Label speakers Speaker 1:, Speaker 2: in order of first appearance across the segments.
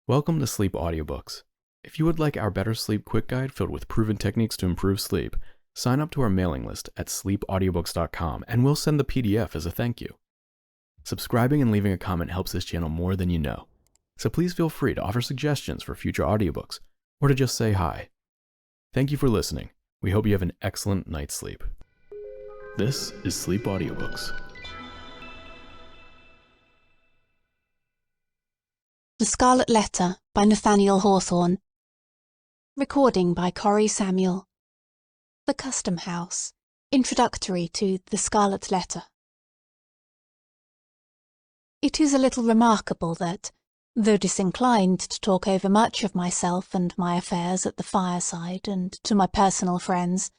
Speaker 1: Welcome to Sleep Audiobooks. If you would like our Better Sleep Quick Guide filled with proven techniques to improve sleep, sign up to our mailing list at sleepaudiobooks.com and we'll send the PDF as a thank you. Subscribing and leaving a comment helps this channel more than you know, so please feel free to offer suggestions for future audiobooks or to just say hi. Thank you for listening. We hope you have an excellent night's sleep. This is Sleep Audiobooks.
Speaker 2: The Scarlet Letter by Nathaniel Hawthorne. Recording by Cori Samuel. The Custom-house. Introductory to The Scarlet Letter. It is a little remarkable that, though disinclined to talk over much of myself and my affairs at the fireside and to my personal friends,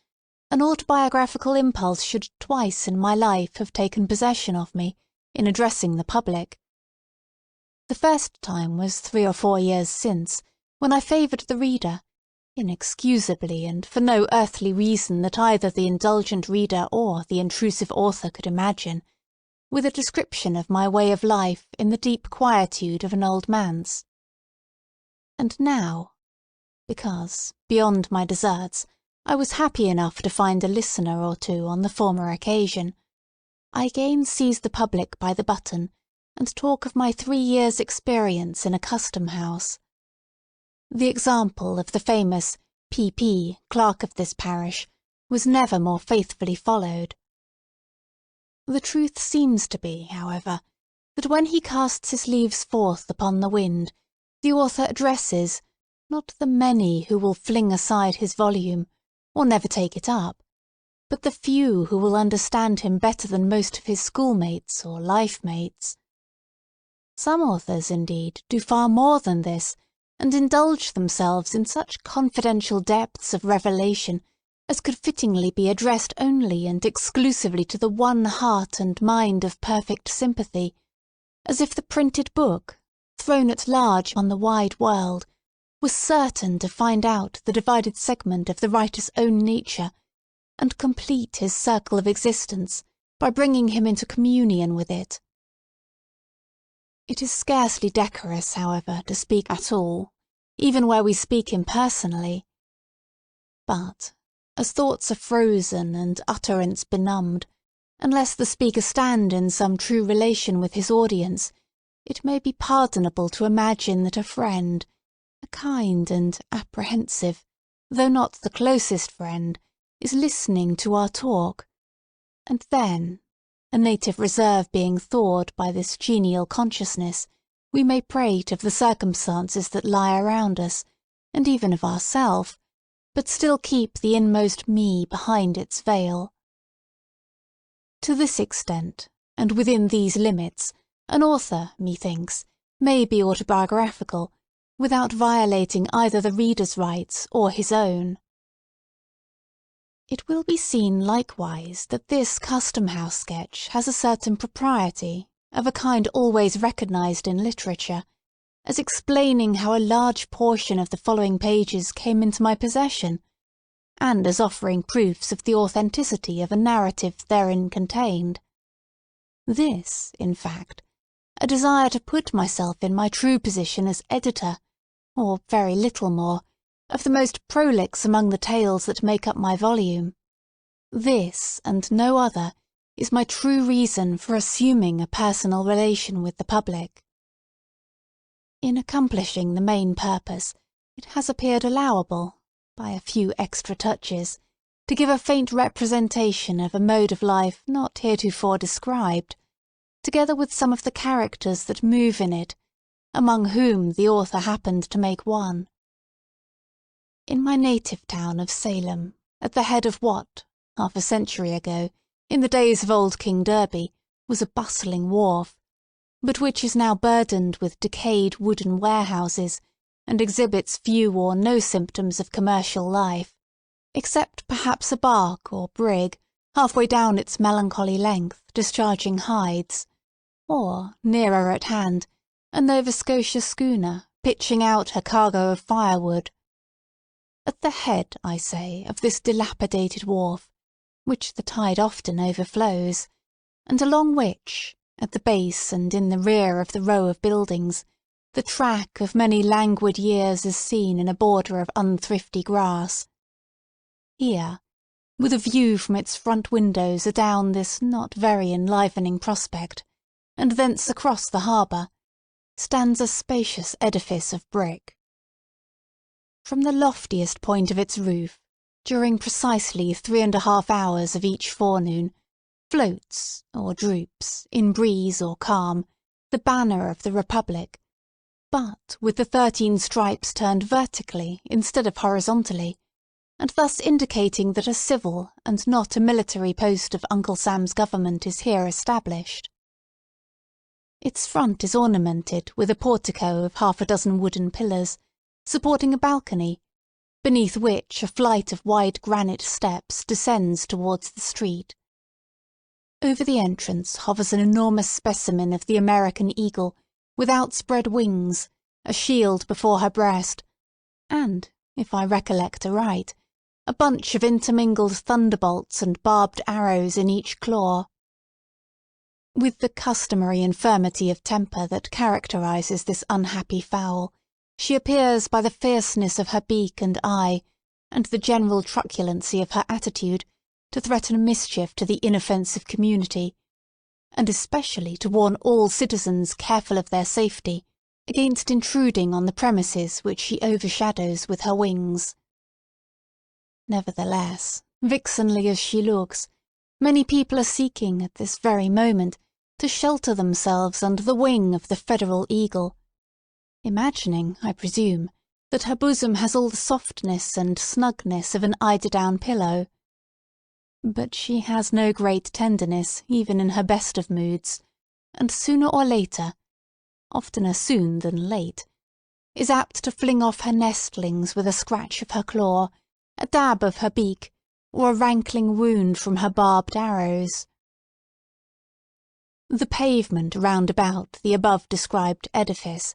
Speaker 2: an autobiographical impulse should twice in my life have taken possession of me in addressing the public. The first time was 3 or 4 years since, when I favoured the reader, inexcusably and for no earthly reason that either the indulgent reader or the intrusive author could imagine, with a description of my way of life in the deep quietude of an old manse. And now, because, beyond my deserts, I was happy enough to find a listener or two on the former occasion, I again seize the public by the button, and talk of my 3 years' experience in a custom-house. The example of the famous P.P., clerk of this parish, was never more faithfully followed. The truth seems to be, however, that when he casts his leaves forth upon the wind, the author addresses, not the many who will fling aside his volume, or never take it up, but the few who will understand him better than most of his schoolmates or life-mates. Some authors, indeed, do far more than this, and indulge themselves in such confidential depths of revelation as could fittingly be addressed only and exclusively to the one heart and mind of perfect sympathy, as if the printed book, thrown at large on the wide world, was certain to find out the divided segment of the writer's own nature, and complete his circle of existence by bringing him into communion with it. It is scarcely decorous, however, to speak at all, even where we speak impersonally. But, as thoughts are frozen and utterance benumbed, unless the speaker stand in some true relation with his audience, it may be pardonable to imagine that a friend, a kind and apprehensive, though not the closest friend, is listening to our talk, and then, a native reserve being thawed by this genial consciousness, we may prate of the circumstances that lie around us, and even of ourself, but still keep the inmost me behind its veil. To this extent, and within these limits, an author, methinks, may be autobiographical, without violating either the reader's rights or his own. It will be seen likewise that this custom-house sketch has a certain propriety, of a kind always recognised in literature, as explaining how a large portion of the following pages came into my possession, and as offering proofs of the authenticity of a narrative therein contained. This, in fact, a desire to put myself in my true position as editor, or very little more, of the most prolix among the tales that make up my volume. This, and no other, is my true reason for assuming a personal relation with the public. In accomplishing the main purpose, it has appeared allowable, by a few extra touches, to give a faint representation of a mode of life not heretofore described, together with some of the characters that move in it, among whom the author happened to make one. In my native town of Salem, at the head of what, half a century ago, in the days of old King Derby, was a bustling wharf, but which is now burdened with decayed wooden warehouses, and exhibits few or no symptoms of commercial life, except perhaps a bark or brig, halfway down its melancholy length, discharging hides, or, nearer at hand, a Nova Scotia schooner, pitching out her cargo of firewood. At the head, I say, of this dilapidated wharf, which the tide often overflows, and along which, at the base and in the rear of the row of buildings, the track of many languid years is seen in a border of unthrifty grass. Here, with a view from its front windows adown this not very enlivening prospect, and thence across the harbour, stands a spacious edifice of brick. From the loftiest point of its roof, during precisely 3½ hours of each forenoon, floats, or droops, in breeze or calm, the banner of the Republic, but with the 13 stripes turned vertically instead of horizontally, and thus indicating that a civil and not a military post of Uncle Sam's government is here established. Its front is ornamented with a portico of half a dozen wooden pillars, supporting a balcony, beneath which a flight of wide granite steps descends towards the street. Over the entrance hovers an enormous specimen of the American eagle, with outspread wings, a shield before her breast, and, if I recollect aright, a bunch of intermingled thunderbolts and barbed arrows in each claw. With the customary infirmity of temper that characterises this unhappy fowl, she appears by the fierceness of her beak and eye, and the general truculency of her attitude, to threaten mischief to the inoffensive community, and especially to warn all citizens careful of their safety against intruding on the premises which she overshadows with her wings. Nevertheless, vixenly as she looks, many people are seeking at this very moment to shelter themselves under the wing of the Federal eagle, imagining, I presume, that her bosom has all the softness and snugness of an eider-down pillow. But she has no great tenderness even in her best of moods, and sooner or later, oftener soon than late, is apt to fling off her nestlings with a scratch of her claw, a dab of her beak, or a rankling wound from her barbed arrows. The pavement round about the above-described edifice,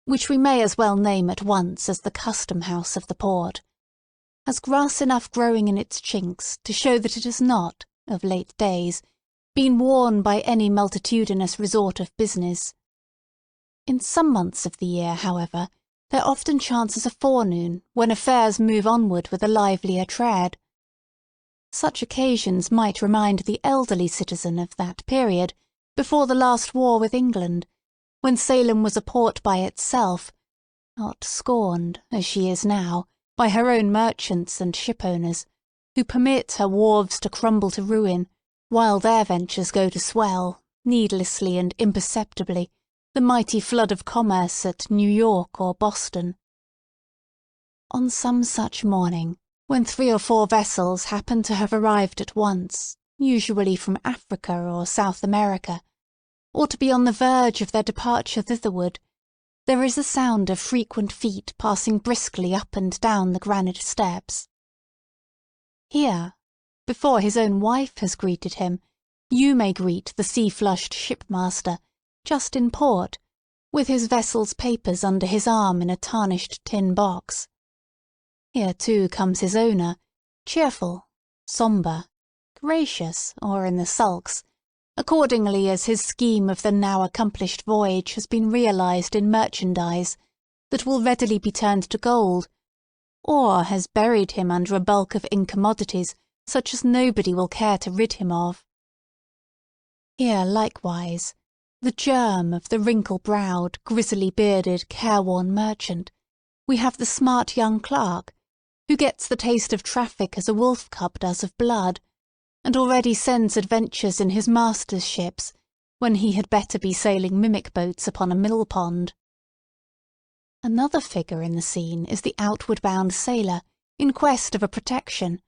Speaker 2: which we may as well name at once as the Custom-house of the port, has grass enough growing in its chinks to show that it has not, of late days, been worn by any multitudinous resort of business. In some months of the year, however, there often chances a forenoon when affairs move onward with a livelier tread. Such occasions might remind the elderly citizen of that period, before the last war with England, when Salem was a port by itself, not scorned, as she is now, by her own merchants and shipowners, who permit her wharves to crumble to ruin, while their ventures go to swell, needlessly and imperceptibly, the mighty flood of commerce at New York or Boston. On some such morning, when 3 or 4 vessels happen to have arrived at once, usually from Africa or South America, or to be on the verge of their departure thitherward, there is a sound of frequent feet passing briskly up and down the granite steps. Here, before his own wife has greeted him, you may greet the sea-flushed shipmaster, just in port, with his vessel's papers under his arm in a tarnished tin box. Here, too, comes his owner, cheerful, sombre, gracious, or in the sulks, accordingly as his scheme of the now accomplished voyage has been realised in merchandise that will readily be turned to gold, or has buried him under a bulk of incommodities such as nobody will care to rid him of. Here, likewise, the germ of the wrinkle-browed, grizzly-bearded, careworn merchant, we have the smart young clerk, who gets the taste of traffic as a wolf-cub does of blood, and already sends adventures in his master's ships, when he had better be sailing mimic-boats upon a mill-pond. Another figure in the scene is the outward-bound sailor, in quest of a protection,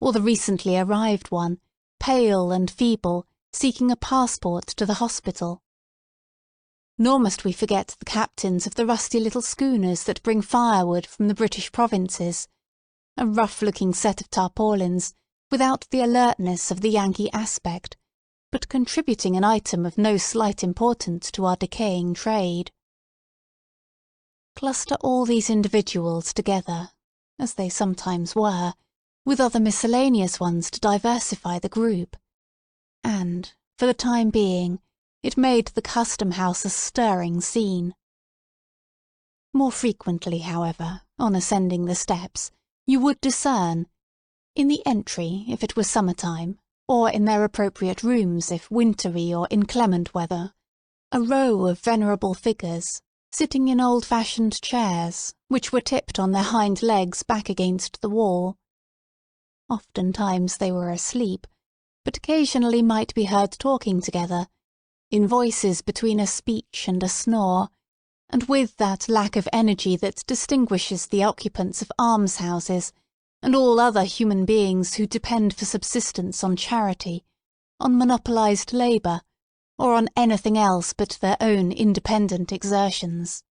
Speaker 2: or the recently arrived one, pale and feeble, seeking a passport to the hospital. Nor must we forget the captains of the rusty little schooners that bring firewood from the British provinces, a rough-looking set of tarpaulins, without the alertness of the Yankee aspect, but contributing an item of no slight importance to our decaying trade. Cluster all these individuals together, as they sometimes were, with other miscellaneous ones to diversify the group, and, for the time being, it made the Custom-house a stirring scene. More frequently, however, on ascending the steps, you would discern, in the entry if it was summer-time, or in their appropriate rooms if wintry or inclement weather, a row of venerable figures, sitting in old-fashioned chairs, which were tipped on their hind legs back against the wall. Oftentimes they were asleep, but occasionally might be heard talking together, in voices between a speech and a snore, and with that lack of energy that distinguishes the occupants of almshouses and all other human beings who depend for subsistence on charity, on monopolised labour, or on anything else but their own independent exertions.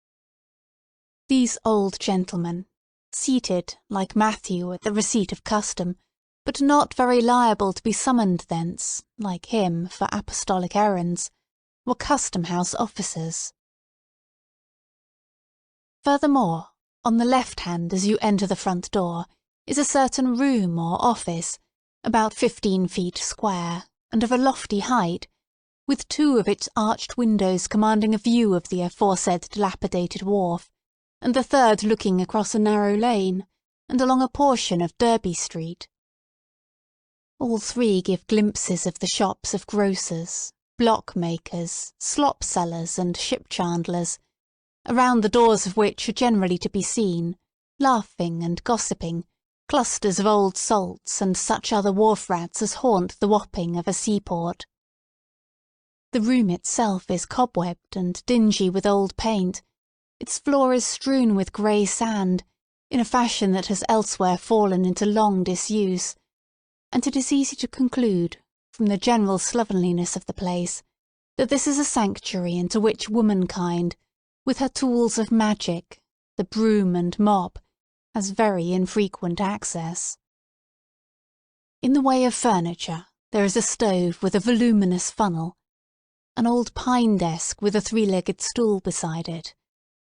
Speaker 2: These old gentlemen, seated, like Matthew, at the receipt of custom, but not very liable to be summoned thence, like him, for apostolic errands, were custom-house officers. Furthermore, on the left hand as you enter the front door, is a certain room or office, about 15 feet square, and of a lofty height, with 2 of its arched windows commanding a view of the aforesaid dilapidated wharf, and the third looking across a narrow lane, and along a portion of Derby Street. All 3 give glimpses of the shops of grocers, block-makers, slop-sellers, and ship-chandlers, around the doors of which are generally to be seen, laughing and gossiping, clusters of old salts and such other wharf-rats as haunt the Wapping of a seaport. The room itself is cobwebbed and dingy with old paint. Its floor is strewn with grey sand, in a fashion that has elsewhere fallen into long disuse, and it is easy to conclude, from the general slovenliness of the place, that this is a sanctuary into which womankind, with her tools of magic, the broom and mop, has very infrequent access. In the way of furniture, there is a stove with a voluminous funnel, an old pine desk with a 3-legged stool beside it,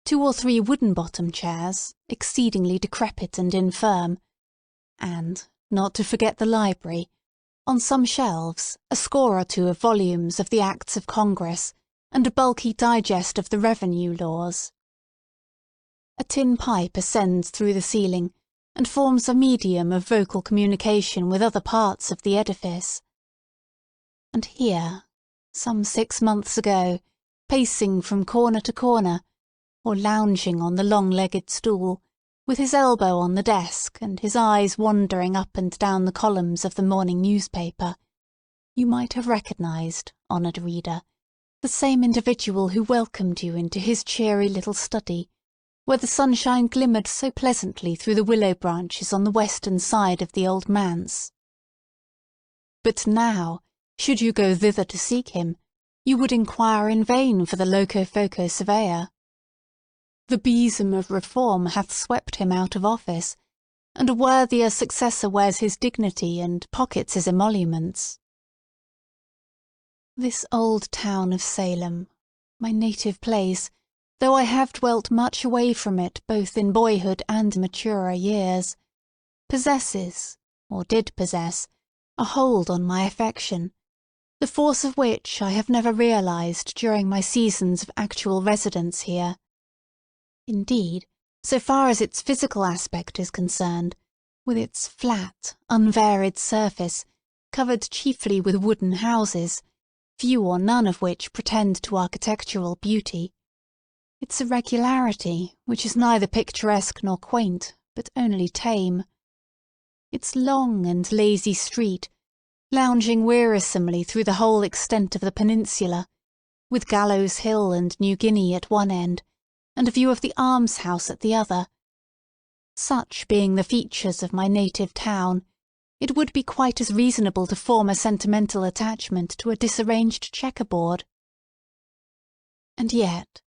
Speaker 2: 2 or 3 wooden-bottom chairs, exceedingly decrepit and infirm, and, not to forget the library, on some shelves a score or 2 of volumes of the Acts of Congress and a bulky digest of the revenue laws. A tin pipe ascends through the ceiling and forms a medium of vocal communication with other parts of the edifice. And here, some 6 months ago, pacing from corner to corner, or lounging on the long-legged stool, with his elbow on the desk and his eyes wandering up and down the columns of the morning newspaper, you might have recognised, honoured reader, the same individual who welcomed you into his cheery little study, where the sunshine glimmered so pleasantly through the willow branches on the western side of the old manse. But now, should you go thither to seek him, you would inquire in vain for the loco-foco surveyor. The besom of reform hath swept him out of office, and a worthier successor wears his dignity and pockets his emoluments. This old town of Salem, my native place, though I have dwelt much away from it both in boyhood and maturer years, possesses, or did possess, a hold on my affection, the force of which I have never realised during my seasons of actual residence here. Indeed, so far as its physical aspect is concerned, with its flat, unvaried surface, covered chiefly with wooden houses, few or none of which pretend to architectural beauty, its irregularity, which is neither picturesque nor quaint, but only tame, its long and lazy street, lounging wearisomely through the whole extent of the peninsula, with Gallows Hill and New Guinea at one end, and a view of the almshouse at the other. Such being the features of my native town, it would be quite as reasonable to form a sentimental attachment to a disarranged checkerboard. And yet,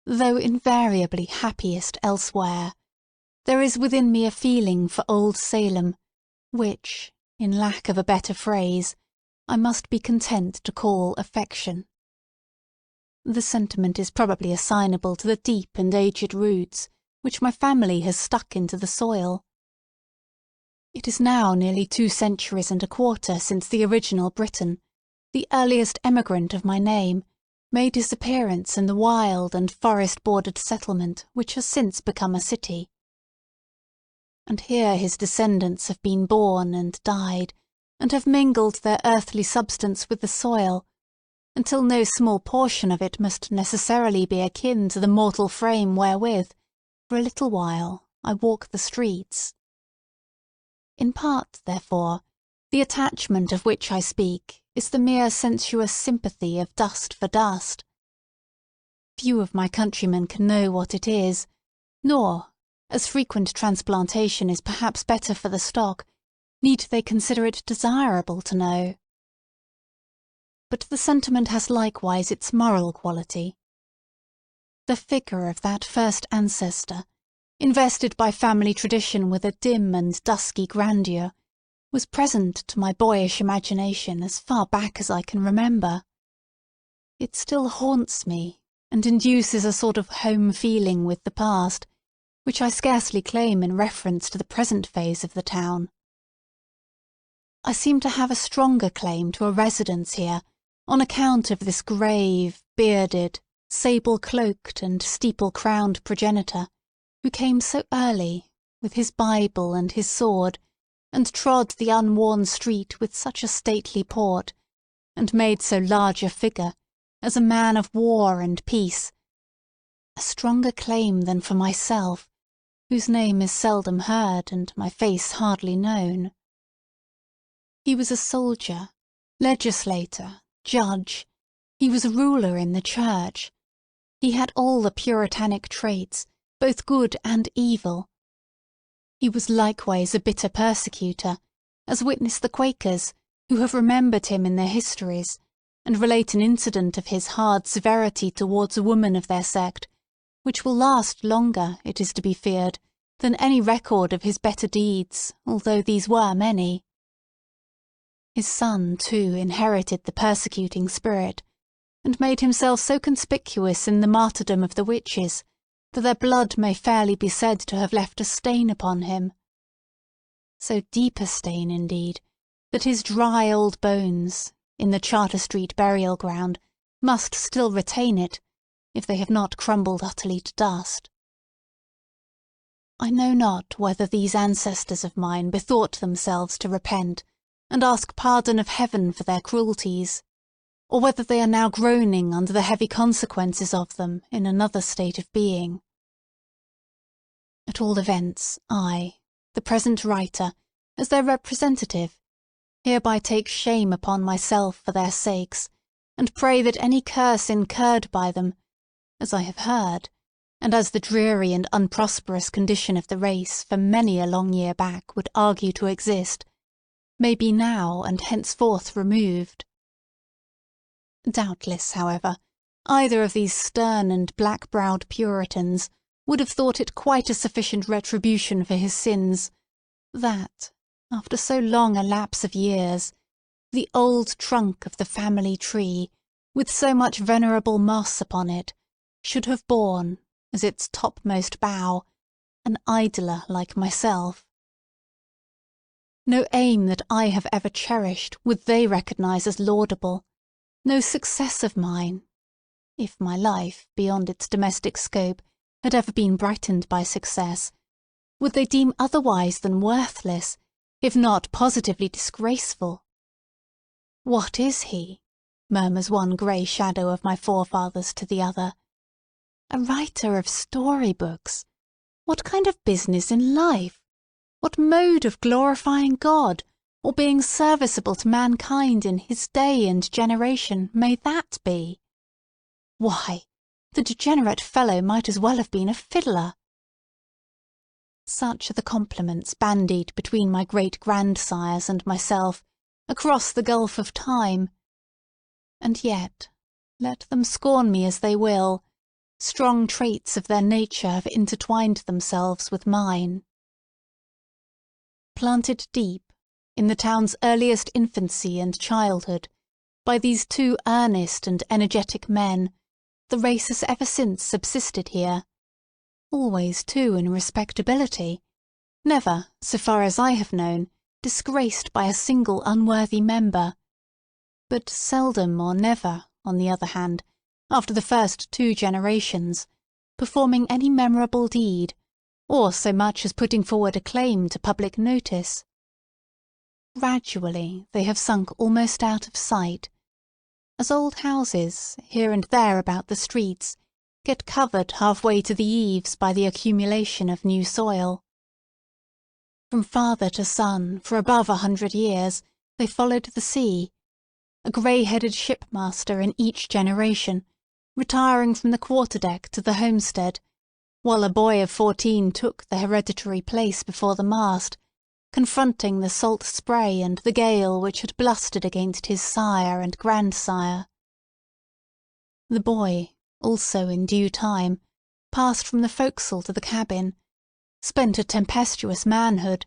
Speaker 2: though invariably happiest elsewhere, there is within me a feeling for old Salem, which, in lack of a better phrase, I must be content to call affection. The sentiment is probably assignable to the deep and aged roots which my family has stuck into the soil. It is now nearly 2 centuries and a quarter since the original Briton, the earliest emigrant of my name, made his appearance in the wild and forest-bordered settlement which has since become a city. And here his descendants have been born and died, and have mingled their earthly substance with the soil, until no small portion of it must necessarily be akin to the mortal frame wherewith, for a little while, I walk the streets. In part, therefore, the attachment of which I speak is the mere sensuous sympathy of dust for dust. Few of my countrymen can know what it is, nor, as frequent transplantation is perhaps better for the stock, need they consider it desirable to know. But the sentiment has likewise its moral quality. The figure of that first ancestor, invested by family tradition with a dim and dusky grandeur, was present to my boyish imagination as far back as I can remember. It still haunts me, and induces a sort of home feeling with the past, which I scarcely claim in reference to the present phase of the town. I seem to have a stronger claim to a residence here, on account of this grave, bearded, sable-cloaked and steeple-crowned progenitor, who came so early, with his Bible and his sword, and trod the unworn street with such a stately port, and made so large a figure, as a man of war and peace, a stronger claim than for myself, whose name is seldom heard and my face hardly known. He was a soldier, legislator, judge. He was a ruler in the church. He had all the puritanic traits, both good and evil. He was likewise a bitter persecutor, as witness the Quakers, who have remembered him in their histories, and relate an incident of his hard severity towards a woman of their sect, which will last longer, it is to be feared, than any record of his better deeds, although these were many. His son, too, inherited the persecuting spirit, and made himself so conspicuous in the martyrdom of the witches, that their blood may fairly be said to have left a stain upon him. So deep a stain, indeed, that his dry old bones, in the Charter Street burial ground, must still retain it, if they have not crumbled utterly to dust. I know not whether these ancestors of mine bethought themselves to repent, and ask pardon of heaven for their cruelties, or whether they are now groaning under the heavy consequences of them in another state of being. At all events, I, the present writer, as their representative, hereby take shame upon myself for their sakes, and pray that any curse incurred by them, as I have heard, and as the dreary and unprosperous condition of the race for many a long year back would argue to exist, may be now and henceforth removed. Doubtless, however, either of these stern and black-browed Puritans would have thought it quite a sufficient retribution for his sins, that, after so long a lapse of years, the old trunk of the family tree, with so much venerable moss upon it, should have borne, as its topmost bough, an idler like myself. No aim that I have ever cherished would they recognise as laudable, no success of mine, if my life, beyond its domestic scope, had ever been brightened by success, would they deem otherwise than worthless, if not positively disgraceful. What is he? Murmurs one grey shadow of my forefathers to the other. A writer of storybooks! What kind of business in life? What mode of glorifying God, or being serviceable to mankind in his day and generation, may that be? Why, the degenerate fellow might as well have been a fiddler. Such are the compliments bandied between my great-grandsires and myself, across the gulf of time. And yet, let them scorn me as they will, strong traits of their nature have intertwined themselves with mine. Planted deep, in the town's earliest infancy and childhood, by these two earnest and energetic men, the race has ever since subsisted here, always, too, in respectability, never, so far as I have known, disgraced by a single unworthy member, but seldom or never, on the other hand, after the first 2 generations, performing any memorable deed, or so much as putting forward a claim to public notice. Gradually they have sunk almost out of sight, as old houses, here and there about the streets, get covered halfway to the eaves by the accumulation of new soil. From father to son, for above 100 years, they followed the sea, a grey-headed shipmaster in each generation, retiring from the quarterdeck to the homestead, while a boy of 14 took the hereditary place before the mast, confronting the salt spray and the gale which had blustered against his sire and grandsire. The boy, also in due time, passed from the forecastle to the cabin, spent a tempestuous manhood,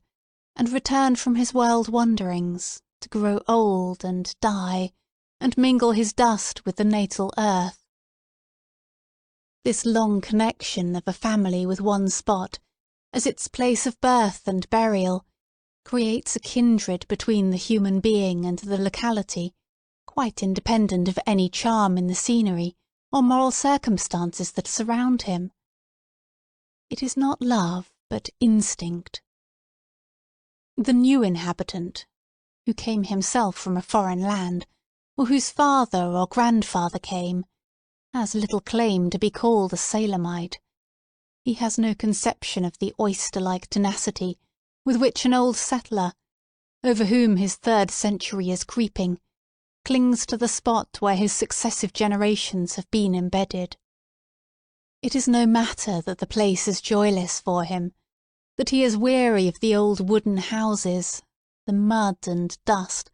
Speaker 2: and returned from his world wanderings, to grow old and die, and mingle his dust with the natal earth. This long connection of a family with one spot, as its place of birth and burial, creates a kindred between the human being and the locality, quite independent of any charm in the scenery or moral circumstances that surround him. It is not love, but instinct. The new inhabitant, who came himself from a foreign land, or whose father or grandfather came, has little claim to be called a Salemite. He has no conception of the oyster-like tenacity with which an old settler, over whom his 3rd century is creeping, clings to the spot where his successive generations have been embedded. It is no matter that the place is joyless for him, that he is weary of the old wooden houses, the mud and dust,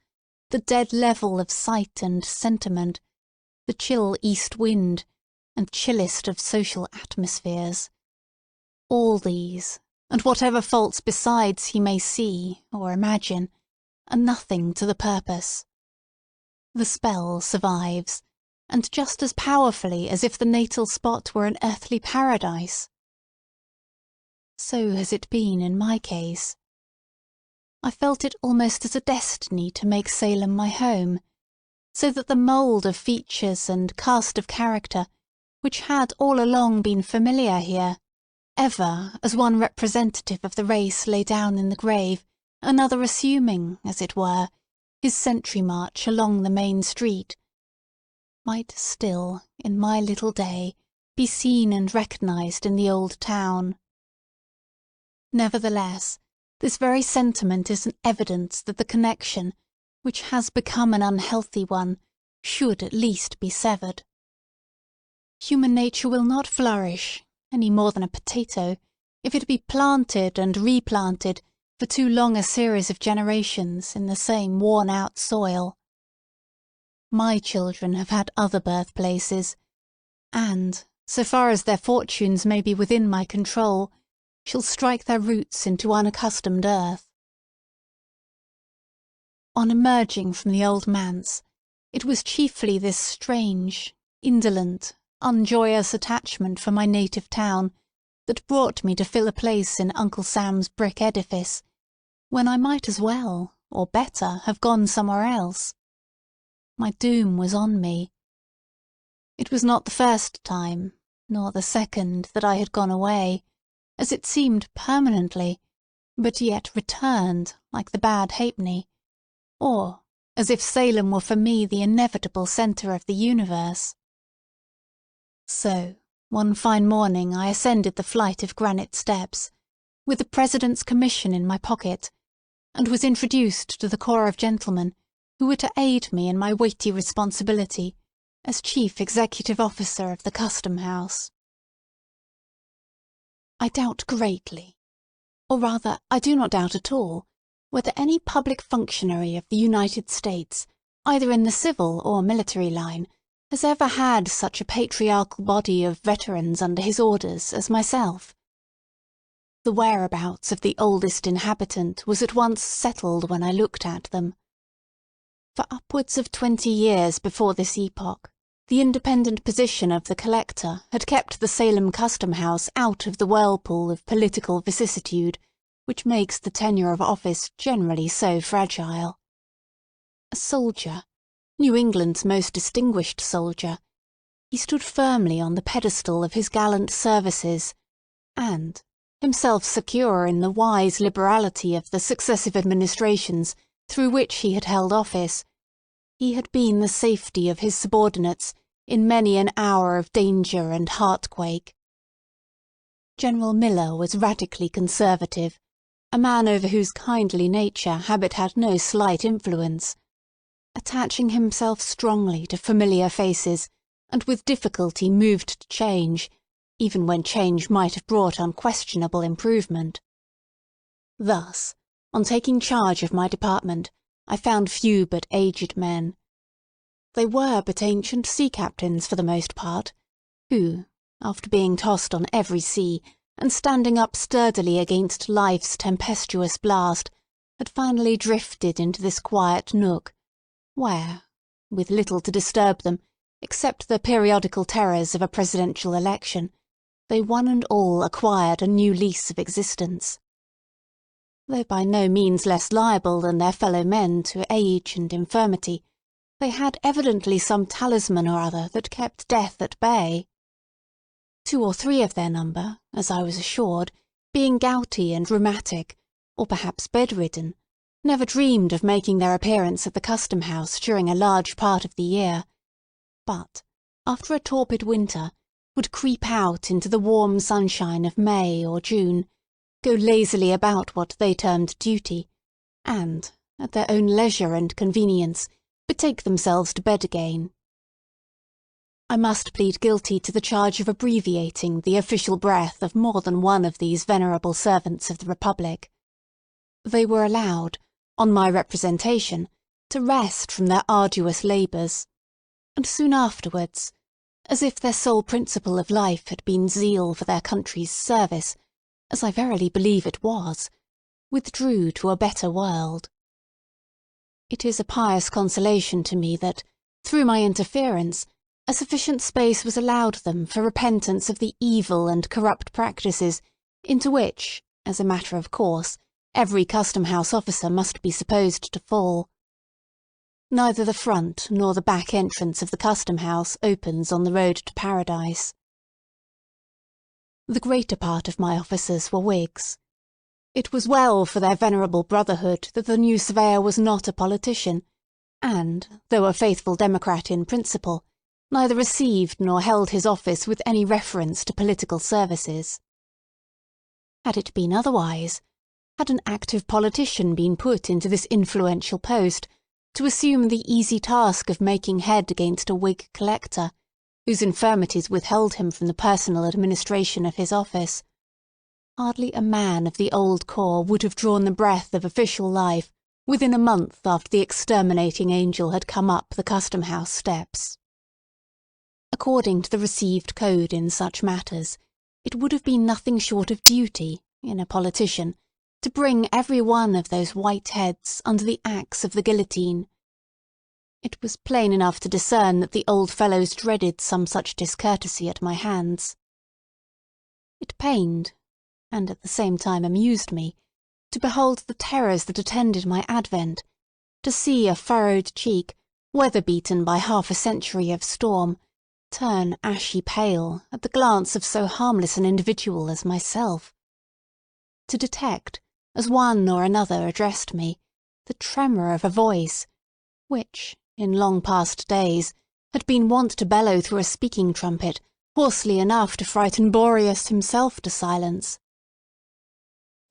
Speaker 2: the dead level of sight and sentiment, the chill east wind, and chillest of social atmospheres. All these, and whatever faults besides he may see, or imagine, are nothing to the purpose. The spell survives, and just as powerfully as if the natal spot were an earthly paradise. So has it been in my case. I felt it almost as a destiny to make Salem my home, so that the mould of features and cast of character, which had all along been familiar here, ever, as one representative of the race lay down in the grave, another assuming, as it were, his sentry march along the main street, might still, in my little day, be seen and recognised in the old town. Nevertheless, this very sentiment is an evidence that the connection, which has become an unhealthy one, should at least be severed. Human nature will not flourish, any more than a potato, if it be planted and replanted for too long a series of generations in the same worn-out soil. My children have had other birthplaces, and, so far as their fortunes may be within my control, shall strike their roots into unaccustomed earth. On emerging from the old manse, it was chiefly this strange, indolent, unjoyous attachment for my native town that brought me to fill a place in Uncle Sam's brick edifice, when I might as well, or better, have gone somewhere else. My doom was on me. It was not the first time, nor the second, that I had gone away, as it seemed permanently, but yet returned, like the bad halfpenny, or as if Salem were for me the inevitable centre of the universe. So, one fine morning I ascended the flight of granite steps, with the President's commission in my pocket, and was introduced to the corps of gentlemen who were to aid me in my weighty responsibility as Chief Executive Officer of the Custom-house. I doubt greatly, or rather I do not doubt at all, whether any public functionary of the United States, either in the civil or military line, has ever had such a patriarchal body of veterans under his orders as myself. The whereabouts of the oldest inhabitant was at once settled when I looked at them. For upwards of 20 years before this epoch, the independent position of the collector had kept the Salem Custom-house out of the whirlpool of political vicissitude which makes the tenure of office generally so fragile. A soldier, New England's most distinguished soldier, he stood firmly on the pedestal of his gallant services, and, himself secure in the wise liberality of the successive administrations through which he had held office, he had been the safety of his subordinates in many an hour of danger and heartquake. General Miller was radically conservative, a man over whose kindly nature habit had no slight influence, attaching himself strongly to familiar faces, and with difficulty moved to change, even when change might have brought unquestionable improvement. Thus, on taking charge of my department, I found few but aged men. They were but ancient sea captains for the most part, who, after being tossed on every sea, and standing up sturdily against life's tempestuous blast, had finally drifted into this quiet nook, where, with little to disturb them, except the periodical terrors of a presidential election, they one and all acquired a new lease of existence. Though by no means less liable than their fellow men to age and infirmity, they had evidently some talisman or other that kept death at bay. 2 or 3 of their number, as I was assured, being gouty and rheumatic, or perhaps bedridden, never dreamed of making their appearance at the Custom-house during a large part of the year, but, after a torpid winter, would creep out into the warm sunshine of May or June, go lazily about what they termed duty, and, at their own leisure and convenience, betake themselves to bed again. I must plead guilty to the charge of abbreviating the official breath of more than one of these venerable servants of the Republic. They were allowed, on my representation, to rest from their arduous labours, and soon afterwards, as if their sole principle of life had been zeal for their country's service, as I verily believe it was, withdrew to a better world. It is a pious consolation to me that, through my interference, a sufficient space was allowed them for repentance of the evil and corrupt practices into which, as a matter of course, every custom-house officer must be supposed to fall. Neither the front nor the back entrance of the custom-house opens on the road to paradise. The greater part of my officers were Whigs. It was well for their venerable brotherhood that the new surveyor was not a politician, and, though a faithful Democrat in principle, neither received nor held his office with any reference to political services. Had it been otherwise, had an active politician been put into this influential post, to assume the easy task of making head against a Whig collector, whose infirmities withheld him from the personal administration of his office, hardly a man of the old corps would have drawn the breath of official life within a month after the exterminating angel had come up the custom-house steps. According to the received code in such matters, it would have been nothing short of duty, in a politician, to bring every one of those white heads under the axe of the guillotine. It was plain enough to discern that the old fellows dreaded some such discourtesy at my hands. It pained, and at the same time amused me, to behold the terrors that attended my advent, to see a furrowed cheek, weather-beaten by half a century of storm, turn ashy pale at the glance of so harmless an individual as myself. To detect, as one or another addressed me, the tremor of a voice, which, in long past days, had been wont to bellow through a speaking trumpet, hoarsely enough to frighten Boreas himself to silence.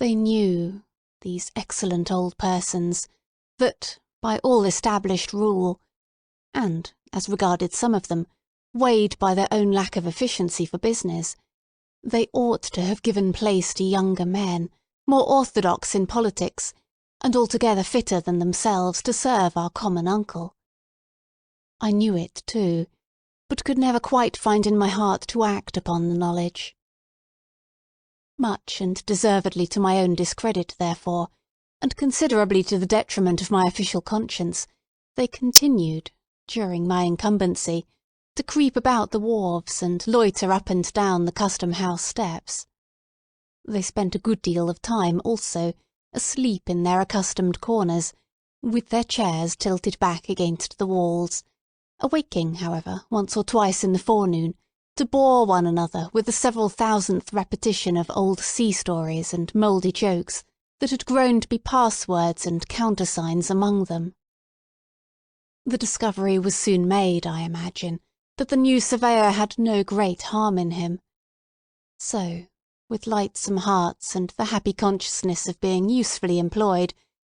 Speaker 2: They knew, these excellent old persons, that, by all established rule, and, as regarded some of them, weighed by their own lack of efficiency for business, they ought to have given place to younger men, more orthodox in politics, and altogether fitter than themselves to serve our common uncle. I knew it, too, but could never quite find in my heart to act upon the knowledge. Much and deservedly to my own discredit, therefore, and considerably to the detriment of my official conscience, they continued, during my incumbency, to creep about the wharves and loiter up and down the custom-house steps. They spent a good deal of time, also, asleep in their accustomed corners, with their chairs tilted back against the walls, awaking, however, once or twice in the forenoon, to bore one another with the several thousandth repetition of old sea stories and mouldy jokes that had grown to be passwords and countersigns among them. The discovery was soon made, I imagine, that the new surveyor had no great harm in him. So, with lightsome hearts and the happy consciousness of being usefully employed,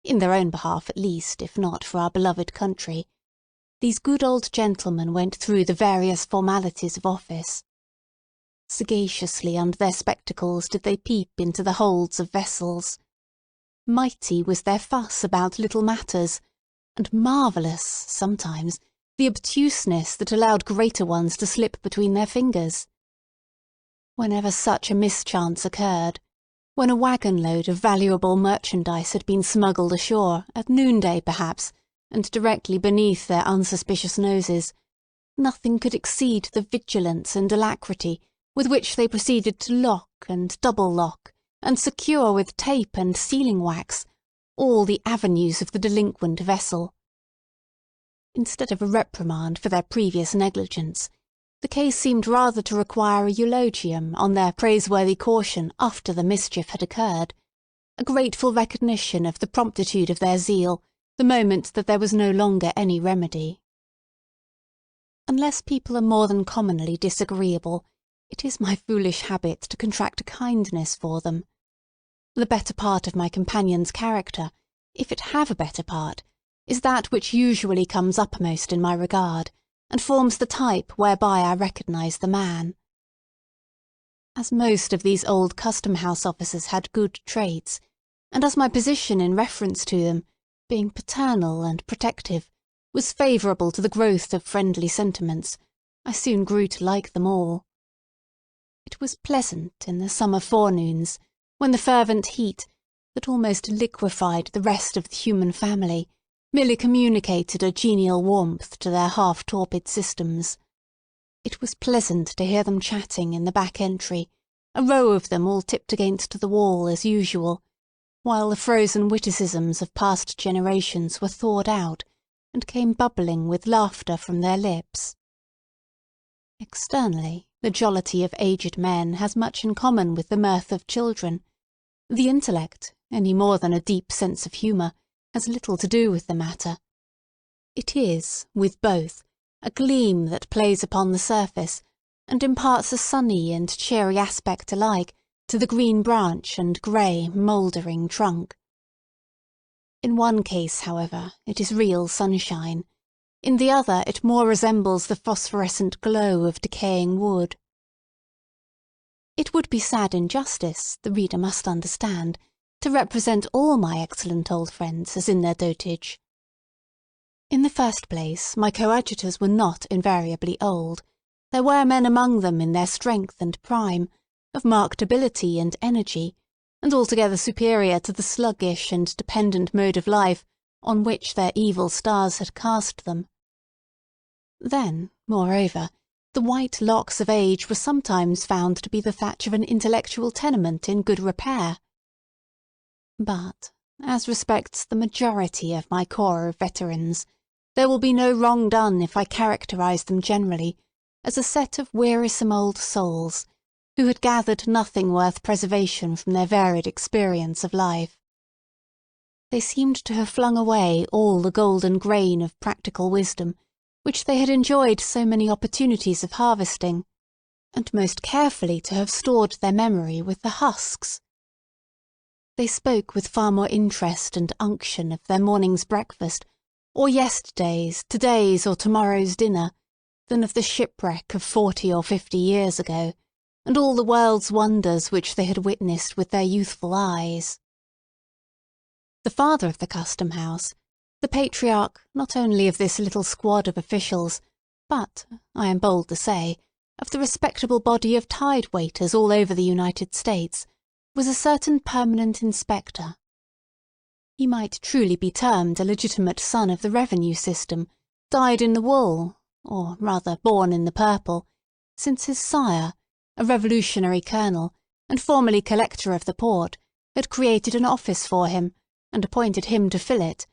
Speaker 2: in their own behalf at least, if not for our beloved country, these good old gentlemen went through the various formalities of office. Sagaciously under their spectacles did they peep into the holds of vessels. Mighty was their fuss about little matters, and marvellous, sometimes, the obtuseness that allowed greater ones to slip between their fingers. Whenever such a mischance occurred, when a waggon-load of valuable merchandise had been smuggled ashore, at noonday perhaps, and directly beneath their unsuspicious noses, nothing could exceed the vigilance and alacrity with which they proceeded to lock and double-lock, and secure with tape and sealing-wax, all the avenues of the delinquent vessel. Instead of a reprimand for their previous negligence, the case seemed rather to require a eulogium on their praiseworthy caution after the mischief had occurred, a grateful recognition of the promptitude of their zeal the moment that there was no longer any remedy. Unless people are more than commonly disagreeable, it is my foolish habit to contract a kindness for them. The better part of my companion's character, if it have a better part, is that which usually comes uppermost in my regard, and forms the type whereby I recognise the man. As most of these old custom-house officers had good traits, and as my position in reference to them, being paternal and protective, was favourable to the growth of friendly sentiments, I soon grew to like them all. It was pleasant in the summer forenoons, when the fervent heat, that almost liquefied the rest of the human family, merely communicated a genial warmth to their half-torpid systems. It was pleasant to hear them chatting in the back entry, a row of them all tipped against the wall as usual, while the frozen witticisms of past generations were thawed out and came bubbling with laughter from their lips. Externally, the jollity of aged men has much in common with the mirth of children. The intellect, any more than a deep sense of humour, has little to do with the matter. It is, with both, a gleam that plays upon the surface, and imparts a sunny and cheery aspect alike to the green branch and grey, mouldering trunk. In one case, however, it is real sunshine. In the other it more resembles the phosphorescent glow of decaying wood. It would be sad injustice, the reader must understand, to represent all my excellent old friends as in their dotage. In the first place, my coadjutors were not invariably old. There were men among them in their strength and prime, of marked ability and energy, and altogether superior to the sluggish and dependent mode of life on which their evil stars had cast them. Then, moreover, the white locks of age were sometimes found to be the thatch of an intellectual tenement in good repair. But, as respects the majority of my corps of veterans, there will be no wrong done if I characterise them generally as a set of wearisome old souls, who had gathered nothing worth preservation from their varied experience of life. They seemed to have flung away all the golden grain of practical wisdom which they had enjoyed so many opportunities of harvesting, and most carefully to have stored their memory with the husks. They spoke with far more interest and unction of their morning's breakfast, or yesterday's, today's, or tomorrow's dinner, than of the shipwreck of 40 or 50 years ago, and all the world's wonders which they had witnessed with their youthful eyes. The father of the custom-house, the patriarch not only of this little squad of officials, but, I am bold to say, of the respectable body of tide-waiters all over the United States, was a certain permanent inspector. He might truly be termed a legitimate son of the revenue system, dyed in the wool, or rather born in the purple, since his sire, a revolutionary colonel, and formerly collector of the port, had created an office for him, and appointed him to fill it,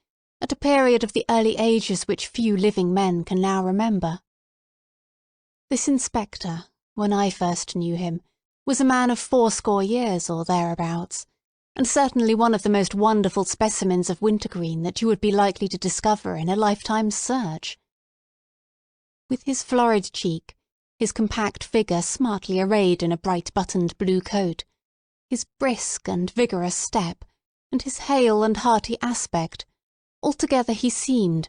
Speaker 2: at a period of the early ages which few living men can now remember. This inspector, when I first knew him, was a man of 80 years or thereabouts, and certainly one of the most wonderful specimens of wintergreen that you would be likely to discover in a lifetime's search. With his florid cheek, his compact figure smartly arrayed in a bright-buttoned blue coat, his brisk and vigorous step, and his hale and hearty aspect, altogether he seemed,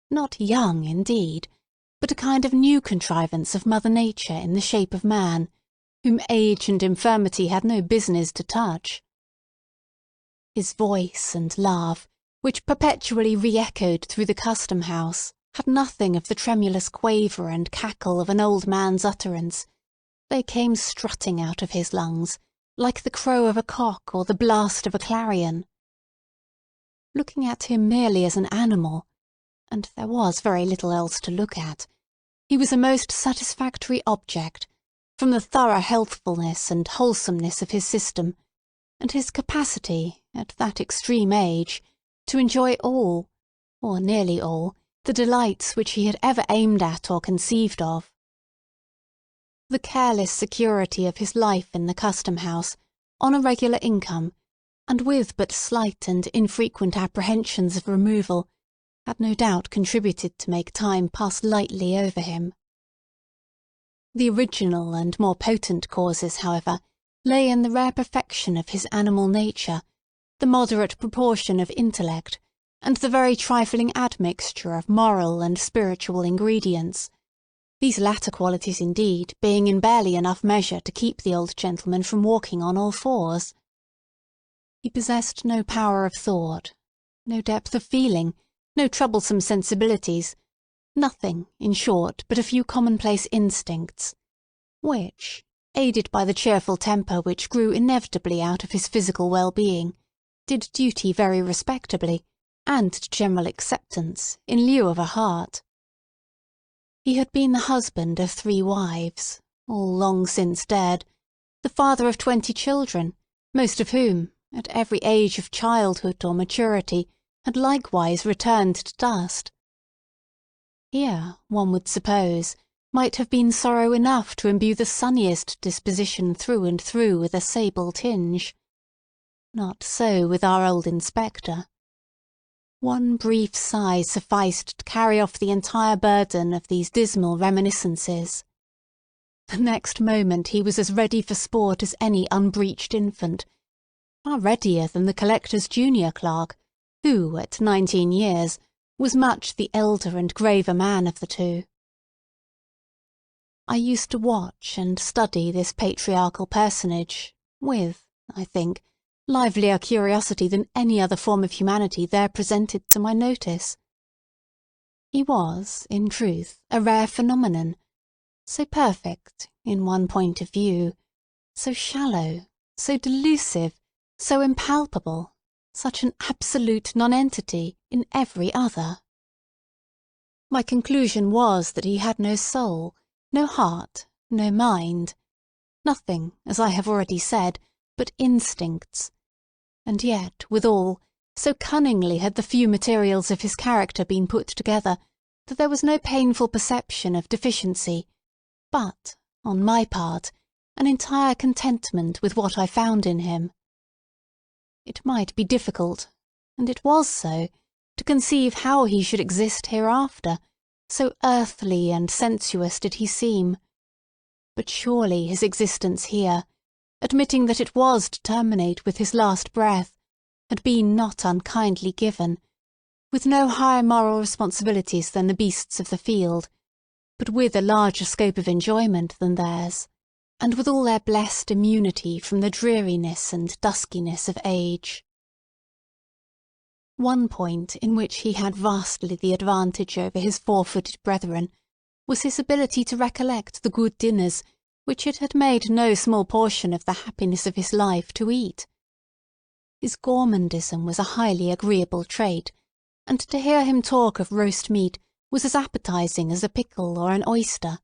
Speaker 2: not young indeed, but a kind of new contrivance of Mother Nature in the shape of man, whom age and infirmity had no business to touch. His voice and laugh, which perpetually re-echoed through the custom-house, had nothing of the tremulous quaver and cackle of an old man's utterance. They came strutting out of his lungs, like the crow of a cock or the blast of a clarion. Looking at him merely as an animal, and there was very little else to look at, he was a most satisfactory object, from the thorough healthfulness and wholesomeness of his system, and his capacity, at that extreme age, to enjoy all, or nearly all, the delights which he had ever aimed at or conceived of. The careless security of his life in the custom-house, on a regular income, and with but slight and infrequent apprehensions of removal, had no doubt contributed to make time pass lightly over him. The original and more potent causes, however, lay in the rare perfection of his animal nature, the moderate proportion of intellect, and the very trifling admixture of moral and spiritual ingredients, these latter qualities indeed being in barely enough measure to keep the old gentleman from walking on all fours. He possessed no power of thought, no depth of feeling, no troublesome sensibilities, nothing, in short, but a few commonplace instincts, which, aided by the cheerful temper which grew inevitably out of his physical well-being, did duty very respectably, and to general acceptance, in lieu of a heart. He had been the husband of 3 wives, all long since dead, the father of 20 children, most of whom, at every age of childhood or maturity, had likewise returned to dust. Here, one would suppose, might have been sorrow enough to imbue the sunniest disposition through and through with a sable tinge. Not so with our old inspector. One brief sigh sufficed to carry off the entire burden of these dismal reminiscences. The next moment he was as ready for sport as any unbreeched infant, far readier than the collector's junior clerk, who, at 19 years, was much the elder and graver man of the two. I used to watch and study this patriarchal personage, with, I think, livelier curiosity than any other form of humanity there presented to my notice. He was, in truth, a rare phenomenon, so perfect, in one point of view, so shallow, so delusive, so impalpable, such an absolute nonentity in every other. My conclusion was that he had no soul, no heart, no mind, nothing, as I have already said, but instincts, and yet, withal, so cunningly had the few materials of his character been put together that there was no painful perception of deficiency, but, on my part, an entire contentment with what I found in him. It might be difficult, and it was so, to conceive how he should exist hereafter, so earthly and sensuous did he seem. But surely his existence here, admitting that it was to terminate with his last breath, had been not unkindly given, with no higher moral responsibilities than the beasts of the field, but with a larger scope of enjoyment than theirs, and with all their blessed immunity from the dreariness and duskiness of age. One point in which he had vastly the advantage over his 4-footed brethren was his ability to recollect the good dinners which it had made no small portion of the happiness of his life to eat. His gourmandism was a highly agreeable trait, and to hear him talk of roast meat was as appetizing as a pickle or an oyster.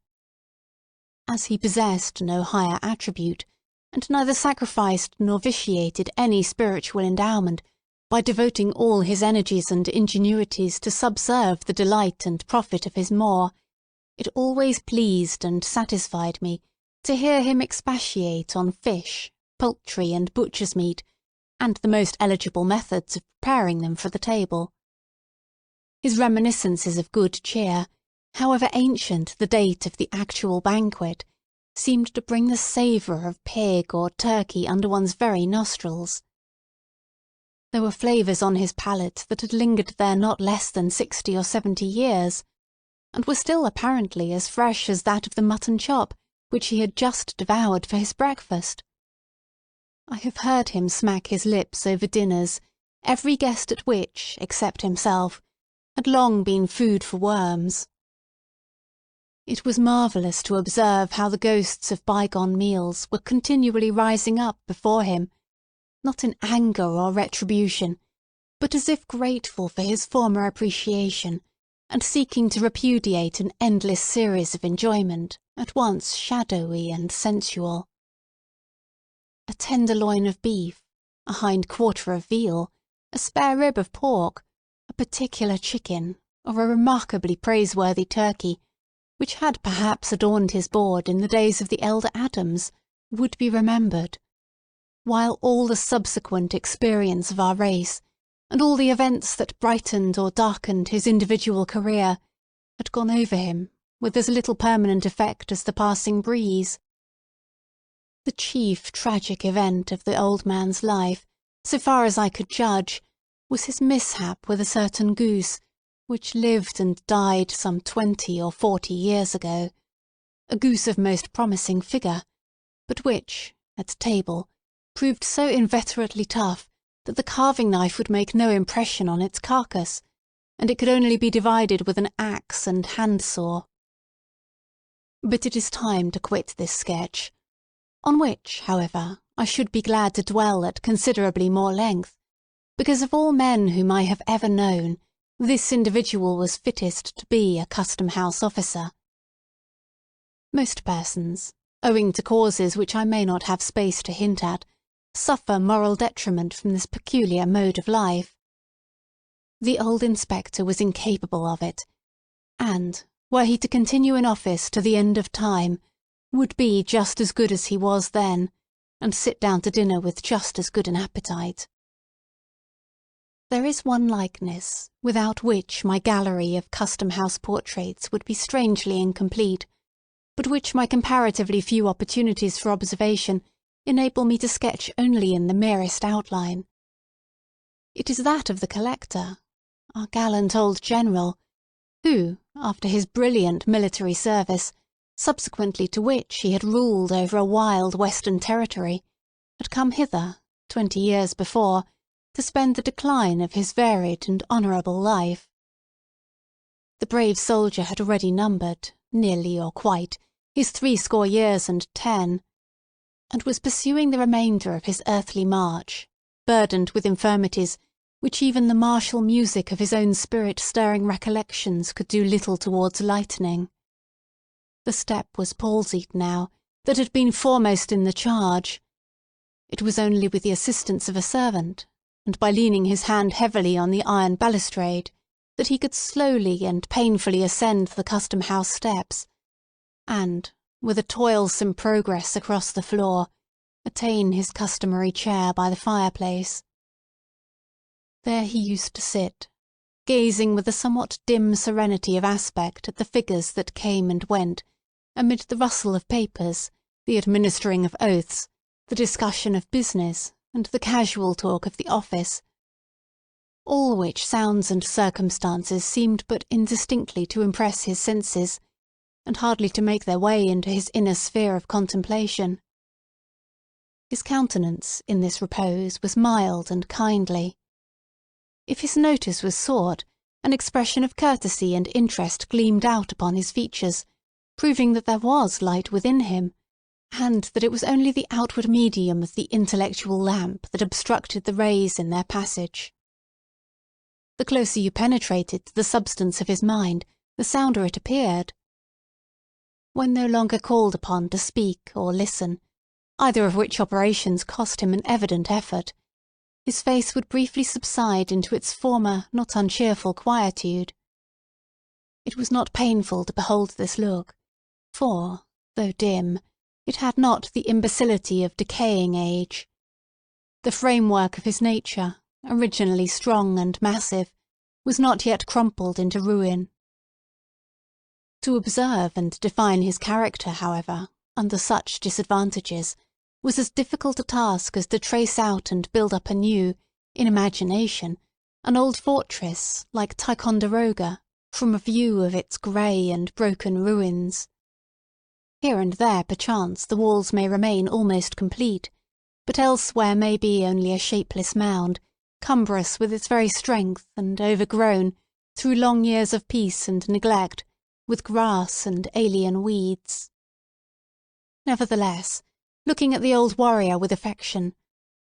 Speaker 2: As he possessed no higher attribute, and neither sacrificed nor vitiated any spiritual endowment, by devoting all his energies and ingenuities to subserve the delight and profit of his maw, it always pleased and satisfied me to hear him expatiate on fish, poultry, and butcher's meat, and the most eligible methods of preparing them for the table. His reminiscences of good cheer, however ancient the date of the actual banquet, seemed to bring the savour of pig or turkey under one's very nostrils. There were flavours on his palate that had lingered there not less than 60 or 70 years, and were still apparently as fresh as that of the mutton chop which he had just devoured for his breakfast. I have heard him smack his lips over dinners, every guest at which, except himself, had long been food for worms. It was marvellous to observe how the ghosts of bygone meals were continually rising up before him, not in anger or retribution, but as if grateful for his former appreciation, and seeking to repudiate an endless series of enjoyment, at once shadowy and sensual. A tenderloin of beef, a hind quarter of veal, a spare rib of pork, a particular chicken, or a remarkably praiseworthy turkey, which had perhaps adorned his board in the days of the elder Adams, would be remembered, while all the subsequent experience of our race, and all the events that brightened or darkened his individual career, had gone over him with as little permanent effect as the passing breeze. The chief tragic event of the old man's life, so far as I could judge, was his mishap with a certain goose, which lived and died some 20 or 40 years ago, a goose of most promising figure, but which, at table, proved so inveterately tough that the carving knife would make no impression on its carcass, and it could only be divided with an axe and hand-saw. But it is time to quit this sketch, on which, however, I should be glad to dwell at considerably more length, because of all men whom I have ever known, this individual was fittest to be a custom-house officer. Most persons, owing to causes which I may not have space to hint at, suffer moral detriment from this peculiar mode of life. The old inspector was incapable of it, and, were he to continue in office to the end of time, would be just as good as he was then, and sit down to dinner with just as good an appetite. There is one likeness, without which my gallery of custom-house portraits would be strangely incomplete, but which my comparatively few opportunities for observation enable me to sketch only in the merest outline. It is that of the collector, our gallant old general, who, after his brilliant military service, subsequently to which he had ruled over a wild western territory, had come hither, 20 years before, to spend the decline of his varied and honourable life. The brave soldier had already numbered, nearly or quite, his 80 years and 10, and was pursuing the remainder of his earthly march, burdened with infirmities which even the martial music of his own spirit-stirring recollections could do little towards lightening. The step was palsied now, that had been foremost in the charge. It was only with the assistance of a servant, and by leaning his hand heavily on the iron balustrade, that he could slowly and painfully ascend the custom-house steps, and, with a toilsome progress across the floor, attain his customary chair by the fireplace. There he used to sit, gazing with a somewhat dim serenity of aspect at the figures that came and went, amid the rustle of papers, the administering of oaths, the discussion of business, and the casual talk of the office, all which sounds and circumstances seemed but indistinctly to impress his senses, and hardly to make their way into his inner sphere of contemplation. His countenance, in this repose, was mild and kindly. If his notice was sought, an expression of courtesy and interest gleamed out upon his features, proving that there was light within him, and that it was only the outward medium of the intellectual lamp that obstructed the rays in their passage. The closer you penetrated to the substance of his mind, the sounder it appeared. When no longer called upon to speak or listen, either of which operations cost him an evident effort, his face would briefly subside into its former not uncheerful quietude. It was not painful to behold this look, for, though dim, it had not the imbecility of decaying age. The framework of his nature, originally strong and massive, was not yet crumpled into ruin. To observe and define his character, however, under such disadvantages, was as difficult a task as to trace out and build up anew, in imagination, an old fortress like Ticonderoga, from a view of its grey and broken ruins. Here and there, perchance, the walls may remain almost complete, but elsewhere may be only a shapeless mound, cumbrous with its very strength and overgrown, through long years of peace and neglect, with grass and alien weeds. Nevertheless, looking at the old warrior with affection,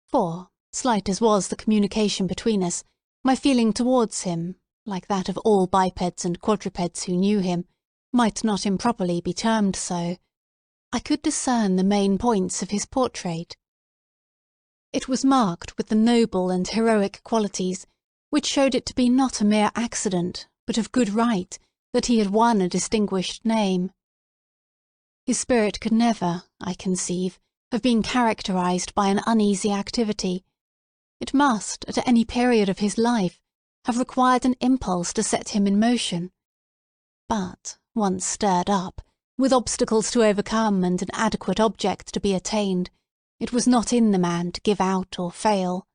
Speaker 2: for, slight as was the communication between us, my feeling towards him, like that of all bipeds and quadrupeds who knew him, might not improperly be termed so, I could discern the main points of his portrait. It was marked with the noble and heroic qualities which showed it to be not a mere accident, but of good right, that he had won a distinguished name. His spirit could never, I conceive, have been characterized by an uneasy activity. It must, at any period of his life, have required an impulse to set him in motion. But, once stirred up, with obstacles to overcome and an adequate object to be attained, it was not in the man to give out or fail.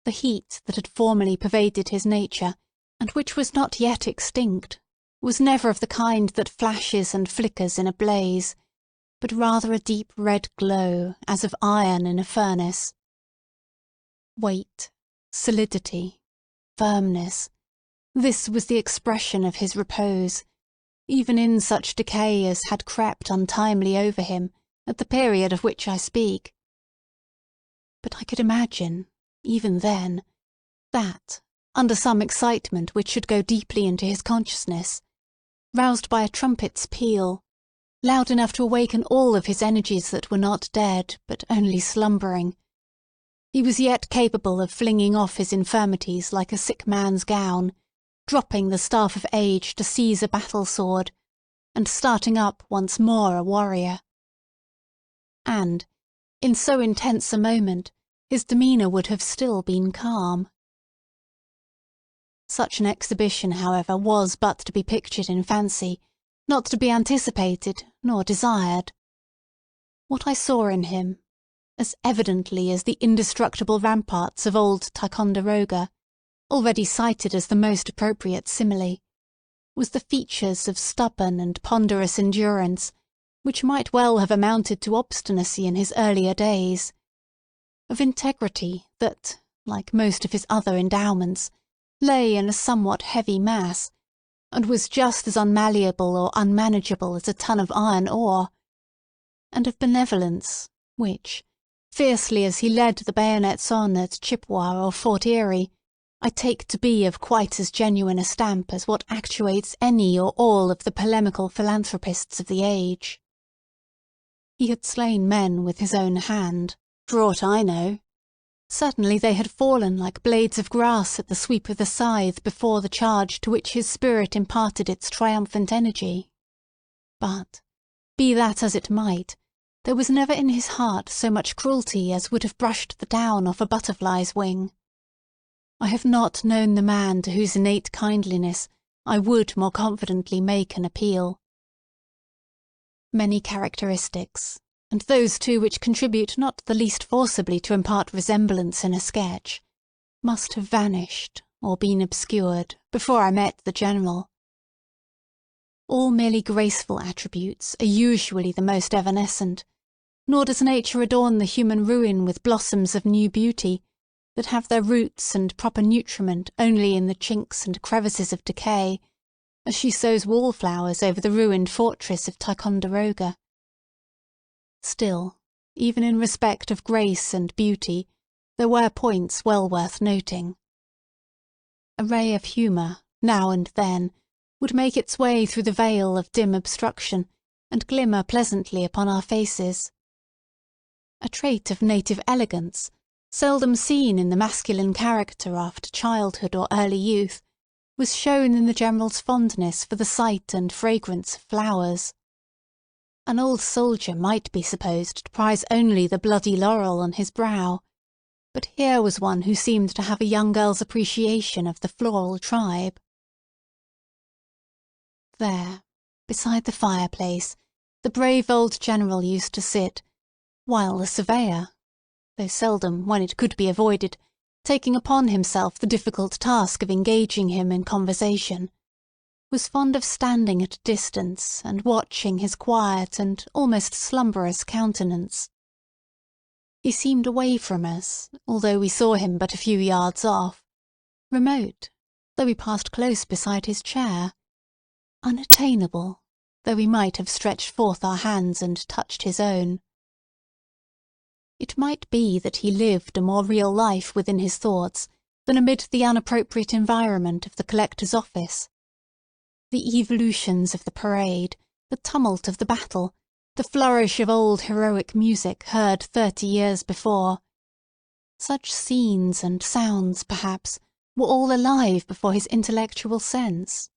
Speaker 2: The heat that had formerly pervaded his nature, and which was not yet extinct, was never of the kind that flashes and flickers in a blaze, but rather a deep red glow, as of iron in a furnace. Weight, solidity, firmness, this was the expression of his repose, even in such decay as had crept untimely over him at the period of which I speak. But I could imagine, even then, that, under some excitement which should go deeply into his consciousness, roused by a trumpet's peal, loud enough to awaken all of his energies that were not dead, but only slumbering, he was yet capable of flinging off his infirmities like a sick man's gown, dropping the staff of age to seize a battle-sword, and starting up once more a warrior. And, in so intense a moment, his demeanour would have still been calm. Such an exhibition, however, was but to be pictured in fancy, not to be anticipated nor desired. What I saw in him, as evidently as the indestructible ramparts of old Ticonderoga, already cited as the most appropriate simile, was the features of stubborn and ponderous endurance, which might well have amounted to obstinacy in his earlier days, of integrity that, like most of his other endowments, lay in a somewhat heavy mass, and was just as unmalleable or unmanageable as a ton of iron ore, and of benevolence, which, fiercely as he led the bayonets on at Chippewa or Fort Erie, I take to be of quite as genuine a stamp as what actuates any or all of the polemical philanthropists of the age. He had slain men with his own hand, for aught I know. Certainly they had fallen like blades of grass at the sweep of the scythe before the charge to which his spirit imparted its triumphant energy. But, be that as it might, there was never in his heart so much cruelty as would have brushed the down off a butterfly's wing. I have not known the man to whose innate kindliness I would more confidently make an appeal. Many characteristics, and those too which contribute not the least forcibly to impart resemblance in a sketch, must have vanished or been obscured before I met the General. All merely graceful attributes are usually the most evanescent, nor does nature adorn the human ruin with blossoms of new beauty, that have their roots and proper nutriment only in the chinks and crevices of decay, as she sows wallflowers over the ruined fortress of Ticonderoga. Still, even in respect of grace and beauty, there were points well worth noting. A ray of humour, now and then, would make its way through the veil of dim obstruction, and glimmer pleasantly upon our faces. A trait of native elegance, seldom seen in the masculine character after childhood or early youth, was shown in the general's fondness for the sight and fragrance of flowers. An old soldier might be supposed to prize only the bloody laurel on his brow, but here was one who seemed to have a young girl's appreciation of the floral tribe. There, beside the fireplace, the brave old general used to sit, while the surveyor, though seldom, when it could be avoided, taking upon himself the difficult task of engaging him in conversation, was fond of standing at a distance and watching his quiet and almost slumberous countenance. He seemed away from us, although we saw him but a few yards off, remote, though we passed close beside his chair, unattainable, though we might have stretched forth our hands and touched his own. It might be that he lived a more real life within his thoughts than amid the unappropriate environment of the collector's office. The evolutions of the parade, the tumult of the battle, the flourish of old heroic music heard 30 years before. Such scenes and sounds, perhaps, were all alive before his intellectual sense.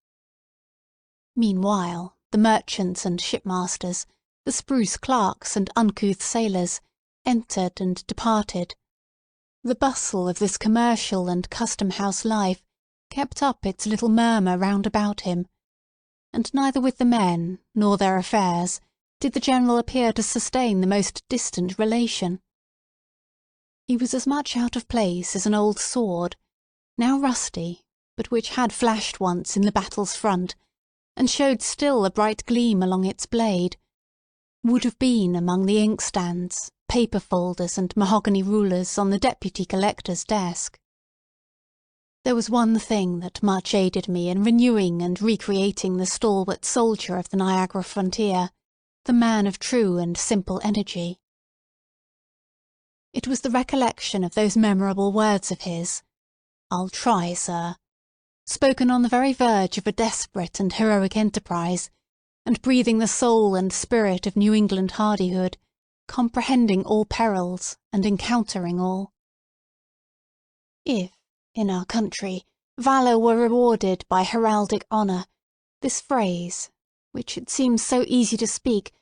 Speaker 2: Meanwhile, the merchants and shipmasters, the spruce clerks and uncouth sailors, entered and departed. The bustle of this commercial and custom-house life kept up its little murmur round about him, and neither with the men nor their affairs did the general appear to sustain the most distant relation. He was as much out of place as an old sword, now rusty, but which had flashed once in the battle's front, and showed still a bright gleam along its blade, would have been among the inkstands, paper folders and mahogany rulers on the deputy collector's desk. There was one thing that much aided me in renewing and recreating the stalwart soldier of the Niagara frontier, the man of true and simple energy. It was the recollection of those memorable words of his, "I'll try, sir," spoken on the very verge of a desperate and heroic enterprise, and breathing the soul and spirit of New England hardihood, comprehending all perils and encountering all. If, in our country, valour were rewarded by heraldic honour, this phrase, which it seems so easy to speak,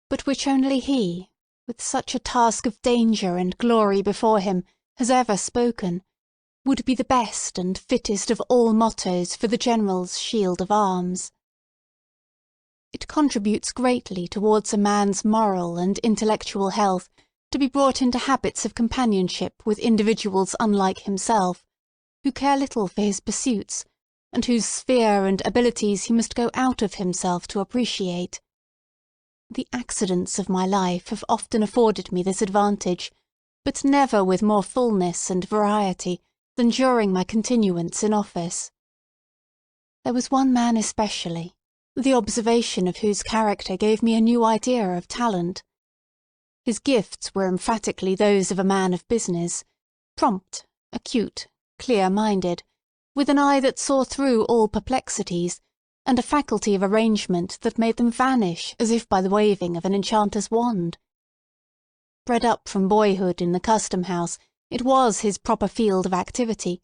Speaker 2: but which only he, with such a task of danger and glory before him, has ever spoken, would be the best and fittest of all mottos for the general's shield of arms. It contributes greatly towards a man's moral and intellectual health to be brought into habits of companionship with individuals unlike himself, who care little for his pursuits, and whose sphere and abilities he must go out of himself to appreciate. The accidents of my life have often afforded me this advantage, but never with more fullness and variety than during my continuance in office. There was one man especially, the observation of whose character gave me a new idea of talent. His gifts were emphatically those of a man of business, prompt, acute, clear-minded, with an eye that saw through all perplexities, and a faculty of arrangement that made them vanish as if by the waving of an enchanter's wand. Bred up from boyhood in the custom-house, it was his proper field of activity,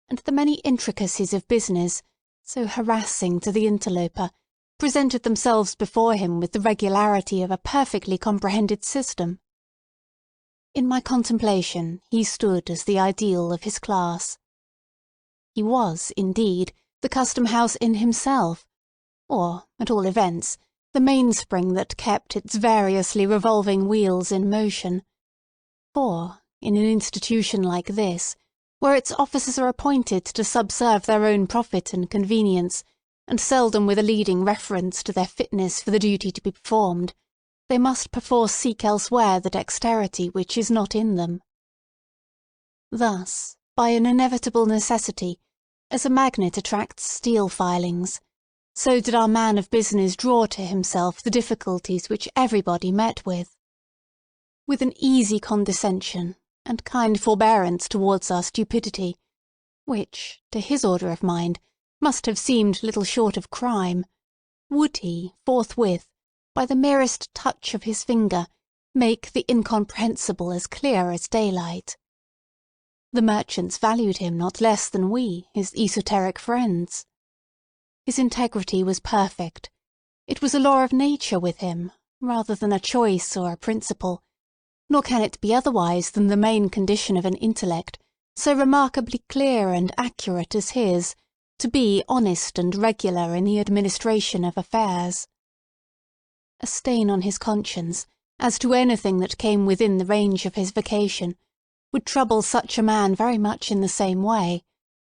Speaker 2: and the many intricacies of business, so harassing to the interloper, presented themselves before him with the regularity of a perfectly comprehended system. In my contemplation he stood as the ideal of his class. He was, indeed, the custom-house in himself, or, at all events, the mainspring that kept its variously revolving wheels in motion. For, in an institution like this, where its officers are appointed to subserve their own profit and convenience, and seldom with a leading reference to their fitness for the duty to be performed, they must perforce seek elsewhere the dexterity which is not in them. Thus, by an inevitable necessity, as a magnet attracts steel filings, so did our man of business draw to himself the difficulties which everybody met with. With an easy condescension, and kind forbearance towards our stupidity, which, to his order of mind, must have seemed little short of crime, would he, forthwith, by the merest touch of his finger, make the incomprehensible as clear as daylight. The merchants valued him not less than we, his esoteric friends. His integrity was perfect. It was a law of nature with him, rather than a choice or a principle, nor can it be otherwise than the main condition of an intellect so remarkably clear and accurate as his, to be honest and regular in the administration of affairs. A stain on his conscience, as to anything that came within the range of his vocation, would trouble such a man very much in the same way,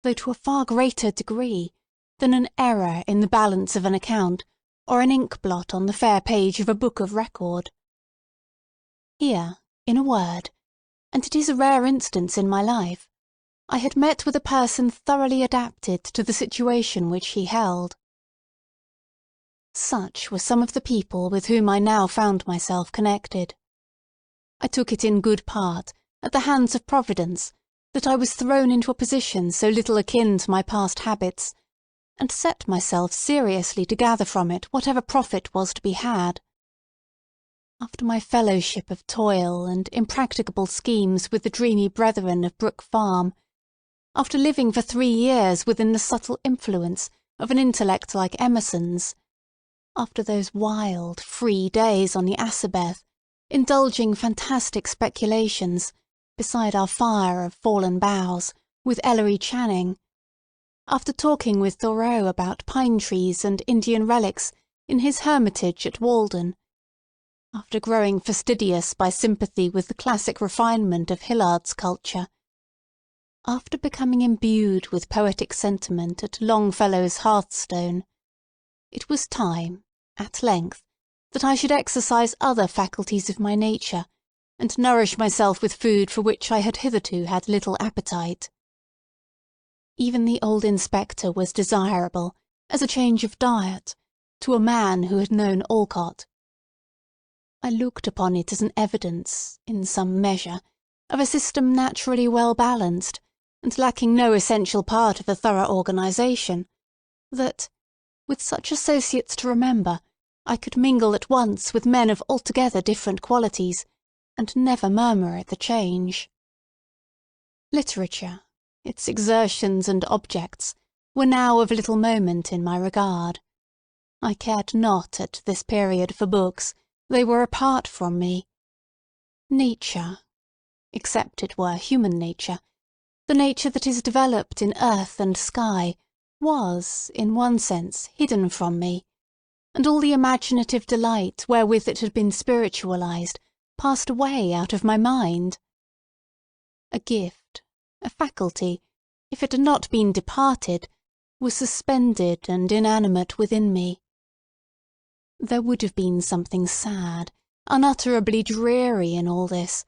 Speaker 2: though to a far greater degree, than an error in the balance of an account, or an ink blot on the fair page of a book of record. Here, in a word, and it is a rare instance in my life, I had met with a person thoroughly adapted to the situation which he held. Such were some of the people with whom I now found myself connected. I took it in good part, at the hands of Providence, that I was thrown into a position so little akin to my past habits, and set myself seriously to gather from it whatever profit was to be had. After my fellowship of toil and impracticable schemes with the dreamy brethren of Brook Farm, after living for 3 years within the subtle influence of an intellect like Emerson's, after those wild, free days on the Assabeth, indulging fantastic speculations, beside our fire of fallen boughs, with Ellery Channing, after talking with Thoreau about pine trees and Indian relics in his hermitage at Walden, after growing fastidious by sympathy with the classic refinement of Hillard's culture, after becoming imbued with poetic sentiment at Longfellow's hearthstone, it was time, at length, that I should exercise other faculties of my nature, and nourish myself with food for which I had hitherto had little appetite. Even the old inspector was desirable, as a change of diet, to a man who had known Alcott. I looked upon it as an evidence, in some measure, of a system naturally well balanced, and lacking no essential part of a thorough organisation, that, with such associates to remember, I could mingle at once with men of altogether different qualities, and never murmur at the change. Literature, its exertions and objects, were now of little moment in my regard. I cared not at this period for books, they were apart from me. Nature, except it were human nature, the nature that is developed in earth and sky, was, in one sense, hidden from me, and all the imaginative delight wherewith it had been spiritualized passed away out of my mind. A gift, a faculty, if it had not been departed, was suspended and inanimate within me. There would have been something sad, unutterably dreary in all this,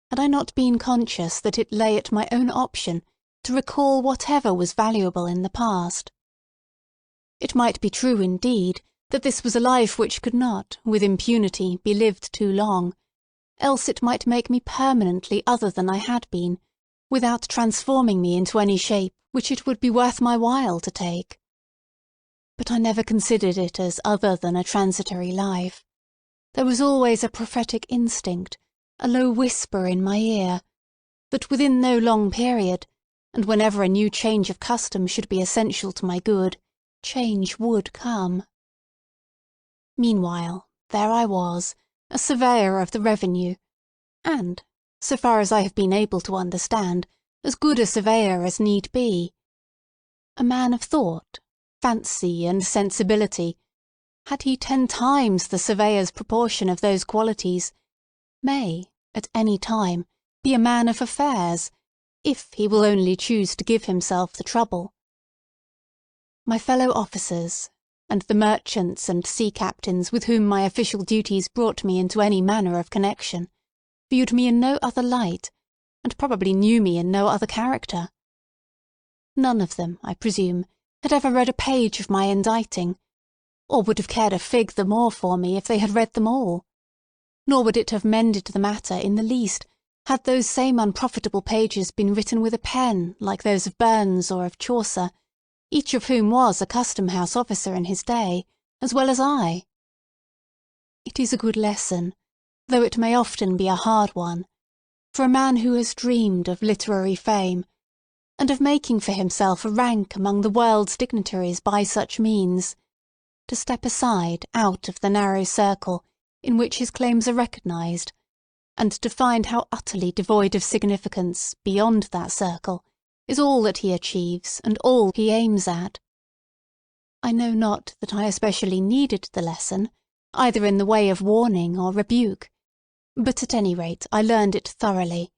Speaker 2: had I not been conscious that it lay at my own option to recall whatever was valuable in the past. It might be true, indeed, that this was a life which could not, with impunity, be lived too long, else it might make me permanently other than I had been, without transforming me into any shape which it would be worth my while to take. But I never considered it as other than a transitory life. There was always a prophetic instinct, a low whisper in my ear, that within no long period, and whenever a new change of custom should be essential to my good, change would come. Meanwhile, there I was, a surveyor of the revenue, and, so far as I have been able to understand, as good a surveyor as need be. A man of thought, fancy, and sensibility, had he 10 times the surveyor's proportion of those qualities, may, at any time, be a man of affairs, if he will only choose to give himself the trouble. My fellow officers, and the merchants and sea captains with whom my official duties brought me into any manner of connection, viewed me in no other light, and probably knew me in no other character. None of them, I presume, had ever read a page of my inditing, or would have cared a fig the more for me if they had read them all. Nor would it have mended the matter in the least, had those same unprofitable pages been written with a pen like those of Burns or of Chaucer, each of whom was a custom-house officer in his day, as well as I. It is a good lesson, though it may often be a hard one, for a man who has dreamed of literary fame, and of making for himself a rank among the world's dignitaries by such means, to step aside out of the narrow circle in which his claims are recognised, and to find how utterly devoid of significance, beyond that circle, is all that he achieves and all he aims at. I know not that I especially needed the lesson, either in the way of warning or rebuke, but at any rate I learned it thoroughly.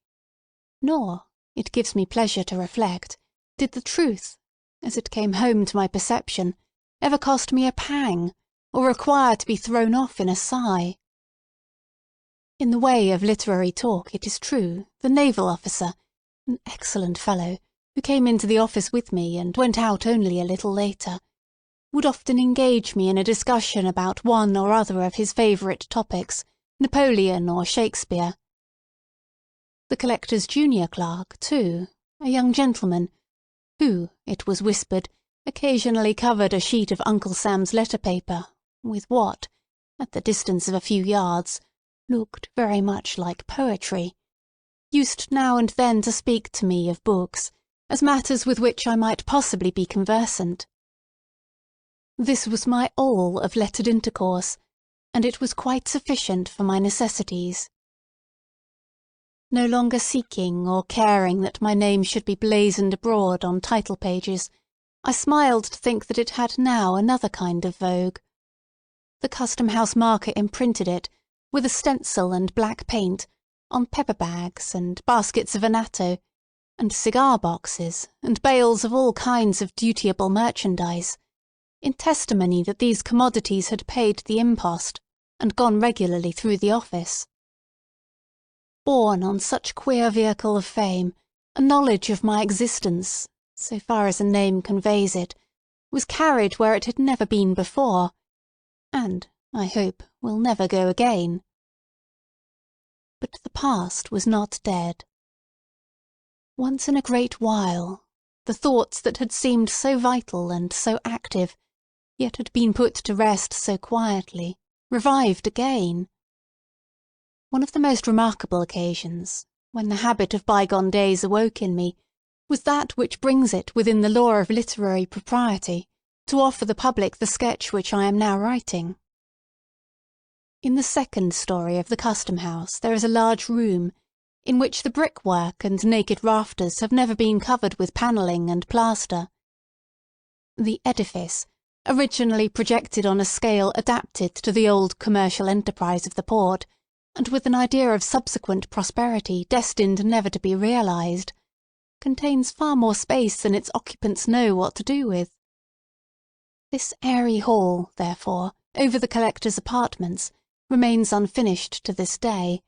Speaker 2: Nor, it gives me pleasure to reflect, did the truth, as it came home to my perception, ever cost me a pang, or require to be thrown off in a sigh. In the way of literary talk, it is true, the naval officer, an excellent fellow, who came into the office with me and went out only a little later, would often engage me in a discussion about one or other of his favourite topics, Napoleon or Shakespeare. The collector's junior clerk, too, a young gentleman, who, it was whispered, occasionally covered a sheet of Uncle Sam's letter paper with what, at the distance of a few yards, looked very much like poetry, used now and then to speak to me of books, as matters with which I might possibly be conversant. This was my all of lettered intercourse, and it was quite sufficient for my necessities. No longer seeking or caring that my name should be blazoned abroad on title pages, I smiled to think that it had now another kind of vogue. The Custom-house marker imprinted it, with a stencil and black paint, on pepper bags and baskets of annatto, and cigar boxes, and bales of all kinds of dutiable merchandise, in testimony that these commodities had paid the impost, and gone regularly through the office. Borne on such queer vehicle of fame, a knowledge of my existence, so far as a name conveys it, was carried where it had never been before, and, I hope, will never go again. But the past was not dead. Once in a great while, the thoughts that had seemed so vital and so active, yet had been put to rest so quietly, revived again. One of the most remarkable occasions, when the habit of bygone days awoke in me, was that which brings it within the law of literary propriety to offer the public the sketch which I am now writing. In the second story of the Custom-house there is a large room, in which the brickwork and naked rafters have never been covered with panelling and plaster. The edifice, originally projected on a scale adapted to the old commercial enterprise of the port, and with an idea of subsequent prosperity destined never to be realised, contains far more space than its occupants know what to do with. This airy hall, therefore, over the collector's apartments, remains unfinished to this day,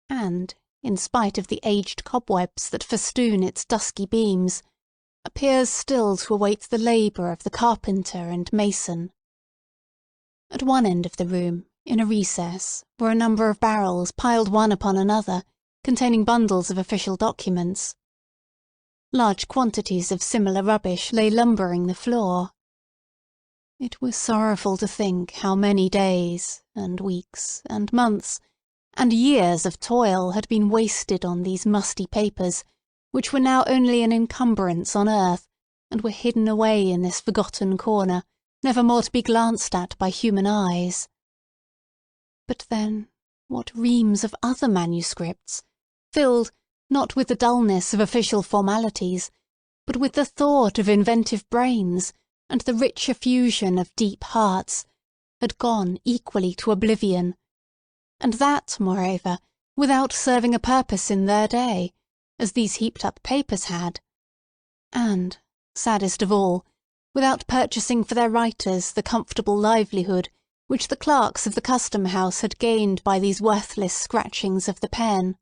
Speaker 2: and, in spite of the aged cobwebs that festoon its dusky beams, appears still to await the labour of the carpenter and mason. At one end of the room, in a recess, were a number of barrels piled one upon another, containing bundles of official documents. Large quantities of similar rubbish lay lumbering the floor. It was sorrowful to think how many days, and weeks, and months, and years of toil had been wasted on these musty papers, which were now only an encumbrance on earth, and were hidden away in this forgotten corner, never more to be glanced at by human eyes. But then, what reams of other manuscripts, filled, not with the dullness of official formalities, but with the thought of inventive brains, and the rich effusion of deep hearts, had gone equally to oblivion, and that, moreover, without serving a purpose in their day, as these heaped-up papers had, and, saddest of all, without purchasing for their writers the comfortable livelihood which the clerks of the Custom-house had gained by these worthless scratchings of the pen.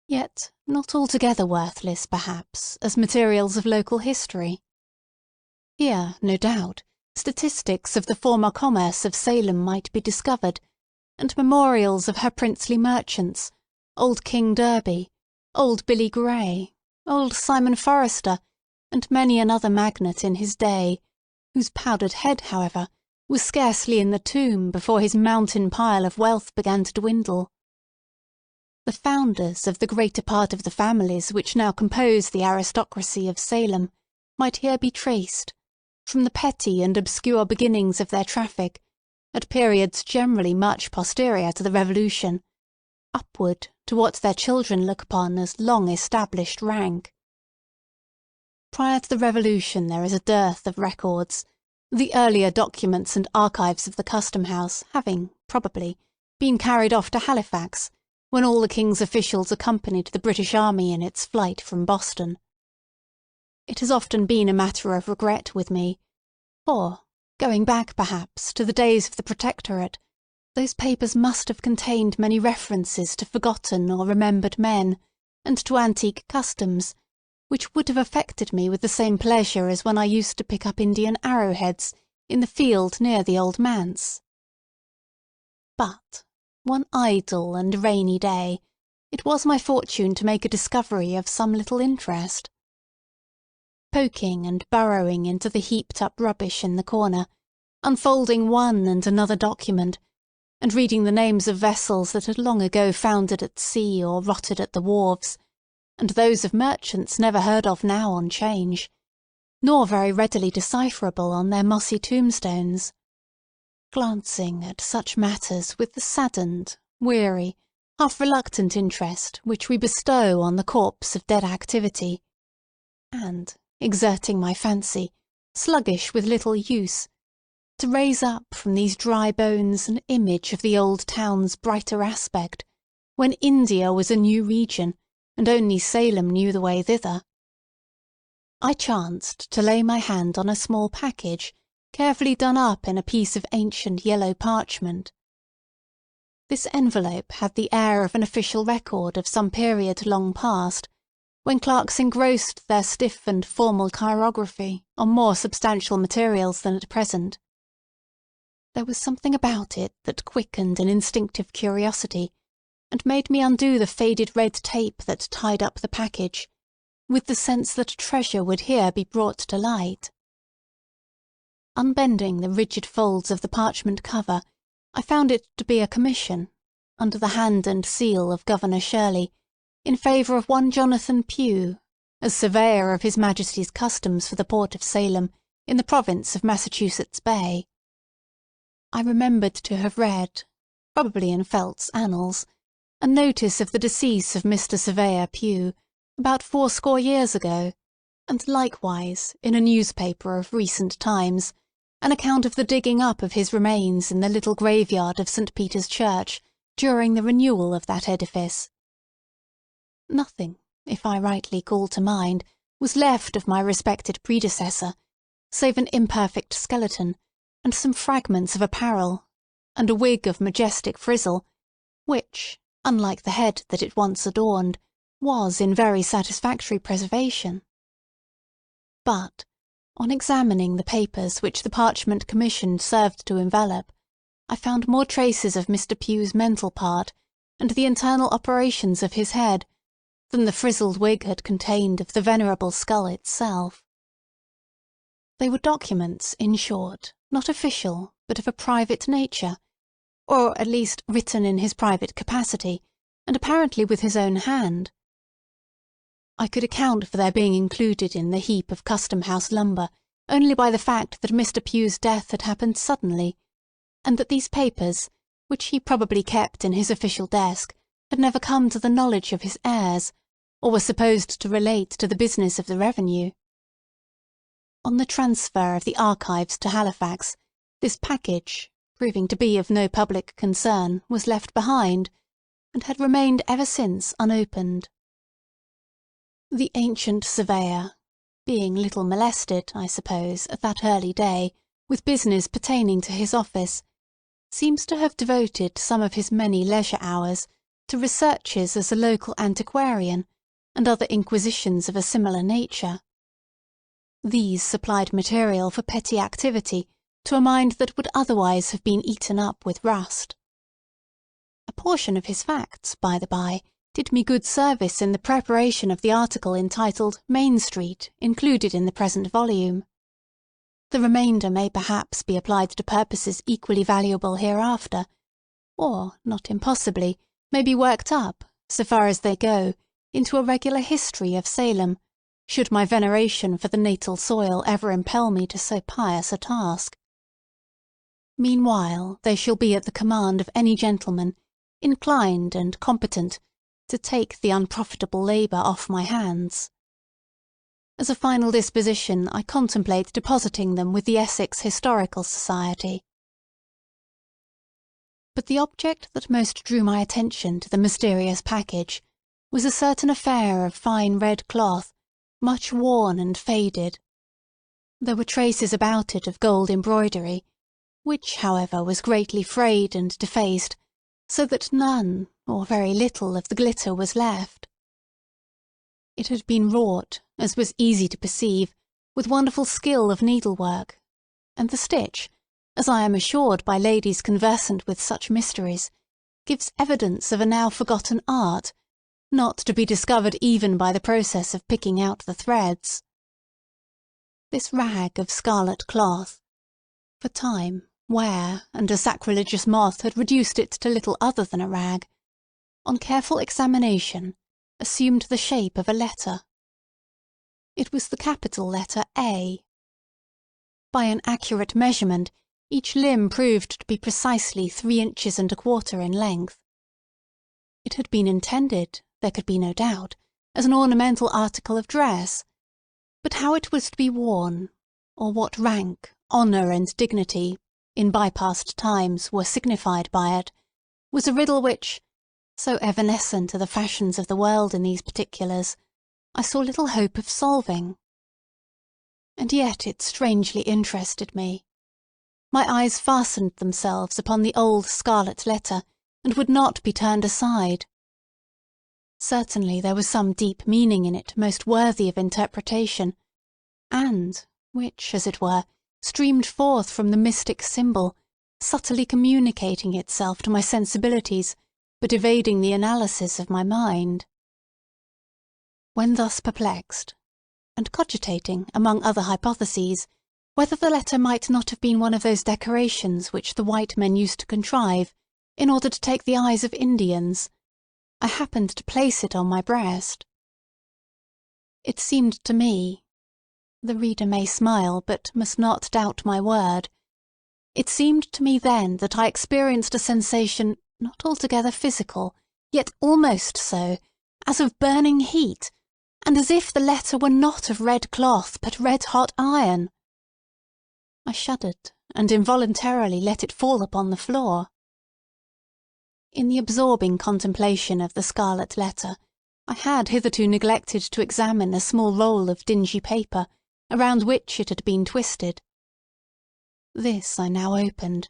Speaker 2: Yet not altogether worthless, perhaps, as materials of local history. Here, no doubt, statistics of the former commerce of Salem might be discovered, and memorials of her princely merchants, old King Derby, old Billy Grey, old Simon Forrester, and many another magnate in his day, whose powdered head, however, was scarcely in the tomb before his mountain pile of wealth began to dwindle. The founders of the greater part of the families which now compose the aristocracy of Salem might here be traced, from the petty and obscure beginnings of their traffic, at periods generally much posterior to the Revolution, upward to what their children look upon as long-established rank. Prior to the Revolution there is a dearth of records, the earlier documents and archives of the Custom-house having, probably, been carried off to Halifax, when all the King's officials accompanied the British Army in its flight from Boston. It has often been a matter of regret with me, for, going back perhaps to the days of the Protectorate, those papers must have contained many references to forgotten or remembered men, and to antique customs, which would have affected me with the same pleasure as when I used to pick up Indian arrowheads in the field near the old manse. But, one idle and rainy day, it was my fortune to make a discovery of some little interest. Poking and burrowing into the heaped-up rubbish in the corner, unfolding one and another document, and reading the names of vessels that had long ago foundered at sea or rotted at the wharves, and those of merchants never heard of now on 'Change, nor very readily decipherable on their mossy tombstones. Glancing at such matters with the saddened, weary, half-reluctant interest which we bestow on the corpse of dead activity, and, exerting my fancy, sluggish with little use, to raise up from these dry bones an image of the old town's brighter aspect, when India was a new region, and only Salem knew the way thither. I chanced to lay my hand on a small package, carefully done up in a piece of ancient yellow parchment. This envelope had the air of an official record of some period long past, when clerks engrossed their stiff and formal chirography on more substantial materials than at present. There was something about it that quickened an instinctive curiosity, and made me undo the faded red tape that tied up the package, with the sense that a treasure would here be brought to light. Unbending the rigid folds of the parchment cover, I found it to be a commission, under the hand and seal of Governor Shirley, in favour of one Jonathan Pugh, as surveyor of His Majesty's Customs for the port of Salem, in the province of Massachusetts Bay. I remembered to have read, probably in Felt's Annals, a notice of the decease of Mr. Surveyor Pugh, about 80 years ago, and likewise, in a newspaper of recent times, an account of the digging up of his remains in the little graveyard of St. Peter's Church during the renewal of that edifice. Nothing, if I rightly call to mind, was left of my respected predecessor, save an imperfect skeleton, and some fragments of apparel, and a wig of majestic frizzle, which, unlike the head that it once adorned, was in very satisfactory preservation. But, on examining the papers which the parchment commission served to envelop, I found more traces of Mr. Pugh's mental part, and the internal operations of his head, than the frizzled wig had contained of the venerable skull itself. They were documents, in short, not official, but of a private nature, or at least written in his private capacity, and apparently with his own hand. I could account for their being included in the heap of Custom-house lumber only by the fact that Mr. Pugh's death had happened suddenly, and that these papers, which he probably kept in his official desk, had never come to the knowledge of his heirs, or were supposed to relate to the business of the revenue. On the transfer of the archives to Halifax, this package, proving to be of no public concern, was left behind, and had remained ever since unopened. The ancient surveyor, being little molested, I suppose, at that early day, with business pertaining to his office, seems to have devoted some of his many leisure hours to researches as a local antiquarian, and other inquisitions of a similar nature. These supplied material for petty activity to a mind that would otherwise have been eaten up with rust. A portion of his facts, by the by, did me good service in the preparation of the article entitled Main Street, included in the present volume. The remainder may perhaps be applied to purposes equally valuable hereafter, or, not impossibly, may be worked up, so far as they go, into a regular history of Salem, should my veneration for the natal soil ever impel me to so pious a task. Meanwhile they shall be at the command of any gentleman, inclined and competent, to take the unprofitable labour off my hands. As a final disposition, I contemplate depositing them with the Essex Historical Society. But the object that most drew my attention to the mysterious package was a certain affair of fine red cloth, much worn and faded. There were traces about it of gold embroidery, which, however, was greatly frayed and defaced, so that none, or very little, of the glitter was left. It had been wrought, as was easy to perceive, with wonderful skill of needlework, and the stitch, as I am assured by ladies conversant with such mysteries, gives evidence of a now forgotten art, not to be discovered even by the process of picking out the threads. This rag of scarlet cloth, for time, wear, and a sacrilegious moth had reduced it to little other than a rag, on careful examination, assumed the shape of a letter. It was the capital letter A. By an accurate measurement, each limb proved to be precisely 3 inches and a quarter in length. It had been intended, there could be no doubt, as an ornamental article of dress, but how it was to be worn, or what rank, honour, and dignity, in by-past times, were signified by it, was a riddle which, so evanescent are the fashions of the world in these particulars, I saw little hope of solving. And yet it strangely interested me. My eyes fastened themselves upon the old Scarlet Letter, and would not be turned aside. Certainly there was some deep meaning in it most worthy of interpretation, and which, as it were, streamed forth from the mystic symbol, subtly communicating itself to my sensibilities, but evading the analysis of my mind. When thus perplexed, and cogitating, among other hypotheses, whether the letter might not have been one of those decorations which the white men used to contrive in order to take the eyes of Indians, I happened to place it on my breast. It seemed to me—the reader may smile, but must not doubt my word—it seemed to me then that I experienced a sensation not altogether physical, yet almost so, as of burning heat, and as if the letter were not of red cloth, but red-hot iron. I shuddered, and involuntarily let it fall upon the floor. In the absorbing contemplation of the Scarlet Letter, I had hitherto neglected to examine a small roll of dingy paper, around which it had been twisted. This I now opened,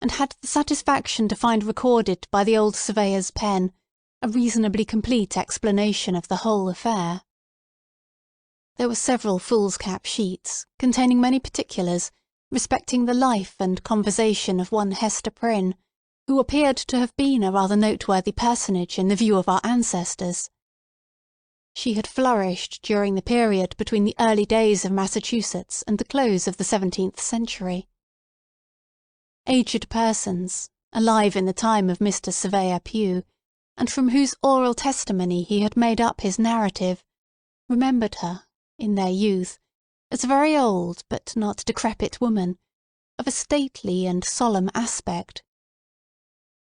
Speaker 2: and had the satisfaction to find recorded by the old surveyor's pen a reasonably complete explanation of the whole affair. There were several foolscap sheets, containing many particulars, respecting the life and conversation of one Hester Prynne, who appeared to have been a rather noteworthy personage in the view of our ancestors. She had flourished during the period between the early days of Massachusetts and the close of the 17th century. Aged persons, alive in the time of Mr. Surveyor Pugh, and from whose oral testimony he had made up his narrative, remembered her, in their youth, as a very old but not decrepit woman, of a stately and solemn aspect.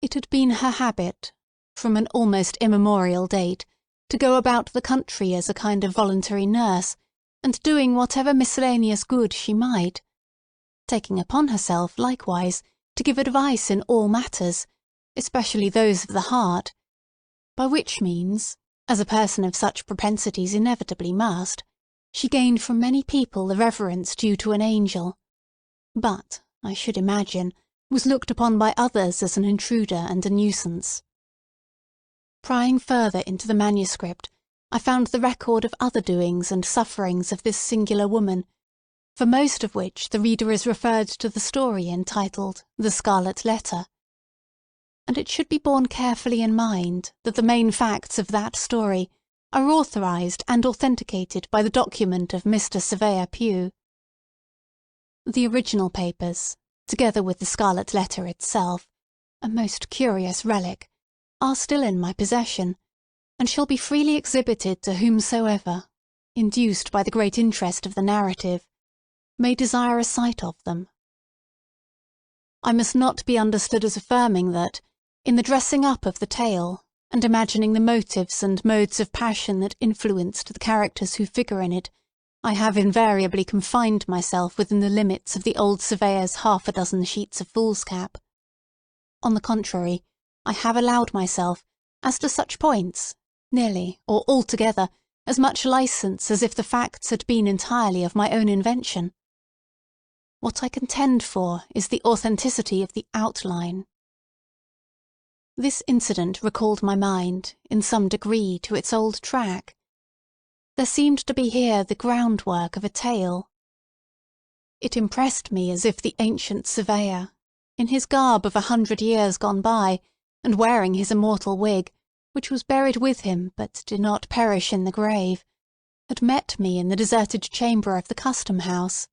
Speaker 2: It had been her habit, from an almost immemorial date, to go about the country as a kind of voluntary nurse, and doing whatever miscellaneous good she might, taking upon herself, likewise, to give advice in all matters, especially those of the heart, by which means, as a person of such propensities inevitably must, she gained from many people the reverence due to an angel, but, I should imagine, was looked upon by others as an intruder and a nuisance. Prying further into the manuscript, I found the record of other doings and sufferings of this singular woman, for most of which the reader is referred to the story entitled The Scarlet Letter. And it should be borne carefully in mind that the main facts of that story are authorised and authenticated by the document of Mr. Surveyor Pugh. The original papers, together with the Scarlet Letter itself, a most curious relic, are still in my possession, and shall be freely exhibited to whomsoever, induced by the great interest of the narrative, may desire a sight of them. I must not be understood as affirming that, in the dressing up of the tale, and imagining the motives and modes of passion that influenced the characters who figure in it, I have invariably confined myself within the limits of the old surveyor's 6 sheets of foolscap. On the contrary, I have allowed myself, as to such points, nearly or altogether, as much licence as if the facts had been entirely of my own invention. What I contend for is the authenticity of the outline. This incident recalled my mind, in some degree, to its old track. There seemed to be here the groundwork of a tale. It impressed me as if the ancient surveyor, in his garb of 100 years gone by, and wearing his immortal wig, which was buried with him but did not perish in the grave, had met me in the deserted chamber of the Custom-house.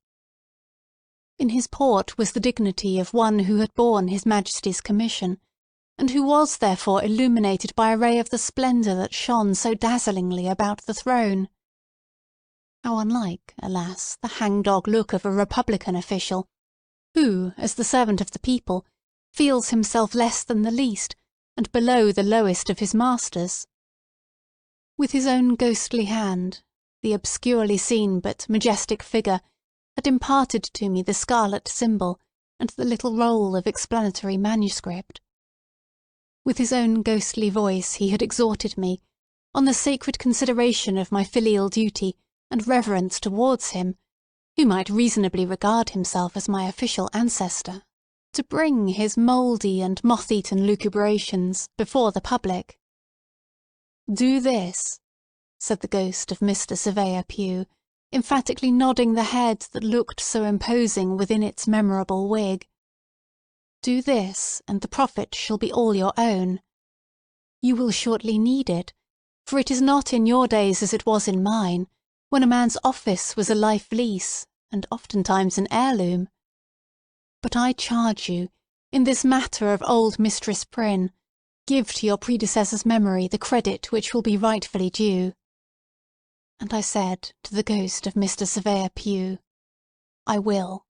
Speaker 2: In his port was the dignity of one who had borne His Majesty's commission, and who was therefore illuminated by a ray of the splendour that shone so dazzlingly about the throne. How unlike, alas, the hang-dog look of a Republican official, who, as the servant of the people, feels himself less than the least, and below the lowest of his masters. With his own ghostly hand, the obscurely seen but majestic figure had imparted to me the scarlet symbol and the little roll of explanatory manuscript. With his own ghostly voice he had exhorted me, on the sacred consideration of my filial duty and reverence towards him, who might reasonably regard himself as my official ancestor, to bring his mouldy and moth-eaten lucubrations before the public. "Do this," said the ghost of Mr. Surveyor Pugh, emphatically nodding the head that looked so imposing within its memorable wig. "Do this, and the profit shall be all your own. You will shortly need it, for it is not in your days as it was in mine, when a man's office was a life lease, and oftentimes an heirloom. But I charge you, in this matter of old Mistress Prynne, give to your predecessor's memory the credit which will be rightfully due." And I said to the ghost of Mr. Surveyor Pugh, "I will."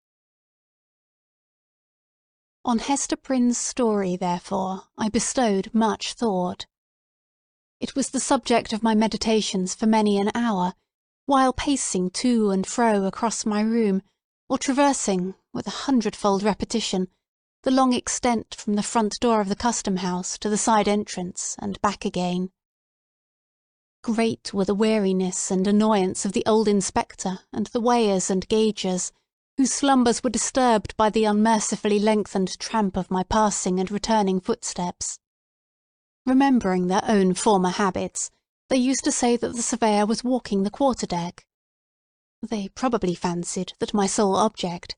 Speaker 2: On Hester Prynne's story, therefore, I bestowed much thought. It was the subject of my meditations for many an hour, while pacing to and fro across my room, or traversing, with 100-fold repetition, the long extent from the front door of the Custom-house to the side entrance and back again. Great were the weariness and annoyance of the old inspector and the weighers and gaugers, whose slumbers were disturbed by the unmercifully lengthened tramp of my passing and returning footsteps. Remembering their own former habits, they used to say that the surveyor was walking the quarter-deck. They probably fancied that my sole object,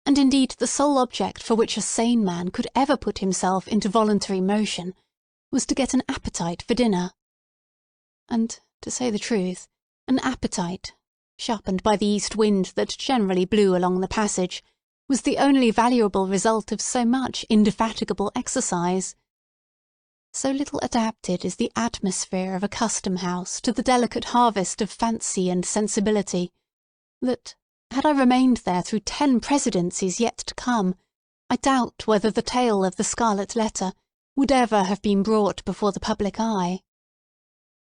Speaker 2: and indeed the sole object for which a sane man could ever put himself into voluntary motion, was to get an appetite for dinner. And, to say the truth, an appetite, sharpened by the east wind that generally blew along the passage, was the only valuable result of so much indefatigable exercise. So little adapted is the atmosphere of a custom-house to the delicate harvest of fancy and sensibility, that, had I remained there through 10 presidencies yet to come, I doubt whether the tale of the Scarlet Letter would ever have been brought before the public eye.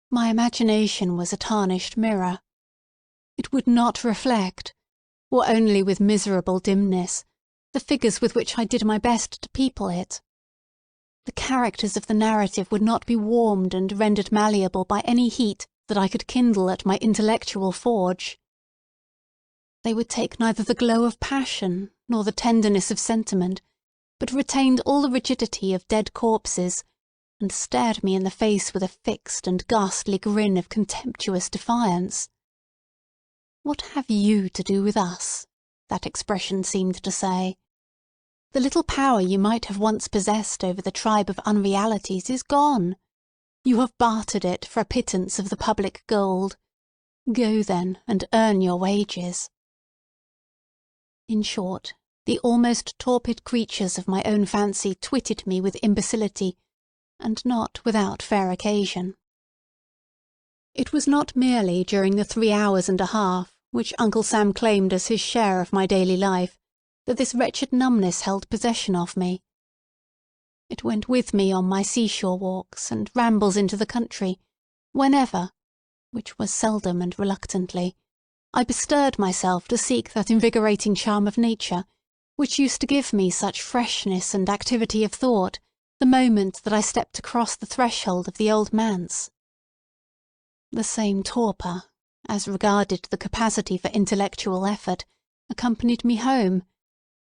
Speaker 2: My imagination was a tarnished mirror. It would not reflect, or only with miserable dimness, the figures with which I did my best to people it. The characters of the narrative would not be warmed and rendered malleable by any heat that I could kindle at my intellectual forge. They would take neither the glow of passion nor the tenderness of sentiment, but retained all the rigidity of dead corpses, and stared me in the face with a fixed and ghastly grin of contemptuous defiance. "What have you to do with us?" that expression seemed to say. "The little power you might have once possessed over the tribe of unrealities is gone. You have bartered it for a pittance of the public gold. Go, then, and earn your wages." In short, the almost torpid creatures of my own fancy twitted me with imbecility, and not without fair occasion. It was not merely during the 3 hours and a half which Uncle Sam claimed as his share of my daily life that this wretched numbness held possession of me. It went with me on my seashore walks and rambles into the country, whenever, which was seldom and reluctantly, I bestirred myself to seek that invigorating charm of nature, which used to give me such freshness and activity of thought the moment that I stepped across the threshold of the old manse. The same torpor, as regarded the capacity for intellectual effort, accompanied me home,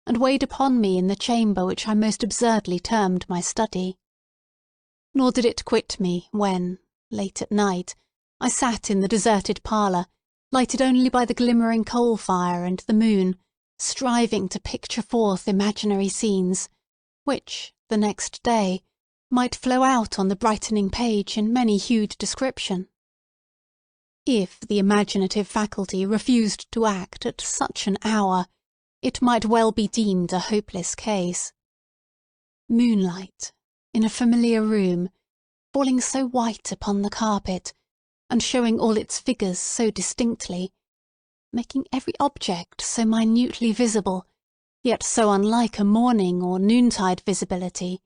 Speaker 2: and weighed upon me in the chamber which I most absurdly termed my study. Nor did it quit me when, late at night, I sat in the deserted parlour, lighted only by the glimmering coal fire and the moon, striving to picture forth imaginary scenes, which, the next day, might flow out on the brightening page in many-hued description. If the imaginative faculty refused to act at such an hour, it might well be deemed a hopeless case. Moonlight, in a familiar room, falling so white upon the carpet, and showing all its figures so distinctly, making every object so minutely visible, yet so unlike a morning or noontide visibility,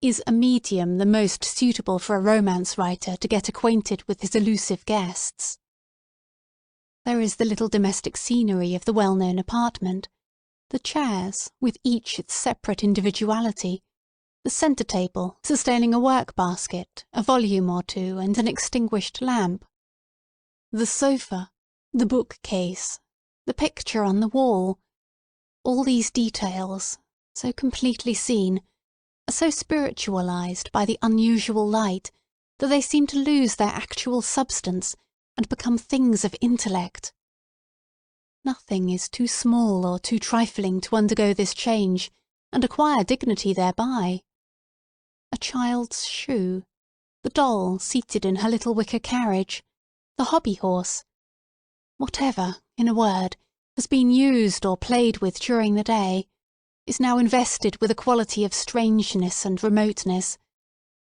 Speaker 2: is a medium the most suitable for a romance writer to get acquainted with his elusive guests. There is the little domestic scenery of the well-known apartment, the chairs, with each its separate individuality, the centre-table sustaining a work-basket, a volume or two, and an extinguished lamp, the sofa, the bookcase, the picture on the wall. All these details, so completely seen, are so spiritualized by the unusual light that they seem to lose their actual substance and become things of intellect. Nothing is too small or too trifling to undergo this change and acquire dignity thereby. A child's shoe, the doll seated in her little wicker carriage, the hobby-horse, whatever, in a word, has been used or played with during the day, is now invested with a quality of strangeness and remoteness,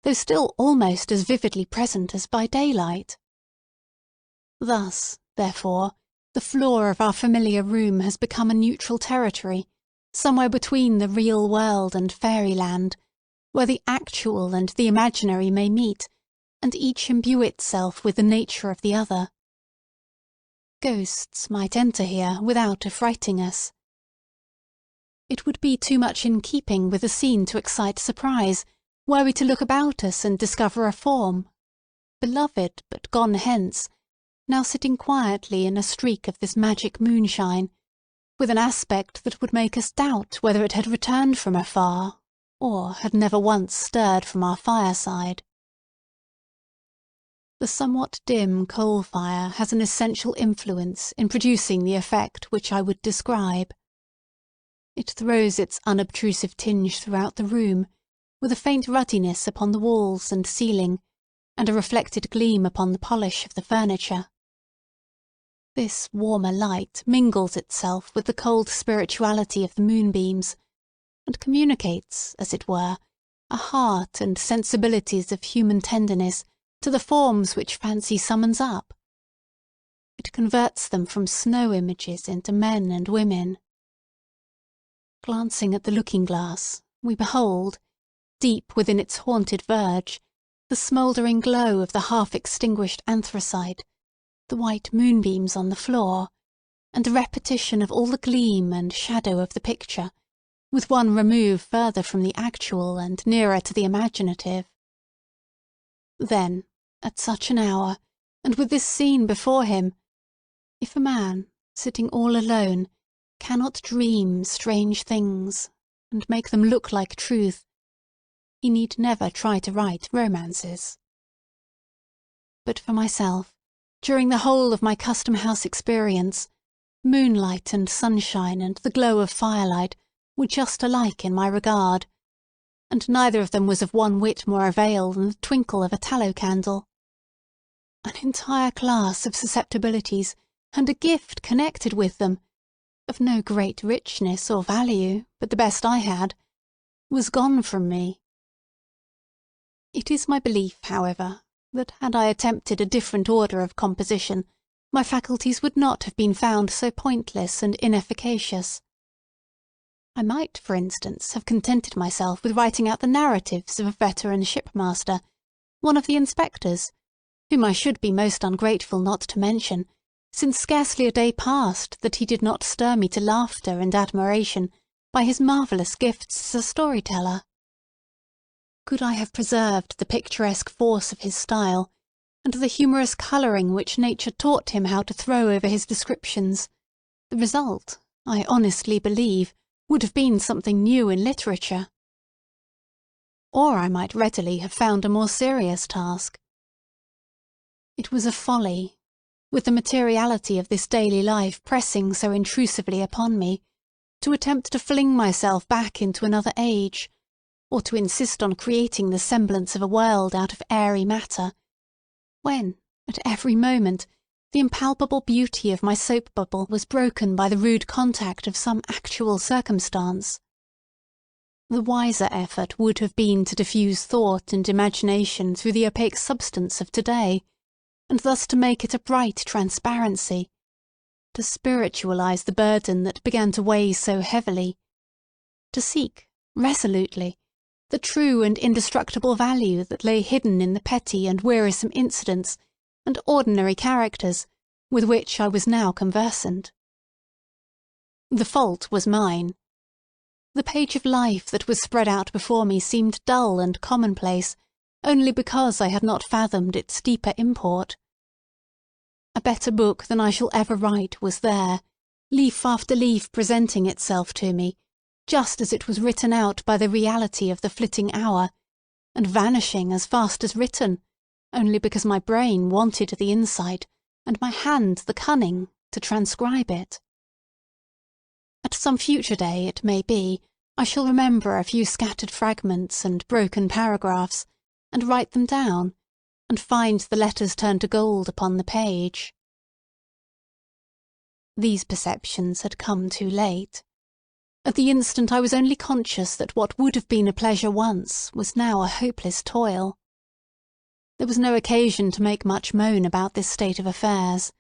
Speaker 2: though still almost as vividly present as by daylight. Thus, therefore, the floor of our familiar room has become a neutral territory, somewhere between the real world and fairyland, where the actual and the imaginary may meet, and each imbue itself with the nature of the other. Ghosts might enter here without affrighting us. It would be too much in keeping with the scene to excite surprise, were we to look about us and discover a form, beloved but gone hence, now sitting quietly in a streak of this magic moonshine, with an aspect that would make us doubt whether it had returned from afar, or had never once stirred from our fireside. The somewhat dim coal fire has an essential influence in producing the effect which I would describe. It throws its unobtrusive tinge throughout the room, with a faint ruddiness upon the walls and ceiling, and a reflected gleam upon the polish of the furniture. This warmer light mingles itself with the cold spirituality of the moonbeams, and communicates, as it were, a heart and sensibilities of human tenderness to the forms which fancy summons up. It converts them from snow images into men and women. Glancing at the looking-glass, we behold, deep within its haunted verge, the smouldering glow of the half-extinguished anthracite, the white moonbeams on the floor, and a repetition of all the gleam and shadow of the picture, with one remove further from the actual and nearer to the imaginative. Then, at such an hour, and with this scene before him, if a man, sitting all alone, cannot dream strange things, and make them look like truth, he need never try to write romances. But for myself, during the whole of my custom-house experience, moonlight and sunshine and the glow of firelight were just alike in my regard, and neither of them was of one whit more avail than the twinkle of a tallow candle. An entire class of susceptibilities, and a gift connected with them, of no great richness or value, but the best I had, was gone from me. It is my belief, however, that had I attempted a different order of composition, my faculties would not have been found so pointless and inefficacious. I might, for instance, have contented myself with writing out the narratives of a veteran shipmaster, one of the inspectors, whom I should be most ungrateful not to mention, since scarcely a day passed that he did not stir me to laughter and admiration by his marvellous gifts as a storyteller. Could I have preserved the picturesque force of his style, and the humorous colouring which nature taught him how to throw over his descriptions, the result, I honestly believe, would have been something new in literature. Or I might readily have found a more serious task. It was a folly, with the materiality of this daily life pressing so intrusively upon me, to attempt to fling myself back into another age, or to insist on creating the semblance of a world out of airy matter, when, at every moment, the impalpable beauty of my soap bubble was broken by the rude contact of some actual circumstance. The wiser effort would have been to diffuse thought and imagination through the opaque substance of to-day, and thus to make it a bright transparency, to spiritualize the burden that began to weigh so heavily, to seek, resolutely, the true and indestructible value that lay hidden in the petty and wearisome incidents and ordinary characters with which I was now conversant. The fault was mine. The page of life that was spread out before me seemed dull and commonplace, only because I had not fathomed its deeper import. A better book than I shall ever write was there, leaf after leaf presenting itself to me, just as it was written out by the reality of the flitting hour, and vanishing as fast as written, only because my brain wanted the insight, and my hand the cunning, to transcribe it. At some future day, it may be, I shall remember a few scattered fragments and broken paragraphs, and write them down, and find the letters turn to gold upon the page. These perceptions had come too late. At the instant I was only conscious that what would have been a pleasure once was now a hopeless toil. There was no occasion to make much moan about this state of affairs.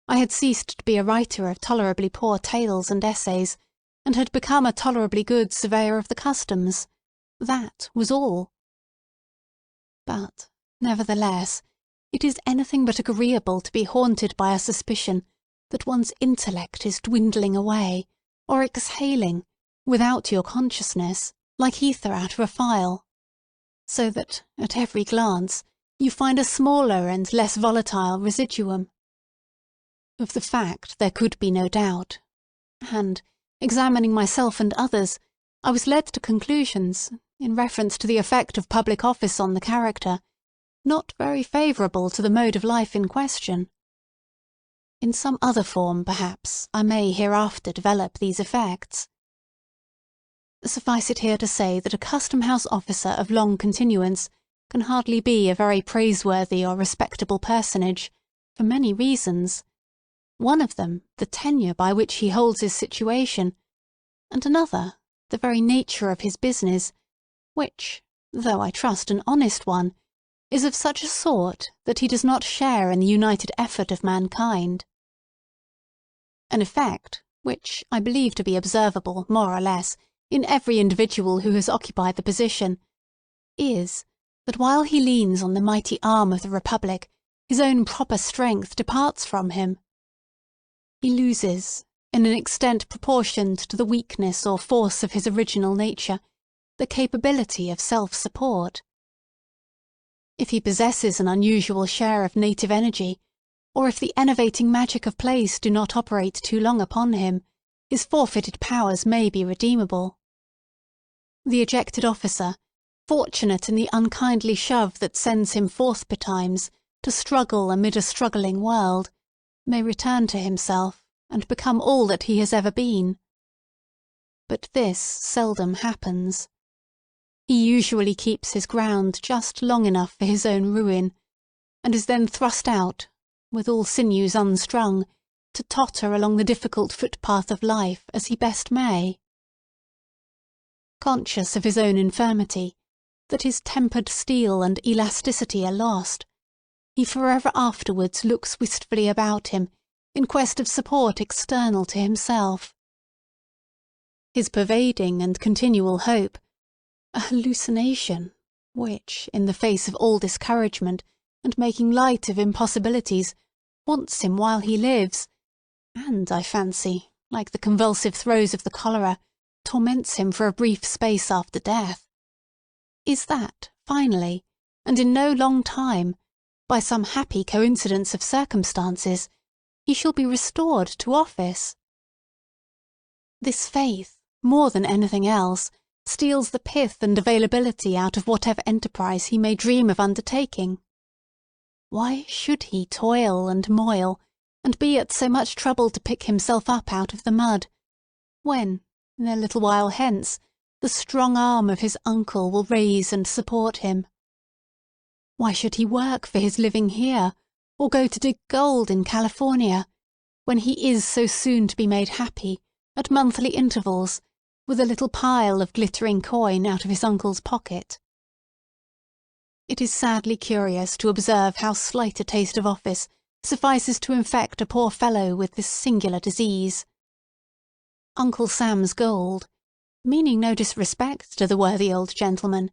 Speaker 2: I had ceased to be a writer of tolerably poor tales and essays, and had become a tolerably good surveyor of the customs. That was all. But, nevertheless, it is anything but agreeable to be haunted by a suspicion that one's intellect is dwindling away, or exhaling, without your consciousness, like ether out of a phial, so that, at every glance, you find a smaller and less volatile residuum. Of the fact there could be no doubt, and, examining myself and others, I was led to conclusions, in reference to the effect of public office on the character, not very favourable to the mode of life in question. In some other form, perhaps, I may hereafter develop these effects. Suffice it here to say that a custom-house officer of long continuance can hardly be a very praiseworthy or respectable personage, for many reasons. One of them, the tenure by which he holds his situation, and another, the very nature of his business, which, though I trust an honest one, is of such a sort that he does not share in the united effort of mankind. An effect, which I believe to be observable, more or less, in every individual who has occupied the position, is, that while he leans on the mighty arm of the Republic, his own proper strength departs from him. He loses, in an extent proportioned to the weakness or force of his original nature, the capability of self-support. If he possesses an unusual share of native energy, or if the enervating magic of place do not operate too long upon him, his forfeited powers may be redeemable. The ejected officer, fortunate in the unkindly shove that sends him forth betimes to struggle amid a struggling world, may return to himself and become all that he has ever been. But this seldom happens. He usually keeps his ground just long enough for his own ruin, and is then thrust out, with all sinews unstrung, to totter along the difficult footpath of life as he best may. Conscious of his own infirmity, that his tempered steel and elasticity are lost, he forever afterwards looks wistfully about him in quest of support external to himself. His pervading and continual hope, a hallucination, which, in the face of all discouragement and making light of impossibilities, haunts him while he lives, and, I fancy, like the convulsive throes of the cholera, torments him for a brief space after death, is that, finally, and in no long time, by some happy coincidence of circumstances, he shall be restored to office. This faith, more than anything else, steals the pith and availability out of whatever enterprise he may dream of undertaking. Why should he toil and moil, and be at so much trouble to pick himself up out of the mud, when, in a little while hence, the strong arm of his uncle will raise and support him? Why should he work for his living here, or go to dig gold in California, when he is so soon to be made happy, at monthly intervals, with a little pile of glittering coin out of his uncle's pocket? It is sadly curious to observe how slight a taste of office suffices to infect a poor fellow with this singular disease. Uncle Sam's gold, meaning no disrespect to the worthy old gentleman,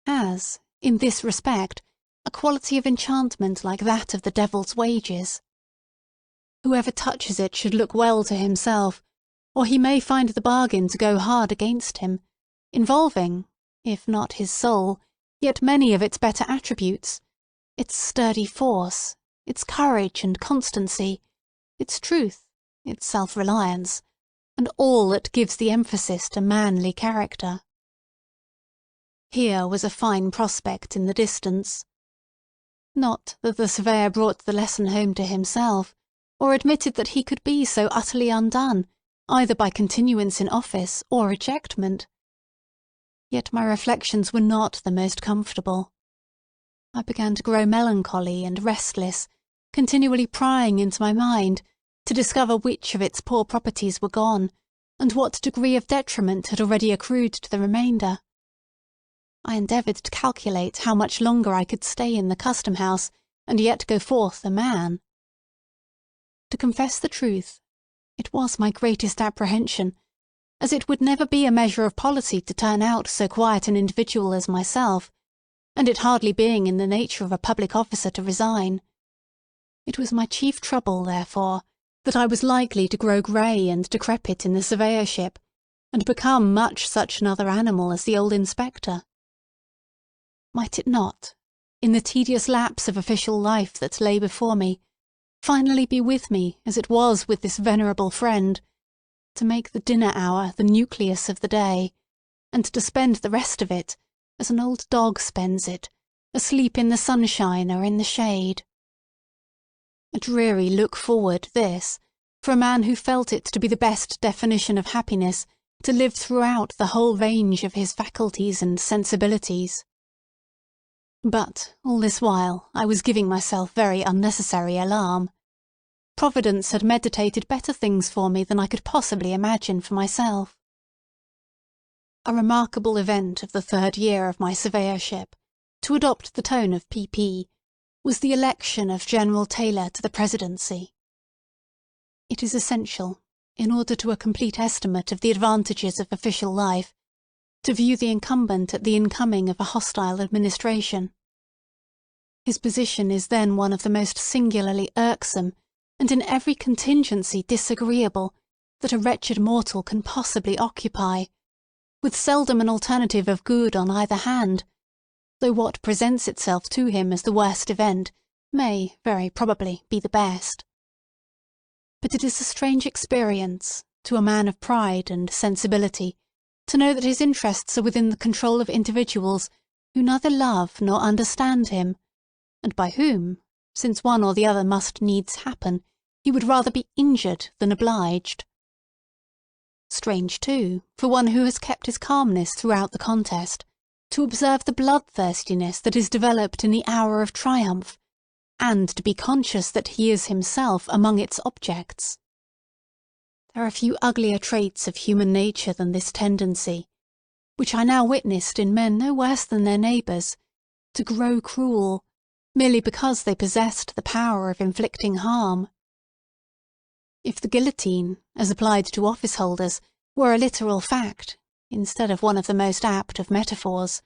Speaker 2: has, in this respect, a quality of enchantment like that of the devil's wages. Whoever touches it should look well to himself, or he may find the bargain to go hard against him, involving, if not his soul, yet many of its better attributes, its sturdy force, its courage and constancy, its truth, its self-reliance, and all that gives the emphasis to manly character. Here was a fine prospect in the distance. Not that the surveyor brought the lesson home to himself, or admitted that he could be so utterly undone, either by continuance in office or ejectment. Yet my reflections were not the most comfortable. I began to grow melancholy and restless, continually prying into my mind to discover which of its poor properties were gone, and what degree of detriment had already accrued to the remainder. I endeavoured to calculate how much longer I could stay in the custom-house, and yet go forth a man. To confess the truth, it was my greatest apprehension, as it would never be a measure of policy to turn out so quiet an individual as myself, and it hardly being in the nature of a public officer to resign. It was my chief trouble, therefore, that I was likely to grow grey and decrepit in the surveyorship, and become much such another animal as the old inspector. Might it not, in the tedious lapse of official life that lay before me, finally be with me as it was with this venerable friend, to make the dinner hour the nucleus of the day, and to spend the rest of it, as an old dog spends it, asleep in the sunshine or in the shade? A dreary look-forward, this, for a man who felt it to be the best definition of happiness to live throughout the whole range of his faculties and sensibilities. But all this while I was giving myself very unnecessary alarm. Providence had meditated better things for me than I could possibly imagine for myself. A remarkable event of the 3rd year of my surveyorship, to adopt the tone of P.P., was the election of General Taylor to the presidency. It is essential, in order to a complete estimate of the advantages of official life, to view the incumbent at the incoming of a hostile administration. His position is then one of the most singularly irksome, and in every contingency disagreeable, that a wretched mortal can possibly occupy, with seldom an alternative of good on either hand, though what presents itself to him as the worst event may, very probably, be the best. But it is a strange experience, to a man of pride and sensibility, to know that his interests are within the control of individuals who neither love nor understand him, and by whom, since one or the other must needs happen, he would rather be injured than obliged. Strange, too, for one who has kept his calmness throughout the contest, to observe the bloodthirstiness that is developed in the hour of triumph, and to be conscious that he is himself among its objects. There are few uglier traits of human nature than this tendency, which I now witnessed in men no worse than their neighbours, to grow cruel, merely because they possessed the power of inflicting harm. If the guillotine, as applied to office holders, were a literal fact, instead of one of the most apt of metaphors,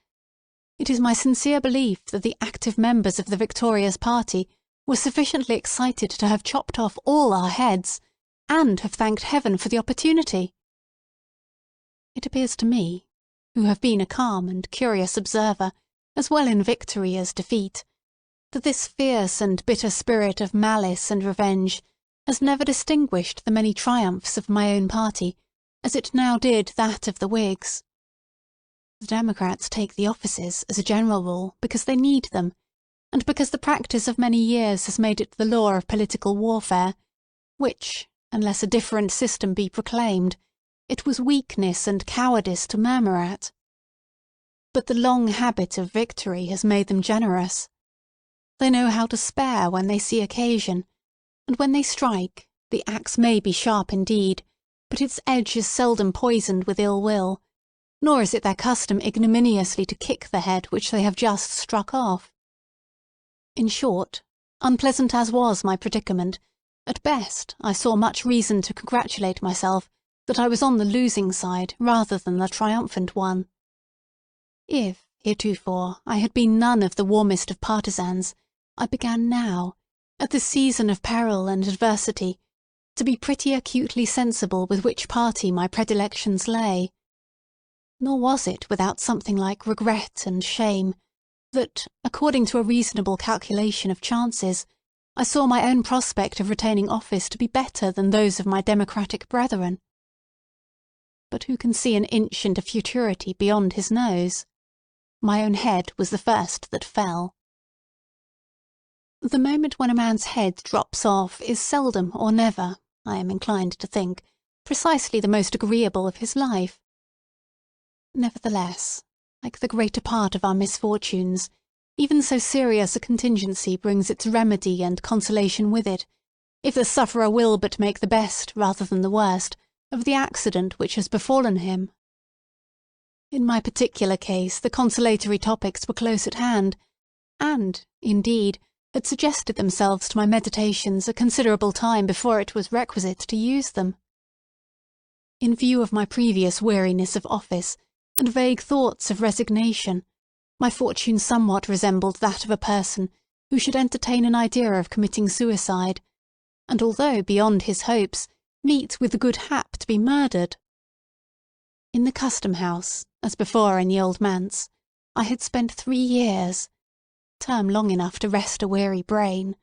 Speaker 2: it is my sincere belief that the active members of the victorious party were sufficiently excited to have chopped off all our heads, and have thanked heaven for the opportunity. It appears to me, who have been a calm and curious observer, as well in victory as defeat, that this fierce and bitter spirit of malice and revenge has never distinguished the many triumphs of my own party, as it now did that of the Whigs. The Democrats take the offices, as a general rule, because they need them, and because the practice of many years has made it the law of political warfare, which, unless a different system be proclaimed, it was weakness and cowardice to murmur at. But the long habit of victory has made them generous. They know how to spare when they see occasion, and when they strike, the axe may be sharp indeed, but its edge is seldom poisoned with ill will, nor is it their custom ignominiously to kick the head which they have just struck off. In short, unpleasant as was my predicament, at best I saw much reason to congratulate myself that I was on the losing side rather than the triumphant one. If, heretofore, I had been none of the warmest of partisans, I began now, at the season of peril and adversity, to be pretty acutely sensible with which party my predilections lay. Nor was it without something like regret and shame that, according to a reasonable calculation of chances, I saw my own prospect of retaining office to be better than those of my democratic brethren. But who can see an inch into futurity beyond his nose? My own head was the first that fell. The moment when a man's head drops off is seldom or never, I am inclined to think, precisely the most agreeable of his life. Nevertheless, like the greater part of our misfortunes, even so serious a contingency brings its remedy and consolation with it, if the sufferer will but make the best rather than the worst of the accident which has befallen him. In my particular case the consolatory topics were close at hand, and, indeed, had suggested themselves to my meditations a considerable time before it was requisite to use them. In view of my previous weariness of office, and vague thoughts of resignation, my fortune somewhat resembled that of a person who should entertain an idea of committing suicide, and although beyond his hopes, meet with the good hap to be murdered. In the Custom-house, as before in the old manse, I had spent 3 years, term long enough to rest a weary brain,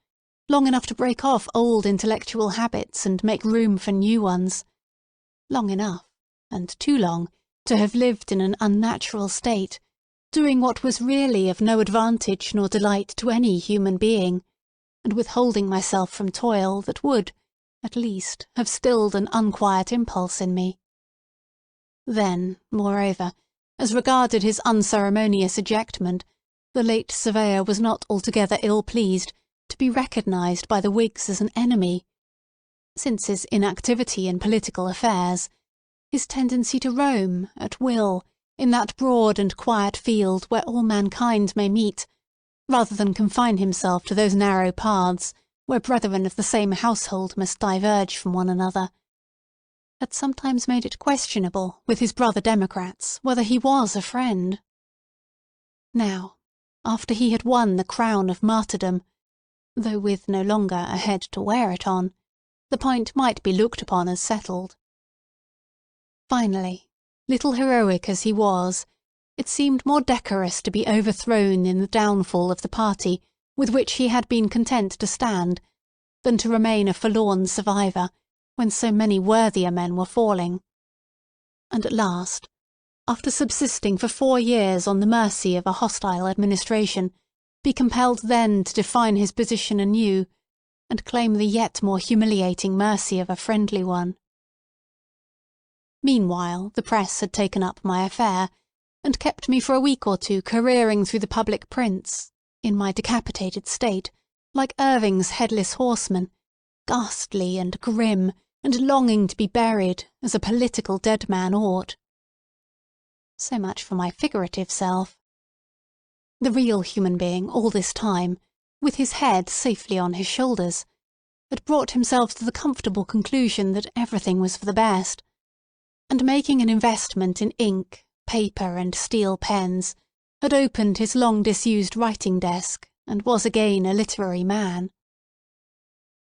Speaker 2: long enough to break off old intellectual habits and make room for new ones, long enough, and too long, to have lived in an unnatural state, doing what was really of no advantage nor delight to any human being, and withholding myself from toil that would, at least, have stilled an unquiet impulse in me. Then, moreover, as regarded his unceremonious ejectment, the late surveyor was not altogether ill-pleased to be recognised by the Whigs as an enemy, since his inactivity in political affairs, his tendency to roam, at will, in that broad and quiet field where all mankind may meet, rather than confine himself to those narrow paths where brethren of the same household must diverge from one another, had sometimes made it questionable with his brother Democrats whether he was a friend. Now, after he had won the crown of martyrdom, though with no longer a head to wear it on, the point might be looked upon as settled. Finally, little heroic as he was, it seemed more decorous to be overthrown in the downfall of the party with which he had been content to stand, than to remain a forlorn survivor when so many worthier men were falling. And at last, after subsisting for 4 years on the mercy of a hostile administration, be compelled then to define his position anew, and claim the yet more humiliating mercy of a friendly one. Meanwhile the press had taken up my affair, and kept me for a week or two careering through the public prints, in my decapitated state, like Irving's headless horseman, ghastly and grim, and longing to be buried, as a political dead man ought. So much for my figurative self. The real human being, all this time, with his head safely on his shoulders, had brought himself to the comfortable conclusion that everything was for the best, and making an investment in ink, paper, and steel pens, had opened his long disused writing desk, and was again a literary man.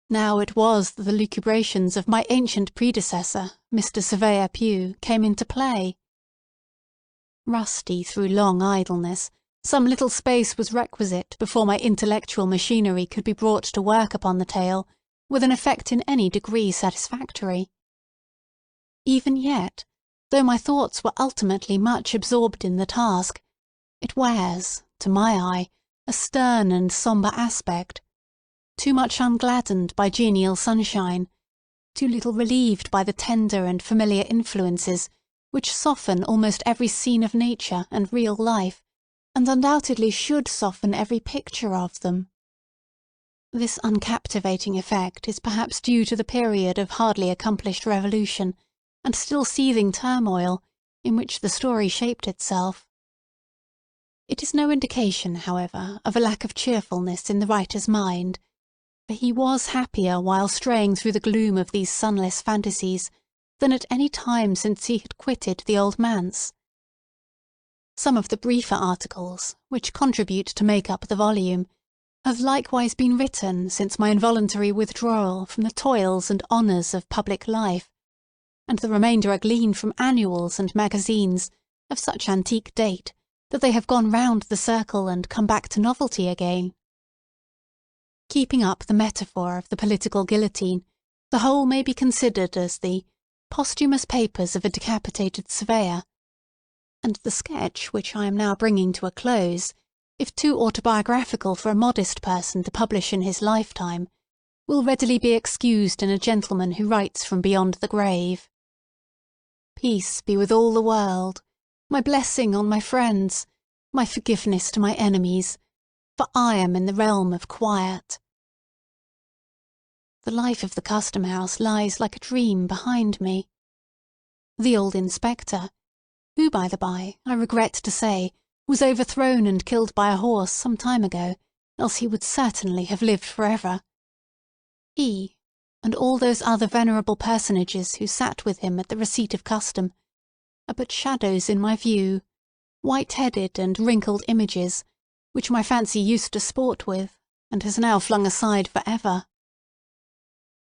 Speaker 2: Now it was that the lucubrations of my ancient predecessor, Mr. Surveyor Pugh, came into play. Rusty through long idleness, some little space was requisite before my intellectual machinery could be brought to work upon the tale with an effect in any degree satisfactory. Even yet, though my thoughts were ultimately much absorbed in the task, it wears, to my eye, a stern and sombre aspect, too much ungladdened by genial sunshine, too little relieved by the tender and familiar influences which soften almost every scene of nature and real life, and undoubtedly should soften every picture of them. This uncaptivating effect is perhaps due to the period of hardly accomplished revolution and still seething turmoil in which the story shaped itself. It is no indication, however, of a lack of cheerfulness in the writer's mind, for he was happier while straying through the gloom of these sunless fantasies than at any time since he had quitted the old manse. Some of the briefer articles, which contribute to make up the volume, have likewise been written since my involuntary withdrawal from the toils and honours of public life, and the remainder are gleaned from annuals and magazines of such antique date that they have gone round the circle and come back to novelty again. Keeping up the metaphor of the political guillotine, the whole may be considered as the posthumous papers of a decapitated surveyor, and the sketch which I am now bringing to a close, if too autobiographical for a modest person to publish in his lifetime, will readily be excused in a gentleman who writes from beyond the grave. Peace be with all the world, my blessing on my friends, my forgiveness to my enemies, for I am in the realm of quiet. The life of the Custom-house lies like a dream behind me. The old inspector, who, by the by, I regret to say, was overthrown and killed by a horse some time ago, else he would certainly have lived forever. He, and all those other venerable personages who sat with him at the receipt of custom, are but shadows in my view, white-headed and wrinkled images, which my fancy used to sport with, and has now flung aside for ever.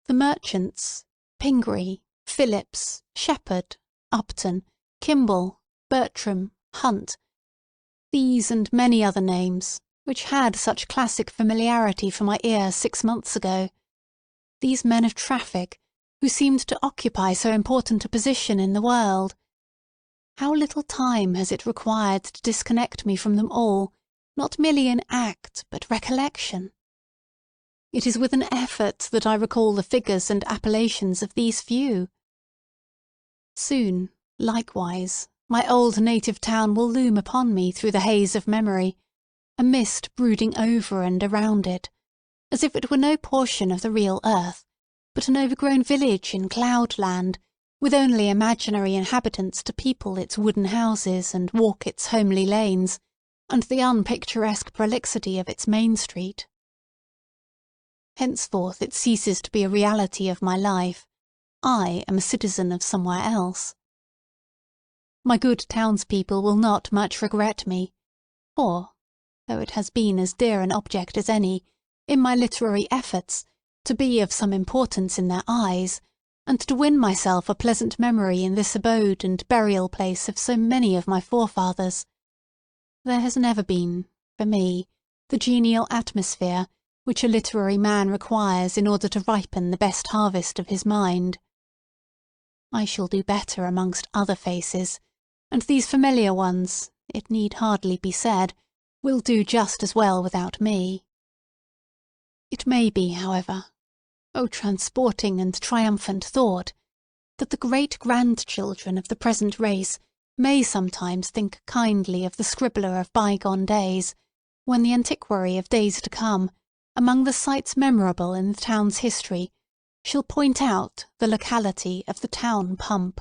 Speaker 2: The merchants, Pingree, Phillips, Shepherd, Upton, Kimball, Bertram, Hunt, these and many other names, which had such classic familiarity for my ear 6 months ago, these men of traffic, who seemed to occupy so important a position in the world, how little time has it required to disconnect me from them all, not merely in act, but recollection? It is with an effort that I recall the figures and appellations of these few. Soon, likewise, my old native town will loom upon me through the haze of memory, a mist brooding over and around it, as if it were no portion of the real earth, but an overgrown village in cloudland, with only imaginary inhabitants to people its wooden houses and walk its homely lanes, and the unpicturesque prolixity of its main street. Henceforth it ceases to be a reality of my life. I am a citizen of somewhere else. My good townspeople will not much regret me, for, though it has been as dear an object as any, in my literary efforts, to be of some importance in their eyes, and to win myself a pleasant memory in this abode and burial place of so many of my forefathers, there has never been, for me, the genial atmosphere which a literary man requires in order to ripen the best harvest of his mind. I shall do better amongst other faces, and these familiar ones, it need hardly be said, will do just as well without me. It may be, however, O transporting and triumphant thought, that the great-grandchildren of the present race may sometimes think kindly of the scribbler of bygone days, when the antiquary of days to come, among the sights memorable in the town's history, shall point out the locality of the town pump.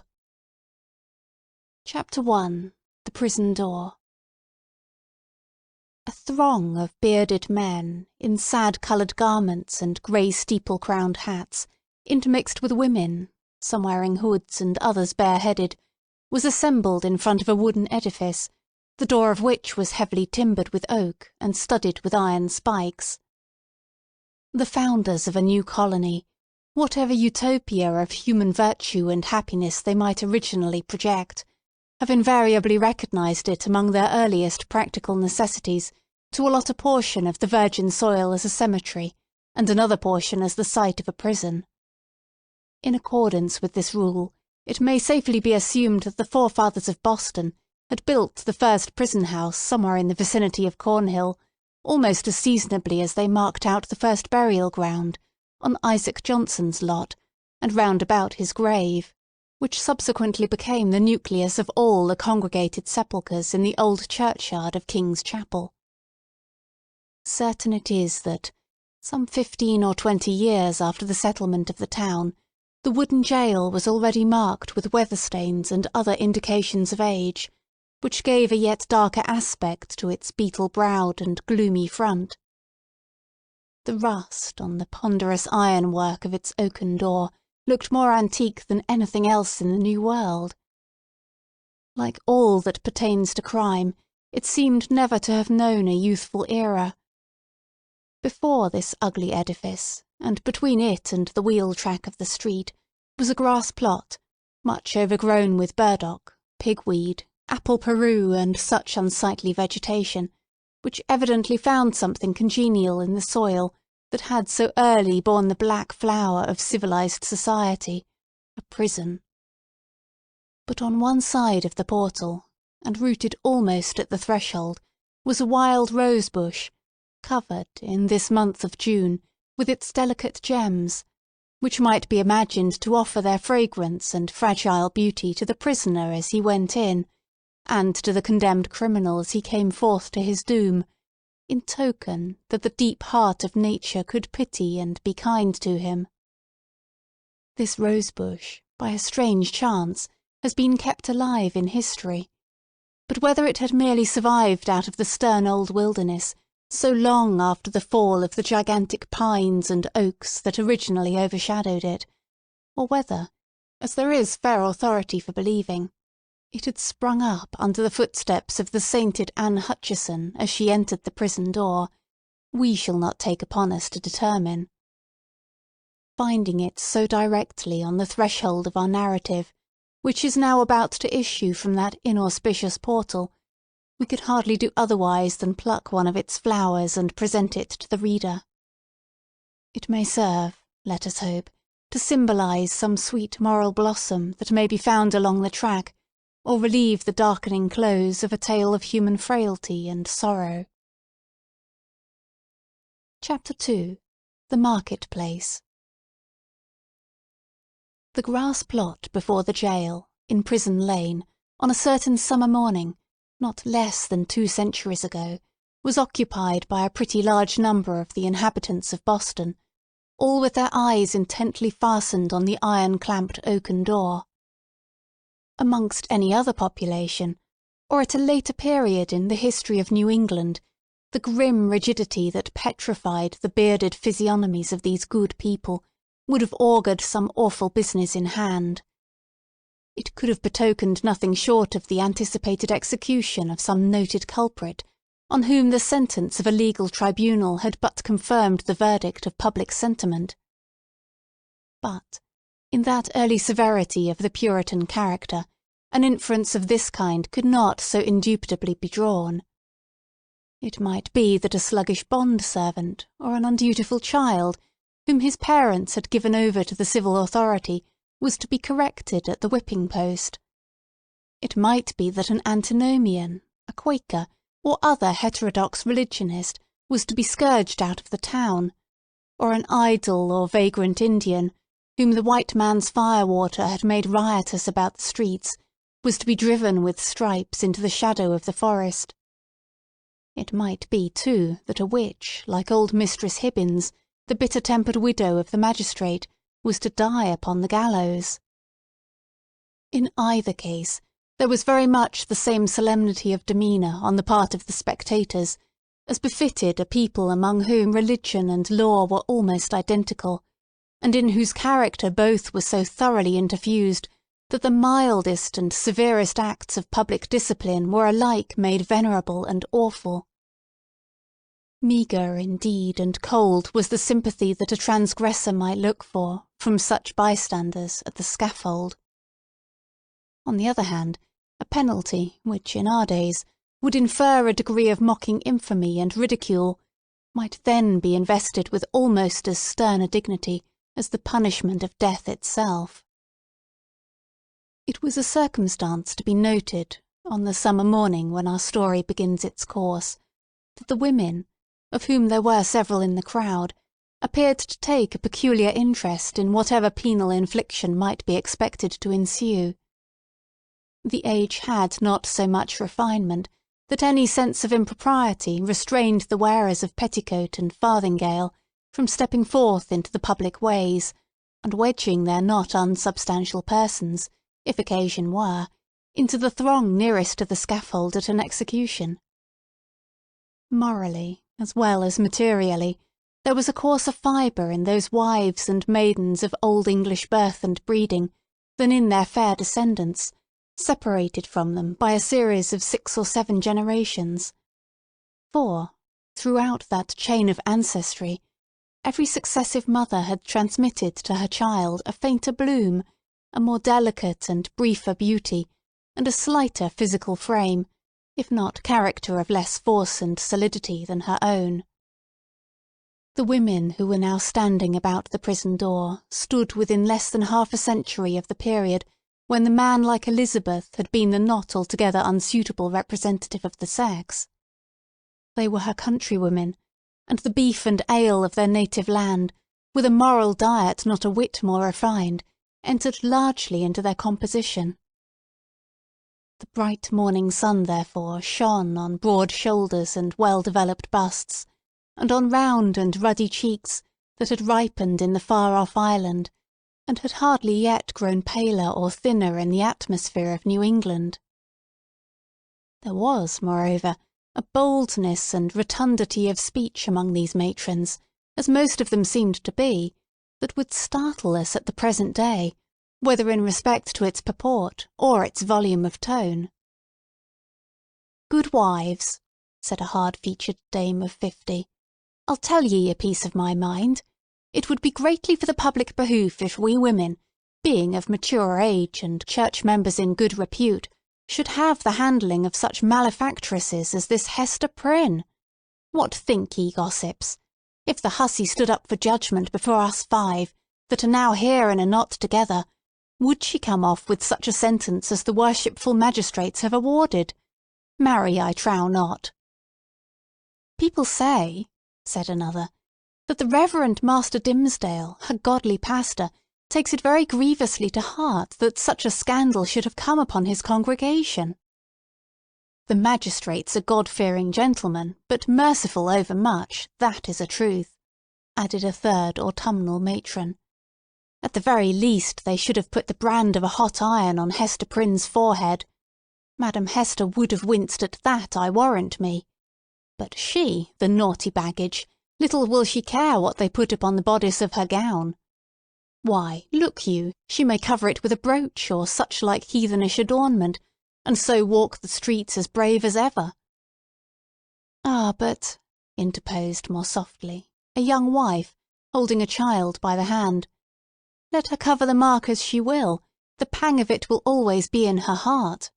Speaker 2: Chapter 1. The Prison Door. A throng of bearded men, in sad-coloured garments and grey steeple-crowned hats, intermixed with women, some wearing hoods and others bareheaded, was assembled in front of a wooden edifice, the door of which was heavily timbered with oak and studded with iron spikes. The founders of a new colony, whatever utopia of human virtue and happiness they might originally project, have invariably recognised it among their earliest practical necessities to allot a portion of the virgin soil as a cemetery, and another portion as the site of a prison. In accordance with this rule, it may safely be assumed that the forefathers of Boston had built the first prison house somewhere in the vicinity of Cornhill, almost as seasonably as they marked out the first burial ground, on Isaac Johnson's lot, and round about his grave, which subsequently became the nucleus of all the congregated sepulchres in the old churchyard of King's Chapel. Certain it is that, some 15 or 20 years after the settlement of the town, the wooden jail was already marked with weather stains and other indications of age, which gave a yet darker aspect to its beetle-browed and gloomy front. The rust on the ponderous ironwork of its oaken door looked more antique than anything else in the New World. Like all that pertains to crime, it seemed never to have known a youthful era. Before this ugly edifice, and between it and the wheel track of the street, was a grass plot, much overgrown with burdock, pigweed, apple peru, and such unsightly vegetation, which evidently found something congenial in the soil that had so early borne the black flower of civilized society, a prison. But on one side of the portal, and rooted almost at the threshold, was a wild rose bush, covered, in this month of June, with its delicate gems, which might be imagined to offer their fragrance and fragile beauty to the prisoner as he went in, and to the condemned criminal as he came forth to his doom, in token that the deep heart of nature could pity and be kind to him. This rose-bush, by a strange chance, has been kept alive in history, but whether it had merely survived out of the stern old wilderness, so long after the fall of the gigantic pines and oaks that originally overshadowed it, or whether, as there is fair authority for believing, it had sprung up under the footsteps of the sainted Anne Hutcheson as she entered the prison door, we shall not take upon us to determine. Finding it so directly on the threshold of our narrative, which is now about to issue from that inauspicious portal, we could hardly do otherwise than pluck one of its flowers and present it to the reader. It may serve, let us hope, to symbolize some sweet moral blossom that may be found along the track, or relieve the darkening close of a tale of human frailty and sorrow. Chapter 2. The Market-Place. The grass plot before the jail, in Prison Lane, on a certain summer morning, not less than 2 centuries ago, was occupied by a pretty large number of the inhabitants of Boston, all with their eyes intently fastened on the iron-clamped oaken door. Amongst any other population, or at a later period in the history of New England, the grim rigidity that petrified the bearded physiognomies of these good people would have augured some awful business in hand. It could have betokened nothing short of the anticipated execution of some noted culprit, on whom the sentence of a legal tribunal had but confirmed the verdict of public sentiment. But, in that early severity of the Puritan character, an inference of this kind could not so indubitably be drawn. It might be that a sluggish bond-servant, or an undutiful child, whom his parents had given over to the civil authority, was to be corrected at the whipping-post. It might be that an antinomian, a Quaker, or other heterodox religionist was to be scourged out of the town, or an idle or vagrant Indian, whom the white man's fire-water had made riotous about the streets, was to be driven with stripes into the shadow of the forest. It might be, too, that a witch, like old Mistress Hibbins, the bitter-tempered widow of the magistrate, was to die upon the gallows. In either case, there was very much the same solemnity of demeanour on the part of the spectators, as befitted a people among whom religion and law were almost identical, and in whose character both were so thoroughly interfused that the mildest and severest acts of public discipline were alike made venerable and awful. Meagre, indeed, and cold was the sympathy that a transgressor might look for, from such bystanders, at the scaffold. On the other hand, a penalty which, in our days, would infer a degree of mocking infamy and ridicule, might then be invested with almost as stern a dignity as the punishment of death itself. It was a circumstance to be noted, on the summer morning when our story begins its course, that the women, of whom there were several in the crowd, appeared to take a peculiar interest in whatever penal infliction might be expected to ensue. The age had not so much refinement that any sense of impropriety restrained the wearers of petticoat and farthingale from stepping forth into the public ways, and wedging their not unsubstantial persons, if occasion were, into the throng nearest to the scaffold at an execution. Morally, as well as materially, there was a coarser fibre in those wives and maidens of old English birth and breeding than in their fair descendants, separated from them by a series of 6 or 7 generations. For, throughout that chain of ancestry, every successive mother had transmitted to her child a fainter bloom, a more delicate and briefer beauty, and a slighter physical frame, if not character of less force and solidity than her own. The women who were now standing about the prison door stood within less than half a century of the period when the man like Elizabeth had been the not altogether unsuitable representative of the sex. They were her countrywomen, and the beef and ale of their native land, with a moral diet not a whit more refined, entered largely into their composition. The bright morning sun, therefore, shone on broad shoulders and well-developed busts, and on round and ruddy cheeks that had ripened in the far-off island, and had hardly yet grown paler or thinner in the atmosphere of New England. There was, moreover, a boldness and rotundity of speech among these matrons, as most of them seemed to be, that would startle us at the present day, whether in respect to its purport or its volume of tone. "Good wives," said a hard-featured dame of 50, "I'll tell ye a piece of my mind. It would be greatly for the public behoof if we women, being of mature age and church members in good repute, should have the handling of such malefactresses as this Hester Prynne. What think ye, gossips? If the hussy stood up for judgment before us 5, that are now here in a knot together, would she come off with such a sentence as the worshipful magistrates have awarded? Marry, I trow not." "People say," said another, "that the Reverend Master Dimmesdale, her godly pastor, takes it very grievously to heart that such a scandal should have come upon his congregation." "The magistrates are God-fearing gentlemen, but merciful overmuch, that is a truth," added a third autumnal matron. "At the very least they should have put the brand of a hot iron on Hester Prynne's forehead. Madam Hester would have winced at that, I warrant me. But she, the naughty baggage, little will she care what they put upon the bodice of her gown. Why, look you, she may cover it with a brooch or such like heathenish adornment, and so walk the streets as brave as ever." "Ah, but," interposed more softly a young wife, holding a child by the hand, "let her cover the mark as she will, the pang of it will always be in her heart."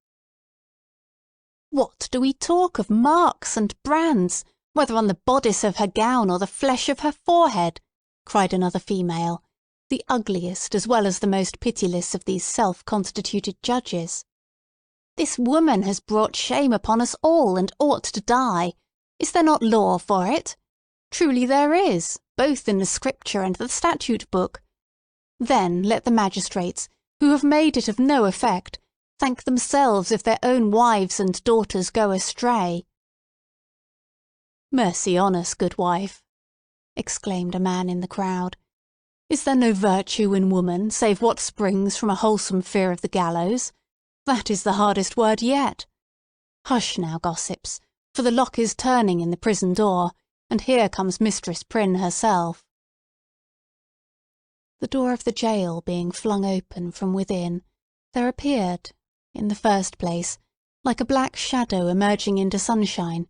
Speaker 2: "What do we talk of marks and brands, whether on the bodice of her gown or the flesh of her forehead?" cried another female, the ugliest as well as the most pitiless of these self-constituted judges. "This woman has brought shame upon us all, and ought to die. Is there not law for it? Truly there is, both in the Scripture and the statute book. Then let the magistrates, who have made it of no effect, thank themselves if their own wives and daughters go astray." "Mercy on us, good wife!" exclaimed a man in the crowd. "Is there no virtue in woman save what springs from a wholesome fear of the gallows? That is the hardest word yet. Hush now, gossips, for the lock is turning in the prison door, and here comes Mistress Prynne herself." The door of the jail being flung open from within, there appeared, in the first place, like a black shadow emerging into sunshine,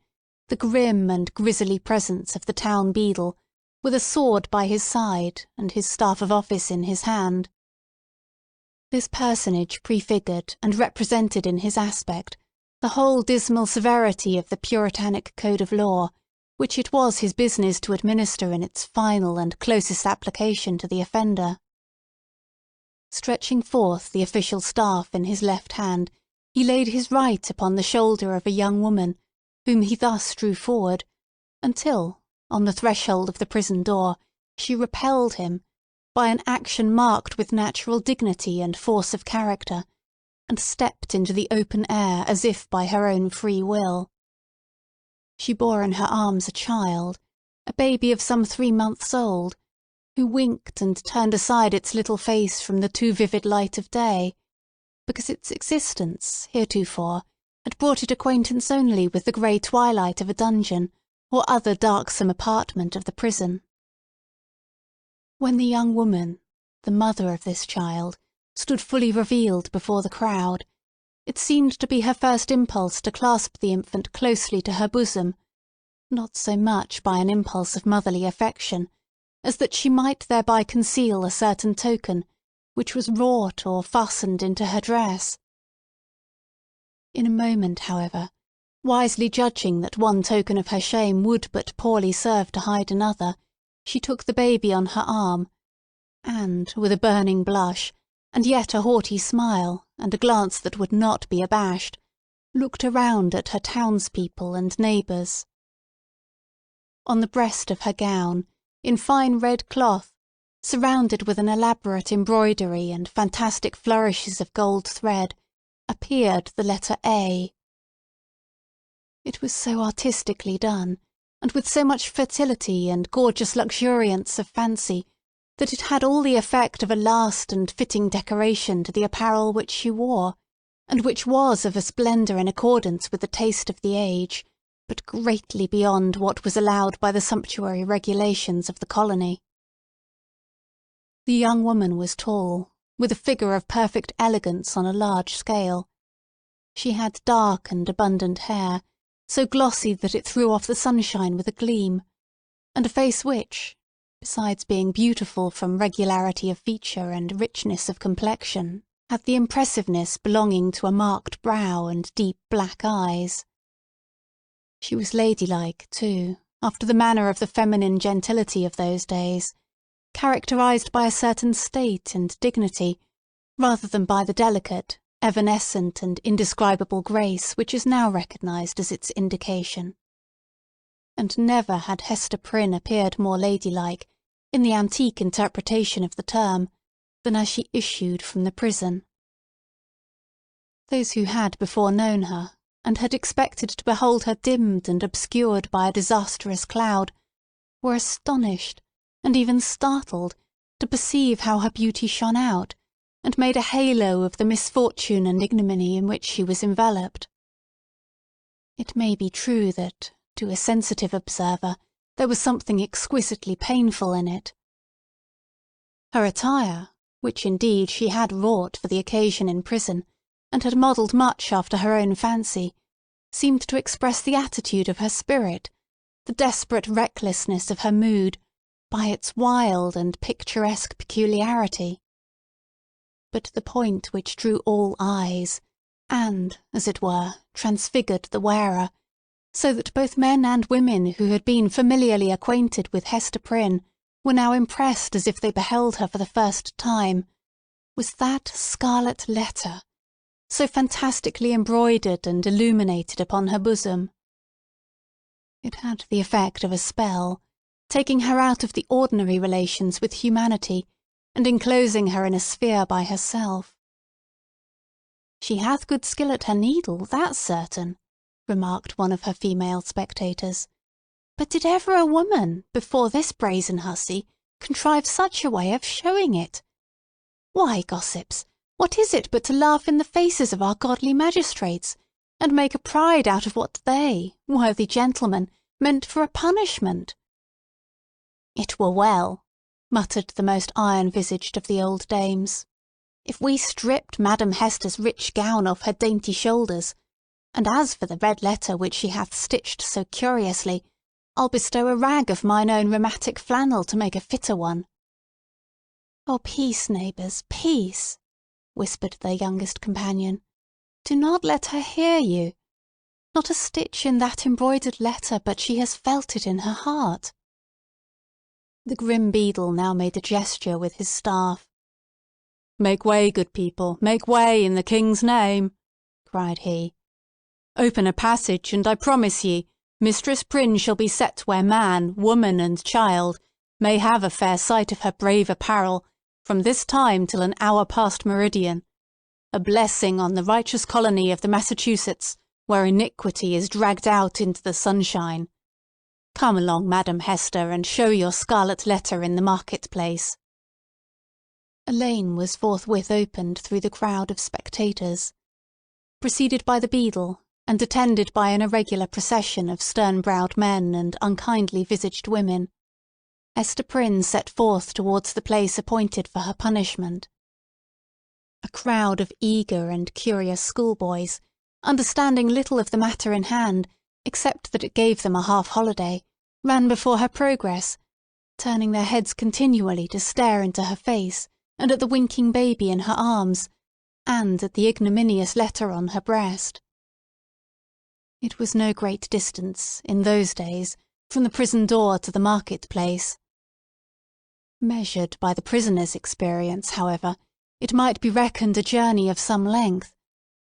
Speaker 2: the grim and grisly presence of the town beadle, with a sword by his side and his staff of office in his hand. This personage prefigured and represented in his aspect the whole dismal severity of the Puritanic code of law, which it was his business to administer in its final and closest application to the offender. Stretching forth the official staff in his left hand, he laid his right upon the shoulder of a young woman, whom he thus drew forward, until, on the threshold of the prison door, she repelled him, by an action marked with natural dignity and force of character, and stepped into the open air as if by her own free will. She bore in her arms a child, a baby of some 3 months old, who winked and turned aside its little face from the too vivid light of day, because its existence, heretofore, had brought it acquaintance only with the grey twilight of a dungeon or other darksome apartment of the prison. When the young woman, the mother of this child, stood fully revealed before the crowd, it seemed to be her first impulse to clasp the infant closely to her bosom, not so much by an impulse of motherly affection, as that she might thereby conceal a certain token which was wrought or fastened into her dress. In a moment, however, wisely judging that one token of her shame would but poorly serve to hide another, she took the baby on her arm, and, with a burning blush, and yet a haughty smile, and a glance that would not be abashed, looked around at her townspeople and neighbours. On the breast of her gown, in fine red cloth, surrounded with an elaborate embroidery and fantastic flourishes of gold thread, appeared the letter A. It was so artistically done, and with so much fertility and gorgeous luxuriance of fancy, that it had all the effect of a last and fitting decoration to the apparel which she wore, and which was of a splendour in accordance with the taste of the age, but greatly beyond what was allowed by the sumptuary regulations of the colony. The young woman was tall, with a figure of perfect elegance on a large scale. She had dark and abundant hair, so glossy that it threw off the sunshine with a gleam, and a face which, besides being beautiful from regularity of feature and richness of complexion, had the impressiveness belonging to a marked brow and deep black eyes. She was ladylike, too, after the manner of the feminine gentility of those days, characterized by a certain state and dignity, rather than by the delicate, evanescent, and indescribable grace which is now recognized as its indication. And never had Hester Prynne appeared more ladylike, in the antique interpretation of the term, than as she issued from the prison. Those who had before known her, and had expected to behold her dimmed and obscured by a disastrous cloud, were astonished, and even startled, to perceive how her beauty shone out, and made a halo of the misfortune and ignominy in which she was enveloped. It may be true that, to a sensitive observer, there was something exquisitely painful in it. Her attire, which indeed she had wrought for the occasion in prison, and had modelled much after her own fancy, seemed to express the attitude of her spirit, the desperate recklessness of her mood, by its wild and picturesque peculiarity. But the point which drew all eyes, and, as it were, transfigured the wearer, so that both men and women who had been familiarly acquainted with Hester Prynne were now impressed as if they beheld her for the first time, was that Scarlet Letter, so fantastically embroidered and illuminated upon her bosom. It had the effect of a spell, taking her out of the ordinary relations with humanity, and enclosing her in a sphere by herself. "She hath good skill at her needle, that's certain," remarked one of her female spectators. "But did ever a woman, before this brazen hussy, contrive such a way of showing it? Why, gossips, what is it but to laugh in the faces of our godly magistrates, and make a pride out of what they, worthy gentlemen, meant for a punishment. It were well, muttered the most iron-visaged of the old dames, if we stripped Madam Hester's rich gown off her dainty shoulders, and as for the red letter which she hath stitched so curiously, I'll bestow a rag of mine own rheumatic flannel to make a fitter one. Oh, peace, neighbours, peace, whispered their youngest companion. Do not let her hear you. Not a stitch in that embroidered letter but she has felt it in her heart. The grim beadle now made a gesture with his staff. Make way, good people, make way in the king's name, cried he. Open a passage, and I promise ye, Mistress Prynne shall be set where man, woman, and child may have a fair sight of her brave apparel from this time till an hour past meridian. A blessing on the righteous colony of the Massachusetts, where iniquity is dragged out into the sunshine. Come along, Madam Hester, and show your scarlet letter in the market-place. A lane was forthwith opened through the crowd of spectators. Preceded by the beadle, and attended by an irregular procession of stern-browed men and unkindly-visaged women, Hester Prynne set forth towards the place appointed for her punishment. A crowd of eager and curious schoolboys, understanding little of the matter in hand, except that it gave them a half-holiday, ran before her progress, turning their heads continually to stare into her face, and at the winking baby in her arms, and at the ignominious letter on her breast. It was no great distance, in those days, from the prison door to the market-place. Measured by the prisoner's experience, however, it might be reckoned a journey of some length,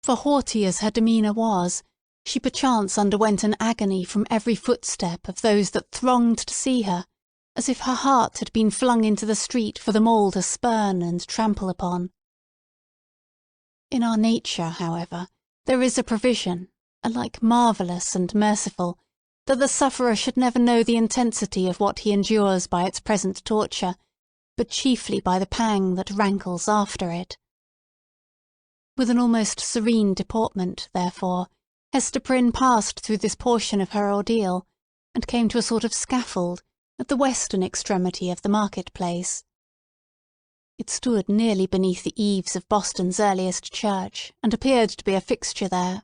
Speaker 2: for haughty as her demeanour was, she perchance underwent an agony from every footstep of those that thronged to see her, as if her heart had been flung into the street for them all to spurn and trample upon. In our nature, however, there is a provision, alike marvellous and merciful, that the sufferer should never know the intensity of what he endures by its present torture, but chiefly by the pang that rankles after it. With an almost serene deportment, therefore, Hester Prynne passed through this portion of her ordeal, and came to a sort of scaffold at the western extremity of the market-place. It stood nearly beneath the eaves of Boston's earliest church, and appeared to be a fixture there.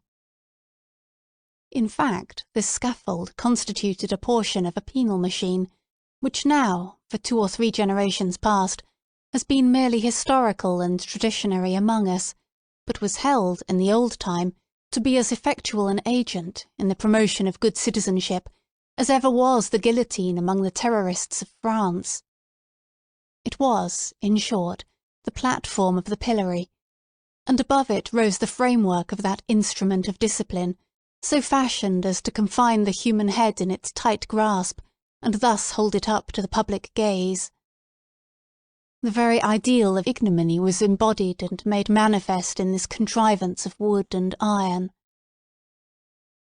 Speaker 2: In fact, this scaffold constituted a portion of a penal machine, which now, for 2 or 3 generations past, has been merely historical and traditionary among us, but was held, in the old time, to be as effectual an agent, in the promotion of good citizenship, as ever was the guillotine among the terrorists of France. It was, in short, the platform of the pillory, and above it rose the framework of that instrument of discipline, so fashioned as to confine the human head in its tight grasp, and thus hold it up to the public gaze. The very ideal of ignominy was embodied and made manifest in this contrivance of wood and iron.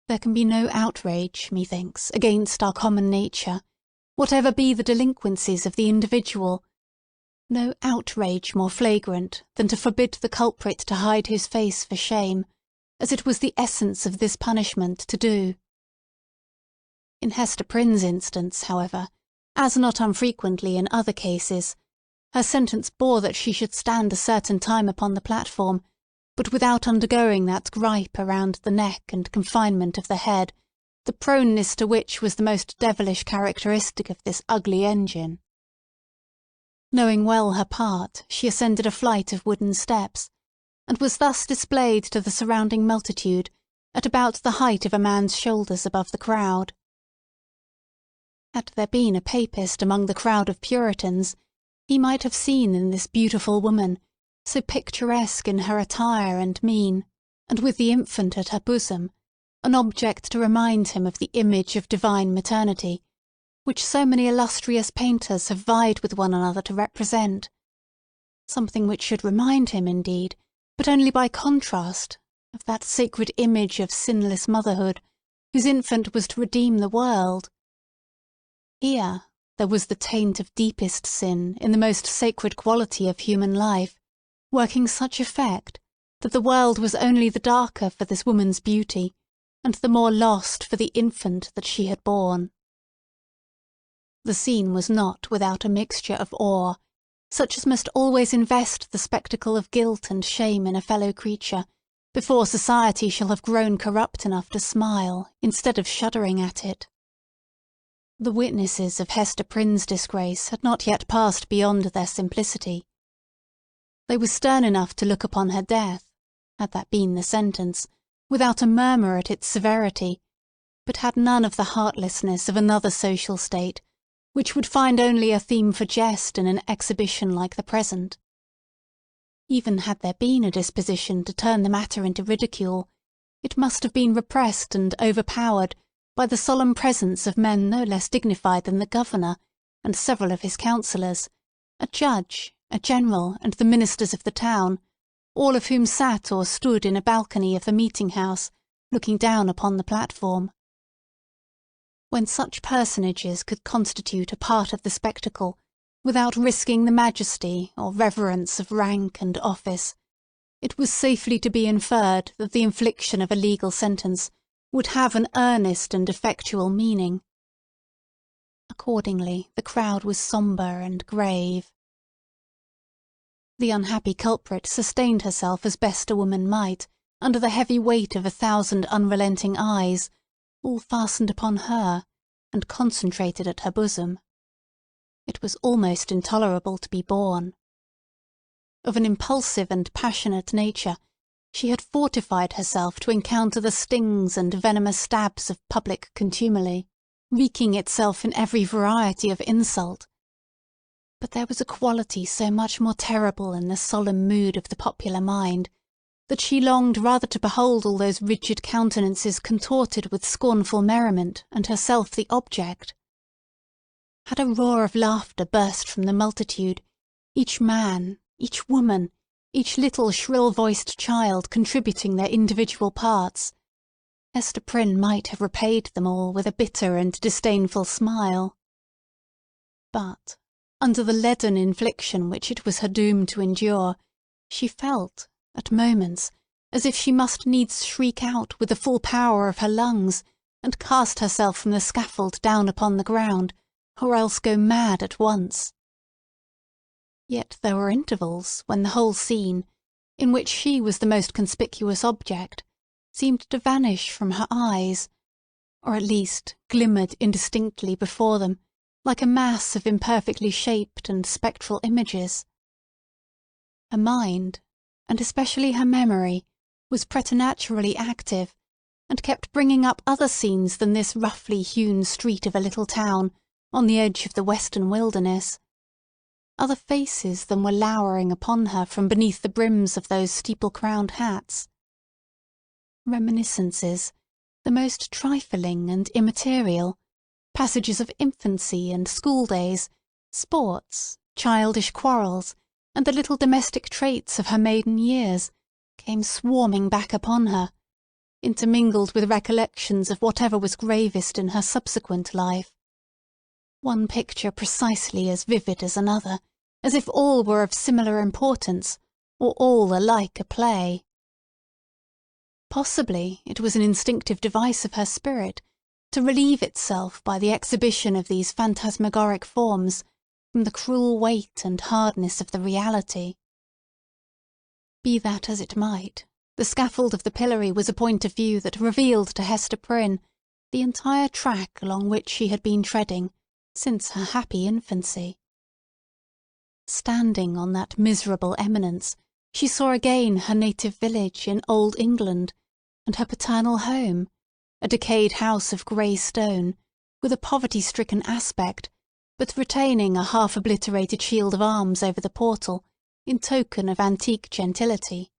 Speaker 2: There can be no outrage, methinks, against our common nature, whatever be the delinquencies of the individual, no outrage more flagrant than to forbid the culprit to hide his face for shame, as it was the essence of this punishment to do. In Hester Prynne's instance, however, as not unfrequently in other cases, her sentence bore that she should stand a certain time upon the platform, but without undergoing that gripe around the neck and confinement of the head, the proneness to which was the most devilish characteristic of this ugly engine. Knowing well her part, she ascended a flight of wooden steps, and was thus displayed to the surrounding multitude at about the height of a man's shoulders above the crowd. Had there been a papist among the crowd of Puritans, he might have seen in this beautiful woman, so picturesque in her attire and mien, and with the infant at her bosom, an object to remind him of the image of divine maternity, which so many illustrious painters have vied with one another to represent. Something which should remind him, indeed, but only by contrast, of that sacred image of sinless motherhood, whose infant was to redeem the world. Here there was the taint of deepest sin in the most sacred quality of human life, working such effect that the world was only the darker for this woman's beauty, and the more lost for the infant that she had borne. The scene was not without a mixture of awe, such as must always invest the spectacle of guilt and shame in a fellow creature, before society shall have grown corrupt enough to smile instead of shuddering at it. The witnesses of Hester Prynne's disgrace had not yet passed beyond their simplicity. They were stern enough to look upon her death, had that been the sentence, without a murmur at its severity, but had none of the heartlessness of another social state, which would find only a theme for jest in an exhibition like the present. Even had there been a disposition to turn the matter into ridicule, it must have been repressed and overpowered by the solemn presence of men no less dignified than the governor, and several of his councillors, a judge, a general, and the ministers of the town, all of whom sat or stood in a balcony of the meeting-house, looking down upon the platform. When such personages could constitute a part of the spectacle, without risking the majesty or reverence of rank and office, it was safely to be inferred that the infliction of a legal sentence would have an earnest and effectual meaning. Accordingly, the crowd was sombre and grave. The unhappy culprit sustained herself as best a woman might, under the heavy weight of 1,000 unrelenting eyes, all fastened upon her, and concentrated at her bosom. It was almost intolerable to be borne. Of an impulsive and passionate nature, she had fortified herself to encounter the stings and venomous stabs of public contumely, wreaking itself in every variety of insult. But there was a quality so much more terrible in the solemn mood of the popular mind, that she longed rather to behold all those rigid countenances contorted with scornful merriment, and herself the object. Had a roar of laughter burst from the multitude, each man, each woman, each little shrill-voiced child contributing their individual parts, Hester Prynne might have repaid them all with a bitter and disdainful smile. But, under the leaden infliction which it was her doom to endure, she felt, at moments, as if she must needs shriek out with the full power of her lungs, and cast herself from the scaffold down upon the ground, or else go mad at once. Yet there were intervals when the whole scene, in which she was the most conspicuous object, seemed to vanish from her eyes, or at least glimmered indistinctly before them, like a mass of imperfectly shaped and spectral images. Her mind, and especially her memory, was preternaturally active, and kept bringing up other scenes than this roughly hewn street of a little town, on the edge of the western wilderness. Other faces than were lowering upon her from beneath the brims of those steeple-crowned hats. Reminiscences, the most trifling and immaterial, passages of infancy and school-days, sports, childish quarrels, and the little domestic traits of her maiden years, came swarming back upon her, intermingled with recollections of whatever was gravest in her subsequent life. One picture precisely as vivid as another, as if all were of similar importance, or all alike a play. Possibly it was an instinctive device of her spirit to relieve itself by the exhibition of these phantasmagoric forms from the cruel weight and hardness of the reality. Be that as it might, the scaffold of the pillory was a point of view that revealed to Hester Prynne the entire track along which she had been treading since her happy infancy. Standing on that miserable eminence, she saw again her native village in Old England, and her paternal home, a decayed house of grey stone, with a poverty-stricken aspect, but retaining a half-obliterated shield of arms over the portal, in token of antique gentility.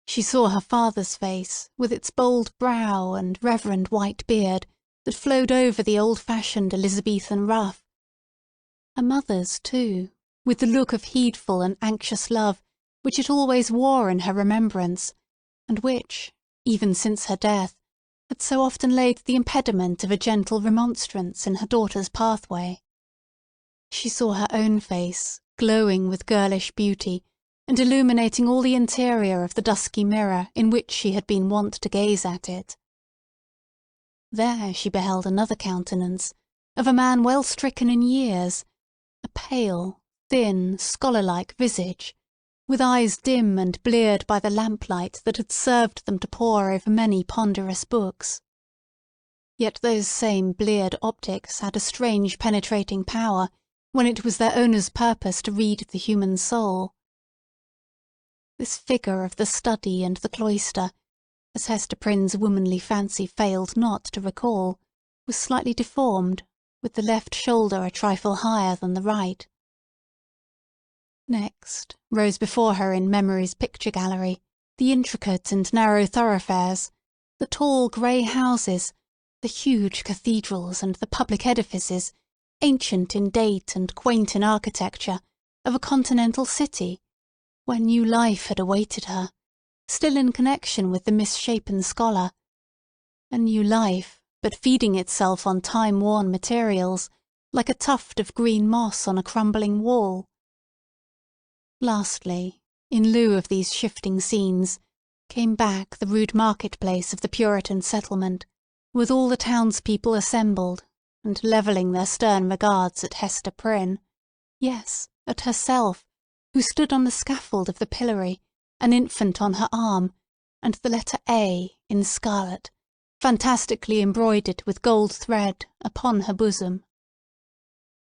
Speaker 2: She saw her father's face, with its bold brow and reverend white beard, that flowed over the old-fashioned Elizabethan ruff. Her mother's, too, with the look of heedful and anxious love which it always wore in her remembrance, and which, even since her death, had so often laid the impediment of a gentle remonstrance in her daughter's pathway. She saw her own face, glowing with girlish beauty, and illuminating all the interior of the dusky mirror in which she had been wont to gaze at it. There she beheld another countenance, of a man well stricken in years, a pale, thin, scholar-like visage, with eyes dim and bleared by the lamplight that had served them to pore over many ponderous books. Yet those same bleared optics had a strange penetrating power when it was their owner's purpose to read the human soul. This figure of the study and the cloister, as Hester Prynne's womanly fancy failed not to recall, was slightly deformed, with the left shoulder a trifle higher than the right. Next rose before her in memory's picture gallery the intricate and narrow thoroughfares, the tall grey houses, the huge cathedrals and the public edifices, ancient in date and quaint in architecture, of a continental city, where new life had awaited her, still in connection with the misshapen scholar, a new life, but feeding itself on time-worn materials, like a tuft of green moss on a crumbling wall. Lastly, in lieu of these shifting scenes, came back the rude market-place of the Puritan settlement, with all the townspeople assembled, and levelling their stern regards at Hester Prynne, yes, at herself, who stood on the scaffold of the pillory, an infant on her arm, and the letter A, in scarlet, fantastically embroidered with gold thread, upon her bosom.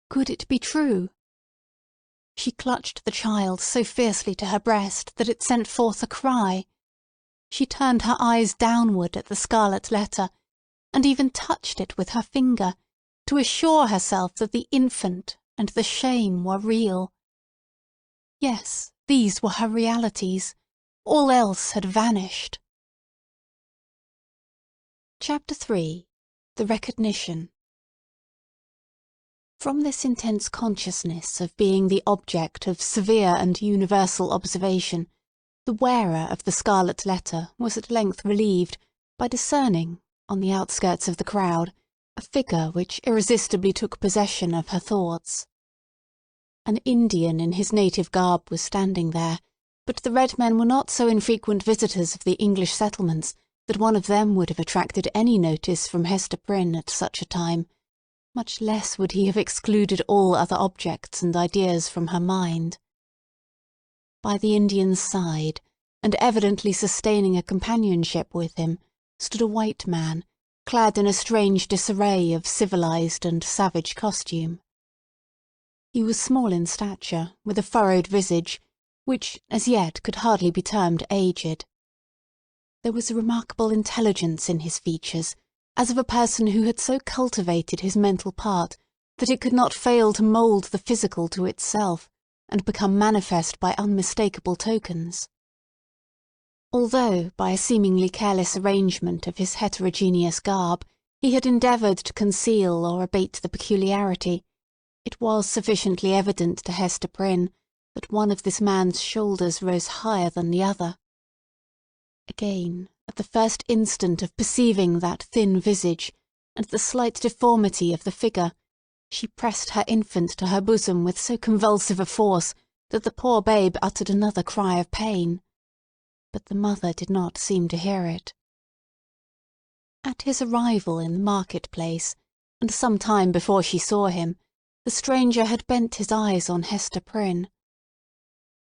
Speaker 2: Could it be true? She clutched the child so fiercely to her breast that it sent forth a cry. She turned her eyes downward at the scarlet letter, and even touched it with her finger, to assure herself that the infant and the shame were real. Yes, these were her realities. All else had vanished. Chapter 3. The Recognition. From this intense consciousness of being the object of severe and universal observation, the wearer of the scarlet letter was at length relieved by discerning, on the outskirts of the crowd, a figure which irresistibly took possession of her thoughts. An Indian in his native garb was standing there, but the red men were not so infrequent visitors of the English settlements that one of them would have attracted any notice from Hester Prynne at such a time. Much less would he have excluded all other objects and ideas from her mind. By the Indian's side, and evidently sustaining a companionship with him, stood a white man, clad in a strange disarray of civilized and savage costume. He was small in stature, with a furrowed visage, which as yet could hardly be termed aged. There was a remarkable intelligence in his features, as of a person who had so cultivated his mental part that it could not fail to mould the physical to itself, and become manifest by unmistakable tokens. Although, by a seemingly careless arrangement of his heterogeneous garb, he had endeavoured to conceal or abate the peculiarity, it was sufficiently evident to Hester Prynne that one of this man's shoulders rose higher than the other. Again, at the first instant of perceiving that thin visage, and the slight deformity of the figure, she pressed her infant to her bosom with so convulsive a force that the poor babe uttered another cry of pain. But the mother did not seem to hear it. At his arrival in the market-place, and some time before she saw him, the stranger had bent his eyes on Hester Prynne.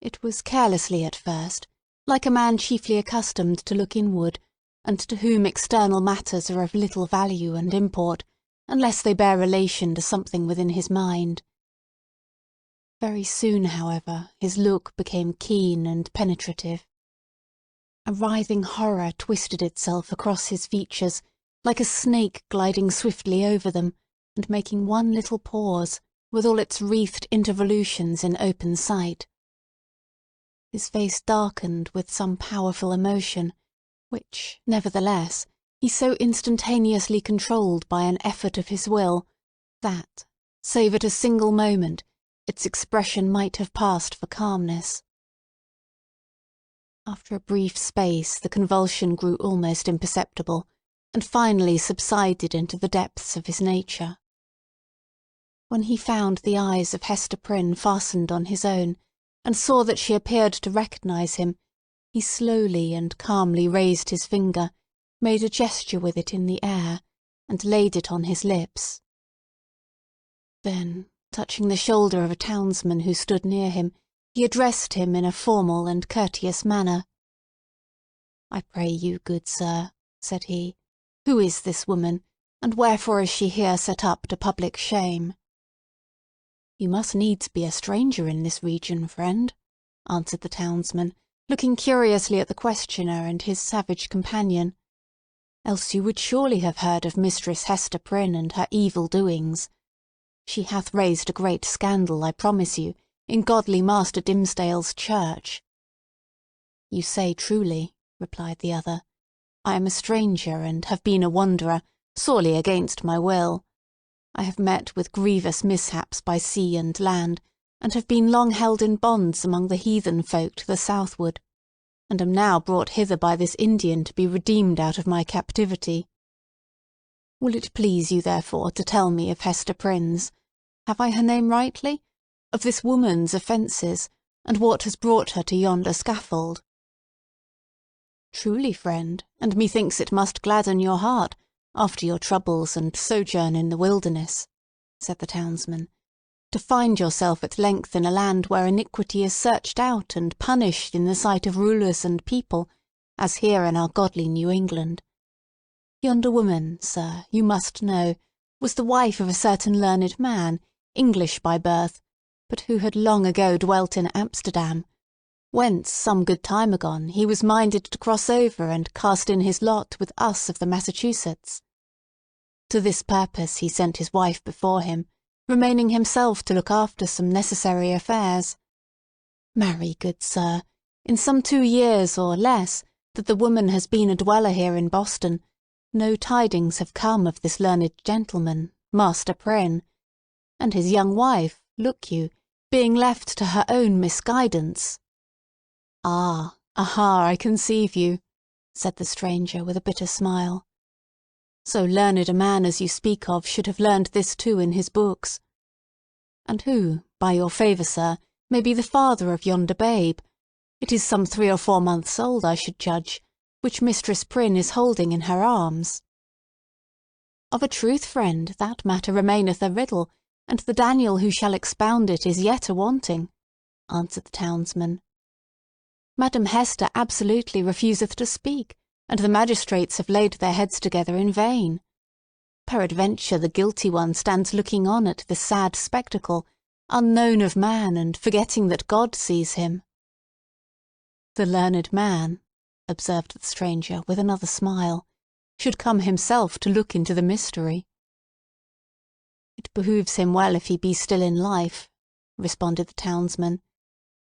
Speaker 2: It was carelessly at first, like a man chiefly accustomed to look inward, and to whom external matters are of little value and import, unless they bear relation to something within his mind. Very soon, however, his look became keen and penetrative. A writhing horror twisted itself across his features, like a snake gliding swiftly over them, and making one little pause, with all its wreathed intervolutions in open sight. His face darkened with some powerful emotion, which, nevertheless, he so instantaneously controlled by an effort of his will, that, save at a single moment, its expression might have passed for calmness. After a brief space the convulsion grew almost imperceptible, and finally subsided into the depths of his nature. When he found the eyes of Hester Prynne fastened on his own, and saw that she appeared to recognise him, he slowly and calmly raised his finger, made a gesture with it in the air, and laid it on his lips. Then, touching the shoulder of a townsman who stood near him, he addressed him in a formal and courteous manner. "I pray you, good sir," said he, "who is this woman, and wherefore is she here set up to public shame?" "You must needs be a stranger in this region, friend," answered the townsman, looking curiously at the questioner and his savage companion. "Else you would surely have heard of Mistress Hester Prynne and her evil doings. She hath raised a great scandal, I promise you, in godly Master Dimmesdale's church." "You say truly," replied the other. "I am a stranger, and have been a wanderer, sorely against my will. I have met with grievous mishaps by sea and land, and have been long held in bonds among the heathen folk to the southward, and am now brought hither by this Indian to be redeemed out of my captivity. Will it please you, therefore, to tell me of Hester Prynne's, have I her name rightly, of this woman's offences, and what has brought her to yonder scaffold?" "Truly, friend, and methinks it must gladden your heart, after your troubles and sojourn in the wilderness," said the townsman, "to find yourself at length in a land where iniquity is searched out and punished in the sight of rulers and people, as here in our godly New England. Yonder woman, sir, you must know, was the wife of a certain learned man, English by birth, but who had long ago dwelt in Amsterdam, whence, some good time agone, he was minded to cross over and cast in his lot with us of the Massachusetts. To this purpose he sent his wife before him, remaining himself to look after some necessary affairs. Marry, good sir, in some 2 years or less that the woman has been a dweller here in Boston, no tidings have come of this learned gentleman, Master Prynne, and his young wife, look you, being left to her own misguidance." "Ah, aha, I conceive you," said the stranger with a bitter smile. "So learned a man as you speak of should have learned this too in his books. And who, by your favour, sir, may be the father of yonder babe? It is some 3 or 4 months old, I should judge, which Mistress Prynne is holding in her arms." "Of a truth, friend, that matter remaineth a riddle, and the Daniel who shall expound it is yet a-wanting," answered the townsman. "Madam Hester absolutely refuseth to speak, and the magistrates have laid their heads together in vain. Peradventure the guilty one stands looking on at this sad spectacle, unknown of man, and forgetting that God sees him." "The learned man," observed the stranger with another smile, "should come himself to look into the mystery." "It behooves him well if he be still in life," responded the townsman.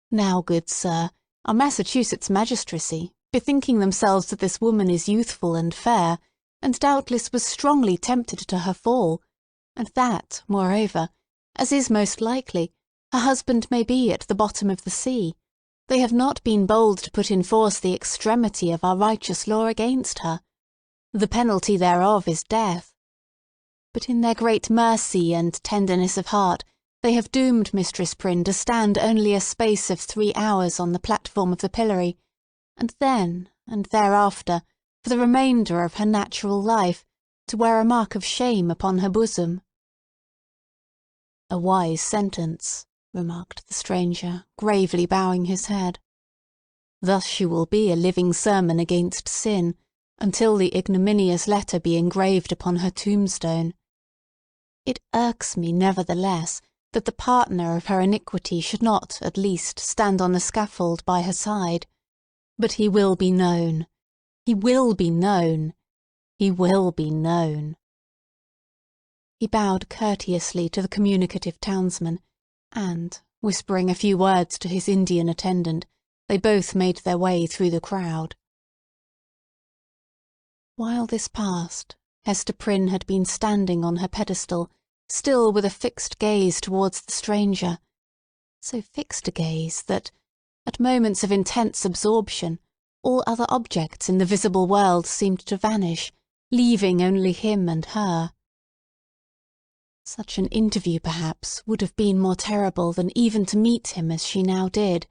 Speaker 2: "Now, good sir, our Massachusetts magistracy, bethinking themselves that this woman is youthful and fair, and doubtless was strongly tempted to her fall, and that, moreover, as is most likely, her husband may be at the bottom of the sea, they have not been bold to put in force the extremity of our righteous law against her. The penalty thereof is death. But in their great mercy and tenderness of heart, they have doomed Mistress Prynne to stand only a space of 3 hours on the platform of the pillory, and then, and thereafter, for the remainder of her natural life, to wear a mark of shame upon her bosom." "A wise sentence," remarked the stranger, gravely bowing his head. "Thus she will be a living sermon against sin, until the ignominious letter be engraved upon her tombstone. It irks me, nevertheless, that the partner of her iniquity should not, at least, stand on the scaffold by her side. But he will be known. He will be known. He will be known." He bowed courteously to the communicative townsman, and, whispering a few words to his Indian attendant, they both made their way through the crowd. While this passed, Hester Prynne had been standing on her pedestal, still with a fixed gaze towards the stranger, so fixed a gaze that, at moments of intense absorption, all other objects in the visible world seemed to vanish, leaving only him and her. Such an interview, perhaps, would have been more terrible than even to meet him as she now did,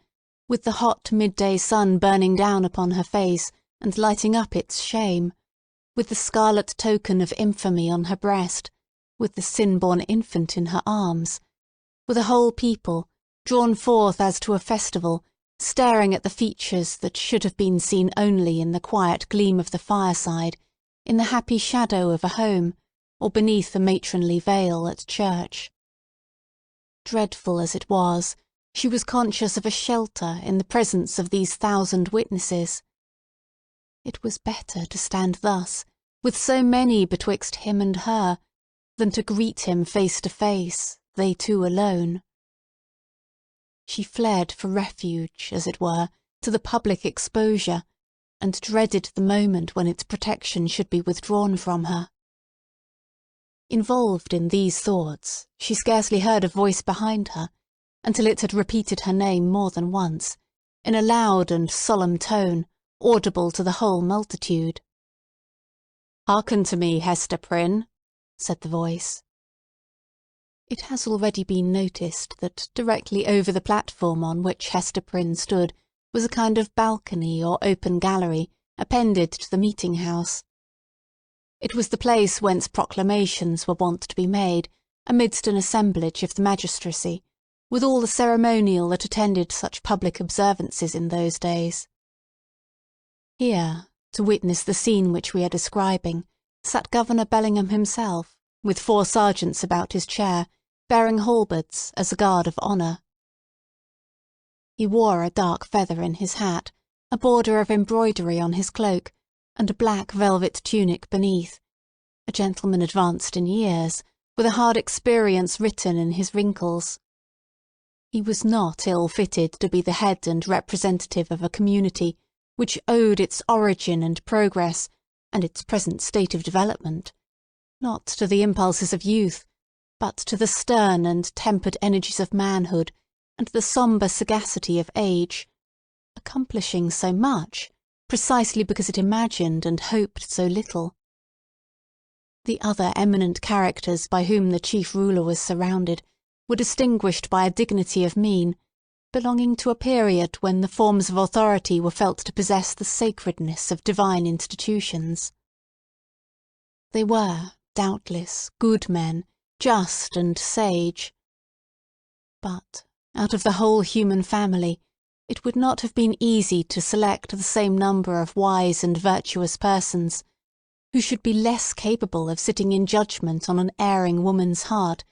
Speaker 2: with the hot midday sun burning down upon her face and lighting up its shame, with the scarlet token of infamy on her breast, with the sin-born infant in her arms, with a whole people, drawn forth as to a festival, staring at the features that should have been seen only in the quiet gleam of the fireside, in the happy shadow of a home, or beneath a matronly veil at church. Dreadful as it was, she was conscious of a shelter in the presence of these 1,000 witnesses. It was better to stand thus, with so many betwixt him and her, than to greet him face to face, they two alone. She fled for refuge, as it were, to the public exposure, and dreaded the moment when its protection should be withdrawn from her. Involved in these thoughts, she scarcely heard a voice behind her, until it had repeated her name more than once, in a loud and solemn tone, audible to the whole multitude. "Hearken to me, Hester Prynne," said the voice. It has already been noticed that directly over the platform on which Hester Prynne stood was a kind of balcony or open gallery, appended to the meeting-house. It was the place whence proclamations were wont to be made, amidst an assemblage of the magistracy, with all the ceremonial that attended such public observances in those days. Here, to witness the scene which we are describing, sat Governor Bellingham himself, with 4 sergeants about his chair, bearing halberds as a guard of honour. He wore a dark feather in his hat, a border of embroidery on his cloak, and a black velvet tunic beneath, a gentleman advanced in years, with a hard experience written in his wrinkles. He was not ill-fitted to be the head and representative of a community which owed its origin and progress, and its present state of development, not to the impulses of youth, but to the stern and tempered energies of manhood and the sombre sagacity of age, accomplishing so much, precisely because it imagined and hoped so little. The other eminent characters by whom the chief ruler was surrounded were distinguished by a dignity of mien, belonging to a period when the forms of authority were felt to possess the sacredness of divine institutions. They were, doubtless, good men, just and sage. But, out of the whole human family, it would not have been easy to select the same number of wise and virtuous persons, who should be less capable of sitting in judgment on an erring woman's heart,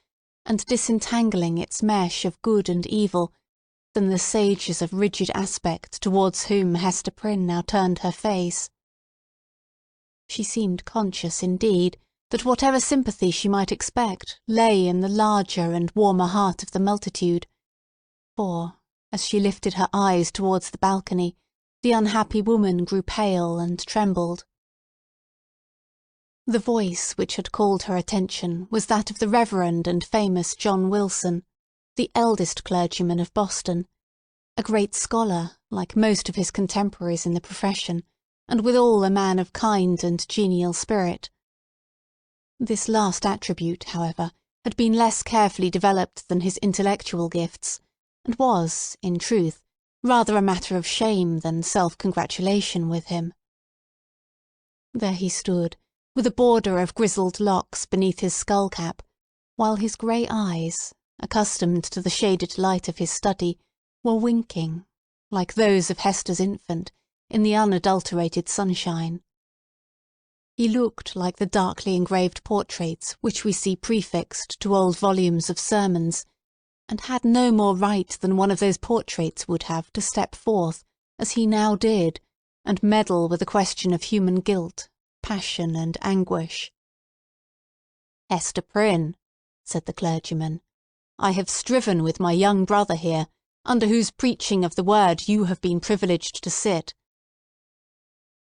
Speaker 2: and disentangling its mesh of good and evil, than the sages of rigid aspect towards whom Hester Prynne now turned her face. She seemed conscious, indeed, that whatever sympathy she might expect lay in the larger and warmer heart of the multitude, for, as she lifted her eyes towards the balcony, the unhappy woman grew pale and trembled. The voice which had called her attention was that of the Reverend and famous John Wilson, the eldest clergyman of Boston, a great scholar, like most of his contemporaries in the profession, and withal a man of kind and genial spirit. This last attribute, however, had been less carefully developed than his intellectual gifts, and was, in truth, rather a matter of shame than self-congratulation with him. There he stood, with a border of grizzled locks beneath his skull-cap, while his grey eyes, accustomed to the shaded light of his study, were winking, like those of Hester's infant, in the unadulterated sunshine. He looked like the darkly engraved portraits which we see prefixed to old volumes of sermons, and had no more right than one of those portraits would have to step forth, as he now did, and meddle with a question of human guilt, passion, and anguish. "Hester Prynne," said the clergyman, "I have striven with my young brother here, under whose preaching of the word you have been privileged to sit."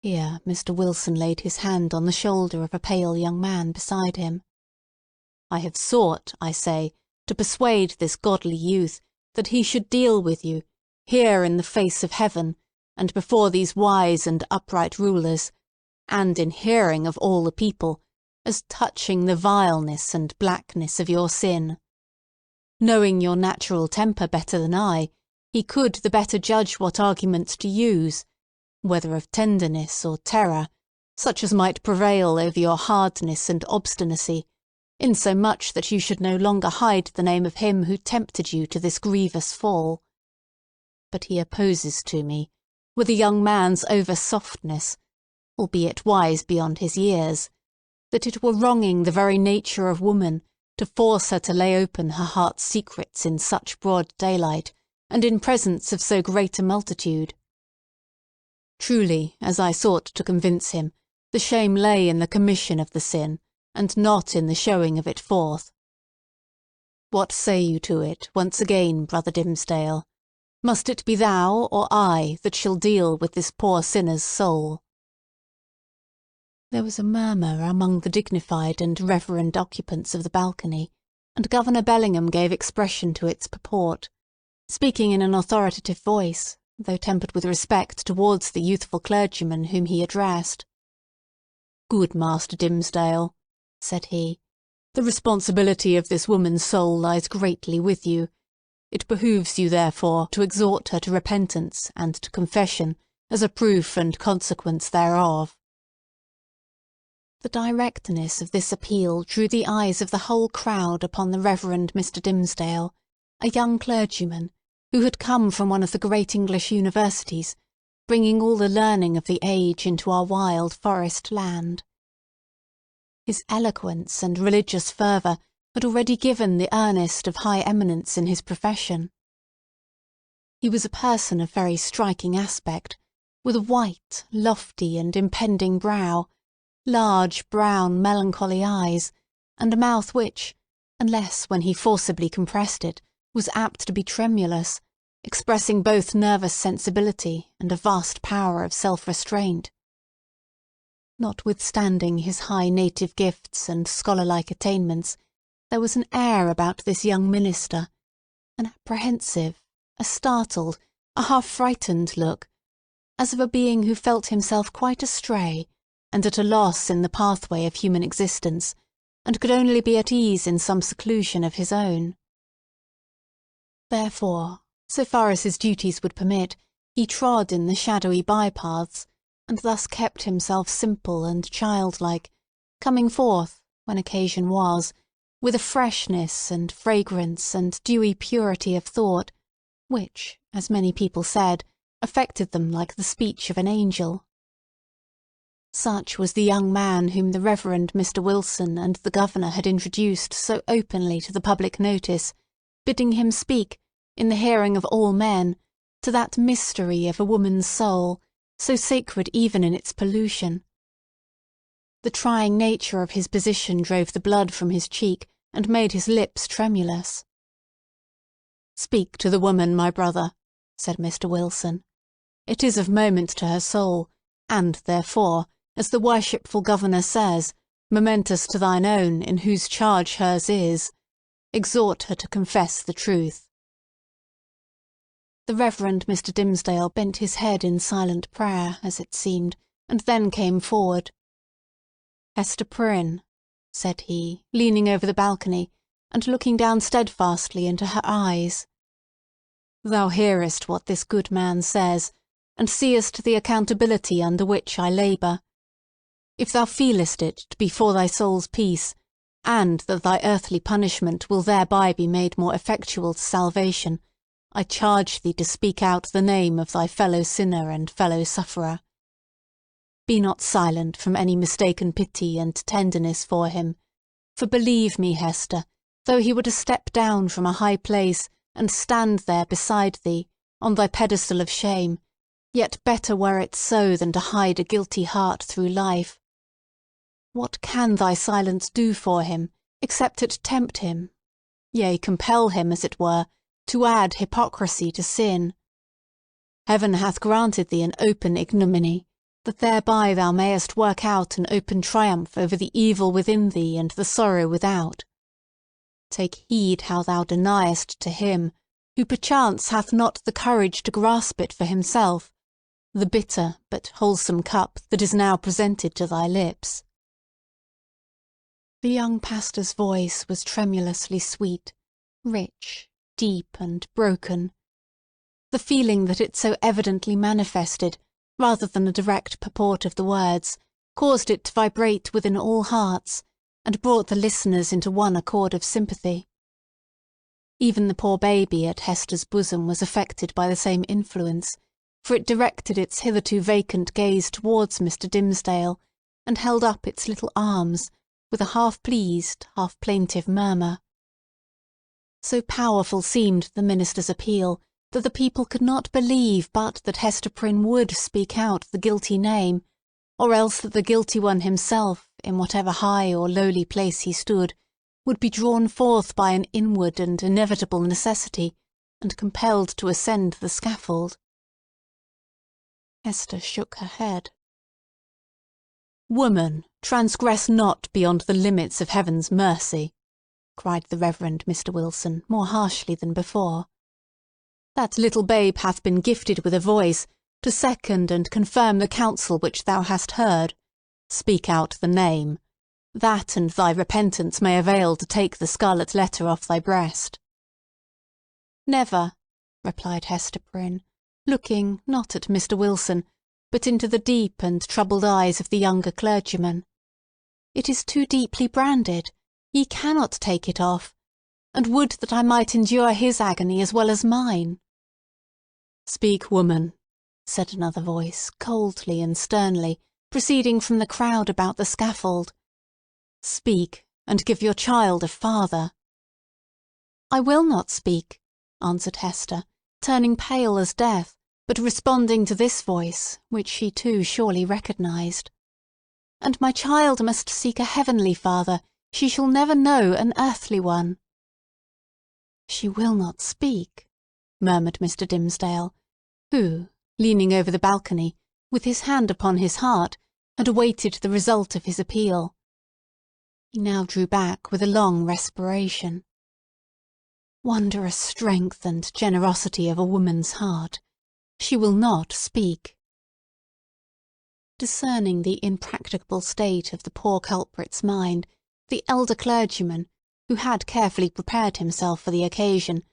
Speaker 2: Here Mr. Wilson laid his hand on the shoulder of a pale young man beside him. "I have sought, I say, to persuade this godly youth that he should deal with you, here in the face of heaven, and before these wise and upright rulers, and in hearing of all the people, as touching the vileness and blackness of your sin. Knowing your natural temper better than I, he could the better judge what arguments to use, whether of tenderness or terror, such as might prevail over your hardness and obstinacy, insomuch that you should no longer hide the name of him who tempted you to this grievous fall. But he opposes to me, with a young man's over-softness, albeit wise beyond his years, that it were wronging the very nature of woman to force her to lay open her heart's secrets in such broad daylight, and in presence of so great a multitude. Truly, as I sought to convince him, the shame lay in the commission of the sin, and not in the showing of it forth. What say you to it, once again, brother Dimmesdale? Must it be thou or I that shall deal with this poor sinner's soul?" There was a murmur among the dignified and reverend occupants of the balcony, and Governor Bellingham gave expression to its purport, speaking in an authoritative voice, though tempered with respect towards the youthful clergyman whom he addressed. "Good Master Dimmesdale," said he, "the responsibility of this woman's soul lies greatly with you. It behooves you, therefore, to exhort her to repentance and to confession as a proof and consequence thereof." The directness of this appeal drew the eyes of the whole crowd upon the Reverend Mr. Dimmesdale, a young clergyman, who had come from one of the great English universities, bringing all the learning of the age into our wild forest land. His eloquence and religious fervour had already given the earnest of high eminence in his profession. He was a person of very striking aspect, with a white, lofty, and impending brow, large, brown, melancholy eyes, and a mouth which, unless when he forcibly compressed it, was apt to be tremulous, expressing both nervous sensibility and a vast power of self-restraint. Notwithstanding his high native gifts and scholar-like attainments, there was an air about this young minister, an apprehensive, a startled, a half-frightened look, as of a being who felt himself quite astray, and at a loss in the pathway of human existence, and could only be at ease in some seclusion of his own. Therefore, so far as his duties would permit, he trod in the shadowy by-paths, and thus kept himself simple and childlike, coming forth, when occasion was, with a freshness and fragrance and dewy purity of thought, which, as many people said, affected them like the speech of an angel. Such was the young man whom the Reverend Mr. Wilson and the Governor had introduced so openly to the public notice, bidding him speak, in the hearing of all men, to that mystery of a woman's soul, so sacred even in its pollution. The trying nature of his position drove the blood from his cheek, and made his lips tremulous. "Speak to the woman, my brother," said Mr. Wilson. "It is of moment to her soul, and, therefore, as the worshipful Governor says, momentous to thine own, in whose charge hers is. Exhort her to confess the truth." The Reverend Mr. Dimmesdale bent his head in silent prayer, as it seemed, and then came forward. "Hester Prynne," said he, leaning over the balcony, and looking down steadfastly into her eyes, "thou hearest what this good man says, and seest the accountability under which I labour. If thou feelest it to be for thy soul's peace, and that thy earthly punishment will thereby be made more effectual to salvation, I charge thee to speak out the name of thy fellow sinner and fellow sufferer. Be not silent from any mistaken pity and tenderness for him, for believe me, Hester, though he were to step down from a high place and stand there beside thee, on thy pedestal of shame, yet better were it so than to hide a guilty heart through life. What can thy silence do for him, except it tempt him, yea, compel him, as it were, to add hypocrisy to sin? Heaven hath granted thee an open ignominy, that thereby thou mayest work out an open triumph over the evil within thee and the sorrow without. Take heed how thou deniest to him, who perchance hath not the courage to grasp it for himself, the bitter but wholesome cup that is now presented to thy lips." The young pastor's voice was tremulously sweet, rich, deep, and broken. The feeling that it so evidently manifested, rather than the direct purport of the words, caused it to vibrate within all hearts, and brought the listeners into one accord of sympathy. Even the poor baby at Hester's bosom was affected by the same influence, for it directed its hitherto vacant gaze towards Mr. Dimmesdale, and held up its little arms, with a half-pleased, half-plaintive murmur. So powerful seemed the minister's appeal, that the people could not believe but that Hester Prynne would speak out the guilty name, or else that the guilty one himself, in whatever high or lowly place he stood, would be drawn forth by an inward and inevitable necessity, and compelled to ascend the scaffold. Hester shook her head. "Woman, transgress not beyond the limits of heaven's mercy," cried the Reverend Mr. Wilson more harshly than before. "That little babe hath been gifted with a voice, to second and confirm the counsel which thou hast heard. Speak out the name. That and thy repentance may avail to take the scarlet letter off thy breast." "Never," replied Hester Prynne, looking not at Mr. Wilson, but into the deep and troubled eyes of the younger clergyman. "It is too deeply branded. Ye cannot take it off, and would that I might endure his agony as well as mine." "Speak, woman," said another voice, coldly and sternly, proceeding from the crowd about the scaffold. "Speak, and give your child a father." "I will not speak," answered Hester, turning pale as death, but responding to this voice, which she too surely recognised. "And my child must seek a heavenly father. She shall never know an earthly one." "She will not speak," murmured Mr. Dimmesdale, who, leaning over the balcony, with his hand upon his heart, had awaited the result of his appeal. He now drew back with a long respiration. Wondrous strength and generosity of a woman's heart! She will not speak. Discerning the impracticable state of the poor culprit's mind, the elder clergyman, who had carefully prepared himself for the occasion,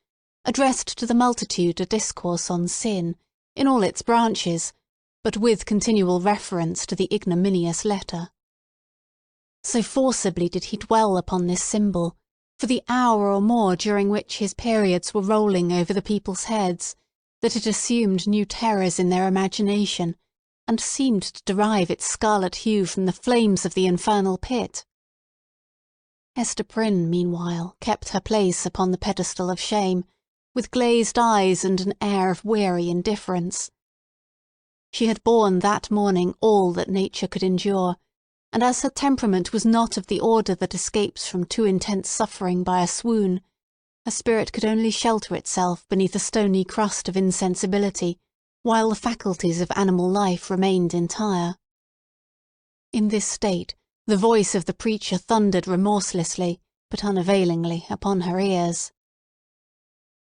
Speaker 2: addressed to the multitude a discourse on sin, in all its branches, but with continual reference to the ignominious letter. So forcibly did he dwell upon this symbol, for the hour or more during which his periods were rolling over the people's heads, that it assumed new terrors in their imagination, and seemed to derive its scarlet hue from the flames of the infernal pit. Hester Prynne, meanwhile, kept her place upon the pedestal of shame, with glazed eyes and an air of weary indifference. She had borne that morning all that nature could endure, and as her temperament was not of the order that escapes from too intense suffering by a swoon, her spirit could only shelter itself beneath a stony crust of insensibility, while the faculties of animal life remained entire. In this state, the voice of the preacher thundered remorselessly, but unavailingly, upon her ears.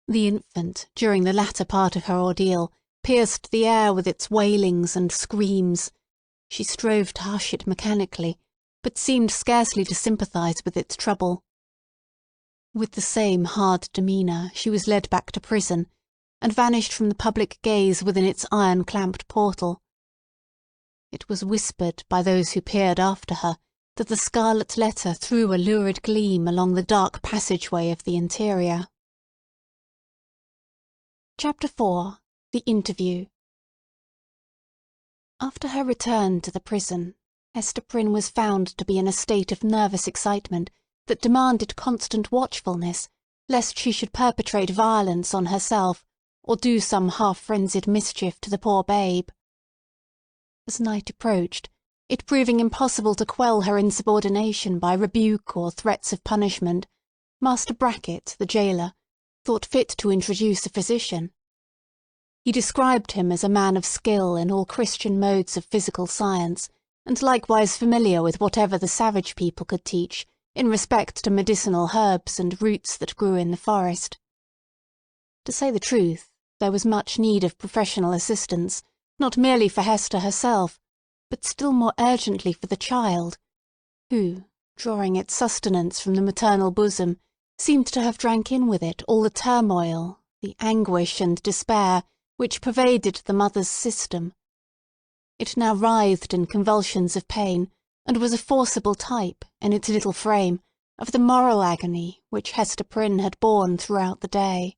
Speaker 2: The infant, during the latter part of her ordeal, pierced the air with its wailings and screams. She strove to hush it mechanically, but seemed scarcely to sympathise with its trouble. With the same hard demeanour, she was led back to prison, and vanished from the public gaze within its iron-clamped portal. It was whispered by those who peered after her that the scarlet letter threw a lurid gleam along the dark passageway of the interior. Chapter 4. The Interview. After her return to the prison, Hester Prynne was found to be in a state of nervous excitement that demanded constant watchfulness, lest she should perpetrate violence on herself, or do some half-frenzied mischief to the poor babe. As night approached, it proving impossible to quell her insubordination by rebuke or threats of punishment, Master Brackett, the gaoler, thought fit to introduce a physician. He described him as a man of skill in all Christian modes of physical science, and likewise familiar with whatever the savage people could teach in respect to medicinal herbs and roots that grew in the forest. To say the truth, there was much need of professional assistance, not merely for Hester herself, but still more urgently for the child, who, drawing its sustenance from the maternal bosom, seemed to have drank in with it all the turmoil, the anguish and despair which pervaded the mother's system. It now writhed in convulsions of pain, and was a forcible type, in its little frame, of the moral agony which Hester Prynne had borne throughout the day.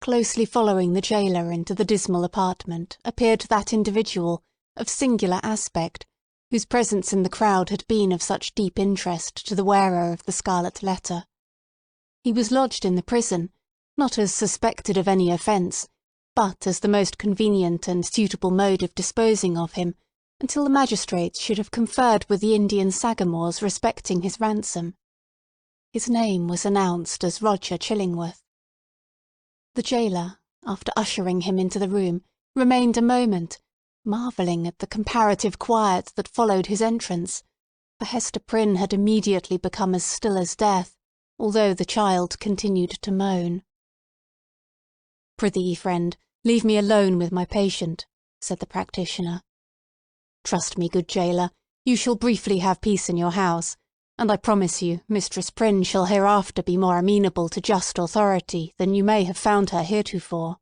Speaker 2: Closely following the jailer into the dismal apartment appeared that individual, of singular aspect, whose presence in the crowd had been of such deep interest to the wearer of the Scarlet Letter. He was lodged in the prison, not as suspected of any offence, but as the most convenient and suitable mode of disposing of him, until the magistrates should have conferred with the Indian sagamores respecting his ransom. His name was announced as Roger Chillingworth. The jailer, after ushering him into the room, remained a moment, marvelling at the comparative quiet that followed his entrance, for Hester Prynne had immediately become as still as death, although the child continued to moan. "Prithee, friend, leave me alone with my patient," said the practitioner. "Trust me, good jailer, you shall briefly have peace in your house, and I promise you Mistress Prynne shall hereafter be more amenable to just authority than you may have found her heretofore."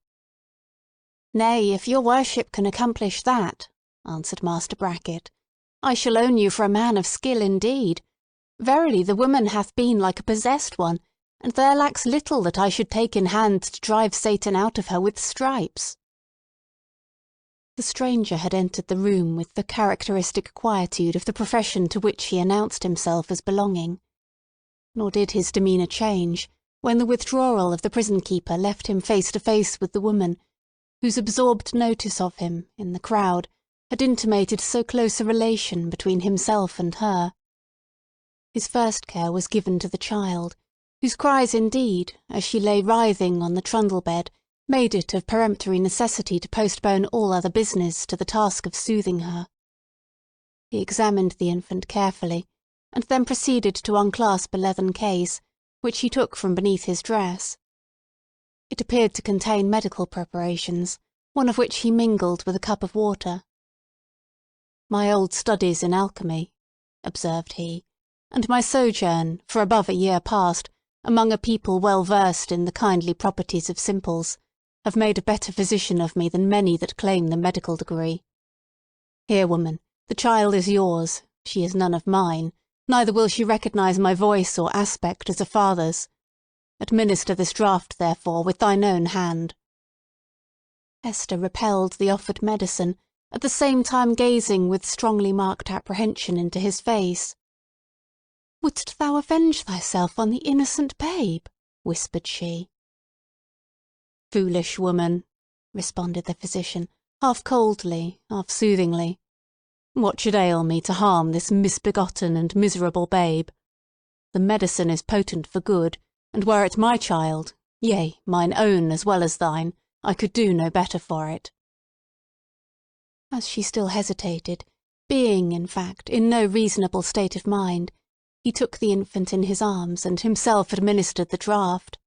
Speaker 2: "Nay, if your worship can accomplish that," answered Master Brackett, "I shall own you for a man of skill indeed. Verily the woman hath been like a possessed one, and there lacks little that I should take in hand to drive Satan out of her with stripes." The stranger had entered the room with the characteristic quietude of the profession to which he announced himself as belonging. Nor did his demeanour change, when the withdrawal of the prison-keeper left him face to face with the woman, whose absorbed notice of him, in the crowd, had intimated so close a relation between himself and her. His first care was given to the child, whose cries indeed, as she lay writhing on the trundle-bed, made it of peremptory necessity to postpone all other business to the task of soothing her. He examined the infant carefully, and then proceeded to unclasp a leathern case, which he took from beneath his dress. It appeared to contain medical preparations, one of which he mingled with a cup of water. "My old studies in alchemy," observed he, "and my sojourn, for above a year past, among a people well versed in the kindly properties of simples, have made a better physician of me than many that claim the medical degree. Here, woman, the child is yours, she is none of mine, neither will she recognise my voice or aspect as a father's. Administer this draught, therefore, with thine own hand." Hester repelled the offered medicine, at the same time gazing with strongly marked apprehension into his face. "Wouldst thou avenge thyself on the innocent babe?" whispered she. "Foolish woman," responded the physician, half coldly, half soothingly. "What should ail me to harm this misbegotten and miserable babe? The medicine is potent for good, and were it my child, yea, mine own as well as thine, I could do no better for it." As she still hesitated, being, in fact, in no reasonable state of mind, he took the infant in his arms and himself administered the draught.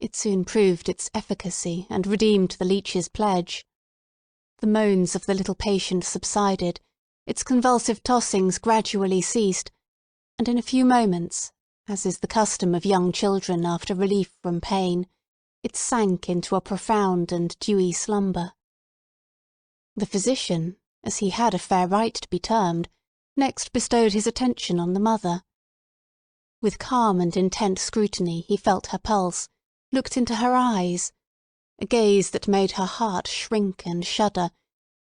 Speaker 2: It soon proved its efficacy and redeemed the leech's pledge. The moans of the little patient subsided, its convulsive tossings gradually ceased, and in a few moments, as is the custom of young children after relief from pain, it sank into a profound and dewy slumber. The physician, as he had a fair right to be termed, next bestowed his attention on the mother. With calm and intent scrutiny he felt her pulse, looked into her eyes, a gaze that made her heart shrink and shudder,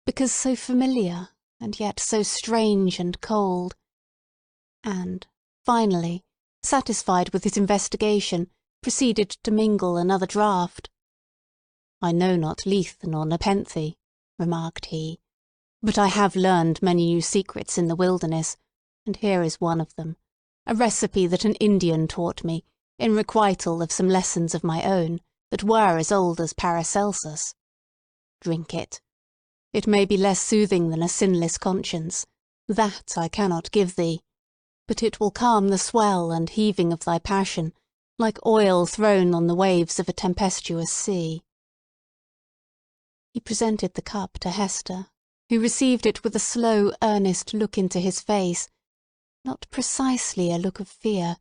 Speaker 2: because so familiar, and yet so strange and cold. And, finally, satisfied with his investigation, proceeded to mingle another draught. "I know not Leith nor Nepenthe," remarked he, "but I have learned many new secrets in the wilderness, and here is one of them, a recipe that an Indian taught me, in requital of some lessons of my own, that were as old as Paracelsus. Drink it. It may be less soothing than a sinless conscience, that I cannot give thee, but it will calm the swell and heaving of thy passion, like oil thrown on the waves of a tempestuous sea." He presented the cup to Hester, who received it with a slow, earnest look into his face, not precisely a look of fear,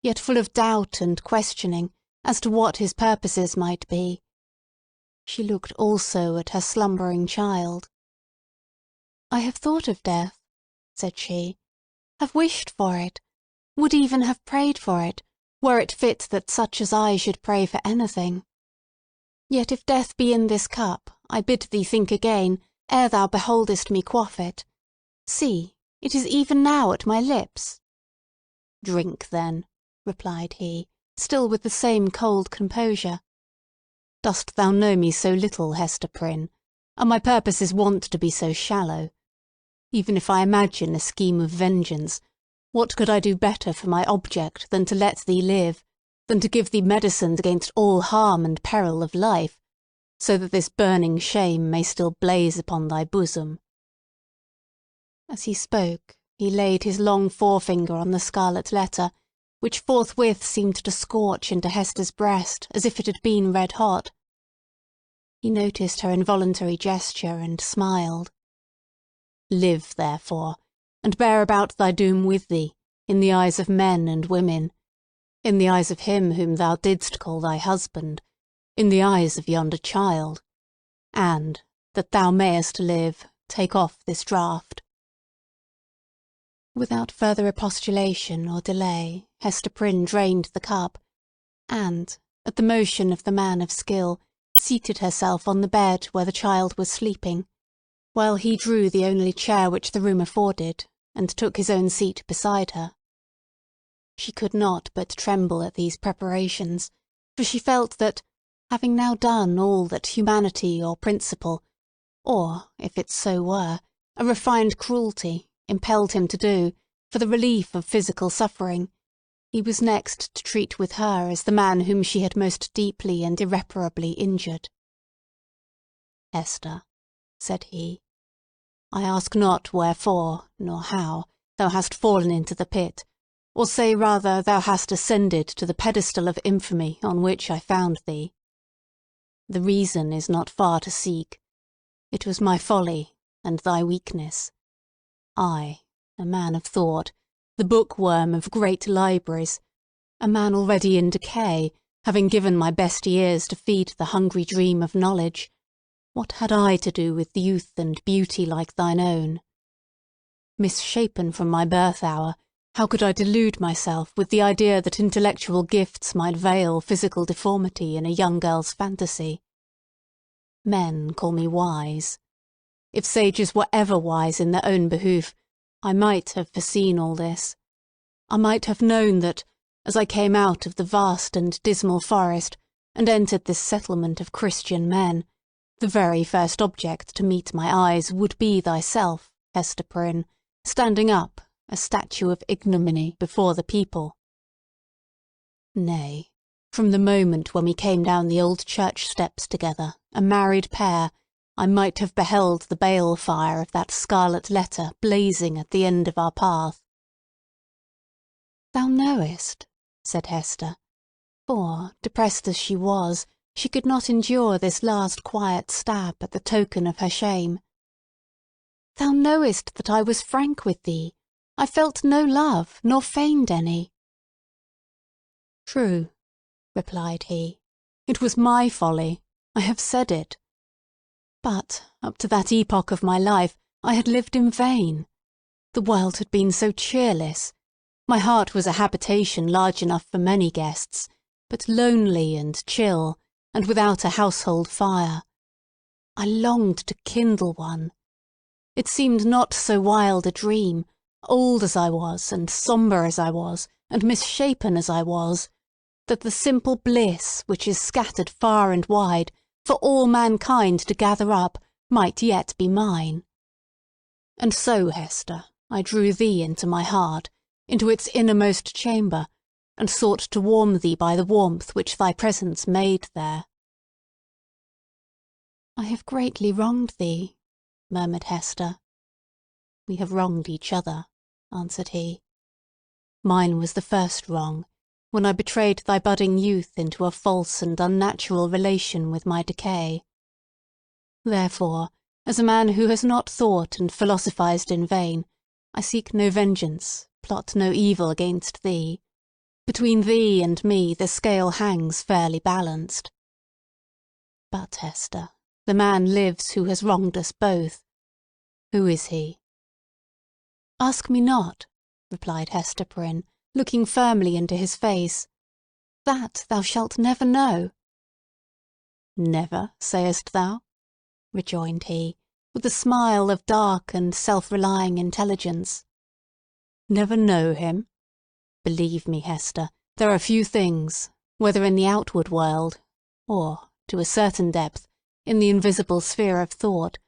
Speaker 2: yet full of doubt and questioning as to what his purposes might be. She looked also at her slumbering child. "I have thought of death," said she, "have wished for it, would even have prayed for it, were it fit that such as I should pray for anything. Yet if death be in this cup, I bid thee think again, ere thou beholdest me quaff it. See, it is even now at my lips." "Drink, then," replied he, still with the same cold composure. "Dost thou know me so little, Hester Prynne? Are my purposes wont to be so shallow? Even if I imagine a scheme of vengeance, what could I do better for my object than to let thee live, than to give thee medicines against all harm and peril of life, so that this burning shame may still blaze upon thy bosom?" As he spoke, he laid his long forefinger on the Scarlet Letter, which forthwith seemed to scorch into Hester's breast as if it had been red hot. He noticed her involuntary gesture and smiled. "Live, therefore, and bear about thy doom with thee, in the eyes of men and women, in the eyes of him whom thou didst call thy husband, in the eyes of yonder child, and, that thou mayest live, take off this draught." Without further expostulation or delay, Hester Prynne drained the cup, and, at the motion of the man of skill, seated herself on the bed where the child was sleeping, while he drew the only chair which the room afforded, and took his own seat beside her. She could not but tremble at these preparations, for she felt that, having now done all that humanity or principle, or, if it so were, a refined cruelty, impelled him to do, for the relief of physical suffering, he was next to treat with her as the man whom she had most deeply and irreparably injured. "Hester," said he, "I ask not wherefore, nor how, thou hast fallen into the pit, or say rather thou hast ascended to the pedestal of infamy on which I found thee. The reason is not far to seek. It was my folly, and thy weakness. I, a man of thought, the bookworm of great libraries, a man already in decay, having given my best years to feed the hungry dream of knowledge, what had I to do with youth and beauty like thine own? Misshapen from my birth hour, how could I delude myself with the idea that intellectual gifts might veil physical deformity in a young girl's fantasy? Men call me wise. If sages were ever wise in their own behoof, I might have foreseen all this. I might have known that, as I came out of the vast and dismal forest, and entered this settlement of Christian men, the very first object to meet my eyes would be thyself, Hester Prynne, standing up, a statue of ignominy, before the people. Nay, from the moment when we came down the old church steps together, a married pair, I might have beheld the bale fire of that Scarlet Letter blazing at the end of our path. "Thou knowest," said Hester, for, depressed as she was, she could not endure this last quiet stab at the token of her shame. "Thou knowest that I was frank with thee. I felt no love, nor feigned any." "True," replied he. "It was my folly. I have said it. But, up to that epoch of my life, I had lived in vain. The world had been so cheerless. My heart was a habitation large enough for many guests, but lonely and chill, and without a household fire. I longed to kindle one. It seemed not so wild a dream, old as I was, and sombre as I was, and misshapen as I was, that the simple bliss which is scattered far and wide, for all mankind to gather up, might yet be mine. And so, Hester, I drew thee into my heart, into its innermost chamber, and sought to warm thee by the warmth which thy presence made there." "I have greatly wronged thee," murmured Hester. "We have wronged each other," answered he. "Mine was the first wrong, when I betrayed thy budding youth into a false and unnatural relation with my decay. Therefore, as a man who has not thought and philosophized in vain, I seek no vengeance, plot no evil against thee. Between thee and me the scale hangs fairly balanced. But, Hester, the man lives who has wronged us both. Who is he?" "Ask me not," replied Hester Prynne, looking firmly into his face. "That thou shalt never know." "Never, sayest thou?" rejoined he, with a smile of dark and self-relying intelligence. "Never know him? Believe me, Hester, there are few things, whether in the outward world, or, to a certain depth, in the invisible sphere of thought,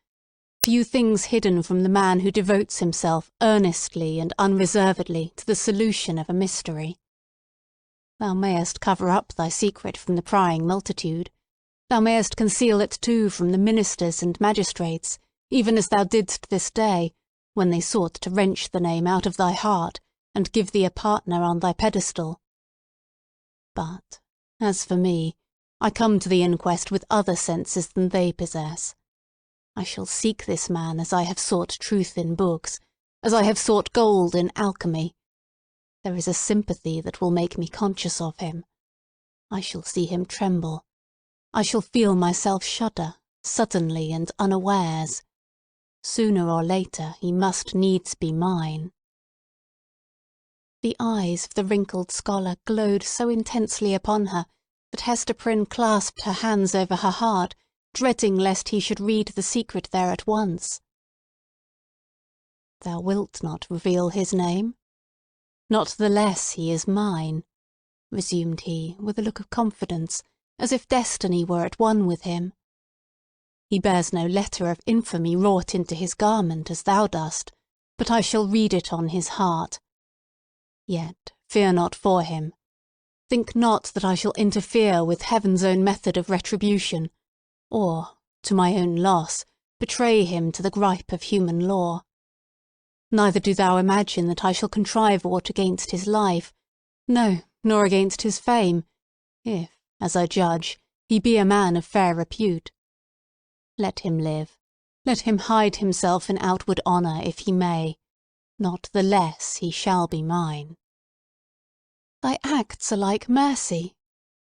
Speaker 2: few things hidden from the man who devotes himself earnestly and unreservedly to the solution of a mystery. Thou mayest cover up thy secret from the prying multitude. Thou mayest conceal it too from the ministers and magistrates, even as thou didst this day, when they sought to wrench the name out of thy heart and give thee a partner on thy pedestal. But, as for me, I come to the inquest with other senses than they possess. I shall seek this man as I have sought truth in books, as I have sought gold in alchemy. There is a sympathy that will make me conscious of him. I shall see him tremble. I shall feel myself shudder, suddenly and unawares. Sooner or later he must needs be mine." The eyes of the wrinkled scholar glowed so intensely upon her that Hester Prynne clasped her hands over her heart, dreading lest he should read the secret there at once. "Thou wilt not reveal his name? Not the less he is mine," resumed he, with a look of confidence, as if destiny were at one with him. "He bears no letter of infamy wrought into his garment as thou dost, but I shall read it on his heart. Yet fear not for him. Think not that I shall interfere with heaven's own method of retribution, or, to my own loss, betray him to the gripe of human law. Neither do thou imagine that I shall contrive aught against his life, no, nor against his fame, if, as I judge, he be a man of fair repute. Let him live. Let him hide himself in outward honour if he may. Not the less he shall be mine." "Thy acts are like mercy,"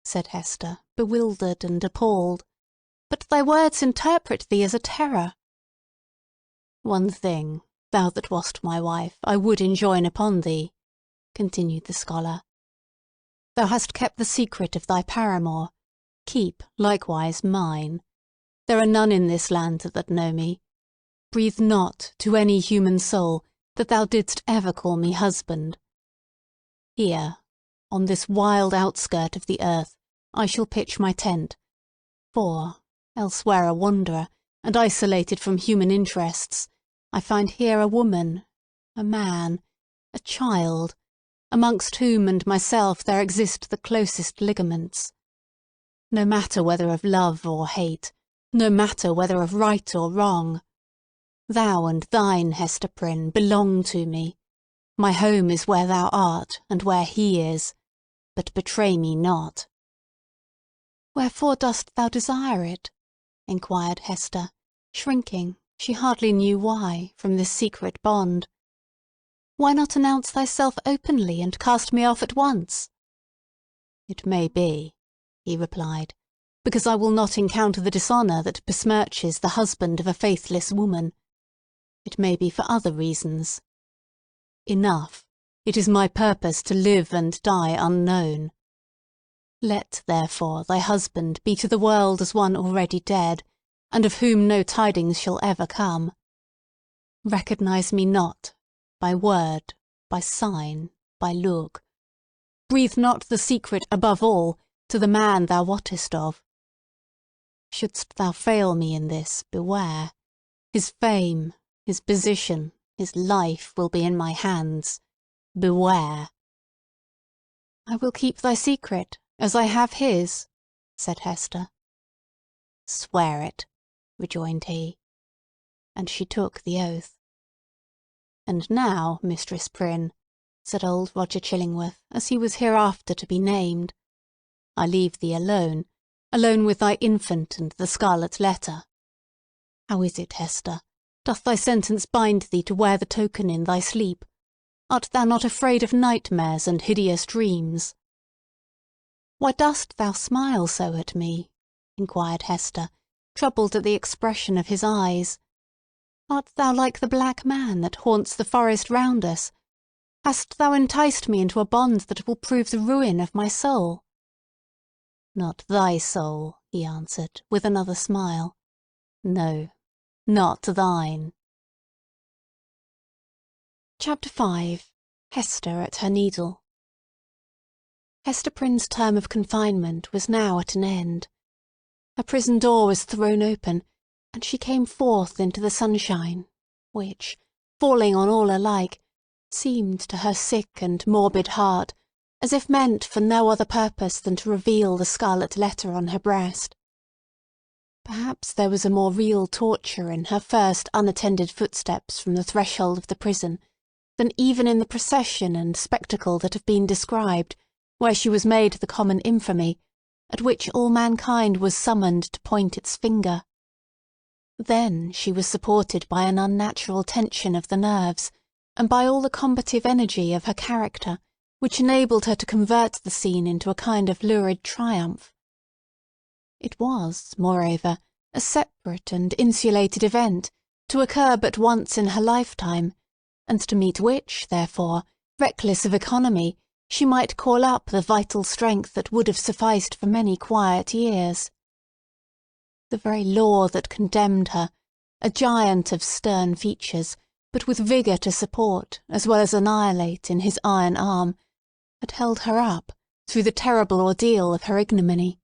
Speaker 2: said Hester, bewildered and appalled. "But thy words interpret thee as a terror." "One thing, thou that wast my wife, I would enjoin upon thee," continued the scholar. "Thou hast kept the secret of thy paramour. Keep, likewise, mine. There are none in this land that know me. Breathe not to any human soul that thou didst ever call me husband. Here, on this wild outskirt of the earth, I shall pitch my tent, for, elsewhere a wanderer, and isolated from human interests, I find here a woman, a man, a child, amongst whom and myself there exist the closest ligaments. No matter whether of love or hate, no matter whether of right or wrong. Thou and thine, Hester Prynne, belong to me. My home is where thou art, and where he is. But betray me not." "Wherefore dost thou desire it?" inquired Hester, shrinking, she hardly knew why, from this secret bond. "Why not announce thyself openly, and cast me off at once?" "It may be," he replied, "because I will not encounter the dishonour that besmirches the husband of a faithless woman. It may be for other reasons. Enough. It is my purpose to live and die unknown. Let, therefore, thy husband be to the world as one already dead, and of whom no tidings shall ever come. Recognise me not, by word, by sign, by look. Breathe not the secret, above all, to the man thou wottest of. Shouldst thou fail me in this, beware. His fame, his position, his life will be in my hands. Beware." "I will keep thy secret, as I have his," said Hester. "Swear it," rejoined he. And she took the oath. "And now, Mistress Prynne," said old Roger Chillingworth, as he was hereafter to be named, "I leave thee alone with thy infant and the Scarlet Letter. How is it, Hester? Doth thy sentence bind thee to wear the token in thy sleep? Art thou not afraid of nightmares and hideous dreams?" "Why dost thou smile so at me?" inquired Hester, troubled at the expression of his eyes. "Art thou like the black man that haunts the forest round us? Hast thou enticed me into a bond that will prove the ruin of my soul?" "Not thy soul," he answered, with another smile. "No, not thine." Chapter 5. Hester at her Needle. Hester Prynne's term of confinement was now at an end. Her prison door was thrown open, and she came forth into the sunshine, which, falling on all alike, seemed to her sick and morbid heart as if meant for no other purpose than to reveal the scarlet letter on her breast. Perhaps there was a more real torture in her first unattended footsteps from the threshold of the prison than even in the procession and spectacle that have been described, where she was made the common infamy, at which all mankind was summoned to point its finger. Then she was supported by an unnatural tension of the nerves, and by all the combative energy of her character, which enabled her to convert the scene into a kind of lurid triumph. It was, moreover, a separate and insulated event, to occur but once in her lifetime, and to meet which, therefore, reckless of economy, she might call up the vital strength that would have sufficed for many quiet years. The very law that condemned her, a giant of stern features, but with vigour to support as well as annihilate in his iron arm, had held her up through the terrible ordeal of her ignominy.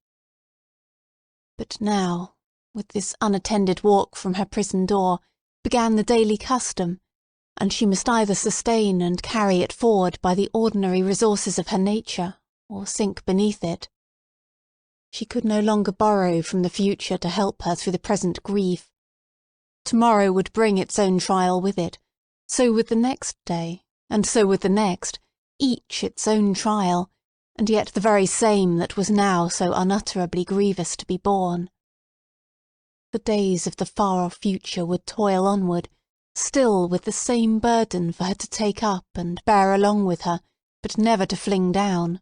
Speaker 2: But now, with this unattended walk from her prison door, began the daily custom, and she must either sustain and carry it forward by the ordinary resources of her nature, or sink beneath it. She could no longer borrow from the future to help her through the present grief. Tomorrow would bring its own trial with it, so would the next day, and so would the next, each its own trial, and yet the very same that was now so unutterably grievous to be borne. The days of the far-off future would toil onward, still with the same burden for her to take up and bear along with her, but never to fling down.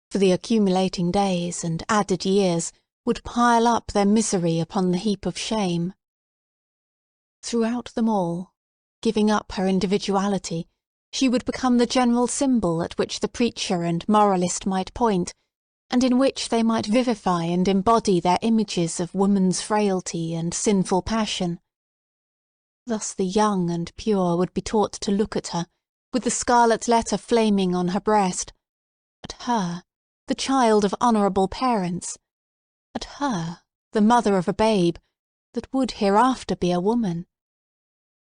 Speaker 2: For the accumulating days and added years would pile up their misery upon the heap of shame. Throughout them all, giving up her individuality, she would become the general symbol at which the preacher and moralist might point, and in which they might vivify and embody their images of woman's frailty and sinful passion. Thus the young and pure would be taught to look at her, with the scarlet letter flaming on her breast, at her, the child of honourable parents, at her, the mother of a babe, that would hereafter be a woman,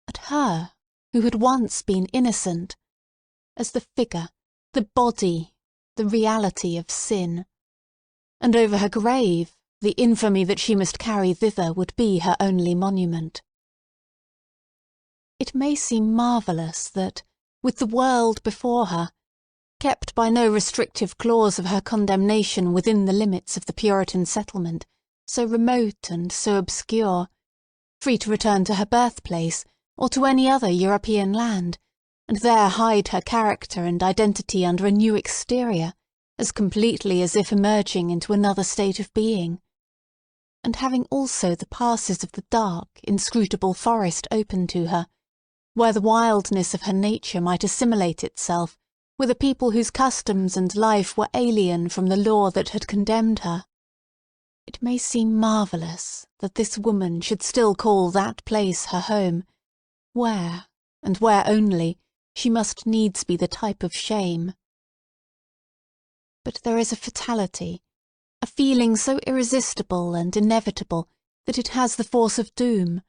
Speaker 2: at her, who had once been innocent, as the figure, the body, the reality of sin. And over her grave, the infamy that she must carry thither would be her only monument. It may seem marvellous that, with the world before her, kept by no restrictive clause of her condemnation within the limits of the Puritan settlement, so remote and so obscure, free to return to her birthplace, or to any other European land, and there hide her character and identity under a new exterior, as completely as if emerging into another state of being, and having also the passes of the dark, inscrutable forest open to her, where the wildness of her nature might assimilate itself with a people whose customs and life were alien from the law that had condemned her. It may seem marvellous that this woman should still call that place her home, where, and where only, she must needs be the type of shame. But there is a fatality, a feeling so irresistible and inevitable that it has the force of doom,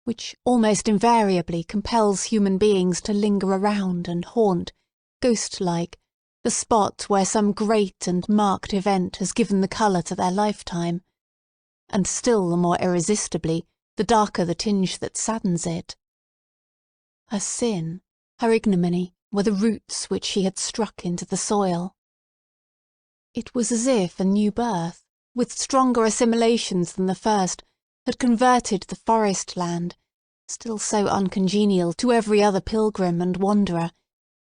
Speaker 2: which almost invariably compels human beings to linger around and haunt, ghost-like, the spot where some great and marked event has given the colour to their lifetime, and still the more irresistibly, the darker the tinge that saddens it. Her sin, her ignominy, were the roots which she had struck into the soil. It was as if a new birth, with stronger assimilations than the first, had converted the forest land, still so uncongenial to every other pilgrim and wanderer,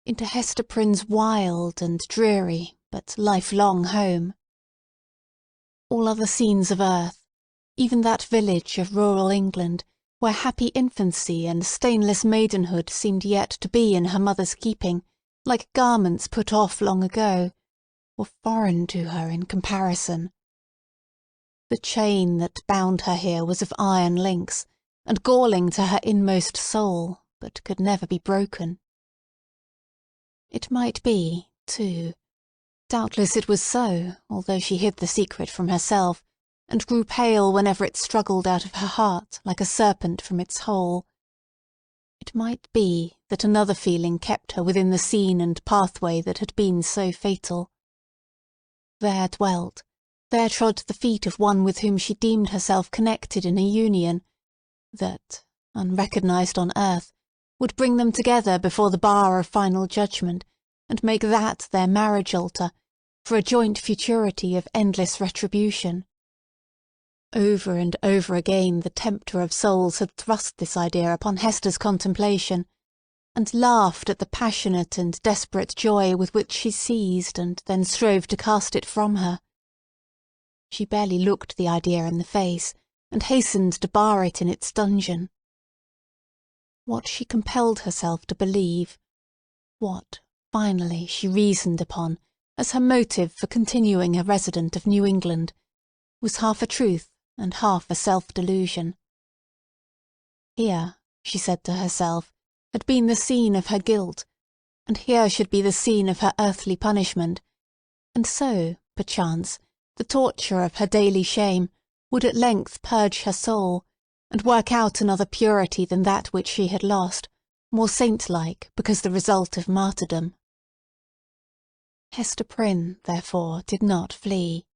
Speaker 2: into Hester Prynne's wild and dreary but lifelong home. All other scenes of earth, even that village of rural England, where happy infancy and stainless maidenhood seemed yet to be in her mother's keeping, like garments put off long ago, were foreign to her in comparison. The chain that bound her here was of iron links, and galling to her inmost soul, but could never be broken. It might be, too, doubtless it was so, although she hid the secret from herself, and grew pale whenever it struggled out of her heart like a serpent from its hole. It might be that another feeling kept her within the scene and pathway that had been so fatal. There dwelt, there trod the feet of one with whom she deemed herself connected in a union that, unrecognised on earth, would bring them together before the bar of final judgment, and make that their marriage altar, for a joint futurity of endless retribution. Over and over again the tempter of souls had thrust this idea upon Hester's contemplation, and laughed at the passionate and desperate joy with which she seized and then strove to cast it from her. She barely looked the idea in the face, and hastened to bar it in its dungeon. What she compelled herself to believe, what, finally, she reasoned upon as her motive for continuing a resident of New England, was half a truth and half a self-delusion. Here, she said to herself, had been the scene of her guilt, and here should be the scene of her earthly punishment, and so, perchance, the torture of her daily shame would at length purge her soul, and work out another purity than that which she had lost, more saint-like because the result of martyrdom. Hester Prynne, therefore, did not flee.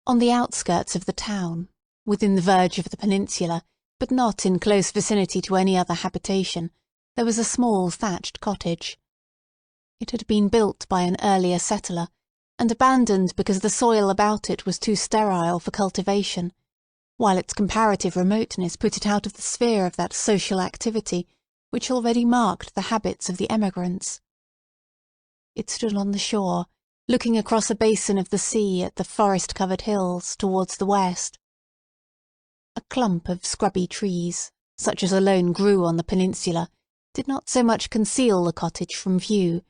Speaker 2: On the outskirts of the town, within the verge of the peninsula, but not in close vicinity to any other habitation, there was a small thatched cottage. It had been built by an earlier settler, and abandoned because the soil about it was too sterile for cultivation, while its comparative remoteness put it out of the sphere of that social activity which already marked the habits of the emigrants. It stood on the shore, looking across a basin of the sea at the forest-covered hills towards the west. A clump of scrubby trees, such as alone grew on the peninsula, did not so much conceal the cottage from view,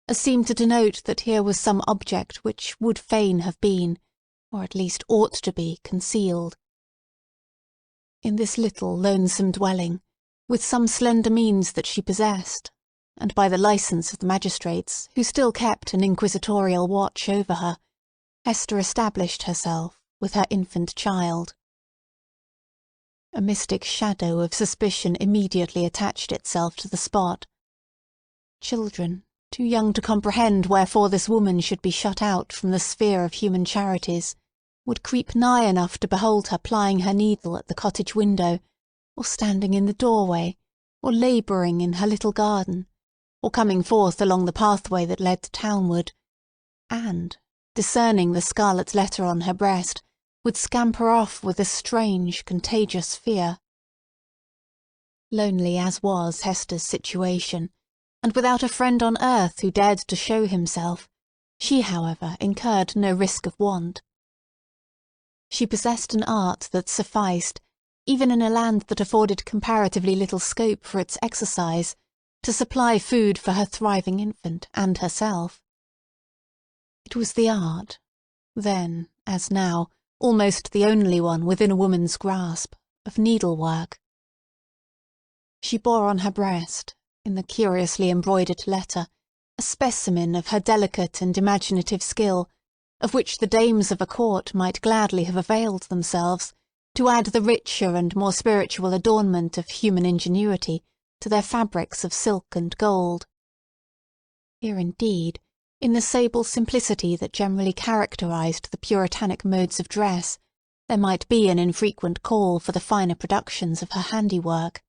Speaker 2: as seemed to denote that here was some object which would fain have been, or at least ought to be, concealed. In this little lonesome dwelling, with some slender means that she possessed, and by the licence of the magistrates, who still kept an inquisitorial watch over her, Hester established herself with her infant child. A mystic shadow of suspicion immediately attached itself to the spot. Children, too young to comprehend wherefore this woman should be shut out from the sphere of human charities, would creep nigh enough to behold her plying her needle at the cottage window, or standing in the doorway, or labouring in her little garden, or coming forth along the pathway that led townward, and, discerning the scarlet letter on her breast, would scamper off with a strange, contagious fear. Lonely as was Hester's situation, and without a friend on earth who dared to show himself, she, however, incurred no risk of want. She possessed an art that sufficed, even in a land that afforded comparatively little scope for its exercise, to supply food for her thriving infant and herself. It was the art, then, as now, almost the only one within a woman's grasp, of needlework. She bore on her breast, in the curiously embroidered letter, a specimen of her delicate and imaginative skill, of which the dames of a court might gladly have availed themselves, to add the richer and more spiritual adornment of human ingenuity to their fabrics of silk and gold. Here, indeed, in the sable simplicity that generally characterized the Puritanic modes of dress, there might be an infrequent call for the finer productions of her handiwork.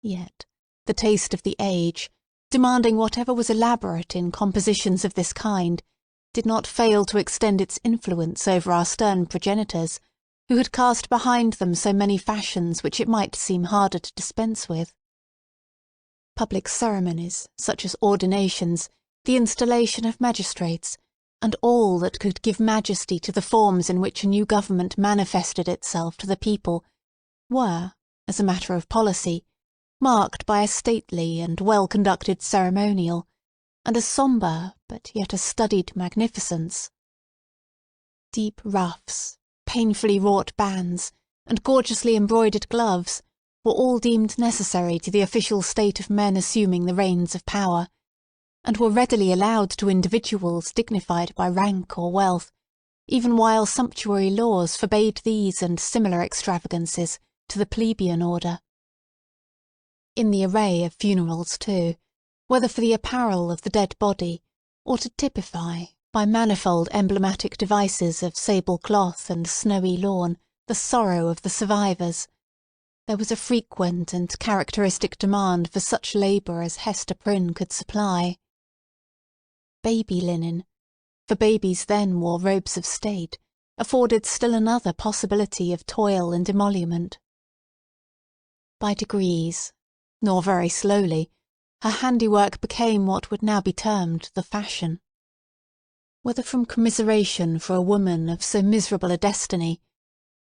Speaker 2: Yet the taste of the age, demanding whatever was elaborate in compositions of this kind, did not fail to extend its influence over our stern progenitors, who had cast behind them so many fashions which it might seem harder to dispense with. public ceremonies, such as ordinations, the installation of magistrates, and all that could give majesty to the forms in which a new government manifested itself to the people, were, as a matter of policy, marked by a stately and well-conducted ceremonial, and a sombre but yet a studied magnificence. Deep ruffs, painfully wrought bands, and gorgeously embroidered gloves were all deemed necessary to the official state of men assuming the reins of power, and were readily allowed to individuals dignified by rank or wealth, even while sumptuary laws forbade these and similar extravagances to the plebeian order. In the array of funerals, too, whether for the apparel of the dead body, or to typify, by manifold emblematic devices of sable cloth and snowy lawn, the sorrow of the survivors, there was a frequent and characteristic demand for such labour as Hester Prynne could supply. Baby linen, for babies then wore robes of state, afforded still another possibility of toil and emolument. By degrees, nor very slowly, her handiwork became what would now be termed the fashion. Whether from commiseration for a woman of so miserable a destiny,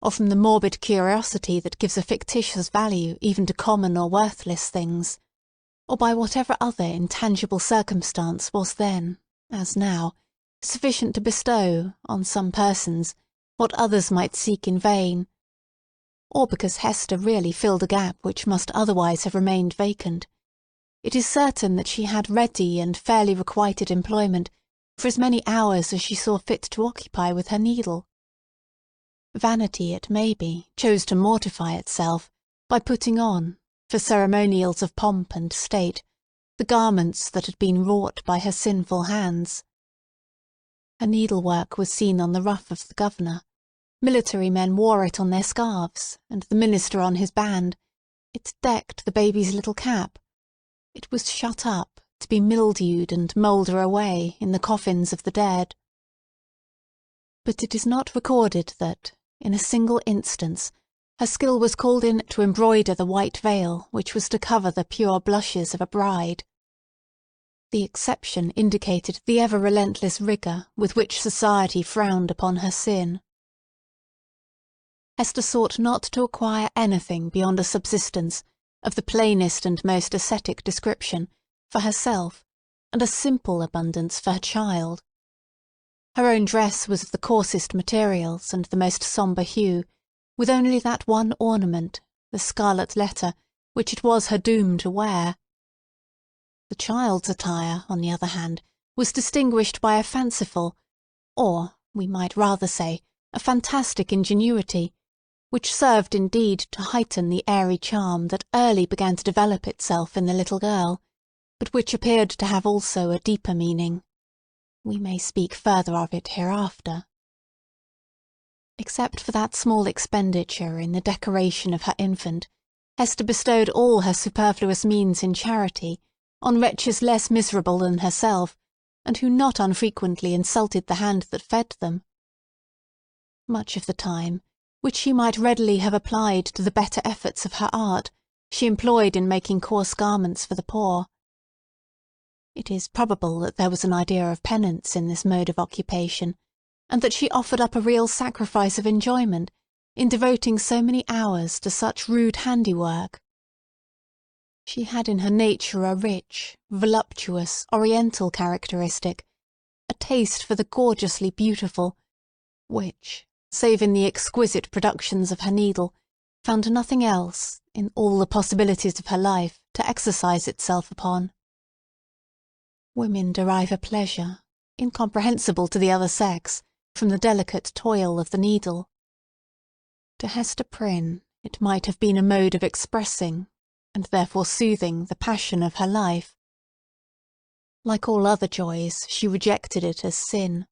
Speaker 2: or from the morbid curiosity that gives a fictitious value even to common or worthless things, or by whatever other intangible circumstance was then, as now, sufficient to bestow, on some persons, what others might seek in vain, or because Hester really filled a gap which must otherwise have remained vacant, it is certain that she had ready and fairly requited employment for as many hours as she saw fit to occupy with her needle. Vanity, it may be, chose to mortify itself by putting on, for ceremonials of pomp and state, the garments that had been wrought by her sinful hands. Her needlework was seen on the ruff of the governor. Military men wore it on their scarves, and the minister on his band. It decked the baby's little cap. It was shut up, to be mildewed and moulder away in the coffins of the dead. But it is not recorded that, in a single instance, her skill was called in to embroider the white veil which was to cover the pure blushes of a bride. The exception indicated the ever-relentless rigour with which society frowned upon her sin. Hester sought not to acquire anything beyond a subsistence, of the plainest and most ascetic description, for herself, and a simple abundance for her child. Her own dress was of the coarsest materials and the most sombre hue, with only that one ornament, the Scarlet Letter, which it was her doom to wear. The child's attire, on the other hand, was distinguished by a fanciful, or, we might rather say, a fantastic ingenuity, which served indeed to heighten the airy charm that early began to develop itself in the little girl, but which appeared to have also a deeper meaning. We may speak further of it hereafter. Except for that small expenditure in the decoration of her infant, Hester bestowed all her superfluous means in charity on wretches less miserable than herself, and who not unfrequently insulted the hand that fed them. Much of the time, which she might readily have applied to the better efforts of her art, she employed in making coarse garments for the poor. It is probable that there was an idea of penance in this mode of occupation, and that she offered up a real sacrifice of enjoyment in devoting so many hours to such rude handiwork. She had in her nature a rich, voluptuous, oriental characteristic, a taste for the gorgeously beautiful, which, save in the exquisite productions of her needle, found nothing else, in all the possibilities of her life, to exercise itself upon. Women derive a pleasure, incomprehensible to the other sex, from the delicate toil of the needle. To Hester Prynne it might have been a mode of expressing, and therefore soothing, the passion of her life. Like all other joys, she rejected it as sin.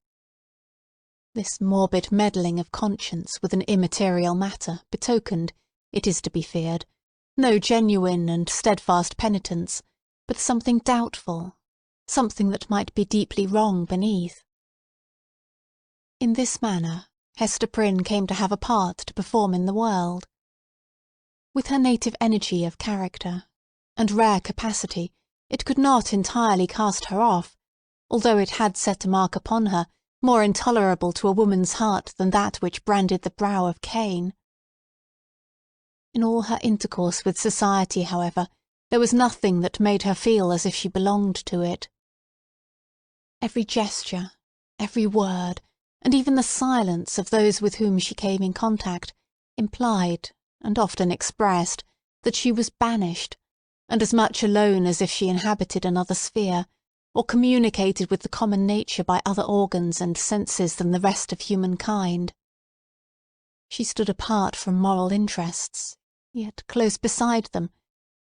Speaker 2: This morbid meddling of conscience with an immaterial matter betokened, it is to be feared, no genuine and steadfast penitence, but something doubtful, something that might be deeply wrong beneath. In this manner, Hester Prynne came to have a part to perform in the world. With her native energy of character, and rare capacity, it could not entirely cast her off, although it had set a mark upon her more intolerable to a woman's heart than that which branded the brow of Cain. In all her intercourse with society, however, there was nothing that made her feel as if she belonged to it. Every gesture, every word, and even the silence of those with whom she came in contact, implied, and often expressed, that she was banished, and as much alone as if she inhabited another sphere, or communicated with the common nature by other organs and senses than the rest of humankind. She stood apart from moral interests, yet close beside them,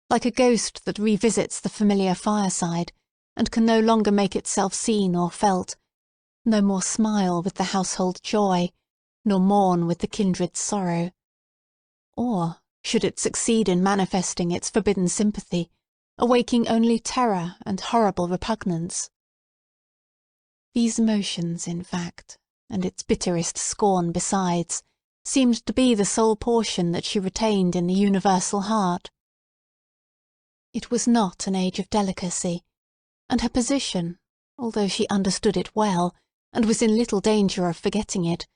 Speaker 2: like a ghost that revisits the familiar fireside, and can no longer make itself seen or felt, no more smile with the household joy, nor mourn with the kindred sorrow. Or, should it succeed in manifesting its forbidden sympathy, awaking only terror and horrible repugnance. These emotions, in fact, and its bitterest scorn besides, seemed to be the sole portion that she retained in the universal heart. It was not an age of delicacy, and her position, although she understood it well, and was in little danger of forgetting it,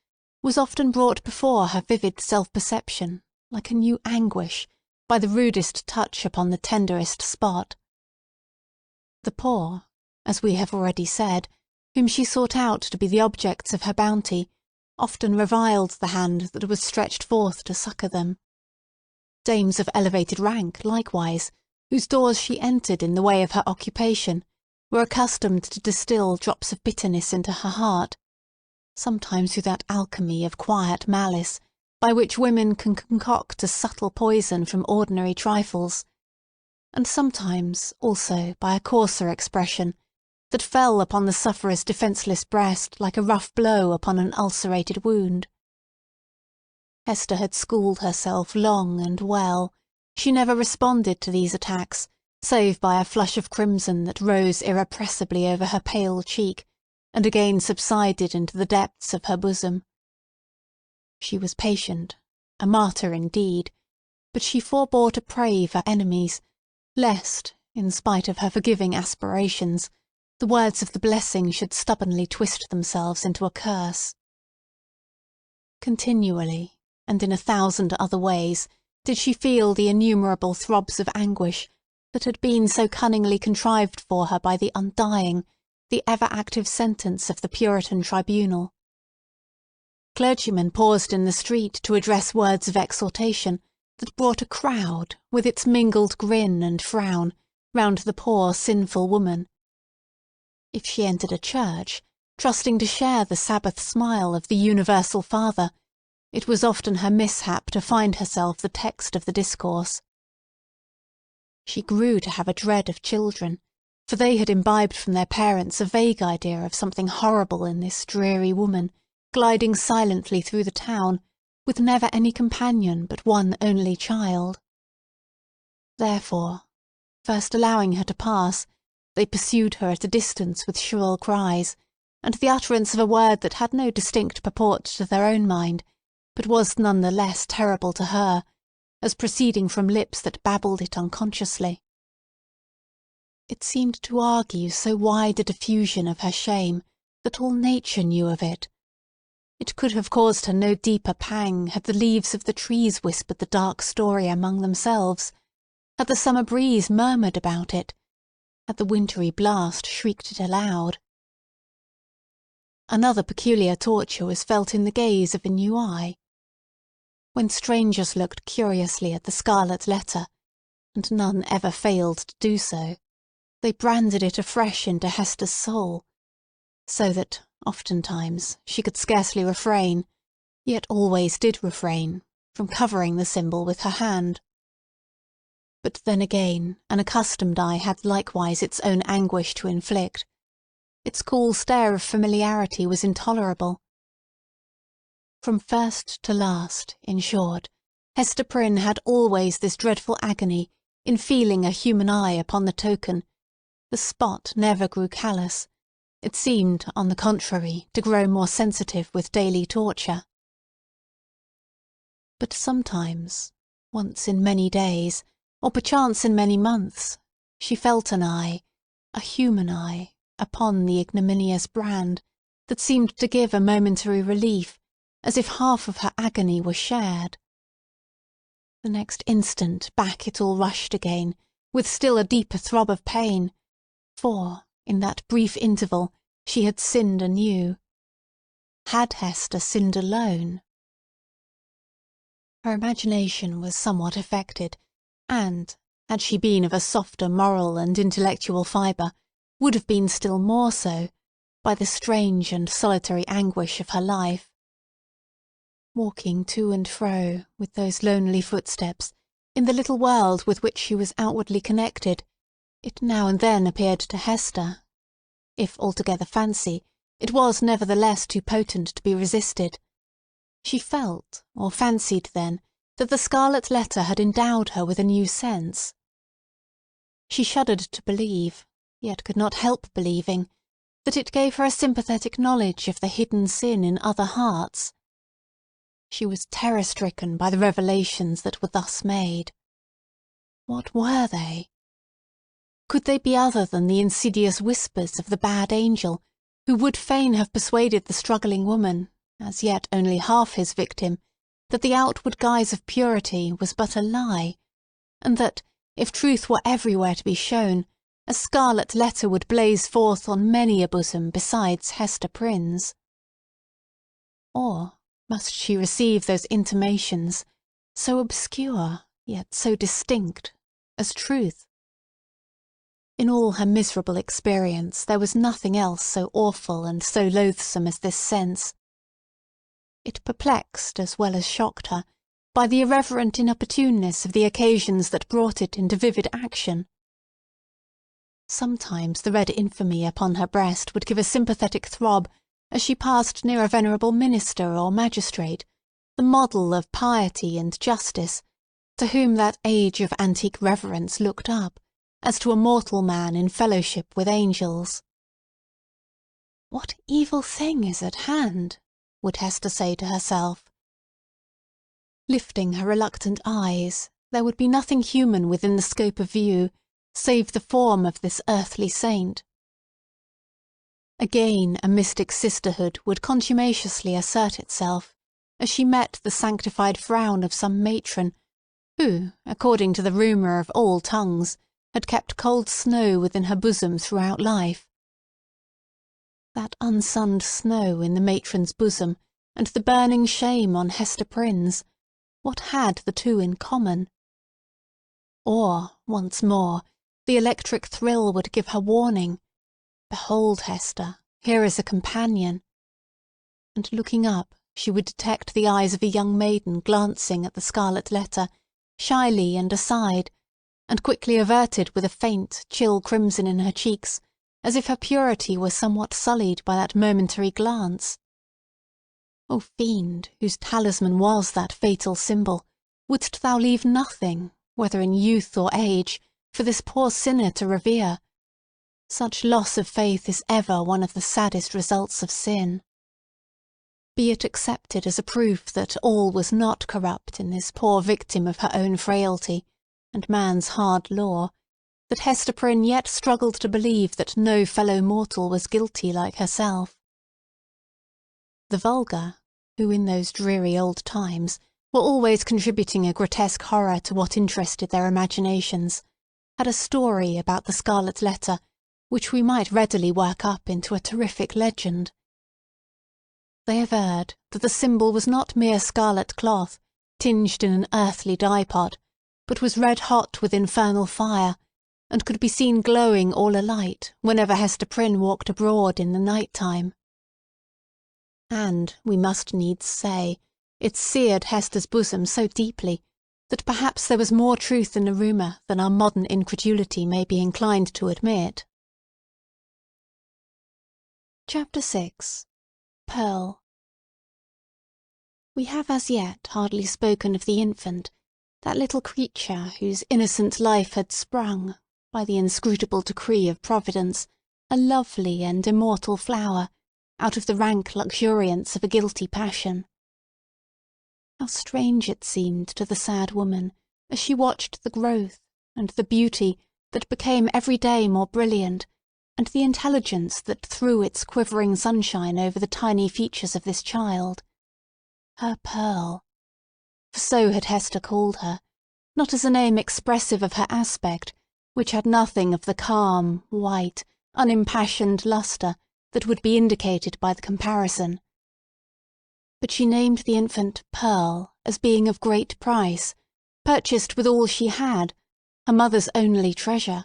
Speaker 2: was often brought before her vivid self-perception, like a new anguish, by the rudest touch upon the tenderest spot. The poor, as we have already said, whom she sought out to be the objects of her bounty, often reviled the hand that was stretched forth to succour them. Dames of elevated rank, likewise, whose doors she entered in the way of her occupation, were accustomed to distil drops of bitterness into her heart, sometimes through that alchemy of quiet malice, by which women can concoct a subtle poison from ordinary trifles, and sometimes, also, by a coarser expression, that fell upon the sufferer's defenceless breast like a rough blow upon an ulcerated wound. Hester had schooled herself long and well. She never responded to these attacks, save by a flush of crimson that rose irrepressibly over her pale cheek, and again subsided into the depths of her bosom. She was patient, a martyr indeed, but she forbore to pray for enemies, lest, in spite of her forgiving aspirations, the words of the blessing should stubbornly twist themselves into a curse. Continually, and in 1,000 other ways, did she feel the innumerable throbs of anguish that had been so cunningly contrived for her by the undying, the ever-active sentence of the Puritan tribunal. Clergymen paused in the street to address words of exhortation that brought a crowd, with its mingled grin and frown, round the poor sinful woman. If she entered a church, trusting to share the Sabbath smile of the universal Father, it was often her mishap to find herself the text of the discourse. She grew to have a dread of children, for they had imbibed from their parents a vague idea of something horrible in this dreary woman, gliding silently through the town, with never any companion but one only child. Therefore, first allowing her to pass, they pursued her at a distance with shrill cries, and the utterance of a word that had no distinct purport to their own mind, but was none the less terrible to her, as proceeding from lips that babbled it unconsciously. It seemed to argue so wide a diffusion of her shame that all nature knew of it. It could have caused her no deeper pang had the leaves of the trees whispered the dark story among themselves, had the summer breeze murmured about it, had the wintry blast shrieked it aloud. Another peculiar torture was felt in the gaze of a new eye. When strangers looked curiously at the Scarlet Letter, and none ever failed to do so, they branded it afresh into Hester's soul, so that, oftentimes, she could scarcely refrain, yet always did refrain, from covering the symbol with her hand. But then again, an accustomed eye had likewise its own anguish to inflict. Its cool stare of familiarity was intolerable. From first to last, in short, Hester Prynne had always this dreadful agony in feeling a human eye upon the token. The spot never grew callous. It seemed, on the contrary, to grow more sensitive with daily torture. But sometimes, once in many days, or perchance in many months, she felt an eye, a human eye, upon the ignominious brand, that seemed to give a momentary relief, as if half of her agony were shared. The next instant back it all rushed again, with still a deeper throb of pain, for, in that brief interval, she had sinned anew. Had Hester sinned alone? Her imagination was somewhat affected, and, had she been of a softer moral and intellectual fibre, would have been still more so, by the strange and solitary anguish of her life. Walking to and fro, with those lonely footsteps, in the little world with which she was outwardly connected, it now and then appeared to Hester, if altogether fancy, it was nevertheless too potent to be resisted. She felt, or fancied then, that the Scarlet Letter had endowed her with a new sense. She shuddered to believe, yet could not help believing, that it gave her a sympathetic knowledge of the hidden sin in other hearts. She was terror-stricken by the revelations that were thus made. What were they? Could they be other than the insidious whispers of the bad angel, who would fain have persuaded the struggling woman, as yet only half his victim, that the outward guise of purity was but a lie, and that, if truth were everywhere to be shown, a Scarlet Letter would blaze forth on many a bosom besides Hester Prynne's? Or must she receive those intimations, so obscure, yet so distinct, as truth? In all her miserable experience there was nothing else so awful and so loathsome as this sense. It perplexed as well as shocked her, by the irreverent inopportuneness of the occasions that brought it into vivid action. Sometimes the red infamy upon her breast would give a sympathetic throb as she passed near a venerable minister or magistrate, the model of piety and justice, to whom that age of antique reverence looked up, as to a mortal man in fellowship with angels. What evil thing is at hand? Would Hester say to herself. Lifting her reluctant eyes, there would be nothing human within the scope of view, save the form of this earthly saint. Again a mystic sisterhood would contumaciously assert itself, as she met the sanctified frown of some matron, who, according to the rumour of all tongues, had kept cold snow within her bosom throughout life. That unsunned snow in the matron's bosom, and the burning shame on Hester Prynne's, what had the two in common? Or, once more, the electric thrill would give her warning. Behold, Hester, here is a companion. And looking up, she would detect the eyes of a young maiden glancing at the Scarlet Letter, shyly and aside, and quickly averted with a faint, chill crimson in her cheeks, as if her purity were somewhat sullied by that momentary glance. O fiend, whose talisman was that fatal symbol, wouldst thou leave nothing, whether in youth or age, for this poor sinner to revere? Such loss of faith is ever one of the saddest results of sin. Be it accepted as a proof that all was not corrupt in this poor victim of her own frailty, and man's hard law, that Hester Prynne yet struggled to believe that no fellow mortal was guilty like herself. The vulgar, who in those dreary old times were always contributing a grotesque horror to what interested their imaginations, had a story about the Scarlet Letter which we might readily work up into a terrific legend. They averred that the symbol was not mere scarlet cloth, tinged in an earthly dye-pot, but was red-hot with infernal fire, and could be seen glowing all alight whenever Hester Prynne walked abroad in the night-time. And, we must needs say, it seared Hester's bosom so deeply that perhaps there was more truth in the rumour than our modern incredulity may be inclined to admit. Chapter 6. Pearl. We have as yet hardly spoken of the infant, that little creature whose innocent life had sprung, by the inscrutable decree of Providence, a lovely and immortal flower, out of the rank luxuriance of a guilty passion. How strange it seemed to the sad woman, as she watched the growth, and the beauty that became every day more brilliant, and the intelligence that threw its quivering sunshine over the tiny features of this child. Her Pearl. For so had Hester called her, not as a name expressive of her aspect, which had nothing of the calm, white, unimpassioned lustre that would be indicated by the comparison. But she named the infant Pearl as being of great price, purchased with all she had, her mother's only treasure.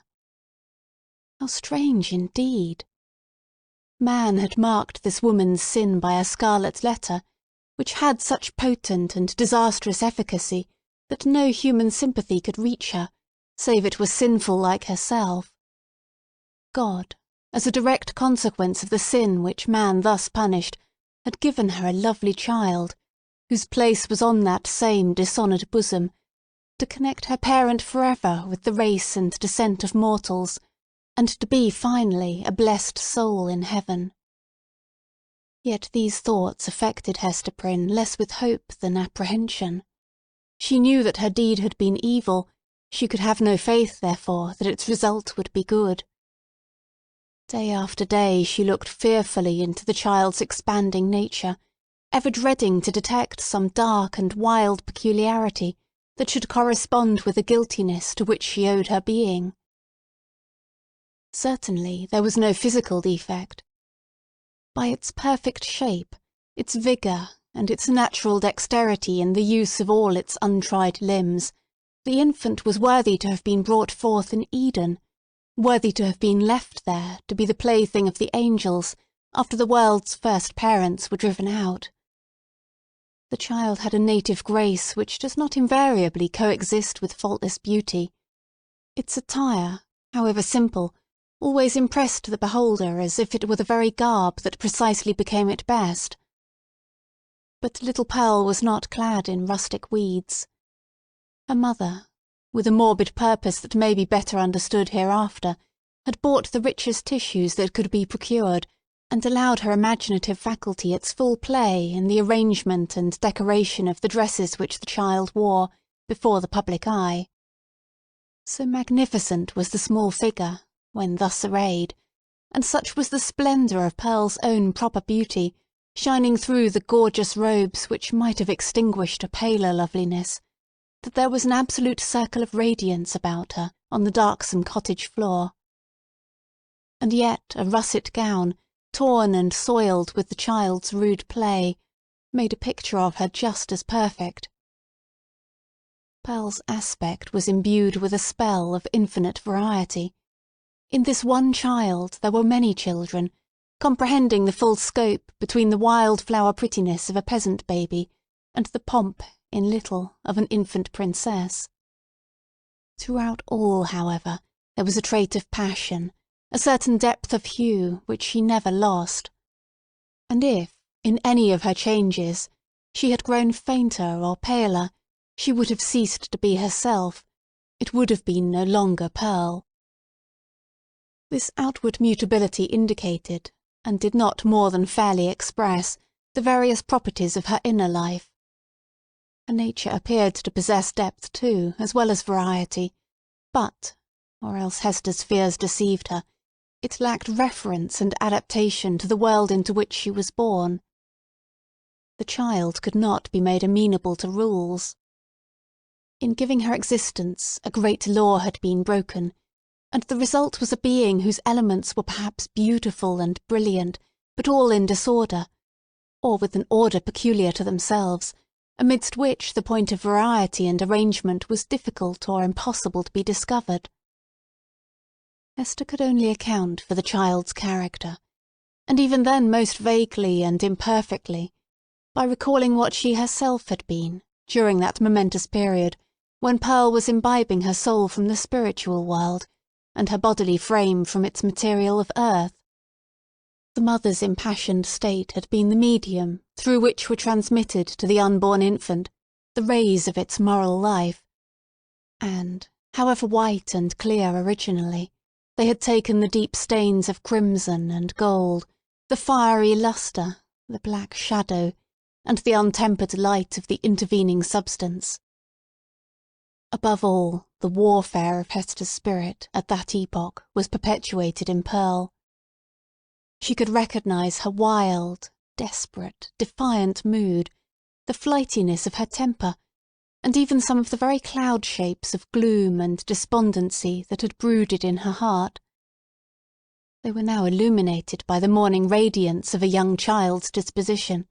Speaker 2: How strange indeed! Man had marked this woman's sin by a scarlet letter, which had such potent and disastrous efficacy that no human sympathy could reach her, save it were sinful like herself. God, as a direct consequence of the sin which man thus punished, had given her a lovely child, whose place was on that same dishonoured bosom, to connect her parent forever with the race and descent of mortals, and to be finally a blessed soul in heaven. Yet these thoughts affected Hester Prynne less with hope than apprehension. She knew that her deed had been evil. She could have no faith, therefore, that its result would be good. Day after day she looked fearfully into the child's expanding nature, ever dreading to detect some dark and wild peculiarity that should correspond with the guiltiness to which she owed her being. Certainly there was no physical defect. By its perfect shape, its vigour, and its natural dexterity in the use of all its untried limbs, the infant was worthy to have been brought forth in Eden, worthy to have been left there to be the plaything of the angels after the world's first parents were driven out. The child had a native grace which does not invariably coexist with faultless beauty. Its attire, however simple, always impressed the beholder as if it were the very garb that precisely became it best. But little Pearl was not clad in rustic weeds. Her mother, with a morbid purpose that may be better understood hereafter, had bought the richest tissues that could be procured, and allowed her imaginative faculty its full play in the arrangement and decoration of the dresses which the child wore before the public eye. So magnificent was the small figure, when thus arrayed, and such was the splendour of Pearl's own proper beauty, shining through the gorgeous robes which might have extinguished a paler loveliness, that there was an absolute circle of radiance about her on the darksome cottage floor. And yet a russet gown, torn and soiled with the child's rude play, made a picture of her just as perfect. Pearl's aspect was imbued with a spell of infinite variety. In this one child there were many children, comprehending the full scope between the wild-flower prettiness of a peasant baby and the pomp, in little, of an infant princess. Throughout all, however, there was a trait of passion, a certain depth of hue which she never lost. And if, in any of her changes, she had grown fainter or paler, she would have ceased to be herself. It would have been no longer Pearl. This outward mutability indicated, and did not more than fairly express, the various properties of her inner life. Her nature appeared to possess depth too, as well as variety, but, or else Hester's fears deceived her, it lacked reference and adaptation to the world into which she was born. The child could not be made amenable to rules. In giving her existence, a great law had been broken, and the result was a being whose elements were perhaps beautiful and brilliant, but all in disorder, or with an order peculiar to themselves, amidst which the point of variety and arrangement was difficult or impossible to be discovered. Hester could only account for the child's character, and even then most vaguely and imperfectly, by recalling what she herself had been, during that momentous period, when Pearl was imbibing her soul from the spiritual world, and her bodily frame from its material of earth. The mother's impassioned state had been the medium through which were transmitted to the unborn infant the rays of its moral life, and, however white and clear originally, they had taken the deep stains of crimson and gold, the fiery lustre, the black shadow, and the untempered light of the intervening substance. Above all, the warfare of Hester's spirit at that epoch was perpetuated in Pearl. She could recognise her wild, desperate, defiant mood, the flightiness of her temper, and even some of the very cloud shapes of gloom and despondency that had brooded in her heart. They were now illuminated by the morning radiance of a young child's disposition,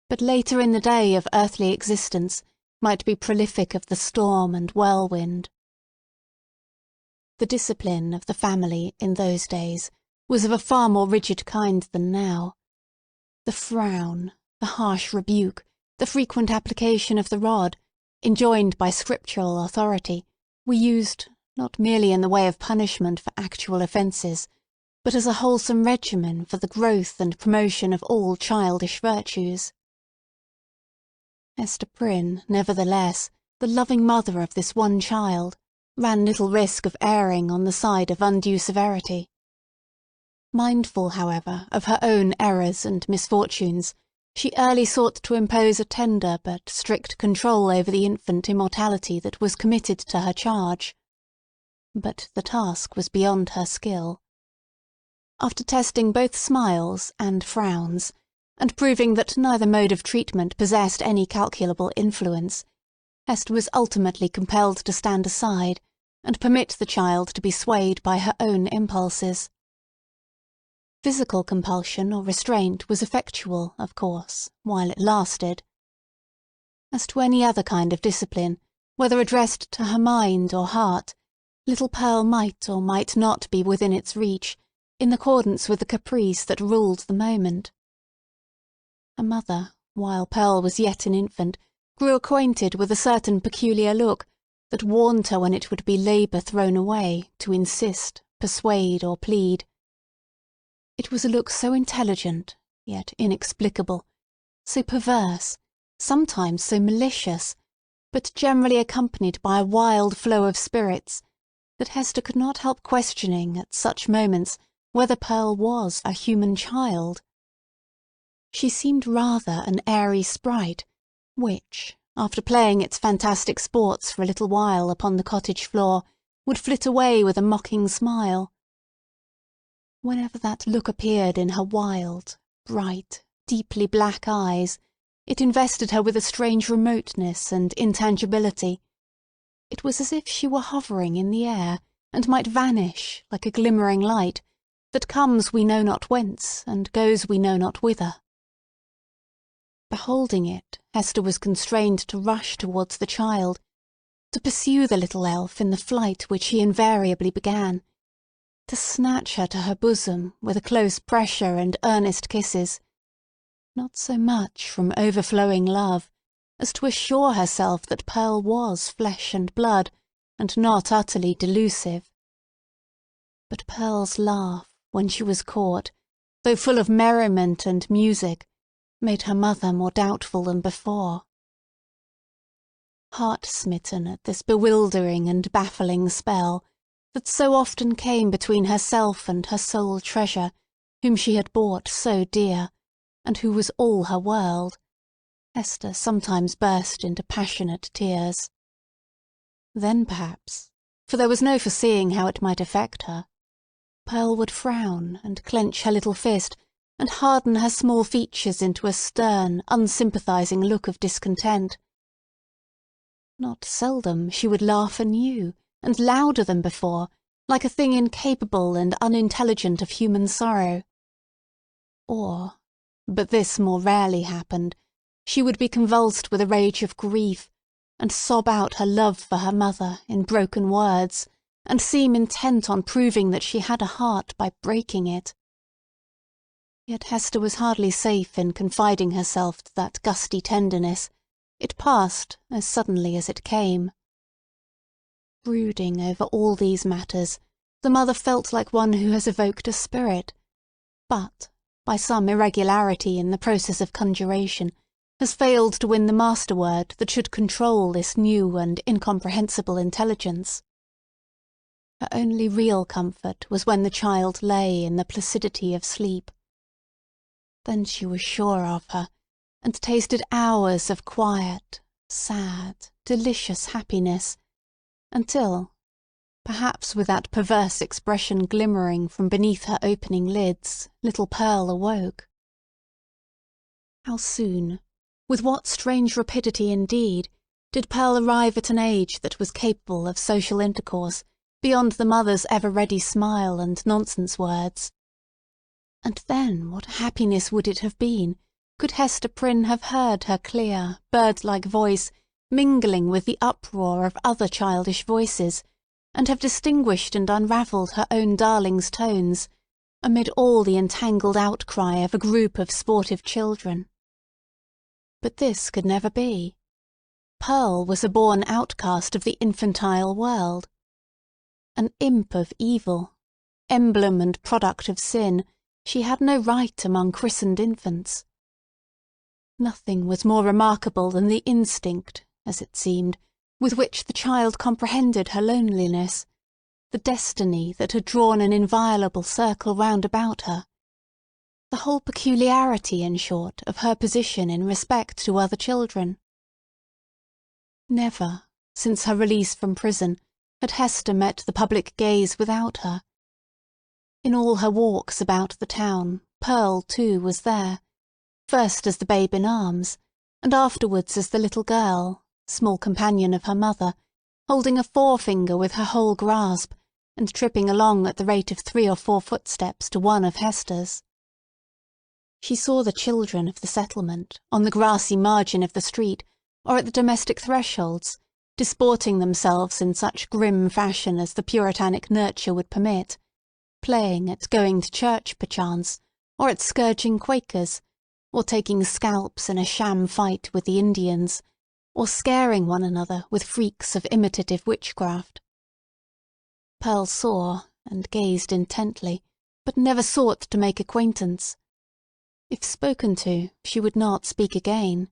Speaker 2: but later in the day of earthly existence might be prolific of the storm and whirlwind. The discipline of the family in those days was of a far more rigid kind than now. The frown, the harsh rebuke, the frequent application of the rod, enjoined by scriptural authority, were used not merely in the way of punishment for actual offences, but as a wholesome regimen for the growth and promotion of all childish virtues. Hester Prynne, nevertheless, the loving mother of this one child, ran little risk of erring on the side of undue severity. Mindful, however, of her own errors and misfortunes, she early sought to impose a tender but strict control over the infant immortality that was committed to her charge. But the task was beyond her skill. After testing both smiles and frowns, and proving that neither mode of treatment possessed any calculable influence, Hester was ultimately compelled to stand aside and permit the child to be swayed by her own impulses. Physical compulsion or restraint was effectual, of course, while it lasted. As to any other kind of discipline, whether addressed to her mind or heart, little Pearl might or might not be within its reach, in accordance with the caprice that ruled the moment. Her mother, while Pearl was yet an infant, grew acquainted with a certain peculiar look that warned her when it would be labour thrown away to insist, persuade, or plead. It was a look so intelligent, yet inexplicable, so perverse, sometimes so malicious, but generally accompanied by a wild flow of spirits, that Hester could not help questioning at such moments whether Pearl was a human child. She seemed rather an airy sprite, which, after playing its fantastic sports for a little while upon the cottage floor, would flit away with a mocking smile. Whenever that look appeared in her wild, bright, deeply black eyes, it invested her with a strange remoteness and intangibility. It was as if she were hovering in the air, and might vanish, like a glimmering light, that comes we know not whence, and goes we know not whither. Beholding it, Hester was constrained to rush towards the child, to pursue the little elf in the flight which he invariably began, to snatch her to her bosom with a close pressure and earnest kisses, not so much from overflowing love as to assure herself that Pearl was flesh and blood, and not utterly delusive. But Pearl's laugh, when she was caught, though full of merriment and music, made her mother more doubtful than before. Heart-smitten at this bewildering and baffling spell, that so often came between herself and her sole treasure, whom she had bought so dear, and who was all her world, Hester sometimes burst into passionate tears. Then perhaps, for there was no foreseeing how it might affect her, Pearl would frown and clench her little fist, and harden her small features into a stern, unsympathizing look of discontent. Not seldom she would laugh anew, and louder than before, like a thing incapable and unintelligent of human sorrow. Or, but this more rarely happened, she would be convulsed with a rage of grief, and sob out her love for her mother in broken words, and seem intent on proving that she had a heart by breaking it. Yet Hester was hardly safe in confiding herself to that gusty tenderness. It passed as suddenly as it came. Brooding over all these matters, the mother felt like one who has evoked a spirit, but, by some irregularity in the process of conjuration, has failed to win the master-word that should control this new and incomprehensible intelligence. Her only real comfort was when the child lay in the placidity of sleep. Then she was sure of her, and tasted hours of quiet, sad, delicious happiness, until, perhaps with that perverse expression glimmering from beneath her opening lids, little Pearl awoke. How soon, with what strange rapidity indeed, did Pearl arrive at an age that was capable of social intercourse beyond the mother's ever-ready smile and nonsense words? And then what happiness would it have been could Hester Prynne have heard her clear, bird-like voice mingling with the uproar of other childish voices, and have distinguished and unravelled her own darling's tones, amid all the entangled outcry of a group of sportive children. But this could never be. Pearl was a born outcast of the infantile world. An imp of evil, emblem and product of sin, she had no right among christened infants. Nothing was more remarkable than the instinct, as it seemed, with which the child comprehended her loneliness, the destiny that had drawn an inviolable circle round about her, the whole peculiarity, in short, of her position in respect to other children. Never, since her release from prison, had Hester met the public gaze without her. In all her walks about the town, Pearl, too, was there, first as the babe in arms, and afterwards as the little girl, small companion of her mother, holding a forefinger with her whole grasp, and tripping along at the rate of 3 or 4 footsteps to one of Hester's. She saw the children of the settlement, on the grassy margin of the street, or at the domestic thresholds, disporting themselves in such grim fashion as the puritanic nurture would permit, playing at going to church perchance, or at scourging Quakers, or taking scalps in a sham fight with the Indians, or scaring one another with freaks of imitative witchcraft. Pearl saw, and gazed intently, but never sought to make acquaintance. If spoken to, she would not speak again.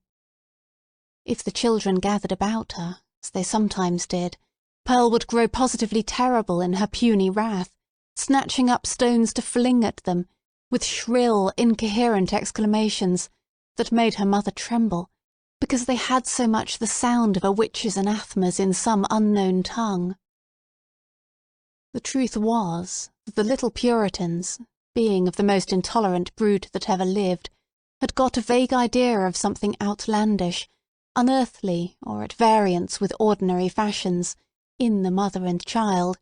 Speaker 2: If the children gathered about her, as they sometimes did, Pearl would grow positively terrible in her puny wrath, snatching up stones to fling at them, with shrill, incoherent exclamations that made her mother tremble, because they had so much the sound of a witch's anathemas in some unknown tongue. The truth was that the little Puritans, being of the most intolerant brood that ever lived, had got a vague idea of something outlandish, unearthly, or at variance with ordinary fashions, in the mother and child,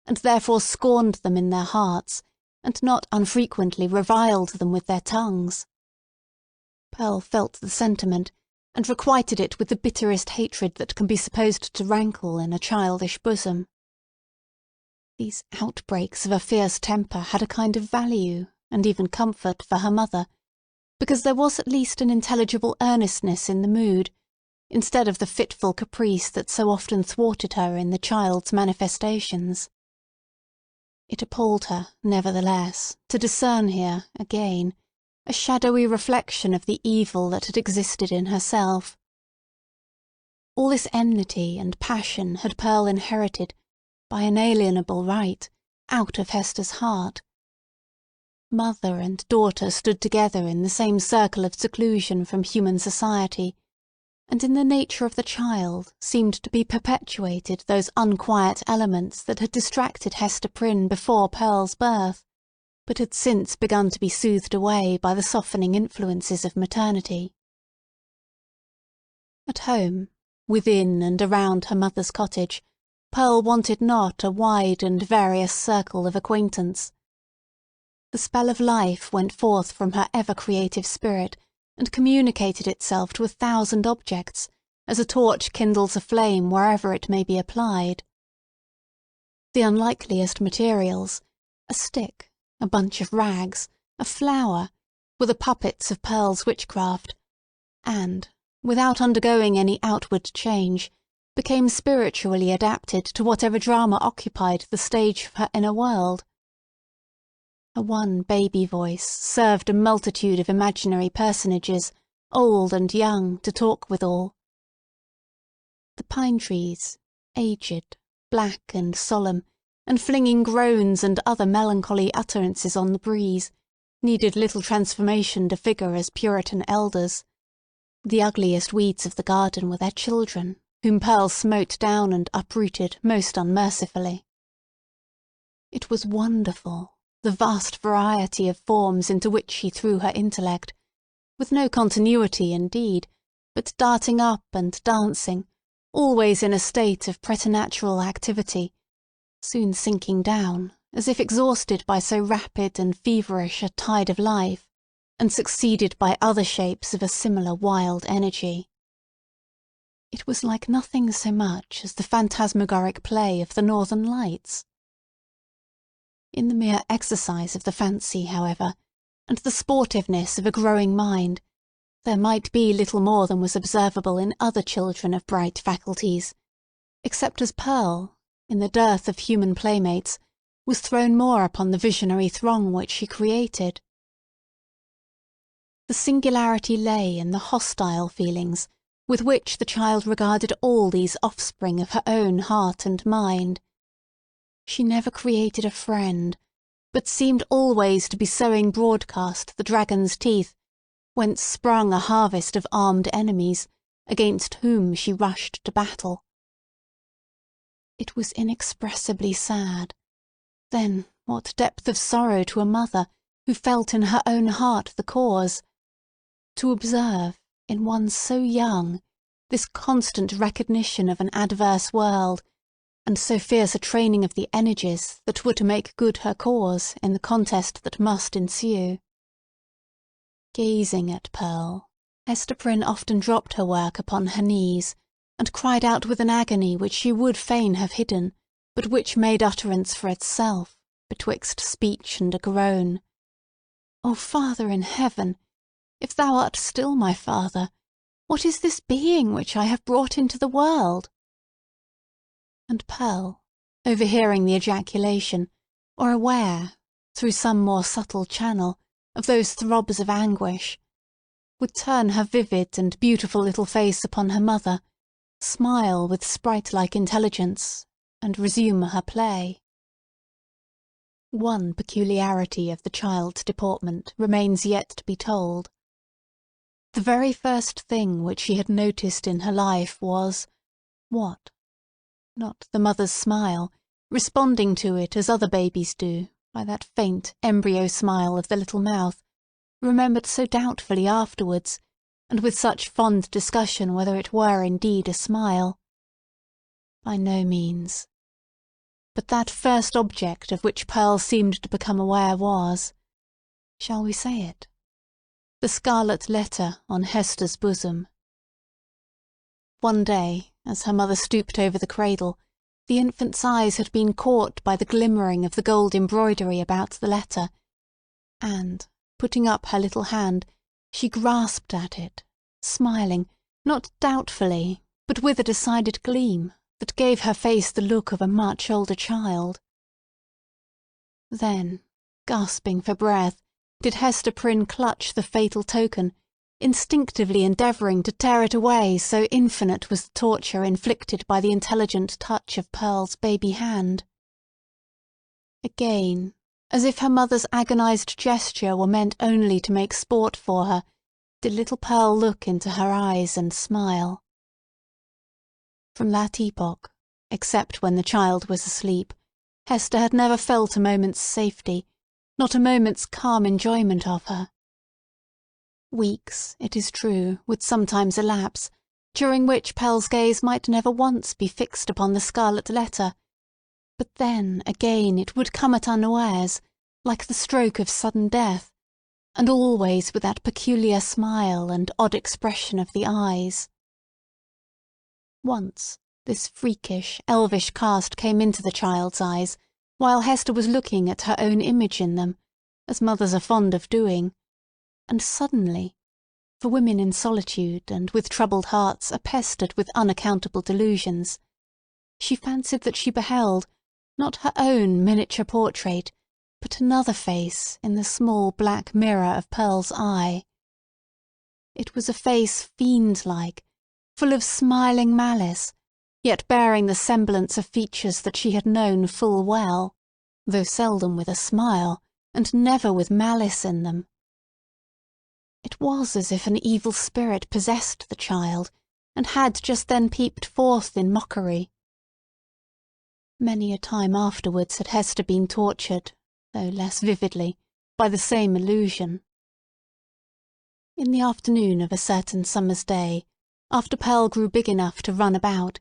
Speaker 2: and therefore scorned them in their hearts, and not unfrequently reviled them with their tongues. Pearl felt the sentiment, and requited it with the bitterest hatred that can be supposed to rankle in a childish bosom. These outbreaks of a fierce temper had a kind of value, and even comfort, for her mother, because there was at least an intelligible earnestness in the mood, instead of the fitful caprice that so often thwarted her in the child's manifestations. It appalled her, nevertheless, to discern here, again, a shadowy reflection of the evil that had existed in herself. All this enmity and passion had Pearl inherited, by inalienable right, out of Hester's heart. Mother and daughter stood together in the same circle of seclusion from human society, and in the nature of the child seemed to be perpetuated those unquiet elements that had distracted Hester Prynne before Pearl's birth, but had since begun to be soothed away by the softening influences of maternity. At home, within and around her mother's cottage, Pearl wanted not a wide and various circle of acquaintance. The spell of life went forth from her ever-creative spirit, and communicated itself to 1,000 objects, as a torch kindles a flame wherever it may be applied. The unlikeliest materials, a stick, a bunch of rags, a flower, were the puppets of Pearl's witchcraft, and, without undergoing any outward change, became spiritually adapted to whatever drama occupied the stage of her inner world. Her one baby voice served a multitude of imaginary personages, old and young, to talk withal. The pine trees, aged, black and solemn, and flinging groans and other melancholy utterances on the breeze, needed little transformation to figure as Puritan elders. The ugliest weeds of the garden were their children, whom Pearl smote down and uprooted most unmercifully. It was wonderful, the vast variety of forms into which she threw her intellect, with no continuity indeed, but darting up and dancing, always in a state of preternatural activity, soon sinking down, as if exhausted by so rapid and feverish a tide of life, and succeeded by other shapes of a similar wild energy. It was like nothing so much as the phantasmagoric play of the Northern Lights. In the mere exercise of the fancy, however, and the sportiveness of a growing mind, there might be little more than was observable in other children of bright faculties, except as Pearl, in the dearth of human playmates, was thrown more upon the visionary throng which she created. The singularity lay in the hostile feelings with which the child regarded all these offspring of her own heart and mind. She never created a friend, but seemed always to be sowing broadcast the dragon's teeth, whence sprung a harvest of armed enemies, against whom she rushed to battle. It was inexpressibly sad. Then what depth of sorrow to a mother who felt in her own heart the cause, to observe, in one so young, this constant recognition of an adverse world, and so fierce a training of the energies that were to make good her cause in the contest that must ensue. Gazing at Pearl, Hester Prynne often dropped her work upon her knees, and cried out with an agony which she would fain have hidden, but which made utterance for itself, betwixt speech and a groan. "O Father in heaven! If thou art still my Father, what is this being which I have brought into the world?" And Pearl, overhearing the ejaculation, or aware, through some more subtle channel, of those throbs of anguish, would turn her vivid and beautiful little face upon her mother, smile with sprite-like intelligence, and resume her play. One peculiarity of the child's deportment remains yet to be told. The very first thing which she had noticed in her life was what? Not the mother's smile, responding to it as other babies do, by that faint embryo smile of the little mouth, remembered so doubtfully afterwards, and with such fond discussion whether it were indeed a smile. By no means. But that first object of which Pearl seemed to become aware was—shall we say it? The Scarlet Letter on Hester's bosom. One day, as her mother stooped over the cradle, the infant's eyes had been caught by the glimmering of the gold embroidery about the letter, and, putting up her little hand, she grasped at it, smiling, not doubtfully, but with a decided gleam that gave her face the look of a much older child. Then, gasping for breath, did Hester Prynne clutch the fatal token, instinctively endeavouring to tear it away, so infinite was the torture inflicted by the intelligent touch of Pearl's baby hand. Again, as if her mother's agonized gesture were meant only to make sport for her, did little Pearl look into her eyes and smile. From that epoch, except when the child was asleep, Hester had never felt a moment's safety, not a moment's calm enjoyment of her. Weeks, it is true, would sometimes elapse, during which Pearl's gaze might never once be fixed upon the Scarlet Letter, but then again it would come at unawares, like the stroke of sudden death, and always with that peculiar smile and odd expression of the eyes. Once this freakish, elvish cast came into the child's eyes, while Hester was looking at her own image in them, as mothers are fond of doing, and suddenly, for women in solitude and with troubled hearts are pestered with unaccountable delusions, she fancied that she beheld, not her own miniature portrait, but another face in the small black mirror of Pearl's eye. It was a face fiend-like, full of smiling malice, yet bearing the semblance of features that she had known full well, though seldom with a smile, and never with malice in them. It was as if an evil spirit possessed the child, and had just then peeped forth in mockery. Many a time afterwards had Hester been tortured, though less vividly, by the same illusion. In the afternoon of a certain summer's day, after Pearl grew big enough to run about,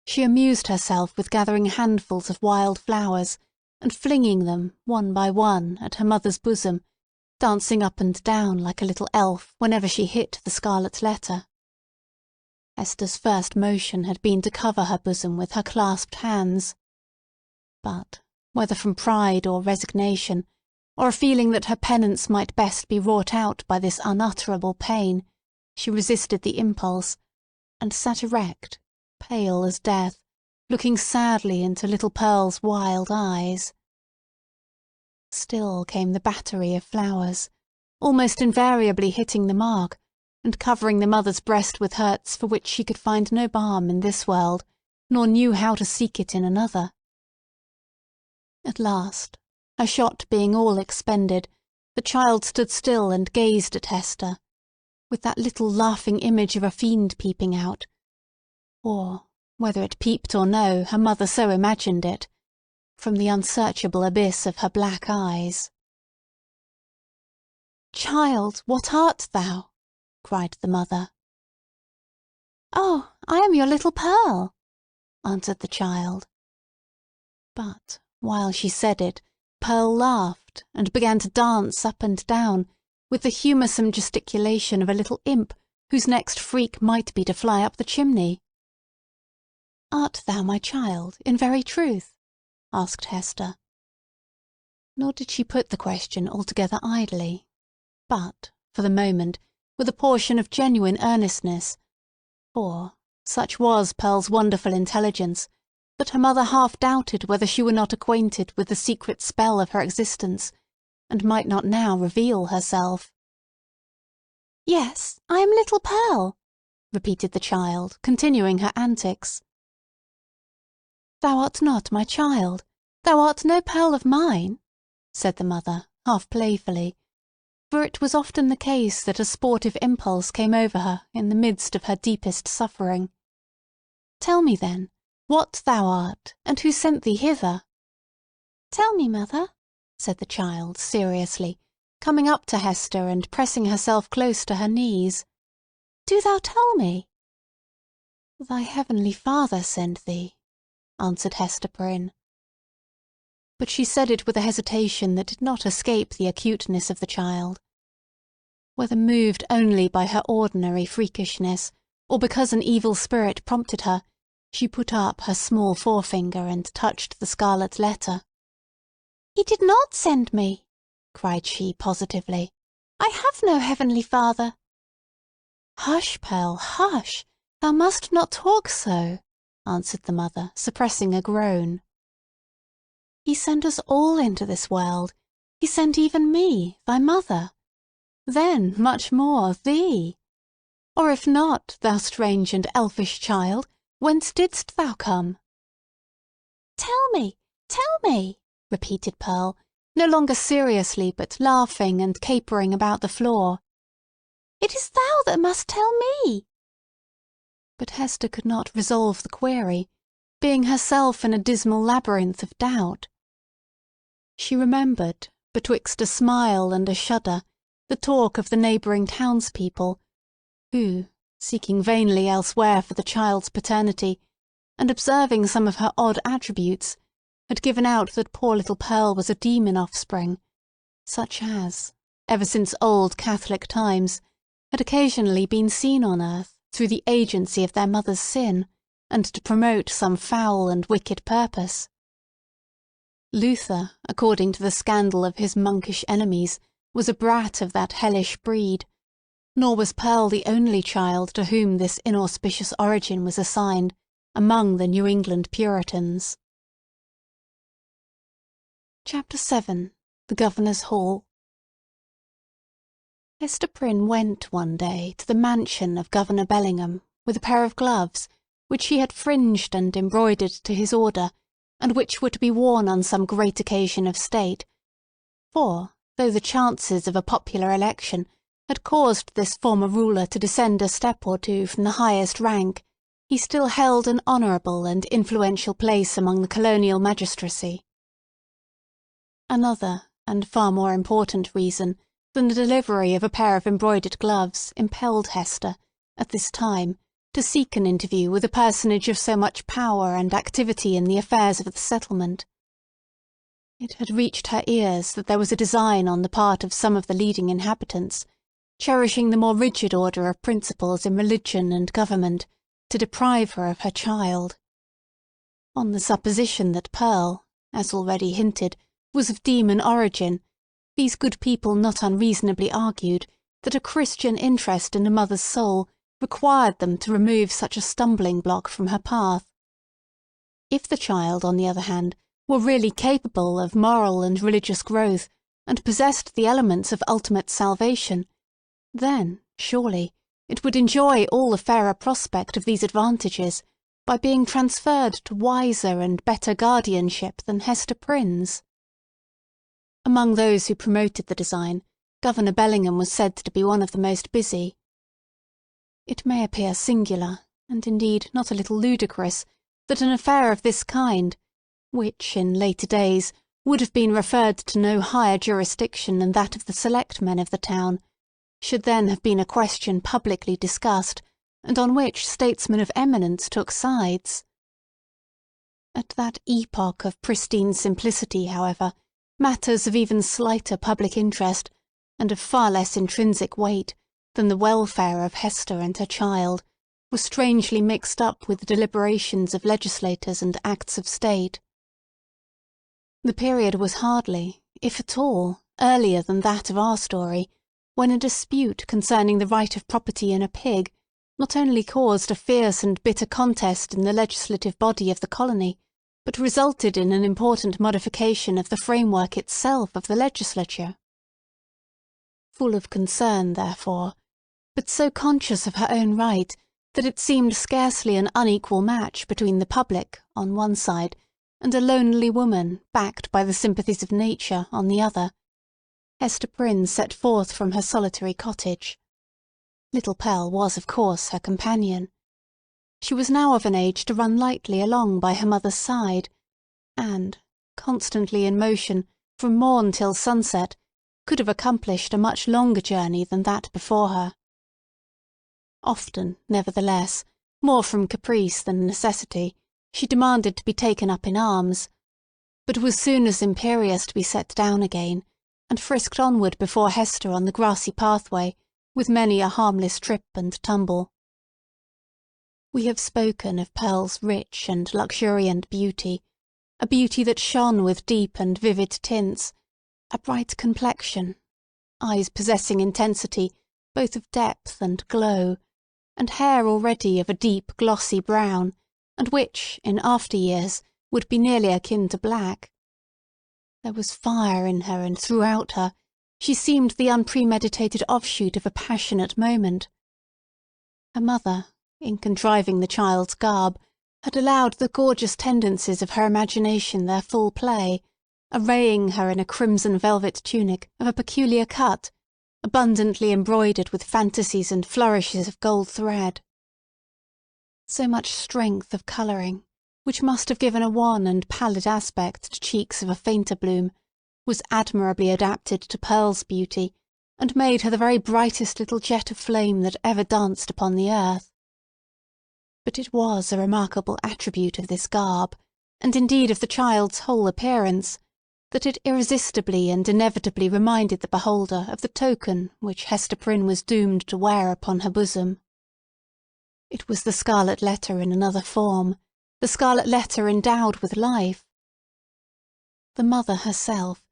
Speaker 2: she amused herself with gathering handfuls of wild flowers and flinging them, one by one, at her mother's bosom, dancing up and down like a little elf whenever she hit the Scarlet Letter. Hester's first motion had been to cover her bosom with her clasped hands. But, whether from pride or resignation, or a feeling that her penance might best be wrought out by this unutterable pain, she resisted the impulse, and sat erect, pale as death, looking sadly into little Pearl's wild eyes. Still came the battery of flowers, almost invariably hitting the mark, and covering the mother's breast with hurts for which she could find no balm in this world, nor knew how to seek it in another. At last, her shot being all expended, the child stood still and gazed at Hester, with that little laughing image of a fiend peeping out, or, whether it peeped or no, her mother so imagined it, from the unsearchable abyss of her black eyes. "Child, what art thou?" cried the mother. "Oh, I am your little Pearl," answered the child. But, while she said it, Pearl laughed, and began to dance up and down, with the humoursome gesticulation of a little imp whose next freak might be to fly up the chimney. "Art thou my child, in very truth?" asked Hester. Nor did she put the question altogether idly, but, for the moment, with a portion of genuine earnestness, for, such was Pearl's wonderful intelligence, that her mother half doubted whether she were not acquainted with the secret spell of her existence, and might not now reveal herself. "Yes, I am little Pearl," repeated the child, continuing her antics. "Thou art not my child. Thou art no Pearl of mine," said the mother, half playfully, for it was often the case that a sportive impulse came over her in the midst of her deepest suffering. "Tell me, then, what thou art, and who sent thee hither." "Tell me, mother," said the child seriously, coming up to Hester and pressing herself close to her knees. "Do thou tell me." "Thy heavenly Father sent thee," answered Hester Prynne. But she said it with a hesitation that did not escape the acuteness of the child. Whether moved only by her ordinary freakishness, or because an evil spirit prompted her, she put up her small forefinger and touched the Scarlet Letter. "He did not send me," cried she positively. "I have no heavenly Father." "Hush, Pearl, hush! Thou must not talk so," answered the mother, suppressing a groan. "He sent us all into this world. He sent even me, thy mother. Then, much more, thee. Or if not, thou strange and elfish child, whence didst thou come?" "Tell me, tell me," repeated Pearl, no longer seriously, but laughing and capering about the floor. "It is thou that must tell me." But Hester could not resolve the query, being herself in a dismal labyrinth of doubt. She remembered, betwixt a smile and a shudder, the talk of the neighbouring townspeople, who, seeking vainly elsewhere for the child's paternity, and observing some of her odd attributes, had given out that poor little Pearl was a demon offspring, such as, ever since old Catholic times, had occasionally been seen on earth through the agency of their mother's sin, and to promote some foul and wicked purpose. Luther, according to the scandal of his monkish enemies, was a brat of that hellish breed, nor was Pearl the only child to whom this inauspicious origin was assigned among the New England Puritans. Chapter 7. The Governor's Hall. Hester Prynne went one day to the mansion of Governor Bellingham with a pair of gloves, which she had fringed and embroidered to his order, and which were to be worn on some great occasion of state, for, though the chances of a popular election had caused this former ruler to descend a step or two from the highest rank, he still held an honourable and influential place among the colonial magistracy. Another, and far more important reason than the delivery of a pair of embroidered gloves impelled Hester, at this time, to seek an interview with a personage of so much power and activity in the affairs of the settlement. It had reached her ears that there was a design on the part of some of the leading inhabitants, cherishing the more rigid order of principles in religion and government, to deprive her of her child. On the supposition that Pearl, as already hinted, was of demon origin, these good people not unreasonably argued that a Christian interest in a mother's soul required them to remove such a stumbling block from her path. If the child, on the other hand, were really capable of moral and religious growth, and possessed the elements of ultimate salvation, then, surely, it would enjoy all the fairer prospect of these advantages by being transferred to wiser and better guardianship than Hester Prynne's. Among those who promoted the design, Governor Bellingham was said to be one of the most busy. It may appear singular, and indeed not a little ludicrous, that an affair of this kind, which in later days would have been referred to no higher jurisdiction than that of the select men of the town, should then have been a question publicly discussed, and on which statesmen of eminence took sides. At that epoch of pristine simplicity, however, matters of even slighter public interest, and of far less intrinsic weight than the welfare of Hester and her child, were strangely mixed up with the deliberations of legislators and acts of state. The period was hardly, if at all, earlier than that of our story, when a dispute concerning the right of property in a pig not only caused a fierce and bitter contest in the legislative body of the colony, but resulted in an important modification of the framework itself of the legislature. Full of concern, therefore, but so conscious of her own right that it seemed scarcely an unequal match between the public, on one side, and a lonely woman, backed by the sympathies of nature, on the other, Hester Prynne set forth from her solitary cottage. Little Pearl was, of course, her companion. She was now of an age to run lightly along by her mother's side, and, constantly in motion, from morn till sunset, could have accomplished a much longer journey than that before her. Often, nevertheless, more from caprice than necessity, she demanded to be taken up in arms, but was soon as imperious to be set down again, and frisked onward before Hester on the grassy pathway, with many a harmless trip and tumble. We have spoken of Pearl's rich and luxuriant beauty, a beauty that shone with deep and vivid tints, a bright complexion, eyes possessing intensity both of depth and glow, and hair already of a deep glossy brown, and which, in after years, would be nearly akin to black. There was fire in her and throughout her. She seemed the unpremeditated offshoot of a passionate moment. Her mother, in contriving the child's garb, had allowed the gorgeous tendencies of her imagination their full play, arraying her in a crimson velvet tunic of a peculiar cut, abundantly embroidered with fantasies and flourishes of gold thread. So much strength of colouring, which must have given a wan and pallid aspect to cheeks of a fainter bloom, was admirably adapted to Pearl's beauty, and made her the very brightest little jet of flame that ever danced upon the earth. But it was a remarkable attribute of this garb, and indeed of the child's whole appearance, that it irresistibly and inevitably reminded the beholder of the token which Hester Prynne was doomed to wear upon her bosom. It was the Scarlet Letter in another form, the Scarlet Letter endowed with life. The mother herself,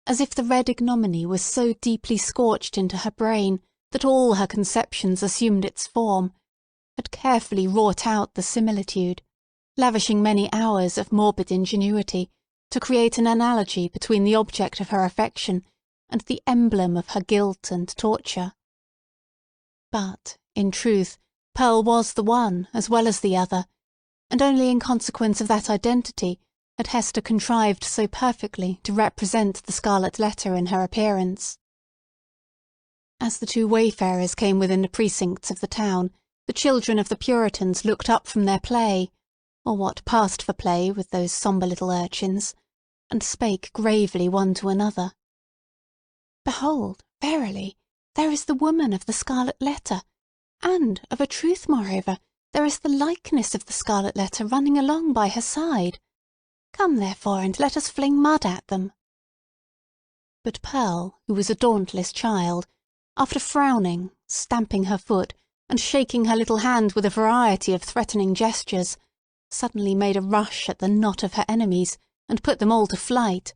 Speaker 2: as if the red ignominy was so deeply scorched into her brain that all her conceptions assumed its form, had carefully wrought out the similitude, lavishing many hours of morbid ingenuity to create an analogy between the object of her affection and the emblem of her guilt and torture. But, in truth, Pearl was the one as well as the other, and only in consequence of that identity had Hester contrived so perfectly to represent the Scarlet Letter in her appearance. As the two wayfarers came within the precincts of the town, the children of the Puritans looked up from their play, or what passed for play with those sombre little urchins, and spake gravely one to another. "Behold, verily, there is the woman of the Scarlet Letter, and, of a truth, moreover, there is the likeness of the Scarlet Letter running along by her side. Come, therefore, and let us fling mud at them." But Pearl, who was a dauntless child, after frowning, stamping her foot, and shaking her little hand with a variety of threatening gestures, suddenly made a rush at the knot of her enemies, and put them all to flight.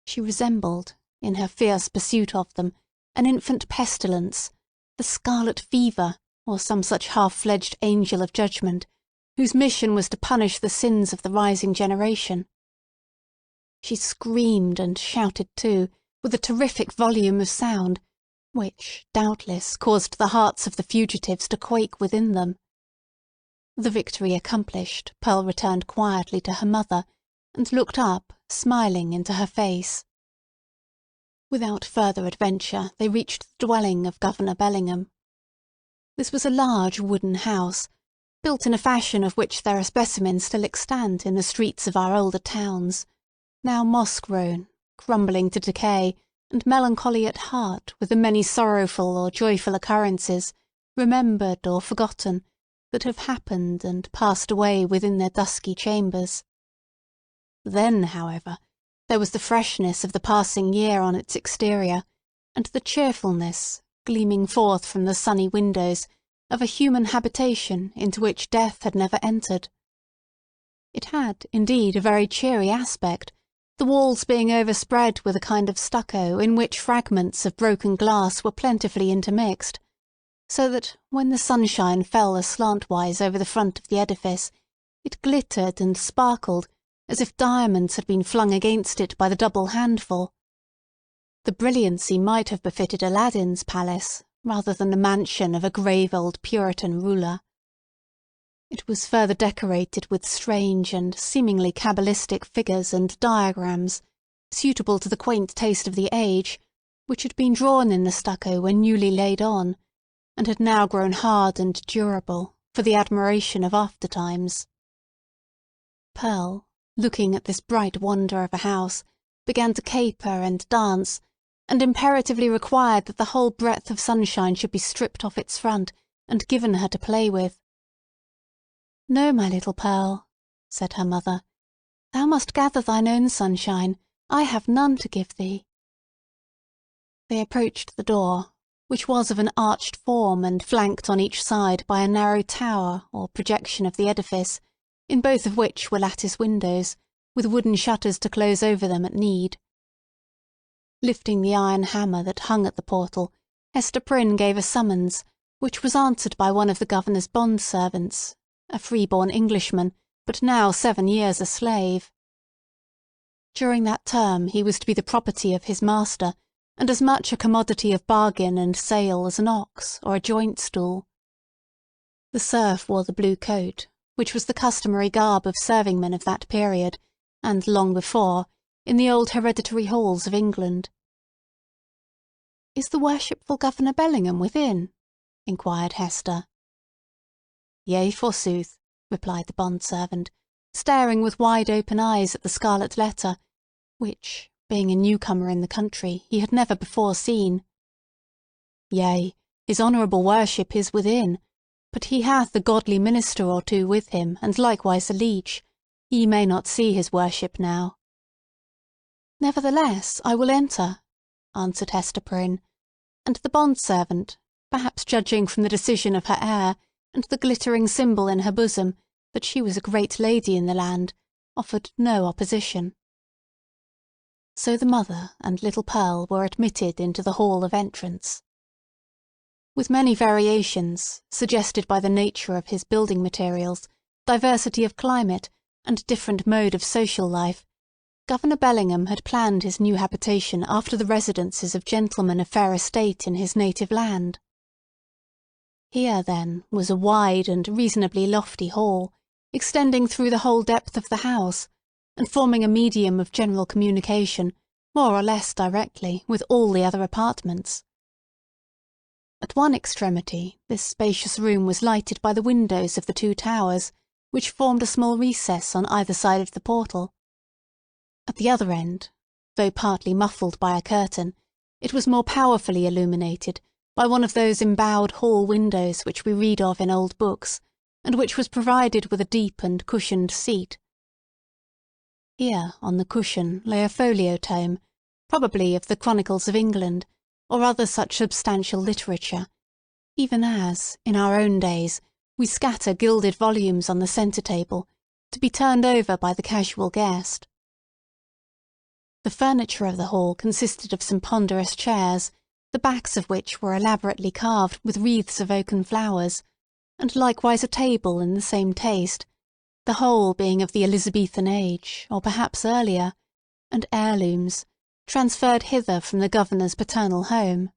Speaker 2: She resembled, in her fierce pursuit of them, an infant pestilence, the scarlet fever, or some such half-fledged angel of judgment, whose mission was to punish the sins of the rising generation. She screamed and shouted too, with a terrific volume of sound, which, doubtless, caused the hearts of the fugitives to quake within them. The victory accomplished, Pearl returned quietly to her mother, and looked up, smiling, into her face. Without further adventure they reached the dwelling of Governor Bellingham. This was a large wooden house, built in a fashion of which there are specimens still extant in the streets of our older towns, now moss-grown, crumbling to decay, and melancholy at heart with the many sorrowful or joyful occurrences, remembered or forgotten, that have happened and passed away within their dusky chambers. Then, however, there was the freshness of the passing year on its exterior, and the cheerfulness, gleaming forth from the sunny windows, of a human habitation into which death had never entered. It had, indeed, a very cheery aspect, the walls being overspread with a kind of stucco in which fragments of broken glass were plentifully intermixed, so that, when the sunshine fell aslantwise over the front of the edifice, it glittered and sparkled as if diamonds had been flung against it by the double handful. The brilliancy might have befitted Aladdin's palace, rather than the mansion of a grave old Puritan ruler. It was further decorated with strange and seemingly cabalistic figures and diagrams, suitable to the quaint taste of the age, which had been drawn in the stucco when newly laid on, and had now grown hard and durable, for the admiration of after-times. Pearl, looking at this bright wonder of a house, began to caper and dance, and imperatively required that the whole breadth of sunshine should be stripped off its front, and given her to play with. "No, my little Pearl," said her mother, "thou must gather thine own sunshine. I have none to give thee." They approached the door, which was of an arched form and flanked on each side by a narrow tower or projection of the edifice, in both of which were lattice windows, with wooden shutters to close over them at need. Lifting the iron hammer that hung at the portal, Hester Prynne gave a summons, which was answered by one of the governor's bond-servants, a free-born Englishman, but now 7 years a slave. During that term he was to be the property of his master, and as much a commodity of bargain and sale as an ox or a joint-stool. The serf wore the blue coat, which was the customary garb of serving-men of that period, and long before, in the old hereditary halls of England. "Is the worshipful Governor Bellingham within?" inquired Hester. "Yea, forsooth," replied the bond-servant, staring with wide-open eyes at the Scarlet Letter, which, being a newcomer in the country, he had never before seen. "Yea, his honourable worship is within, but he hath a godly minister or two with him, and likewise a leech. Ye may not see his worship now." "Nevertheless, I will enter," answered Hester Prynne, and the bond-servant, perhaps judging from the decision of her air, and the glittering symbol in her bosom, that she was a great lady in the land, offered no opposition. So the mother and little Pearl were admitted into the hall of entrance. With many variations, suggested by the nature of his building materials, diversity of climate, and different mode of social life, Governor Bellingham had planned his new habitation after the residences of gentlemen of fair estate in his native land. Here, then, was a wide and reasonably lofty hall, extending through the whole depth of the house, and forming a medium of general communication, more or less directly, with all the other apartments. At one extremity this spacious room was lighted by the windows of the two towers, which formed a small recess on either side of the portal. At the other end, though partly muffled by a curtain, it was more powerfully illuminated by one of those embowed hall windows which we read of in old books, and which was provided with a deep and cushioned seat. Here, on the cushion, lay a folio tome, probably of the Chronicles of England, or other such substantial literature, even as, in our own days, we scatter gilded volumes on the centre-table, to be turned over by the casual guest. The furniture of the hall consisted of some ponderous chairs, the backs of which were elaborately carved with wreaths of oaken flowers, and likewise a table in the same taste, the whole being of the Elizabethan age, or perhaps earlier, and heirlooms, transferred hither from the governor's paternal home.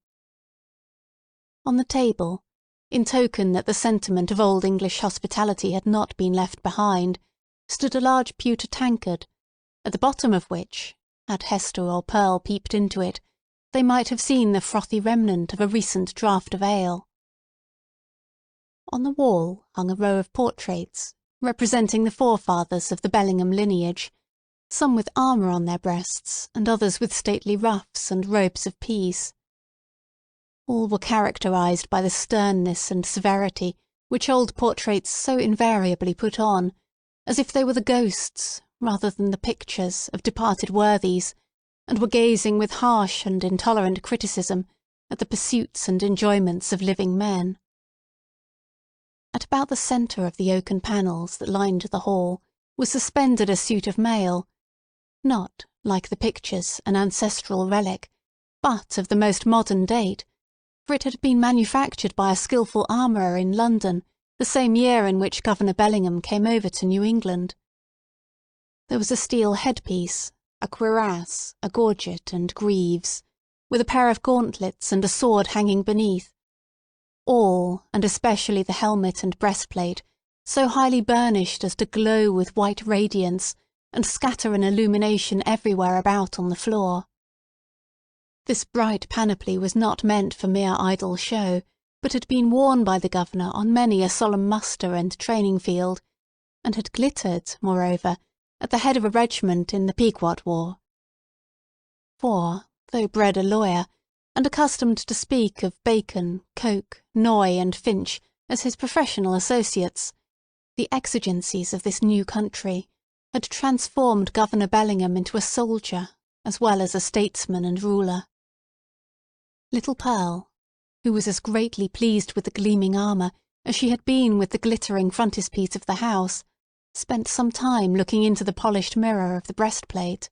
Speaker 2: On the table, in token that the sentiment of old English hospitality had not been left behind, stood a large pewter tankard, at the bottom of which, had Hester or Pearl peeped into it, they might have seen the frothy remnant of a recent draught of ale. On the wall hung a row of portraits, representing the forefathers of the Bellingham lineage, some with armour on their breasts, and others with stately ruffs and robes of peace. All were characterised by the sternness and severity which old portraits so invariably put on, as if they were the ghosts, rather than the pictures, of departed worthies, and were gazing with harsh and intolerant criticism at the pursuits and enjoyments of living men. At about the centre of the oaken panels that lined the hall was suspended a suit of mail, not, like the pictures, an ancestral relic, but of the most modern date, for it had been manufactured by a skilful armourer in London the same year in which Governor Bellingham came over to New England. There was a steel headpiece, a cuirass, a gorget, and greaves, with a pair of gauntlets and a sword hanging beneath. All, and especially the helmet and breastplate, so highly burnished as to glow with white radiance, and scatter an illumination everywhere about on the floor. This bright panoply was not meant for mere idle show, but had been worn by the governor on many a solemn muster and training field, and had glittered, moreover, at the head of a regiment in the Pequot War. For, though bred a lawyer, and accustomed to speak of Bacon, Coke, Noy, and Finch as his professional associates, the exigencies of this new country had transformed Governor Bellingham into a soldier, as well as a statesman and ruler. Little Pearl, who was as greatly pleased with the gleaming armour as she had been with the glittering frontispiece of the house, spent some time looking into the polished mirror of the breastplate.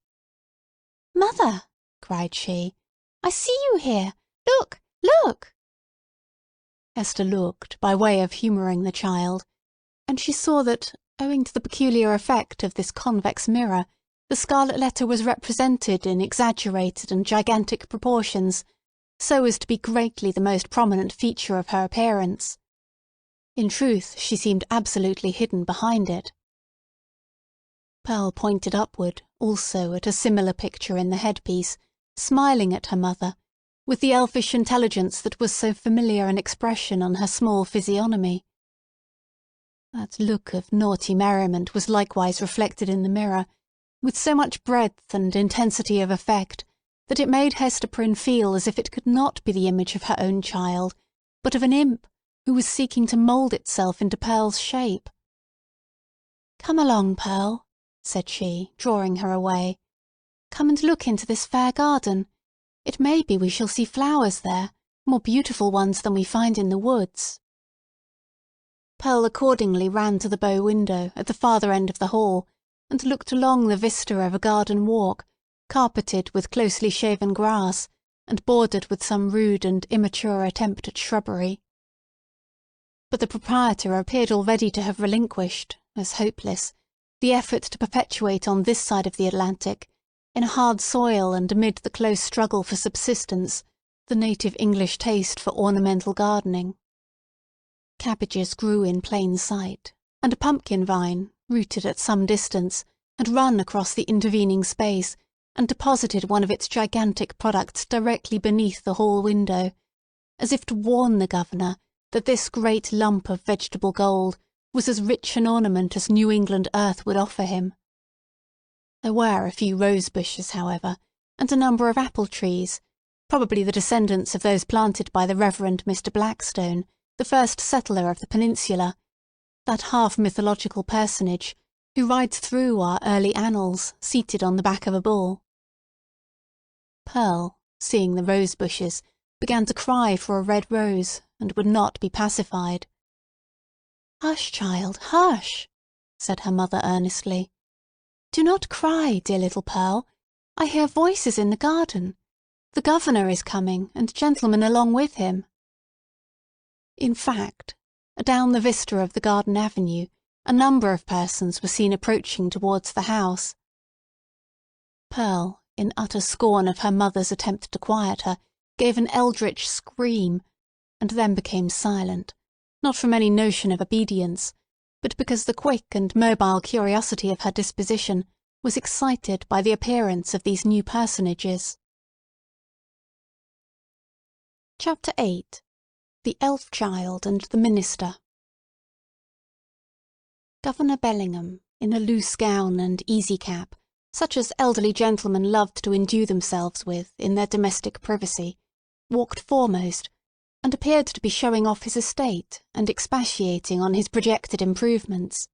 Speaker 2: "Mother!" cried she, "I see you here! Look! Look!" Hester looked by way of humouring the child, and she saw that, owing to the peculiar effect of this convex mirror, the Scarlet Letter was represented in exaggerated and gigantic proportions, so as to be greatly the most prominent feature of her appearance. In truth, she seemed absolutely hidden behind it. Pearl pointed upward, also, at a similar picture in the headpiece, smiling at her mother, with the elfish intelligence that was so familiar an expression on her small physiognomy. That look of naughty merriment was likewise reflected in the mirror, with so much breadth and intensity of effect, that it made Hester Prynne feel as if it could not be the image of her own child, but of an imp who was seeking to mould itself into Pearl's shape. "Come along, Pearl," said she, drawing her away. "Come and look into this fair garden. It may be we shall see flowers there, more beautiful ones than we find in the woods." Pearl accordingly ran to the bow window at the farther end of the hall, and looked along the vista of a garden walk, carpeted with closely shaven grass, and bordered with some rude and immature attempt at shrubbery. But the proprietor appeared already to have relinquished, as hopeless, the effort to perpetuate on this side of the Atlantic, in a hard soil and amid the close struggle for subsistence, the native English taste for ornamental gardening. Cabbages grew in plain sight, and a pumpkin vine, rooted at some distance, had run across the intervening space, and deposited one of its gigantic products directly beneath the hall window, as if to warn the governor that this great lump of vegetable gold was as rich an ornament as New England earth would offer him. There were a few rose bushes, however, and a number of apple trees, probably the descendants of those planted by the Reverend Mr. Blackstone, the first settler of the peninsula, that half-mythological personage who rides through our early annals seated on the back of a bull. Pearl, seeing the rose bushes, began to cry for a red rose, and would not be pacified. "Hush, child, hush," said her mother earnestly. "Do not cry, dear little Pearl. I hear voices in the garden. The governor is coming, and gentlemen along with him." In fact, down the vista of the garden avenue, a number of persons were seen approaching towards the house. Pearl, in utter scorn of her mother's attempt to quiet her, gave an eldritch scream, and then became silent, not from any notion of obedience, but because the quick and mobile curiosity of her disposition was excited by the appearance of these new personages. Chapter 8. The Elf Child and the Minister. Governor Bellingham, in a loose gown and easy cap, such as elderly gentlemen loved to endue themselves with in their domestic privacy, walked foremost, and appeared to be showing off his estate and expatiating on his projected improvements.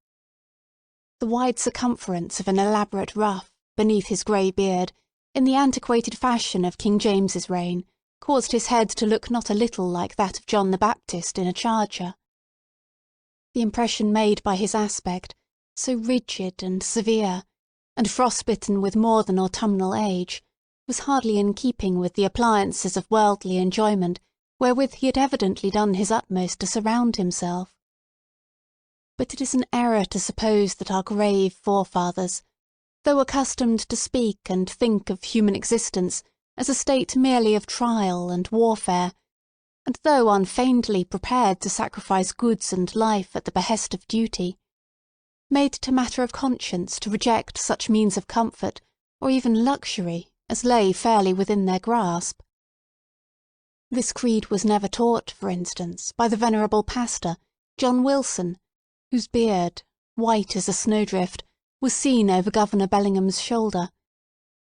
Speaker 2: The wide circumference of an elaborate ruff beneath his grey beard, in the antiquated fashion of King James's reign, caused his head to look not a little like that of John the Baptist in a charger. The impression made by his aspect, so rigid and severe, and frostbitten with more than autumnal age, was hardly in keeping with the appliances of worldly enjoyment wherewith he had evidently done his utmost to surround himself. But it is an error to suppose that our grave forefathers, though accustomed to speak and think of human existence as a state merely of trial and warfare, and though unfeignedly prepared to sacrifice goods and life at the behest of duty, made it a matter of conscience to reject such means of comfort, or even luxury, as lay fairly within their grasp. This creed was never taught, for instance, by the venerable pastor, John Wilson, whose beard, white as a snowdrift, was seen over Governor Bellingham's shoulder,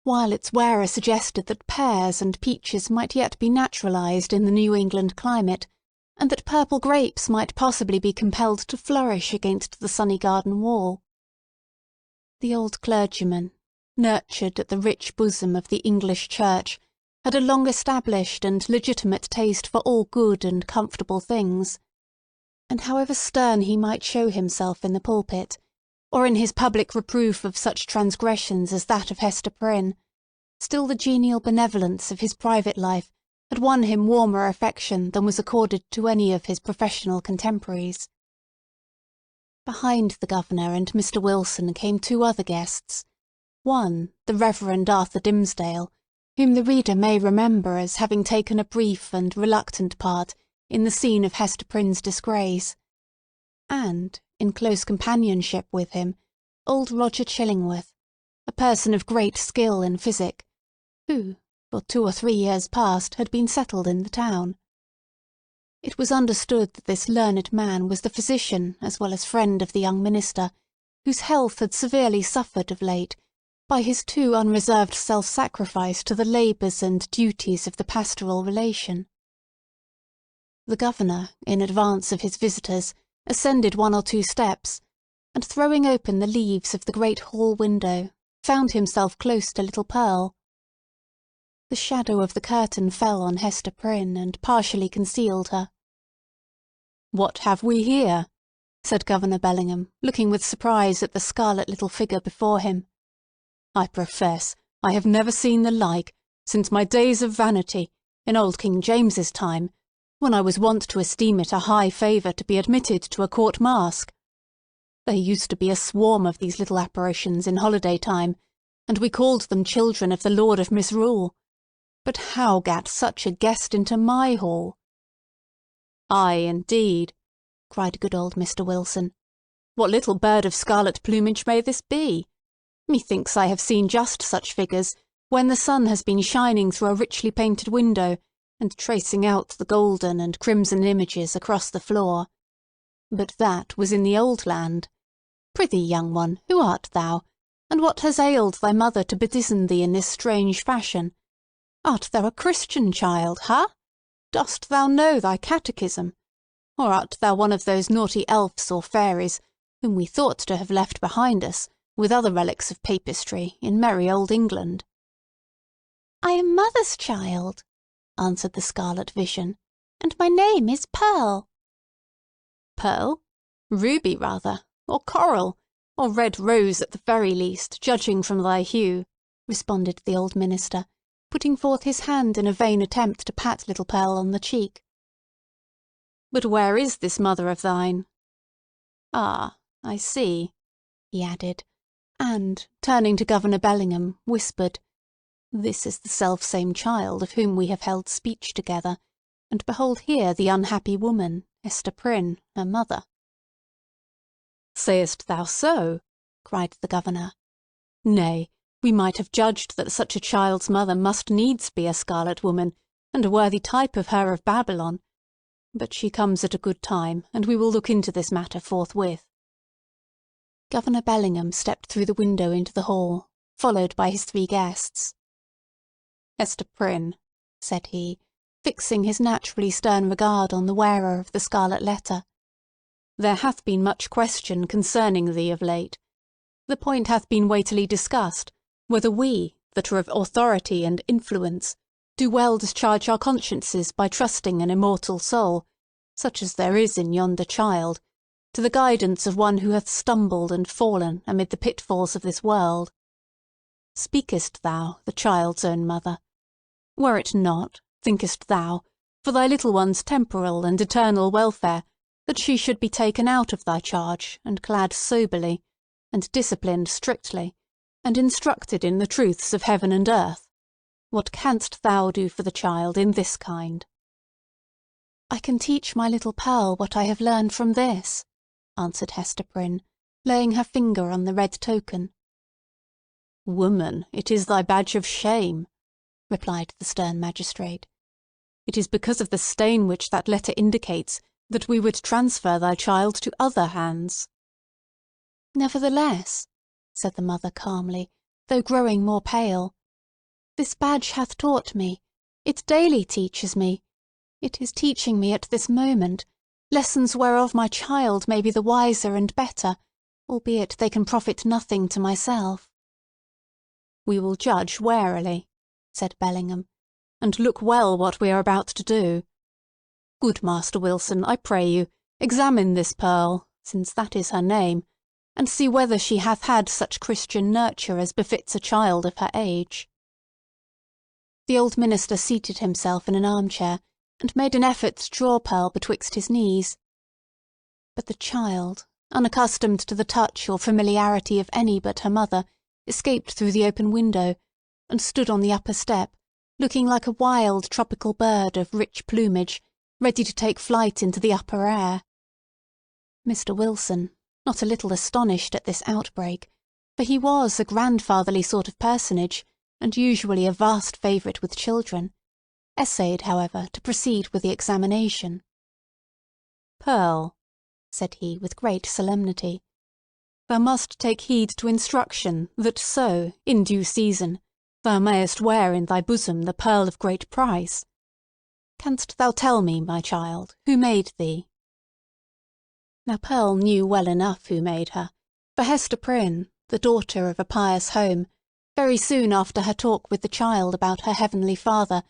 Speaker 2: while its wearer suggested that pears and peaches might yet be naturalized in the New England climate, and that purple grapes might possibly be compelled to flourish against the sunny garden wall. The old clergyman, nurtured at the rich bosom of the English Church, had a long-established and legitimate taste for all good and comfortable things, and however stern he might show himself in the pulpit, or in his public reproof of such transgressions as that of Hester Prynne, still the genial benevolence of his private life had won him warmer affection than was accorded to any of his professional contemporaries. Behind the governor and Mr. Wilson came two other guests, one, the Reverend Arthur Dimmesdale, whom the reader may remember as having taken a brief and reluctant part in the scene of Hester Prynne's disgrace, and, in close companionship with him, old Roger Chillingworth, a person of great skill in physic, who, for 2 or 3 years past, had been settled in the town. It was understood that this learned man was the physician as well as friend of the young minister, whose health had severely suffered of late by his too unreserved self-sacrifice to the labours and duties of the pastoral relation. The governor, in advance of his visitors, ascended 1 or 2 steps, and throwing open the leaves of the great hall window, found himself close to little Pearl. The shadow of the curtain fell on Hester Prynne and partially concealed her. "What have we here?" said Governor Bellingham, looking with surprise at the scarlet little figure before him. "I profess I have never seen the like since my days of vanity, in old King James's time, when I was wont to esteem it a high favour to be admitted to a court masque. There used to be a swarm of these little apparitions in holiday time, and we called them children of the Lord of Misrule. But how gat such a guest into my hall?" "Ay, indeed," cried good old Mr. Wilson. "What little bird of scarlet plumage may this be? Methinks I have seen just such figures when the sun has been shining through a richly painted window, and tracing out the golden and crimson images across the floor. But that was in the old land. Prithee, young one, who art thou, and what has ailed thy mother to bedizen thee in this strange fashion? Art thou a Christian child, ha? Dost thou know thy catechism? Or art thou one of those naughty elves or fairies, whom we thought to have left behind us, with other relics of papistry, in merry old England? I am mother's child, answered the scarlet vision, and my name is Pearl. Pearl? Ruby, rather, or coral, or red rose at the very least, judging from thy hue, responded the old minister, putting forth his hand in a vain attempt to pat little Pearl on the cheek. But where is this mother of thine? Ah, I see, he added, and, turning to Governor Bellingham, whispered, This is the selfsame child of whom we have held speech together, and behold here the unhappy woman, Hester Prynne, her mother. Sayest thou so? Cried the governor. Nay, we might have judged that such a child's mother must needs be a scarlet woman, and a worthy type of her of Babylon. But she comes at a good time, and we will look into this matter forthwith. Governor Bellingham stepped through the window into the hall, followed by his 3 guests. Hester Prynne, said he, fixing his naturally stern regard on the wearer of the Scarlet Letter, there hath been much question concerning thee of late. The point hath been weightily discussed, whether we, that are of authority and influence, do well discharge our consciences by trusting an immortal soul, such as there is in yonder child, to the guidance of one who hath stumbled and fallen amid the pitfalls of this world. Speakest thou, the child's own mother? Were it not, thinkest thou, for thy little one's temporal and eternal welfare, that she should be taken out of thy charge, and clad soberly, and disciplined strictly, and instructed in the truths of heaven and earth? What canst thou do for the child in this kind? I can teach my little Pearl what I have learned from this, answered Hester Prynne, laying her finger on the red token. Woman, it is thy badge of shame, replied the stern magistrate. It is because of the stain which that letter indicates that we would transfer thy child to other hands. Nevertheless, said the mother calmly, though growing more pale, this badge hath taught me, it daily teaches me, it is teaching me at this moment, lessons whereof my child may be the wiser and better, albeit they can profit nothing to myself. We will judge warily, said Bellingham, and look well what we are about to do. Good Master Wilson, I pray you, examine this Pearl, since that is her name, and see whether she hath had such Christian nurture as befits a child of her age. The old minister seated himself in an armchair, and made an effort to draw Pearl betwixt his knees. But the child, unaccustomed to the touch or familiarity of any but her mother, escaped through the open window, and stood on the upper step, looking like a wild tropical bird of rich plumage, ready to take flight into the upper air. Mr. Wilson, not a little astonished at this outbreak, for he was a grandfatherly sort of personage, and usually a vast favourite with children, essayed, however, to proceed with the examination. Pearl, said he with great solemnity, thou must take heed to instruction, that so, in due season, thou mayest wear in thy bosom the pearl of great price. Canst thou tell me, my child, who made thee? Now Pearl knew well enough who made her, for Hester Prynne, the daughter of a pious home, very soon after her talk with the child about her heavenly Father,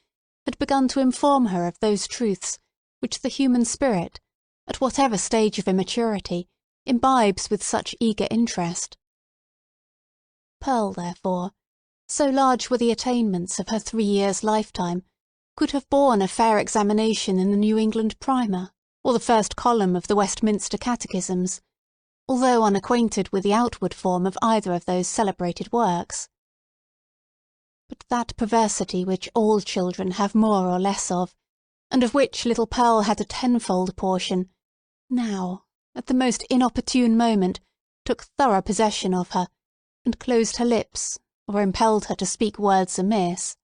Speaker 2: had begun to inform her of those truths which the human spirit, at whatever stage of immaturity, imbibes with such eager interest. Pearl, therefore, so large were the attainments of her 3 years' lifetime, could have borne a fair examination in the New England Primer, or the first column of the Westminster Catechisms, although unacquainted with the outward form of either of those celebrated works. But that perversity which all children have more or less of, and of which little Pearl had a tenfold portion, now, at the most inopportune moment, took thorough possession of her, and closed her lips, or impelled her to speak words amiss.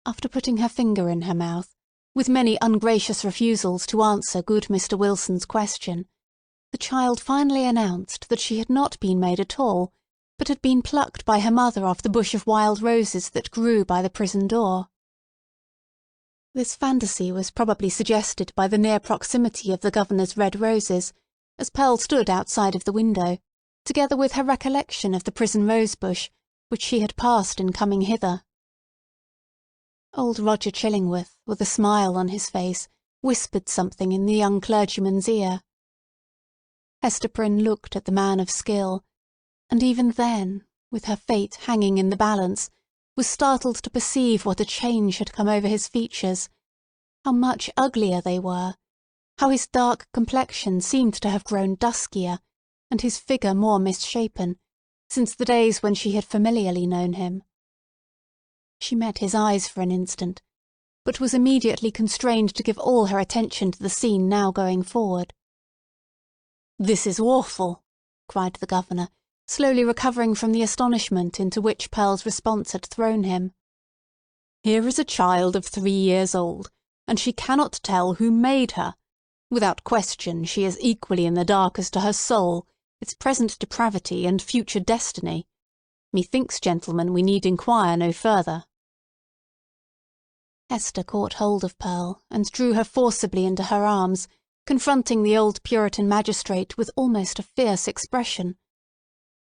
Speaker 2: After putting her finger in her mouth, with many ungracious refusals to answer good Mr. Wilson's question, the child finally announced that she had not been made at all, but had been plucked by her mother off the bush of wild roses that grew by the prison door. This fantasy was probably suggested by the near proximity of the governor's red roses, as Pearl stood outside of the window, together with her recollection of the prison rose-bush, which she had passed in coming hither. Old Roger Chillingworth, with a smile on his face, whispered something in the young clergyman's ear. Hester Prynne looked at the man of skill, and even then, with her fate hanging in the balance, was startled to perceive what a change had come over his features, how much uglier they were, how his dark complexion seemed to have grown duskier, and his figure more misshapen, since the days when she had familiarly known him. She met his eyes for an instant, but was immediately constrained to give all her attention to the scene now going forward. "This is awful!" cried the governor, slowly recovering from the astonishment into which Pearl's response had thrown him. "Here is a child of 3 years old, and she cannot tell who made her. Without question, she is equally in the dark as to her soul, its present depravity and future destiny. Methinks, gentlemen, we need inquire no further." Hester caught hold of Pearl and drew her forcibly into her arms, confronting the old Puritan magistrate with almost a fierce expression.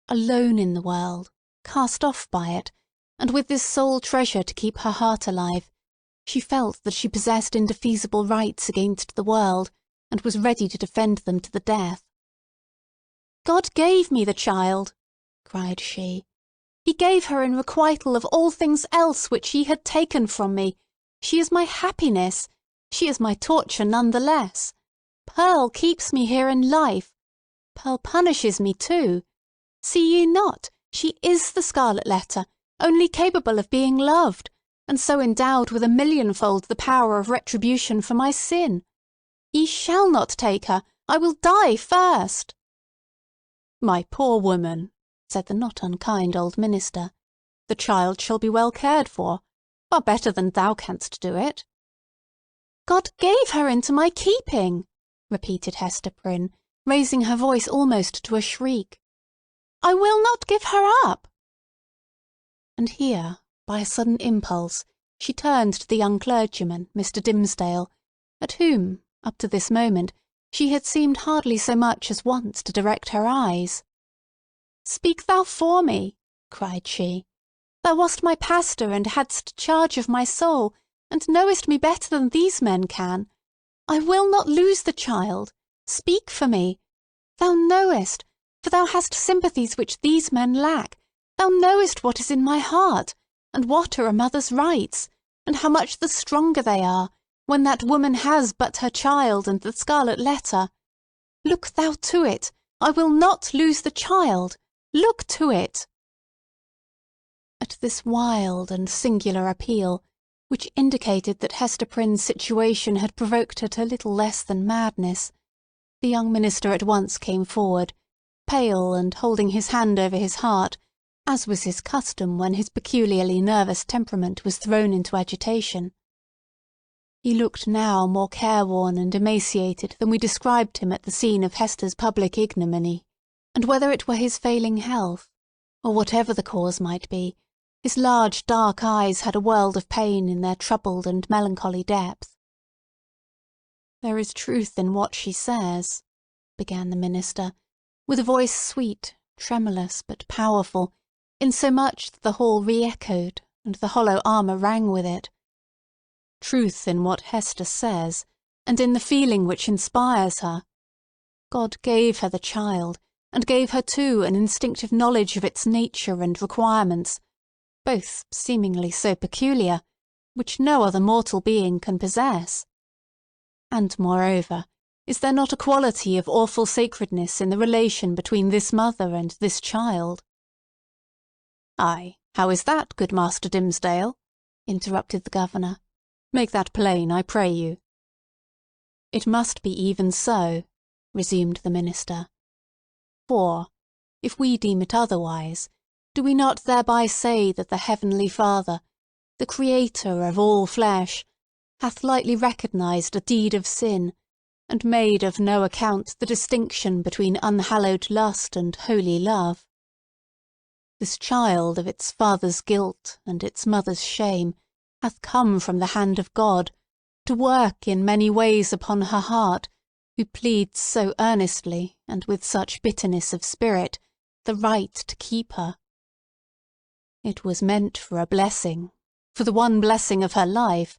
Speaker 2: Alone in the world, cast off by it, and with this sole treasure to keep her heart alive, she felt that she possessed indefeasible rights against the world, and was ready to defend them to the death. "God gave me the child," cried she. "He gave her in requital of all things else which he had taken from me. She is my happiness. She is my torture none the less. Pearl keeps me here in life. Pearl punishes me too. See ye not, she is the Scarlet Letter, only capable of being loved, and so endowed with 1,000,000-fold the power of retribution for my sin. Ye shall not take her. I will die first." "My poor woman," said the not unkind old minister, "the child shall be well cared for, far better than thou canst do it." "God gave her into my keeping," repeated Hester Prynne, raising her voice almost to a shriek. "I will not give her up." And here, by a sudden impulse, she turned to the young clergyman, Mr. Dimmesdale, at whom, up to this moment, she had seemed hardly so much as once to direct her eyes. "Speak thou for me," cried she. "Thou wast my pastor, and hadst charge of my soul, and knowest me better than these men can. I will not lose the child. Speak for me. Thou knowest, for thou hast sympathies which these men lack. Thou knowest what is in my heart, and what are a mother's rights, and how much the stronger they are, when that woman has but her child and the Scarlet Letter. Look thou to it. I will not lose the child. Look to it." At this wild and singular appeal, which indicated that Hester Prynne's situation had provoked her to little less than madness, the young minister at once came forward, pale and holding his hand over his heart, as was his custom when his peculiarly nervous temperament was thrown into agitation. He looked now more careworn and emaciated than we described him at the scene of Hester's public ignominy, and whether it were his failing health, or whatever the cause might be, his large dark eyes had a world of pain in their troubled and melancholy depth. "There is truth in what she says," began the minister, with a voice sweet, tremulous, but powerful, insomuch that the hall re-echoed, and the hollow armour rang with it. "Truth in what Hester says, and in the feeling which inspires her. God gave her the child, and gave her, too, an instinctive knowledge of its nature and requirements, both seemingly so peculiar, which no other mortal being can possess. And, moreover, is there not a quality of awful sacredness in the relation between this mother and this child?" "Ay, how is that, good Master Dimmesdale?" interrupted the governor. "Make that plain, I pray you." "It must be even so," resumed the minister. "For, if we deem it otherwise, do we not thereby say that the Heavenly Father, the Creator of all flesh, hath lightly recognised a deed of sin, and made of no account the distinction between unhallowed lust and holy love. This child of its father's guilt and its mother's shame hath come from the hand of God, to work in many ways upon her heart, who pleads so earnestly, and with such bitterness of spirit, the right to keep her. It was meant for a blessing, for the one blessing of her life.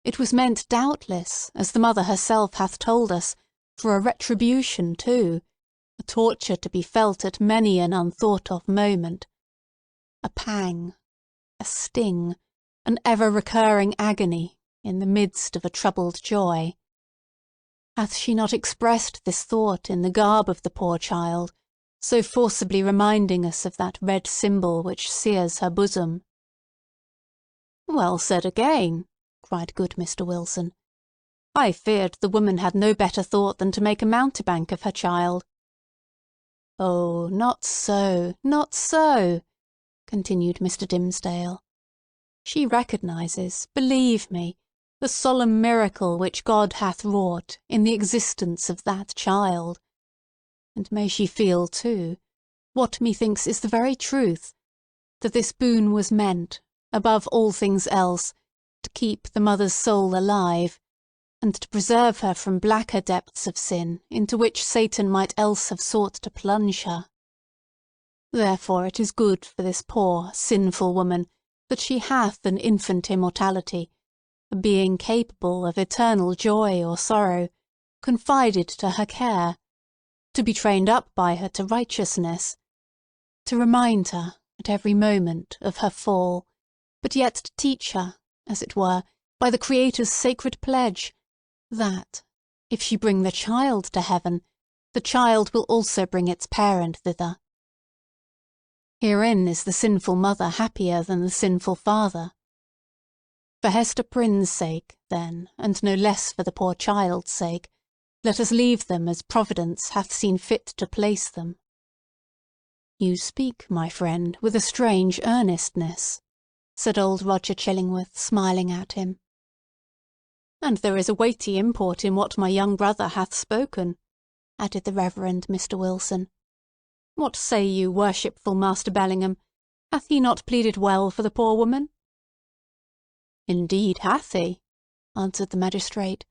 Speaker 2: It was meant, doubtless, as the mother herself hath told us, for a retribution too, a torture to be felt at many an unthought-of moment, a pang, a sting, an ever-recurring agony in the midst of a troubled joy. Hath she not expressed this thought in the garb of the poor child, so forcibly reminding us of that red symbol which sears her bosom? "Well said again," cried good Mr. Wilson. "I feared the woman had no better thought than to make a mountebank of her child." "Oh, not so, not so," continued Mr. Dimmesdale. "She recognises, believe me, the solemn miracle which God hath wrought in the existence of that child. And may she feel, too, what methinks is the very truth, that this boon was meant, above all things else, to keep the mother's soul alive, and to preserve her from blacker depths of sin into which Satan might else have sought to plunge her. Therefore it is good for this poor, sinful woman that she hath an infant immortality, a being capable of eternal joy or sorrow, confided to her care, to be trained up by her to righteousness, to remind her, at every moment, of her fall, but yet to teach her, as it were, by the Creator's sacred pledge, that, if she bring the child to heaven, the child will also bring its parent thither. Herein is the sinful mother happier than the sinful father. For Hester Prynne's sake, then, and no less for the poor child's sake, let us leave them as Providence hath seen fit to place them." "You speak, my friend, with a strange earnestness," said old Roger Chillingworth, smiling at him. "And there is a weighty import in what my young brother hath spoken," added the Reverend Mr. Wilson. "What say you, worshipful Master Bellingham? Hath he not pleaded well for the poor woman?" "Indeed hath he," answered the magistrate,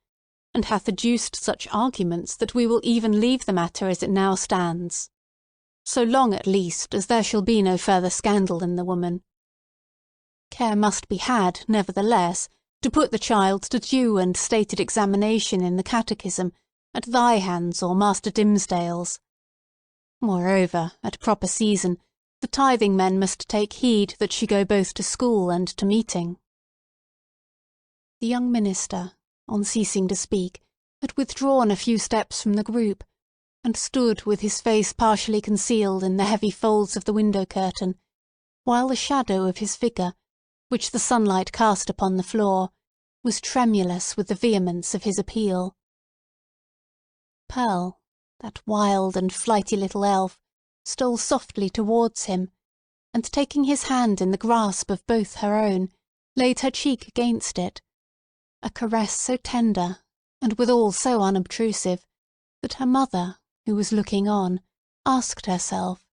Speaker 2: "and hath adduced such arguments that we will even leave the matter as it now stands. So long, at least, as there shall be no further scandal in the woman. Care must be had, nevertheless, to put the child to due and stated examination in the catechism, at thy hands or Master Dimmesdale's. Moreover, at proper season, the tithing men must take heed that she go both to school and to meeting." The young minister, on ceasing to speak, had withdrawn a few steps from the group, and stood with his face partially concealed in the heavy folds of the window curtain, while the shadow of his figure, which the sunlight cast upon the floor, was tremulous with the vehemence of his appeal. Pearl, that wild and flighty little elf, stole softly towards him, and taking his hand in the grasp of both her own, laid her cheek against it, a caress so tender, and withal so unobtrusive, that her mother, who was looking on, asked herself,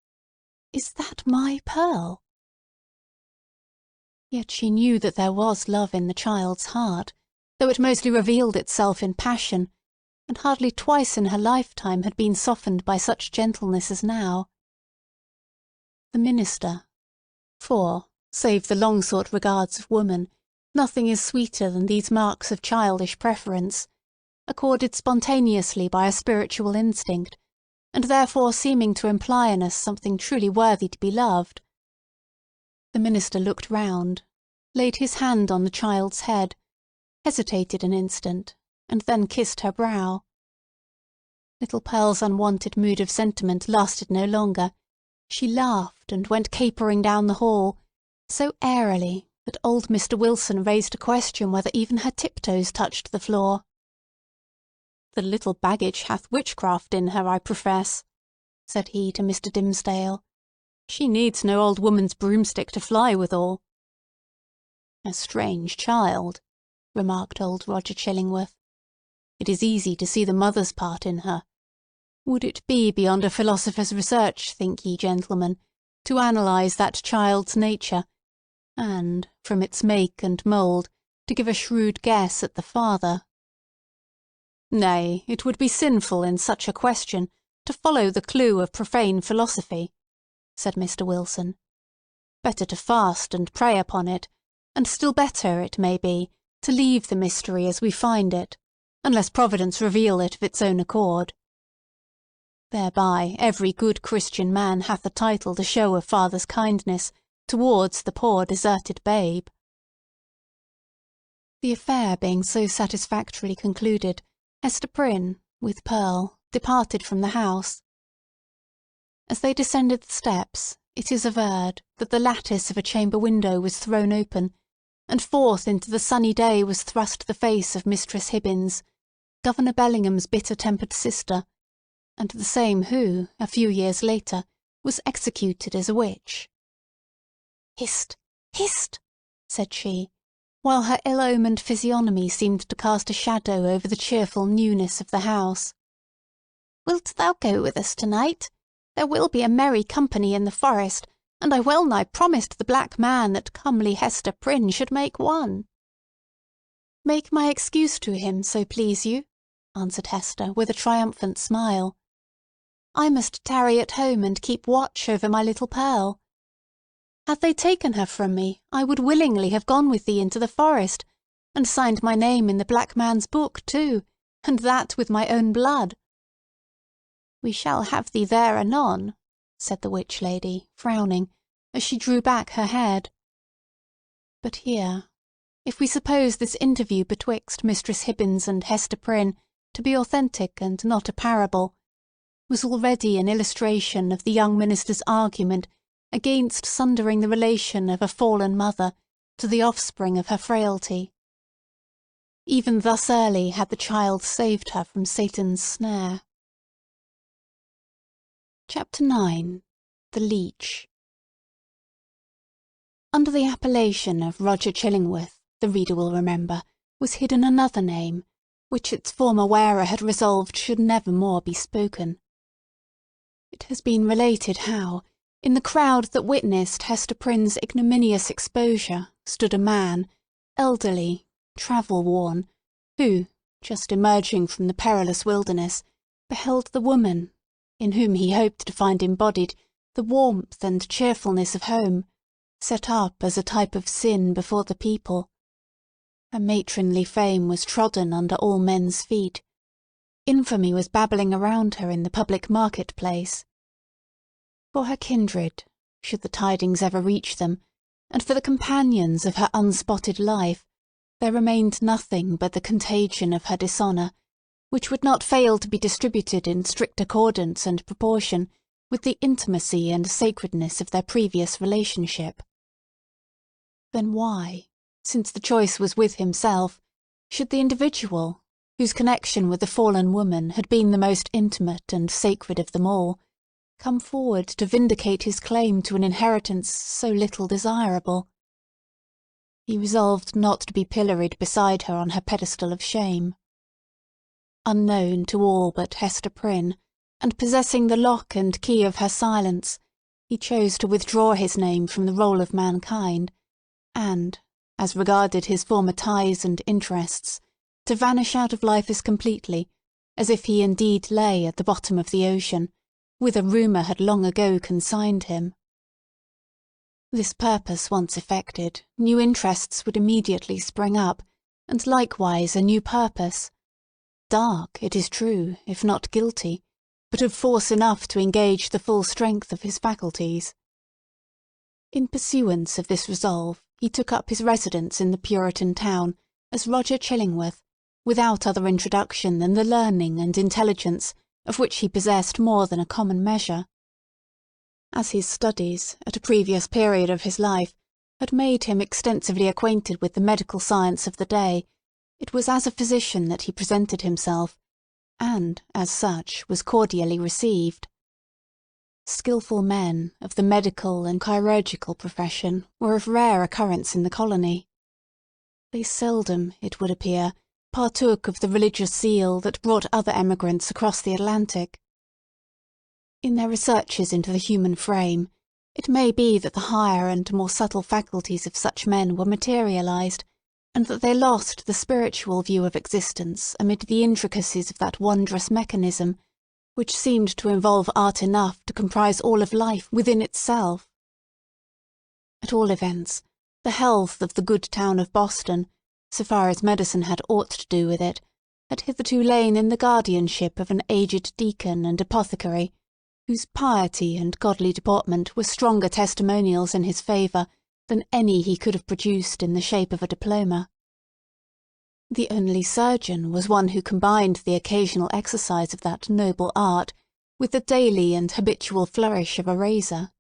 Speaker 2: "Is that my Pearl?" Yet she knew that there was love in the child's heart, though it mostly revealed itself in passion, and hardly twice in her lifetime had been softened by such gentleness as now. The minister—for, save the long-sought regards of woman, nothing is sweeter than these marks of childish preference—accorded spontaneously by a spiritual instinct, and therefore seeming to imply in us something truly worthy to be loved. The minister looked round, laid his hand on the child's head, hesitated an instant, and then kissed her brow. Little Pearl's unwonted mood of sentiment lasted no longer. She laughed and went capering down the hall, so airily that old Mr. Wilson raised a question whether even her tiptoes touched the floor. "The little baggage hath witchcraft in her, I profess," said he to Mr. Dimmesdale. "She needs no old woman's broomstick to fly withal." "A strange child," remarked old Roger Chillingworth. "It is easy to see the mother's part in her. Would it be beyond a philosopher's research, think ye, gentlemen, to analyse that child's nature, and, from its make and mould, to give a shrewd guess at the father?" "Nay, it would be sinful in such a question to follow the clue of profane philosophy," said Mr. Wilson. "Better to fast and pray upon it, and still better, it may be, to leave the mystery as we find it, unless Providence reveal it of its own accord. Thereby every good Christian man hath a title to show a father's kindness towards the poor deserted babe." The affair being so satisfactorily concluded, Hester Prynne, with Pearl, departed from the house. As they descended the steps, it is averred that the lattice of a chamber window was thrown open, and forth into the sunny day was thrust the face of Mistress Hibbins, Governor Bellingham's bitter-tempered sister, and the same who, a few years later, was executed as a witch. "Hist! Hist!" said she, while her ill-omened physiognomy seemed to cast a shadow over the cheerful newness of the house. "Wilt thou go with us to-night? There will be a merry company in the forest, and I well nigh promised the black man that comely Hester Prynne should make one." "Make my excuse to him, so please you," answered Hester, with a triumphant smile. "I must tarry at home and keep watch over my little Pearl. Had they taken her from me, I would willingly have gone with thee into the forest, and signed my name in the black man's book, too, and that with my own blood." "We shall have thee there anon," said the witch lady, frowning, as she drew back her head. But here, if we suppose this interview betwixt Mistress Hibbins and Hester Prynne to be authentic and not a parable, was already an illustration of the young minister's argument against sundering the relation of a fallen mother to the offspring of her frailty. Even thus early had the child saved her from Satan's snare. Chapter 9. The Leech. Under the appellation of Roger Chillingworth, the reader will remember, was hidden another name, which its former wearer had resolved should never more be spoken. It has been related how, in the crowd that witnessed Hester Prynne's ignominious exposure, stood a man, elderly, travel-worn, who, just emerging from the perilous wilderness, beheld the woman, in whom he hoped to find embodied the warmth and cheerfulness of home, set up as a type of sin before the people. Her matronly fame was trodden under all men's feet. Infamy was babbling around her in the public market-place. For her kindred, should the tidings ever reach them, and for the companions of her unspotted life, there remained nothing but the contagion of her dishonour, which would not fail to be distributed in strict accordance and proportion with the intimacy and sacredness of their previous relationship. Then why, since the choice was with himself, should the individual, whose connection with the fallen woman had been the most intimate and sacred of them all, come forward to vindicate his claim to an inheritance so little desirable? He resolved not to be pilloried beside her on her pedestal of shame. Unknown to all but Hester Prynne, and possessing the lock and key of her silence, he chose to withdraw his name from the roll of mankind, and, as regarded his former ties and interests, to vanish out of life as completely as if he indeed lay at the bottom of the ocean, whither rumour had long ago consigned him. This purpose once effected, new interests would immediately spring up, and likewise a new purpose. Dark, it is true, if not guilty, but of force enough to engage the full strength of his faculties. In pursuance of this resolve, he took up his residence in the Puritan town as Roger Chillingworth, without other introduction than the learning and intelligence of which he possessed more than a common measure. As his studies, at a previous period of his life, had made him extensively acquainted with the medical science of the day, it was as a physician that he presented himself, and, as such, was cordially received. Skilful men of the medical and chirurgical profession were of rare occurrence in the colony. They seldom, it would appear, partook of the religious zeal that brought other emigrants across the Atlantic. In their researches into the human frame, it may be that the higher and more subtle faculties of such men were materialized, and that they lost the spiritual view of existence amid the intricacies of that wondrous mechanism, which seemed to involve art enough to comprise all of life within itself. At all events, the health of the good town of Boston, so far as medicine had aught to do with it, had hitherto lain in the guardianship of an aged deacon and apothecary, whose piety and godly deportment were stronger testimonials in his favour than any he could have produced in the shape of a diploma. The only surgeon was one who combined the occasional exercise of that noble art with the daily and habitual flourish of a razor.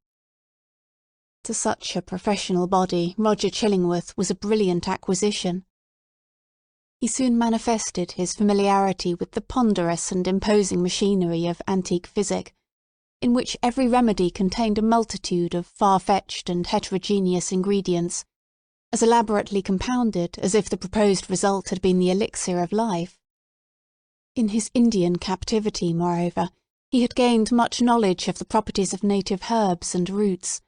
Speaker 2: To such a professional body Roger Chillingworth was a brilliant acquisition. He soon manifested his familiarity with the ponderous and imposing machinery of antique physic, in which every remedy contained a multitude of far-fetched and heterogeneous ingredients, as elaborately compounded as if the proposed result had been the elixir of life. In his Indian captivity, moreover, he had gained much knowledge of the properties of native herbs and roots,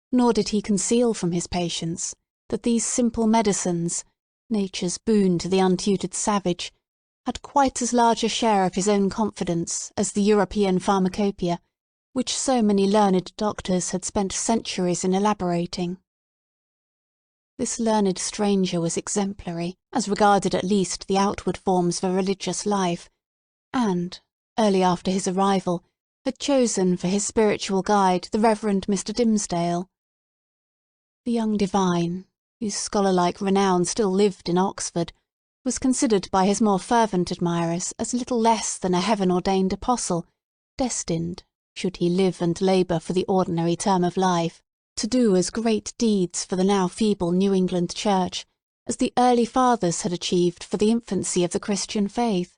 Speaker 2: nor did he conceal from his patients that these simple medicines, nature's boon to the untutored savage, had quite as large a share of his own confidence as the European pharmacopoeia, which so many learned doctors had spent centuries in elaborating. This learned stranger was exemplary, as regarded at least the outward forms of a religious life, and, early after his arrival, had chosen for his spiritual guide the Reverend Mr. Dimmesdale. The young divine, whose scholar-like renown still lived in Oxford, was considered by his more fervent admirers as little less than a heaven-ordained apostle, destined, should he live and labour for the ordinary term of life, to do as great deeds for the now feeble New England Church as the early fathers had achieved for the infancy of the Christian faith.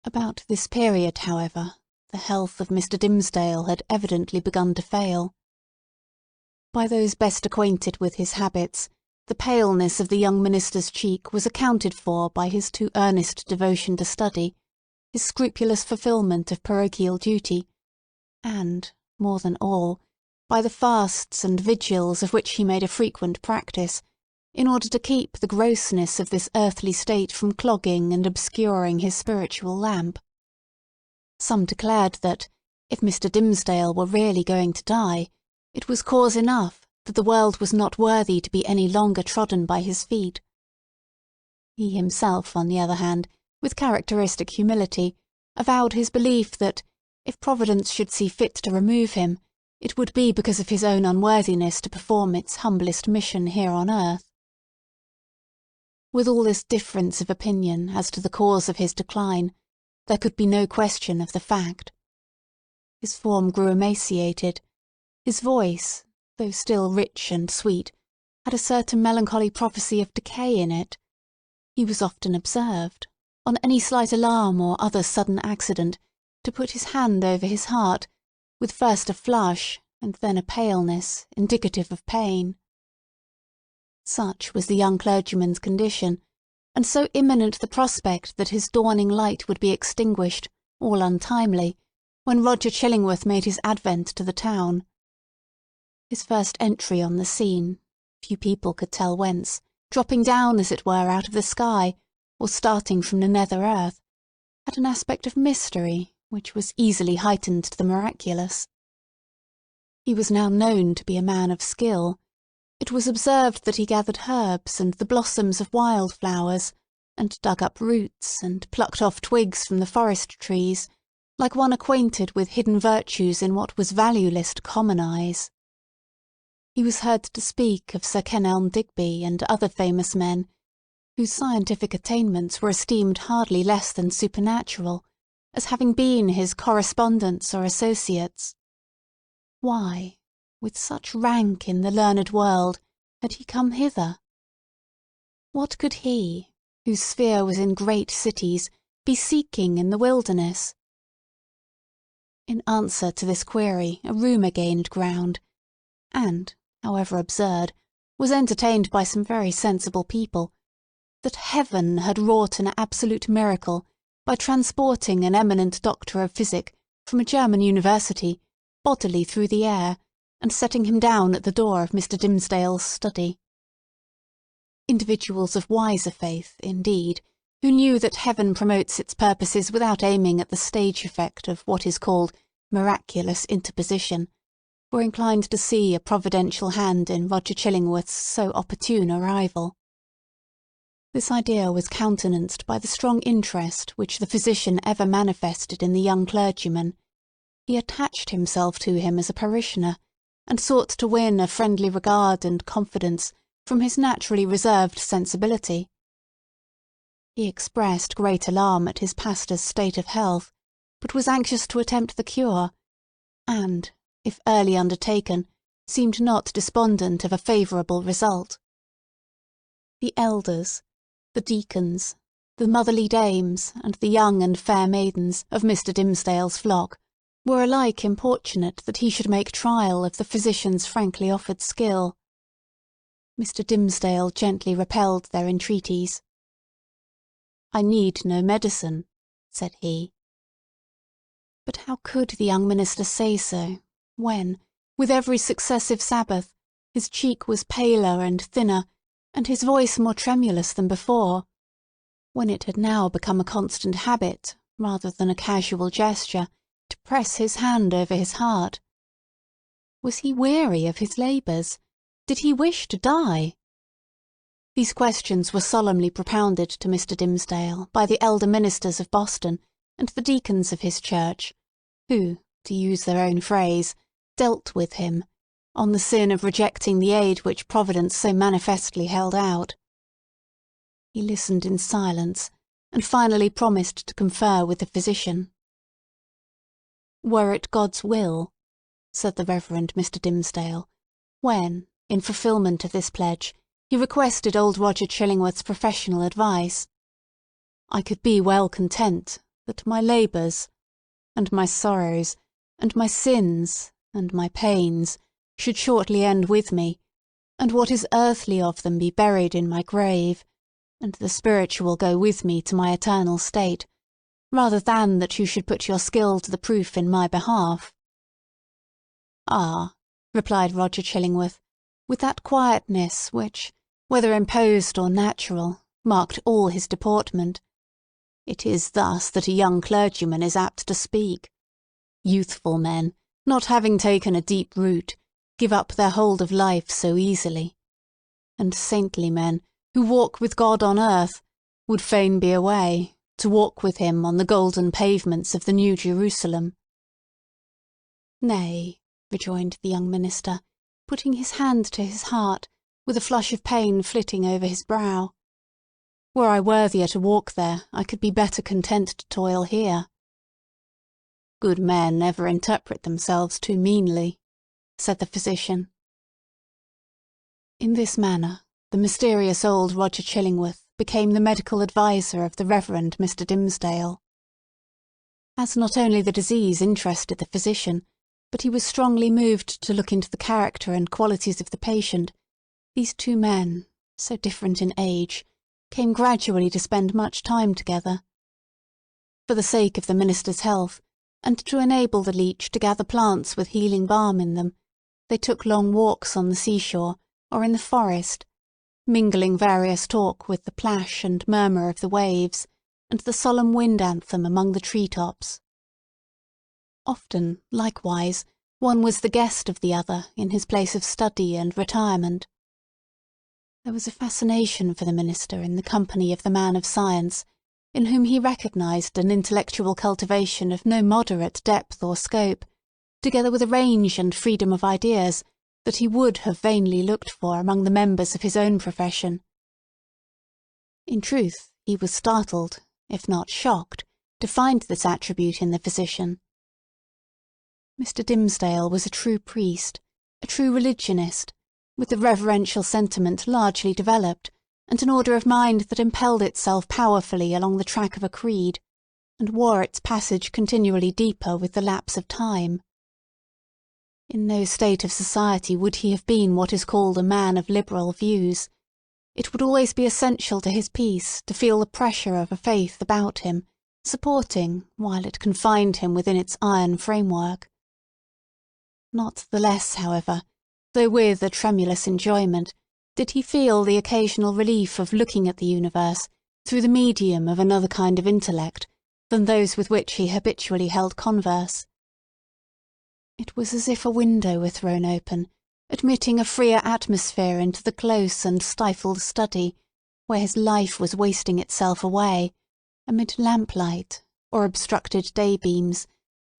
Speaker 2: About this period, however, the health of Mr. Dimmesdale had evidently begun to fail. By those best acquainted with his habits, the paleness of the young minister's cheek was accounted for by his too earnest devotion to study, his scrupulous fulfilment of parochial duty, and, more than all, by the fasts and vigils of which he made a frequent practice, in order to keep the grossness of this earthly state from clogging and obscuring his spiritual lamp. Some declared that, if Mr. Dimmesdale were really going to die, it was cause enough that the world was not worthy to be any longer trodden by his feet. He himself, on the other hand, with characteristic humility, avowed his belief that, if Providence should see fit to remove him, it would be because of his own unworthiness to perform its humblest mission here on earth. With all this difference of opinion as to the cause of his decline, there could be no question of the fact. His form grew emaciated. His voice, though still rich and sweet, had a certain melancholy prophecy of decay in it. He was often observed, on any slight alarm or other sudden accident, to put his hand over his heart, with first a flush and then a paleness indicative of pain. Such was the young clergyman's condition, and so imminent the prospect that his dawning light would be extinguished, all untimely, when Roger Chillingworth made his advent to the town. His first entry on the scene, few people could tell whence, dropping down as it were out of the sky, or starting from the nether earth, had an aspect of mystery which was easily heightened to the miraculous. He was now known to be a man of skill. It was observed that he gathered herbs and the blossoms of wild flowers, and dug up roots and plucked off twigs from the forest trees, like one acquainted with hidden virtues in what was valueless to common eyes. He was heard to speak of Sir Kenelm Digby and other famous men, whose scientific attainments were esteemed hardly less than supernatural, as having been his correspondents or associates. Why, with such rank in the learned world, had he come hither? What could he, whose sphere was in great cities, be seeking in the wilderness? In answer to this query a rumour gained ground, and, however absurd, was entertained by some very sensible people, that heaven had wrought an absolute miracle by transporting an eminent doctor of physic from a German university bodily through the air, and setting him down at the door of Mr. Dimmesdale's study. Individuals of wiser faith, indeed, who knew that heaven promotes its purposes without aiming at the stage effect of what is called miraculous interposition, were inclined to see a providential hand in Roger Chillingworth's so opportune arrival. This idea was countenanced by the strong interest which the physician ever manifested in the young clergyman. He attached himself to him as a parishioner, and sought to win a friendly regard and confidence from his naturally reserved sensibility. He expressed great alarm at his pastor's state of health, but was anxious to attempt the cure, and, if early undertaken, seemed not despondent of a favourable result. The elders, the deacons, the motherly dames, and the young and fair maidens of Mr. Dimmesdale's flock were alike importunate that he should make trial of the physician's frankly offered skill. Mr. Dimmesdale gently repelled their entreaties. "I need no medicine," said he. But how could the young minister say so, when, with every successive Sabbath, his cheek was paler and thinner, and his voice more tremulous than before, when it had now become a constant habit, rather than a casual gesture, to press his hand over his heart? Was he weary of his labours? Did he wish to die? These questions were solemnly propounded to Mr. Dimmesdale by the elder ministers of Boston and the deacons of his church, who, to use their own phrase, dealt with him, on the sin of rejecting the aid which Providence so manifestly held out. He listened in silence, and finally promised to confer with the physician. "Were it God's will," said the Reverend Mr. Dimmesdale, when, in fulfilment of this pledge, he requested old Roger Chillingworth's professional advice, "I could be well content that my labours, and my sorrows, and my sins, and my pains, should shortly end with me, and what is earthly of them be buried in my grave, and the spiritual go with me to my eternal state, rather than that you should put your skill to the proof in my behalf." "Ah," replied Roger Chillingworth, with that quietness which, whether imposed or natural, marked all his deportment, "it is thus that a young clergyman is apt to speak. Youthful men, not having taken a deep root, give up their hold of life so easily. And saintly men, who walk with God on earth, would fain be away, to walk with him on the golden pavements of the New Jerusalem." "Nay," rejoined the young minister, putting his hand to his heart, with a flush of pain flitting over his brow. "Were I worthier to walk there, I could be better content to toil here." "Good men ever interpret themselves too meanly," said the physician. In this manner, the mysterious old Roger Chillingworth became the medical adviser of the Reverend Mr. Dimmesdale. As not only the disease interested the physician, but he was strongly moved to look into the character and qualities of the patient, these two men, so different in age, came gradually to spend much time together. For the sake of the minister's health, and to enable the leech to gather plants with healing balm in them, they took long walks on the seashore or in the forest, mingling various talk with the plash and murmur of the waves, and the solemn wind anthem among the tree-tops. Often, likewise, one was the guest of the other in his place of study and retirement. There was a fascination for the minister in the company of the man of science, in whom he recognised an intellectual cultivation of no moderate depth or scope, together with a range and freedom of ideas that he would have vainly looked for among the members of his own profession. In truth, he was startled, if not shocked, to find this attribute in the physician. Mr. Dimmesdale was a true priest, a true religionist, with the reverential sentiment largely developed, and an order of mind that impelled itself powerfully along the track of a creed, and wore its passage continually deeper with the lapse of time. In no state of society would he have been what is called a man of liberal views. It would always be essential to his peace to feel the pressure of a faith about him, supporting while it confined him within its iron framework. Not the less, however, though with a tremulous enjoyment, did he feel the occasional relief of looking at the universe through the medium of another kind of intellect than those with which he habitually held converse. It was as if a window were thrown open, admitting a freer atmosphere into the close and stifled study, where his life was wasting itself away, amid lamplight, or obstructed day-beams,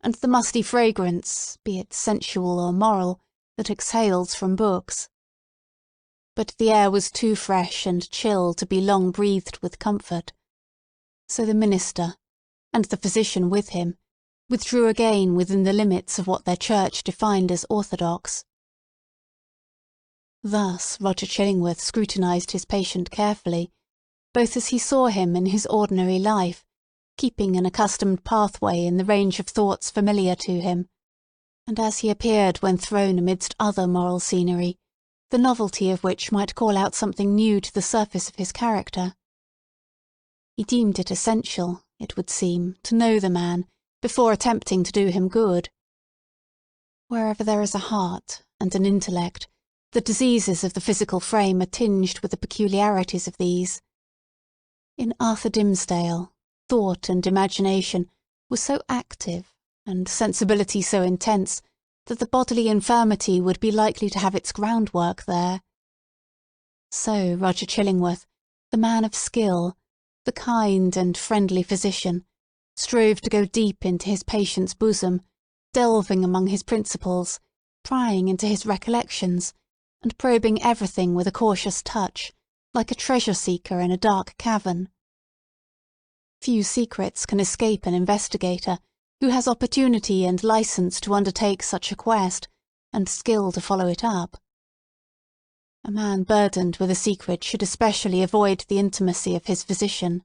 Speaker 2: and the musty fragrance, be it sensual or moral, that exhales from books. But the air was too fresh and chill to be long breathed with comfort. So the minister, and the physician with him, withdrew again within the limits of what their church defined as orthodox. Thus Roger Chillingworth scrutinised his patient carefully, both as he saw him in his ordinary life, keeping an accustomed pathway in the range of thoughts familiar to him, and as he appeared when thrown amidst other moral scenery, the novelty of which might call out something new to the surface of his character. He deemed it essential, it would seem, to know the man, before attempting to do him good. Wherever there is a heart and an intellect, the diseases of the physical frame are tinged with the peculiarities of these. In Arthur Dimmesdale, thought and imagination were so active, and sensibility so intense, that the bodily infirmity would be likely to have its groundwork there. So Roger Chillingworth, the man of skill, the kind and friendly physician, strove to go deep into his patient's bosom, delving among his principles, prying into his recollections, and probing everything with a cautious touch, like a treasure-seeker in a dark cavern. Few secrets can escape an investigator who has opportunity and licence to undertake such a quest, and skill to follow it up. A man burdened with a secret should especially avoid the intimacy of his physician.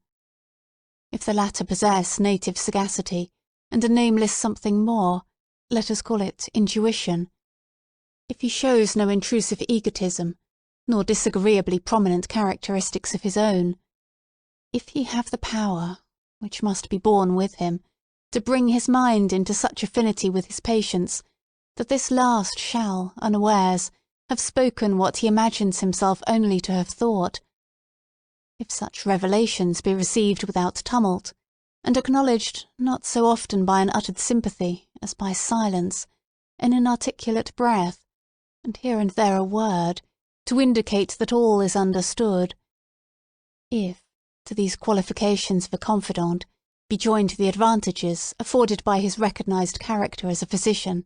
Speaker 2: If the latter possess native sagacity, and a nameless something more, let us call it intuition, if he shows no intrusive egotism, nor disagreeably prominent characteristics of his own, if he have the power, which must be born with him, to bring his mind into such affinity with his patient's, that this last shall, unawares, have spoken what he imagines himself only to have thought, if such revelations be received without tumult, and acknowledged not so often by an uttered sympathy as by silence, in an articulate breath, and here and there a word, to indicate that all is understood, if, to these qualifications of a confidant, be joined the advantages afforded by his recognised character as a physician,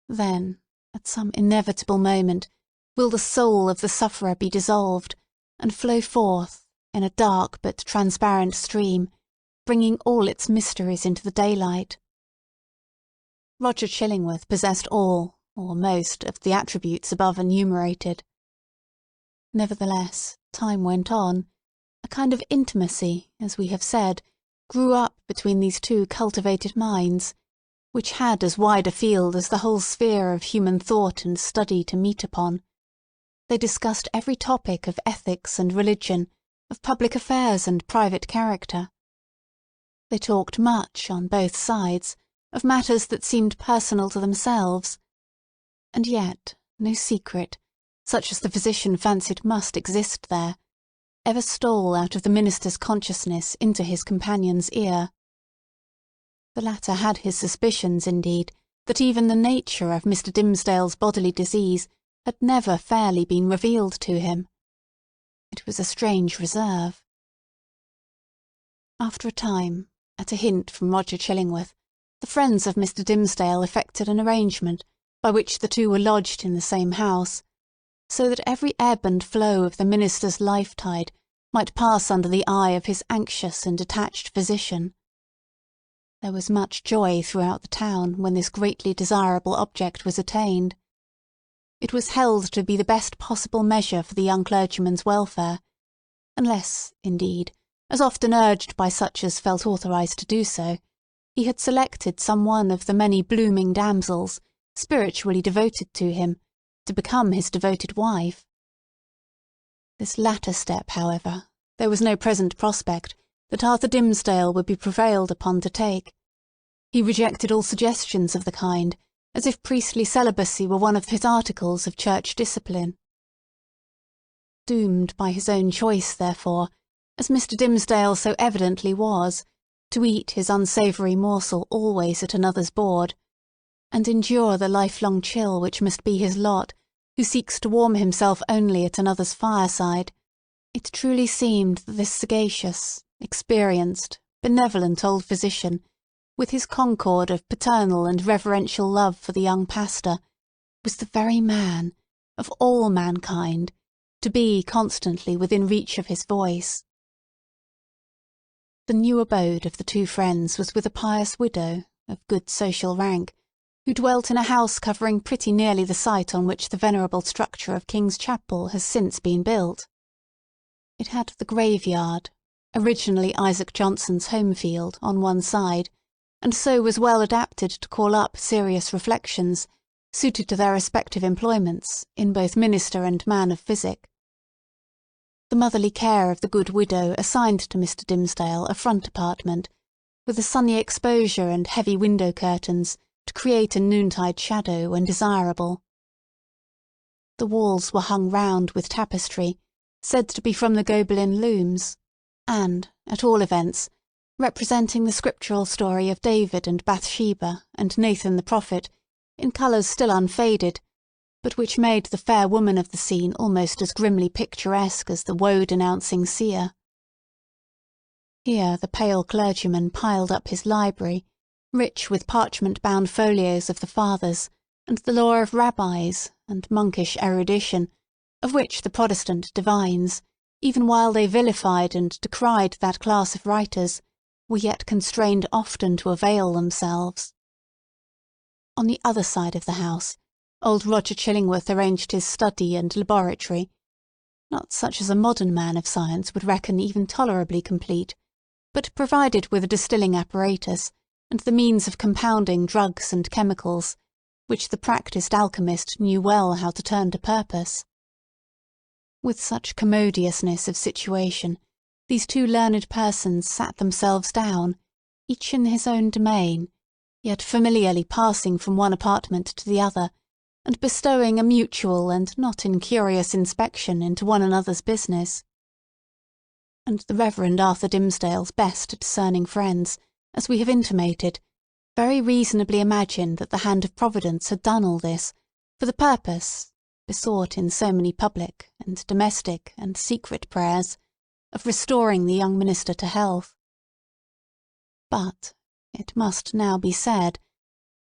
Speaker 2: then, at some inevitable moment, will the soul of the sufferer be dissolved, and flow forth, in a dark but transparent stream, bringing all its mysteries into the daylight. Roger Chillingworth possessed all, or most, of the attributes above enumerated. Nevertheless, time went on. A kind of intimacy, as we have said, grew up between these two cultivated minds, which had as wide a field as the whole sphere of human thought and study to meet upon. They discussed every topic of ethics and religion, of public affairs and private character. They talked much, on both sides, of matters that seemed personal to themselves, and yet no secret, such as the physician fancied must exist there, ever stole out of the minister's consciousness into his companion's ear. The latter had his suspicions, indeed, that even the nature of Mr. Dimmesdale's bodily disease had never fairly been revealed to him. It was a strange reserve. After a time, at a hint from Roger Chillingworth, the friends of Mr. Dimmesdale effected an arrangement by which the two were lodged in the same house, so that every ebb and flow of the minister's life-tide might pass under the eye of his anxious and attached physician. There was much joy throughout the town when this greatly desirable object was attained. It was held to be the best possible measure for the young clergyman's welfare, unless, indeed, as often urged by such as felt authorised to do so, he had selected some one of the many blooming damsels spiritually devoted to him, to become his devoted wife. This latter step, however, there was no present prospect that Arthur Dimmesdale would be prevailed upon to take. He rejected all suggestions of the kind, as if priestly celibacy were one of his articles of church discipline. Doomed by his own choice, therefore, as Mr. Dimmesdale so evidently was, to eat his unsavoury morsel always at another's board, and endure the lifelong chill which must be his lot, who seeks to warm himself only at another's fireside, it truly seemed that this sagacious, experienced, benevolent old physician, with his concord of paternal and reverential love for the young pastor, was the very man, of all mankind, to be constantly within reach of his voice. The new abode of the two friends was with a pious widow, of good social rank, who dwelt in a house covering pretty nearly the site on which the venerable structure of King's Chapel has since been built. It had the graveyard, originally Isaac Johnson's home field, on one side, and so was well adapted to call up serious reflections, suited to their respective employments, in both minister and man of physic. The motherly care of the good widow assigned to Mr. Dimmesdale a front apartment, with a sunny exposure and heavy window curtains to create a noontide shadow when desirable. The walls were hung round with tapestry, said to be from the Gobelin looms, and, at all events, representing the scriptural story of David and Bathsheba and Nathan the prophet, in colours still unfaded, but which made the fair woman of the scene almost as grimly picturesque as the woe-denouncing seer. Here the pale clergyman piled up his library, rich with parchment-bound folios of the Fathers, and the lore of rabbis, and monkish erudition, of which the Protestant divines, even while they vilified and decried that class of writers, were yet constrained often to avail themselves. On the other side of the house, old Roger Chillingworth arranged his study and laboratory, not such as a modern man of science would reckon even tolerably complete, but provided with a distilling apparatus, and the means of compounding drugs and chemicals, which the practised alchemist knew well how to turn to purpose. With such commodiousness of situation, these two learned persons sat themselves down, each in his own domain, yet familiarly passing from one apartment to the other, and bestowing a mutual and not incurious inspection into one another's business. And the Reverend Arthur Dimmesdale's best discerning friends, as we have intimated, very reasonably imagined that the hand of Providence had done all this, for the purpose, besought in so many public and domestic and secret prayers, of restoring the young minister to health. But, it must now be said,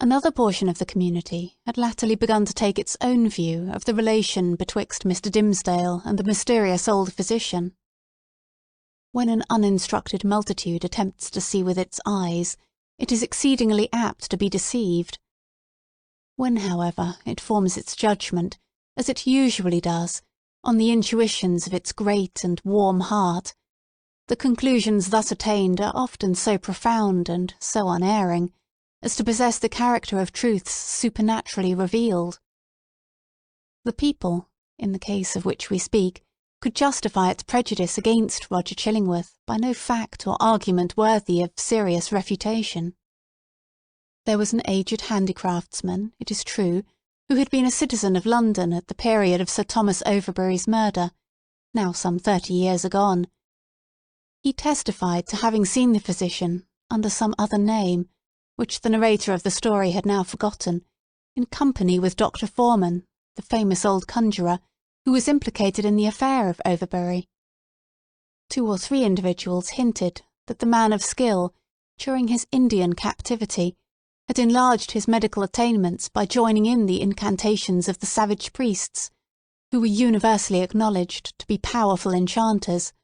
Speaker 2: another portion of the community had latterly begun to take its own view of the relation betwixt Mr. Dimmesdale and the mysterious old physician. When an uninstructed multitude attempts to see with its eyes, it is exceedingly apt to be deceived. When, however, it forms its judgment, as it usually does, on the intuitions of its great and warm heart, the conclusions thus attained are often so profound and so unerring, as to possess the character of truths supernaturally revealed. The people, in the case of which we speak, could justify its prejudice against Roger Chillingworth by no fact or argument worthy of serious refutation. There was an aged handicraftsman, it is true, who had been a citizen of London at the period of Sir Thomas Overbury's murder, now some 30 years agone. He testified to having seen the physician, under some other name, which the narrator of the story had now forgotten, in company with Dr. Foreman, the famous old conjurer, who was implicated in the affair of Overbury. 2 or 3 individuals hinted that the man of skill, during his Indian captivity, had enlarged his medical attainments by joining in the incantations of the savage priests, who were universally acknowledged to be powerful enchanters,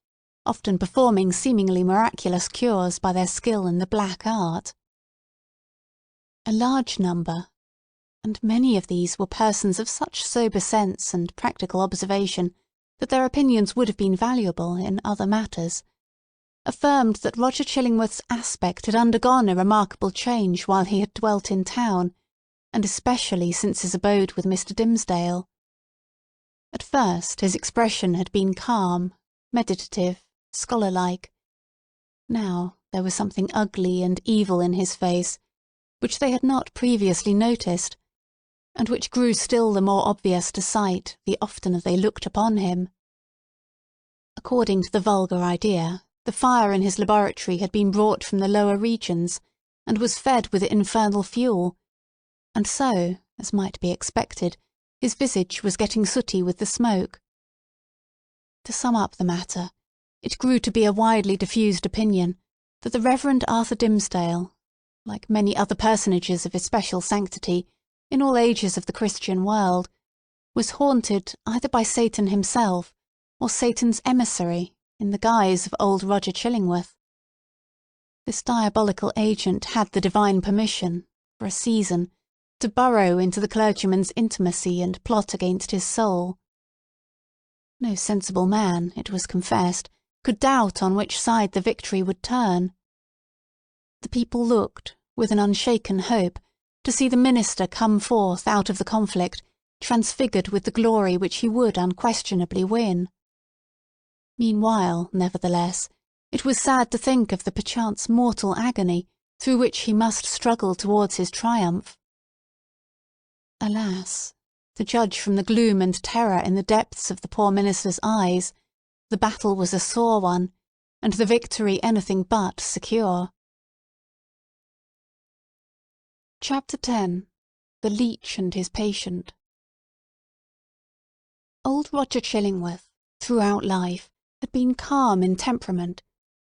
Speaker 2: often performing seemingly miraculous cures by their skill in the black art. A large number, and many of these were persons of such sober sense and practical observation that their opinions would have been valuable in other matters, affirmed that Roger Chillingworth's aspect had undergone a remarkable change while he had dwelt in town, and especially since his abode with Mr. Dimmesdale. At first his expression had been calm, meditative, scholar-like. Now there was something ugly and evil in his face, which they had not previously noticed, and which grew still the more obvious to sight the oftener they looked upon him. According to the vulgar idea, the fire in his laboratory had been brought from the lower regions, and was fed with infernal fuel, and so, as might be expected, his visage was getting sooty with the smoke. To sum up the matter, it grew to be a widely diffused opinion that the Reverend Arthur Dimmesdale, like many other personages of especial sanctity in all ages of the Christian world, was haunted either by Satan himself or Satan's emissary in the guise of old Roger Chillingworth. This diabolical agent had the divine permission, for a season, to burrow into the clergyman's intimacy and plot against his soul. No sensible man, it was confessed, could doubt on which side the victory would turn. The people looked, with an unshaken hope, to see the minister come forth out of the conflict, transfigured with the glory which he would unquestionably win. Meanwhile, nevertheless, it was sad to think of the perchance mortal agony through which he must struggle towards his triumph. Alas, to judge from the gloom and terror in the depths of the poor minister's eyes, the battle was a sore one, and the victory anything but secure. Chapter 10. The Leech and His Patient. Old Roger Chillingworth, throughout life, had been calm in temperament,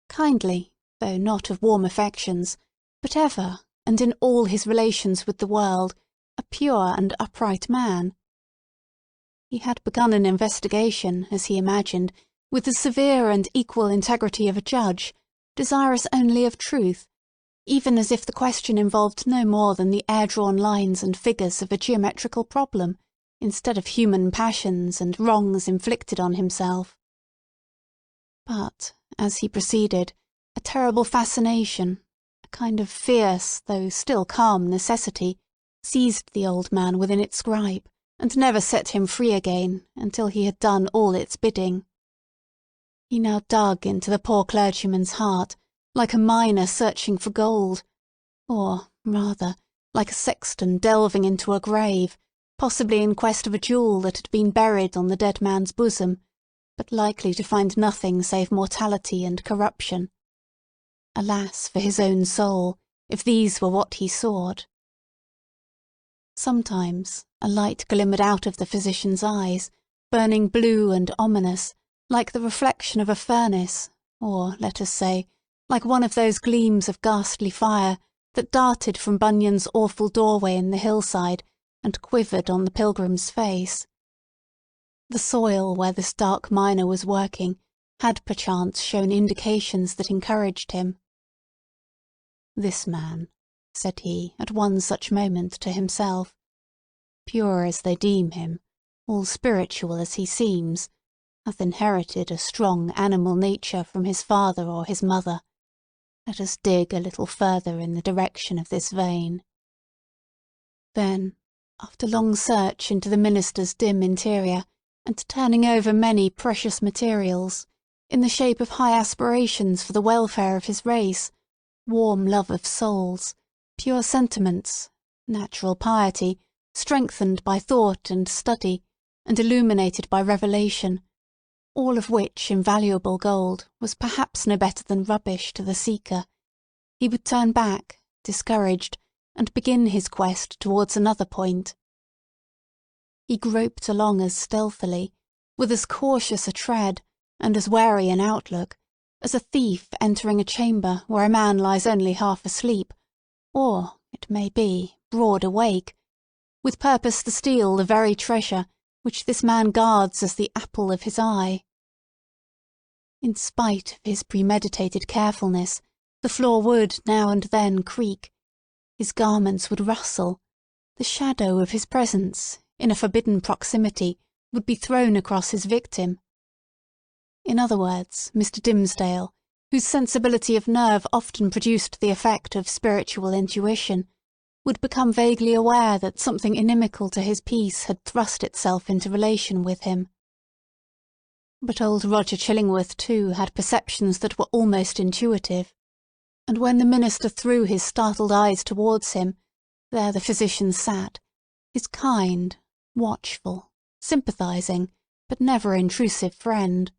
Speaker 2: kindly, though not of warm affections, but ever, and in all his relations with the world, a pure and upright man. He had begun an investigation, as he imagined, with the severe and equal integrity of a judge, desirous only of truth, even as if the question involved no more than the air-drawn lines and figures of a geometrical problem, instead of human passions and wrongs inflicted on himself. But, as he proceeded, a terrible fascination, a kind of fierce, though still calm necessity, seized the old man within its gripe, and never set him free again until he had done all its bidding. He now dug into the poor clergyman's heart, like a miner searching for gold, or, rather, like a sexton delving into a grave, possibly in quest of a jewel that had been buried on the dead man's bosom, but likely to find nothing save mortality and corruption. Alas for his own soul, if these were what he sought. Sometimes a light glimmered out of the physician's eyes, burning blue and ominous, like the reflection of a furnace, or, let us say, like one of those gleams of ghastly fire that darted from Bunyan's awful doorway in the hillside and quivered on the pilgrim's face. The soil where this dark miner was working had perchance shown indications that encouraged him. "This man," said he at one such moment to himself, "pure as they deem him, all spiritual as he seems, hath inherited a strong animal nature from his father or his mother. Let us dig a little further in the direction of this vein." Then, after long search into the minister's dim interior, and turning over many precious materials, in the shape of high aspirations for the welfare of his race, warm love of souls, pure sentiments, natural piety, strengthened by thought and study, and illuminated by revelation, all of which invaluable gold was perhaps no better than rubbish to the seeker, he would turn back, discouraged, and begin his quest towards another point. He groped along as stealthily, with as cautious a tread, and as wary an outlook, as a thief entering a chamber where a man lies only half asleep, or, it may be, broad awake, with purpose to steal the very treasure which this man guards as the apple of his eye. In spite of his premeditated carefulness, the floor would now and then creak, his garments would rustle, the shadow of his presence, in a forbidden proximity, would be thrown across his victim. In other words, Mr. Dimmesdale, whose sensibility of nerve often produced the effect of spiritual intuition, would become vaguely aware that something inimical to his peace had thrust itself into relation with him. But old Roger Chillingworth, too, had perceptions that were almost intuitive, and when the minister threw his startled eyes towards him, there the physician sat, his kind, watchful, sympathizing, but never intrusive friend.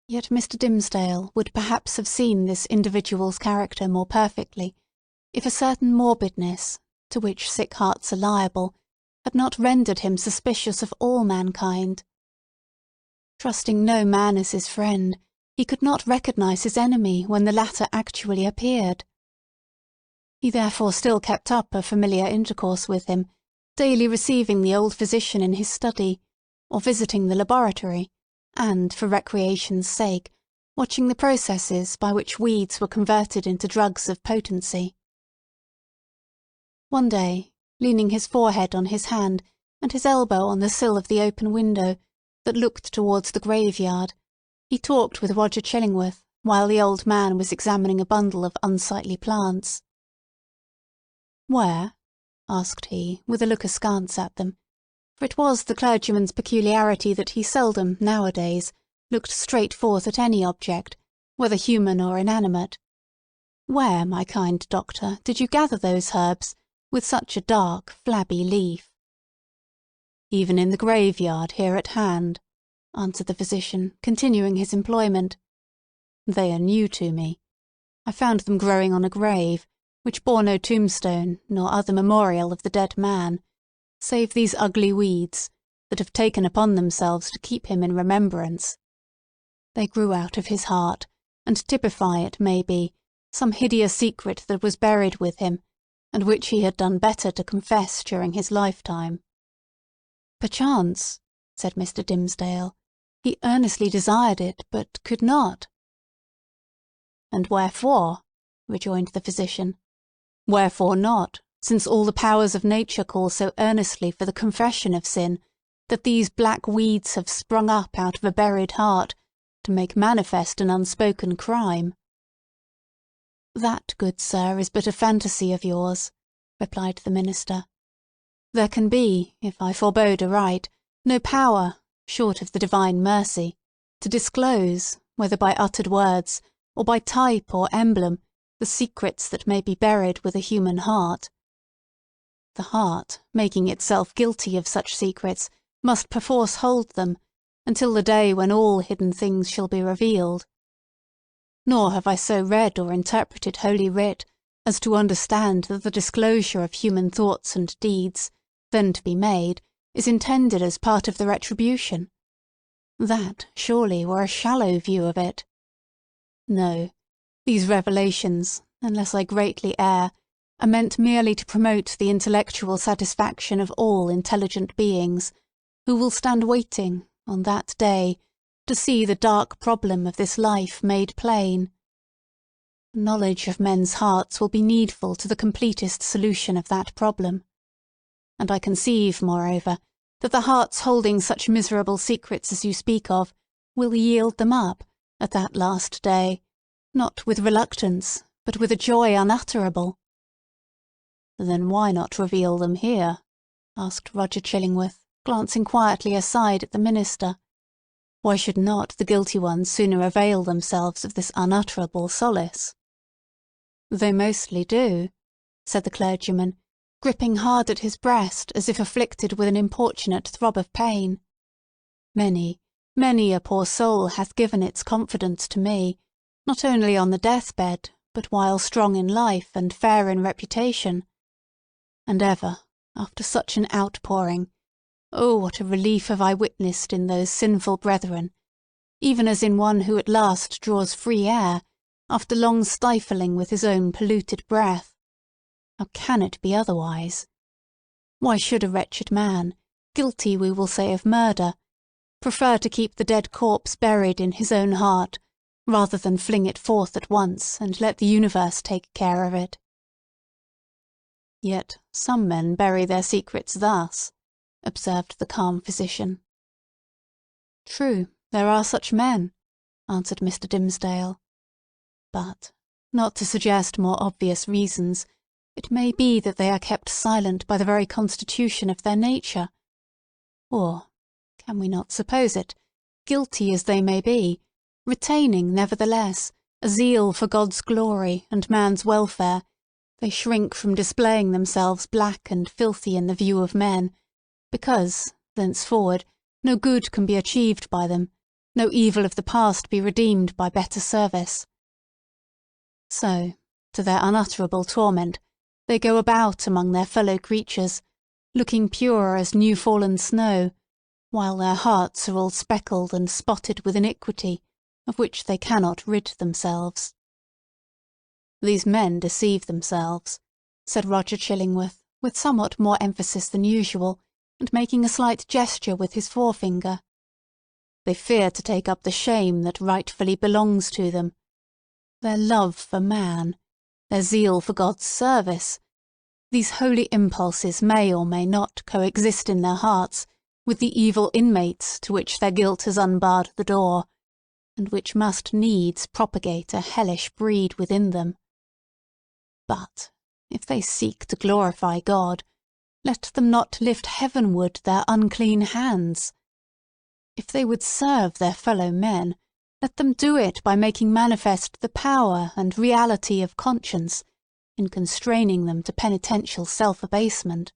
Speaker 2: Yet Mr. Dimmesdale would perhaps have seen this individual's character more perfectly if a certain morbidness, to which sick hearts are liable, had not rendered him suspicious of all mankind. Trusting no man as his friend, he could not recognise his enemy when the latter actually appeared. He therefore still kept up a familiar intercourse with him, daily receiving the old physician in his study, or visiting the laboratory, and, for recreation's sake, watching the processes by which weeds were converted into drugs of potency. One day, leaning his forehead on his hand and his elbow on the sill of the open window that looked towards the graveyard, he talked with Roger Chillingworth while the old man was examining a bundle of unsightly plants. "Where?" asked he, with a look askance at them, for it was the clergyman's peculiarity that he seldom, nowadays, looked straight forth at any object, whether human or inanimate. "Where, my kind doctor, did you gather those herbs, with such a dark, flabby leaf?" "Even in the graveyard here at hand," answered the physician, continuing his employment. "They are new to me. I found them growing on a grave, which bore no tombstone nor other memorial of the dead man, save these ugly weeds, that have taken upon themselves to keep him in remembrance. They grew out of his heart, and typify, it may be, some hideous secret that was buried with him, and which he had done better to confess during his lifetime." "Perchance," said Mr. Dimmesdale, "he earnestly desired it, but could not." "And wherefore?" rejoined the physician. "Wherefore not, since all the powers of nature call so earnestly for the confession of sin, that these black weeds have sprung up out of a buried heart, to make manifest an unspoken crime?" "That, good sir, is but a fantasy of yours," replied the minister. "There can be, if I forebode aright, no power, short of the divine mercy, to disclose, whether by uttered words, or by type or emblem, the secrets that may be buried with a human heart. The heart, making itself guilty of such secrets, must perforce hold them, until the day when all hidden things shall be revealed. Nor have I so read or interpreted Holy Writ as to understand that the disclosure of human thoughts and deeds, then to be made, is intended as part of the retribution. That, surely, were a shallow view of it. No, these revelations, unless I greatly err, are meant merely to promote the intellectual satisfaction of all intelligent beings, who will stand waiting, on that day, to see the dark problem of this life made plain. Knowledge of men's hearts will be needful to the completest solution of that problem. And I conceive, moreover, that the hearts holding such miserable secrets as you speak of will yield them up, at that last day, not with reluctance, but with a joy unutterable." "Then why not reveal them here?" asked Roger Chillingworth, glancing quietly aside at the minister. "Why should not the guilty ones sooner avail themselves of this unutterable solace?" "They mostly do," said the clergyman, gripping hard at his breast as if afflicted with an importunate throb of pain. "Many, many a poor soul hath given its confidence to me, not only on the deathbed, but while strong in life and fair in reputation. And ever, after such an outpouring, oh, what a relief have I witnessed in those sinful brethren, even as in one who at last draws free air, after long stifling with his own polluted breath. How can it be otherwise? Why should a wretched man, guilty we will say of murder, prefer to keep the dead corpse buried in his own heart, rather than fling it forth at once and let the universe take care of it?" "Yet some men bury their secrets thus," observed the calm physician. "True, there are such men," answered Mr. Dimmesdale. "But, not to suggest more obvious reasons, It may be that they are kept silent by the very constitution of their nature. Or, can we not suppose it, guilty as they may be, retaining, nevertheless, a zeal for God's glory and man's welfare, they shrink from displaying themselves black and filthy in the view of men, because, thenceforward, no good can be achieved by them, no evil of the past be redeemed by better service. So, to their unutterable torment, they go about among their fellow creatures, looking pure as new-fallen snow, while their hearts are all speckled and spotted with iniquity, of which they cannot rid themselves. "These men deceive themselves," said Roger Chillingworth, with somewhat more emphasis than usual, and making a slight gesture with his forefinger. "They fear to take up the shame that rightfully belongs to them. Their love for man, their zeal for God's service, these holy impulses may or may not coexist in their hearts with the evil inmates to which their guilt has unbarred the door, and which must needs propagate a hellish breed within them. But, if they seek to glorify God, let them not lift heavenward their unclean hands. If they would serve their fellow men, let them do it by making manifest the power and reality of conscience, in constraining them to penitential self-abasement.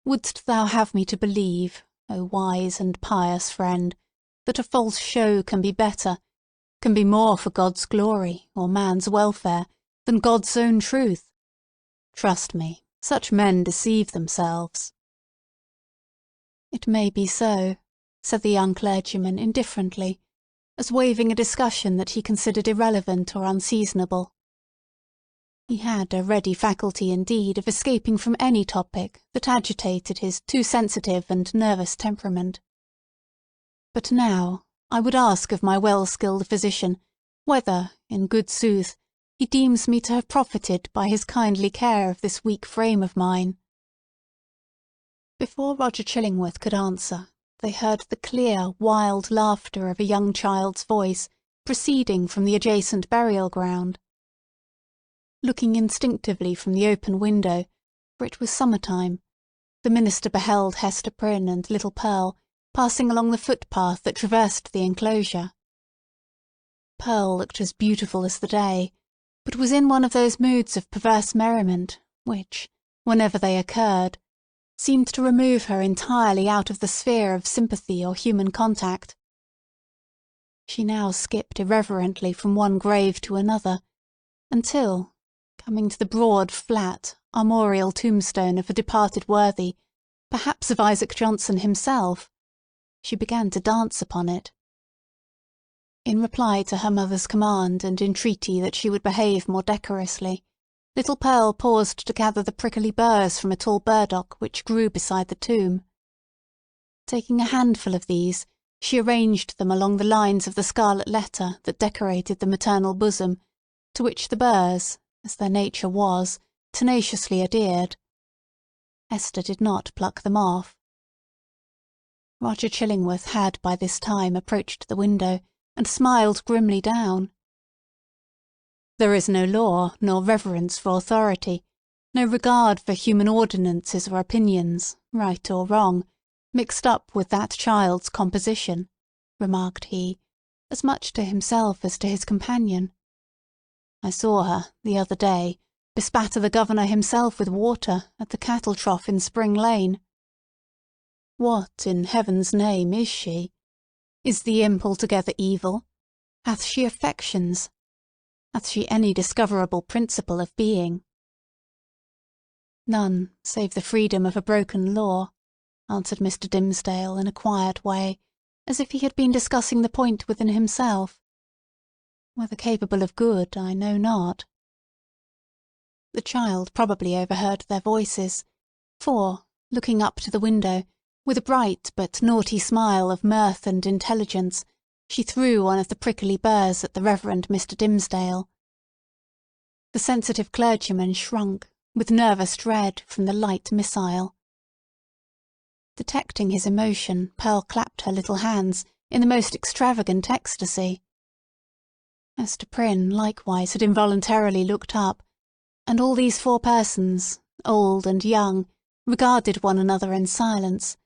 Speaker 2: Wouldst thou have me to believe, O wise and pious friend, that a false show can be better, can be more for God's glory or man's welfare, than God's own truth? Trust me, such men deceive themselves." "It may be so," said the young clergyman indifferently, as waiving a discussion that he considered irrelevant or unseasonable. He had a ready faculty indeed of escaping from any topic that agitated his too sensitive and nervous temperament. "But now I would ask of my well-skilled physician whether, in good sooth, he deems me to have profited by his kindly care of this weak frame of mine." Before Roger Chillingworth could answer, they heard the clear, wild laughter of a young child's voice proceeding from the adjacent burial ground. Looking instinctively from the open window, for it was summer-time, the minister beheld Hester Prynne and little Pearl passing along the footpath that traversed the enclosure. Pearl looked as beautiful as the day, but was in one of those moods of perverse merriment which, whenever they occurred, seemed to remove her entirely out of the sphere of sympathy or human contact. She now skipped irreverently from one grave to another, until, coming to the broad, flat, armorial tombstone of a departed worthy, perhaps of Isaac Johnson himself, she began to dance upon it. In reply to her mother's command and entreaty that she would behave more decorously, little Pearl paused to gather the prickly burrs from a tall burdock which grew beside the tomb. Taking a handful of these, she arranged them along the lines of the scarlet letter that decorated the maternal bosom, to which the burrs, as their nature was, tenaciously adhered. Hester did not pluck them off. Roger Chillingworth had by this time approached the window, and smiled grimly down. "There is no law nor reverence for authority, no regard for human ordinances or opinions, right or wrong, mixed up with that child's composition," remarked he, as much to himself as to his companion. "I saw her, the other day, bespatter the governor himself with water at the cattle trough in Spring Lane. What, in heaven's name, is she? Is the imp altogether evil? Hath she affections? Hath she any discoverable principle of being?" "None, save the freedom of a broken law," answered Mr. Dimmesdale in a quiet way, as if he had been discussing the point within himself. "Whether capable of good, I know not." The child probably overheard their voices, for, looking up to the window, with a bright but naughty smile of mirth and intelligence, she threw one of the prickly burrs at the Reverend Mr. Dimmesdale. The sensitive clergyman shrunk, with nervous dread, from the light missile. Detecting his emotion, Pearl clapped her little hands in the most extravagant ecstasy. Hester Prynne likewise had involuntarily looked up, And all these 4 persons, old and young, regarded one another in silence,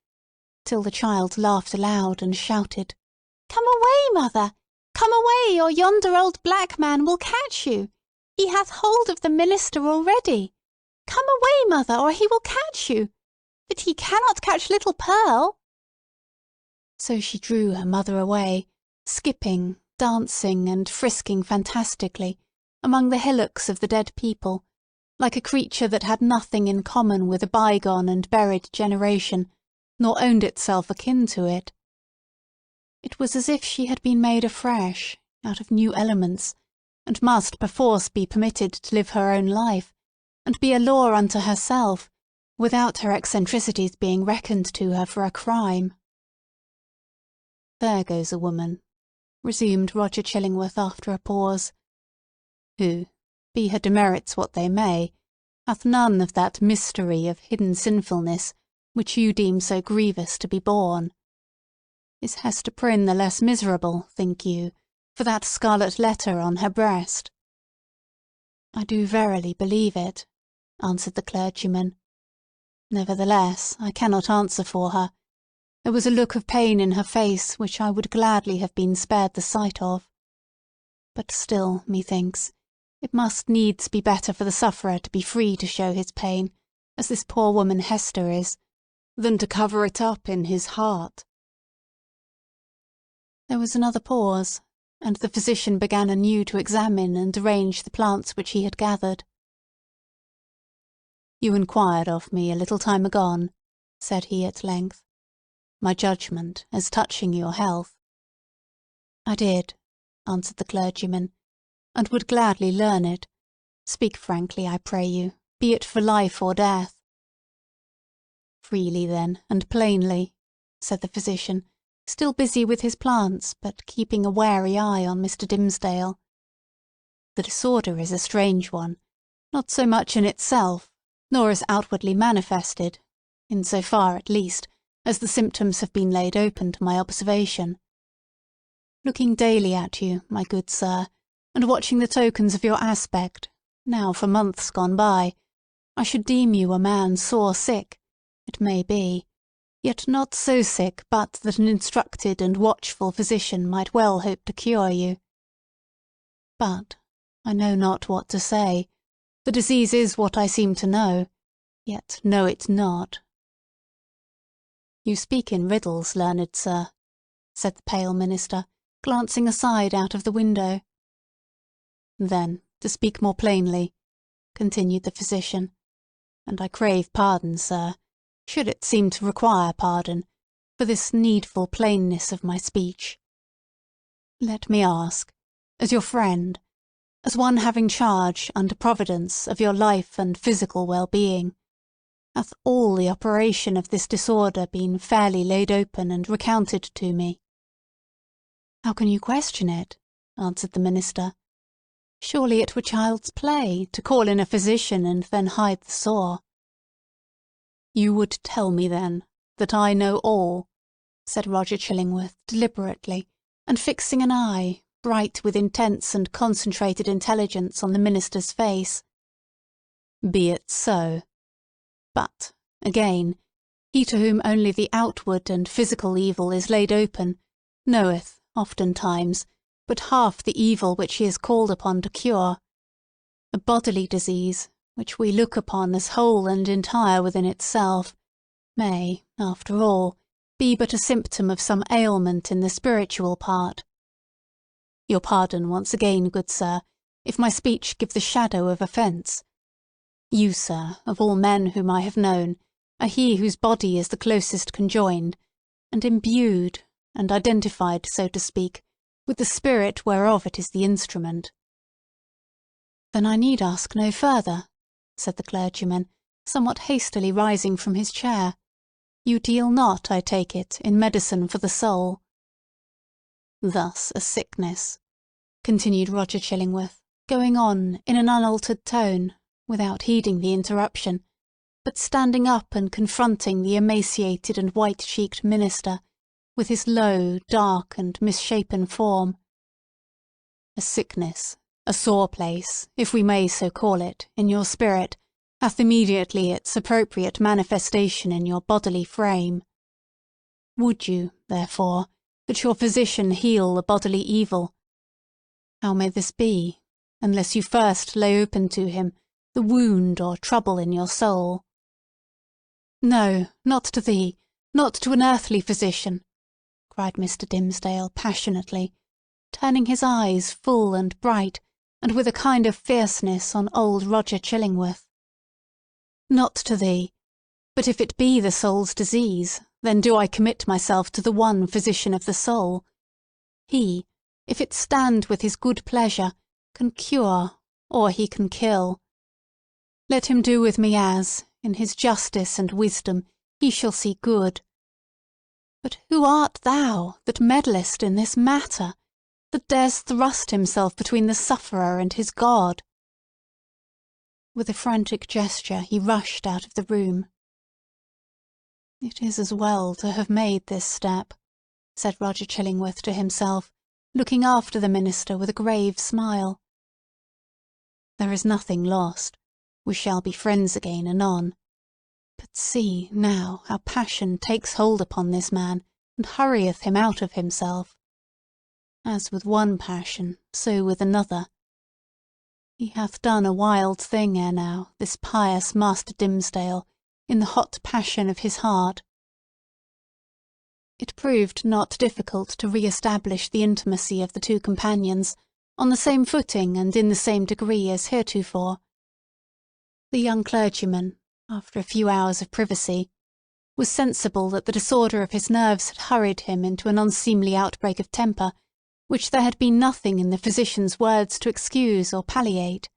Speaker 2: till the child laughed aloud and shouted, "Come away, mother! Come away, or yonder old black man will catch you! He hath hold of the minister already! Come away, mother, or he will catch you! But he cannot catch little Pearl!" So she drew her mother away, skipping, dancing, and frisking fantastically among the hillocks of the dead people, like a creature that had nothing in common with a bygone and buried generation, nor owned itself akin to it. It was as if she had been made afresh, out of new elements, and must perforce be permitted to live her own life, and be a law unto herself, without her eccentricities being reckoned to her for a crime. "There goes a woman," resumed Roger Chillingworth after a pause, "who, be her demerits what they may, hath none of that mystery of hidden sinfulness which you deem so grievous to be borne. Is Hester Prynne the less miserable, think you, for that scarlet letter on her breast?" "I do verily believe it," answered the clergyman. "Nevertheless, I cannot answer for her. There was a look of pain in her face which I would gladly have been spared the sight of. But still, methinks, it must needs be better for the sufferer to be free to show his pain, as this poor woman Hester is, than to cover it up in his heart." There was another pause, and the physician began anew to examine and arrange the plants which he had gathered. "You inquired of me a little time agone," said he at length, "my judgment as touching your health." "I did," answered the clergyman, "and would gladly learn it. Speak frankly, I pray you, be it for life or death." "Freely, then, and plainly," said the physician, still busy with his plants, but keeping a wary eye on Mr. Dimmesdale. "The disorder is a strange one, not so much in itself, nor as outwardly manifested, in so far, at least, as the symptoms have been laid open to my observation. Looking daily at you, my good sir, and watching the tokens of your aspect, now for months gone by, I should deem you a man sore sick, it may be, yet not so sick but that an instructed and watchful physician might well hope to cure you. But I know not what to say. The disease is what I seem to know, yet know it not." "You speak in riddles, learned sir," said the pale minister, glancing aside out of the window. "Then, to speak more plainly," continued the physician, "and I crave pardon, sir, should it seem to require pardon, for this needful plainness of my speech. Let me ask, as your friend, as one having charge, under Providence, of your life and physical well-being, hath all the operation of this disorder been fairly laid open and recounted to me?" "How can you question it?" answered the minister. "Surely it were child's play to call in a physician and then hide the sore." "You would tell me, then, that I know all," said Roger Chillingworth deliberately, and fixing an eye, bright with intense and concentrated intelligence, on the minister's face. "Be it so. But, again, he to whom only the outward and physical evil is laid open, knoweth, oftentimes, but half the evil which he is called upon to cure. A bodily disease, which we look upon as whole and entire within itself, may, after all, be but a symptom of some ailment in the spiritual part. Your pardon once again, good sir, if my speech give the shadow of offence. You, sir, of all men whom I have known, are he whose body is the closest conjoined, and imbued, and identified, so to speak, with the spirit whereof it is the instrument." "Then I need ask no further," said the clergyman, somewhat hastily rising from his chair. "You deal not, I take it, in medicine for the soul." "Thus a sickness," continued Roger Chillingworth, going on in an unaltered tone, without heeding the interruption, but standing up and confronting the emaciated and white-cheeked minister, with his low, dark, and misshapen form. "A sickness, A sore place, if we may so call it, in your spirit, hath immediately its appropriate manifestation in your bodily frame. Would you, therefore, that your physician heal the bodily evil? How may this be, unless you first lay open to him the wound or trouble in your soul? No, not to thee, not to an earthly physician, cried Mr. Dimmesdale passionately, turning his eyes full and bright, and with a kind of fierceness on old Roger Chillingworth. Not to thee, but if it be the soul's disease, then do I commit myself to the one physician of the soul. He, if it stand with his good pleasure, can cure, or he can kill. Let him do with me as, in his justice and wisdom, he shall see good. But who art thou, that meddlest in this matter, that dares thrust himself between the sufferer and his God? With a frantic gesture he rushed out of the room. It is as well to have made this step, said Roger Chillingworth to himself, looking after the minister with a grave smile. There is nothing lost. We shall be friends again anon. But see, now, how passion takes hold upon this man, and hurrieth him out of himself. As with one passion, so with another. He hath done a wild thing ere now, this pious Master Dimmesdale, in the hot passion of his heart. It proved not difficult to re-establish the intimacy of the two companions, on the same footing and in the same degree as heretofore. The young clergyman, after a few hours of privacy, was sensible that the disorder of his nerves had hurried him into an unseemly outbreak of temper, which there had been nothing in the physician's words to excuse or palliate.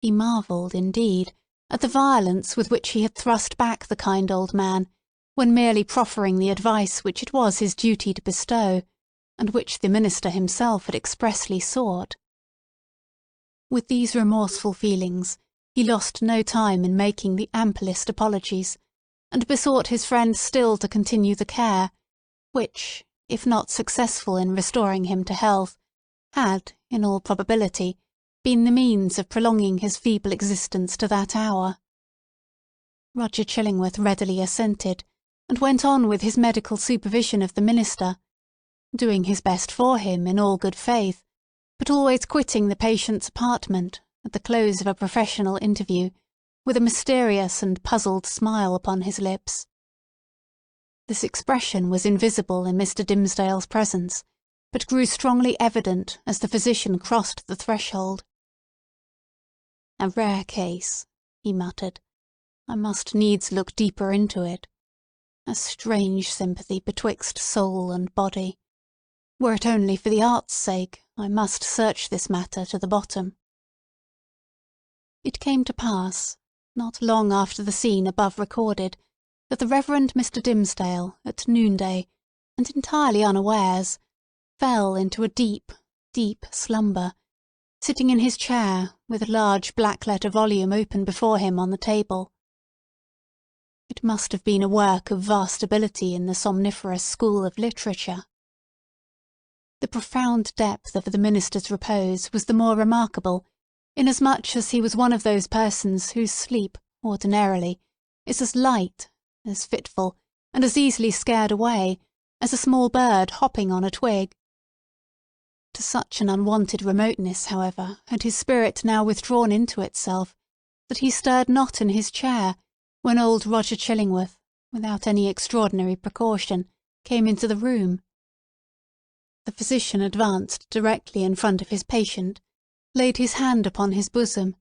Speaker 2: He marvelled, indeed, at the violence with which he had thrust back the kind old man, when merely proffering the advice which it was his duty to bestow, and which the minister himself had expressly sought. With these remorseful feelings, he lost no time in making the amplest apologies, and besought his friend still to continue the care, which, if not successful in restoring him to health, had, in all probability, been the means of prolonging his feeble existence to that hour. Roger Chillingworth readily assented, and went on with his medical supervision of the minister, doing his best for him in all good faith, but always quitting the patient's apartment, at the close of a professional interview, with a mysterious and puzzled smile upon his lips. This expression was invisible in Mr. Dimmesdale's presence, but grew strongly evident as the physician crossed the threshold. "A rare case," he muttered. "I must needs look deeper into it. A strange sympathy betwixt soul and body. Were it only for the art's sake, I must search this matter to the bottom." It came to pass, not long after the scene above recorded, that the Reverend Mr. Dimmesdale, at noonday, and entirely unawares, fell into a deep, deep slumber, sitting in his chair, with a large black-letter volume open before him on the table. It must have been a work of vast ability in the somniferous school of literature. The profound depth of the minister's repose was the more remarkable, inasmuch as he was one of those persons whose sleep, ordinarily, is as light, as fitful, and as easily scared away, as a small bird hopping on a twig. To such an unwonted remoteness, however, had his spirit now withdrawn into itself, that he stirred not in his chair, when old Roger Chillingworth, without any extraordinary precaution, came into the room. The physician advanced directly in front of his patient, laid his hand upon his bosom,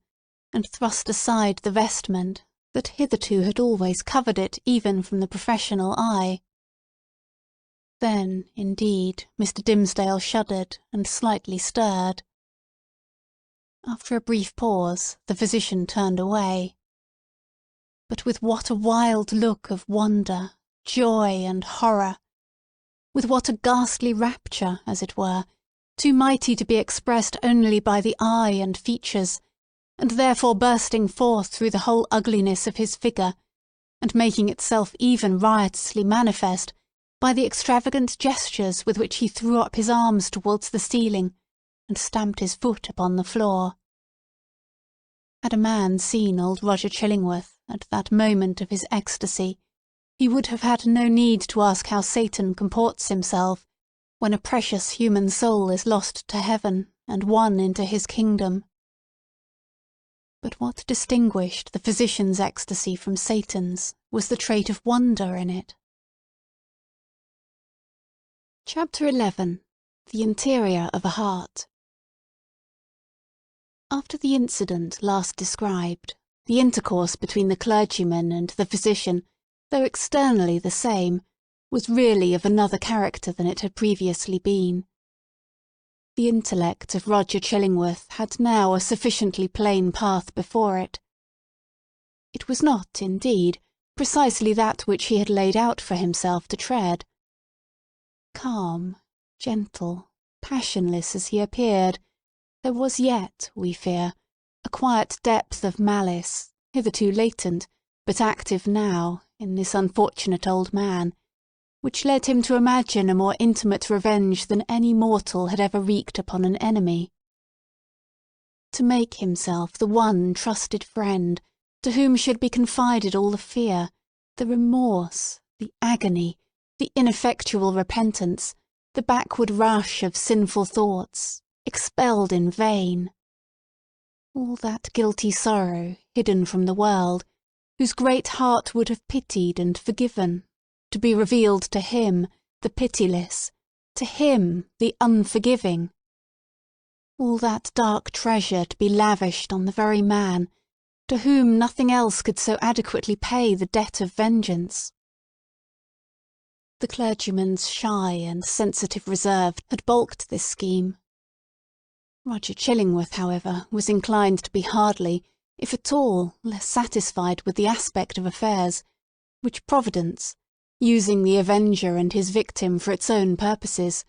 Speaker 2: and thrust aside the vestment that hitherto had always covered it even from the professional eye. Then, indeed, Mr. Dimmesdale shuddered and slightly stirred. After a brief pause, the physician turned away. But with what a wild look of wonder, joy, and horror! With what a ghastly rapture, as it were, too mighty to be expressed only by the eye and features, and therefore bursting forth through the whole ugliness of his figure, and making itself even riotously manifest by the extravagant gestures with which he threw up his arms towards the ceiling, and stamped his foot upon the floor. Had a man seen old Roger Chillingworth at that moment of his ecstasy, he would have had no need to ask how Satan comports himself when a precious human soul is lost to heaven and won into his kingdom. But what distinguished the physician's ecstasy from Satan's was the trait of wonder in it. Chapter 11. The Interior of a Heart. After the incident last described, the intercourse between the clergyman and the physician, though externally the same, was really of another character than it had previously been. The intellect of Roger Chillingworth had now a sufficiently plain path before it. It was not, indeed, precisely that which he had laid out for himself to tread. Calm, gentle, passionless as he appeared, there was yet, we fear, a quiet depth of malice, hitherto latent, but active now, in this unfortunate old man, which led him to imagine a more intimate revenge than any mortal had ever wreaked upon an enemy. To make himself the one trusted friend to whom should be confided all the fear, the remorse, the agony, the ineffectual repentance, the backward rush of sinful thoughts, expelled in vain. All that guilty sorrow, hidden from the world, whose great heart would have pitied and forgiven, to be revealed to him, the pitiless, to him, the unforgiving. All that dark treasure to be lavished on the very man, to whom nothing else could so adequately pay the debt of vengeance. The clergyman's shy and sensitive reserve had balked this scheme. Roger Chillingworth, however, was inclined to be hardly, if at all, less satisfied with the aspect of affairs, which Providence, using the avenger and his victim for its own purposes,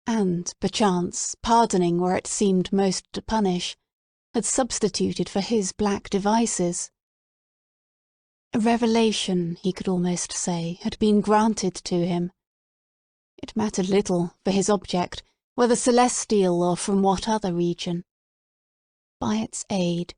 Speaker 2: and, perchance, pardoning where it seemed most to punish, had substituted for his black devices. A revelation, he could almost say, had been granted to him. It mattered little, for his object, whether celestial or from what other region. By its aid,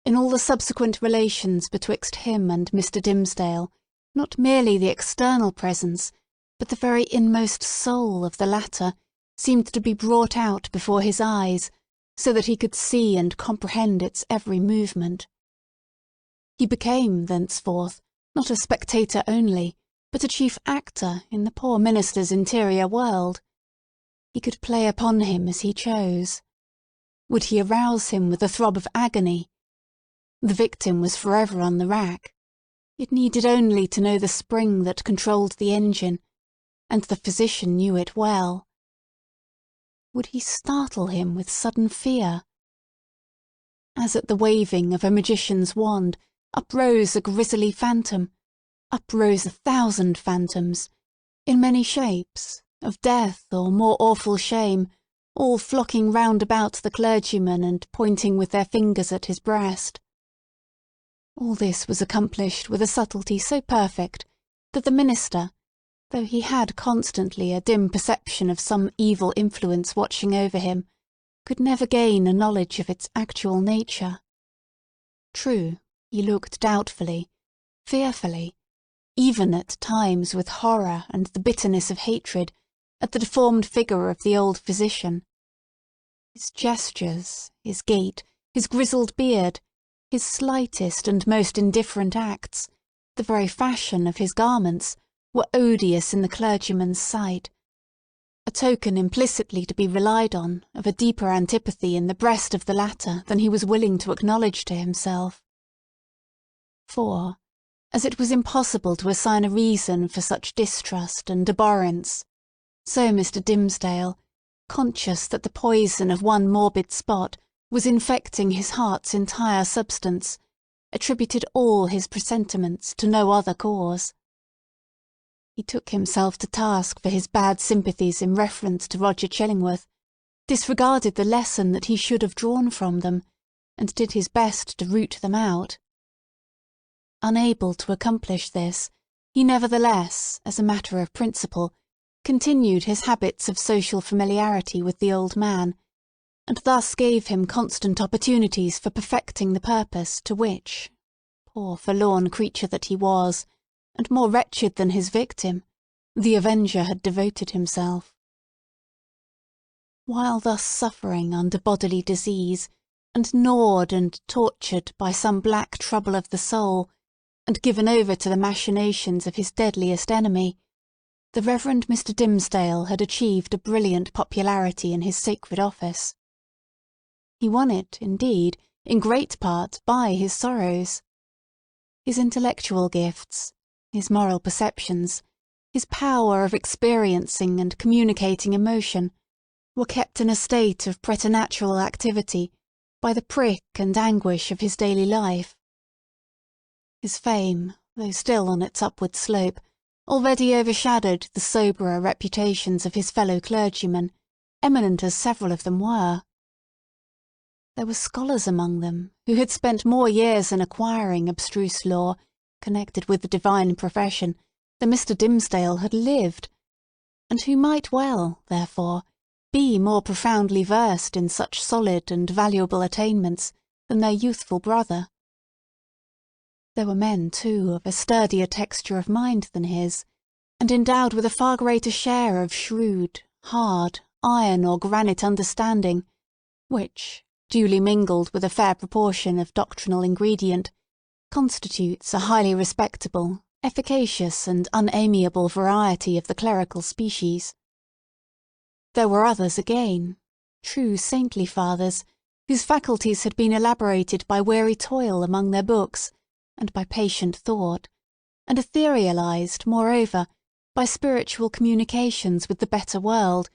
Speaker 2: in all the subsequent relations betwixt him and Mr. Dimmesdale, not merely the external presence, but the very inmost soul of the latter seemed to be brought out before his eyes, so that he could see and comprehend its every movement. He became, thenceforth, not a spectator only, but a chief actor in the poor minister's interior world. He could play upon him as he chose. Would he arouse him with a throb of agony? The victim was forever on the rack. It needed only to know the spring that controlled the engine, and the physician knew it well. Would he startle him with sudden fear? As at the waving of a magician's wand, uprose a grisly phantom, uprose 1,000 phantoms, in many shapes, of death or more awful shame, all flocking round about the clergyman and pointing with their fingers at his breast. All this was accomplished with a subtlety so perfect that the minister, though he had constantly a dim perception of some evil influence watching over him, could never gain a knowledge of its actual nature. True, he looked doubtfully, fearfully, even at times with horror and the bitterness of hatred, at the deformed figure of the old physician. His gestures, his gait, his grizzled beard, his slightest and most indifferent acts, the very fashion of his garments, were odious in the clergyman's sight, a token implicitly to be relied on of a deeper antipathy in the breast of the latter than he was willing to acknowledge to himself. For, as it was impossible to assign a reason for such distrust and abhorrence, so Mr. Dimmesdale, conscious that the poison of one morbid spot was infecting his heart's entire substance, attributed all his presentiments to no other cause. He took himself to task for his bad sympathies in reference to Roger Chillingworth, disregarded the lesson that he should have drawn from them, and did his best to root them out. Unable to accomplish this, he nevertheless, as a matter of principle, continued his habits of social familiarity with the old man, and thus gave him constant opportunities for perfecting the purpose to which, poor forlorn creature that he was, and more wretched than his victim, the avenger had devoted himself. While thus suffering under bodily disease, and gnawed and tortured by some black trouble of the soul, and given over to the machinations of his deadliest enemy, the Reverend Mr. Dimmesdale had achieved a brilliant popularity in his sacred office. He won it, indeed, in great part by his sorrows. His intellectual gifts, his moral perceptions, his power of experiencing and communicating emotion, were kept in a state of preternatural activity by the prick and anguish of his daily life. His fame, though still on its upward slope, already overshadowed the soberer reputations of his fellow clergymen, eminent as several of them were. There were scholars among them who had spent more years in acquiring abstruse lore, connected with the divine profession, than Mr. Dimmesdale had lived, and who might well, therefore, be more profoundly versed in such solid and valuable attainments than their youthful brother. There were men, too, of a sturdier texture of mind than his, and endowed with a far greater share of shrewd, hard, iron or granite understanding, which, duly mingled with a fair proportion of doctrinal ingredient, constitutes a highly respectable, efficacious, and unamiable variety of the clerical species. There were others again, true saintly fathers, whose faculties had been elaborated by weary toil among their books, and by patient thought, and etherealized, moreover, by spiritual communications with the better world,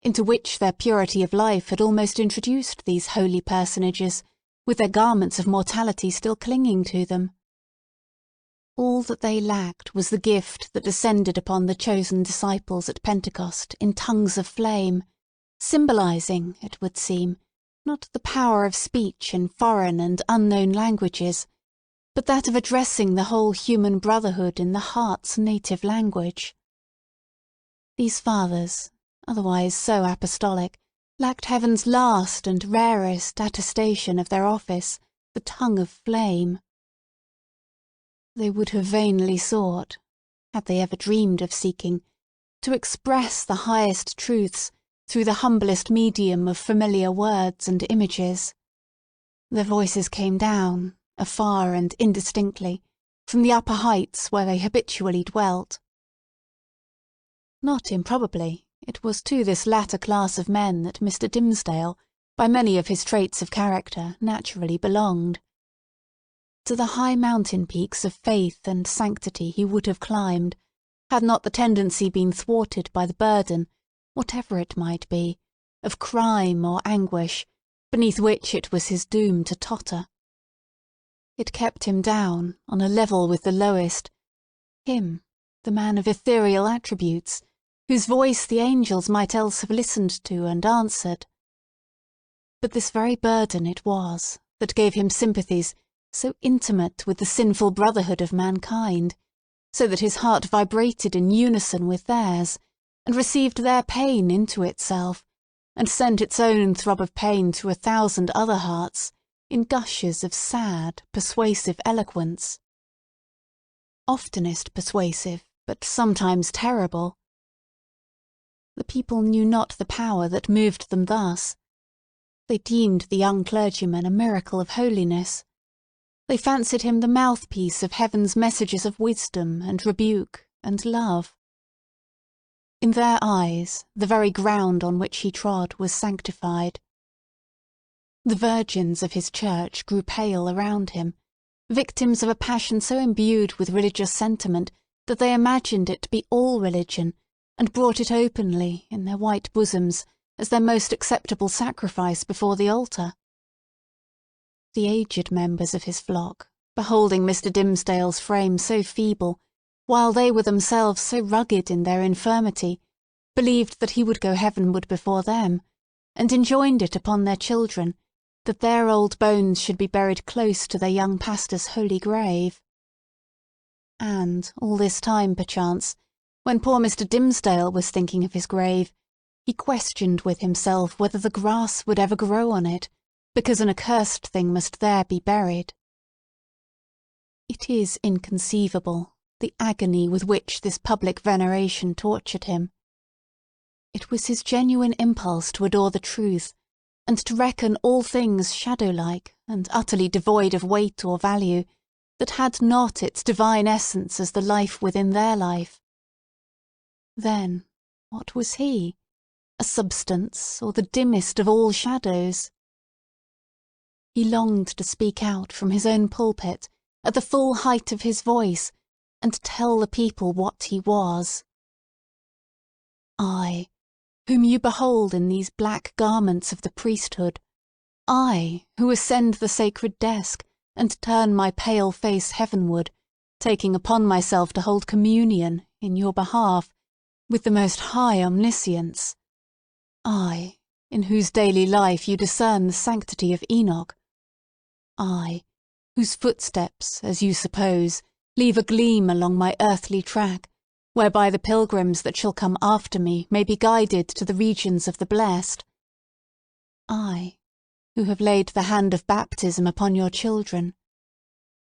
Speaker 2: into which their purity of life had almost introduced these holy personages, with their garments of mortality still clinging to them. All that they lacked was the gift that descended upon the chosen disciples at Pentecost in tongues of flame, symbolizing, it would seem, not the power of speech in foreign and unknown languages, but that of addressing the whole human brotherhood in the heart's native language. These fathers, otherwise so apostolic, lacked heaven's last and rarest attestation of their office, the tongue of flame. They would have vainly sought, had they ever dreamed of seeking, to express the highest truths through the humblest medium of familiar words and images. Their voices came down, afar and indistinctly, from the upper heights where they habitually dwelt. Not improbably, it was to this latter class of men that Mr. Dimmesdale, by many of his traits of character, naturally belonged. To the high mountain peaks of faith and sanctity he would have climbed, had not the tendency been thwarted by the burden, whatever it might be, of crime or anguish, beneath which it was his doom to totter. It kept him down, on a level with the lowest, him, the man of ethereal attributes, whose voice the angels might else have listened to and answered. But this very burden it was that gave him sympathies so intimate with the sinful brotherhood of mankind, so that his heart vibrated in unison with theirs, and received their pain into itself, and sent its own throb of pain through 1,000 other hearts, in gushes of sad, persuasive eloquence. Oftenest persuasive, but sometimes terrible. The people knew not the power that moved them thus. They deemed the young clergyman a miracle of holiness. They fancied him the mouthpiece of heaven's messages of wisdom and rebuke and love. In their eyes, the very ground on which he trod was sanctified. The virgins of his church grew pale around him, victims of a passion so imbued with religious sentiment that they imagined it to be all religion, and brought it openly, in their white bosoms, as their most acceptable sacrifice before the altar. The aged members of his flock, beholding Mr. Dimmesdale's frame so feeble, while they were themselves so rugged in their infirmity, believed that he would go heavenward before them, and enjoined it upon their children, that their old bones should be buried close to their young pastor's holy grave. And all this time, perchance, when poor Mr. Dimmesdale was thinking of his grave, He questioned with himself whether the grass would ever grow on it, because an accursed thing must there be buried. It is inconceivable, the agony with which this public veneration tortured him. It was his genuine impulse to adore the truth, and to reckon all things shadow-like and utterly devoid of weight or value, that had not its divine essence as the life within their life. Then, what was he? A substance, or the dimmest of all shadows? He longed to speak out from his own pulpit, at the full height of his voice, and tell the people what he was. I, whom you behold in these black garments of the priesthood, I, who ascend the sacred desk, and turn my pale face heavenward, taking upon myself to hold communion, in your behalf, with the most high omniscience, I, in whose daily life you discern the sanctity of Enoch, I, whose footsteps, as you suppose, leave a gleam along my earthly track, whereby the pilgrims that shall come after me may be guided to the regions of the blessed, I, who have laid the hand of baptism upon your children,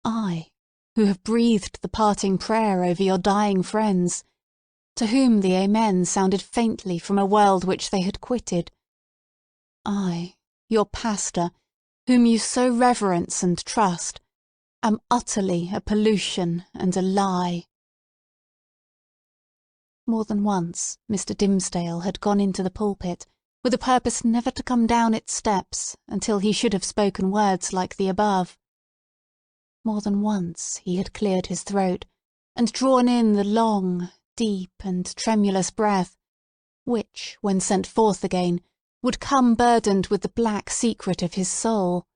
Speaker 2: I, who have breathed the parting prayer over your dying friends, to whom the Amen sounded faintly from a world which they had quitted, I, your pastor, whom you so reverence and trust, am utterly a pollution and a lie. More than once Mr. Dimmesdale had gone into the pulpit, with a purpose never to come down its steps until he should have spoken words like the above. More than once he had cleared his throat, and drawn in the long, deep, and tremulous breath, which, when sent forth again, would come burdened with the black secret of his soul.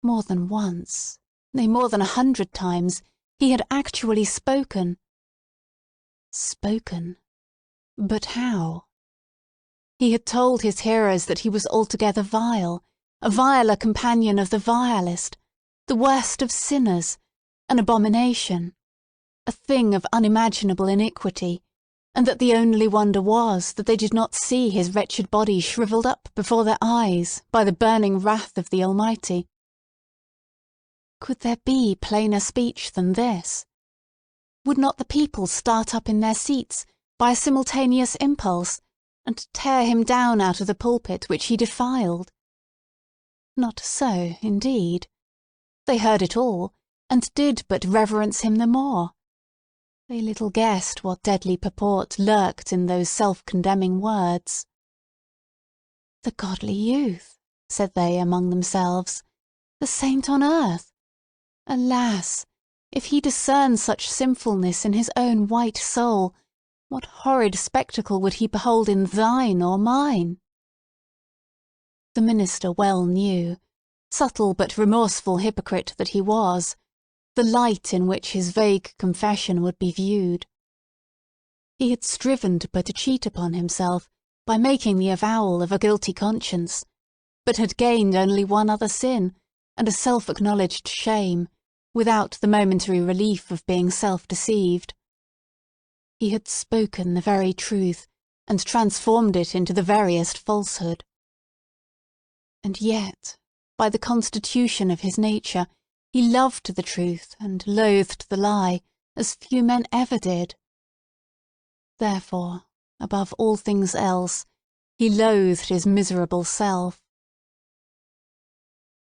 Speaker 2: More than once, nay, more than 100 times, he had actually spoken. Spoken. But how? He had told his hearers that he was altogether vile, a viler companion of the vilest, the worst of sinners, an abomination, a thing of unimaginable iniquity, and that the only wonder was that they did not see his wretched body shrivelled up before their eyes by the burning wrath of the Almighty. Could there be plainer speech than this? Would not the people start up in their seats by a simultaneous impulse, and tear him down out of the pulpit which he defiled? Not so, indeed. They heard it all, and did but reverence him the more. They little guessed what deadly purport lurked in those self-condemning words. The godly youth, said they among themselves, the saint on earth. Alas! If he discerns such sinfulness in his own white soul, what horrid spectacle would he behold in thine or mine? The minister well knew, subtle but remorseful hypocrite that he was, the light in which his vague confession would be viewed. He had striven to put a cheat upon himself by making the avowal of a guilty conscience, but had gained only one other sin, and a self-acknowledged shame, without the momentary relief of being self-deceived. He had spoken the very truth, and transformed it into the veriest falsehood. And yet, by the constitution of his nature, he loved the truth and loathed the lie, as few men ever did. Therefore, above all things else, he loathed his miserable self.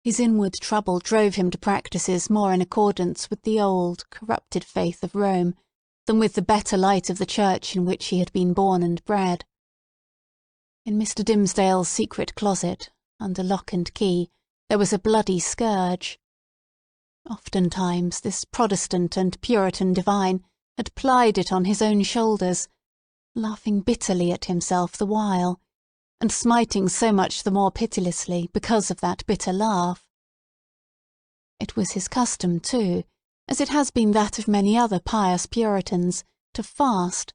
Speaker 2: His inward trouble drove him to practices more in accordance with the old, corrupted faith of Rome than with the better light of the church in which he had been born and bred. In Mr. Dimmesdale's secret closet, under lock and key, there was a bloody scourge. Oftentimes this Protestant and Puritan divine had plied it on his own shoulders, laughing bitterly at himself the while, and smiting so much the more pitilessly because of that bitter laugh. It was his custom, too, as it has been that of many other pious Puritans, to fast.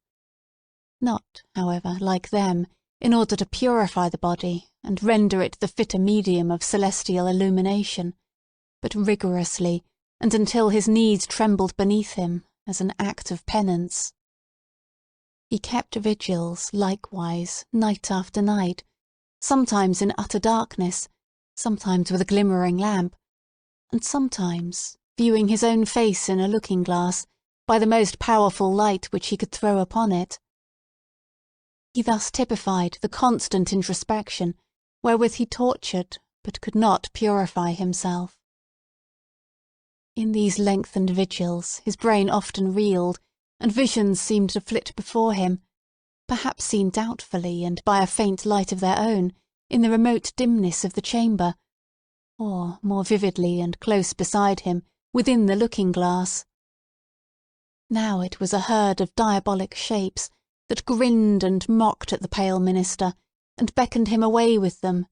Speaker 2: Not, however, like them, in order to purify the body and render it the fitter medium of celestial illumination, but rigorously, and until his knees trembled beneath him, as an act of penance. He kept vigils, likewise, night after night, sometimes in utter darkness, sometimes with a glimmering lamp, and sometimes, viewing his own face in a looking-glass, by the most powerful light which he could throw upon it. He thus typified the constant introspection wherewith he tortured, but could not purify himself. In these lengthened vigils his brain often reeled, and visions seemed to flit before him, perhaps seen doubtfully and by a faint light of their own, in the remote dimness of the chamber, or more vividly and close beside him, within the looking-glass. Now it was a herd of diabolic shapes that grinned and mocked at the pale minister, and beckoned him away with them.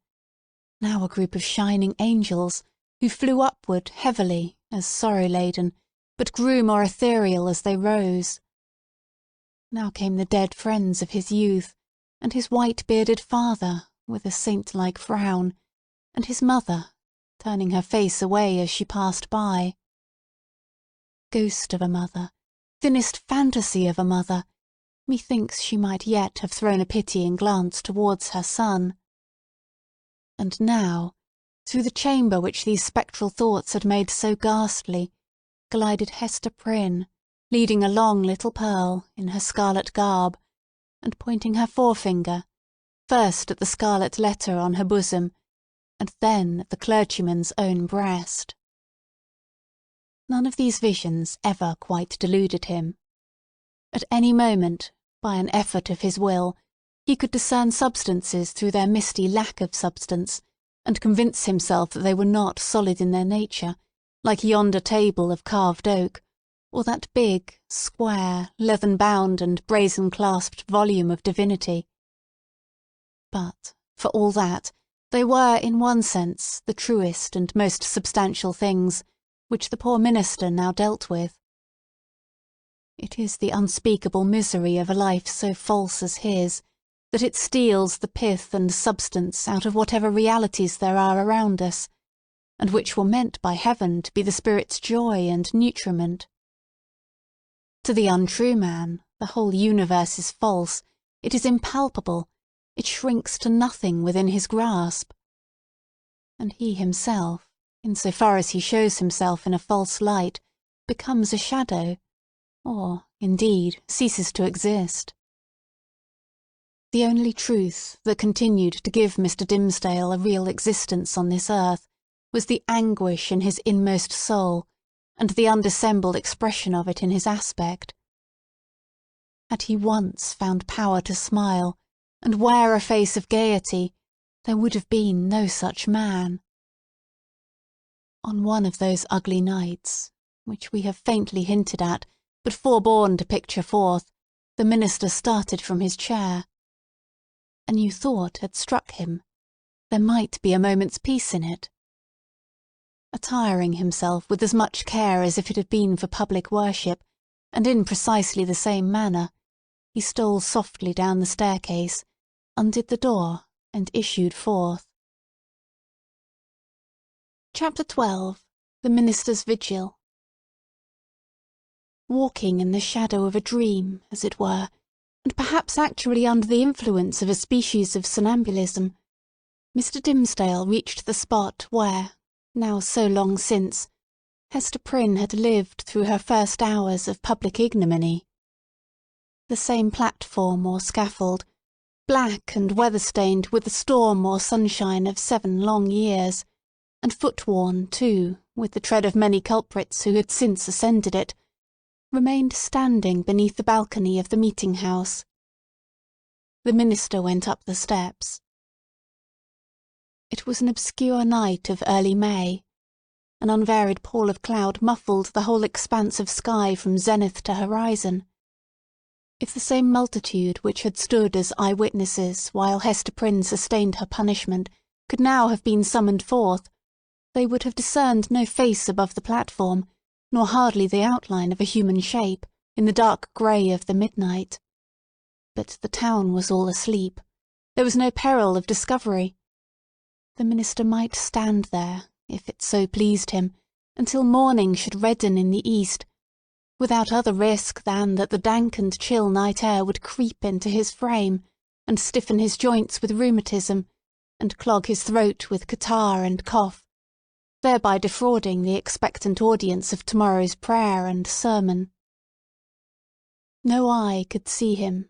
Speaker 2: Now a group of shining angels, who flew upward heavily, as sorrow-laden, but grew more ethereal as they rose. Now came the dead friends of his youth, and his white-bearded father, with a saint-like frown, and his mother, turning her face away as she passed by. Ghost of a mother, thinnest fantasy of a mother, methinks she might yet have thrown a pitying glance towards her son. And now, through the chamber which these spectral thoughts had made so ghastly, glided Hester Prynne, leading a long little pearl in her scarlet garb, and pointing her forefinger, first at the Scarlet Letter on her bosom, and then at the clergyman's own breast. None of these visions ever quite deluded him. At any moment, by an effort of his will, he could discern substances through their misty lack of substance, and convince himself that they were not solid in their nature, like yonder table of carved oak, or that big, square, leathern-bound and brazen-clasped volume of divinity. But, for all that, they were, in one sense, the truest and most substantial things which the poor minister now dealt with. It is the unspeakable misery of a life so false as his, that it steals the pith and substance out of whatever realities there are around us, and which were meant by heaven to be the spirit's joy and nutriment. To the untrue man, the whole universe is false, it is impalpable, it shrinks to nothing within his grasp. And he himself, in so far as he shows himself in a false light, becomes a shadow, or, indeed, ceases to exist. The only truth that continued to give Mr. Dimmesdale a real existence on this earth was the anguish in his inmost soul, and the undissembled expression of it in his aspect. Had he once found power to smile, and wear a face of gaiety, there would have been no such man. On one of those ugly nights, which we have faintly hinted at, but forborne to picture forth, the minister started from his chair. A new thought had struck him. There might be a moment's peace in it. Attiring himself with as much care as if it had been for public worship, and in precisely the same manner, he stole softly down the staircase, undid the door, and issued forth. Chapter 12. The Minister's Vigil. Walking in the shadow of a dream, as it were, and perhaps actually under the influence of a species of somnambulism, Mr. Dimmesdale reached the spot where, now so long since, Hester Prynne had lived through her first hours of public ignominy. The same platform or scaffold, black and weather-stained with the storm or sunshine of 7 long years, and foot-worn, too, with the tread of many culprits who had since ascended it, remained standing beneath the balcony of the meeting-house. The minister went up the steps. It was an obscure night of early May. An unvaried pall of cloud muffled the whole expanse of sky from zenith to horizon. If the same multitude which had stood as eye-witnesses while Hester Prynne sustained her punishment could now have been summoned forth, they would have discerned no face above the platform, nor hardly the outline of a human shape, in the dark grey of the midnight. But the town was all asleep. There was no peril of discovery. The minister might stand there, if it so pleased him, until morning should redden in the east, without other risk than that the dank and chill night air would creep into his frame, and stiffen his joints with rheumatism, and clog his throat with catarrh and cough, thereby defrauding the expectant audience of tomorrow's prayer and sermon. No eye could see him,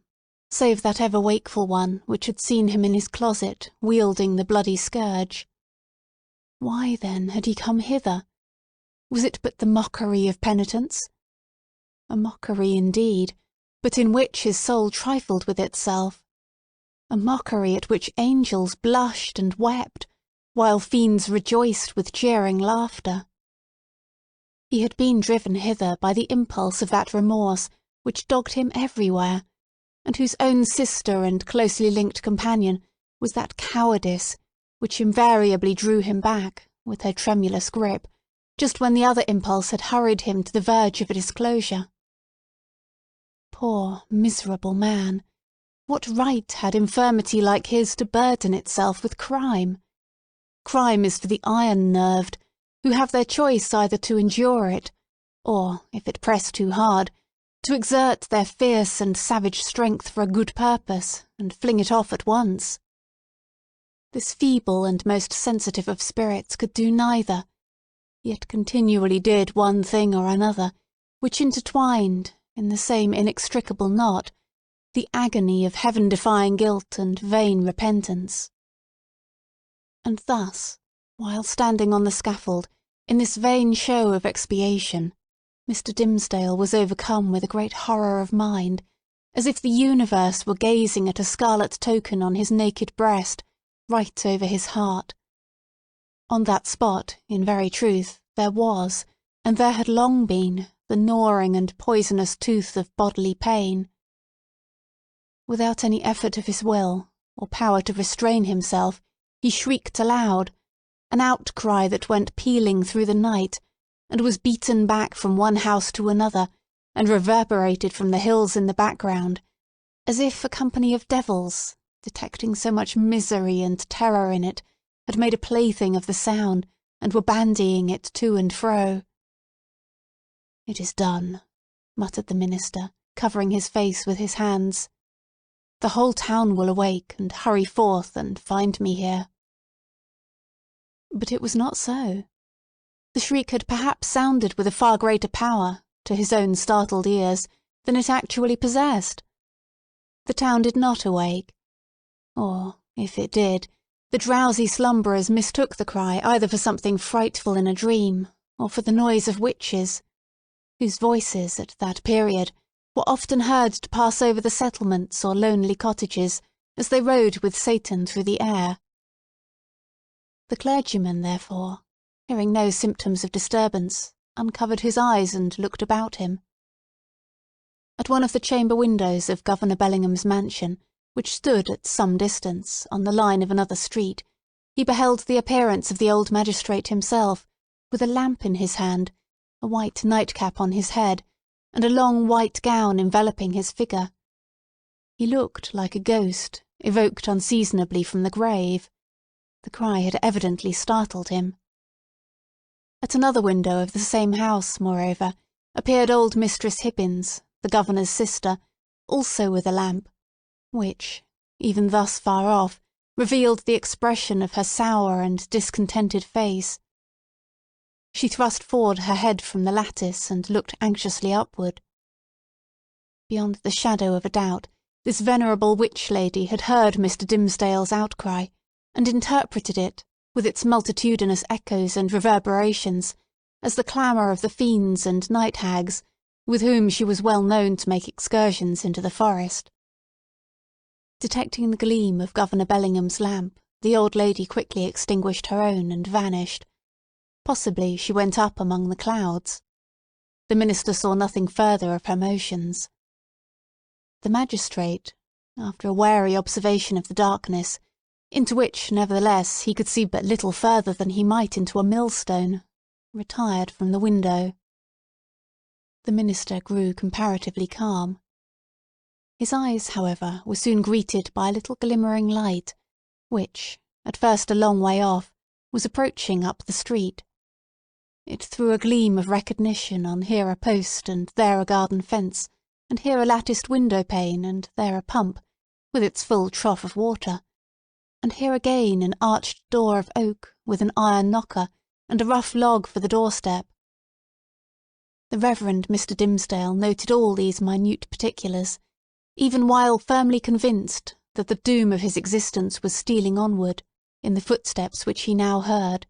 Speaker 2: save that ever-wakeful one which had seen him in his closet wielding the bloody scourge. Why, then, had he come hither? Was it but the mockery of penitence? A mockery indeed, but in which his soul trifled with itself. A mockery at which angels blushed and wept, while fiends rejoiced with jeering laughter. He had been driven hither by the impulse of that remorse which dogged him everywhere, and whose own sister and closely linked companion was that cowardice which invariably drew him back, with her tremulous grip, just when the other impulse had hurried him to the verge of a disclosure. Poor, miserable man! What right had infirmity like his to burden itself with crime? Crime is for the iron-nerved, who have their choice either to endure it, or, if it press too hard, to exert their fierce and savage strength for a good purpose, and fling it off at once. This feeble and most sensitive of spirits could do neither, yet continually did one thing or another, which intertwined, in the same inextricable knot, the agony of heaven-defying guilt and vain repentance. And thus, while standing on the scaffold, in this vain show of expiation, Mr. Dimmesdale was overcome with a great horror of mind, as if the universe were gazing at a scarlet token on his naked breast, right over his heart. On that spot, in very truth, there was, and there had long been, the gnawing and poisonous tooth of bodily pain. Without any effort of his will, or power to restrain himself, he shrieked aloud, an outcry that went pealing through the night, and was beaten back from one house to another, and reverberated from the hills in the background, as if a company of devils, detecting so much misery and terror in it, had made a plaything of the sound, and were bandying it to and fro. "It is done," muttered the minister, covering his face with his hands. "The whole town will awake, and hurry forth, and find me here." But it was not so. The shriek had perhaps sounded with a far greater power, to his own startled ears, than it actually possessed. The town did not awake. Or, if it did, the drowsy slumberers mistook the cry either for something frightful in a dream, or for the noise of witches, whose voices, at that period, were often heard to pass over the settlements or lonely cottages, as they rode with Satan through the air. The clergyman, therefore, hearing no symptoms of disturbance, uncovered his eyes and looked about him. At one of the chamber windows of Governor Bellingham's mansion, which stood at some distance, on the line of another street, he beheld the appearance of the old magistrate himself, with a lamp in his hand, a white nightcap on his head, and a long white gown enveloping his figure. He looked like a ghost, evoked unseasonably from the grave. The cry had evidently startled him. At another window of the same house, moreover, appeared old Mistress Hibbins, the governor's sister, also with a lamp, which, even thus far off, revealed the expression of her sour and discontented face. She thrust forward her head from the lattice and looked anxiously upward. Beyond the shadow of a doubt, this venerable witch lady had heard Mr. Dimmesdale's outcry, and interpreted it, with its multitudinous echoes and reverberations, as the clamour of the fiends and night hags, with whom she was well known to make excursions into the forest. Detecting the gleam of Governor Bellingham's lamp, the old lady quickly extinguished her own and vanished. Possibly she went up among the clouds. The minister saw nothing further of her motions. The magistrate, after a wary observation of the darkness, into which, nevertheless, he could see but little further than he might into a millstone, retired from the window. The minister grew comparatively calm. His eyes, however, were soon greeted by a little glimmering light, which, at first a long way off, was approaching up the street. It threw a gleam of recognition on here a post and there a garden fence, and here a latticed window-pane and there a pump, with its full trough of water, and here again an arched door of oak with an iron knocker and a rough log for the doorstep. The Reverend Mr. Dimmesdale noted all these minute particulars, even while firmly convinced that the doom of his existence was stealing onward, in the footsteps which he now heard,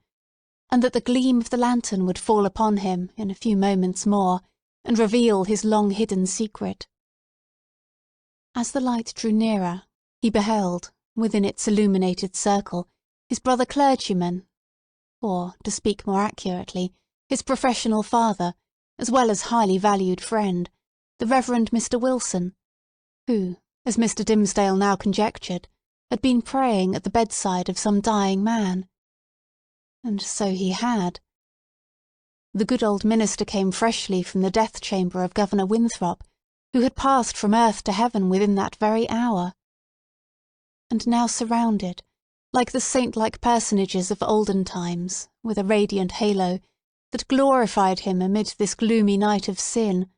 Speaker 2: and that the gleam of the lantern would fall upon him in a few moments more, and reveal his long-hidden secret. As the light drew nearer, he beheld, within its illuminated circle, his brother clergyman, or, to speak more accurately, his professional father, as well as highly valued friend, the Reverend Mr. Wilson, who, as Mr. Dimmesdale now conjectured, had been praying at the bedside of some dying man. And so he had. The good old minister came freshly from the death-chamber of Governor Winthrop, who had passed from earth to heaven within that very hour. And now surrounded, like the saint-like personages of olden times, with a radiant halo that glorified him amid this gloomy night of sin,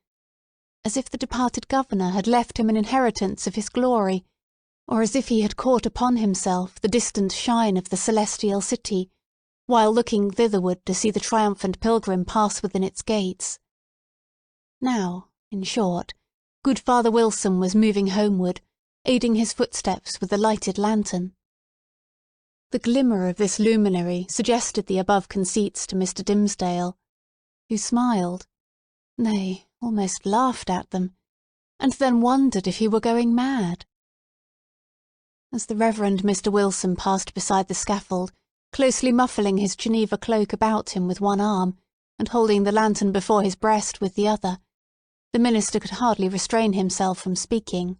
Speaker 2: as if the departed governor had left him an inheritance of his glory, or as if he had caught upon himself the distant shine of the celestial city, while looking thitherward to see the triumphant pilgrim pass within its gates. Now, in short, good Father Wilson was moving homeward, aiding his footsteps with the lighted lantern. The glimmer of this luminary suggested the above conceits to Mr. Dimmesdale, who smiled, nay, almost laughed at them, and then wondered if he were going mad. As the Reverend Mr. Wilson passed beside the scaffold, closely muffling his Geneva cloak about him with one arm, and holding the lantern before his breast with the other, the minister could hardly restrain himself from speaking.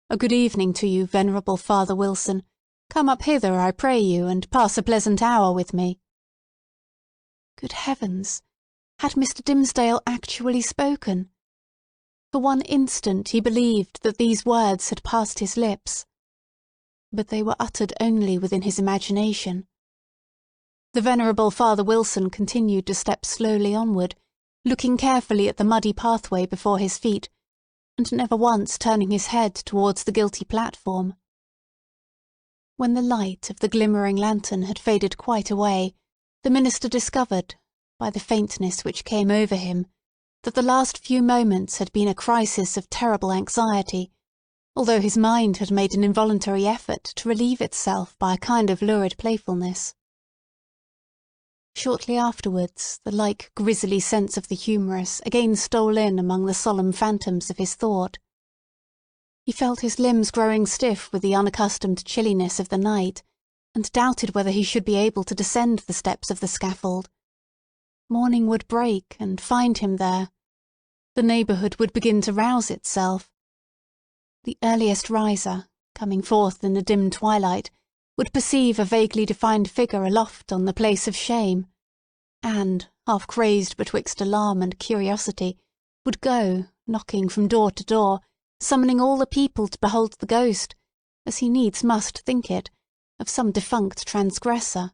Speaker 2: "A good evening to you, venerable Father Wilson. Come up hither, I pray you, and pass a pleasant hour with me." Good heavens! Had Mr. Dimmesdale actually spoken? For one instant he believed that these words had passed his lips. But they were uttered only within his imagination. The venerable Father Wilson continued to step slowly onward, looking carefully at the muddy pathway before his feet, and never once turning his head towards the guilty platform. When the light of the glimmering lantern had faded quite away, the minister discovered, by the faintness which came over him, that the last few moments had been a crisis of terrible anxiety, although his mind had made an involuntary effort to relieve itself by a kind of lurid playfulness. Shortly afterwards, the like grisly sense of the humorous again stole in among the solemn phantoms of his thought. He felt his limbs growing stiff with the unaccustomed chilliness of the night, and doubted whether he should be able to descend the steps of the scaffold. Morning would break and find him there. The neighbourhood would begin to rouse itself. The earliest riser, coming forth in the dim twilight, would perceive a vaguely defined figure aloft on the place of shame, and, half crazed betwixt alarm and curiosity, would go, knocking from door to door, summoning all the people to behold the ghost, as he needs must think it, of some defunct transgressor.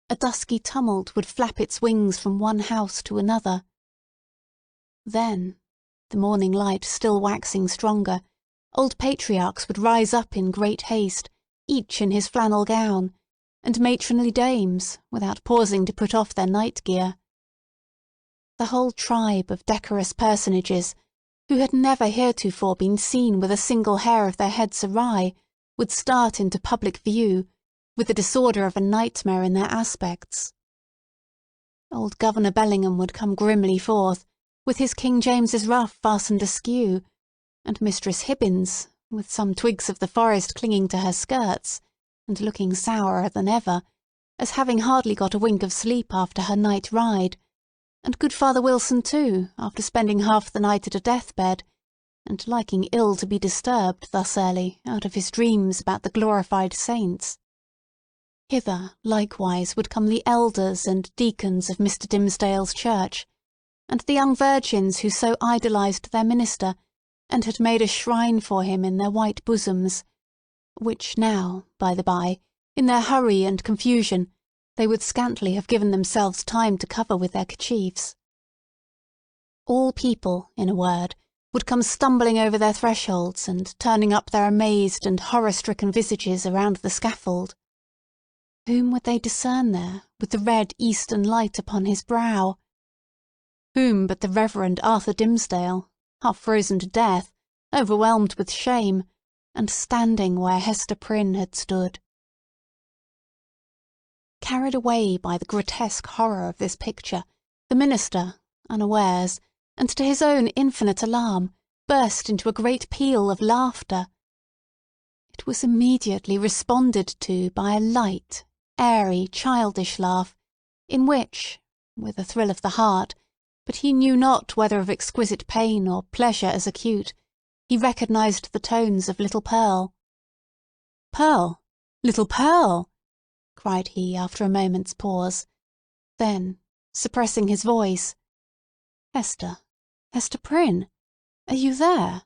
Speaker 2: A dusky tumult would flap its wings from one house to another. Then, the morning light still waxing stronger, old patriarchs would rise up in great haste, each in his flannel gown, and matronly dames, without pausing to put off their night gear. The whole tribe of decorous personages, who had never heretofore been seen with a single hair of their heads awry, would start into public view, with the disorder of a nightmare in their aspects. Old Governor Bellingham would come grimly forth, with his King James's ruff fastened askew, and Mistress Hibbins, with some twigs of the forest clinging to her skirts, and looking sourer than ever, as having hardly got a wink of sleep after her night ride, and good Father Wilson too, after spending half the night at a deathbed, and liking ill to be disturbed thus early out of his dreams about the glorified saints. Hither, likewise, would come the elders and deacons of Mr. Dimmesdale's church, and the young virgins who so idolized their minister, and had made a shrine for him in their white bosoms, which now, by the by, in their hurry and confusion, they would scantly have given themselves time to cover with their kerchiefs. All people, in a word, would come stumbling over their thresholds and turning up their amazed and horror-stricken visages around the scaffold. Whom would they discern there, with the red eastern light upon his brow? Whom but the Reverend Arthur Dimmesdale, half frozen to death, overwhelmed with shame, and standing where Hester Prynne had stood. Carried away by the grotesque horror of this picture, the minister, unawares, and to his own infinite alarm, burst into a great peal of laughter. It was immediately responded to by a light, airy, childish laugh, in which, with a thrill of the heart, but he knew not whether of exquisite pain or pleasure as acute, he recognised the tones of little Pearl. "Pearl! Little Pearl!" cried he after a moment's pause. Then, suppressing his voice, "Hester, Hester Prynne, are you there?"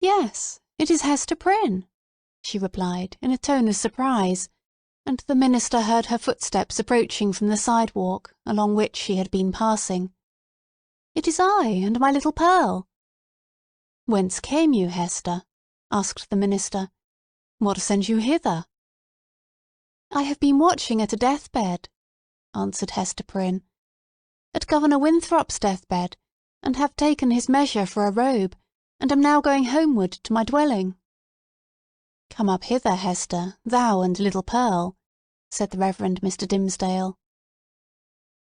Speaker 2: "Yes, it is Hester Prynne," she replied in a tone of surprise, and the minister heard her footsteps approaching from the sidewalk along which she had been passing. "It is I and my little Pearl." "Whence came you, Hester?" asked the minister. "What sent you hither?" "I have been watching at a deathbed," answered Hester Prynne, "at Governor Winthrop's deathbed, and have taken his measure for a robe, and am now going homeward to my dwelling." "Come up hither, Hester, thou and little Pearl," said the Reverend Mr. Dimmesdale.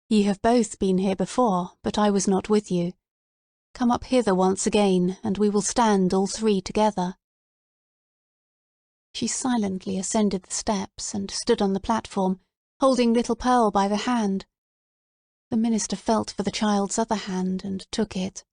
Speaker 2: "Ye have both been here before, but I was not with you. Come up hither once again, and we will stand all three together." She silently ascended the steps and stood on the platform, holding little Pearl by the hand. The minister felt for the child's other hand and took it.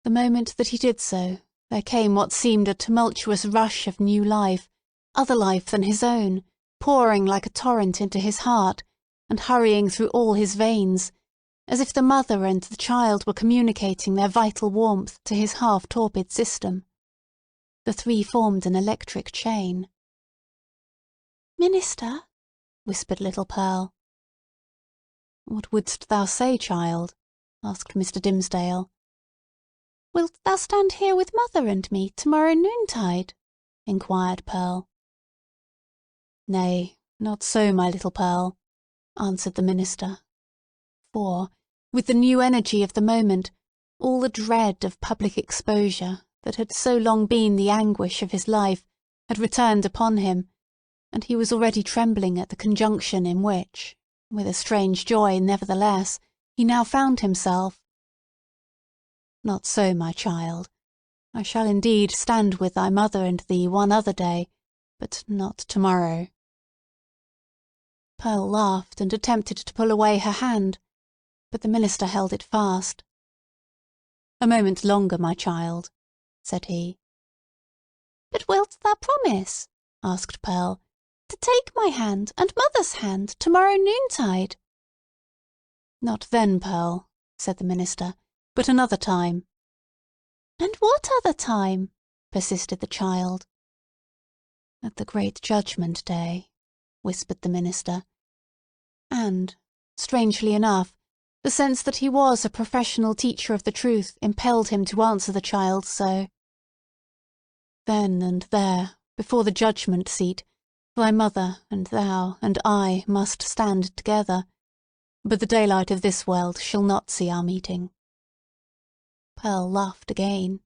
Speaker 2: The moment that he did so, there came what seemed a tumultuous rush of new life, other life than his own, pouring like a torrent into his heart, and hurrying through all his veins, as if the mother and the child were communicating their vital warmth to his half-torpid system. The three formed an electric chain. "Minister," whispered little Pearl. "What wouldst thou say, child?" asked Mr. Dimmesdale. "Wilt thou stand here with mother and me tomorrow noontide?" inquired Pearl. "Nay, not so, my little Pearl," answered the minister. For, with the new energy of the moment, all the dread of public exposure, that had so long been the anguish of his life, had returned upon him, and he was already trembling at the conjunction in which, with a strange joy nevertheless, he now found himself. "Not so, my child. I shall indeed stand with thy mother and thee one other day, but not tomorrow." Pearl laughed and attempted to pull away her hand, but the minister held it fast. "A moment longer, my child," said he. "But wilt thou promise," asked Pearl, "to take my hand and mother's hand tomorrow noontide?" "Not then, Pearl," said the minister, "but another time." "And what other time?" persisted the child. "At the great judgment day," whispered the minister. And, strangely enough, the sense that he was a professional teacher of the truth impelled him to answer the child so. "Then and there, before the judgment seat, thy mother and thou and I must stand together, but the daylight of this world shall not see our meeting." Pearl laughed again.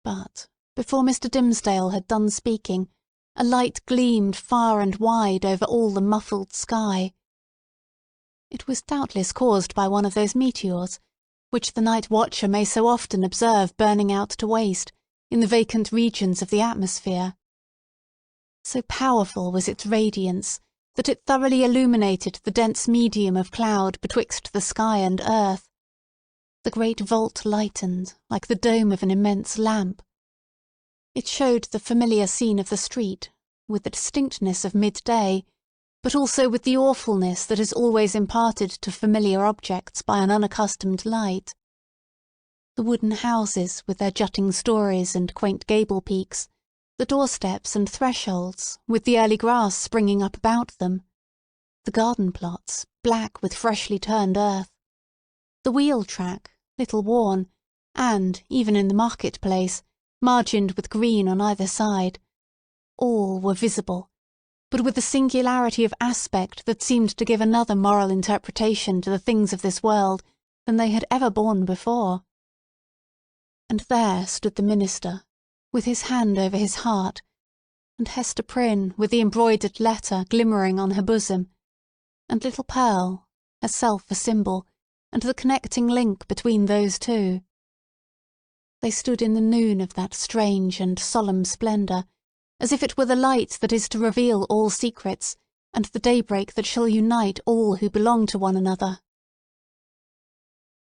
Speaker 2: But, before Mr. Dimmesdale had done speaking, a light gleamed far and wide over all the muffled sky. It was doubtless caused by one of those meteors, which the night watcher may so often observe burning out to waste, in the vacant regions of the atmosphere. So powerful was its radiance, that it thoroughly illuminated the dense medium of cloud betwixt the sky and earth. The great vault lightened, like the dome of an immense lamp. It showed the familiar scene of the street, with the distinctness of midday, but also with the awfulness that is always imparted to familiar objects by an unaccustomed light. The wooden houses, with their jutting stories and quaint gable peaks, the doorsteps and thresholds, with the early grass springing up about them, the garden plots, black with freshly turned earth, the wheel track, little worn, and, even in the market-place, margined with green on either side, all were visible, but with a singularity of aspect that seemed to give another moral interpretation to the things of this world than they had ever borne before. And there stood the minister, with his hand over his heart, and Hester Prynne with the embroidered letter glimmering on her bosom, and little Pearl, herself a symbol, and the connecting link between those two. They stood in the noon of that strange and solemn splendour, as if it were the light that is to reveal all secrets, and the daybreak that shall unite all who belong to one another.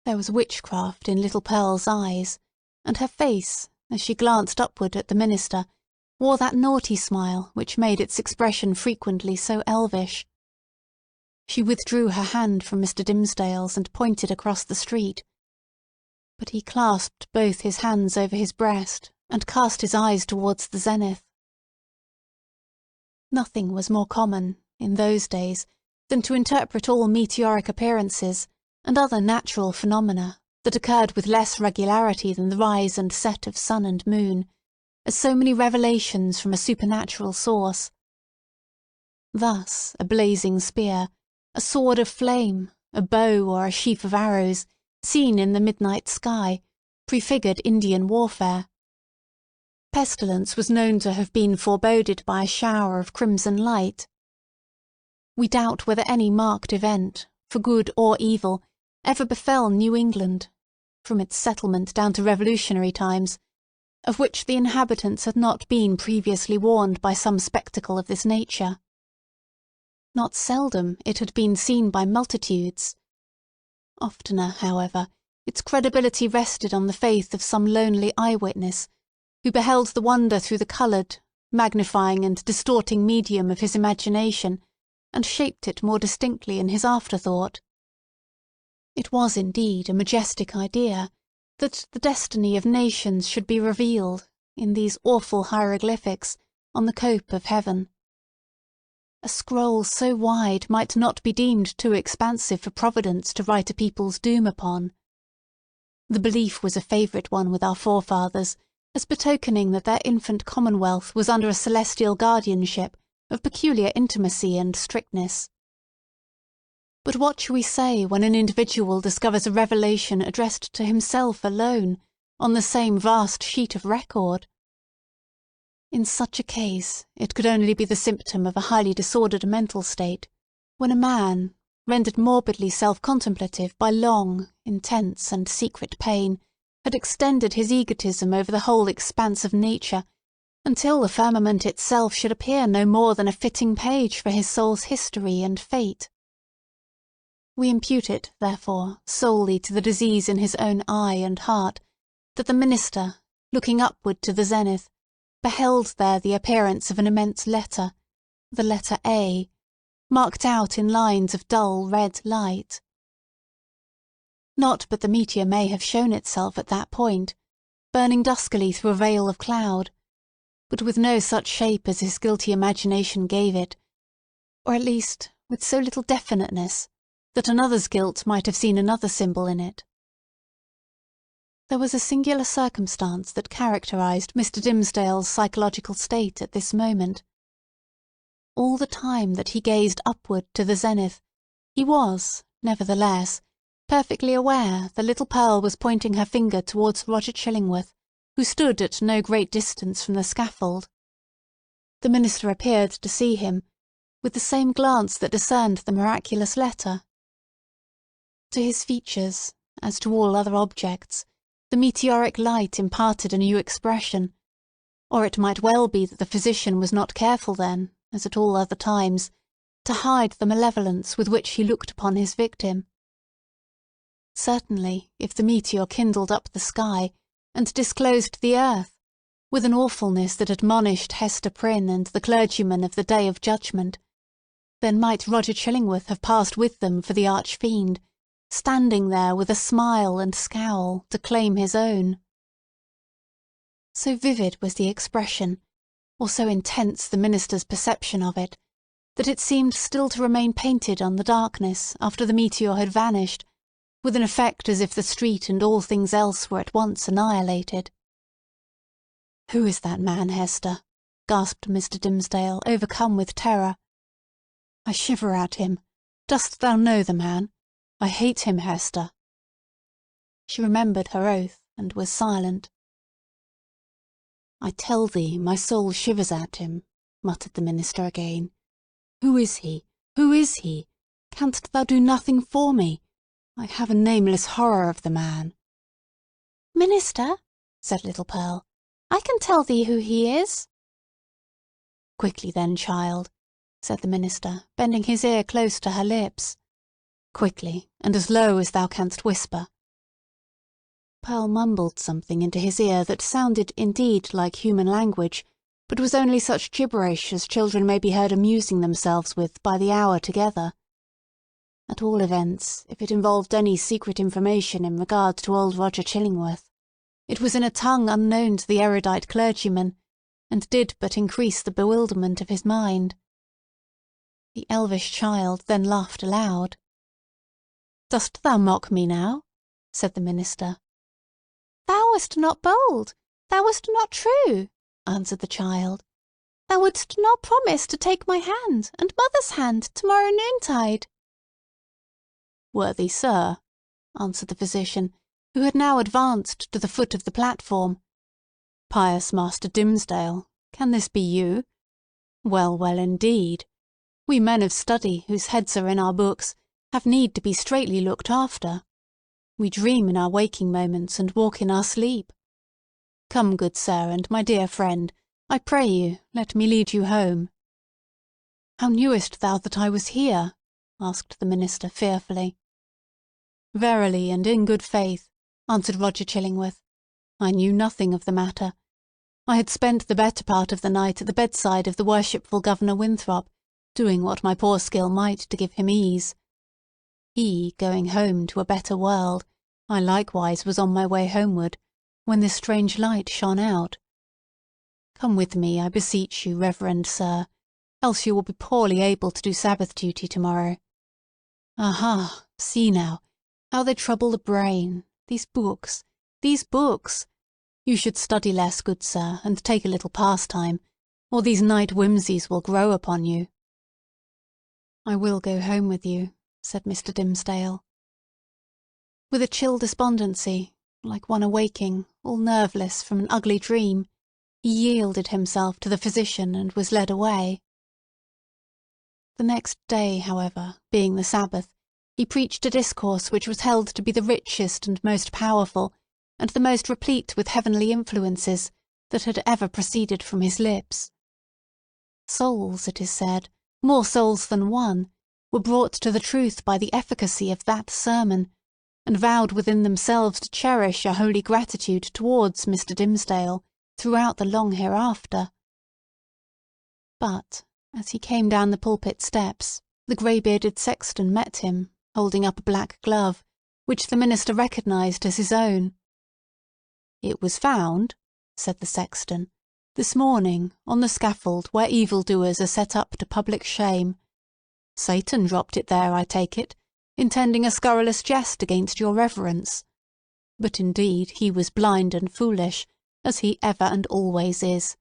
Speaker 2: There was witchcraft in little Pearl's eyes, and her face, as she glanced upward at the minister, wore that naughty smile which made its expression frequently so elvish. She withdrew her hand from Mr. Dimmesdale's and pointed across the street. But he clasped both his hands over his breast and cast his eyes towards the zenith. Nothing was more common, in those days, than to interpret all meteoric appearances and other natural phenomena that occurred with less regularity than the rise and set of sun and moon, as so many revelations from a supernatural source. Thus a blazing spear, a sword of flame, a bow or a sheaf of arrows, seen in the midnight sky, prefigured Indian warfare. Pestilence was known to have been foreboded by a shower of crimson light. We doubt whether any marked event, for good or evil, ever befell New England, from its settlement down to revolutionary times, of which the inhabitants had not been previously warned by some spectacle of this nature. Not seldom it had been seen by multitudes. Oftener, however, its credibility rested on the faith of some lonely eyewitness, who beheld the wonder through the coloured, magnifying and distorting medium of his imagination, and shaped it more distinctly in his afterthought. It was indeed a majestic idea, that the destiny of nations should be revealed, in these awful hieroglyphics, on the cope of heaven. A scroll so wide might not be deemed too expansive for Providence to write a people's doom upon. The belief was a favourite one with our forefathers, as betokening that their infant commonwealth was under a celestial guardianship of peculiar intimacy and strictness. But what shall we say when an individual discovers a revelation addressed to himself alone, on the same vast sheet of record? In such a case, it could only be the symptom of a highly disordered mental state, when a man, rendered morbidly self-contemplative by long, intense, and secret pain, had extended his egotism over the whole expanse of nature, until the firmament itself should appear no more than a fitting page for his soul's history and fate. We impute it, therefore, solely to the disease in his own eye and heart, that the minister, looking upward to the zenith, beheld there the appearance of an immense letter, the letter A, marked out in lines of dull red light. Not but the meteor may have shown itself at that point, burning duskily through a veil of cloud, but with no such shape as his guilty imagination gave it, or at least with so little definiteness, that another's guilt might have seen another symbol in it. There was a singular circumstance that characterized Mr. Dimmesdale's psychological state at this moment. All the time that he gazed upward to the zenith, he was, nevertheless, perfectly aware that little Pearl was pointing her finger towards Roger Chillingworth, who stood at no great distance from the scaffold. The minister appeared to see him, with the same glance that discerned the miraculous letter. To his features, as to all other objects, the meteoric light imparted a new expression, or it might well be that the physician was not careful then, as at all other times, to hide the malevolence with which he looked upon his victim. Certainly, if the meteor kindled up the sky, and disclosed the earth, with an awfulness that admonished Hester Prynne and the clergyman of the Day of Judgment, then might Roger Chillingworth have passed with them for the arch-fiend, standing there with a smile and scowl to claim his own. So vivid was the expression, or so intense the minister's perception of it, that it seemed still to remain painted on the darkness after the meteor had vanished, with an effect as if the street and all things else were at once annihilated. "Who is that man, Hester?" gasped Mr. Dimmesdale, overcome with terror. "I shiver at him. Dost thou know the man? I hate him, Hester." She remembered her oath, and was silent. "I tell thee my soul shivers at him," muttered the minister again. "Who is he? Who is he? Canst thou do nothing for me? I have a nameless horror of the man." "Minister," said little Pearl, "I can tell thee who he is." "Quickly then, child," said the minister, bending his ear close to her lips. "Quickly, and as low as thou canst whisper." Pearl mumbled something into his ear that sounded indeed like human language, but was only such gibberish as children may be heard amusing themselves with by the hour together. At all events, if it involved any secret information in regard to old Roger Chillingworth, it was in a tongue unknown to the erudite clergyman, and did but increase the bewilderment of his mind. The elvish child then laughed aloud. "Dost thou mock me now?" said the minister. "Thou wast not bold, thou wast not true," answered the child. "Thou wouldst not promise to take my hand, and mother's hand, to-morrow noontide." "Worthy sir," answered the physician, who had now advanced to the foot of the platform. "Pious Master Dimmesdale, can this be you? Well, well, indeed. We men of study, whose heads are in our books, have need to be straitly looked after. We dream in our waking moments, and walk in our sleep. Come, good sir, and my dear friend, I pray you, let me lead you home." "How knewest thou that I was here?" asked the minister fearfully. "Verily and in good faith," answered Roger Chillingworth, "I knew nothing of the matter. I had spent the better part of the night at the bedside of the worshipful Governor Winthrop, doing what my poor skill might to give him ease. He going home to a better world, I likewise was on my way homeward, when this strange light shone out. Come with me, I beseech you, reverend sir, else you will be poorly able to do Sabbath duty to-morrow. Aha! See now, how they trouble the brain, these books, these books! You should study less, good sir, and take a little pastime, or these night whimsies will grow upon you." "I will go home with you," said Mr. Dimmesdale. With a chill despondency, like one awaking, all nerveless, from an ugly dream, he yielded himself to the physician and was led away. The next day, however, being the Sabbath, he preached a discourse which was held to be the richest and most powerful, and the most replete with heavenly influences, that had ever proceeded from his lips. Souls, it is said, more souls than one, were brought to the truth by the efficacy of that sermon, and vowed within themselves to cherish a holy gratitude towards Mr. Dimmesdale throughout the long hereafter. But, as he came down the pulpit steps, the grey-bearded sexton met him, holding up a black glove, which the minister recognised as his own. "It was found," said the sexton, "this morning, on the scaffold where evildoers are set up to public shame. Satan dropped it there, I take it, intending a scurrilous jest against your reverence. But indeed he was blind and foolish, as he ever and always is.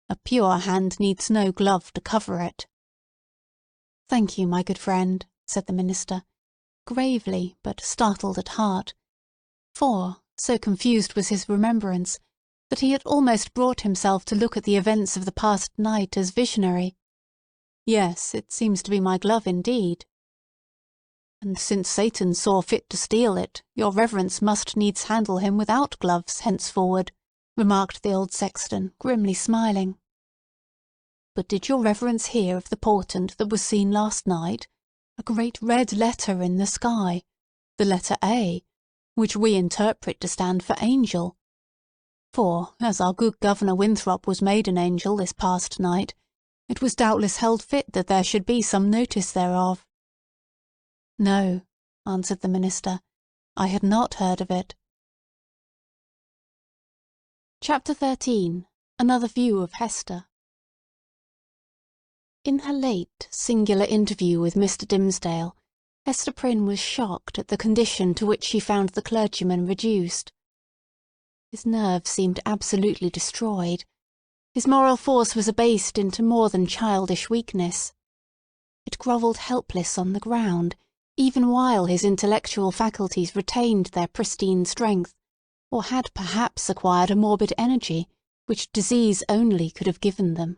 Speaker 2: A pure hand needs no glove to cover it." "Thank you, my good friend," said the minister, gravely, but startled at heart, for, so confused was his remembrance, that he had almost brought himself to look at the events of the past night as visionary. "Yes, it seems to be my glove indeed." "And since Satan saw fit to steal it, your reverence must needs handle him without gloves henceforward," remarked the old sexton, grimly smiling. "But did your reverence hear of the portent that was seen last night? A great red letter in the sky, the letter A, which we interpret to stand for angel. For, as our good Governor Winthrop was made an angel this past night, it was doubtless held fit that there should be some notice thereof." "No," answered the minister, "I had not heard of it." Chapter 13. Another View of Hester. In her late, singular interview with Mr. Dimmesdale, Hester Prynne was shocked at the condition to which she found the clergyman reduced. His nerves seemed absolutely destroyed. His moral force was abased into more than childish weakness. It grovelled helpless on the ground, even while his intellectual faculties retained their pristine strength, or had perhaps acquired a morbid energy, which disease only could have given them.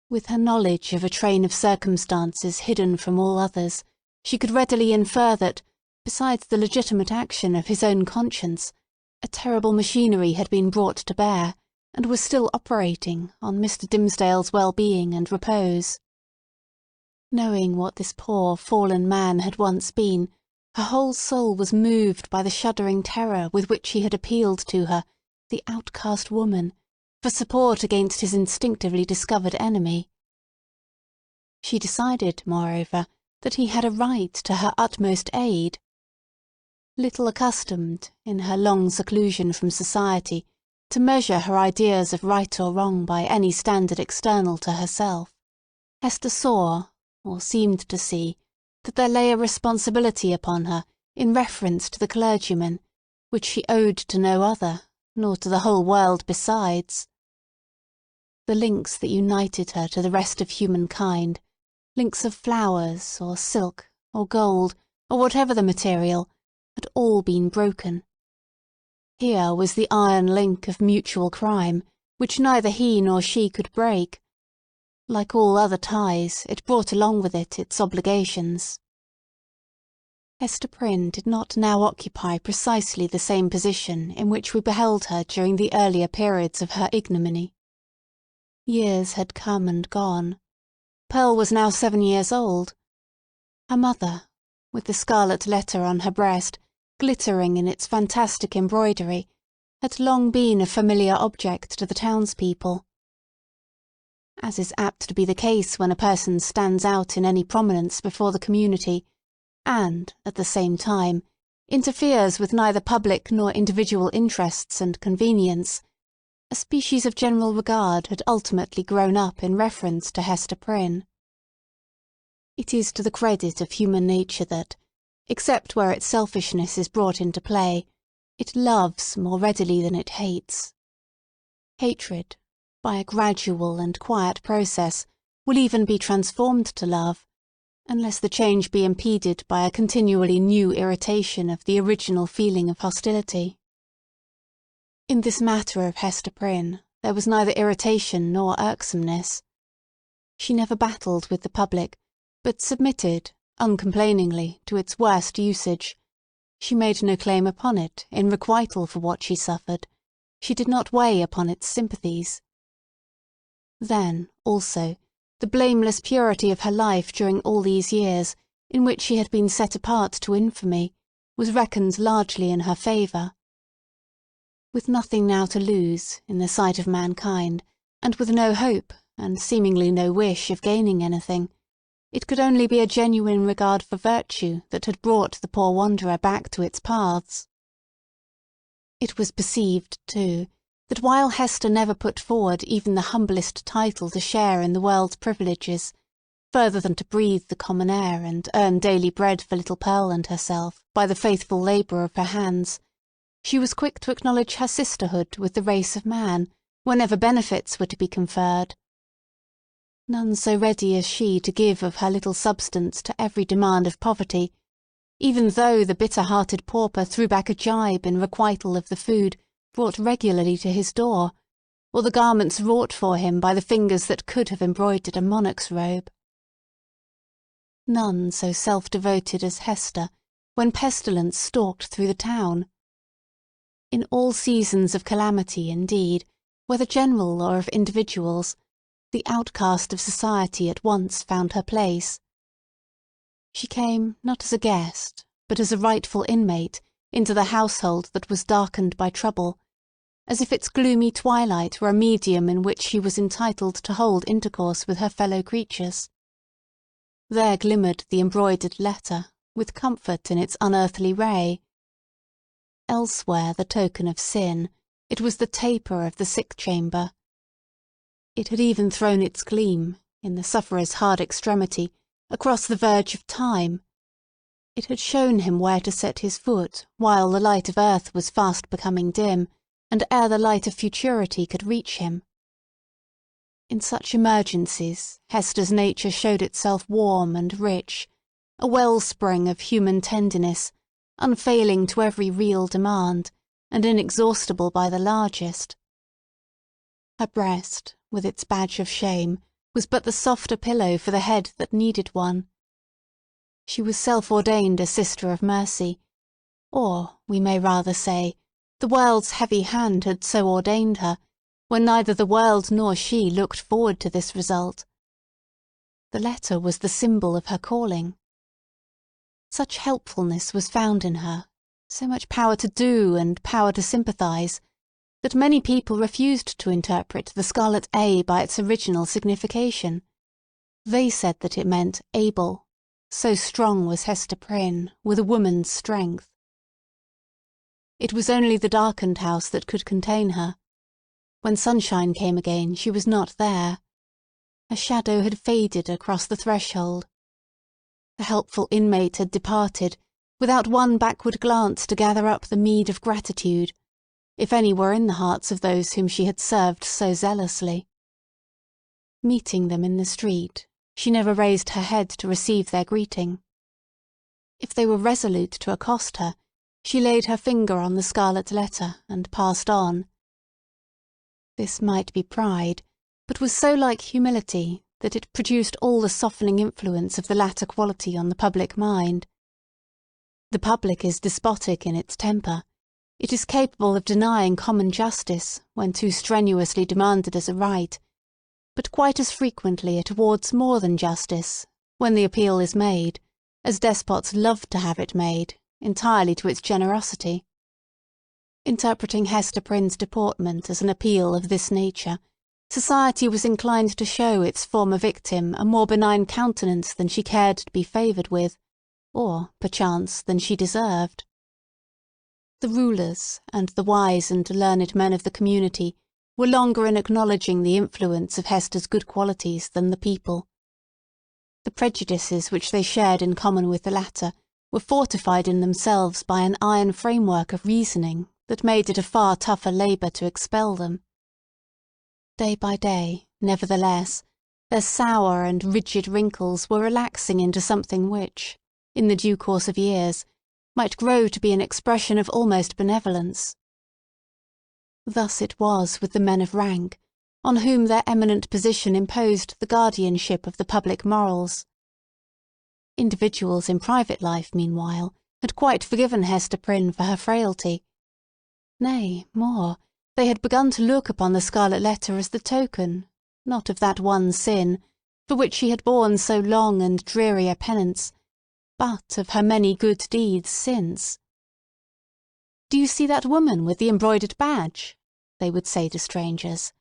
Speaker 2: With her knowledge of a train of circumstances hidden from all others, she could readily infer that, besides the legitimate action of his own conscience, a terrible machinery had been brought to bear, and was still operating on Mr. Dimmesdale's well-being and repose. Knowing what this poor fallen man had once been, her whole soul was moved by the shuddering terror with which he had appealed to her, the outcast woman, for support against his instinctively discovered enemy. She decided, moreover, that he had a right to her utmost aid. Little accustomed, in her long seclusion from society, to measure her ideas of right or wrong by any standard external to herself, Hester saw, or seemed to see, that there lay a responsibility upon her in reference to the clergyman, which she owed to no other, nor to the whole world besides. The links that united her to the rest of humankind, links of flowers, or silk, or gold, or whatever the material, had all been broken. Here was the iron link of mutual crime, which neither he nor she could break. Like all other ties, it brought along with it its obligations. Hester Prynne did not now occupy precisely the same position in which we beheld her during the earlier periods of her ignominy. Years had come and gone. Pearl was now 7 years old. Her mother, with the Scarlet Letter on her breast, glittering in its fantastic embroidery, had long been a familiar object to the townspeople. As is apt to be the case when a person stands out in any prominence before the community, and, at the same time, interferes with neither public nor individual interests and convenience, a species of general regard had ultimately grown up in reference to Hester Prynne. It is to the credit of human nature that, except where its selfishness is brought into play, it loves more readily than it hates. Hatred, by a gradual and quiet process, will even be transformed to love, unless the change be impeded by a continually new irritation of the original feeling of hostility. In this matter of Hester Prynne there was neither irritation nor irksomeness. She never battled with the public, but submitted, uncomplainingly, to its worst usage. She made no claim upon it, in requital for what she suffered. She did not weigh upon its sympathies. Then, also, the blameless purity of her life during all these years, in which she had been set apart to infamy, was reckoned largely in her favour. With nothing now to lose, in the sight of mankind, and with no hope, and seemingly no wish of gaining anything, it could only be a genuine regard for virtue that had brought the poor wanderer back to its paths. It was perceived, too, that while Hester never put forward even the humblest title to share in the world's privileges, further than to breathe the common air and earn daily bread for little Pearl and herself by the faithful labour of her hands, she was quick to acknowledge her sisterhood with the race of man, whenever benefits were to be conferred. None so ready as she to give of her little substance to every demand of poverty, even though the bitter-hearted pauper threw back a gibe in requital of the food brought regularly to his door, or the garments wrought for him by the fingers that could have embroidered a monarch's robe. None so self-devoted as Hester, when pestilence stalked through the town. In all seasons of calamity, indeed, whether general or of individuals, the outcast of society at once found her place. She came, not as a guest, but as a rightful inmate, into the household that was darkened by trouble, as if its gloomy twilight were a medium in which she was entitled to hold intercourse with her fellow creatures. There glimmered the embroidered letter, with comfort in its unearthly ray. Elsewhere the token of sin, it was the taper of the sick chamber. It had even thrown its gleam, in the sufferer's hard extremity, across the verge of time. It had shown him where to set his foot while the light of earth was fast becoming dim, and ere the light of futurity could reach him. In such emergencies, Hester's nature showed itself warm and rich, a wellspring of human tenderness, unfailing to every real demand, and inexhaustible by the largest. Her breast, with its badge of shame, was but the softer pillow for the head that needed one. She was self-ordained a sister of mercy, or, we may rather say, the world's heavy hand had so ordained her, when neither the world nor she looked forward to this result. The letter was the symbol of her calling. Such helpfulness was found in her, so much power to do and power to sympathise, that many people refused to interpret the scarlet A by its original signification. They said that it meant able, so strong was Hester Prynne, with a woman's strength. It was only the darkened house that could contain her. When sunshine came again, she was not there. Her shadow had faded across the threshold. The helpful inmate had departed, without one backward glance to gather up the meed of gratitude, if any were in the hearts of those whom she had served so zealously. Meeting them in the street, she never raised her head to receive their greeting. If they were resolute to accost her, she laid her finger on the Scarlet Letter and passed on. This might be pride, but was so like humility that it produced all the softening influence of the latter quality on the public mind. The public is despotic in its temper. It is capable of denying common justice when too strenuously demanded as a right, but quite as frequently it awards more than justice, when the appeal is made, as despots love to have it made, entirely to its generosity. Interpreting Hester Prynne's deportment as an appeal of this nature, society was inclined to show its former victim a more benign countenance than she cared to be favoured with, or, perchance, than she deserved. The rulers, and the wise and learned men of the community, were longer in acknowledging the influence of Hester's good qualities than the people. The prejudices which they shared in common with the latter were fortified in themselves by an iron framework of reasoning that made it a far tougher labour to expel them. Day by day, nevertheless, their sour and rigid wrinkles were relaxing into something which, in the due course of years, might grow to be an expression of almost benevolence. Thus it was with the men of rank, on whom their eminent position imposed the guardianship of the public morals. Individuals in private life, meanwhile, had quite forgiven Hester Prynne for her frailty. Nay, more, they had begun to look upon the Scarlet Letter as the token, not of that one sin, for which she had borne so long and dreary a penance, but of her many good deeds since. "Do you see that woman with the embroidered badge?" they would say to strangers.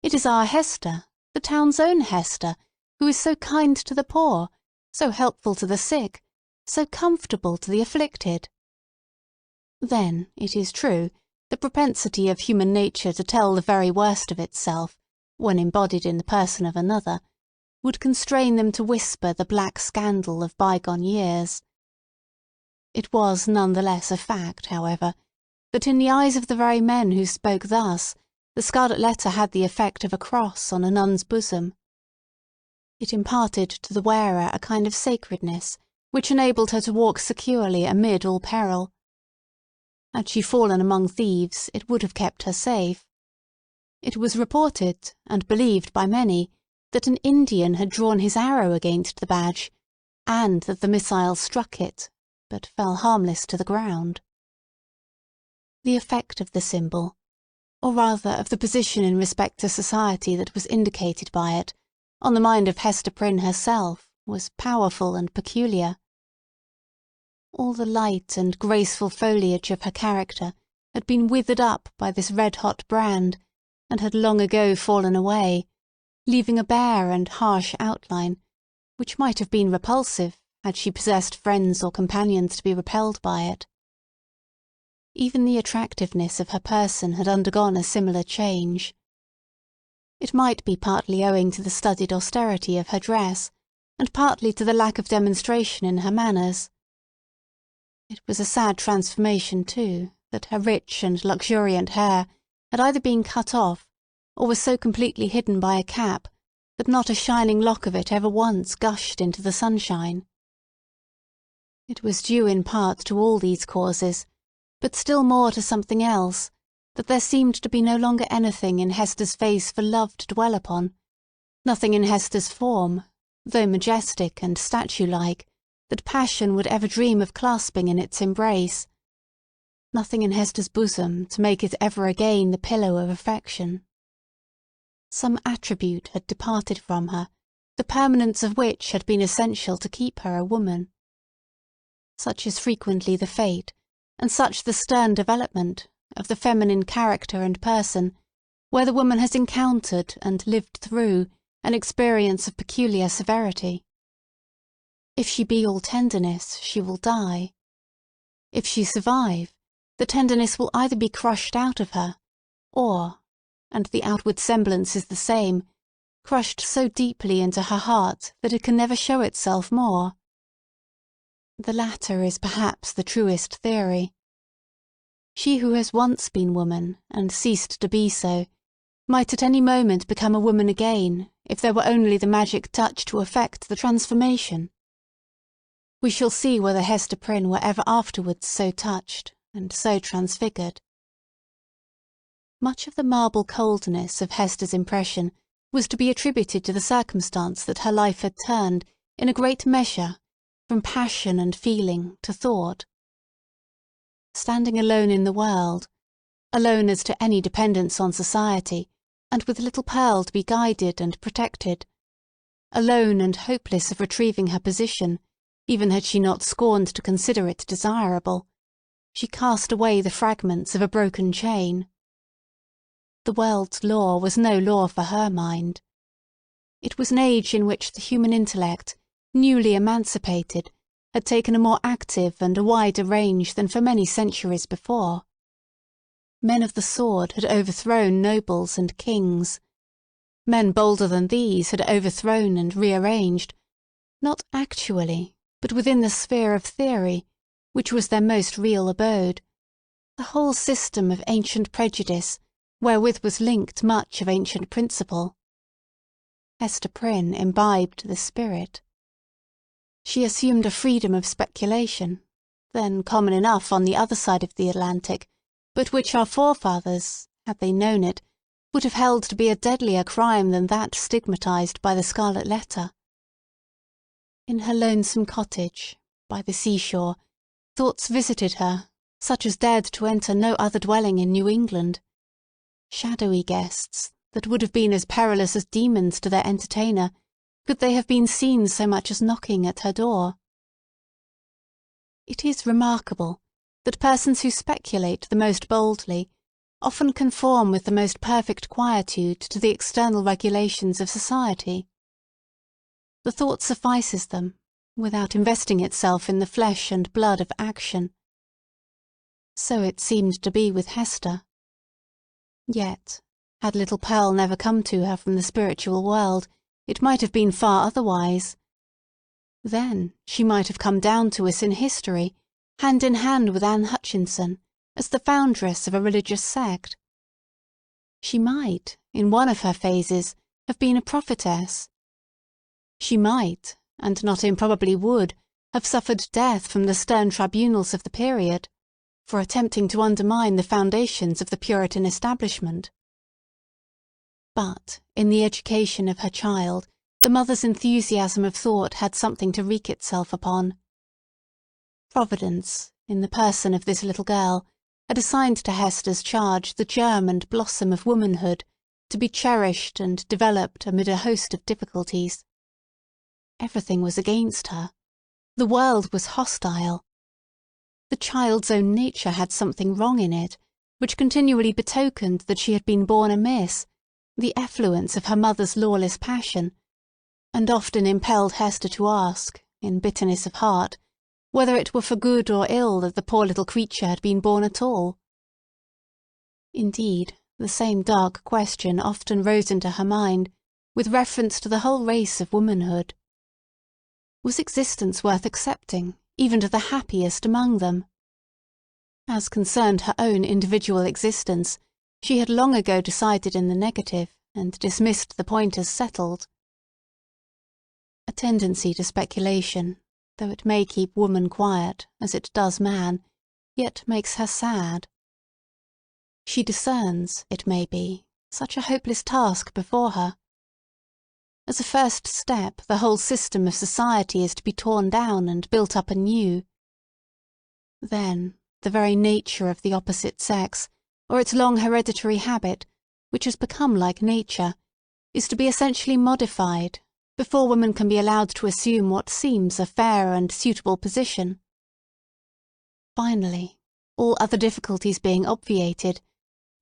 Speaker 2: "It is our Hester, the town's own Hester, who is so kind to the poor, so helpful to the sick, so comfortable to the afflicted." Then, it is true, the propensity of human nature to tell the very worst of itself, when embodied in the person of another, would constrain them to whisper the black scandal of bygone years. It was none the less a fact, however, that in the eyes of the very men who spoke thus, the Scarlet Letter had the effect of a cross on a nun's bosom. It imparted to the wearer a kind of sacredness, which enabled her to walk securely amid all peril. Had she fallen among thieves, it would have kept her safe. It was reported, and believed by many, that an Indian had drawn his arrow against the badge, and that the missile struck it, but fell harmless to the ground. The effect of the symbol, or rather of the position in respect to society that was indicated by it, on the mind of Hester Prynne herself, was powerful and peculiar. All the light and graceful foliage of her character had been withered up by this red-hot brand, and had long ago fallen away, leaving a bare and harsh outline, which might have been repulsive had she possessed friends or companions to be repelled by it. Even the attractiveness of her person had undergone a similar change. It might be partly owing to the studied austerity of her dress, and partly to the lack of demonstration in her manners. It was a sad transformation, too, that her rich and luxuriant hair had either been cut off, or was so completely hidden by a cap that not a shining lock of it ever once gushed into the sunshine. It was due in part to all these causes, but still more to something else, that there seemed to be no longer anything in Hester's face for love to dwell upon, nothing in Hester's form, though majestic and statue-like, that passion would ever dream of clasping in its embrace, nothing in Hester's bosom to make it ever again the pillow of affection. Some attribute had departed from her, the permanence of which had been essential to keep her a woman. Such is frequently the fate, and such the stern development, of the feminine character and person, where the woman has encountered and lived through an experience of peculiar severity. If she be all tenderness, she will die. If she survive, the tenderness will either be crushed out of her, or, and the outward semblance is the same, crushed so deeply into her heart that it can never show itself more. The latter is perhaps the truest theory. She who has once been woman, and ceased to be so, might at any moment become a woman again, if there were only the magic touch to effect the transformation. We shall see whether Hester Prynne were ever afterwards so touched, and so transfigured. Much of the marble coldness of Hester's impression was to be attributed to the circumstance that her life had turned, in a great measure, from passion and feeling to thought. Standing alone in the world, alone as to any dependence on society, and with little Pearl to be guided and protected, alone and hopeless of retrieving her position, even had she not scorned to consider it desirable, she cast away the fragments of a broken chain. The world's law was no law for her mind. It was an age in which the human intellect, newly emancipated, had taken a more active and a wider range than for many centuries before. Men of the sword had overthrown nobles and kings. Men bolder than these had overthrown and rearranged, not actually, but within the sphere of theory, which was their most real abode, the whole system of ancient prejudice, wherewith was linked much of ancient principle. Hester Prynne imbibed the spirit. She assumed a freedom of speculation, then common enough on the other side of the Atlantic, but which our forefathers, had they known it, would have held to be a deadlier crime than that stigmatized by the Scarlet Letter. In her lonesome cottage, by the seashore, thoughts visited her, such as dared to enter no other dwelling in New England. Shadowy guests, that would have been as perilous as demons to their entertainer, could they have been seen so much as knocking at her door. It is remarkable that persons who speculate the most boldly often conform with the most perfect quietude to the external regulations of society. The thought suffices them, without investing itself in the flesh and blood of action. So it seemed to be with Hester. Yet, had little Pearl never come to her from the spiritual world, it might have been far otherwise. Then she might have come down to us in history, hand in hand with Anne Hutchinson, as the foundress of a religious sect. She might, in one of her phases, have been a prophetess. She might, and not improbably would, have suffered death from the stern tribunals of the period, for attempting to undermine the foundations of the Puritan establishment. But, in the education of her child, the mother's enthusiasm of thought had something to wreak itself upon. Providence, in the person of this little girl, had assigned to Hester's charge the germ and blossom of womanhood, to be cherished and developed amid a host of difficulties. Everything was against her. The world was hostile. The child's own nature had something wrong in it, which continually betokened that she had been born amiss, the effluence of her mother's lawless passion, and often impelled Hester to ask, in bitterness of heart, whether it were for good or ill that the poor little creature had been born at all. Indeed, the same dark question often rose into her mind with reference to the whole race of womanhood. Was existence worth accepting, even to the happiest among them? As concerned her own individual existence, she had long ago decided in the negative and dismissed the point as settled. A tendency to speculation, though it may keep woman quiet, as it does man, yet makes her sad. She discerns, it may be, such a hopeless task before her. As a first step, the whole system of society is to be torn down and built up anew. Then, the very nature of the opposite sex, or its long hereditary habit, which has become like nature, is to be essentially modified, before woman can be allowed to assume what seems a fair and suitable position. Finally, all other difficulties being obviated,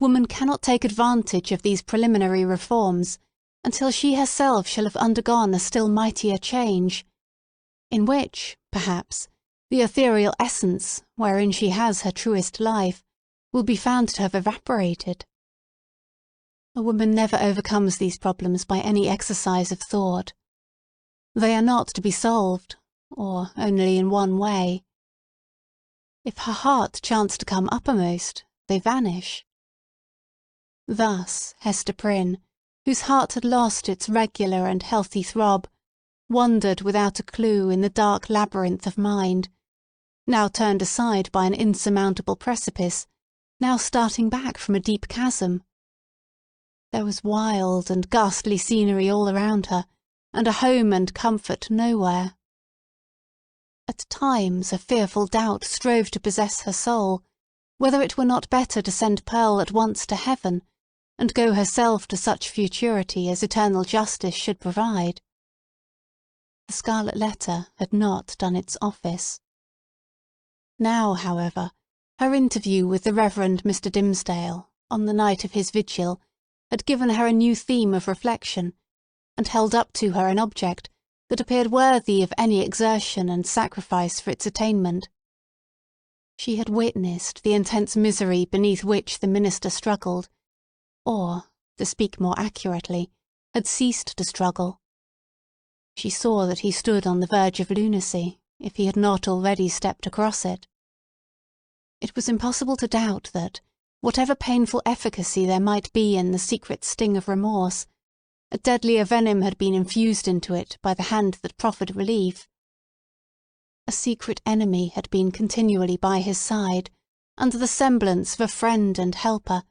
Speaker 2: woman cannot take advantage of these preliminary reforms until she herself shall have undergone a still mightier change, in which, perhaps, the ethereal essence, wherein she has her truest life, will be found to have evaporated. A woman never overcomes these problems by any exercise of thought. They are not to be solved, or only in one way. If her heart chance to come uppermost, they vanish. Thus Hester Prynne, whose heart had lost its regular and healthy throb, wandered without a clue in the dark labyrinth of mind, now turned aside by an insurmountable precipice, now starting back from a deep chasm. There was wild and ghastly scenery all around her, and a home and comfort nowhere. At times a fearful doubt strove to possess her soul, whether it were not better to send Pearl at once to heaven, and go herself to such futurity as eternal justice should provide. The Scarlet Letter had not done its office. Now, however, her interview with the Reverend Mr. Dimmesdale, on the night of his vigil, had given her a new theme of reflection, and held up to her an object that appeared worthy of any exertion and sacrifice for its attainment. She had witnessed the intense misery beneath which the minister struggled, or, to speak more accurately, had ceased to struggle. She saw that he stood on the verge of lunacy, if he had not already stepped across it. It was impossible to doubt that, whatever painful efficacy there might be in the secret sting of remorse, a deadlier venom had been infused into it by the hand that proffered relief. A secret enemy had been continually by his side, under the semblance of a friend and helper,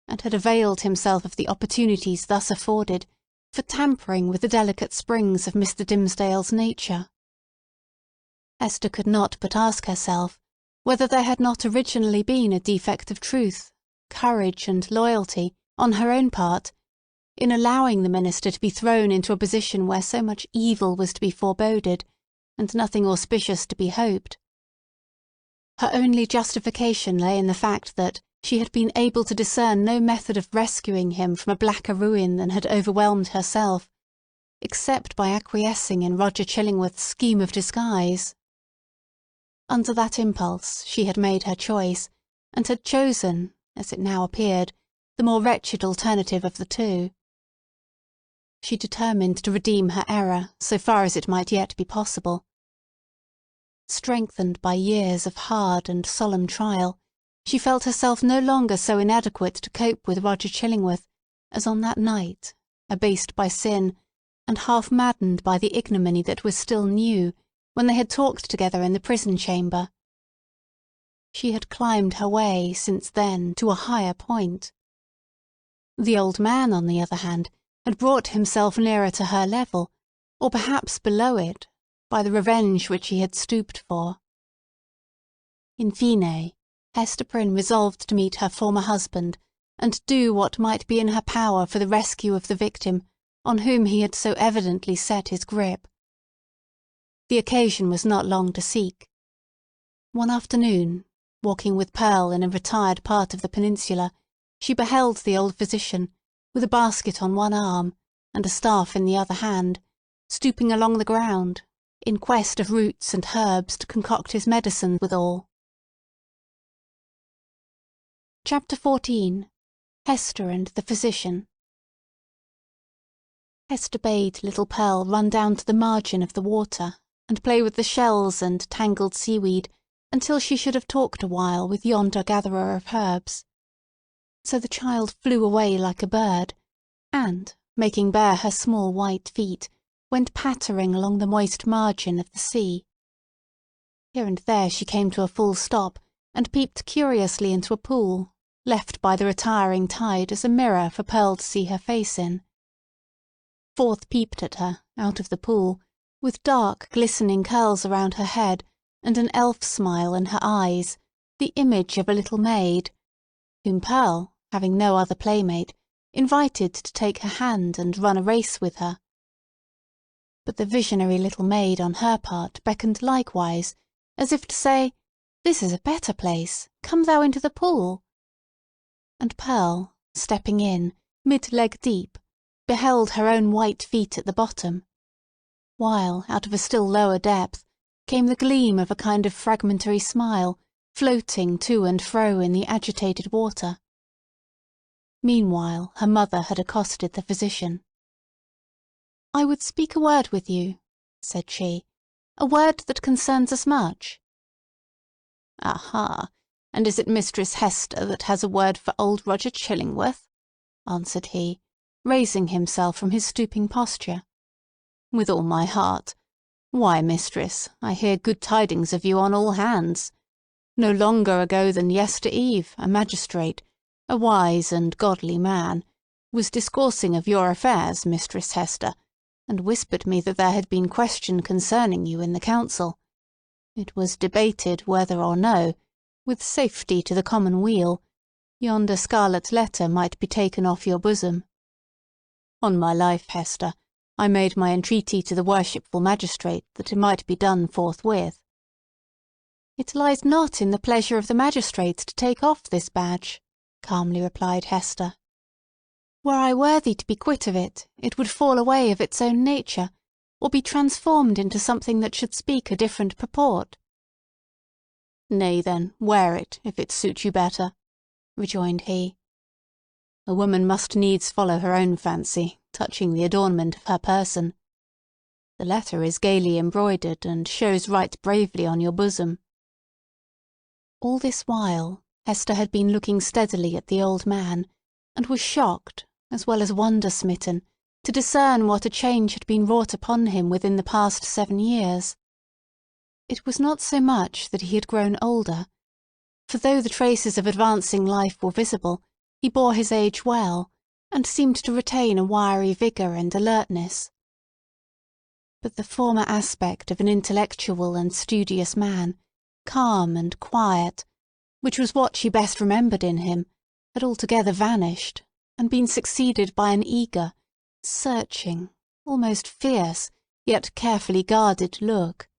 Speaker 2: and had availed himself of the opportunities thus afforded for tampering with the delicate springs of Mr. Dimmesdale's nature. Hester could not but ask herself whether there had not originally been a defect of truth, courage, and loyalty, on her own part, in allowing the minister to be thrown into a position where so much evil was to be foreboded, and nothing auspicious to be hoped. Her only justification lay in the fact that she had been able to discern no method of rescuing him from a blacker ruin than had overwhelmed herself, except by acquiescing in Roger Chillingworth's scheme of disguise. Under that impulse she had made her choice, and had chosen, as it now appeared, the more wretched alternative of the two. She determined to redeem her error so far as it might yet be possible. Strengthened by years of hard and solemn trial, she felt herself no longer so inadequate to cope with Roger Chillingworth as on that night, abased by sin, and half maddened by the ignominy that was still new, when they had talked together in the prison chamber. She had climbed her way since then to a higher point. The old man, on the other hand, had brought himself nearer to her level, or perhaps below it, by the revenge which he had stooped for. In fine, Hester Prynne resolved to meet her former husband, and do what might be in her power for the rescue of the victim on whom he had so evidently set his grip. The occasion was not long to seek. One afternoon, walking with Pearl in a retired part of the peninsula, she beheld the old physician, with a basket on one arm, and a staff in the other hand, stooping along the ground, in quest of roots and herbs to concoct his medicine withal. Chapter 14. Hester and the Physician. Hester bade little Pearl run down to the margin of the water, and play with the shells and tangled seaweed until she should have talked a while with yonder gatherer of herbs. So the child flew away like a bird, and, making bare her small white feet, went pattering along the moist margin of the sea. Here and there she came to a full stop, and peeped curiously into a pool, left by the retiring tide as a mirror for Pearl to see her face in. Forth peeped at her, out of the pool, with dark glistening curls around her head, and an elf smile in her eyes, the image of a little maid, whom Pearl, having no other playmate, invited to take her hand and run a race with her. But the visionary little maid on her part beckoned likewise, as if to say, "This is a better place, come thou into the pool." And Pearl, stepping in, mid-leg deep, beheld her own white feet at the bottom, while out of a still lower depth came the gleam of a kind of fragmentary smile, floating to and fro in the agitated water. Meanwhile her mother had accosted the physician. "I would speak a word with you," said she, "a word that concerns us much." "Aha! And is it Mistress Hester that has a word for old Roger Chillingworth?" answered he, raising himself from his stooping posture. "With all my heart. Why, mistress, I hear good tidings of you on all hands. No longer ago than yester eve, a magistrate, a wise and godly man, was discoursing of your affairs, Mistress Hester, and whispered me that there had been question concerning you in the council. It was debated whether or no, with safety to the common weal, yonder Scarlet Letter might be taken off your bosom. On my life, Hester, I made my entreaty to the worshipful magistrate that it might be done forthwith." "It lies not in the pleasure of the magistrate to take off this badge," calmly replied Hester. "Were I worthy to be quit of it, it would fall away of its own nature, or be transformed into something that should speak a different purport." "Nay, then, wear it, if it suit you better," rejoined he. "A woman must needs follow her own fancy, touching the adornment of her person. The letter is gaily embroidered, and shows right bravely on your bosom." All this while Hester had been looking steadily at the old man, and was shocked, as well as wonder-smitten, to discern what a change had been wrought upon him within the past 7 years. It was not so much that he had grown older, for though the traces of advancing life were visible, he bore his age well, and seemed to retain a wiry vigour and alertness. But the former aspect of an intellectual and studious man, calm and quiet, which was what she best remembered in him, had altogether vanished, and been succeeded by an eager, searching, almost fierce, yet carefully guarded look.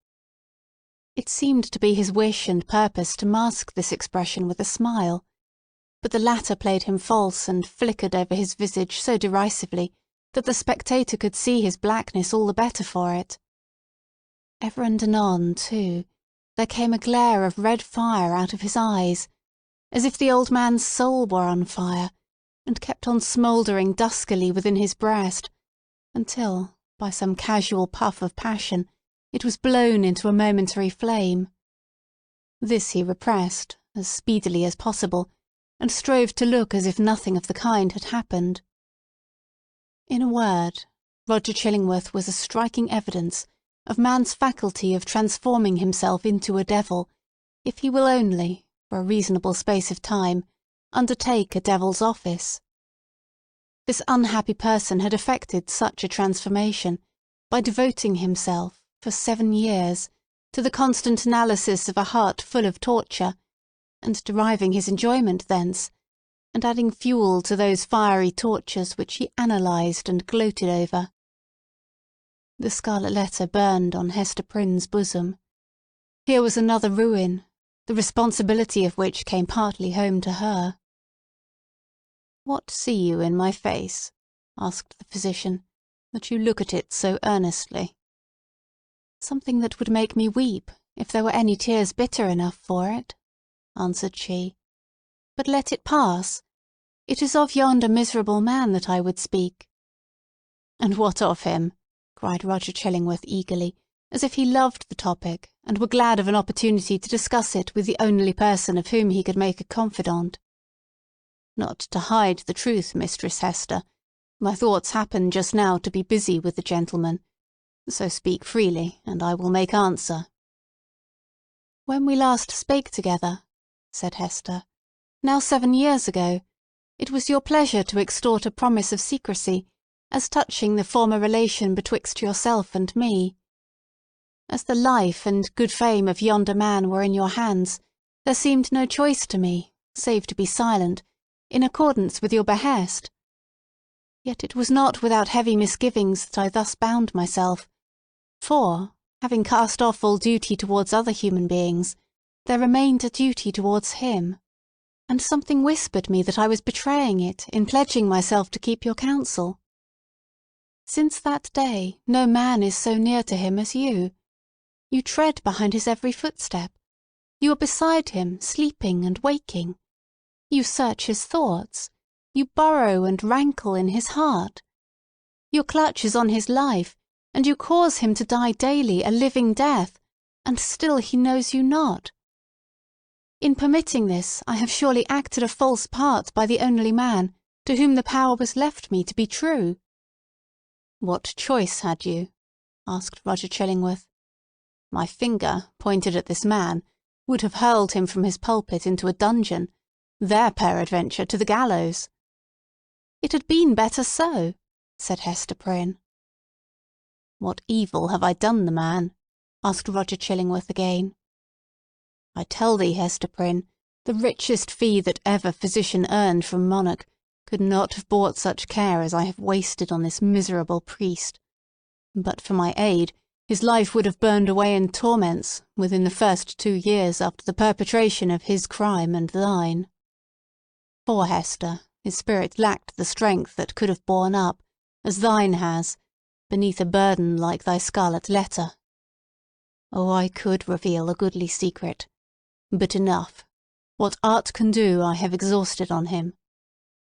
Speaker 2: It seemed to be his wish and purpose to mask this expression with a smile, but the latter played him false and flickered over his visage so derisively that the spectator could see his blackness all the better for it. Ever and anon, too, there came a glare of red fire out of his eyes, as if the old man's soul were on fire, and kept on smouldering duskily within his breast, until, by some casual puff of passion, it was blown into a momentary flame. This he repressed, as speedily as possible, and strove to look as if nothing of the kind had happened. In a word, Roger Chillingworth was a striking evidence of man's faculty of transforming himself into a devil, if he will only, for a reasonable space of time, undertake a devil's office. This unhappy person had effected such a transformation by devoting himself, for 7 years, to the constant analysis of a heart full of torture, and deriving his enjoyment thence, and adding fuel to those fiery tortures which he analysed and gloated over. The Scarlet Letter burned on Hester Prynne's bosom. Here was another ruin, the responsibility of which came partly home to her. "What see you in my face?" asked the physician, "that you look at it so earnestly?" "Something that would make me weep, if there were any tears bitter enough for it," answered she. "But let it pass. "It is of yonder miserable man that I would speak." "And what of him?" cried Roger Chillingworth eagerly, as if he loved the topic, and were glad of an opportunity to discuss it with the only person of whom he could make a confidant. "Not to hide the truth, Mistress Hester, my thoughts happen just now to be busy with the gentleman. So speak freely, and I will make answer." "When we last spake together," said Hester, "now 7 years ago, it was your pleasure to extort a promise of secrecy, as touching the former relation betwixt yourself and me. As the life and good fame of yonder man were in your hands, there seemed no choice to me, save to be silent, in accordance with your behest. Yet it was not without heavy misgivings that I thus bound myself, for, having cast off all duty towards other human beings, there remained a duty towards him, and something whispered me that I was betraying it in pledging myself to keep your counsel. Since that day no man is so near to him as you. You tread behind his every footstep. You are beside him, sleeping and waking. You search his thoughts. You burrow and rankle in his heart. Your clutch is on his life, and you cause him to die daily a living death, and still he knows you not. In permitting this, I have surely acted a false part by the only man to whom the power was left me to be true." "What choice had you?" asked Roger Chillingworth. "My finger, pointed at this man, would have hurled him from his pulpit into a dungeon, there peradventure to the gallows." "It had been better so," said Hester Prynne. "What evil have I done the man?" asked Roger Chillingworth again. "I tell thee, Hester Prynne, the richest fee that ever physician earned from monarch could not have bought such care as I have wasted on this miserable priest. But for my aid, his life would have burned away in torments within the first 2 years after the perpetration of his crime and thine. Poor Hester, his spirit lacked the strength that could have borne up, as thine has, beneath a burden like thy Scarlet Letter. Oh, I could reveal a goodly secret. But enough. What art can do I have exhausted on him.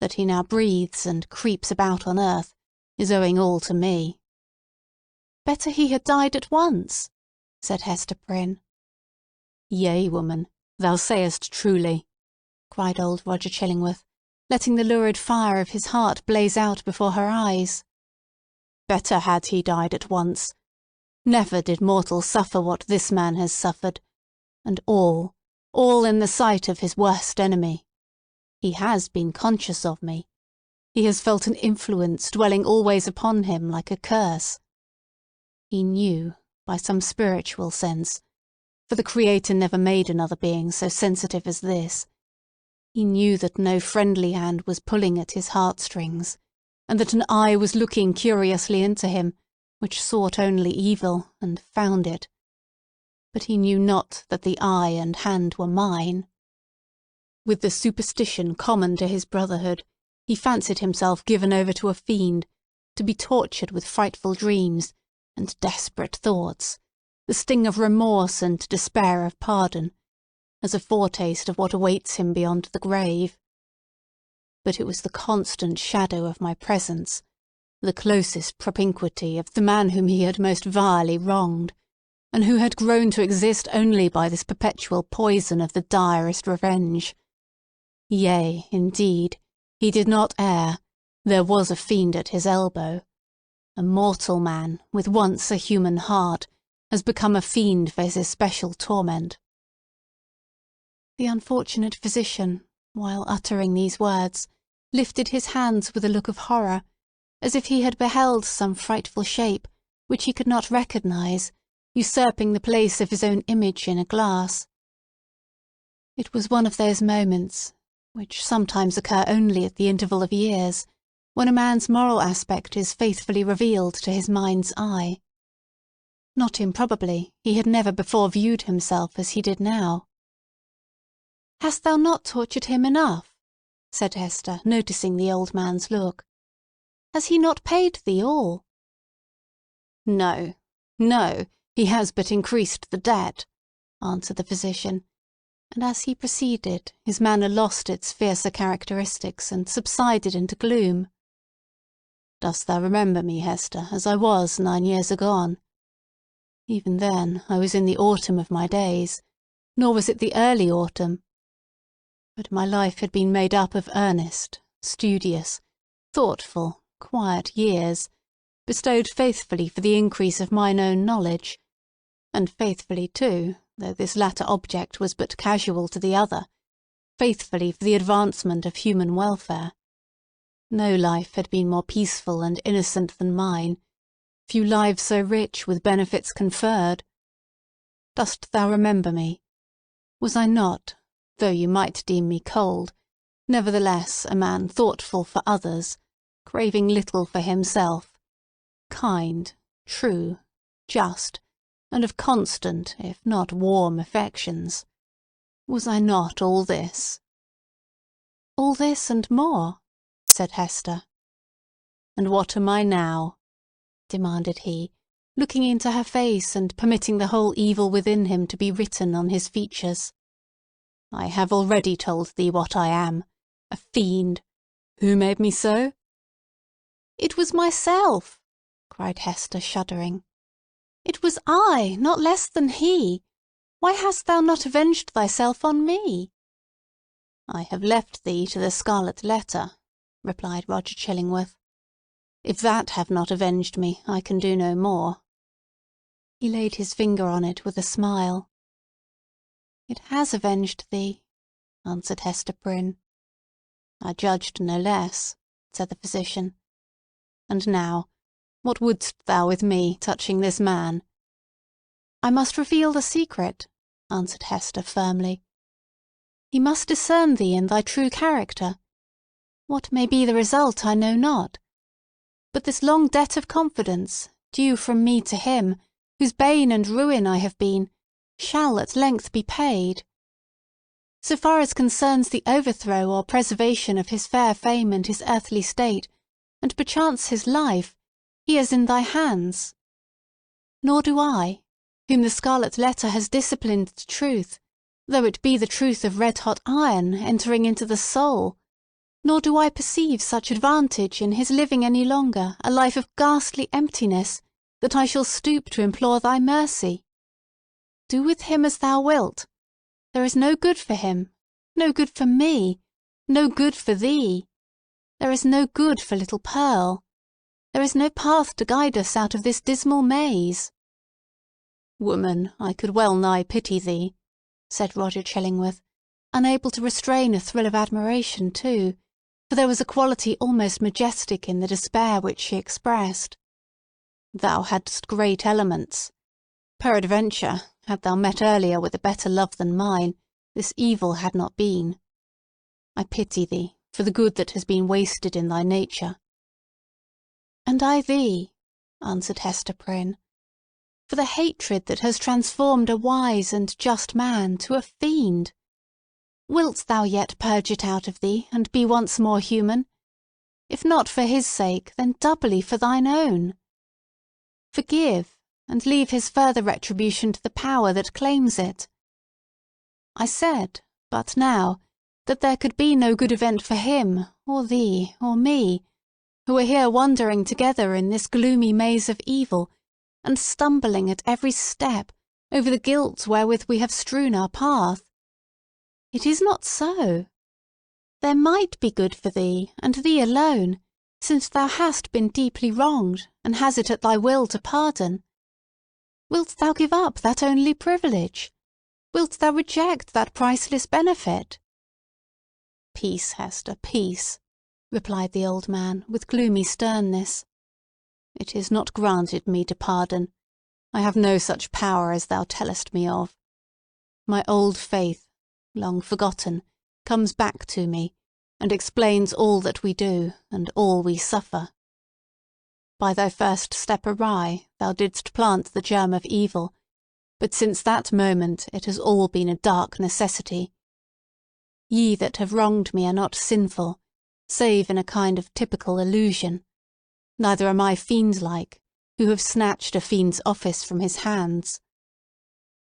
Speaker 2: That he now breathes and creeps about on earth is owing all to me." "Better he had died at once," said Hester Prynne. "Yea, woman, thou sayest truly," cried old Roger Chillingworth, letting the lurid fire of his heart blaze out before her eyes. "Better had he died at once. Never did mortal suffer what this man has suffered, and all in the sight of his worst enemy. He has been conscious of me. He has felt an influence dwelling always upon him like a curse. He knew, by some spiritual sense, for the Creator never made another being so sensitive as this, he knew that no friendly hand was pulling at his heartstrings, and that an eye was looking curiously into him, which sought only evil, and found it. But he knew not that the eye and hand were mine. With the superstition common to his brotherhood, he fancied himself given over to a fiend, to be tortured with frightful dreams and desperate thoughts, the sting of remorse and despair of pardon, as a foretaste of what awaits him beyond the grave. But it was the constant shadow of my presence, the closest propinquity of the man whom he had most vilely wronged, and who had grown to exist only by this perpetual poison of the direst revenge. Yea, indeed, he did not err. There was a fiend at his elbow. A mortal man, with once a human heart, has become a fiend for his especial torment." The unfortunate physician, while uttering these words, lifted his hands with a look of horror, as if he had beheld some frightful shape, which he could not recognise, usurping the place of his own image in a glass. It was one of those moments, which sometimes occur only at the interval of years, when a man's moral aspect is faithfully revealed to his mind's eye. Not improbably, he had never before viewed himself as he did now. "Hast thou not tortured him enough?" said Hester, noticing the old man's look. "Has he not paid thee all?" "No, no, he has but increased the debt," answered the physician. and as he proceeded his manner lost its fiercer characteristics and subsided into gloom.
Speaker 3: "Dost thou remember me, Hester, as I was 9 years agone? Even then I was in the autumn of my days, nor was it the early autumn. But my life had been made up of earnest, studious, thoughtful, quiet years, bestowed faithfully for the increase of mine own knowledge, and faithfully too, though this latter object was but casual to the other, faithfully for the advancement of human welfare. No life had been more peaceful and innocent than mine, few lives so rich with benefits conferred. Dost thou remember me? Was I not, though you might deem me cold, nevertheless a man thoughtful for others, craving little for himself, kind, true, just, and of constant, if not warm, affections? Was I not all this?"
Speaker 2: "All this and more," said Hester.
Speaker 3: "And what am I now?"
Speaker 2: demanded he, looking into her face and permitting the whole evil within him to be written on his features.
Speaker 3: "I have already told thee what I am. A fiend. Who made me so?"
Speaker 2: "It was myself!" cried Hester, shuddering. "It was I, not less than he. Why hast thou not avenged thyself on me?"
Speaker 3: "I have left thee to the Scarlet Letter," replied Roger Chillingworth. "If that have not avenged me, I can do no more."
Speaker 2: He laid his finger on it with a smile. "It has avenged thee," answered Hester Prynne.
Speaker 3: "I judged no less," said the physician. "And now, what wouldst thou with me touching this man?"
Speaker 2: "I must reveal the secret," answered Hester firmly. "He must discern thee in thy true character. What may be the result I know not. But this long debt of confidence, due from me to him, whose bane and ruin I have been, shall at length be paid. So far as concerns the overthrow or preservation of his fair fame and his earthly state, and perchance his life, he is in thy hands. Nor do I, whom the Scarlet Letter has disciplined to truth, though it be the truth of red-hot iron entering into the soul, nor do I perceive such advantage in his living any longer a life of ghastly emptiness, that I shall stoop to implore thy mercy. Do with him as thou wilt. There is no good for him, no good for me, no good for thee. There is no good for little Pearl. There is no path to guide us out of this dismal maze."
Speaker 3: "Woman, I could well nigh pity thee," said Roger Chillingworth,
Speaker 2: unable to restrain a thrill of admiration too, for there was a quality almost majestic in the despair which she expressed.
Speaker 3: "Thou hadst great elements. Peradventure, had thou met earlier with a better love than mine, this evil had not been. I pity thee for the good that has been wasted in thy nature."
Speaker 2: "And I thee," answered Hester Prynne, "for the hatred that has transformed a wise and just man to a fiend. Wilt thou yet purge it out of thee, and be once more human? If not for his sake, then doubly for thine own. Forgive, and leave his further retribution to the power that claims it. I said, but now, that there could be no good event for him, or thee, or me, who are here wandering together in this gloomy maze of evil, and stumbling at every step over the guilt wherewith we have strewn our path. It is not so. There might be good for thee, and thee alone, since thou hast been deeply wronged, and has it at thy will to pardon. Wilt thou give up that only privilege? Wilt thou reject that priceless benefit?"
Speaker 3: "Peace, Hester, peace,"
Speaker 2: replied the old man, with gloomy sternness.
Speaker 3: "It is not granted me to pardon. I have no such power as thou tellest me of. My old faith, long forgotten, comes back to me, and explains all that we do, and all we suffer. By thy first step awry, thou didst plant the germ of evil, but since that moment it has all been a dark necessity. Ye that have wronged me are not sinful, save in a kind of typical illusion. Neither am I fiend-like, who have snatched a fiend's office from his hands.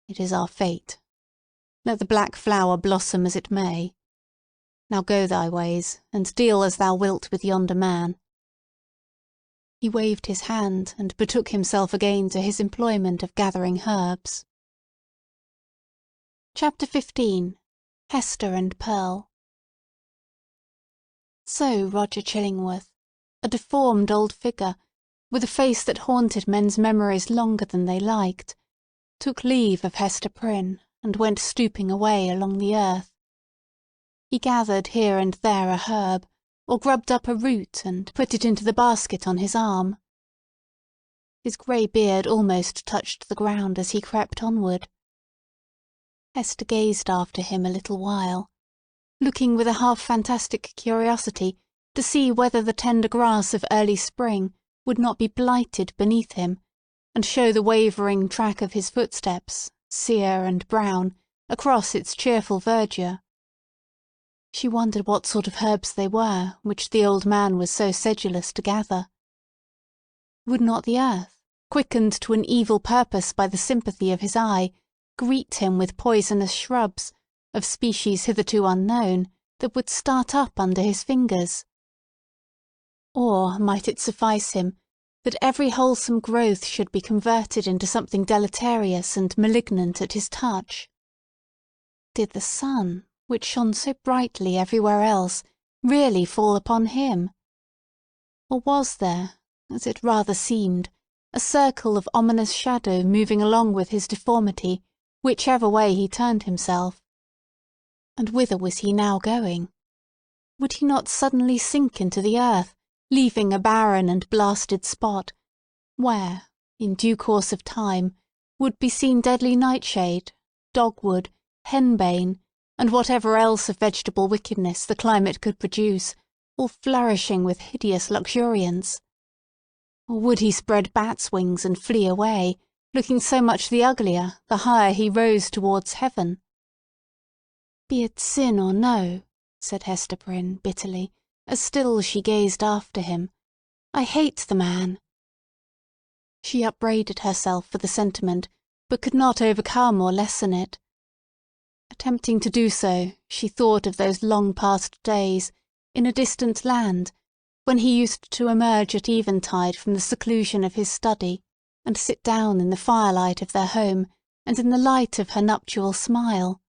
Speaker 3: It is our fate. Let the black flower blossom as it may. Now go thy ways, and deal as thou wilt with yonder man." He waved his hand, and betook himself again to his employment of gathering herbs. Chapter 15. Hester and Pearl. So Roger Chillingworth, a deformed old figure, with a face that haunted men's memories longer than they liked, took leave of Hester Prynne, and went stooping away along the earth. He gathered here and there a herb, or grubbed up a root and put it into the basket on his arm. His grey beard almost touched the ground as he crept onward. Hester gazed after him a little while, looking with a half-fantastic curiosity to see whether the tender grass of early spring would not be blighted beneath him, and show the wavering track of his footsteps, sere and brown, across its cheerful verdure. She wondered what sort of herbs they were which the old man was so sedulous to gather. Would not the earth, quickened to an evil purpose by the sympathy of his eye, greet him with poisonous shrubs, of species hitherto unknown, that would start up under his fingers? Or might it suffice him that every wholesome growth should be converted into something deleterious and malignant at his touch? Did the sun, which shone so brightly everywhere else, really fall upon him? Or was there, as it rather seemed, a circle of ominous shadow moving along with his deformity, whichever way he turned himself? And whither was he now going? Would he not suddenly sink into the earth, leaving a barren and blasted spot, where, in due course of time, would be seen deadly nightshade, dogwood, henbane, and whatever else of vegetable wickedness the climate could produce, all flourishing with hideous luxuriance? Or would he spread bat's wings and flee away, looking so much the uglier the higher he rose towards heaven? "Be it sin or no," said Hester Prynne bitterly, as still she gazed after him, "I hate the man." She upbraided herself for the sentiment, but could not overcome or lessen it. Attempting to do so, she thought of those long-past days, in a distant land, when he used to emerge at eventide from the seclusion of his study, and sit down in the firelight of their home, and in the light of her nuptial smile.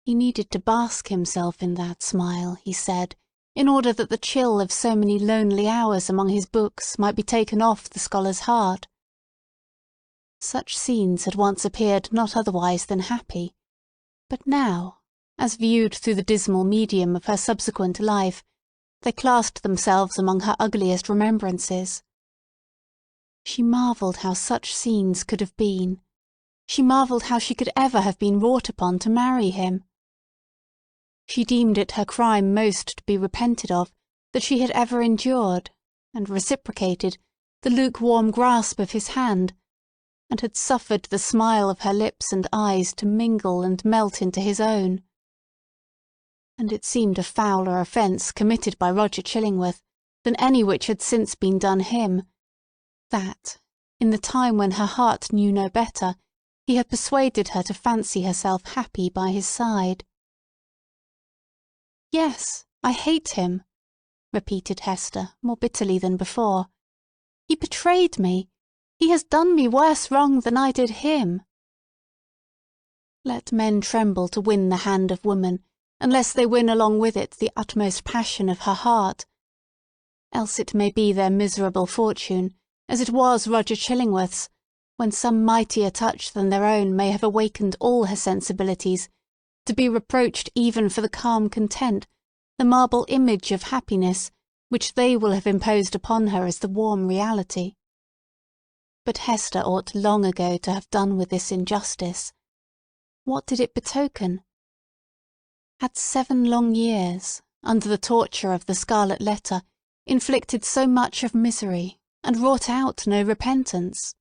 Speaker 3: He needed to bask himself in that smile, he said, in order that the chill of so many lonely hours among his books might be taken off the scholar's heart. Such scenes had once appeared not otherwise than happy, but now, as viewed through the dismal medium of her subsequent life, they classed themselves among her ugliest remembrances. She marvelled how such scenes could have been. She marvelled how she could ever have been wrought upon to marry him. She deemed it her crime most to be repented of that she had ever endured, and reciprocated, the lukewarm grasp of his hand, and had suffered the smile of her lips and eyes to mingle and melt into his own. And it seemed a fouler offence committed by Roger Chillingworth than any which had since been done him, that, in the time when her heart knew no better, he had persuaded her to fancy herself happy by his side. "Yes, I hate him," repeated Hester, more bitterly than before. "He betrayed me. He has done me worse wrong than I did him." Let men tremble to win the hand of woman, unless they win along with it the utmost passion of her heart. Else it may be their miserable fortune, as it was Roger Chillingworth's, when some mightier touch than their own may have awakened all her sensibilities, to be reproached even for the calm content, the marble image of happiness, which they will have imposed upon her as the warm reality. But Hester ought long ago to have done with this injustice. What did it betoken? Had 7 long years, under the torture of the Scarlet Letter, inflicted so much of misery, and wrought out no repentance?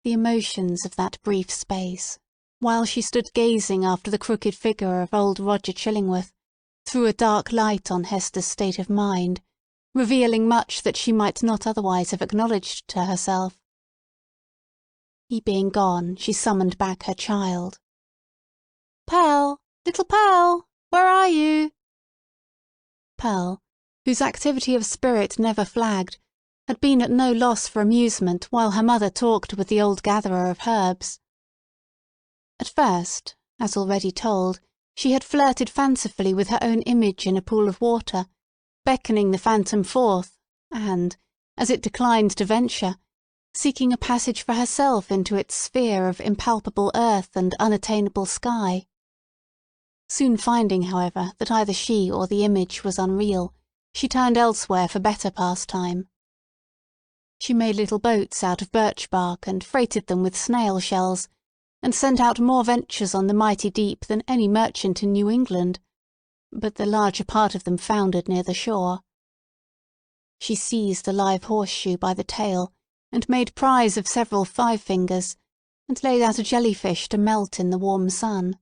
Speaker 3: The emotions of that brief space, while she stood gazing after the crooked figure of old Roger Chillingworth, threw a dark light on Hester's state of mind, revealing much that she might not otherwise have acknowledged to herself. He being gone, she summoned back her child. Pearl! Little Pearl! Where are you?" Pearl, whose activity of spirit never flagged, had been at no loss for amusement while her mother talked with the old gatherer of herbs. At first, as already told, she had flirted fancifully with her own image in a pool of water, beckoning the phantom forth, and, as it declined to venture, seeking a passage for herself into its sphere of impalpable earth and unattainable sky. Soon finding, however, that either she or the image was unreal, she turned elsewhere for better pastime. She made little boats out of birch bark and freighted them with snail shells, and sent out more ventures on the mighty deep than any merchant in New England, but the larger part of them foundered near the shore. She seized a live horseshoe by the tail, and made prize of several five-fingers, and laid out a jellyfish to melt in the warm sun.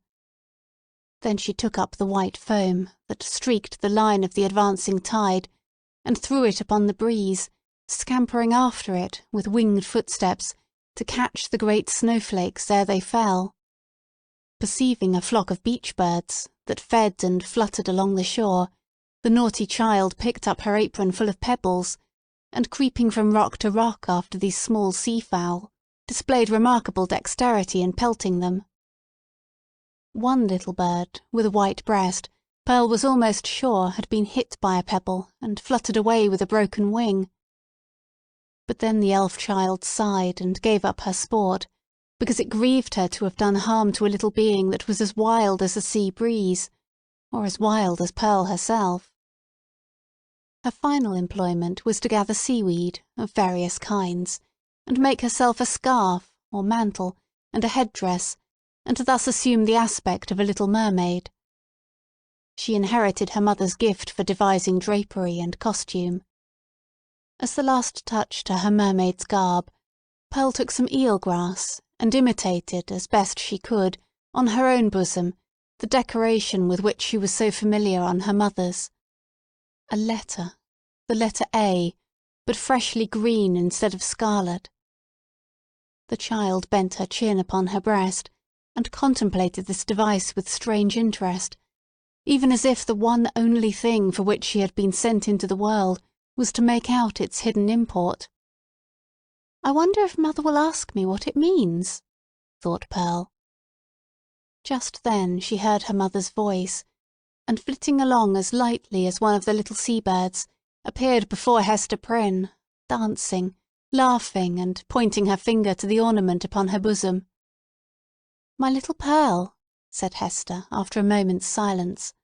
Speaker 3: Then she took up the white foam that streaked the line of the advancing tide, and threw it upon the breeze, scampering after it with winged footsteps to catch the great snowflakes ere they fell. Perceiving a flock of beach birds that fed and fluttered along the shore, the naughty child picked up her apron full of pebbles, and creeping from rock to rock after these small sea-fowl, displayed remarkable dexterity in pelting them. One little bird, with a white breast, Pearl was almost sure had been hit by a pebble and fluttered away with a broken wing. But then the elf child sighed and gave up her sport, because it grieved her to have done harm to a little being that was as wild as a sea breeze, or as wild as Pearl herself. Her final employment was to gather seaweed of various kinds, and make herself a scarf, or mantle, and a head-dress, and to thus assume the aspect of a little mermaid. She inherited her mother's gift for devising drapery and costume. As the last touch to her mermaid's garb, Pearl took some eel-grass, and imitated, as best she could, on her own bosom, the decoration with which she was so familiar on her mother's. A letter, the letter A, but freshly green instead of scarlet. The child bent her chin upon her breast, and contemplated this device with strange interest, even as if the one only thing for which she had been sent into the world was to make out its hidden import. "I wonder if mother will ask me what it means," thought Pearl. Just then she heard her mother's voice, and flitting along as lightly as one of the little sea-birds, appeared before Hester Prynne, dancing, laughing, and pointing her finger to the ornament upon her bosom. "My little Pearl," said Hester, after a moment's silence,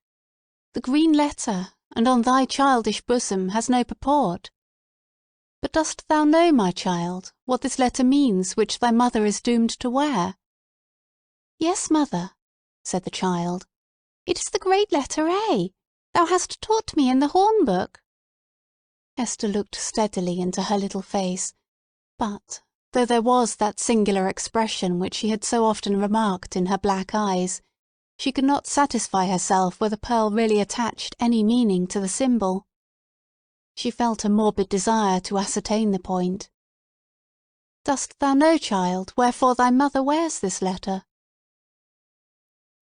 Speaker 3: "the green letter, and on thy childish bosom, has no purport. But dost thou know, my child, what this letter means which thy mother is doomed to wear?" "Yes, mother," said the child. "It is the great letter A. Thou hast taught me in the horn-book." Hester looked steadily into her little face, but, though there was that singular expression which she had so often remarked in her black eyes, she could not satisfy herself whether Pearl really attached any meaning to the symbol. She felt a morbid desire to ascertain the point. "Dost thou know, child, wherefore thy mother wears this letter?"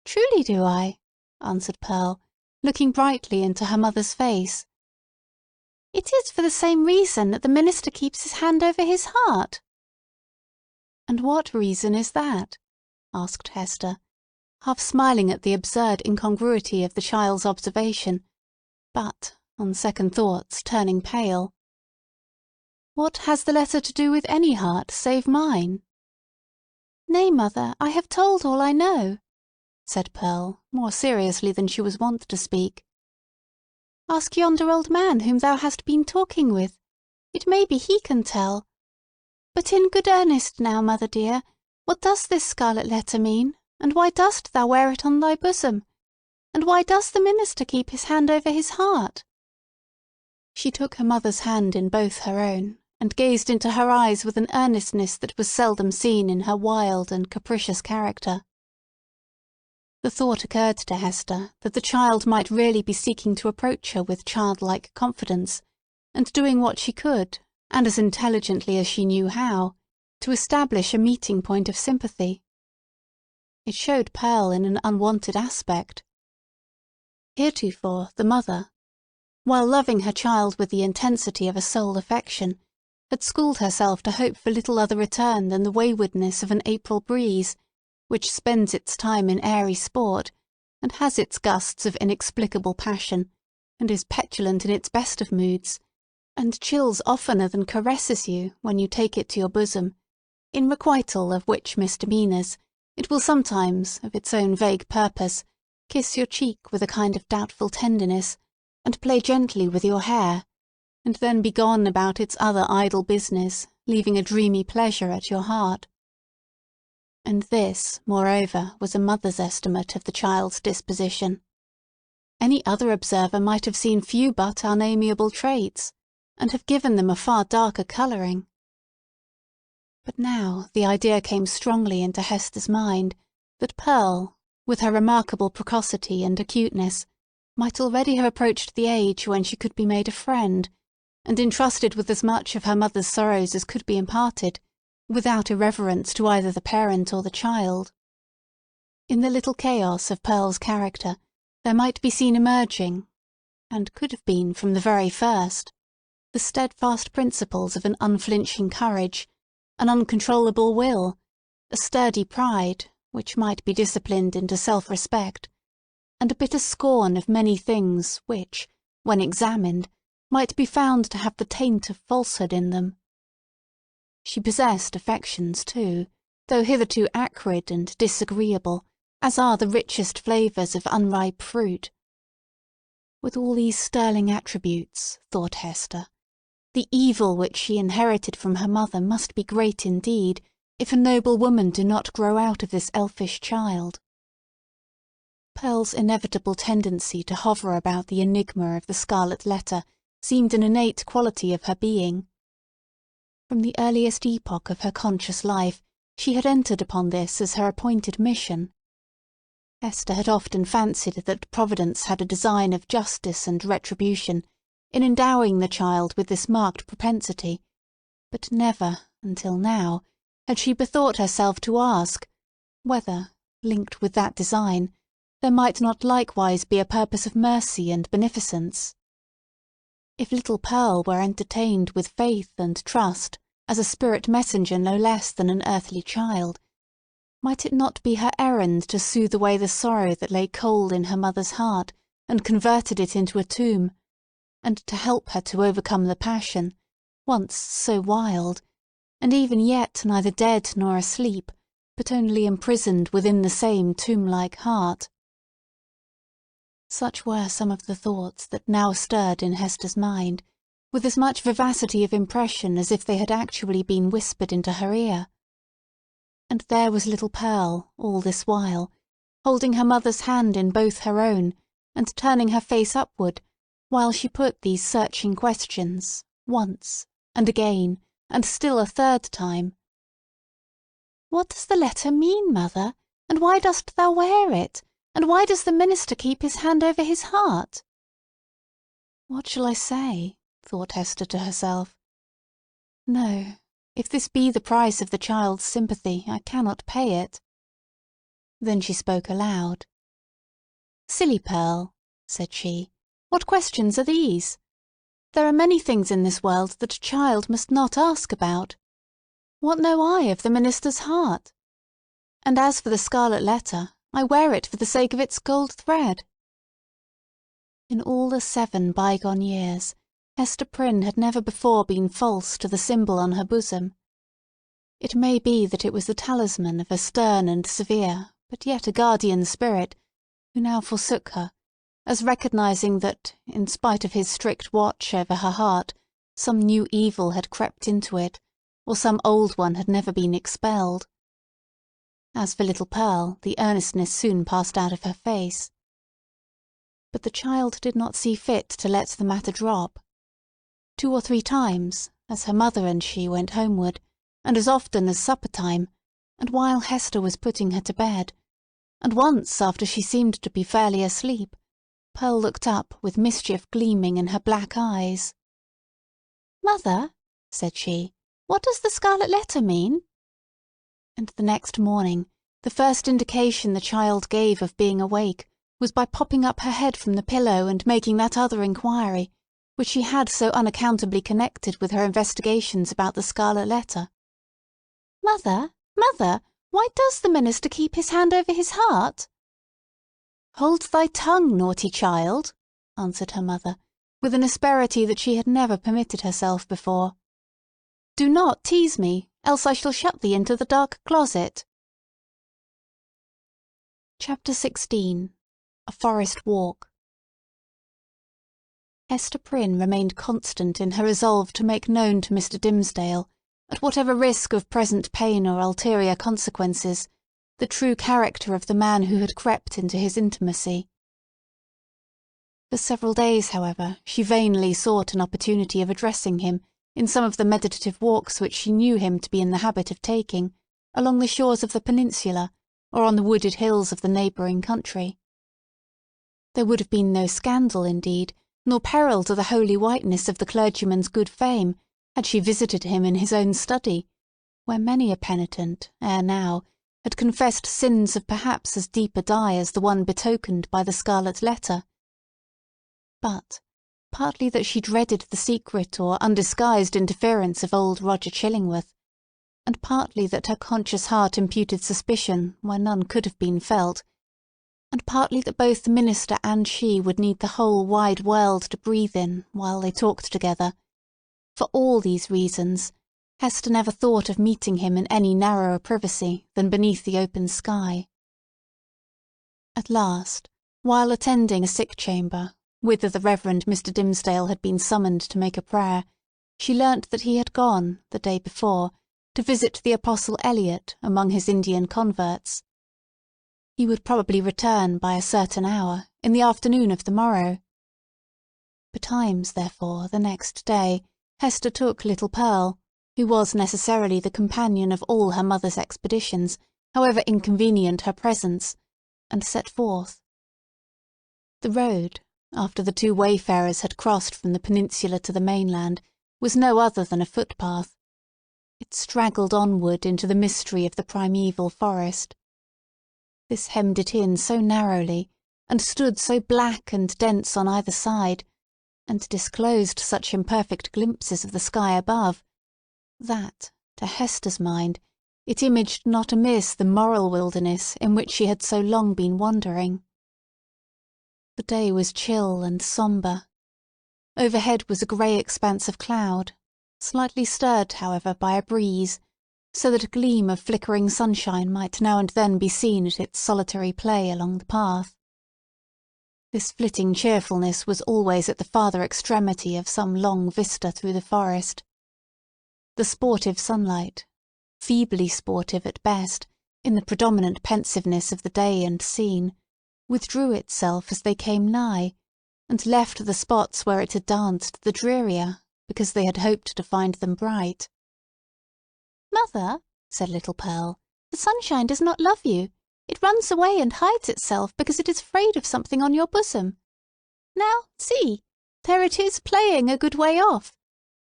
Speaker 3: "Truly do I," answered Pearl, looking brightly into her mother's face. "It is for the same reason that the minister keeps his hand over his heart." "And what reason is that?" asked Hester, half smiling at the absurd incongruity of the child's observation, but, on second thoughts, turning pale. "What has the letter to do with any heart save mine?" "Nay, mother, I have told all I know," said Pearl, more seriously than she was wont to speak. "Ask yonder old man whom thou hast been talking with. It may be he can tell. But in good earnest now, mother dear, what does this scarlet letter mean, and why dost thou wear it on thy bosom? And why does the minister keep his hand over his heart?" She took her mother's hand in both her own, and gazed into her eyes with an earnestness that was seldom seen in her wild and capricious character. The thought occurred to Hester that the child might really be seeking to approach her with childlike confidence, and doing what she could, and as intelligently as she knew how, to establish a meeting point of sympathy. It showed Pearl in an unwonted aspect. Heretofore the mother, while loving her child with the intensity of a soul affection, had schooled herself to hope for little other return than the waywardness of an April breeze, which spends its time in airy sport, and has its gusts of inexplicable passion, and is petulant in its best of moods, and chills oftener than caresses you when you take it to your bosom, in requital of which misdemeanours it will sometimes, of its own vague purpose, kiss your cheek with a kind of doubtful tenderness, and play gently with your hair, and then be gone about its other idle business, leaving a dreamy pleasure at your heart. And this, moreover, was a mother's estimate of the child's disposition. Any other observer might have seen few but unamiable traits, and have given them a far darker colouring. But now the idea came strongly into Hester's mind that Pearl, with her remarkable precocity and acuteness, might already have approached the age when she could be made a friend, and entrusted with as much of her mother's sorrows as could be imparted, without irreverence to either the parent or the child. In the little chaos of Pearl's character there might be seen emerging, and could have been from the very first, the steadfast principles of an unflinching courage, an uncontrollable will, a sturdy pride, which might be disciplined into self-respect, and a bitter scorn of many things which, when examined, might be found to have the taint of falsehood in them. She possessed affections, too, though hitherto acrid and disagreeable, as are the richest flavours of unripe fruit. With all these sterling attributes, thought Hester, the evil which she inherited from her mother must be great indeed, if a noble woman do not grow out of this elfish child. Pearl's inevitable tendency to hover about the enigma of the Scarlet Letter seemed an innate quality of her being. From the earliest epoch of her conscious life, she had entered upon this as her appointed mission. Hester had often fancied that Providence had a design of justice and retribution in endowing the child with this marked propensity, but never, until now, had she bethought herself to ask, whether, linked with that design, there might not likewise be a purpose of mercy and beneficence. If little Pearl were entertained with faith and trust as a spirit messenger no less than an earthly child, might it not be her errand to soothe away the sorrow that lay cold in her mother's heart and converted it into a tomb, and to help her to overcome the passion, once so wild, and even yet neither dead nor asleep, but only imprisoned within the same tomb-like heart? Such were some of the thoughts that now stirred in Hester's mind, with as much vivacity of impression as if they had actually been whispered into her ear. And there was little Pearl, all this while, holding her mother's hand in both her own, and turning her face upward, while she put these searching questions, once, and again, and still a third time. "What does the letter mean, mother? And why dost thou wear it? And why does the minister keep his hand over his heart?" "What shall I say?" thought Hester to herself. "No, if this be the price of the child's sympathy, I cannot pay it." Then she spoke aloud. "Silly Pearl," said she, "what questions are these? There are many things in this world that a child must not ask about. What know I of the minister's heart? And as for the Scarlet Letter, I wear it for the sake of its gold thread." In all the 7 bygone years, Hester Prynne had never before been false to the symbol on her bosom. It may be that it was the talisman of a stern and severe, but yet a guardian spirit, who now forsook her, as recognizing that, in spite of his strict watch over her heart, some new evil had crept into it, or some old one had never been expelled. As for little Pearl, the earnestness soon passed out of her face. But the child did not see fit to let the matter drop. 2 or 3 times, as her mother and she went homeward, and as often as supper-time, and while Hester was putting her to bed, and once after she seemed to be fairly asleep, Pearl looked up with mischief gleaming in her black eyes. "Mother," said she, "what does the Scarlet Letter mean?" And the next morning
Speaker 2: The first indication the child gave of being awake was by popping up her head from the pillow and making that other inquiry, which she had so unaccountably connected with her investigations about the Scarlet Letter. "Mother, mother, why does the minister keep his hand over his heart?" "Hold thy tongue, naughty child," answered her mother, with an asperity that she had never permitted herself before. "Do not tease me, else I shall shut thee into the dark closet." Chapter 16. A Forest Walk. Hester Prynne remained constant in her resolve to make known to Mr. Dimmesdale, at whatever risk of present pain or ulterior consequences, the true character of the man who had crept into his intimacy. For several days, however, she vainly sought an opportunity of addressing him in some of the meditative walks which she knew him to be in the habit of taking, along the shores of the peninsula, or on the wooded hills of the neighbouring country. There would have been no scandal, indeed, nor peril to the holy whiteness of the clergyman's good fame, had she visited him in his own study, where many a penitent, ere now, had confessed sins of perhaps as deep a dye as the one betokened by the Scarlet Letter. But, partly that she dreaded the secret or undisguised interference of old Roger Chillingworth, and partly that her conscious heart imputed suspicion where none could have been felt, and partly that both the minister and she would need the whole wide world to breathe in while they talked together, for all these reasons, Hester never thought of meeting him in any narrower privacy than beneath the open sky. At last, while attending a sick chamber, whither the Reverend Mr. Dimmesdale had been summoned to make a prayer, she learnt that he had gone, the day before, to visit the Apostle Eliot among his Indian converts. He would probably return by a certain hour, in the afternoon of the morrow. Betimes, therefore, the next day, Hester took little Pearl, who was necessarily the companion of all her mother's expeditions, however inconvenient her presence, and set forth. The road, after the two wayfarers had crossed from the peninsula to the mainland, was no other than a footpath. It straggled onward into the mystery of the primeval forest. This hemmed it in so narrowly, and stood so black and dense on either side, and disclosed such imperfect glimpses of the sky above, that, to Hester's mind, it imaged not amiss the moral wilderness in which she had so long been wandering. The day was chill and sombre. Overhead was a grey expanse of cloud, slightly stirred, however, by a breeze, so that a gleam of flickering sunshine might now and then be seen at its solitary play along the path. This flitting cheerfulness was always at the farther extremity of some long vista through the forest. The sportive sunlight, feebly sportive at best, in the predominant pensiveness of the day and scene, withdrew itself as they came nigh, and left the spots where it had danced the drearier, because they had hoped to find them bright. "Mother," said little Pearl, "the sunshine does not love you. It runs away and hides itself because it is afraid of something on your bosom. Now, see, there it is playing a good way off.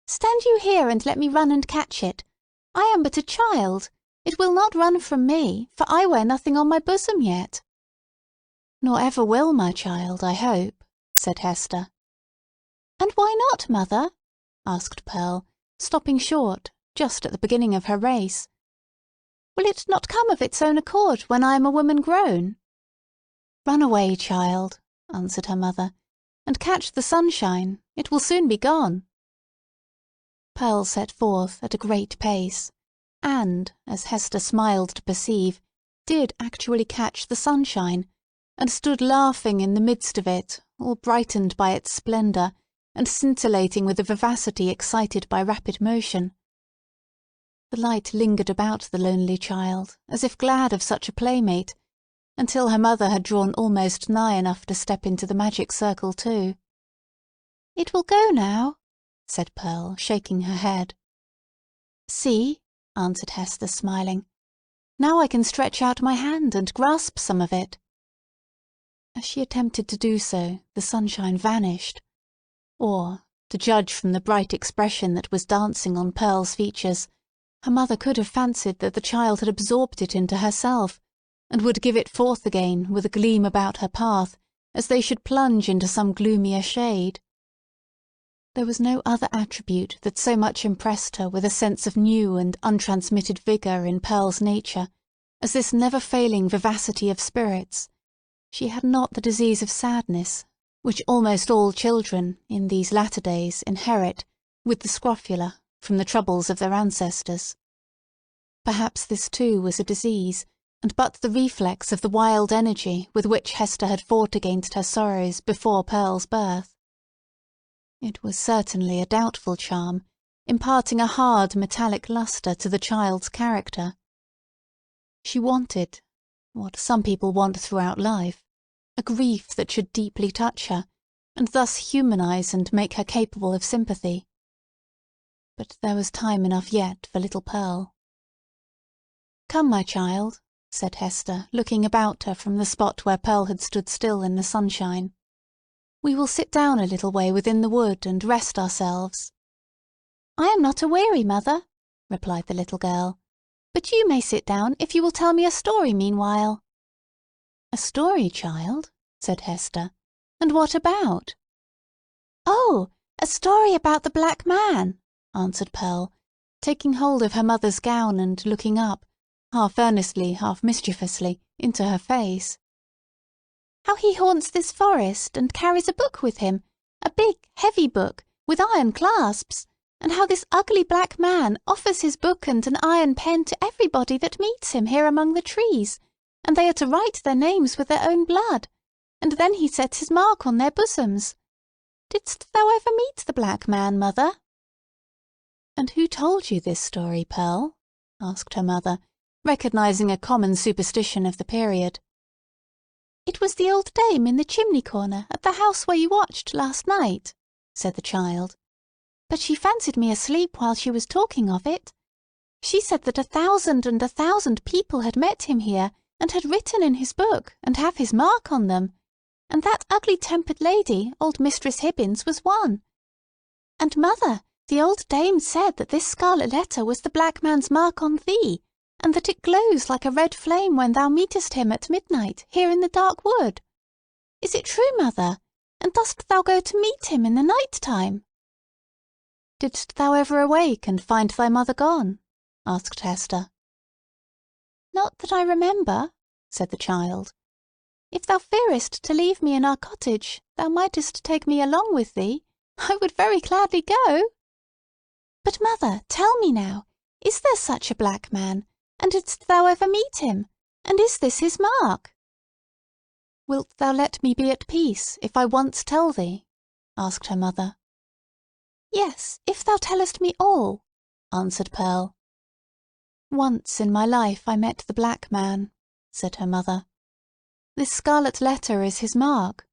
Speaker 2: Stand you here and let me run and catch it. I am but a child. It will not run from me, for I wear nothing on my bosom yet." "Nor ever will, my child, I hope," said Hester. "And why not, mother?" asked Pearl, stopping short, just at the beginning of her race. "Will it not come of its own accord when I am a woman grown?" "Run away, child," answered her mother, "and catch the sunshine. It will soon be gone." Pearl set forth at a great pace, and, as Hester smiled to perceive, did actually catch the sunshine, and stood laughing in the midst of it, all brightened by its splendour, and scintillating with a vivacity excited by rapid motion. The light lingered about the lonely child, as if glad of such a playmate, until her mother had drawn almost nigh enough to step into the magic circle too. "It will go now," said Pearl, shaking her head. "See," answered Hester, smiling. "Now I can stretch out my hand and grasp some of it." As she attempted to do so, the sunshine vanished. Or, to judge from the bright expression that was dancing on Pearl's features, her mother could have fancied that the child had absorbed it into herself,
Speaker 3: and would give it forth again with a gleam about her path as they should plunge into some gloomier shade. There was no other attribute that so much impressed her with a sense of new and untransmitted vigour in Pearl's nature as this never-failing vivacity of spirits. She had not the disease of sadness, which almost all children, in these latter days, inherit, with the scrofula, from the troubles of their ancestors. Perhaps this too was a disease, and but the reflex of the wild energy with which Hester had fought against her sorrows before Pearl's birth. It was certainly a doubtful charm, imparting a hard metallic lustre to the child's character. She wanted, what some people want throughout life, a grief that should deeply touch her, and thus humanize and make her capable of sympathy. But there was time enough yet for little Pearl. "Come, my child," said Hester, looking about her from the spot where Pearl had stood still in the sunshine. "We will sit down a little way within the wood and rest ourselves." "I am not aweary, mother," replied the little girl, "but you may sit down if you will tell me a story meanwhile." "A story, child?" said Hester. "And what about?" "Oh, a story about the black man," answered Pearl, taking hold of her mother's gown and looking up, half earnestly, half mischievously, into her face. "How he haunts this forest, and carries a book with him, a big, heavy book, with iron clasps, and how this ugly black man offers his book and an iron pen to everybody that meets him here among the trees, and they are to write their names with their own blood, and then he sets his mark on their bosoms. Didst thou ever meet the black man, mother?" "And who told you this story, Pearl?" asked her mother, recognizing a common superstition of the period. "It was the old dame in the chimney corner at the house where you watched last night," said the child. "But she fancied me asleep while she was talking of it. She said that 1,000 and 1,000 people had met him here, and had written in his book, and have his mark on them, and that ugly-tempered lady, old Mistress Hibbins, was one. And, mother, the old dame said that this scarlet letter was the black man's mark on thee, and that it glows like a red flame when thou meetest him at midnight here in the dark wood. Is it true, mother? And dost thou go to meet him in the night-time?" "Didst thou ever awake and find thy mother gone?" asked Hester. "Not that I remember," said the child. "If thou fearest to leave me in our cottage, thou mightest take me along with thee. I would very gladly go. But, mother, tell me now, is there such a black man, and didst thou ever meet him, and is this his mark?" "Wilt thou let me be at peace, if I once tell thee?" asked her mother. "Yes, if thou tellest me all," answered Pearl. "Once in my life I met the black man," said her mother. "This scarlet letter is his mark."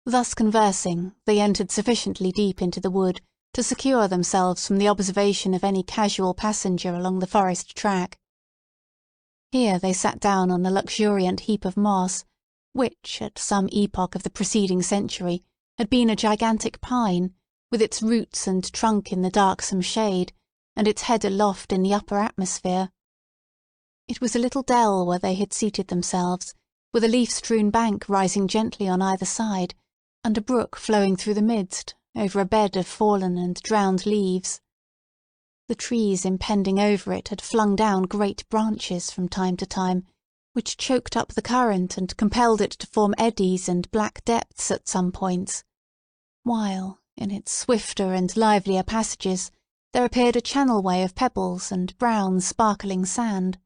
Speaker 3: Thus conversing, they entered sufficiently deep into the wood to secure themselves from the observation of any casual passenger along the forest track. Here they sat down on a luxuriant heap of moss, which, at some epoch of the preceding century, had been a gigantic pine, with its roots and trunk in the darksome shade, and its head aloft in the upper atmosphere. It was a little dell where they had seated themselves, with a leaf-strewn bank rising gently on either side, and a brook flowing through the midst, over a bed of fallen and drowned leaves. The trees impending over it had flung down great branches from time to time, which choked up the current and compelled it to form eddies and black depths at some points, while, in its swifter and livelier passages, there appeared a channel-way of pebbles and brown, sparkling sand.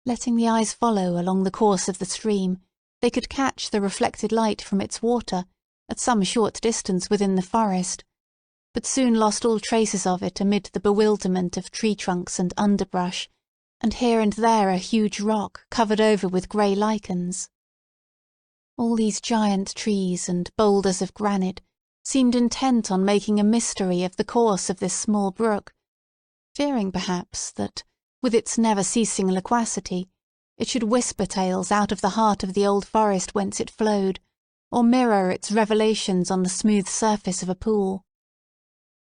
Speaker 3: Letting the eyes follow along the course of the stream, they could catch the reflected light from its water, at some short distance within the forest, but soon lost all traces of it amid the bewilderment of tree trunks and underbrush, and here and there a huge rock covered over with grey lichens. All these giant trees and boulders of granite seemed intent on making a mystery of the course of this small brook, fearing perhaps that, with its never-ceasing loquacity, it should whisper tales out of the heart of the old forest whence it flowed, or mirror its revelations on the smooth surface of a pool.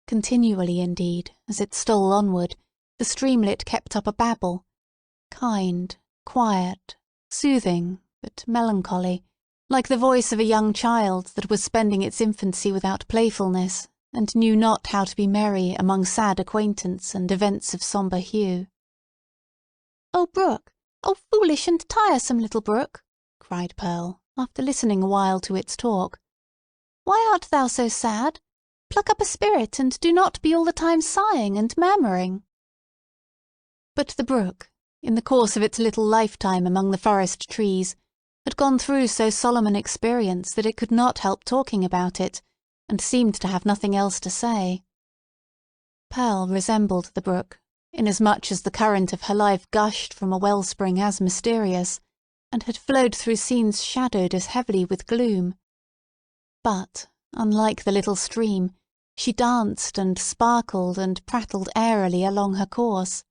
Speaker 3: Continually, indeed, as it stole onward, the streamlet kept up a babble,
Speaker 2: kind, quiet, soothing, but melancholy, like the voice of a young child that was spending its infancy without playfulness, and knew not how to be merry among sad acquaintance and events of sombre hue. "Oh, Brook! Oh, foolish and tiresome little Brook!" cried Pearl, after listening a while to its talk. "Why art thou so sad? Pluck up a spirit, and do not be all the time sighing and murmuring." But the brook, in the course of its little lifetime among the forest trees, had gone through so solemn an experience that it could not help talking about it, and seemed to have nothing else to say. Pearl resembled the brook, inasmuch as the current of her life gushed from a wellspring as mysterious, and had flowed through scenes shadowed as heavily with gloom. But, unlike the little stream, she danced and sparkled and prattled airily along her course.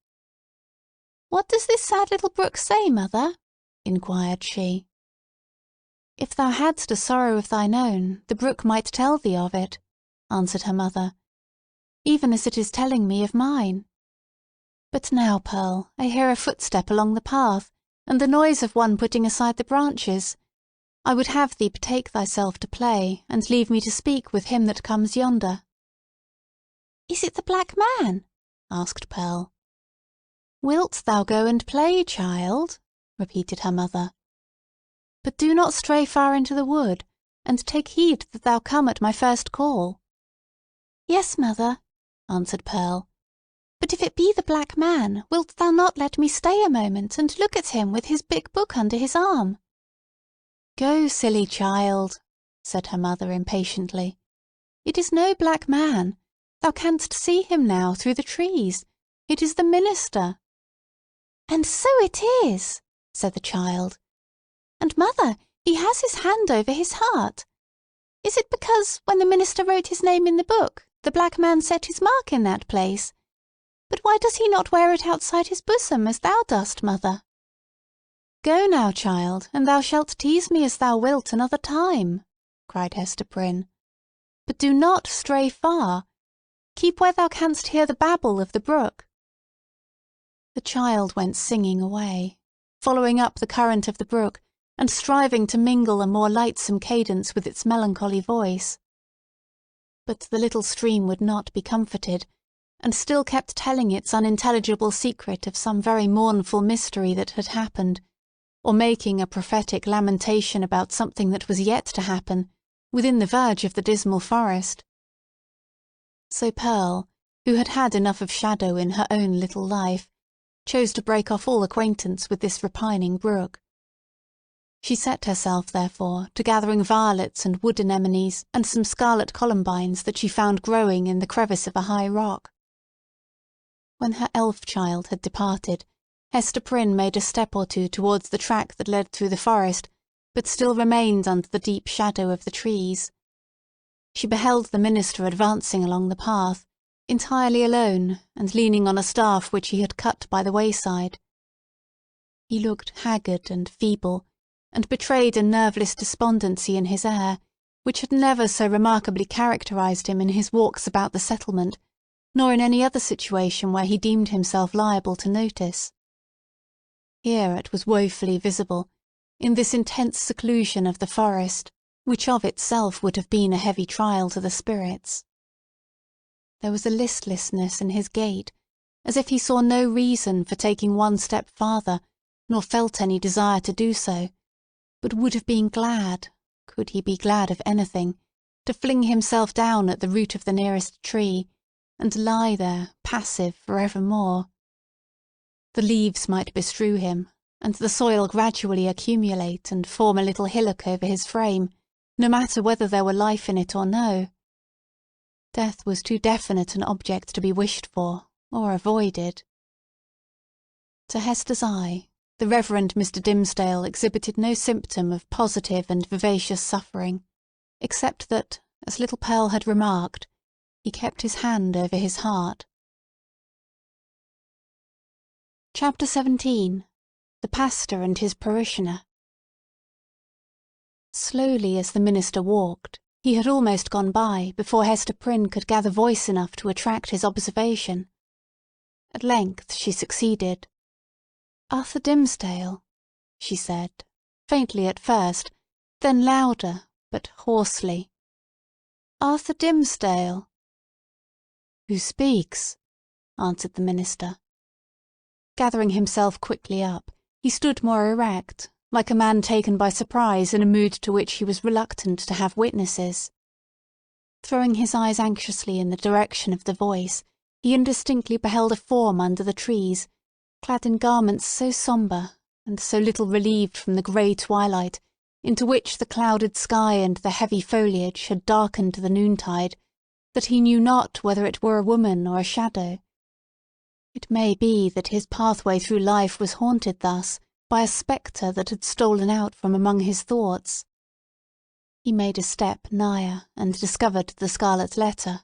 Speaker 2: "What does this sad little brook say, mother?" inquired she. "If thou hadst a sorrow of thine own, the brook might tell thee of it," answered her mother, "even as it is telling me of mine. But now, Pearl, I hear a footstep along the path, and the noise of one putting aside the branches. I would have thee betake thyself to play, and leave me to speak with him that comes yonder." "Is it the black man?" asked Pearl. "Wilt thou go and play, child?" repeated her mother. "But do not stray far into the wood, and take heed that thou come at my first call." "Yes, mother," answered Pearl. "But if it be the black man, wilt thou not let me stay a moment and look at him with his big book under his arm?" "Go, silly child," said her mother impatiently. "It is no black man. Thou canst see him now through the trees. It is the minister." "And so it is," said the child. "And, mother, he has his hand over his heart. Is it because, when the minister wrote his name in the book, the black man set his mark in that place? But why does he not wear it outside his bosom, as thou dost, mother?" "Go now, child, and thou shalt tease me as thou wilt another time," cried Hester Prynne. "But do not stray far. Keep where thou canst hear the babble of the brook." The child went singing away, following up the current of the brook, and striving to mingle a more lightsome cadence with its melancholy voice. But the little stream would not be comforted, and still kept telling its unintelligible secret of some very mournful mystery that had happened, or making a prophetic lamentation about something that was yet to happen, within the verge of the dismal forest. So Pearl, who had had enough of shadow in her own little life, chose to break off all acquaintance with this repining brook. She set herself, therefore, to gathering violets and wood anemones and some scarlet columbines that she found growing in the crevice of a high rock. When her elf child had departed, Hester Prynne made a step or two towards the track that led through the forest, but still remained under the deep shadow of the trees. She beheld the minister advancing along the path, entirely alone, and leaning on a staff which he had cut by the wayside. He looked haggard and feeble, and betrayed a nerveless despondency in his air, which had never so remarkably characterized him in his walks about the settlement, nor in any other situation where he deemed himself liable to notice. Here it was woefully visible, in this intense seclusion of the forest, which of itself would have been a heavy trial to the spirits. There was a listlessness in his gait, as if he saw no reason for taking one step farther, nor felt any desire to do so, but would have been glad, could he be glad of anything, to fling himself down at the root of the nearest tree, and lie there, passive for evermore. The leaves might bestrew him, and the soil gradually accumulate and form a little hillock over his frame, no matter whether there were life in it or no. Death was too definite an object to be wished for, or avoided. To Hester's eye, the Reverend Mr. Dimmesdale exhibited no symptom of positive and vivacious suffering, except that, as little Pearl had remarked, he kept his hand over his heart. Chapter 17. The Pastor and his Parishioner. Slowly as the minister walked, he had almost gone by before Hester Prynne could gather voice enough to attract his observation. At length she succeeded.
Speaker 3: Arthur Dimmesdale, she said, faintly at first, then louder, but hoarsely. Arthur Dimmesdale. Who speaks? Answered the minister. Gathering himself quickly up, he stood more erect, like a man taken by surprise in a mood to which he was reluctant to have witnesses. Throwing his eyes anxiously in the direction of the voice, he indistinctly beheld a form under the trees, clad in garments so sombre, and so little relieved from the grey twilight into which the clouded sky and the heavy foliage had darkened the noontide, that he knew not whether it were a woman or a shadow. It may be that his pathway through life was haunted thus by a spectre that had stolen out from among his thoughts. He made a step nigher and discovered the Scarlet Letter.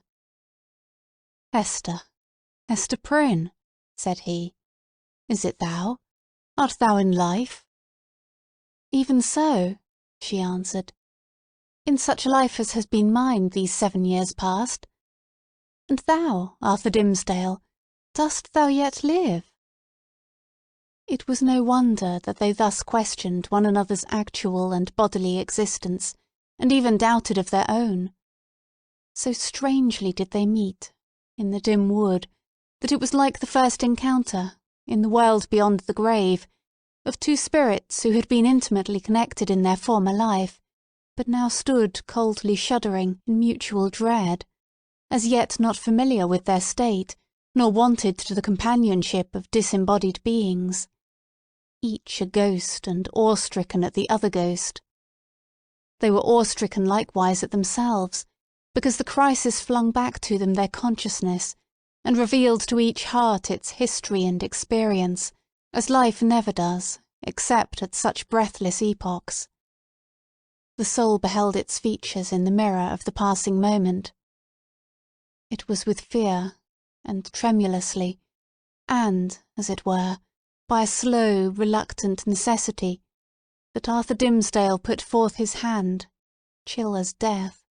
Speaker 3: "Hester, Hester Prynne," said he, "is it thou? Art thou in life?" "Even so," she answered. "In such a life as has been mine these 7 years past. And thou, Arthur Dimmesdale, dost thou yet live?" It was no wonder that they thus questioned one another's actual and bodily existence, and even doubted of their own. So strangely did they meet, in the dim wood, that it was like the first encounter, in the world beyond the grave, of two spirits who had been intimately connected in their former life, but now stood coldly shuddering in mutual dread, as yet not familiar with their state, nor wonted to the companionship of disembodied beings. Each a ghost, and awe-stricken at the other ghost. They were awe-stricken likewise at themselves, because the crisis flung back to them their consciousness, and revealed to each heart its history and experience, as life never does, except at such breathless epochs. The soul beheld its features in the mirror of the passing moment. It was with fear, and tremulously, and, as it were, by a slow, reluctant necessity, that Arthur Dimmesdale put forth his hand, chill as death,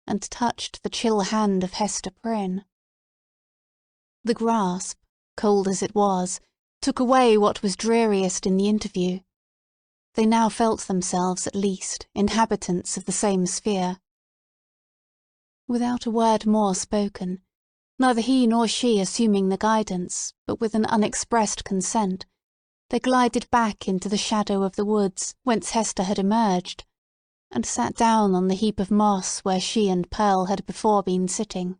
Speaker 3: and touched the chill hand of Hester Prynne. The grasp, cold as it was, took away what was dreariest in the interview. They now felt themselves, at least, inhabitants of the same sphere. Without a word more spoken, neither he nor she assuming the guidance, but with an unexpressed consent, they glided back into the shadow of the woods whence Hester had emerged, and sat down on the heap of moss where she and Pearl had before been sitting.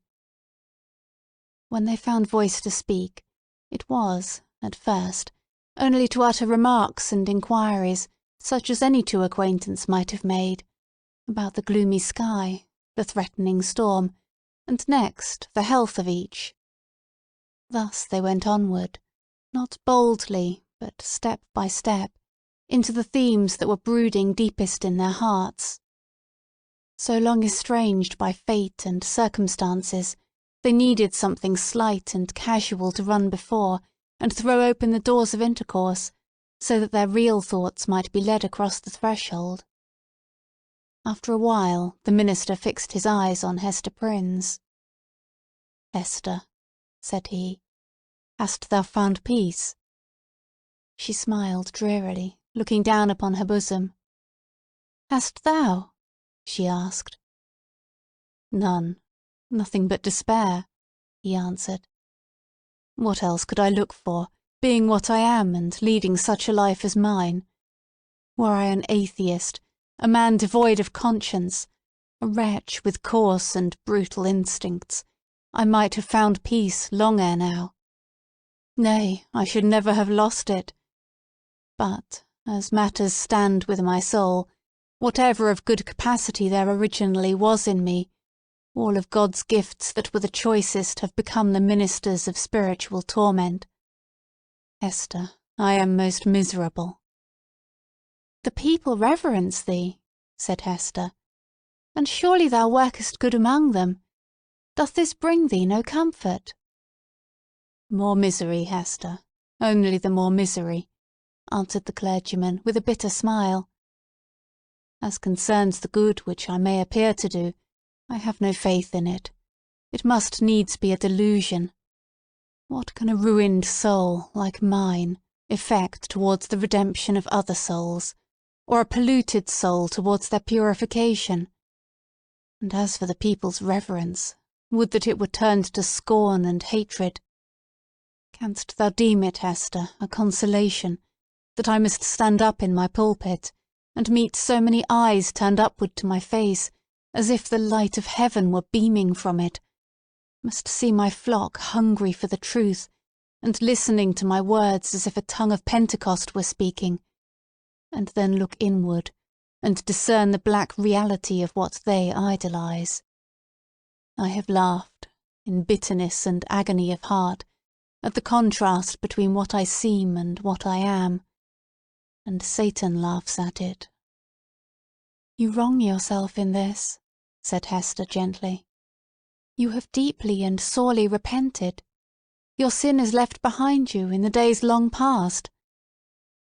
Speaker 3: When they found voice to speak, it was, at first, only to utter remarks and inquiries, such as any two acquaintance might have made, about the gloomy sky, the threatening storm, and next the health of each. Thus they went onward, not boldly, but step by step, into the themes that were brooding deepest in their hearts. So long estranged by fate and circumstances, they needed something slight and casual to run before, and throw open the doors of intercourse, so that their real thoughts might be led across the threshold. After a while, the minister fixed his eyes on Hester Prynne's. "Hester," said he, "hast thou found peace?" She smiled drearily, looking down upon her bosom. "Hast thou?" she asked. "None. Nothing but despair," he answered. "What else could I look for, being what I am and leading such a life as mine? Were I an atheist, a man devoid of conscience, a wretch with coarse and brutal instincts, I might have found peace long ere now. Nay, I should never have lost it. But, as matters stand with my soul, whatever of good capacity there originally was in me, all of God's gifts that were the choicest have become the ministers of spiritual torment. Hester, I am most miserable." "The people reverence thee," said Hester, "and surely thou workest good among them. Doth this bring thee no comfort?" "More misery, Hester, only the more misery," answered the clergyman with a bitter smile. "As concerns the good which I may appear to do, I have no faith in it. It must needs be a delusion. What can a ruined soul, like mine, effect towards the redemption of other souls, or a polluted soul towards their purification? And as for the people's reverence, would that it were turned to scorn and hatred. Canst thou deem it, Hester, a consolation, that I must stand up in my pulpit, and meet so many eyes turned upward to my face, as if the light of heaven were beaming from it, must see my flock hungry for the truth, and listening to my words as if a tongue of Pentecost were speaking, and then look inward, and discern the black reality of what they idolize? I have laughed, in bitterness and agony of heart, at the contrast between what I seem and what I am, and Satan laughs at it. "You wrong yourself in this," said Hester gently. "You have deeply and sorely repented. Your sin is left behind you in the days long past.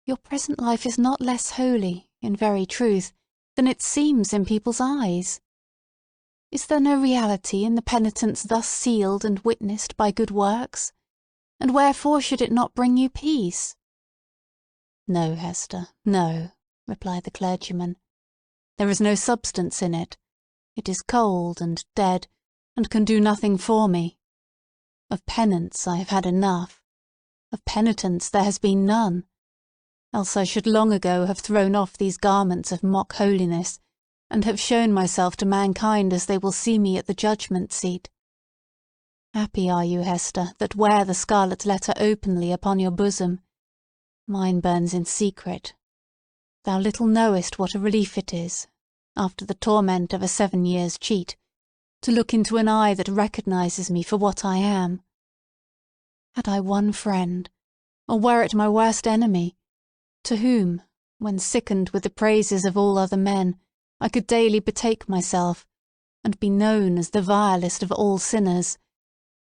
Speaker 3: Your present life is not less holy, in very truth, than it seems in people's eyes. Is there no reality in the penitence thus sealed and witnessed by good works? And wherefore should it not bring you peace?" "No, Hester, no," replied the clergyman. "There is no substance in it. It is cold and dead, and can do nothing for me. Of penance I have had enough. Of penitence there has been none. Else I should long ago have thrown off these garments of mock holiness, and have shown myself to mankind as they will see me at the judgment seat. Happy are you, Hester, that wear the Scarlet Letter openly upon your bosom. Mine burns in secret. Thou little knowest what a relief it is, after the torment of a 7 years' cheat, to look into an eye that recognizes me for what I am. Had I one friend, or were it my worst enemy, to whom, when sickened with the praises of all other men, I could daily betake myself, and be known as the vilest of all sinners,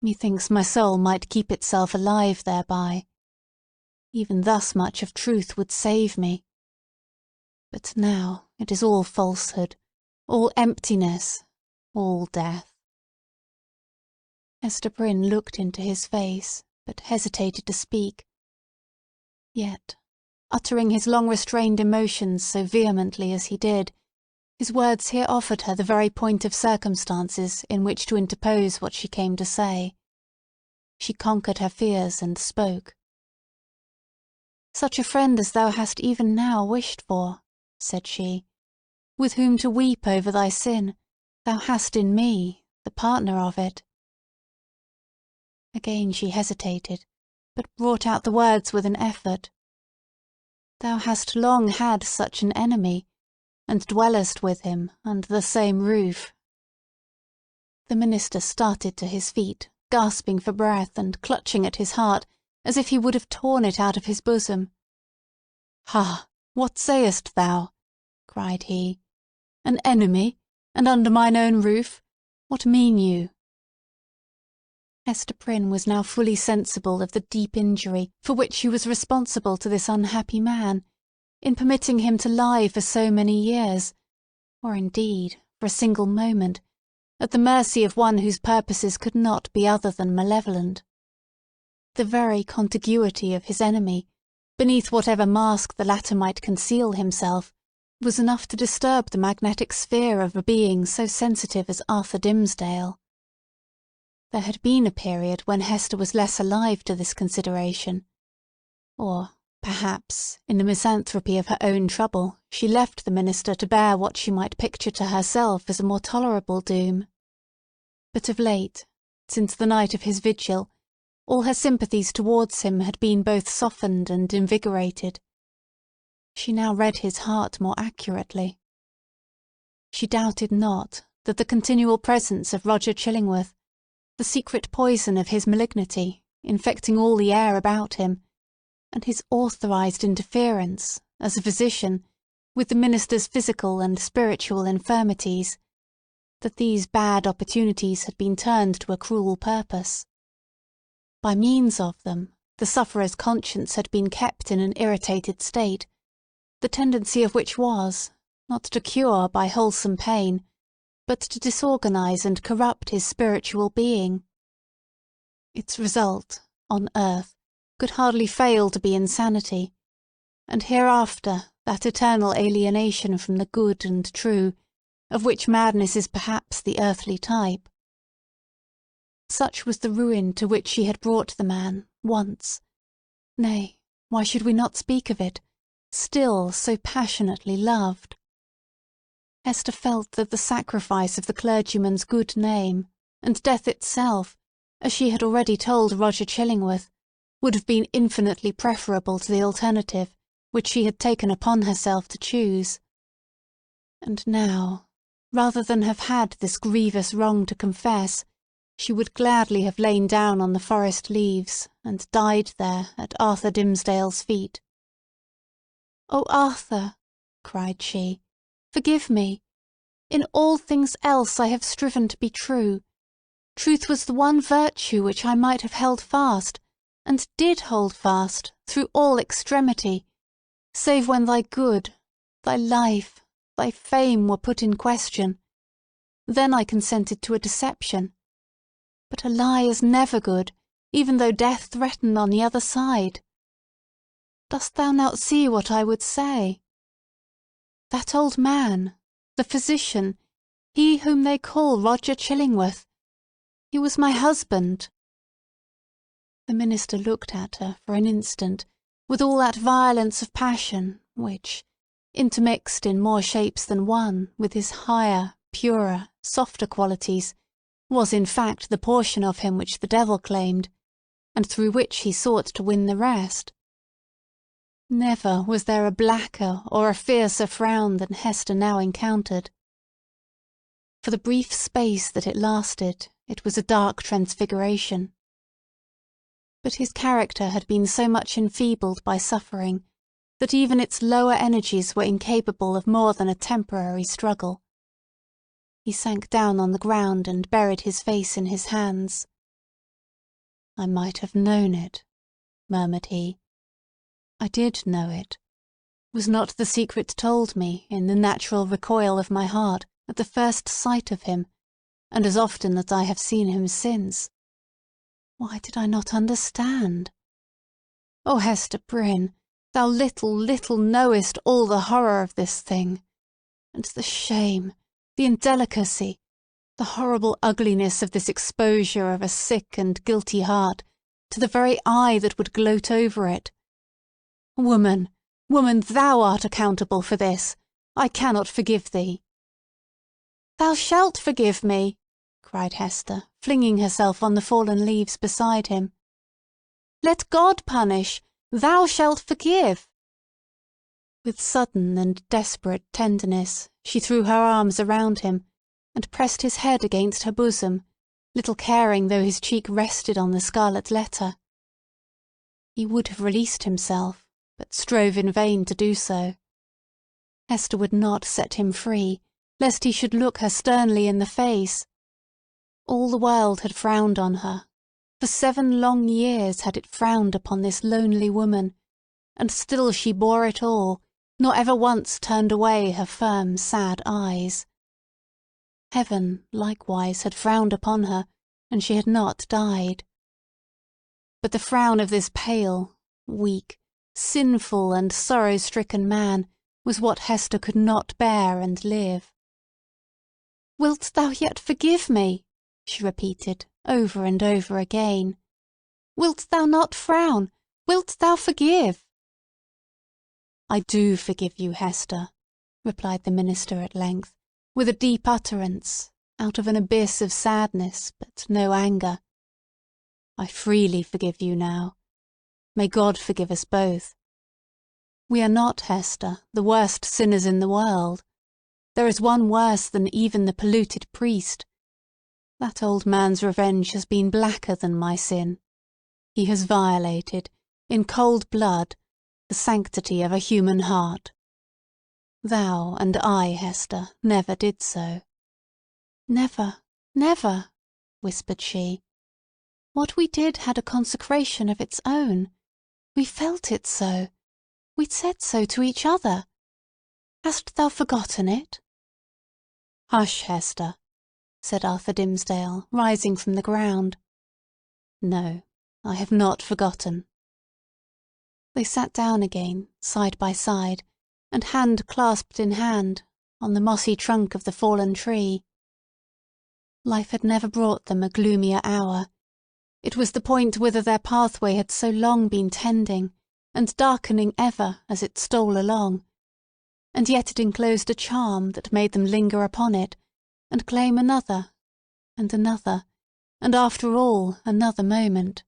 Speaker 3: methinks my soul might keep itself alive thereby. Even thus much of truth would save me. But now it is all falsehood, all emptiness, all death." Hester Prynne looked into his face, but hesitated to speak. Yet, uttering his long-restrained emotions so vehemently as he did, his words here offered her the very point of circumstances in which to interpose what she came to say. She conquered her fears and spoke. "Such a friend as thou hast even now wished for," said she, "with whom to weep over thy sin, thou hast in me, the partner of it." Again she hesitated, but brought out the words with an effort. "Thou hast long had such an enemy, and dwellest with him under the same roof." The minister started to his feet, gasping for breath and clutching at his heart, as if he would have torn it out of his bosom. "Ha! What sayest thou?" cried he. "An enemy, and under mine own roof? What mean you?" Hester Prynne was now fully sensible of the deep injury for which she was responsible to this unhappy man, in permitting him to lie for so many years, or indeed, for a single moment, at the mercy of one whose purposes could not be other than malevolent. The very contiguity of his enemy, beneath whatever mask the latter might conceal himself, was enough to disturb the magnetic sphere of a being so sensitive as Arthur Dimmesdale. There had been a period when Hester was less alive to this consideration, or, perhaps, in the misanthropy of her own trouble, she left the minister to bear what she might picture to herself as a more tolerable doom. But of late, since the night of his vigil, all her sympathies towards him had been both softened and invigorated. She now read his heart more accurately. She doubted not that the continual presence of Roger Chillingworth, the secret poison of his malignity, infecting all the air about him, and his authorized interference, as a physician, with the minister's physical and spiritual infirmities, that these bad opportunities had been turned to a cruel purpose. By means of them, the sufferer's conscience had been kept in an irritated state, the tendency of which was, not to cure by wholesome pain, but to disorganize and corrupt his spiritual being. Its result, on earth, could hardly fail to be insanity, and hereafter that eternal alienation from the good and true, of which madness is perhaps the earthly type. Such was the ruin to which she had brought the man, once, nay, why should we not speak of it, still so passionately loved? Hester felt that the sacrifice of the clergyman's good name, and death itself, as she had already told Roger Chillingworth, would have been infinitely preferable to the alternative which she had taken upon herself to choose. And now, rather than have had this grievous wrong to confess, she would gladly have lain down on the forest leaves, and died there at Arthur Dimmesdale's feet. "Oh, Arthur," cried she, "forgive me. In all things else I have striven to be true. Truth was the one virtue which I might have held fast, and did hold fast, through all extremity, save when thy good, thy life, thy fame were put in question. Then I consented to a deception. But a lie is never good, even though death threaten on the other side. Dost thou not see what I would say? That old man, the physician, he whom they call Roger Chillingworth, he was my husband." The minister looked at her for an instant with all that violence of passion which, intermixed in more shapes than one with his higher, purer, softer qualities, was in fact the portion of him which the devil claimed, and through which he sought to win the rest. Never was there a blacker or a fiercer frown than Hester now encountered. For the brief space that it lasted, it was a dark transfiguration. But his character had been so much enfeebled by suffering that even its lower energies were incapable of more than a temporary struggle. He sank down on the ground and buried his face in his hands. "I might have known it," murmured he. "I did know it. Was not the secret told me in the natural recoil of my heart at the first sight of him, and as often that I have seen him since? Why did I not understand? Oh, Hester Prynne, thou little, little knowest all the horror of this thing, and the shame, the indelicacy, the horrible ugliness of this exposure of a sick and guilty heart to the very eye that would gloat over it. Woman, woman, thou art accountable for this. I cannot forgive thee." "Thou shalt forgive me," cried Hester, flinging herself on the fallen leaves beside him. "Let God punish. Thou shalt forgive." With sudden and desperate tenderness, she threw her arms around him, and pressed his head against her bosom, little caring though his cheek rested on the Scarlet Letter. He would have released himself, but strove in vain to do so. Hester would not set him free, lest he should look her sternly in the face. All the world had frowned on her. For 7 long years had it frowned upon this lonely woman, and still she bore it all, nor ever once turned away her firm, sad eyes. Heaven, likewise, had frowned upon her, and she had not died. But the frown of this pale, weak, sinful, and sorrow-stricken man was what Hester could not bear and live. "Wilt thou yet forgive me?" she repeated, over and over again. "Wilt thou not frown? Wilt thou forgive?" "I do forgive you, Hester," replied the minister at length, with a deep utterance, out of an abyss of sadness, but no anger. "I freely forgive you now. May God forgive us both. We are not, Hester, the worst sinners in the world. There is one worse than even the polluted priest. That old man's revenge has been blacker than my sin. He has violated, in cold blood, the sanctity of a human heart. Thou and I, Hester, never did so." "Never, never," whispered she. "What we did had a consecration of its own. We felt it so. We said so to each other. Hast thou forgotten it?" "Hush, Hester," said Arthur Dimmesdale, rising from the ground. "No, I have not forgotten. They sat down again, side by side, and hand clasped in hand, on the mossy trunk of the fallen tree. Life had never brought them a gloomier hour. It was the point whither their pathway had so long been tending, and darkening ever as it stole along, and yet it enclosed a charm that made them linger upon it, and claim another, and another, and after all another moment.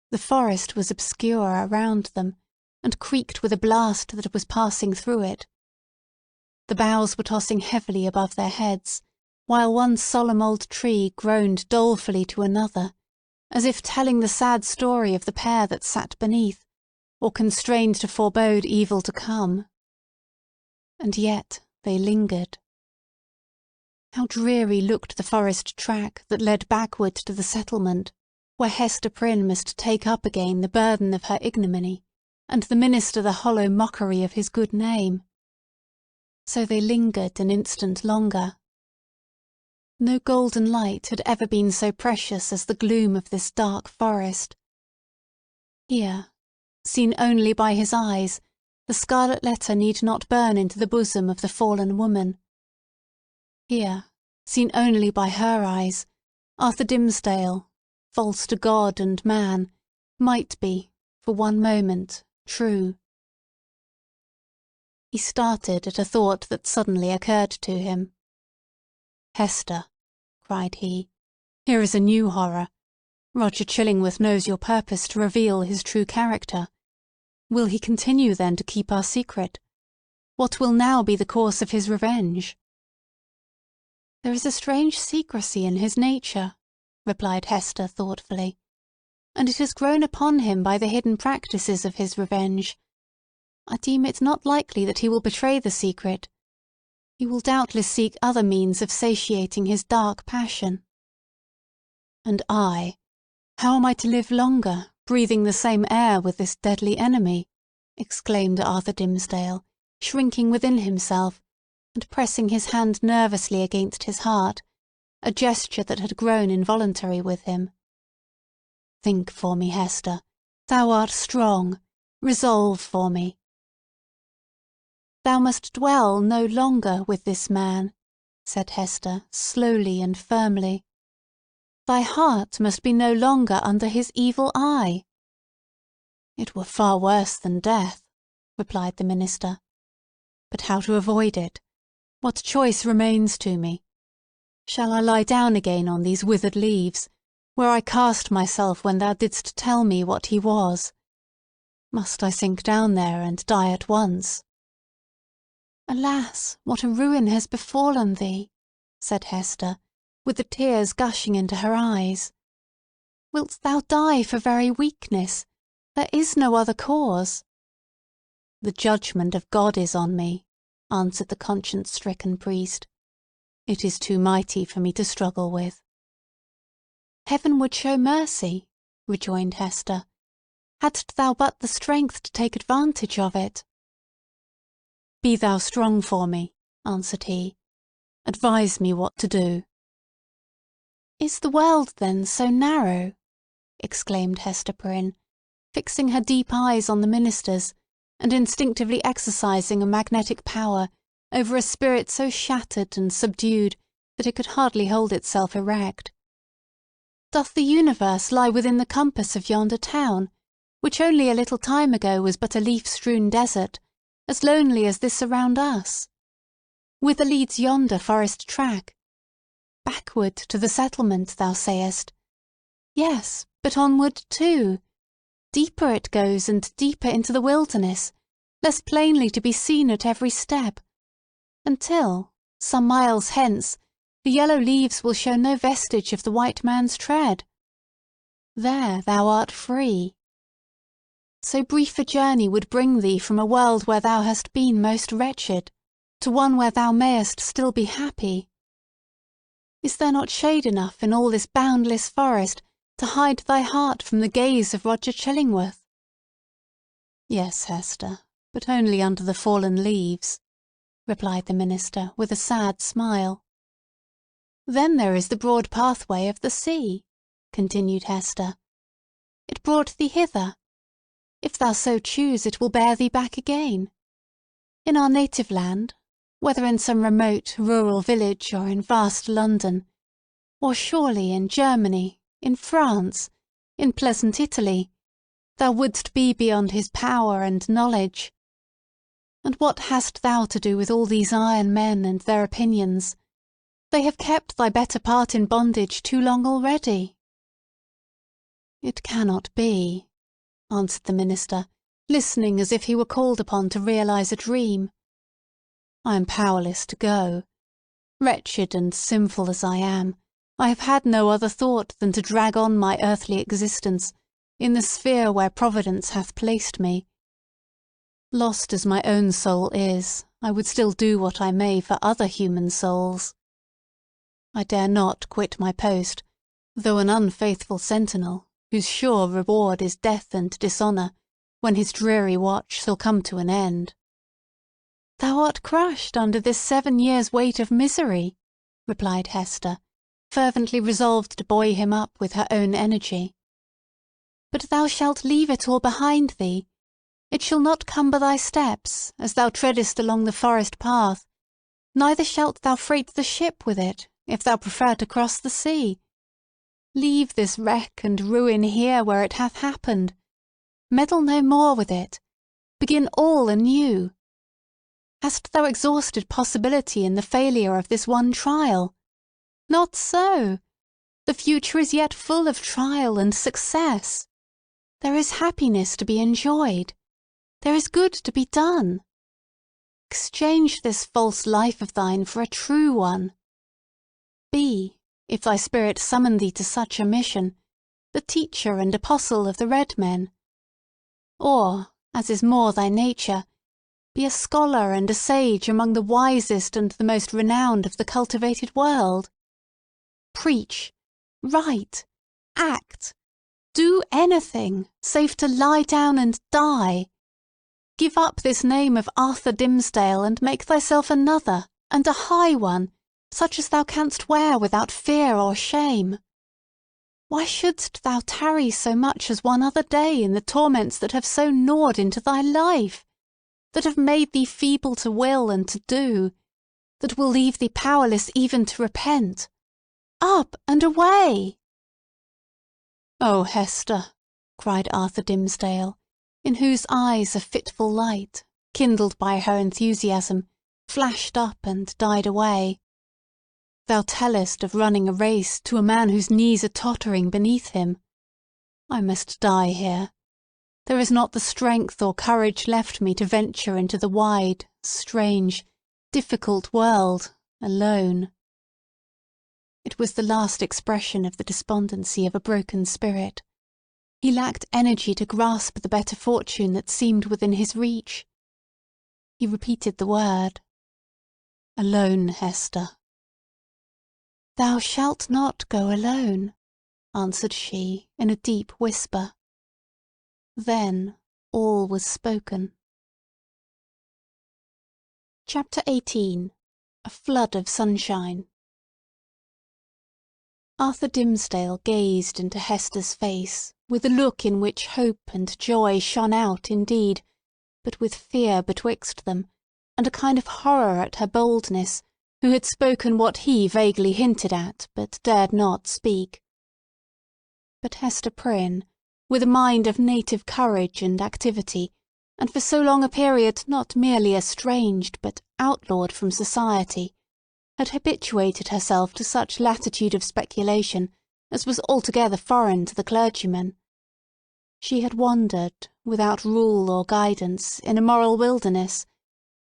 Speaker 3: The forest was obscure around them, and creaked with a blast that was passing through it. The boughs were tossing heavily above their heads, while one solemn old tree groaned dolefully to another, as if telling the sad story of the pair that sat beneath, or constrained to forebode evil to come. And yet they lingered. How dreary looked the forest track that led backward to the settlement, where Hester Prynne must take up again the burden of her ignominy, and the minister the hollow mockery of his good name. So they lingered an instant longer. No golden light had ever been so precious as the gloom of this dark forest. Here, seen only by his eyes, the Scarlet Letter need not burn into the bosom of the fallen woman. Here, seen only by her eyes, Arthur Dimmesdale, false to God and man, might be, for one moment, true. He started at a thought that suddenly occurred to him. "Hester," cried he, "here is a new horror. Roger Chillingworth knows your purpose to reveal his true character. Will he continue then to keep our secret? What will now be the course of his revenge?" "There is a strange secrecy in his nature," replied Hester thoughtfully, "and it has grown upon him by the hidden practices of his revenge. I deem it not likely that he will betray the secret. He will doubtless seek other means of satiating his dark passion." "And I? How am I to live longer, breathing the same air with this deadly enemy?" exclaimed Arthur Dimmesdale, shrinking within himself, and pressing his hand nervously against his heart, a gesture that had grown involuntary with him. "Think for me, Hester. Thou art strong. Resolve for me." "Thou must dwell no longer with this man," said Hester, slowly and firmly. "Thy heart must be no longer under his evil eye." "It were far worse than death," replied the minister. "But how to avoid it? What choice remains to me? Shall I lie down again on these withered leaves, where I cast myself when thou didst tell me what he was? Must I sink down there and die at once?" "Alas, what a ruin has befallen thee!" said Hester, with the tears gushing into her eyes. "Wilt thou die for very weakness? There is no other cause." "The judgment of God is on me," answered the conscience-stricken priest. "It is too mighty for me to struggle with." "Heaven would show mercy," rejoined Hester, "hadst thou but the strength to take advantage of it." "Be thou strong for me," answered he. "Advise me what to do." "Is the world, then, so narrow?" exclaimed Hester Prynne, fixing her deep eyes on the minister's, and instinctively exercising a magnetic power over a spirit so shattered and subdued that it could hardly hold itself erect. "Doth the universe lie within the compass of yonder town, which only a little time ago was but a leaf-strewn desert, as lonely as this around us? Whither leads yonder forest track? Backward to the settlement, thou sayest. Yes, but onward too. Deeper it goes and deeper into the wilderness, less plainly to be seen at every step, until, some miles hence, the yellow leaves will show no vestige of the white man's tread. There thou art free. So brief a journey would bring thee from a world where thou hast been most wretched, to one where thou mayest still be happy. Is there not shade enough in all this boundless forest to hide thy heart from the gaze of Roger Chillingworth?" "Yes, Hester, but only under the fallen leaves," replied the minister with a sad smile. "Then there is the broad pathway of the sea," continued Hester. "It brought thee hither. If thou so choose, it will bear thee back again. In our native land, whether in some remote rural village or in vast London, or surely in Germany, in France, in pleasant Italy, thou wouldst be beyond his power and knowledge. And what hast thou to do with all these iron men and their opinions? They have kept thy better part in bondage too long already." "It cannot be," answered the minister, listening as if he were called upon to realise a dream. "I am powerless to go. Wretched and sinful as I am, I have had no other thought than to drag on my earthly existence in the sphere where Providence hath placed me. Lost as my own soul is, I would still do what I may for other human souls. I dare not quit my post, though an unfaithful sentinel, whose sure reward is death and dishonour, when his dreary watch shall come to an end." "Thou art crushed under this 7 years' weight of misery," replied Hester, fervently resolved to buoy him up with her own energy. "But thou shalt leave it all behind thee. It shall not cumber thy steps, as thou treadest along the forest path, neither shalt thou freight the ship with it, if thou prefer to cross the sea. Leave this wreck and ruin here where it hath happened. Meddle no more with it. Begin all anew. Hast thou exhausted possibility in the failure of this one trial? Not so. The future is yet full of trial and success. There is happiness to be enjoyed. There is good to be done. Exchange this false life of thine for a true one. Be, if thy spirit summon thee to such a mission, the teacher and apostle of the red men. Or, as is more thy nature, be a scholar and a sage among the wisest and the most renowned of the cultivated world. Preach, write, act, do anything, save to lie down and die. Give up this name of Arthur Dimmesdale, and make thyself another, and a high one, such as thou canst wear without fear or shame. Why shouldst thou tarry so much as one other day in the torments that have so gnawed into thy life, that have made thee feeble to will and to do, that will leave thee powerless even to repent? Up and away!" "Oh, Hester!" cried Arthur Dimmesdale, in whose eyes a fitful light, kindled by her enthusiasm, flashed up and died away. "Thou tellest of running a race to a man whose knees are tottering beneath him. I must die here. There is not the strength or courage left me to venture into the wide, strange, difficult world, alone." It was the last expression of the despondency of a broken spirit. He lacked energy to grasp the better fortune that seemed within his reach. He repeated the word. "Alone, Hester." "Thou shalt not go alone," answered she in a deep whisper. Then all was spoken. Chapter 18. A Flood of Sunshine. Arthur Dimmesdale gazed into Hester's face with a look in which hope and joy shone out indeed, but with fear betwixt them, and a kind of horror at her boldness, who had spoken what he vaguely hinted at, but dared not speak. But Hester Prynne, with a mind of native courage and activity, and for so long a period not merely estranged, but outlawed from society, had habituated herself to such latitude of speculation as was altogether foreign to the clergyman. She had wandered, without rule or guidance, in a moral wilderness,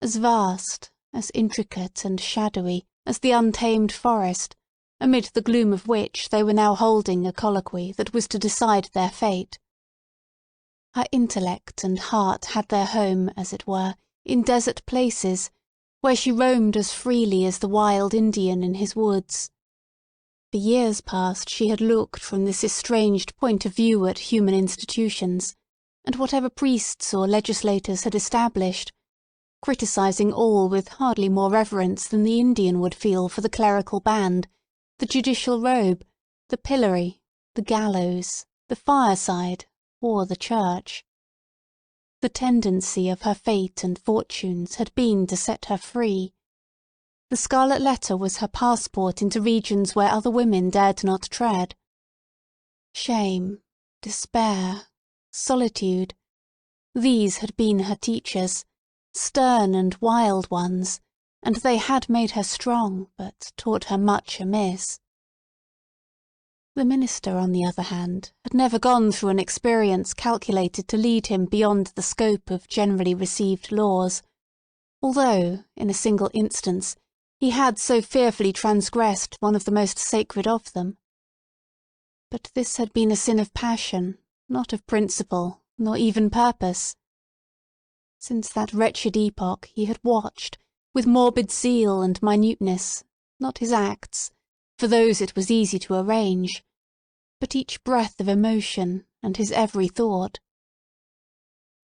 Speaker 3: as vast, as intricate and shadowy as the untamed forest, amid the gloom of which they were now holding a colloquy that was to decide their fate. Her intellect and heart had their home, as it were, in desert places, where she roamed as freely as the wild Indian in his woods. For years past she had looked from this estranged point of view at human institutions, and whatever priests or legislators had established, criticising all with hardly more reverence than the Indian would feel for the clerical band, the judicial robe, the pillory, the gallows, the fireside, or the church. the tendency of her fate and fortunes had been to set her free. The Scarlet Letter was her passport into regions where other women dared not tread. Shame, despair, solitude, these had been her teachers, stern and wild ones, and they had made her strong, but taught her much amiss. The minister, on the other hand, had never gone through an experience calculated to lead him beyond the scope of generally received laws, although, in a single instance, he had so fearfully transgressed one of the most sacred of them. But this had been a sin of passion, not of principle, nor even purpose. Since that wretched epoch he had watched, with morbid zeal and minuteness, not his acts, for those it was easy to arrange, but each breath of emotion and his every thought.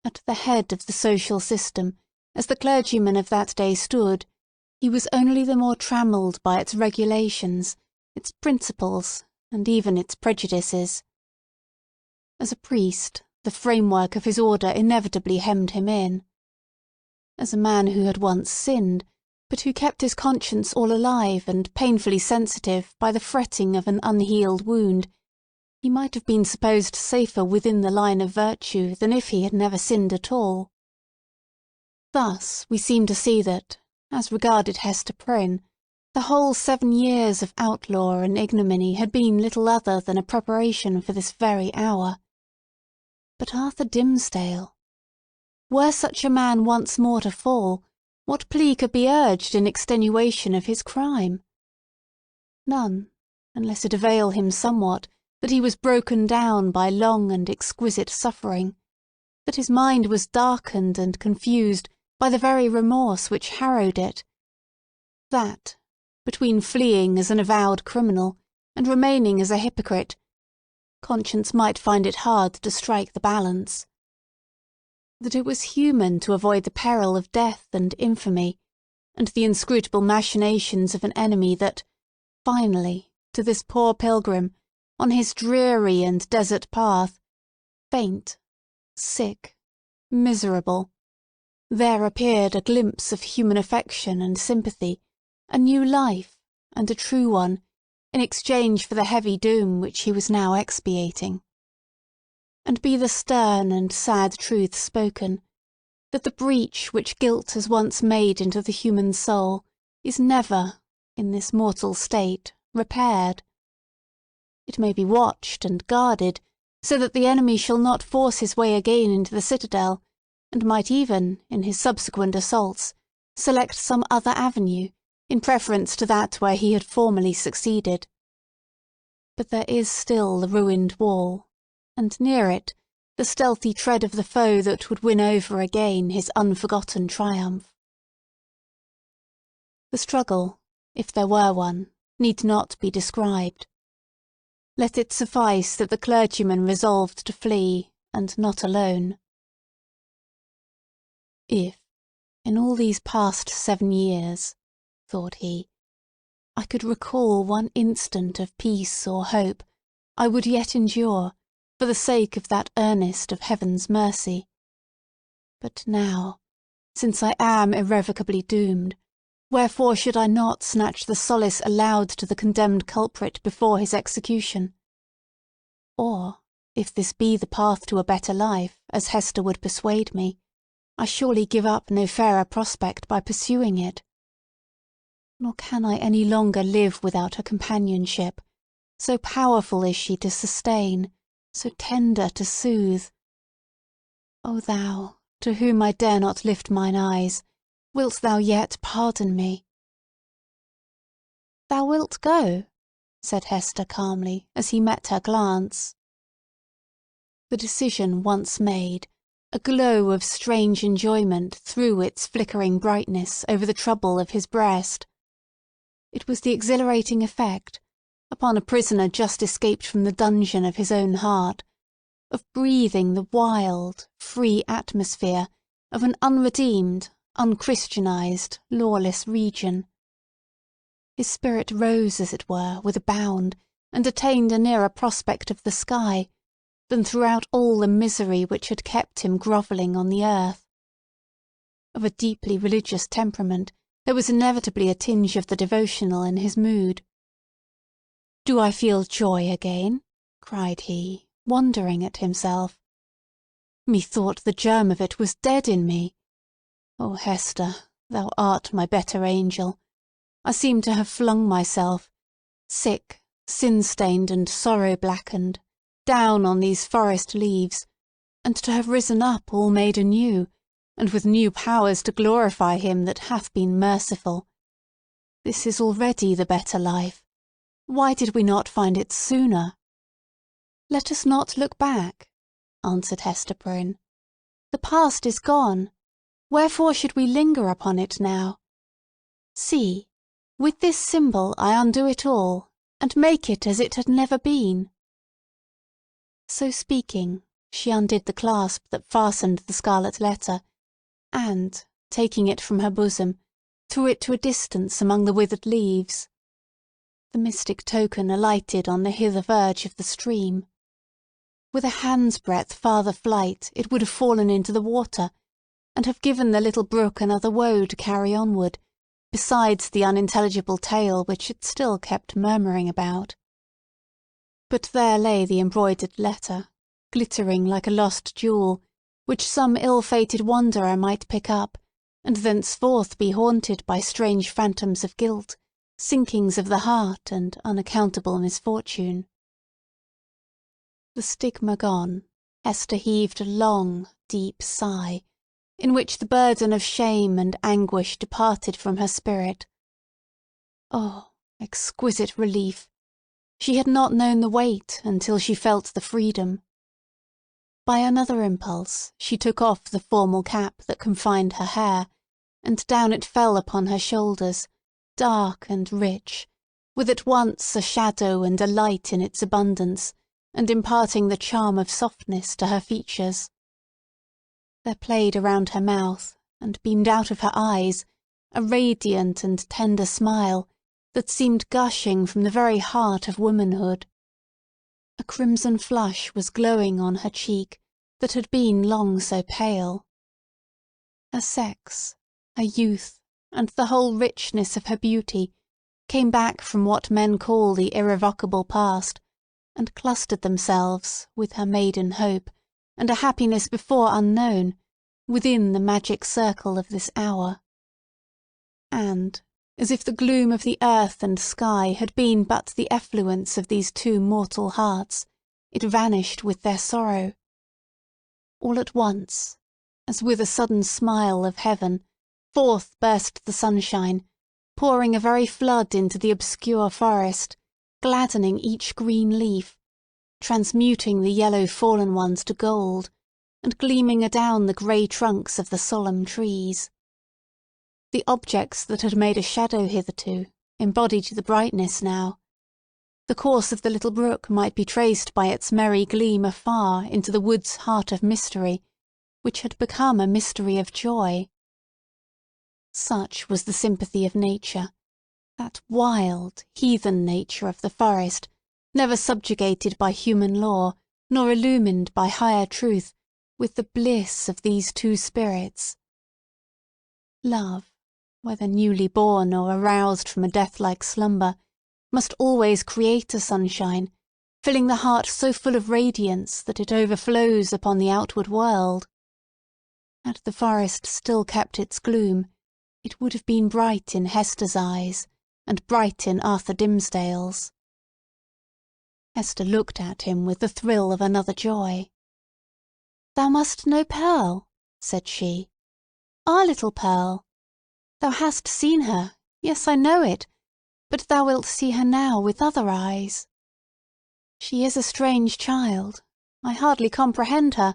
Speaker 3: At the head of the social system, as the clergyman of that day stood, he was only the more trammelled by its regulations, its principles, and even its prejudices. As a priest, the framework of his order inevitably hemmed him in. As a man who had once sinned, but who kept his conscience all alive and painfully sensitive by the fretting of an unhealed wound, he might have been supposed safer within the line of virtue than if he had never sinned at all. Thus we seem to see that, as regarded Hester Prynne, the whole 7 years of outlaw and ignominy had been little other than a preparation for this very hour. But Arthur Dimmesdale! Were such a man once more to fall, what plea could be urged in extenuation of his crime? None, unless it avail him somewhat that he was broken down by long and exquisite suffering, that his mind was darkened and confused by the very remorse which harrowed it, that, between fleeing as an avowed criminal and remaining as a hypocrite, conscience might find it hard to strike the balance. That it was human to avoid the peril of death and infamy, and the inscrutable machinations of an enemy that, finally, to this poor pilgrim, on his dreary and desert path, faint, sick, miserable, there appeared a glimpse of human affection and sympathy, a new life, and a true one, in exchange for the heavy doom which he was now expiating. And be the stern and sad truth spoken, that the breach which guilt has once made into the human soul is never, in this mortal state, repaired. It may be watched and guarded, so that the enemy shall not force his way again into the citadel, and might even, in his subsequent assaults, select some other avenue, in preference to that where he had formerly succeeded. But there is still the ruined wall, and near it the stealthy tread of the foe that would win over again his unforgotten triumph. The struggle, if there were one, need not be described. Let it suffice that the clergyman resolved to flee, and not alone. If, in all these past 7 years, thought he, I could recall one instant of peace or hope, I would yet endure, for the sake of that earnest of heaven's mercy. But now, since I am irrevocably doomed, wherefore should I not snatch the solace allowed to the condemned culprit before his execution? Or, if this be the path to a better life, as Hester would persuade me, I surely give up no fairer prospect by pursuing it. Nor can I any longer live without her companionship, so powerful is she to sustain, so tender to soothe. O thou, to whom I dare not lift mine eyes, wilt thou yet pardon me? "Thou wilt go," said Hester calmly, as he met her glance. The decision once made, a glow of strange enjoyment threw its flickering brightness over the trouble of his breast. It was the exhilarating effect, upon a prisoner just escaped from the dungeon of his own heart, of breathing the wild, free atmosphere of an unredeemed, unchristianized, lawless region. His spirit rose, as it were, with a bound, and attained a nearer prospect of the sky, than throughout all the misery which had kept him grovelling on the earth. Of a deeply religious temperament, there was inevitably a tinge of the devotional in his mood. "Do I feel joy again?" cried he, wondering at himself. "Methought the germ of it was dead in me. Oh, Hester, thou art my better angel. I seem to have flung myself, sick, sin-stained and sorrow-blackened, down on these forest leaves, and to have risen up all made anew, and with new powers to glorify him that hath been merciful. This is already the better life. Why did we not find it sooner?" "Let us not look back," answered Hester Prynne. "The past is gone. Wherefore should we linger upon it now? See, with this symbol I undo it all, and make it as it had never been." So speaking, she undid the clasp that fastened the Scarlet Letter, and, taking it from her bosom, threw it to a distance among the withered leaves. The mystic token alighted on the hither verge of the stream. With a hand's breadth farther flight, it would have fallen into the water, and have given the little brook another woe to carry onward, besides the unintelligible tale which it still kept murmuring about. But there lay the embroidered letter, glittering like a lost jewel, which some ill-fated wanderer might pick up, and thenceforth be haunted by strange phantoms of guilt, sinkings of the heart, and unaccountable misfortune. The stigma gone, Hester heaved a long, deep sigh, in which the burden of shame and anguish departed from her spirit. Oh, exquisite relief! She had not known the weight until she felt the freedom. By another impulse, she took off the formal cap that confined her hair, and down it fell upon her shoulders, dark and rich, with at once a shadow and a light in its abundance, and imparting the charm of softness to her features. There played around her mouth, and beamed out of her eyes, a radiant and tender smile that seemed gushing from the very heart of womanhood. A crimson flush was glowing on her cheek that had been long so pale. Her sex, her youth, and the whole richness of her beauty came back from what men call the irrevocable past, and clustered themselves, with her maiden hope, and a happiness before unknown, within the magic circle of this hour. And, as if the gloom of the earth and sky had been but the effluence of these two mortal hearts, it vanished with their sorrow. All at once, as with a sudden smile of heaven, forth burst the sunshine, pouring a very flood into the obscure forest, gladdening each green leaf, transmuting the yellow fallen ones to gold, and gleaming adown the grey trunks of the solemn trees. The objects that had made a shadow hitherto embodied the brightness now. The course of the little brook might be traced by its merry gleam afar into the wood's heart of mystery, which had become a mystery of joy. Such was the sympathy of nature, that wild, heathen nature of the forest, never subjugated by human law, nor illumined by higher truth, with the bliss of these two spirits. Love, whether newly born or aroused from a death-like slumber, must always create a sunshine, filling the heart so full of radiance that it overflows upon the outward world. Had the forest still kept its gloom, it would have been bright in Hester's eyes, and bright in Arthur Dimmesdale's. Hester looked at him with the thrill of another joy. "Thou must know Pearl," said she. "Our little Pearl. Thou hast seen her, yes, I know it, but thou wilt see her now with other eyes. She is a strange child. I hardly comprehend her,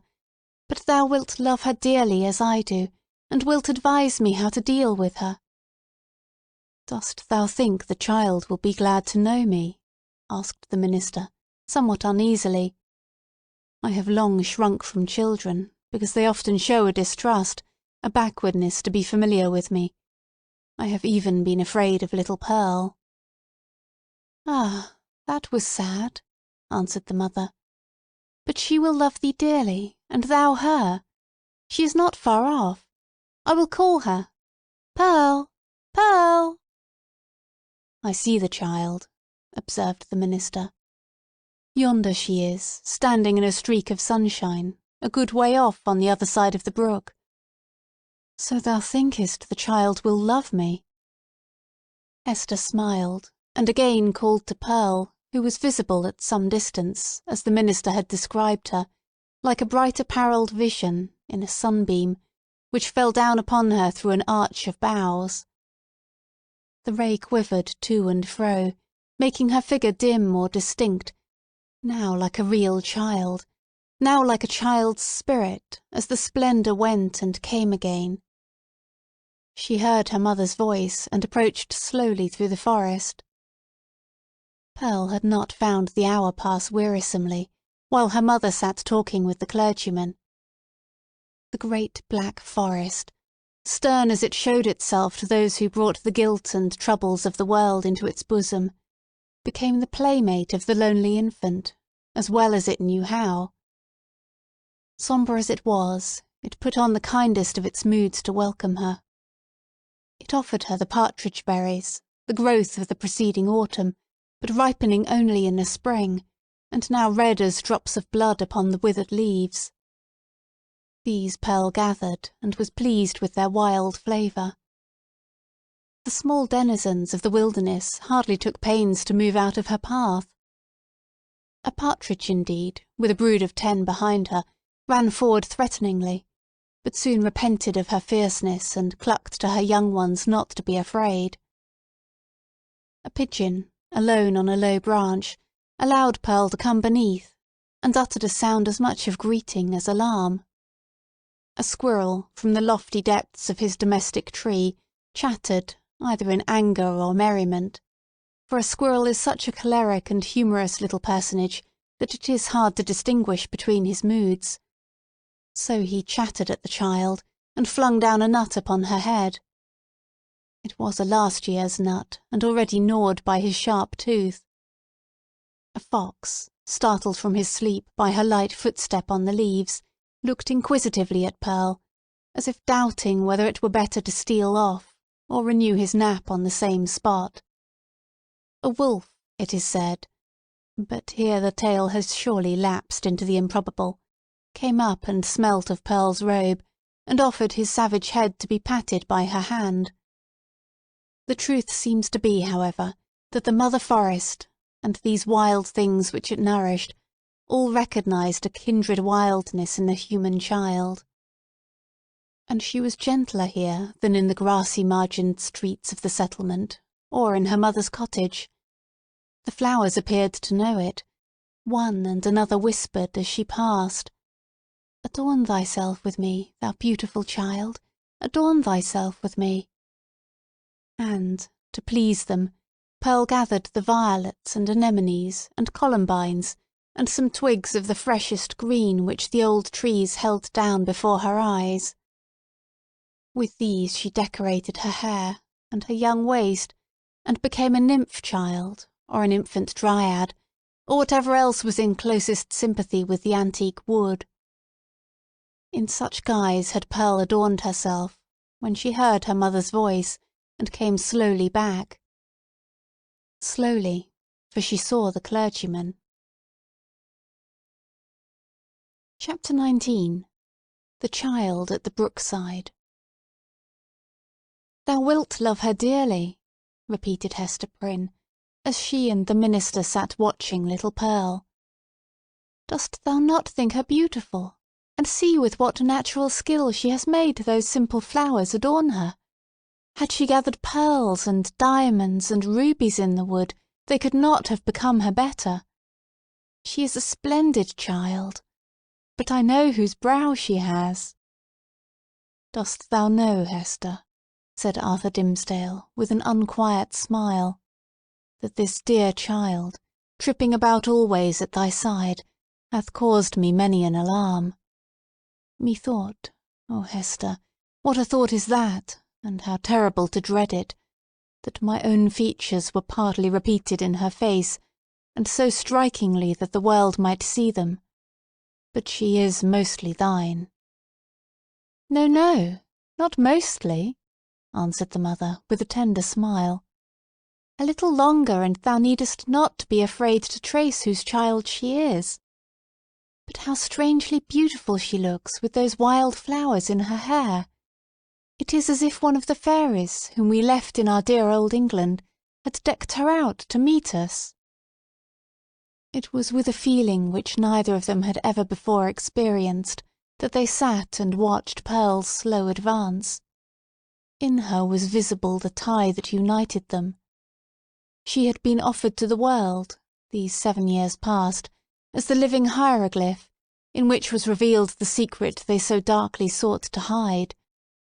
Speaker 3: but thou wilt love her dearly as I do, and wilt advise me how to deal with her." "Dost thou think the child will be glad to know me?" asked the minister, somewhat uneasily. "I have long shrunk from children, because they often show a distrust, a backwardness to be familiar with me. I have even been afraid of little Pearl." "Ah, that was sad," answered the mother. But she will love thee dearly, and thou her. She is not far off. I will call her. Pearl! Pearl!" "I see the child," observed the minister. "Yonder she is, standing in a streak of sunshine, a good way off on the other side of the brook. So thou thinkest the child will love me?" Hester smiled, and again called to Pearl, who was visible at some distance, as the minister had described her, like a bright apparelled vision, in a sunbeam, which fell down upon her through an arch of boughs. The ray quivered to and fro, making her figure dim or distinct, now like a real child, now like a child's spirit, as the splendour went and came again. She heard her mother's voice, and approached slowly through the forest. Pearl had not found the hour pass wearisomely, while her mother sat talking with the clergyman. The great black forest, stern as it showed itself to those who brought the guilt and troubles of the world into its bosom, became the playmate of the lonely infant, as well as it knew how. Sombre as it was, it put on the kindest of its moods to welcome her. It offered her the partridge berries, the growth of the preceding autumn, but ripening only in the spring, and now red as drops of blood upon the withered leaves. These Pearl gathered, and was pleased with their wild flavour. The small denizens of the wilderness hardly took pains to move out of her path. A partridge, indeed, with a brood of 10 behind her, ran forward threateningly, but soon repented of her fierceness and clucked to her young ones not to be afraid. A pigeon, alone on a low branch, allowed Pearl to come beneath, and uttered a sound as much of greeting as alarm. A squirrel, from the lofty depths of his domestic tree, chattered, either in anger or merriment, for a squirrel is such a choleric and humorous little personage that it is hard to distinguish between his moods. So he chattered at the child, and flung down a nut upon her head. It was a last year's nut, and already gnawed by his sharp tooth. A fox, startled from his sleep by her light footstep on the leaves, looked inquisitively at Pearl, as if doubting whether it were better to steal off, or renew his nap on the same spot. A wolf, it is said, but here the tale has surely lapsed into the improbable, came up and smelt of Pearl's robe, and offered his savage head to be patted by her hand. The truth seems to be, however, that the mother forest, and these wild things which it nourished, all recognised a kindred wildness in the human child. And she was gentler here than in the grassy-margined streets of the settlement, or in her mother's cottage. The flowers appeared to know it. One and another whispered as she passed, "Adorn thyself with me, thou beautiful child, adorn thyself with me." And, to please them, Pearl gathered the violets and anemones and columbines, and some twigs of the freshest green which the old trees held down before her eyes. With these she decorated her hair and her young waist, and became a nymph child, or an infant dryad, or whatever else was in closest sympathy with the antique wood. In such guise had Pearl adorned herself, when she heard her mother's voice, and came slowly back. Slowly, for she saw the clergyman. Chapter 19. The Child at the Brookside. "Thou wilt love her dearly," repeated Hester Prynne, as she and the minister sat watching little Pearl. "Dost thou not think her beautiful? And see with what natural skill she has made those simple flowers adorn her. Had she gathered pearls and diamonds and rubies in the wood, they could not have become her better. She is a splendid child. But I know whose brow she has." "Dost thou know, Hester," said Arthur Dimmesdale, with an unquiet smile, "that this dear child, tripping about always at thy side, hath caused me many an alarm? Methought, oh Hester, what a thought is that, and how terrible to dread it, that my own features were partly repeated in her face, and so strikingly that the world might see them, but she is mostly thine."
Speaker 2: "No, no, not mostly," answered the mother, with a tender smile. "A little longer, and thou needest not be afraid to trace whose child she is. But how strangely beautiful she looks with those wild flowers in her hair! It is as if one of the fairies, whom we left in our dear old England, had decked her out to meet us." It was with a feeling which neither of them had ever before experienced that they sat and watched Pearl's slow advance. In her was visible the tie that united them. She had been offered to the world, these 7 years past, as the living hieroglyph, in which was revealed the secret they so darkly sought to hide,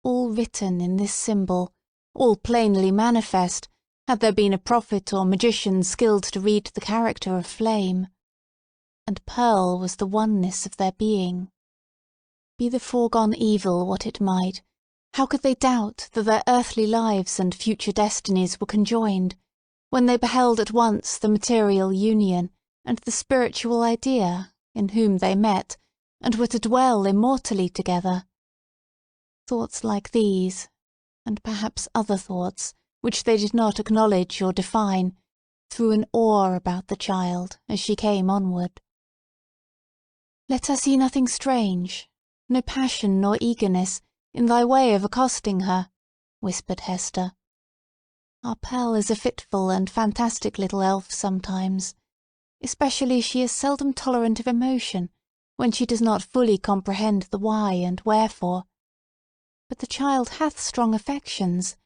Speaker 2: all written in this symbol, all plainly manifest, had there been a prophet or magician skilled to read the character of flame. And Pearl was the oneness of their being. Be the foregone evil what it might, how could they doubt that their earthly lives and future destinies were conjoined, when they beheld at once the material union and the spiritual idea, in whom they met, and were to dwell immortally together? Thoughts like these, and perhaps other thoughts, which they did not acknowledge or define, threw an awe about the child as she came onward. "Let her see nothing strange, no passion nor eagerness, in thy way of accosting her," whispered Hester. "Our Pearl is a fitful and fantastic little elf sometimes. Especially she is seldom tolerant of emotion, when she does not fully comprehend the why and wherefore. But the child hath strong affections.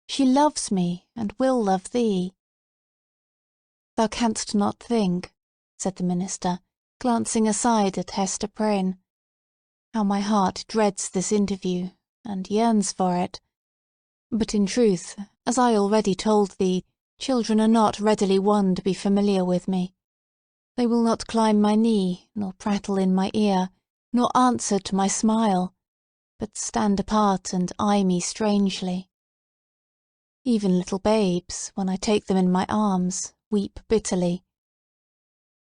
Speaker 2: She loves me, and will love thee." "Thou canst not think," said the minister, glancing aside at Hester Prynne, "how my heart dreads this interview, and yearns for it. But in truth, as I already told thee, children are not readily won to be familiar with me. They will not climb my knee, nor prattle in my ear, nor answer to my smile, but stand apart and eye me strangely. Even little babes, when I take them in my arms, weep bitterly.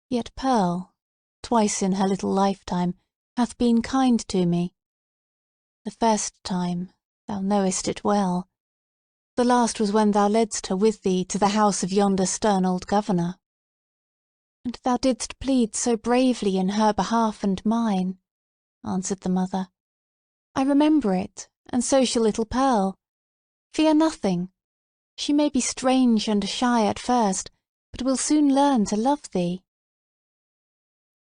Speaker 2: Yet Pearl, twice in her little lifetime, hath been kind to me. The first time, thou knowest it well. The last was when thou ledst her with thee to the house of yonder stern old governor. And thou didst plead so bravely in her behalf and mine," answered the mother. "I remember it, and so shall little Pearl. Fear nothing. She may be strange and shy at first, but will soon learn to love thee."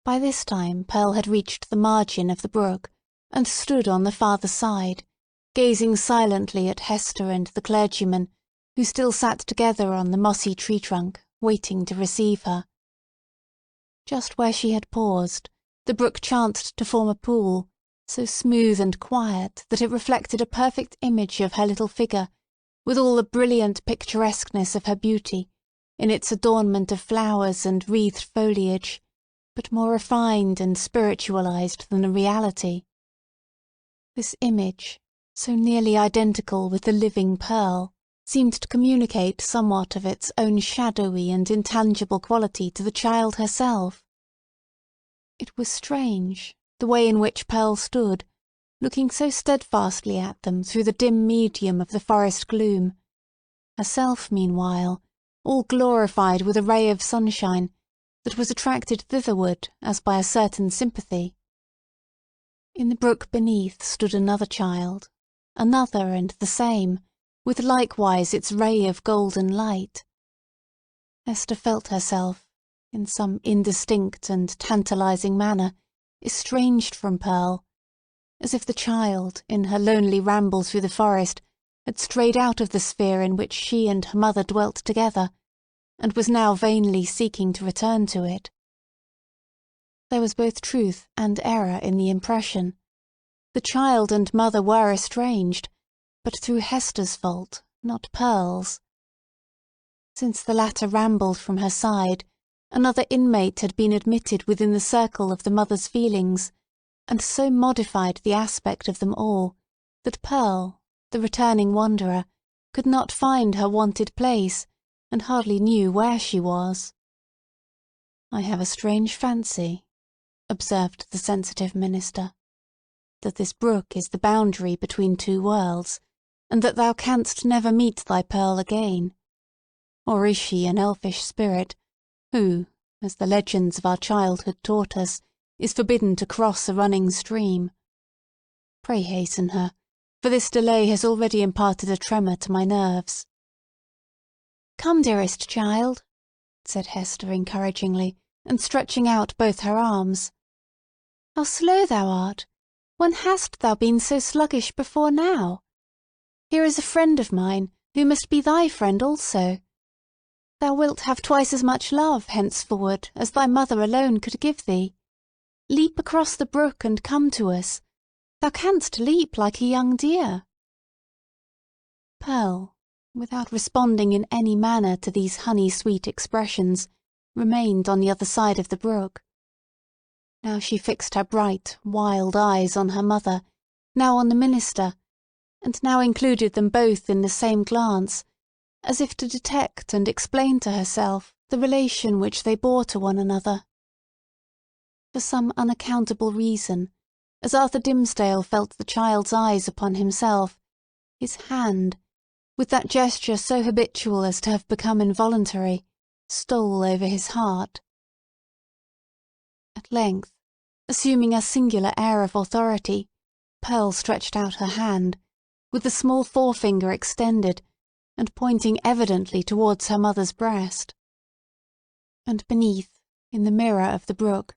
Speaker 2: By this time Pearl had reached the margin of the brook, and stood on the farther side, gazing silently at Hester and the clergyman, who still sat together on the mossy tree trunk, waiting to receive her. Just where she had paused, the brook chanced to form a pool, so smooth and quiet that it reflected a perfect image of her little figure, with all the brilliant picturesqueness of her beauty, in its adornment of flowers and wreathed foliage, but more refined and spiritualized than the reality. This image, so nearly identical with the living Pearl, seemed to communicate somewhat of its own shadowy and intangible quality to the child herself. It was strange, the way in which Pearl stood, looking so steadfastly at them through the dim medium of the forest gloom, herself, meanwhile, all glorified with a ray of sunshine that was attracted thitherward as by a certain sympathy. In the brook beneath stood another child, another and the same, with likewise its ray of golden light. Hester felt herself, in some indistinct and tantalizing manner, estranged from Pearl, as if the child, in her lonely ramble through the forest, had strayed out of the sphere in which she and her mother dwelt together, and was now vainly seeking to return to it. There was both truth and error in the impression. The child and mother were estranged, but through Hester's fault, not Pearl's. Since the latter rambled from her side, another inmate had been admitted within the circle of the mother's feelings, and so modified the aspect of them all, that Pearl, the returning wanderer, could not find her wonted place, and hardly knew where she was. "I have a strange fancy,"
Speaker 3: observed the sensitive minister, that this brook is the boundary between two worlds, and that thou canst never meet thy Pearl again? Or is she an elfish spirit, who, as the legends of our childhood taught us, is forbidden to cross a running stream? Pray hasten her, for this delay has already imparted a tremor to my nerves." "Come, dearest child," said Hester encouragingly, and stretching out both her arms. "How slow thou art! When hast thou been so sluggish before now? Here is a friend of mine, who must be thy friend also. Thou wilt have twice as much love, henceforward, as thy mother alone could give thee. Leap across the brook and come to us. Thou canst leap like a young deer." Pearl, without responding in any manner to these honey-sweet expressions, remained on the other side of the brook. Now she fixed her bright, wild eyes on her mother, now on the minister, and now included them both in the same glance, as if to detect and explain to herself the relation which they bore to one another. For some unaccountable reason, as Arthur Dimmesdale felt the child's eyes upon himself, his hand, with that gesture so habitual as to have become involuntary, stole over his heart. At length, assuming a singular air of authority, Pearl stretched out her hand, with the small forefinger extended, and pointing evidently towards her mother's breast. And beneath, in the mirror of the brook,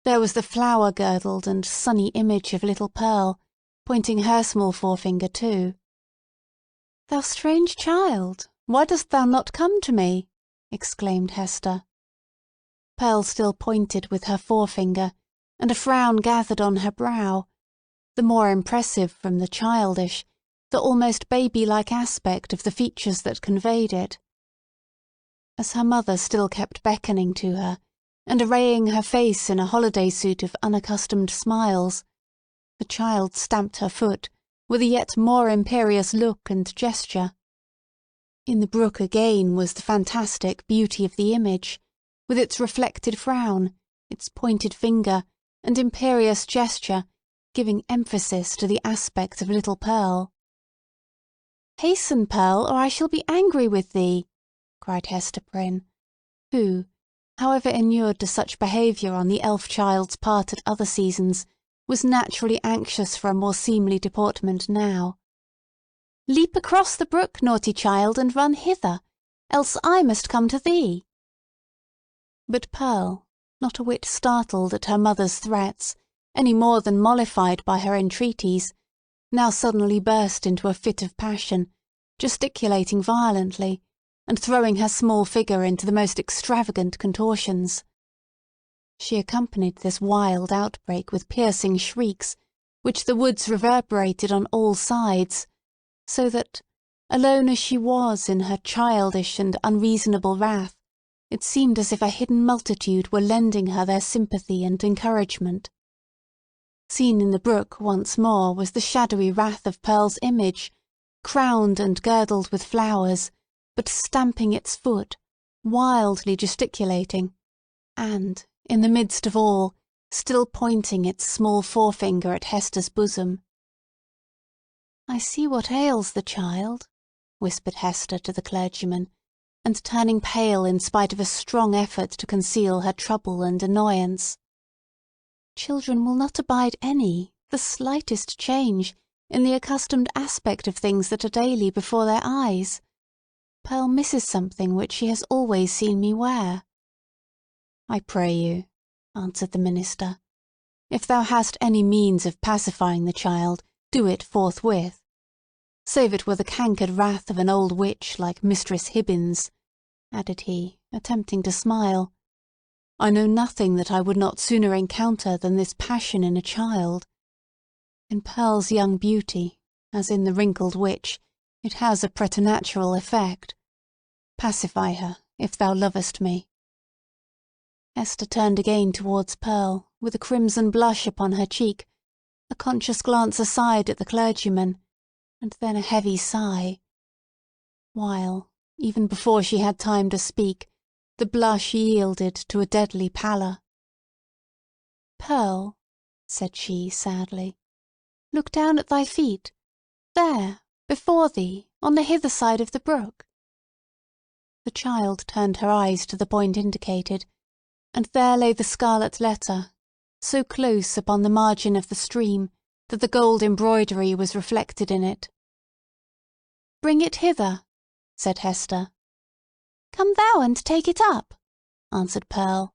Speaker 3: there was the flower-girdled and sunny image of little Pearl, pointing her small forefinger too. "Thou strange child, why dost thou not come to me?" exclaimed Hester. Pearl still pointed with her forefinger, and a frown gathered on her brow, the more impressive from the childish, the almost baby-like aspect of the features that conveyed it. As her mother still kept beckoning to her, and arraying her face in a holiday suit of unaccustomed smiles, the child stamped her foot with a yet more imperious look and gesture. In the brook again was the fantastic beauty of the image, with its reflected frown, its pointed finger, and imperious gesture, giving emphasis to the aspect of little Pearl. "Hasten, Pearl, or I shall be angry with thee!" cried Hester Prynne, who, however inured to such behaviour on the elf child's part at other seasons, was naturally anxious for a more seemly deportment now. "Leap across the brook, naughty child, and run hither, else I must come to thee." But Pearl, not a whit startled at her mother's threats, any more than mollified by her entreaties, now suddenly burst into a fit of passion, gesticulating violently, and throwing her small figure into the most extravagant contortions. She accompanied this wild outbreak with piercing shrieks, which the woods reverberated on all sides, so that, alone as she was in her childish and unreasonable wrath, it seemed as if a hidden multitude were lending her their sympathy and encouragement. Seen in the brook once more was the shadowy wrath of Pearl's image, crowned and girdled with flowers, but stamping its foot, wildly gesticulating, and, in the midst of all, still pointing its small forefinger at Hester's bosom. "I see what ails the child," whispered Hester to the clergyman, and turning pale in spite of a strong effort to conceal her trouble and annoyance. "Children will not abide the slightest change in the accustomed aspect of things that are daily before their eyes. Pearl misses something which she has always seen me wear." "I pray you," answered the minister, "if thou hast any means of pacifying the child, do it forthwith. Save it were the cankered wrath of an old witch like Mistress Hibbins," added he, attempting to smile. "I know nothing that I would not sooner encounter than this passion in a child. In Pearl's young beauty, as in the wrinkled witch, it has a preternatural effect. Pacify her, if thou lovest me." Hester turned again towards Pearl, with a crimson blush upon her cheek, a conscious glance aside at the clergyman, and then a heavy sigh, while, even before she had time to speak, the blush yielded to a deadly pallor. "Pearl," said she sadly, "look down at thy feet, there, before thee, on the hither side of the brook." The child turned her eyes to the point indicated, and there lay the Scarlet Letter, so close upon the margin of the stream that the gold embroidery was reflected in it. "Bring it hither," said Hester. "Come thou and take it up," answered Pearl.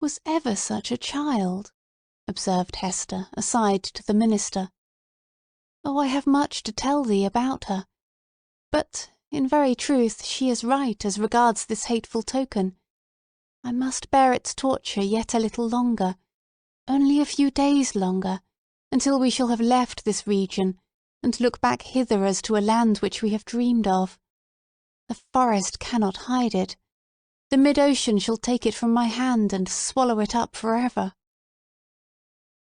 Speaker 3: "Was ever such a child?" observed Hester, aside to the minister. "Oh, I have much to tell thee about her. But, in very truth, she is right as regards this hateful token. I must bear its torture yet a little longer, only a few days longer, until we shall have left this region, and look back hither as to a land which we have dreamed of. The forest cannot hide it. The mid-ocean shall take it from my hand and swallow it up for ever."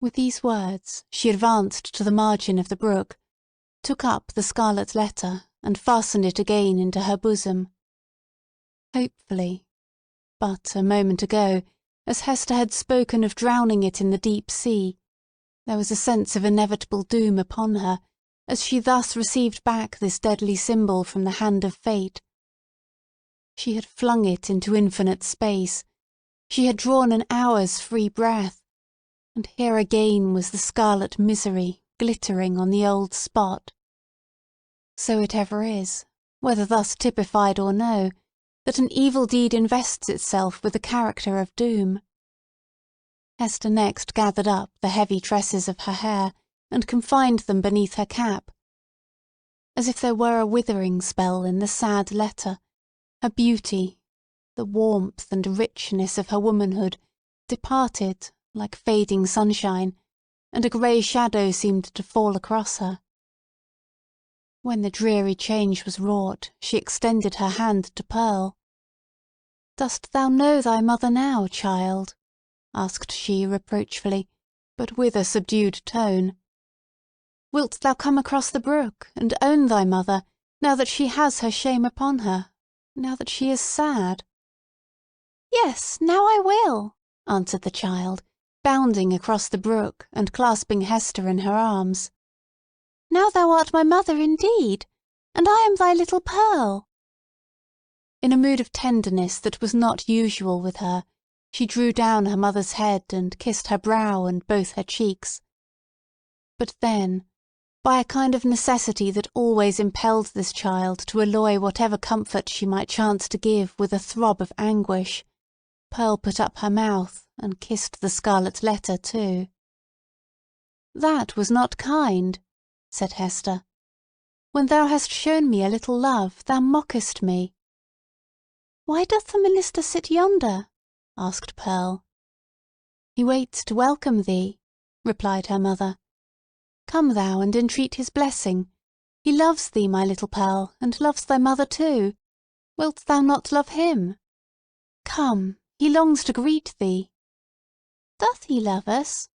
Speaker 3: With these words she advanced to the margin of the brook, took up the Scarlet Letter, and fastened it again into her bosom. Hopefully. But a moment ago, as Hester had spoken of drowning it in the deep sea, there was a sense of inevitable doom upon her, as she thus received back this deadly symbol from the hand of fate. She had flung it into infinite space. She had drawn an hour's free breath, and here again was the scarlet misery glittering on the old spot. So it ever is, whether thus typified or no, that an evil deed invests itself with the character of doom. Hester next gathered up the heavy tresses of her hair, and confined them beneath her cap. As if there were a withering spell in the sad letter, her beauty, the warmth and richness of her womanhood, departed like fading sunshine, and a grey shadow seemed to fall across her. When the dreary change was wrought, she extended her hand to Pearl. "Dost thou know thy mother now, child?" asked she reproachfully, but with a subdued tone. "Wilt thou come across the brook, and own thy mother, now that she has her shame upon her, now that she is sad?" "Yes, now I will," answered the child, bounding across the brook, and clasping Hester in her arms. "Now thou art my mother indeed, and I am thy little Pearl." In a mood of tenderness that was not usual with her, she drew down her mother's head and kissed her brow and both her cheeks. But then, by a kind of necessity that always impelled this child to alloy whatever comfort she might chance to give with a throb of anguish, Pearl put up her mouth and kissed the Scarlet Letter too. "That was not kind," said Hester. "When thou hast shown me a little love, thou mockest me." "Why doth the minister sit yonder?" asked Pearl. "He waits to welcome thee," replied her mother. "Come thou and entreat his blessing. He loves thee, my little Pearl, and loves thy mother too. Wilt thou not love him? Come, he longs to greet thee." "Doth he love us?"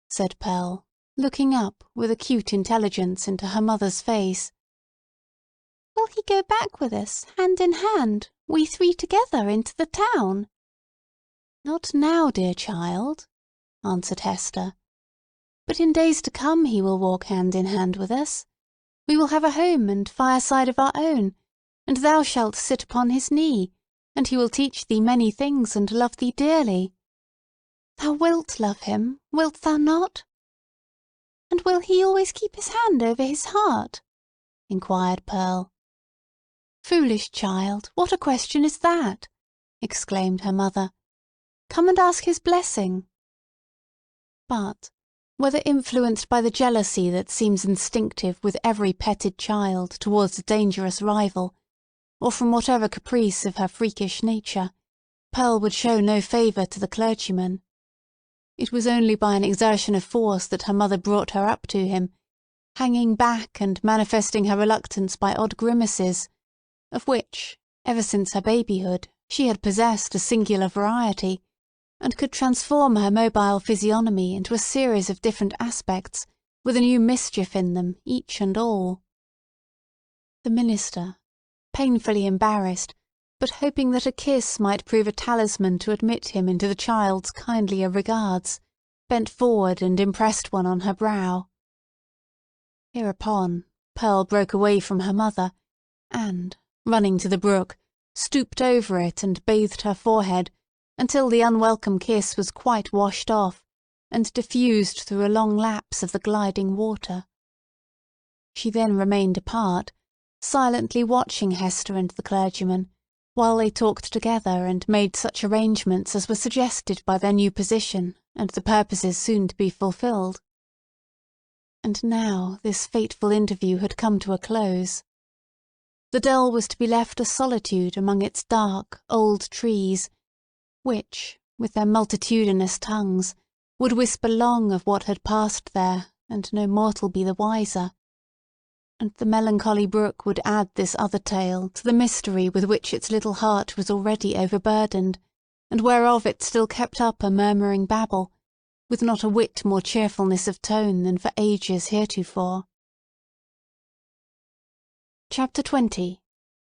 Speaker 3: said Pearl, looking up with acute intelligence into her mother's face. "Will he go back with us, hand in hand, we three together, into the town?" "Not now, dear child," answered Hester. "But in days to come he will walk hand in hand with us. We will have a home and fireside of our own, and thou shalt sit upon his knee, and he will teach thee many things and love thee dearly. Thou wilt love him, wilt thou not?" "And will he always keep his hand over his heart?" inquired Pearl. "Foolish child, what a question is that?" exclaimed her mother. "Come and ask his blessing." But, whether influenced by the jealousy that seems instinctive with every petted child towards a dangerous rival, or from whatever caprice of her freakish nature, Pearl would show no favour to the clergyman. It was only by an exertion of force that her mother brought her up to him, hanging back and manifesting her reluctance by odd grimaces, of which, ever since her babyhood, she had possessed a singular variety, and could transform her mobile physiognomy into a series of different aspects, with a new mischief in them, each and all. The minister, painfully embarrassed,
Speaker 2: but hoping that a kiss might prove a talisman to admit him into the child's kindlier regards, bent forward and impressed one on her brow. Hereupon, Pearl broke away from her mother, and, running to the brook, stooped over it and bathed her forehead, until the unwelcome kiss was quite washed off, and diffused through a long lapse of the gliding water. She then remained apart, silently watching Hester and the clergyman, while they talked together and made such arrangements as were suggested by their new position and the purposes soon to be fulfilled. And now this fateful interview had come to a close. The dell was to be left a solitude among its dark, old trees, which, with their multitudinous tongues, would whisper long of what had passed there, and no mortal be the wiser. And the melancholy brook would add this other tale to the mystery with which its little heart was already overburdened, and whereof it still kept up a murmuring babble, with not a whit more cheerfulness of tone than for ages heretofore. Chapter 20.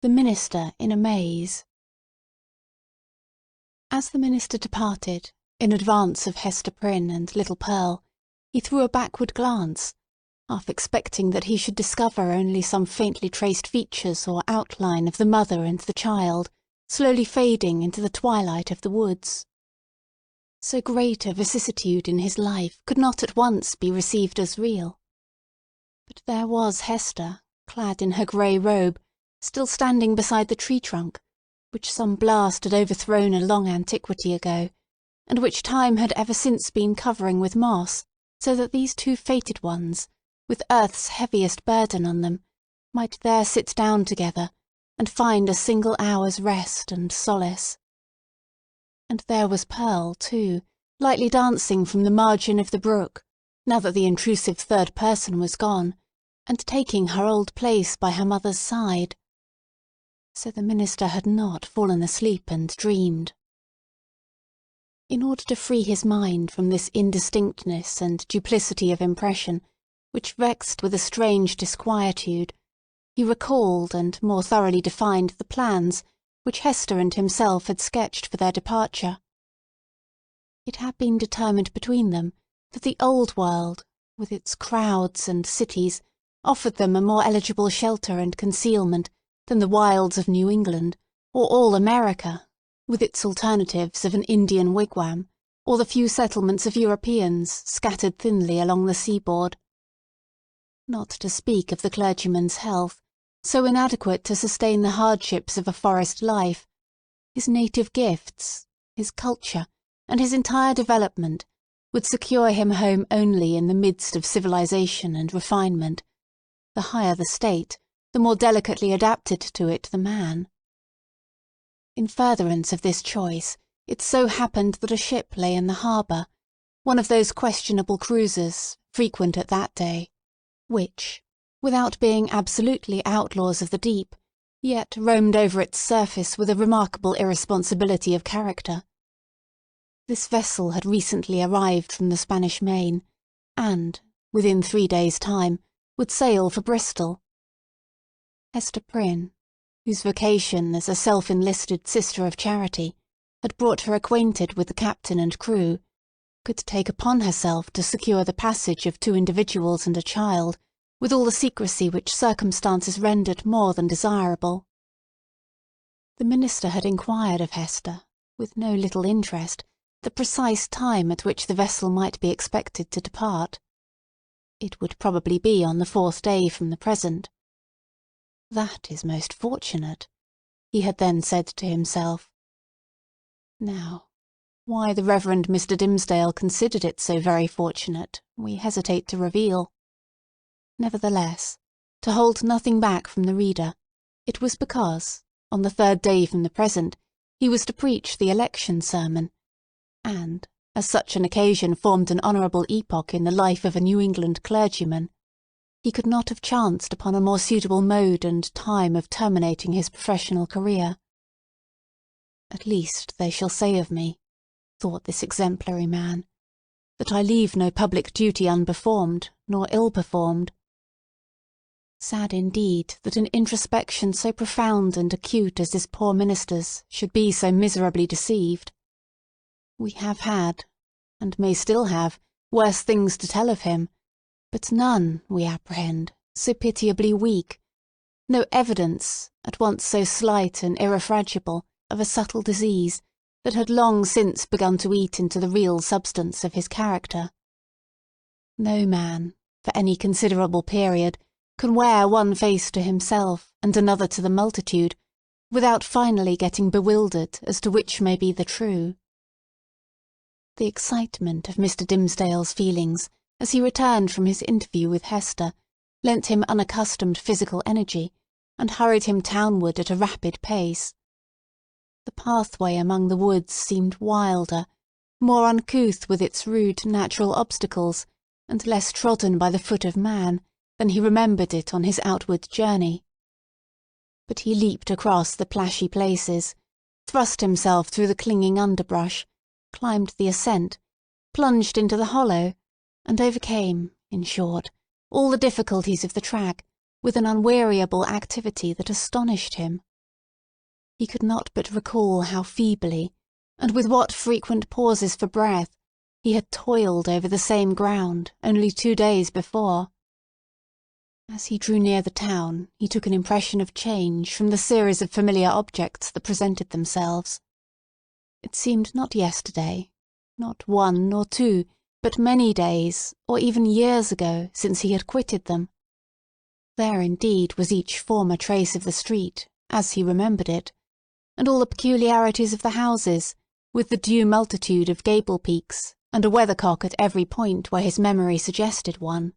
Speaker 2: The Minister in a Maze. As the minister departed, in advance of Hester Prynne and little Pearl, he threw a backward glance, half expecting that he should discover only some faintly traced features or outline of the mother and the child, slowly fading into the twilight of the woods. So great a vicissitude in his life could not at once be received as real. But there was Hester, clad in her grey robe, still standing beside the tree-trunk, which some blast had overthrown a long antiquity ago, and which time had ever since been covering with moss, so that these two fated ones, with earth's heaviest burden on them, might there sit down together, and find a single hour's rest and solace. And there was Pearl, too, lightly dancing from the margin of the brook, now that the intrusive third person was gone, and taking her old place by her mother's side. So the minister had not fallen asleep and dreamed. In order to free his mind from this indistinctness and duplicity of impression, which vexed with a strange disquietude, he recalled and more thoroughly defined the plans which Hester and himself had sketched for their departure. It had been determined between them that the old world, with its crowds and cities, offered them a more eligible shelter and concealment than the wilds of New England, or all America, with its alternatives of an Indian wigwam, or the few settlements of Europeans scattered thinly along the seaboard. Not to speak of the clergyman's health, so inadequate to sustain the hardships of a forest life, his native gifts, his culture, and his entire development would secure him home only in the midst of civilization and refinement. The higher the state, the more delicately adapted to it the man. In furtherance of this choice, it so happened that a ship lay in the harbour, one of those questionable cruisers, frequent at that day, which, without being absolutely outlaws of the deep, yet roamed over its surface with a remarkable irresponsibility of character. This vessel had recently arrived from the Spanish Main, and, within 3 days' time, would sail for Bristol. Hester Prynne, whose vocation as a self-enlisted Sister of Charity had brought her acquainted with the captain and crew, could take upon herself to secure the passage of 2 individuals and a child, with all the secrecy which circumstances rendered more than desirable. The minister had inquired of Hester, with no little interest, the precise time at which the vessel might be expected to depart. It would probably be on the 4th day from the present. That is most fortunate, he had then said to himself. Now, why the Reverend Mr. Dimmesdale considered it so very fortunate, we hesitate to reveal. Nevertheless, to hold nothing back from the reader, it was because, on the 3rd day from the present, he was to preach the election sermon, and, as such an occasion formed an honourable epoch in the life of a New England clergyman, he could not have chanced upon a more suitable mode and time of terminating his professional career. At least they shall say of me, thought this exemplary man, that I leave no public duty unperformed, nor ill-performed.
Speaker 3: Sad indeed that an introspection so profound and acute as this poor minister's should be so miserably deceived. We have had, and may still have, worse things to tell of him, but none, we apprehend, so pitiably weak, no evidence, at once so slight and irrefragable, of a subtle disease that had long since begun to eat into the real substance of his character. No man, for any considerable period, can wear one face to himself and another to the multitude, without finally getting bewildered as to which may be the true. The excitement of Mr. Dimmesdale's feelings as he returned from his interview with Hester lent him unaccustomed physical energy, and hurried him townward at a rapid pace. The pathway among the woods seemed wilder, more uncouth with its rude natural obstacles, and less trodden by the foot of man than he remembered it on his outward journey. But he leaped across the plashy places, thrust himself through the clinging underbrush, climbed the ascent, plunged into the hollow, and overcame, in short, all the difficulties of the track with an unweariable activity that astonished him. He could not but recall how feebly, and with what frequent pauses for breath, he had toiled over the same ground only 2 days before. As he drew near the town, he took an impression of change from the series of familiar objects that presented themselves. It seemed not yesterday, not 1 nor 2, but many days, or even years ago, since he had quitted them. There indeed was each former trace of the street, as he remembered it, and all the peculiarities of the houses, with the due multitude of gable peaks, and a weathercock at every point where his memory suggested one.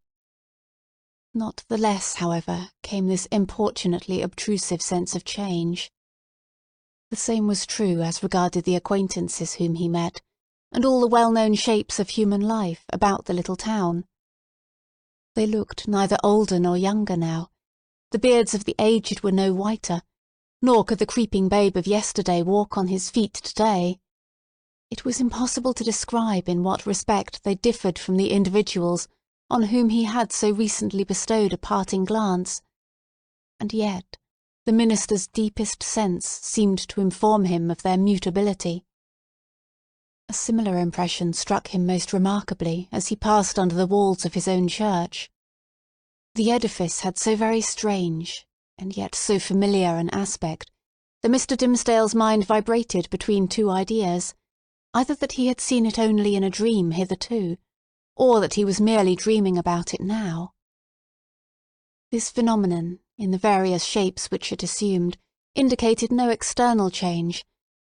Speaker 3: Not the less, however, came this importunately obtrusive sense of change. The same was true as regarded the acquaintances whom he met, and all the well-known shapes of human life about the little town. They looked neither older nor younger now. The beards of the aged were no whiter, nor could the creeping babe of yesterday walk on his feet today. It was impossible to describe in what respect they differed from the individuals on whom he had so recently bestowed a parting glance, and yet the minister's deepest sense seemed to inform him of their mutability. A similar impression struck him most remarkably as he passed under the walls of his own church. The edifice had so very strange, and yet so familiar an aspect, that Mr. Dimmesdale's mind vibrated between 2 ideas, either that he had seen it only in a dream hitherto, or that he was merely dreaming about it now. This phenomenon, in the various shapes which it assumed, indicated no external change,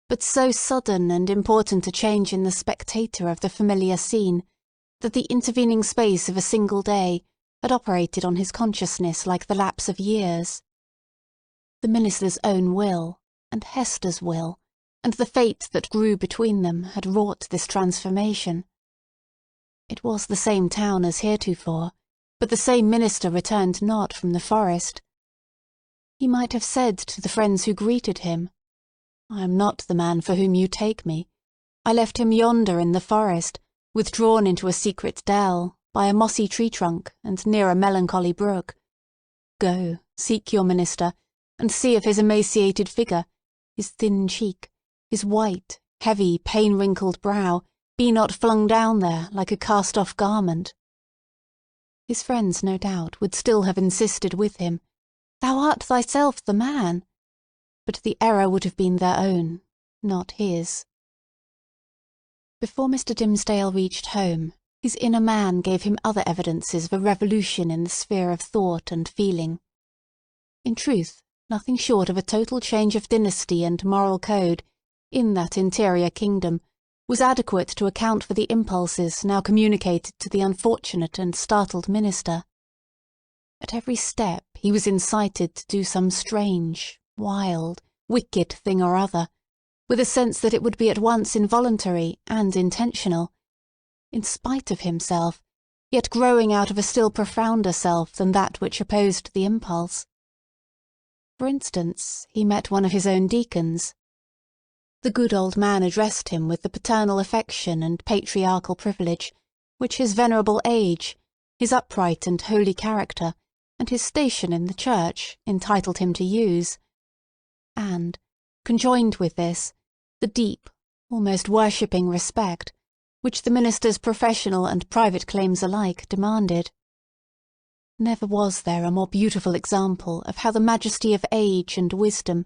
Speaker 3: but so sudden and important a change in the spectator of the familiar scene, that the intervening space of a single day had operated on his consciousness like the lapse of years. The minister's own will, and Hester's will, and the fate that grew between them had wrought this transformation. It was the same town as heretofore, but the same minister returned not from the forest. He might have said to the friends who greeted him, "I am not the man for whom you take me. I left him yonder in the forest, withdrawn into a secret dell, by a mossy tree trunk, and near a melancholy brook. Go, seek your minister, and see if his emaciated figure, his thin cheek, his white, heavy, pain-wrinkled brow, be not flung down there like a cast-off garment." His friends, no doubt, would still have insisted with him, "Thou art thyself the man," but the error would have been their own, not his. Before Mr. Dimmesdale reached home, his inner man gave him other evidences of a revolution in the sphere of thought and feeling. In truth, nothing short of a total change of dynasty and moral code, in that interior kingdom, was adequate to account for the impulses now communicated to the unfortunate and startled minister. At every step he was incited to do some strange, wild, wicked thing or other, with a sense that it would be at once involuntary and intentional, in spite of himself, yet growing out of a still profounder self than that which opposed the impulse. For instance, he met one of his own deacons. The good old man addressed him with the paternal affection and patriarchal privilege which his venerable age, his upright and holy character, and his station in the church entitled him to use, and, conjoined with this, the deep, almost worshipping respect which the minister's professional and private claims alike demanded. Never was there a more beautiful example of how the majesty of age and wisdom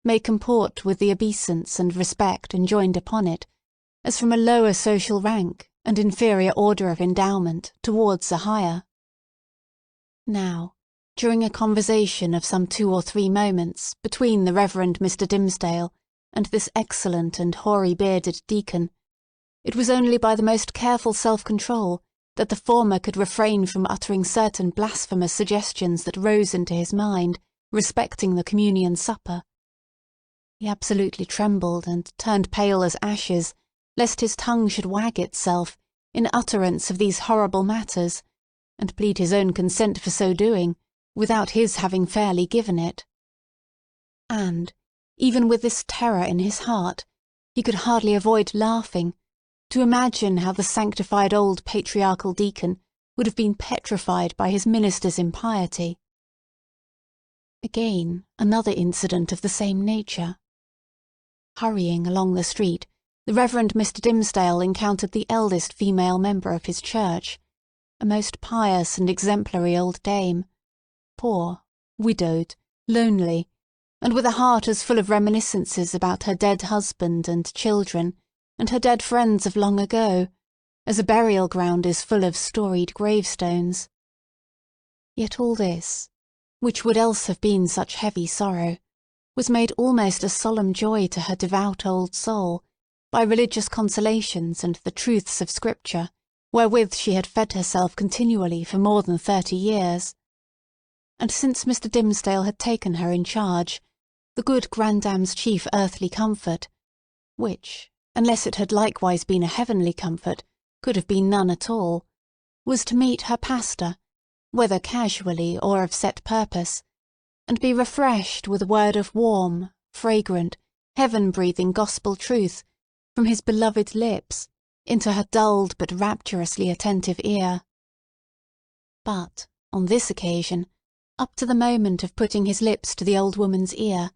Speaker 3: may comport with the obeisance and respect enjoined upon it, as from a lower social rank and inferior order of endowment towards a higher. Now, during a conversation of some 2 or 3 moments between the Reverend Mr. Dimmesdale and this excellent and hoary-bearded deacon, it was only by the most careful self-control that the former could refrain from uttering certain blasphemous suggestions that rose into his mind respecting the communion supper. He absolutely trembled and turned pale as ashes, lest his tongue should wag itself in utterance of these horrible matters, and plead his own consent for so doing, without his having fairly given it. And, even with this terror in his heart, he could hardly avoid laughing, to imagine how the sanctified old patriarchal deacon would have been petrified by his minister's impiety. Again, another incident of the same nature. Hurrying along the street, the Reverend Mr. Dimmesdale encountered the eldest female member of his church, a most pious and exemplary old dame, poor, widowed, lonely, and with a heart as full of reminiscences about her dead husband and children, and her dead friends of long ago, as a burial ground is full of storied gravestones. Yet all this, which would else have been such heavy sorrow, was made almost a solemn joy to her devout old soul by religious consolations and the truths of Scripture, wherewith she had fed herself continually for more than 30 years. And since Mr. Dimmesdale had taken her in charge, the good grandam's chief earthly comfort, which, unless it had likewise been a heavenly comfort, could have been none at all, was to meet her pastor, whether casually or of set purpose, and be refreshed with a word of warm, fragrant, heaven-breathing gospel truth from his beloved lips into her dulled but rapturously attentive ear. But, on this occasion, up to the moment of putting his lips to the old woman's ear,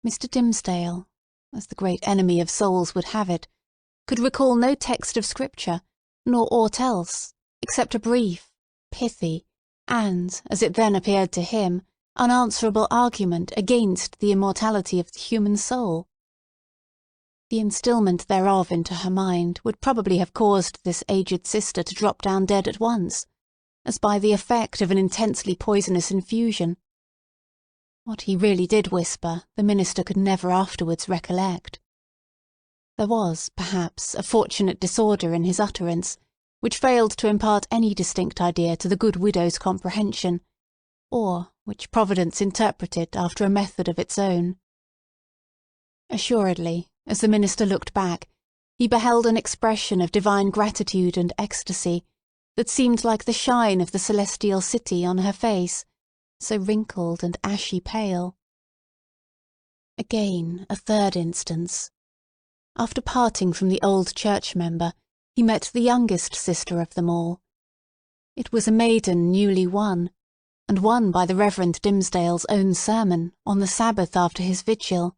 Speaker 3: Mr. Dimmesdale, as the great enemy of souls would have it, could recall no text of Scripture, nor aught else, except a brief, pithy, and, as it then appeared to him, unanswerable argument against the immortality of the human soul. The instilment thereof into her mind would probably have caused this aged sister to drop down dead at once, as by the effect of an intensely poisonous infusion. What he really did whisper, the minister could never afterwards recollect. There was, perhaps, a fortunate disorder in his utterance, which failed to impart any distinct idea to the good widow's comprehension, or which Providence interpreted after a method of its own. Assuredly, as the minister looked back, he beheld an expression of divine gratitude and ecstasy that seemed like the shine of the celestial city on her face, so wrinkled and ashy pale. Again, a third instance. After parting from the old church member, he met the youngest sister of them all. It was a maiden newly won, and won by the Reverend Dimmesdale's own sermon on the Sabbath after his vigil,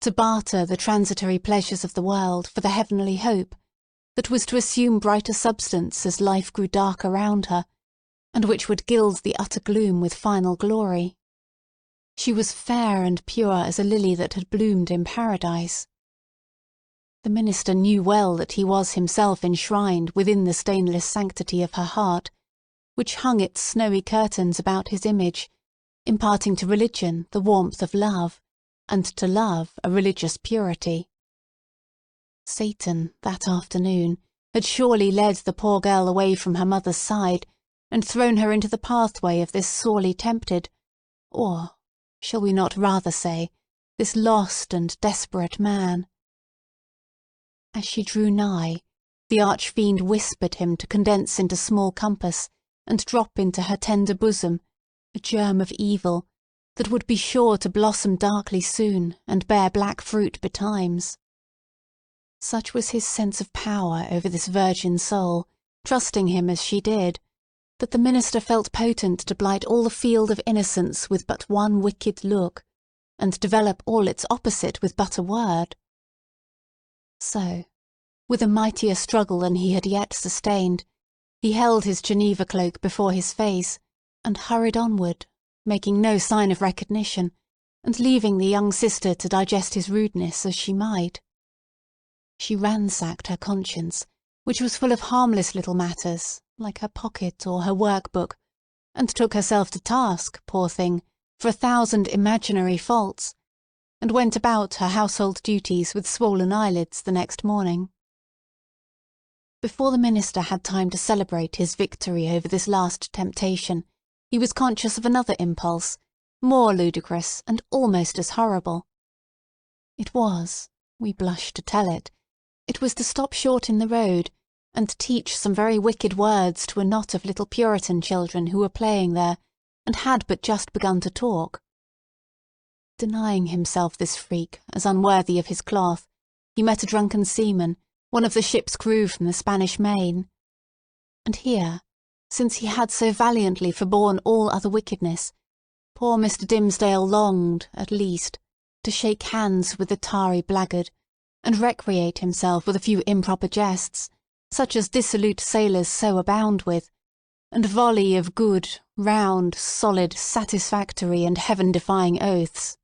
Speaker 3: to barter the transitory pleasures of the world for the heavenly hope that was to assume brighter substance as life grew dark around her, and which would gild the utter gloom with final glory. She was fair and pure as a lily that had bloomed in paradise. The minister knew well that he was himself enshrined within the stainless sanctity of her heart, which hung its snowy curtains about his image, imparting to religion the warmth of love, and to love a religious purity. Satan, that afternoon, had surely led the poor girl away from her mother's side, and thrown her into the pathway of this sorely tempted, or, shall we not rather say, this lost and desperate man. As she drew nigh, the arch-fiend whispered him to condense into small compass, and drop into her tender bosom a germ of evil that would be sure to blossom darkly soon and bear black fruit betimes. Such was his sense of power over this virgin soul, trusting him as she did, that the minister felt potent to blight all the field of innocence with but one wicked look, and develop all its opposite with but a word. So, with a mightier struggle than he had yet sustained, he held his Geneva cloak before his face, and hurried onward, making no sign of recognition, and leaving the young sister to digest his rudeness as she might. She ransacked her conscience, which was full of harmless little matters, like her pocket or her work-book, and took herself to task, poor thing, for 1,000 imaginary faults, and went about her household duties with swollen eyelids the next morning. Before the minister had time to celebrate his victory over this last temptation, he was conscious of another impulse, more ludicrous and almost as horrible. It was, we blush to tell it was to stop short in the road, and teach some very wicked words to a knot of little Puritan children who were playing there, and had but just begun to talk. Denying himself this freak as unworthy of his cloth, he met a drunken seaman, one of the ship's crew from the Spanish Main. And here, since he had so valiantly forborne all other wickedness, poor Mr. Dimmesdale longed, at least, to shake hands with the tarry blackguard, and recreate himself with a few improper jests, such as dissolute sailors so abound with, and a volley of good, round, solid, satisfactory, and heaven-defying oaths.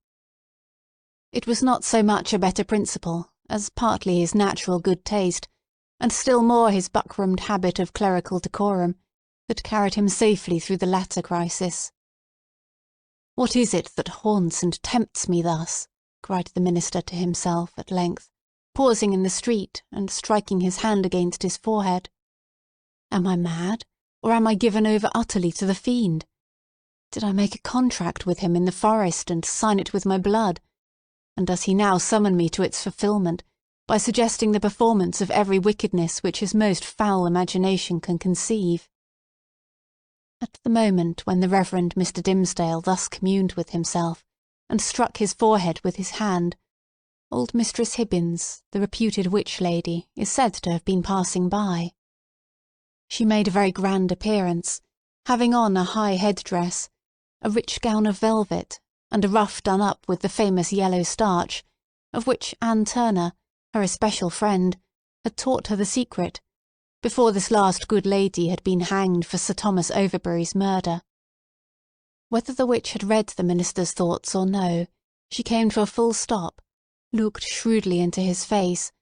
Speaker 3: It was not so much a better principle, as partly his natural good taste, and still more his buckramed habit of clerical decorum, that carried him safely through the latter crisis. "What is it that haunts and tempts me thus?" cried the minister to himself at length, pausing in the street and striking his hand against his forehead. "Am I mad, or am I given over utterly to the fiend? Did I make a contract with him in the forest and sign it with my blood? And does he now summon me to its fulfilment by suggesting the performance of every wickedness which his most foul imagination can conceive?" At the moment when the Reverend Mr. Dimmesdale thus communed with himself, and struck his forehead with his hand, old Mistress Hibbins, the reputed witch lady, is said to have been passing by. She made a very grand appearance, having on a high head-dress, a rich gown of velvet, and a ruff done up with the famous yellow starch, of which Anne Turner, her especial friend, had taught her the secret, before this last good lady had been hanged for Sir Thomas Overbury's murder. Whether the witch had read the minister's thoughts or no, she came to a full stop, looked shrewdly into his face,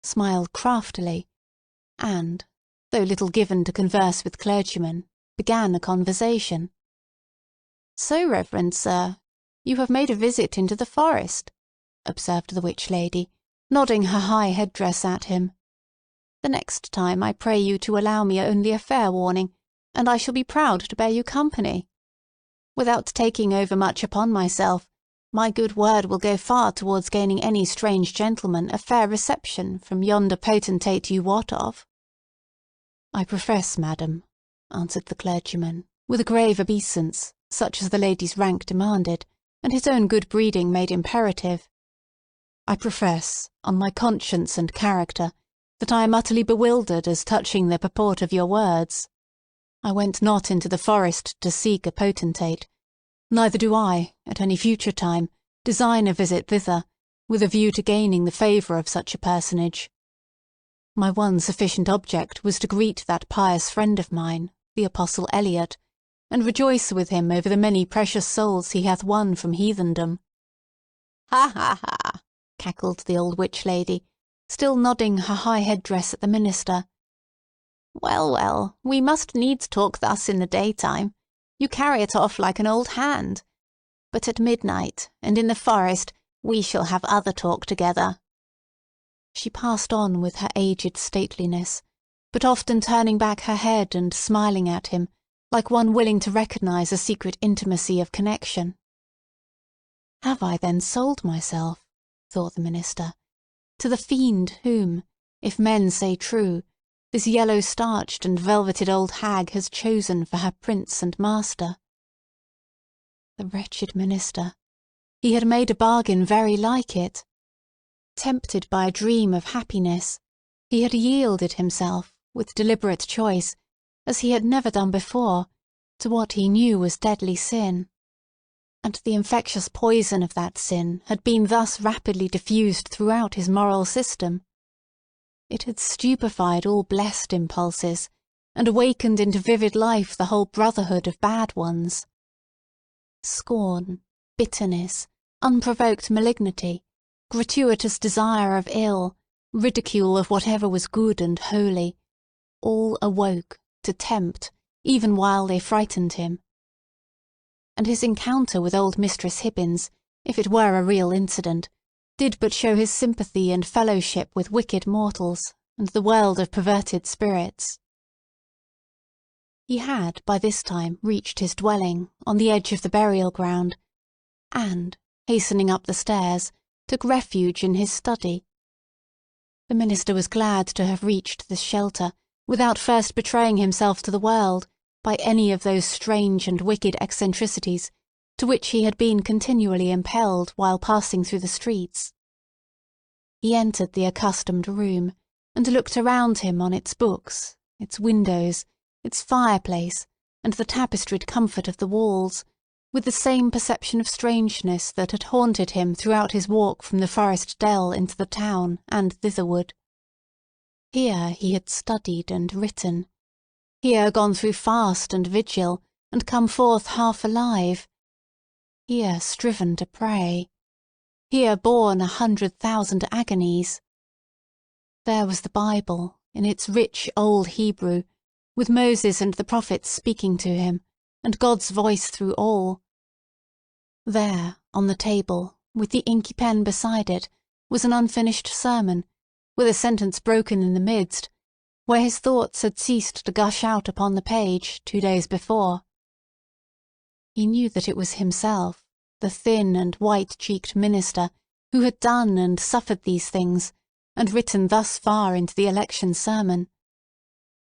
Speaker 3: smiled craftily, and, though little given to converse with clergymen, began a conversation. "So, reverend sir, you have made a visit into the forest," observed the witch lady, nodding her high head-dress at him. "The next time I pray you to allow me only a fair warning, and I shall be proud to bear you company. Without taking over much upon myself, my good word will go far towards gaining any strange gentleman a fair reception from yonder potentate you wot of." "I profess, madam," answered the clergyman, with a grave obeisance, such as the lady's rank demanded, and his own good breeding made imperative, "I profess, on my conscience and character, that I am utterly bewildered as touching the purport of your words. I went not into the forest to seek a potentate, neither do I, at any future time, design a visit thither, with a view to gaining the favour of such a personage. My one sufficient object was to greet that pious friend of mine, the Apostle Eliot, and rejoice with him over the many precious souls he hath won from heathendom." "Ha, ha, ha!" cackled the old witch lady, still nodding her high head-dress at the minister. "Well, well, we must needs talk thus in the daytime. You carry it off like an old hand. But at midnight, and in the forest, we shall have other talk together." She passed on with her aged stateliness, but often turning back her head and smiling at him, like one willing to recognise a secret intimacy of connection. "Have I then sold myself," thought the minister, "to the fiend whom, if men say true, this yellow-starched and velveted old hag has chosen for her prince and master?" The wretched minister! He had made a bargain very like it. Tempted by a dream of happiness, he had yielded himself, with deliberate choice,
Speaker 2: as he had never done before, to what he knew was deadly sin. And the infectious poison of that sin had been thus rapidly diffused throughout his moral system. It had stupefied all blessed impulses, and awakened into vivid life the whole brotherhood of bad ones. Scorn, bitterness, unprovoked malignity, gratuitous desire of ill, ridicule of whatever was good and holy, all awoke to tempt, even while they frightened him. And his encounter with old Mistress Hibbins, if it were a real incident, did but show his sympathy and fellowship with wicked mortals and the world of perverted spirits. He had by this time reached his dwelling on the edge of the burial ground, and, hastening up the stairs, took refuge in his study. The minister was glad to have reached this shelter without first betraying himself to the world by any of those strange and wicked eccentricities to which he had been continually impelled while passing through the streets. He entered the accustomed room, and looked around him on its books, its windows, its fireplace, and the tapestried comfort of the walls, with the same perception of strangeness that had haunted him throughout his walk from the forest dell into the town and thitherward. Here he had studied and written, here gone through fast and vigil, and come forth half alive, here striven to pray, here borne 100,000 agonies. There was the Bible, in its rich old Hebrew, with Moses and the prophets speaking to him, and God's voice through all. There, on the table, with the inky pen beside it, was an unfinished sermon, with a sentence broken in the midst, where his thoughts had ceased to gush out upon the page 2 days before. He knew that it was himself, the thin and white-cheeked minister, who had done and suffered these things, and written thus far into the election sermon.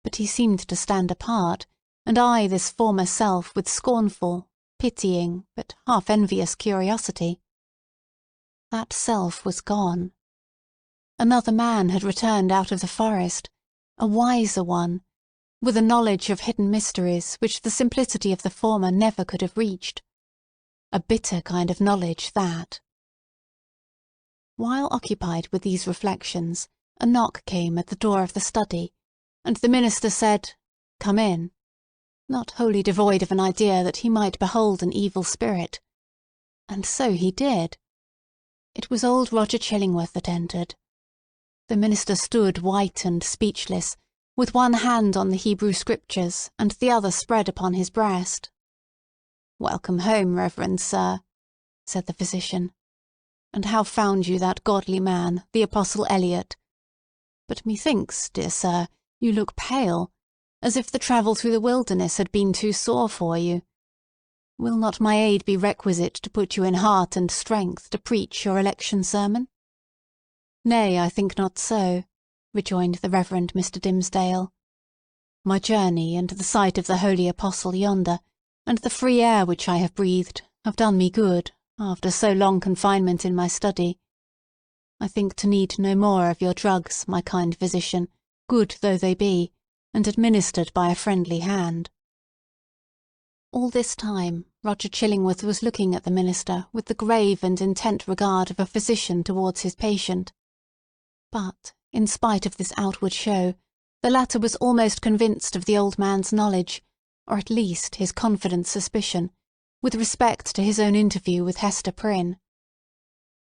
Speaker 2: But he seemed to stand apart, and eye this former self with scornful, pitying, but half-envious curiosity. That self was gone. Another man had returned out of the forest, a wiser one, with a knowledge of hidden mysteries which the simplicity of the former never could have reached. A bitter kind of knowledge, that. While occupied with these reflections, a knock came at the door of the study, and the minister said, "Come in," not wholly devoid of an idea that he might behold an evil spirit. And so he did. It was old Roger Chillingworth that entered. The minister stood white and speechless, with one hand on the Hebrew Scriptures and the other spread upon his breast. "Welcome home, reverend sir," said the physician. "And how found you that godly man, the Apostle Eliot? But methinks, dear sir, you look pale, as if the travel through the wilderness had been too sore for you. Will not my aid be requisite to put you in heart and strength to preach your election sermon?" "Nay, I think not so," rejoined the Reverend Mr. Dimmesdale. "My journey and the sight of the holy apostle yonder, and the free air which I have breathed, have done me good, after so long confinement in my study. I think to need no more of your drugs, my kind physician, good though they be, and administered by a friendly hand." All this time Roger Chillingworth was looking at the minister with the grave and intent regard of a physician towards his patient. But, in spite of this outward show, the latter was almost convinced of the old man's knowledge, or at least his confident suspicion, with respect to his own interview with Hester Prynne.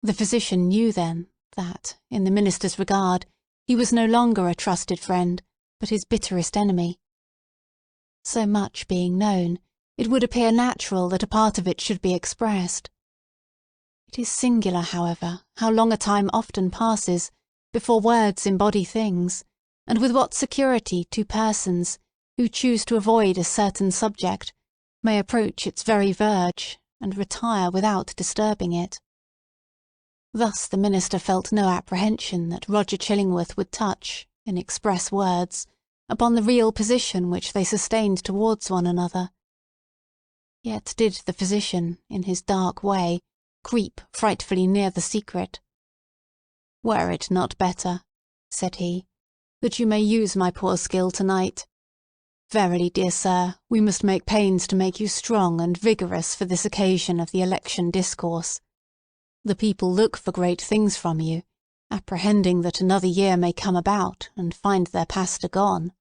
Speaker 2: The physician knew then that, in the minister's regard, he was no longer a trusted friend, but his bitterest enemy. So much being known, it would appear natural that a part of it should be expressed. It is singular, however, how long a time often passes before words embody things, and with what security two persons, who choose to avoid a certain subject, may approach its very verge, and retire without disturbing it. Thus the minister felt no apprehension that Roger Chillingworth would touch, in express words, upon the real position which they sustained towards one another. Yet did the physician, in his dark way, creep frightfully near the secret. "Were it not better," said he, "that you may use my poor skill to-night?
Speaker 3: Verily, dear sir, we must make pains to make you strong and vigorous for this occasion of the election discourse. The people look for great things from you, apprehending that another year may come about and find their pastor gone."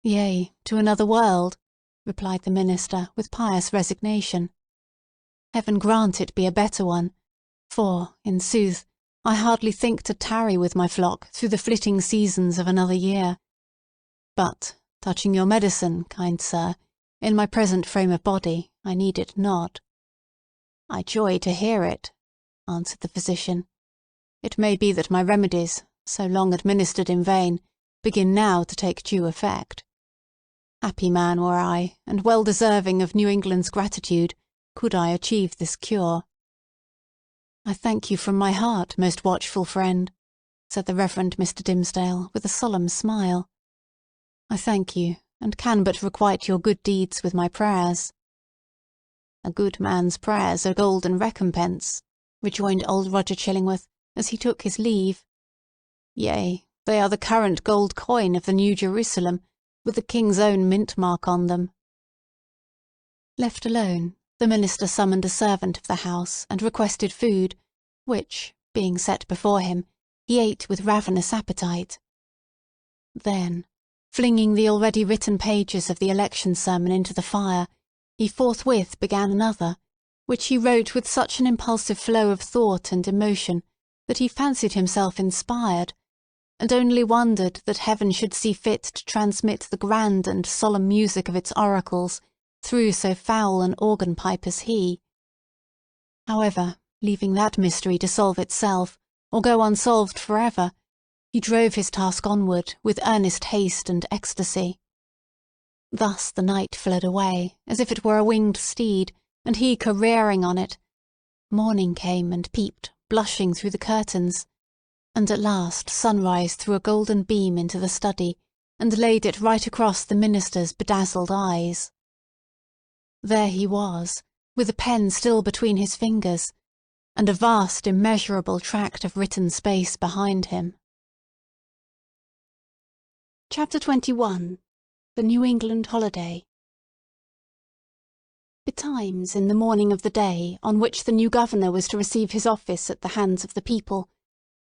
Speaker 3: "Yea, to another world," replied the minister with pious resignation. "Heaven grant it be a better one, for, in sooth, I hardly think to tarry with my flock through the flitting seasons of another year. But, touching your medicine, kind sir, in my present frame of body, I need it not." "I joy to hear it," answered the physician. "It may be that my remedies, so long administered in vain, begin now to take due effect. Happy man were I, and well deserving of New England's gratitude, could I achieve this cure." "I thank you from my heart, most watchful friend," said the Reverend Mr. Dimmesdale with a solemn smile. "I thank you, and can but requite your good deeds with my prayers." "A good man's prayers are golden recompense," rejoined old Roger Chillingworth, as he took his leave. "Yea, they are the current gold coin of the New Jerusalem, with the King's own mint mark on them." Left alone, the minister summoned a servant of the house and requested food, which, being set before him, he ate with ravenous appetite. Then, flinging the already written pages of the election sermon into the fire, he forthwith began another, which he wrote with such an impulsive flow of thought and emotion that he fancied himself inspired, and only wondered that heaven should see fit to transmit the grand and solemn music of its oracles through so foul an organ-pipe as he. However, leaving that mystery to solve itself, or go unsolved for ever, he drove his task onward with earnest haste and ecstasy. Thus the night fled away, as if it were a winged steed, and he careering on it. Morning came and peeped, blushing through the curtains, and at last sunrise threw a golden beam into the study, and laid it right across the minister's bedazzled eyes. There he was, with a pen still between his fingers, and a vast, immeasurable tract of written space behind him. Chapter 21. The New England Holiday. Betimes, in the morning of the day on which the new governor was to receive his office at the hands of the people,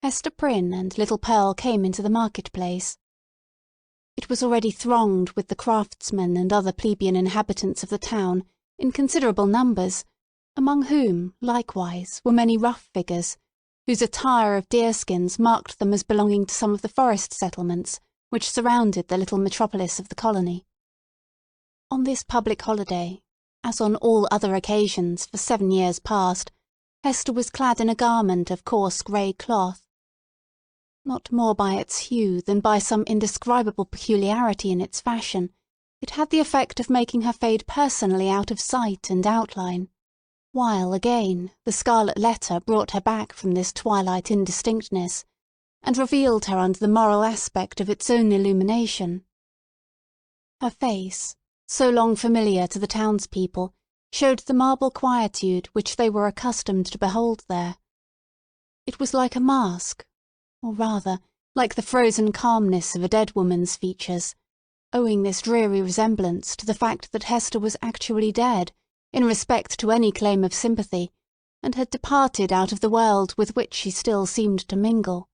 Speaker 3: Hester Prynne and little Pearl came into the market-place. It was already thronged with the craftsmen and other plebeian inhabitants of the town, in considerable numbers, among whom, likewise, were many rough figures, whose attire of deerskins marked them as belonging to some of the forest settlements which surrounded the little metropolis of the colony. On this public holiday, as on all other occasions for 7 years past, Hester was clad in a garment of coarse grey cloth. Not more by its hue than by some indescribable peculiarity in its fashion, it had the effect of making her fade personally out of sight and outline, while again the Scarlet Letter brought her back from this twilight indistinctness, and revealed her under the moral aspect of its own illumination. Her face, so long familiar to the townspeople, showed the marble quietude which they were accustomed to behold there. It was like a mask, or rather, like the frozen calmness of a dead woman's features, owing this dreary resemblance to the fact that Hester was actually dead, in respect to any claim of sympathy, and had departed out of the world with which she still seemed to mingle.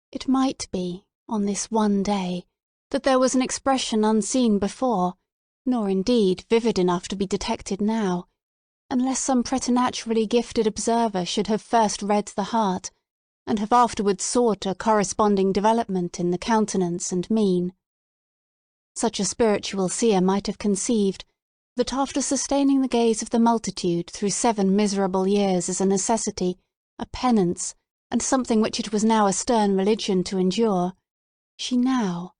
Speaker 3: It might be, on this one day, that there was an expression unseen before, nor indeed vivid enough to be detected now, unless some preternaturally gifted observer should have first read the heart, and have afterwards sought a corresponding development in the countenance and mien. Such a spiritual seer might have conceived that after sustaining the gaze of the multitude through 7 miserable years as a necessity, a penance, and something which it was now a stern religion to endure, she now,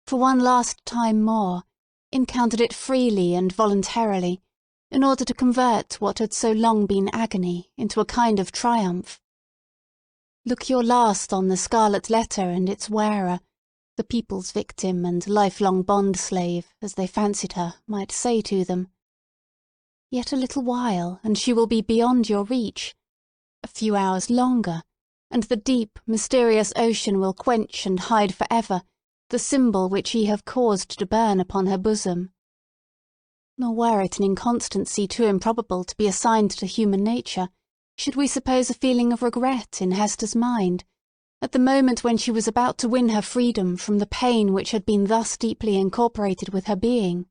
Speaker 3: for one last time more, encountered it freely and voluntarily, in order to convert what had so long been agony into a kind of triumph. Look your last on the Scarlet Letter and its wearer, the people's victim and lifelong bond-slave, as they fancied her, might say to them. Yet a little while, and she will be beyond your reach. A few hours longer, and the deep, mysterious ocean will quench and hide for ever the symbol which ye have caused to burn upon her bosom. Nor were it an inconstancy too improbable to be assigned to human nature, should we suppose a feeling of regret in Hester's mind, at the moment when she was about to win her freedom from the pain which had been thus deeply incorporated with her being.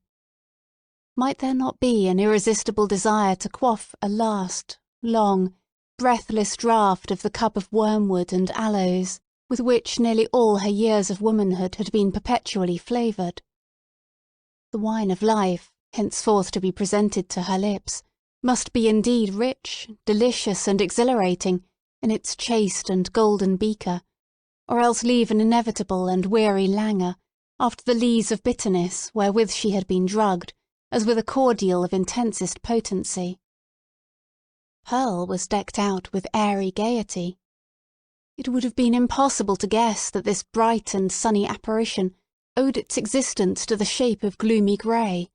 Speaker 3: Might there not be an irresistible desire to quaff a last, long, breathless draught of the cup of wormwood and aloes, with which nearly all her years of womanhood had been perpetually flavoured? The wine of life, henceforth to be presented to her lips, must be indeed rich, delicious, and exhilarating in its chaste and golden beaker, or else leave an inevitable and weary languor after the lees of bitterness wherewith she had been drugged, as with a cordial of intensest potency. Pearl was decked out with airy gaiety. It would have been impossible to guess that this bright and sunny apparition owed its existence to the shape of gloomy grey,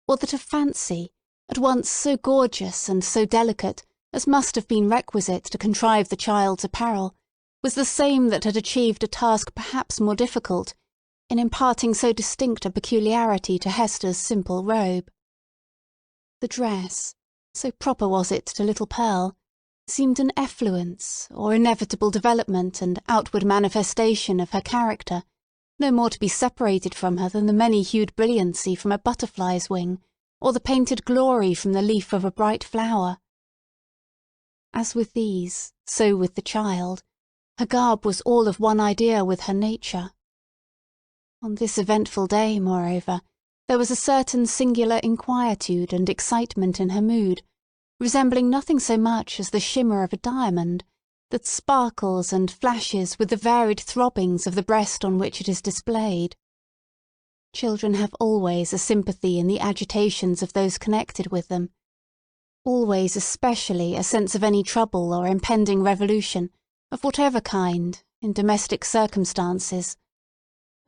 Speaker 3: or that a fancy, at once so gorgeous and so delicate as must have been requisite to contrive the child's apparel, was the same that had achieved a task perhaps more difficult, in imparting so distinct a peculiarity to Hester's simple robe. The dress, so proper was it to little Pearl, seemed an effluence, or inevitable development and outward manifestation of her character, no more to be separated from her than the many-hued brilliancy from a butterfly's wing, or the painted glory from the leaf of a bright flower. As with these, so with the child, her garb was all of one idea with her nature. On this eventful day, moreover, there was a certain singular inquietude and excitement in her mood, resembling nothing so much as the shimmer of a diamond, that sparkles and flashes with the varied throbbings of the breast on which it is displayed. Children have always a sympathy in the agitations of those connected with them, always especially a sense of any trouble or impending revolution, of whatever kind, in domestic circumstances,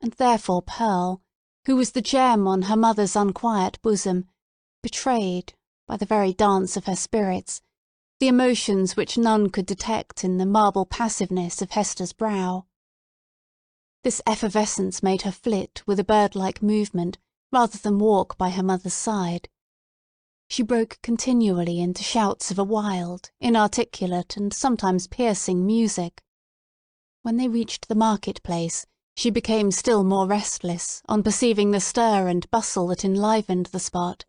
Speaker 3: and therefore Pearl, who was the gem on her mother's unquiet bosom, betrayed, by the very dance of her spirits, the emotions which none could detect in the marble passiveness of Hester's brow. This effervescence made her flit with a bird-like movement, rather than walk by her mother's side. She broke continually into shouts of a wild, inarticulate, and sometimes piercing music. When they reached the market-place, she became still more restless on perceiving the stir and bustle that enlivened the spot,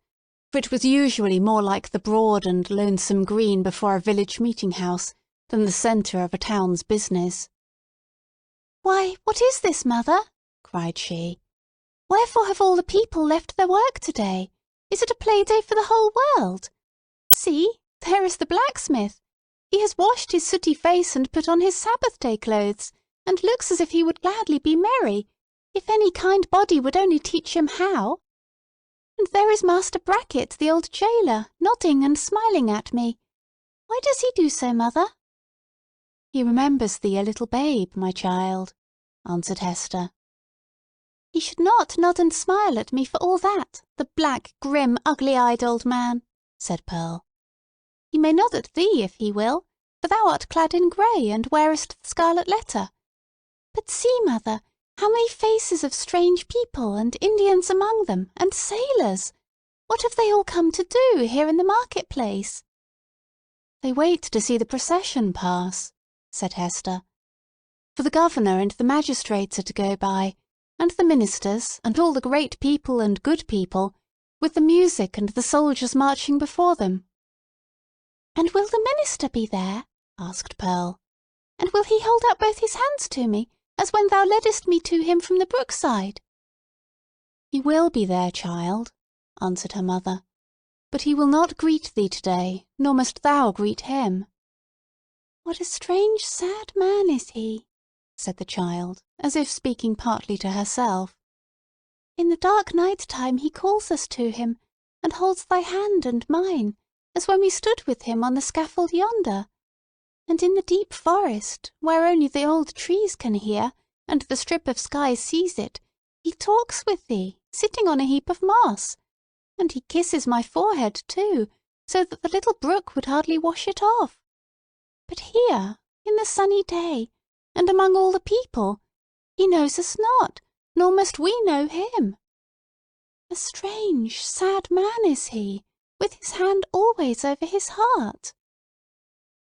Speaker 3: for it was usually more like the broad and lonesome green before a village meeting-house than the centre of a town's business.
Speaker 2: "Why, what is this, mother?" cried she. "Wherefore have all the people left their work to-day? Is it a play-day for the whole world? See, there is the blacksmith. He has washed his sooty face and put on his Sabbath-day clothes, and looks as if he would gladly be merry, if any kind body would only teach him how. And there is Master Brackett, the old jailer, nodding and smiling at me. Why does he do so, mother?"
Speaker 3: "He remembers thee a little babe, my child," answered Hester.
Speaker 2: "He should not nod and smile at me for all that, the black, grim, ugly-eyed old man," said Pearl. "He may nod at thee if he will, for thou art clad in grey and wearest the Scarlet Letter. But see, mother, how many faces of strange people, and Indians among them, and sailors! What have they all come to do here in the market-place?"
Speaker 3: "They wait to see the procession pass," said Hester. "For the governor and the magistrates are to go by, and the ministers, and all the great people and good people, with the music and the soldiers marching before them."
Speaker 2: "And will the minister be there?" asked Pearl. "And will he hold out both his hands to me, as when thou leddest me to him from the brookside?"
Speaker 3: "He will be there, child," answered her mother, "but he will not greet thee to-day, nor must thou greet him."
Speaker 2: "What a strange, sad man is he!"
Speaker 3: said the child, as if speaking partly to herself.
Speaker 2: "In the dark night-time he calls us to him, and holds thy hand and mine, as when we stood with him on the scaffold yonder. And in the deep forest, where only the old trees can hear, and the strip of sky sees it, he talks with thee, sitting on a heap of moss. And he kisses my forehead, too, so that the little brook would hardly wash it off. But here, in the sunny day, and among all the people, he knows us not, nor must we know him. A strange, sad man is he, with his hand always over his heart."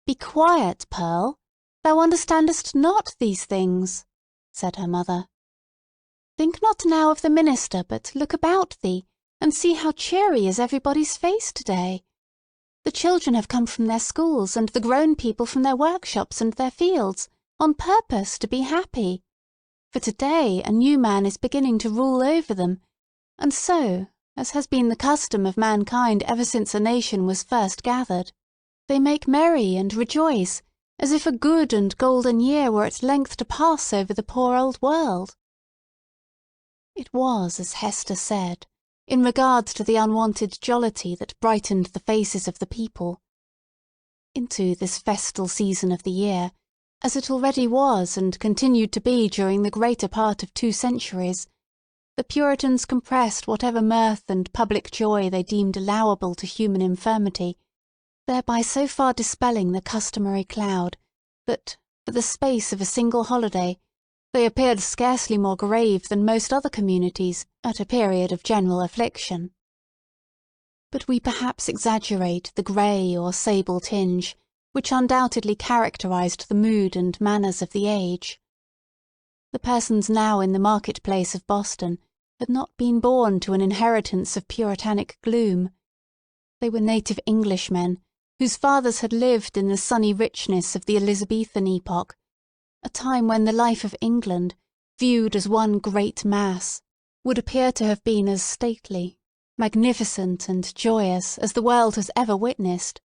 Speaker 2: "Be quiet, Pearl. Thou understandest not these things," said her mother. "Think not now of the minister, but look about thee, and see how cheery is everybody's face to-day. The children have come from their schools, and the grown people from their workshops and their fields, on purpose to be happy. For to-day a new man is beginning to rule over them, and so, as has been the custom of mankind ever since a nation was first gathered, they make merry and rejoice, as if a good and golden year were at length to pass over the poor old world." It was as Hester said, in regard to the unwonted jollity that brightened the faces of the people. Into this festal season of the year, as it already was and continued to be during the greater part of 2 centuries, the Puritans compressed whatever mirth and public joy they deemed allowable to human infirmity, thereby so far dispelling the customary cloud, that, for the space of a single holiday, they appeared scarcely more grave than most other communities at a period of general affliction. But we perhaps exaggerate the grey or sable tinge, which undoubtedly characterized the mood and manners of the age. The persons now in the market-place of Boston had not been born to an inheritance of puritanic gloom. They were native Englishmen, whose fathers had lived in the sunny richness of the Elizabethan epoch, a time when the life of England, viewed as one great mass, would appear to have been as stately, magnificent, and joyous as the world has ever witnessed.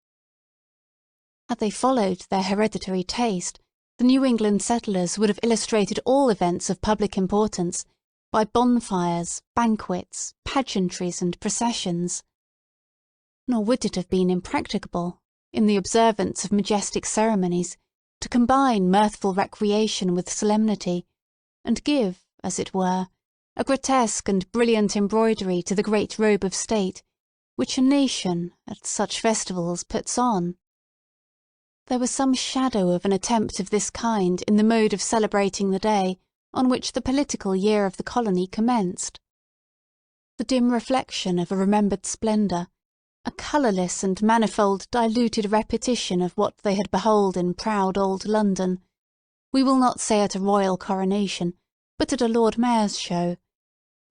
Speaker 2: Had they followed their hereditary taste, the New England settlers would have illustrated all events of public importance by bonfires, banquets, pageantries, and processions. Nor would it have been impracticable, in the observance of majestic ceremonies, to combine mirthful recreation with solemnity, and give, as it were, a grotesque and brilliant embroidery to the great robe of state, which a nation, at such festivals, puts on. There was some shadow of an attempt of this kind in the mode of celebrating the day on which the political year of the colony commenced. The dim reflection of a remembered splendour, a colourless and manifold diluted repetition of what they had beheld in proud old London, we will not say at a royal coronation, but at a Lord Mayor's show,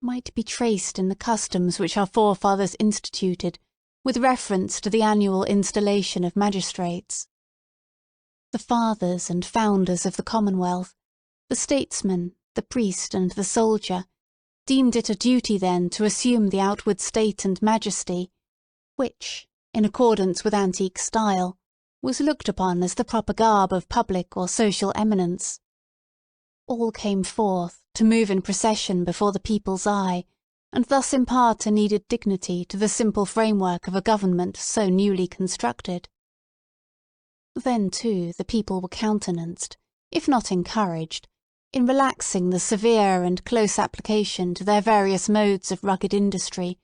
Speaker 2: might be traced in the customs which our forefathers instituted with reference to the annual installation of magistrates. The fathers and founders of the Commonwealth, the statesman, the priest, and the soldier, deemed it a duty then to assume the outward state and majesty, which, in accordance with antique style, was looked upon as the proper garb of public or social eminence. All came forth to move in procession before the people's eye, and thus impart a needed dignity to the simple framework of a government so newly constructed. Then, too, the people were countenanced, if not encouraged, in relaxing the severe and close application to their various modes of rugged industry,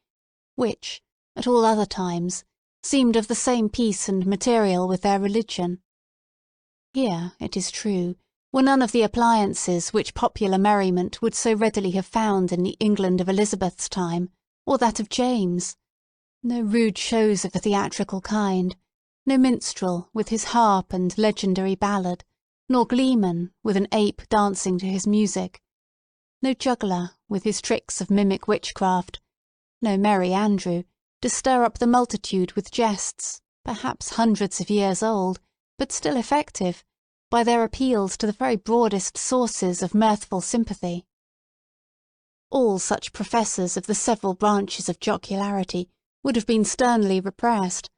Speaker 2: which, at all other times, seemed of the same piece and material with their religion. Here, it is true, were none of the appliances which popular merriment would so readily have found in the England of Elizabeth's time, or that of James. No rude shows of the theatrical kind, no minstrel with his harp and legendary ballad, nor gleeman with an ape dancing to his music, no juggler with his tricks of mimic witchcraft, no merry Andrew, to stir up the multitude with jests, perhaps hundreds of years old, but still effective, by their appeals to the very broadest sources of mirthful sympathy. All such professors of the several branches of jocularity would have been sternly repressed,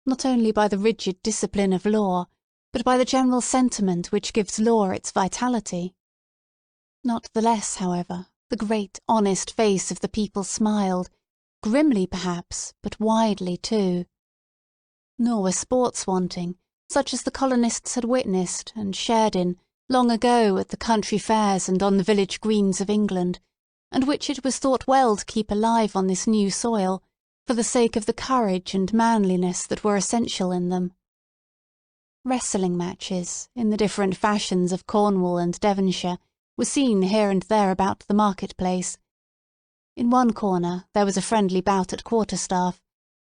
Speaker 2: not only by the rigid discipline of law, but by the general sentiment which gives law its vitality. Not the less, however, the great honest face of the people smiled, grimly perhaps, but widely too. Nor were sports wanting, such as the colonists had witnessed and shared in long ago at the country fairs and on the village greens of England, and which it was thought well to keep alive on this new soil, for the sake of the courage and manliness that were essential in them. Wrestling matches, in the different fashions of Cornwall and Devonshire,
Speaker 3: were seen here and there about the market-place. In one corner there was a friendly bout at quarterstaff,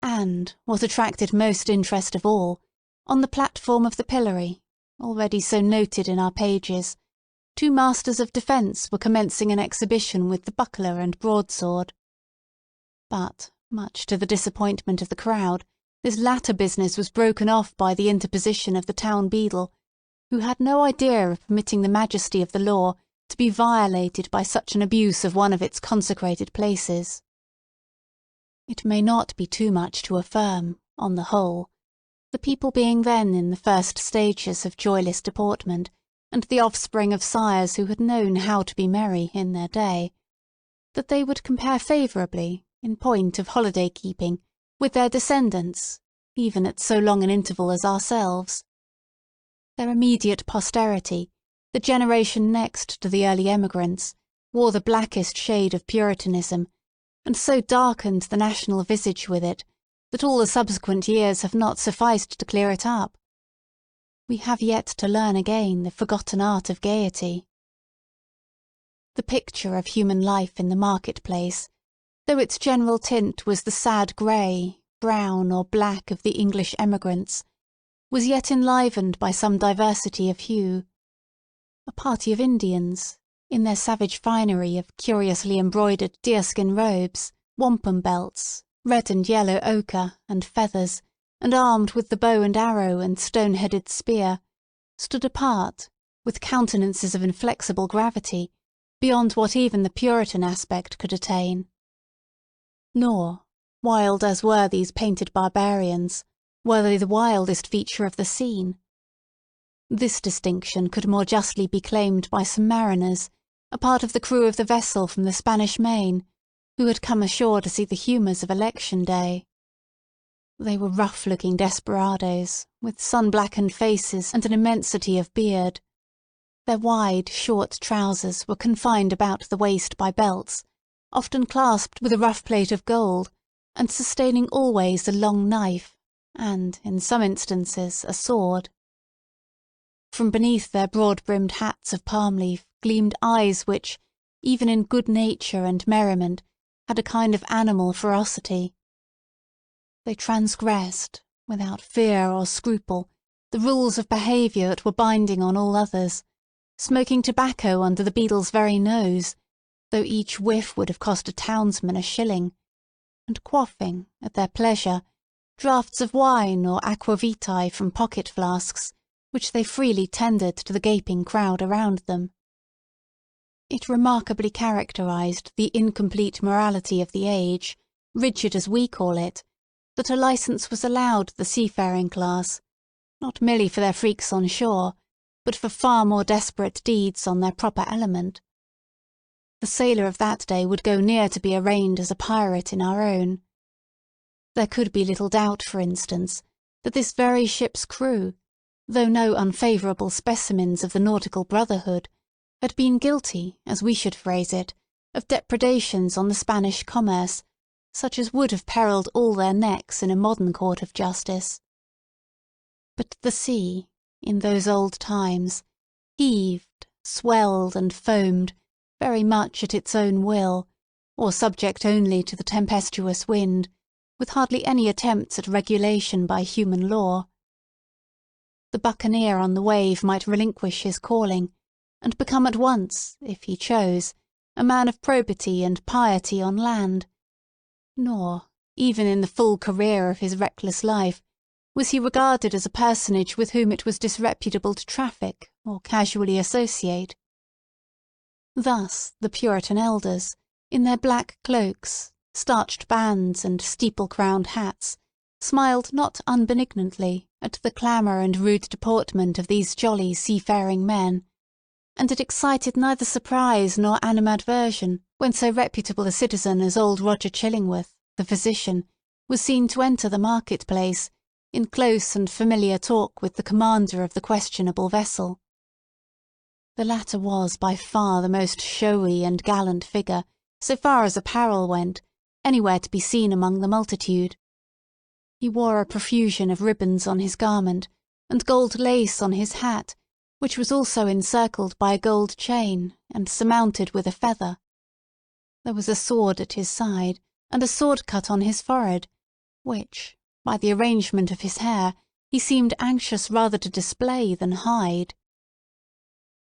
Speaker 3: and, what attracted most interest of all, on the platform of the pillory, already so noted in our pages, 2 masters of defence were commencing an exhibition with the buckler and broadsword. But, much to the disappointment of the crowd, this latter business was broken off by the interposition of the town beadle, who had no idea of permitting the majesty of the law to be violated by such an abuse of one of its consecrated places. It may not be too much to affirm, on the whole, the people being then in the first stages of joyless deportment, and the offspring of sires who had known how to be merry in their day, that they would compare favourably, in point of holiday-keeping, with their descendants, even at so long an interval as ourselves. Their immediate posterity, the generation next to the early emigrants, wore the blackest shade of Puritanism, and so darkened the national visage with it, that all the subsequent years have not sufficed to clear it up. We have yet to learn again the forgotten art of gaiety. The picture of human life in the market-place, though its general tint was the sad grey, brown, or black of the English emigrants, was yet enlivened by some diversity of hue. A party of Indians, in their savage finery of curiously embroidered deerskin robes, wampum belts, red and yellow ochre, and feathers, and armed with the bow and arrow and stone-headed spear, stood apart, with countenances of inflexible gravity, beyond what even the Puritan aspect could attain. Nor, wild as were these painted barbarians, were they the wildest feature of the scene. This distinction could more justly be claimed by some mariners, a part of the crew of the vessel from the Spanish Main, who had come ashore to see the humours of election day. They were rough-looking desperadoes, with sun-blackened faces and an immensity of beard. Their wide, short trousers were confined about the waist by belts, often clasped with a rough plate of gold, and sustaining always a long knife, and, in some instances, a sword. From beneath their broad-brimmed hats of palm-leaf gleamed eyes which, even in good nature and merriment, had a kind of animal ferocity. They transgressed, without fear or scruple, the rules of behaviour that were binding on all others, smoking tobacco under the beadle's very nose, though each whiff would have cost a townsman a shilling, and quaffing, at their pleasure, draughts of wine or aqua vitae from pocket-flasks, which they freely tendered to the gaping crowd around them. It remarkably characterized the incomplete morality of the age, rigid as we call it, that a licence was allowed the seafaring class, not merely for their freaks on shore, but for far more desperate deeds on their proper element. The sailor of that day would go near to be arraigned as a pirate in our own. There could be little doubt, for instance, that this very ship's crew, though no unfavourable specimens of the nautical brotherhood, had been guilty, as we should phrase it, of depredations on the Spanish commerce, such as would have perilled all their necks in a modern court of justice. But the sea, in those old times, heaved, swelled, and foamed, very much at its own will, or subject only to the tempestuous wind, with hardly any attempts at regulation by human law. The buccaneer on the wave might relinquish his calling, and become at once, if he chose, a man of probity and piety on land. Nor, even in the full career of his reckless life, was he regarded as a personage with whom it was disreputable to traffic or casually associate. Thus the Puritan Elders, in their black cloaks, starched bands, and steeple-crowned hats, smiled not unbenignantly at the clamour and rude deportment of these jolly seafaring men, and it excited neither surprise nor animadversion when so reputable a citizen as old Roger Chillingworth, the physician, was seen to enter the market-place, in close and familiar talk with the commander of the questionable vessel. The latter was by far the most showy and gallant figure, so far as apparel went, anywhere to be seen among the multitude. He wore a profusion of ribbons on his garment, and gold lace on his hat, which was also encircled by a gold chain and surmounted with a feather. There was a sword at his side, and a sword cut on his forehead, which, by the arrangement of his hair, he seemed anxious rather to display than hide.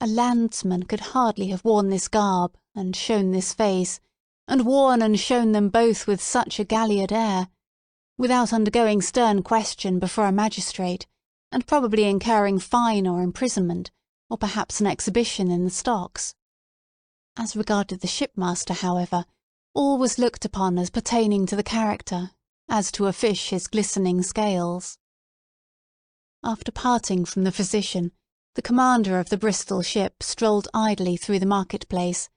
Speaker 3: A landsman could hardly have worn this garb, and shown this face, and worn and shown them both with such a galliard air, without undergoing stern question before a magistrate, and probably incurring fine or imprisonment, or perhaps an exhibition in the stocks. As regarded the shipmaster, however, all was looked upon as pertaining to the character, as to a fish his glistening scales. After parting from the physician, the commander of the Bristol ship strolled idly through the market-place,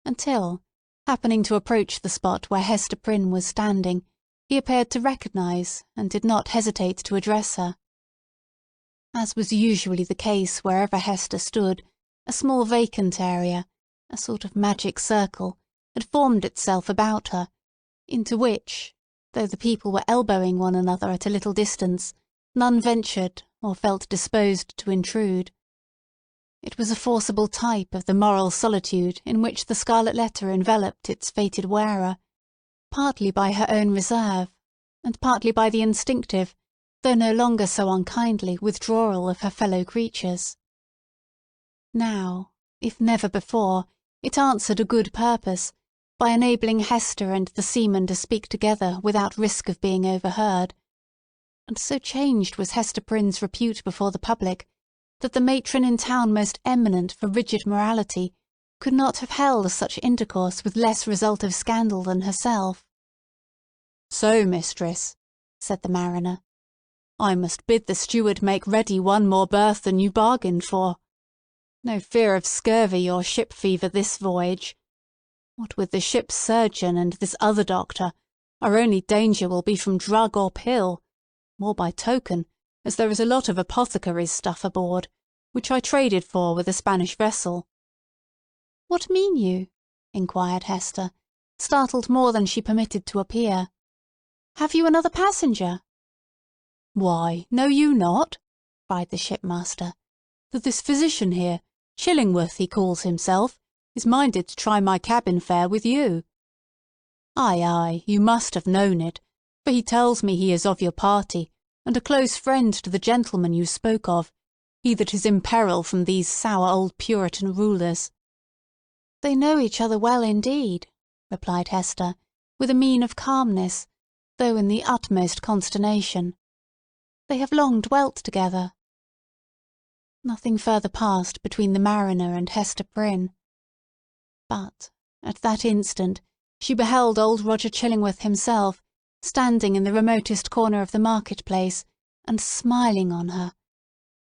Speaker 3: until, happening to approach the spot where Hester Prynne was standing, he appeared to recognise, and did not hesitate to address her. As was usually the case wherever Hester stood, a small vacant area, a sort of magic circle, had formed itself about her, into which, though the people were elbowing one another at a little distance, none ventured or felt disposed to intrude. It was a forcible type of the moral solitude in which the Scarlet Letter enveloped its fated wearer, partly by her own reserve, and partly by the instinctive, though no longer so unkindly, withdrawal of her fellow creatures. Now, if never before, it answered a good purpose, by enabling Hester and the seaman to speak together without risk of being overheard, and so changed was Hester Prynne's repute before the public, that the matron in town most eminent for rigid morality could not have held such intercourse with less result of scandal than herself. "So, mistress," said the mariner, "I must bid the steward make ready one more berth than you bargained for. No fear of scurvy or ship fever this voyage. What with the ship's surgeon and this other doctor, our only danger will be from drug or pill, more by token, as there is a lot of apothecary's stuff aboard, which I traded for with a Spanish vessel." "What mean you?" inquired Hester, startled more than she permitted to appear. "Have you another passenger?" "Why, know you not," cried the shipmaster, "that this physician here, Chillingworth he calls himself, is minded to try my cabin fare with you? Ay, ay, you must have known it, for he tells me he is of your party, and a close friend to the gentleman you spoke of, he that is in peril from these sour old Puritan rulers." "They know each other well indeed," replied Hester, with a mien of calmness, though in the utmost consternation. "They have long dwelt together." Nothing further passed between the mariner and Hester Prynne. But, at that instant, she beheld old Roger Chillingworth himself, standing in the remotest corner of the market-place, and smiling on her,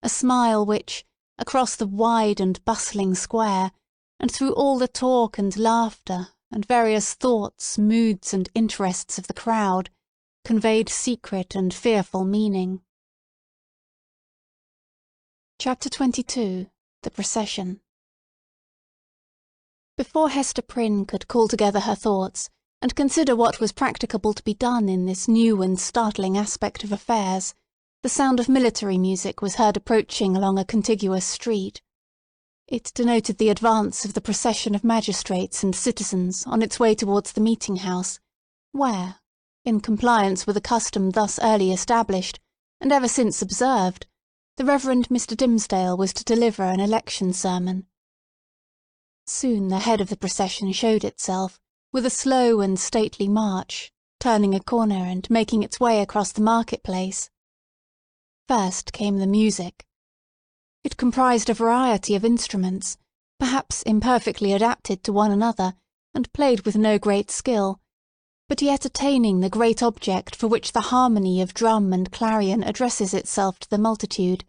Speaker 3: a smile which, across the wide and bustling square, and through all the talk and laughter, and various thoughts, moods, and interests of the crowd, conveyed secret and fearful meaning. Chapter 22. The Procession. Before Hester Prynne could call together her thoughts, and consider what was practicable to be done in this new and startling aspect of affairs, the sound of military music was heard approaching along a contiguous street. It denoted the advance of the procession of magistrates and citizens on its way towards the meeting-house, where, in compliance with a custom thus early established, and ever since observed, the Reverend Mr. Dimmesdale was to deliver an election sermon. Soon the head of the procession showed itself, with a slow and stately march, turning a corner and making its way across the market-place. First came the music. It comprised a variety of instruments, perhaps imperfectly adapted to one another, and played with no great skill, but yet attaining the great object for which the harmony of drum and clarion addresses itself to the multitude,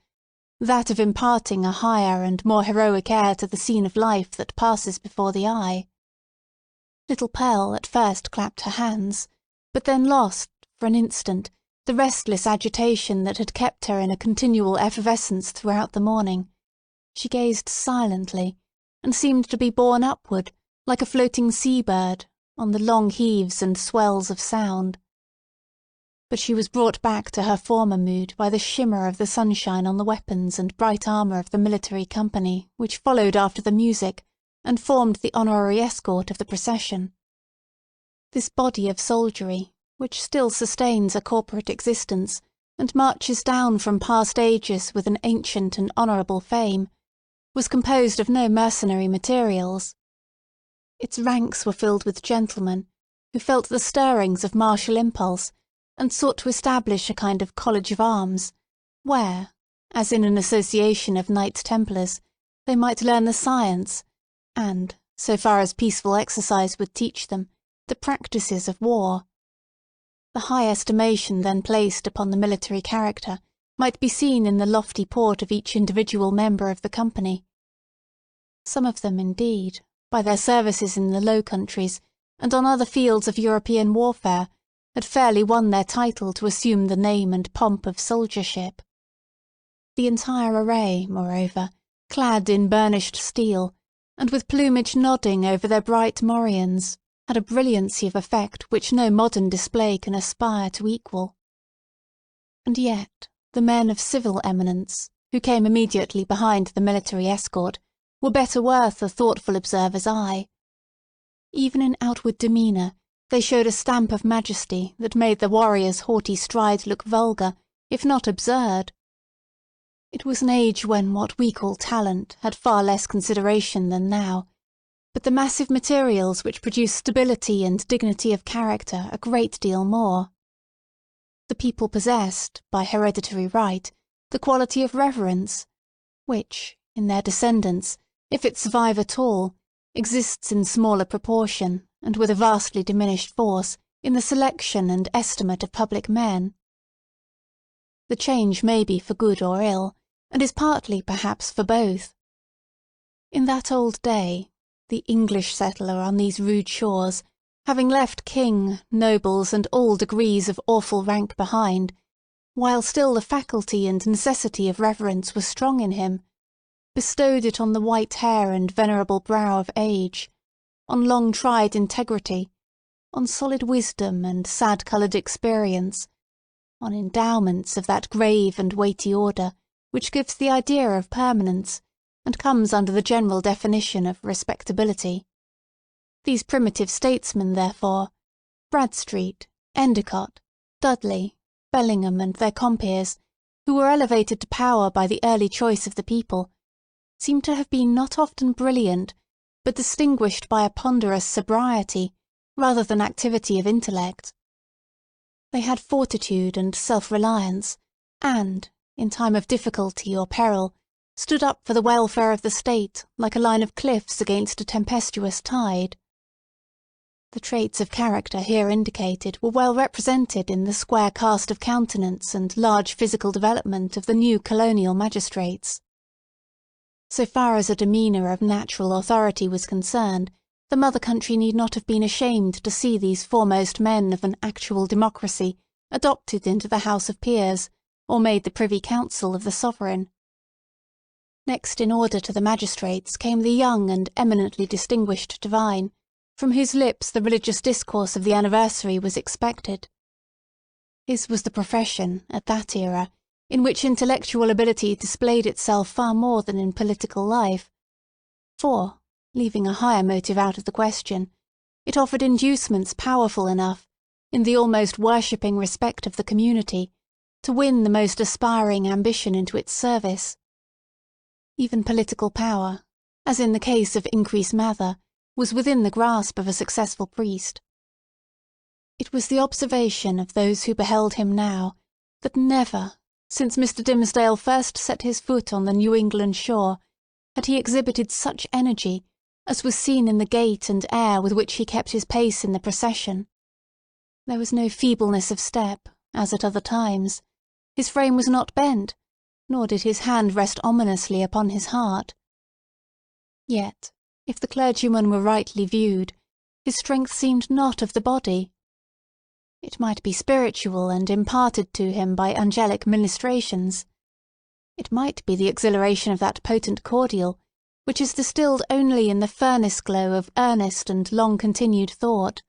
Speaker 3: that of imparting a higher and more heroic air to the scene of life that passes before the eye. Little Pearl at first clapped her hands, but then lost, for an instant, the restless agitation that had kept her in a continual effervescence throughout the morning. She gazed silently, and seemed to be borne upward, like a floating sea-bird, on the long heaves and swells of sound.
Speaker 2: but she was brought back to her former mood by the shimmer of the sunshine on the weapons and bright armour of the military company which followed after the music and formed the honorary escort of the procession. This body of soldiery, which still sustains a corporate existence and marches down from past ages with an ancient and honourable fame, was composed of no mercenary materials. Its ranks were filled with gentlemen who felt the stirrings of martial impulse and sought to establish a kind of college of arms, where, as in an association of Knights Templars, they might learn the science, and, so far as peaceful exercise would teach them, the practices of war. The high estimation then placed upon the military character might be seen in the lofty port of each individual member of the company. Some of them, indeed, by their services in the Low Countries and on other fields of European warfare, had fairly won their title to assume the name and pomp of soldiership. The entire array, moreover, clad in burnished steel, and with plumage nodding over their bright morions, had a brilliancy of effect which no modern display can aspire to equal. And yet the men of civil eminence, who came immediately behind the military escort, were better worth a thoughtful observer's eye. Even in outward demeanour, they showed a stamp of majesty that made the warrior's haughty stride look vulgar, if not absurd. It was an age when what we call talent had far less consideration than now, but the massive materials which produce stability and dignity of character a great deal more. The people possessed, by hereditary right, the quality of reverence, which, in their descendants, if it survive at all, exists in smaller proportion, and with a vastly diminished force, in the selection and estimate of public men. The change may be for good or ill, and is partly, perhaps, for both. In that old day, the English settler on these rude shores, having left king, nobles, and all degrees of awful rank behind, while still the faculty and necessity of reverence were strong in him, bestowed it on the white hair and venerable brow of age, on long-tried integrity, on solid wisdom and sad-coloured experience, on endowments of that grave and weighty order which gives the idea of permanence, and comes under the general definition of respectability. These primitive statesmen, therefore, Bradstreet, Endicott, Dudley, Bellingham, and their compeers, who were elevated to power by the early choice of the people, seem to have been not often brilliant, but distinguished by a ponderous sobriety, rather than activity of intellect. They had fortitude and self-reliance, and, in time of difficulty or peril, stood up for the welfare of the state like a line of cliffs against a tempestuous tide. The traits of character here indicated were well represented in the square cast of countenance and large physical development of the new colonial magistrates. So far as a demeanour of natural authority was concerned, the mother country need not have been ashamed to see these foremost men of an actual democracy adopted into the House of Peers, or made the Privy Council of the Sovereign. Next in order to the magistrates came the young and eminently distinguished divine, from whose lips the religious discourse of the anniversary was expected. His was the profession, at that era, in which intellectual ability displayed itself far more than in political life, for, leaving a higher motive out of the question, it offered inducements powerful enough, in the almost worshipping respect of the community, to win the most aspiring ambition into its service. Even political power, as in the case of Increase Mather, was within the grasp of a successful priest. It was the observation of those who beheld him now, that never, since Mr. Dimmesdale first set his foot on the New England shore, had he exhibited such energy as was seen in the gait and air with which he kept his pace in the procession. There was no feebleness of step, as at other times. His frame was not bent, nor did his hand rest ominously upon his heart. Yet, if the clergyman were rightly viewed, his strength seemed not of the body. It might be spiritual and imparted to him by angelic ministrations. It might be the exhilaration of that potent cordial, which is distilled only in the furnace glow of earnest and long-continued thought.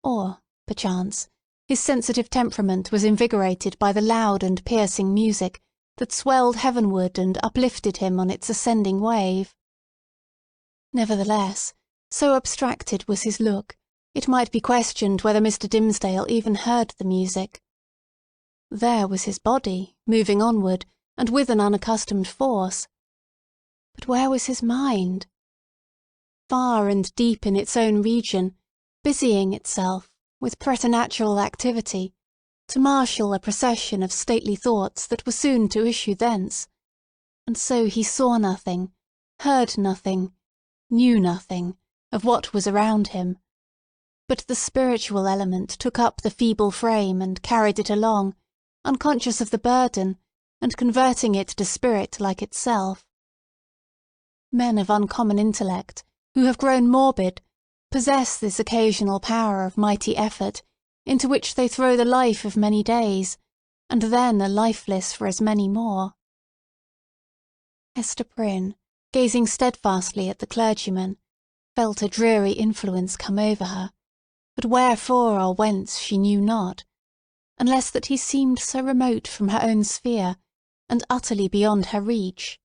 Speaker 2: Or, perchance, His sensitive temperament was invigorated by the loud and piercing music that swelled heavenward and uplifted him on its ascending wave. Nevertheless, so abstracted was his look, it might be questioned whether Mr. Dimmesdale even heard the music. There was his body, moving onward, and with an unaccustomed force. But where was his mind? Far and deep in its own region, busying itself, with preternatural activity, to marshal a procession of stately thoughts that were soon to issue thence. And so he saw nothing, heard nothing, knew nothing, of what was around him. But the spiritual element took up the feeble frame and carried it along, unconscious of the burden, and converting it to spirit like itself. Men of uncommon intellect, who have grown morbid, possess this occasional power of mighty effort, into which they throw the life of many days, and then are lifeless for as many more. Hester Prynne, gazing steadfastly at the clergyman, felt a dreary influence come over her, but wherefore or whence she knew not, unless that he seemed so remote from her own sphere, and utterly beyond her reach.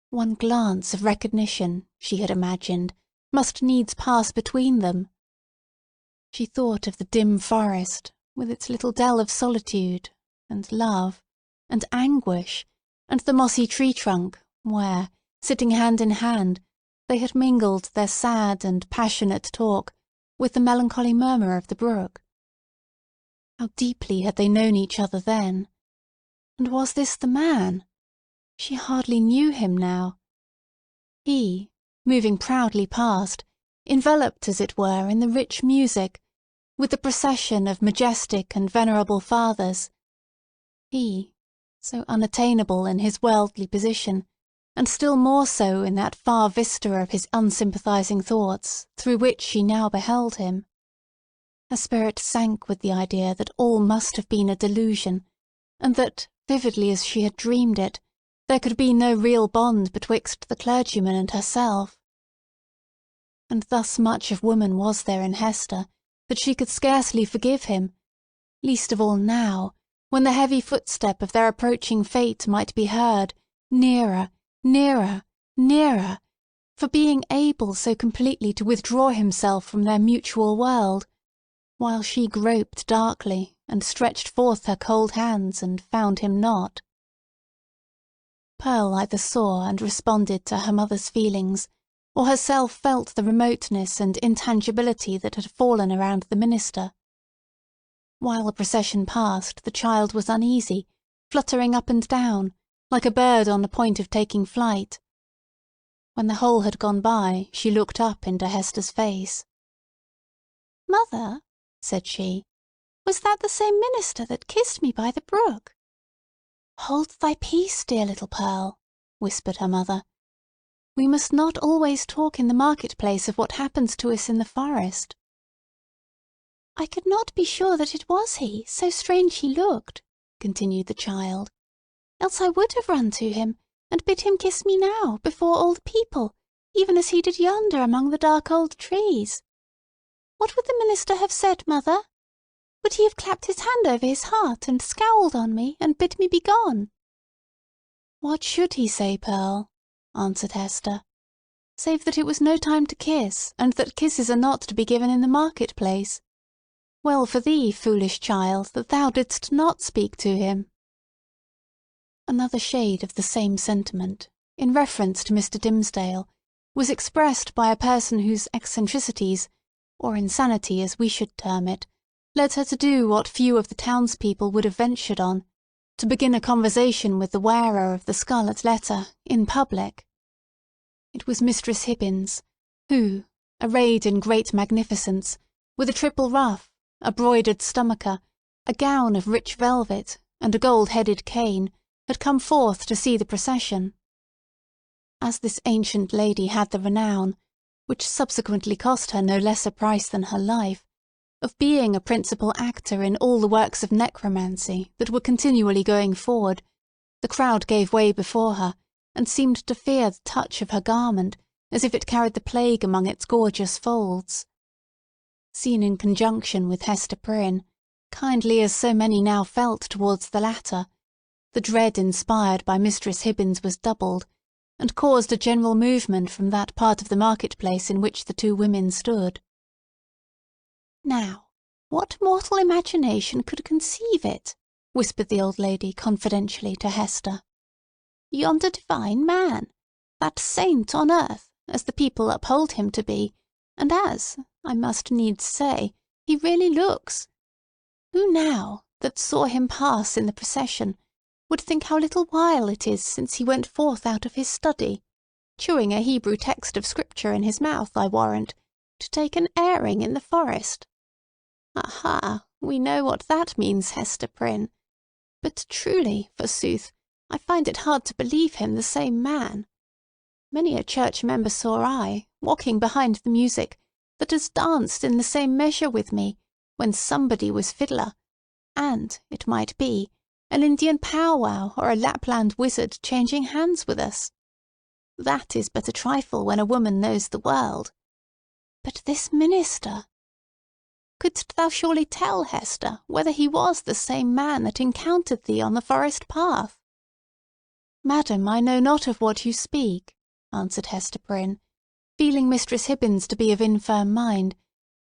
Speaker 2: One glance of recognition, she had imagined, must needs pass between them. She thought of the dim forest, with its little dell of solitude, and love, and anguish, and the mossy tree trunk, where, sitting hand in hand, they had mingled their sad and passionate talk with the melancholy murmur of the brook. How deeply had they known each other then? And was this the man? She hardly knew him now. He, moving proudly past, enveloped as it were in the rich music, with the procession of majestic and venerable fathers. He, so unattainable in his worldly position, and still more so in that far vista of his unsympathizing thoughts through which she now beheld him. Her spirit sank with the idea that all must have been a delusion, and that, vividly as she had dreamed it, there could be no real bond betwixt the clergyman and herself. And thus much of woman was there in Hester, that she could scarcely forgive him, least of all now, when the heavy footstep of their approaching fate might be heard, nearer, nearer, nearer, for being able so completely to withdraw himself from their mutual world, while she groped darkly and stretched forth her cold hands and found him not. Pearl either saw and responded to her mother's feelings, or herself felt the remoteness and intangibility that had fallen around the minister. While the procession passed, the child was uneasy, fluttering up and down, like a bird on the point of taking flight. When the whole had gone by, she looked up into Hester's face. "Mother," said she, "was that the same minister that kissed me by the brook?" "Hold thy peace, dear little Pearl," whispered her mother. "We must not always talk in the market-place of what happens to us in the forest." "I could not be sure that it was he, so strange he looked," continued the child. "Else I would have run to him, and bid him kiss me now, before all the people, even as he did yonder among the dark old trees. What would the minister have said, mother? Would he have clapped his hand over his heart, and scowled on me, and bid me begone?" "What should he say, Pearl?" answered Hester, "save that it was no time to kiss, and that kisses are not to be given in the market-place. Well for thee, foolish child, that thou didst not speak to him." Another shade of the same sentiment, in reference to Mr. Dimmesdale, was expressed by a person whose eccentricities, or insanity as we should term it, led her to do what few of the townspeople would have ventured on, to begin a conversation with the wearer of the Scarlet Letter, in public. It was Mistress Hibbins, who, arrayed in great magnificence, with a triple ruff, a broidered stomacher, a gown of rich velvet, and a gold-headed cane, had come forth to see the procession. As this ancient lady had the renown, which subsequently cost her no less a price than her life, of being a principal actor in all the works of necromancy that were continually going forward, the crowd gave way before her, and seemed to fear the touch of her garment, as if it carried the plague among its gorgeous folds. Seen in conjunction with Hester Prynne, Kindly as so many now felt towards the latter, the dread inspired by Mistress Hibbins was doubled, and caused a general movement from that part of the market-place in which the two women stood. "Now, what mortal imagination could conceive it?" whispered the old lady confidentially to Hester. "Yonder divine man, that saint on earth, as the people uphold him to be, and as, I must needs say, he really looks. Who now, that saw him pass in the procession, would think how little while it is since he went forth out of his study, chewing a Hebrew text of Scripture in his mouth, I warrant, to take an airing in the forest? Aha! We know what that means, Hester Prynne. But truly, forsooth, I find it hard to believe him the same man. Many a church member saw I, walking behind the music, that has danced in the same measure with me, when somebody was fiddler, and, it might be, an Indian powwow or a Lapland wizard changing hands with us. That is but a trifle when a woman knows the world. But this minister! Couldst thou surely tell, Hester, whether he was the same man that encountered thee on the forest path?" "Madam, I know not of what you speak," answered Hester Prynne, feeling Mistress Hibbins to be of infirm mind,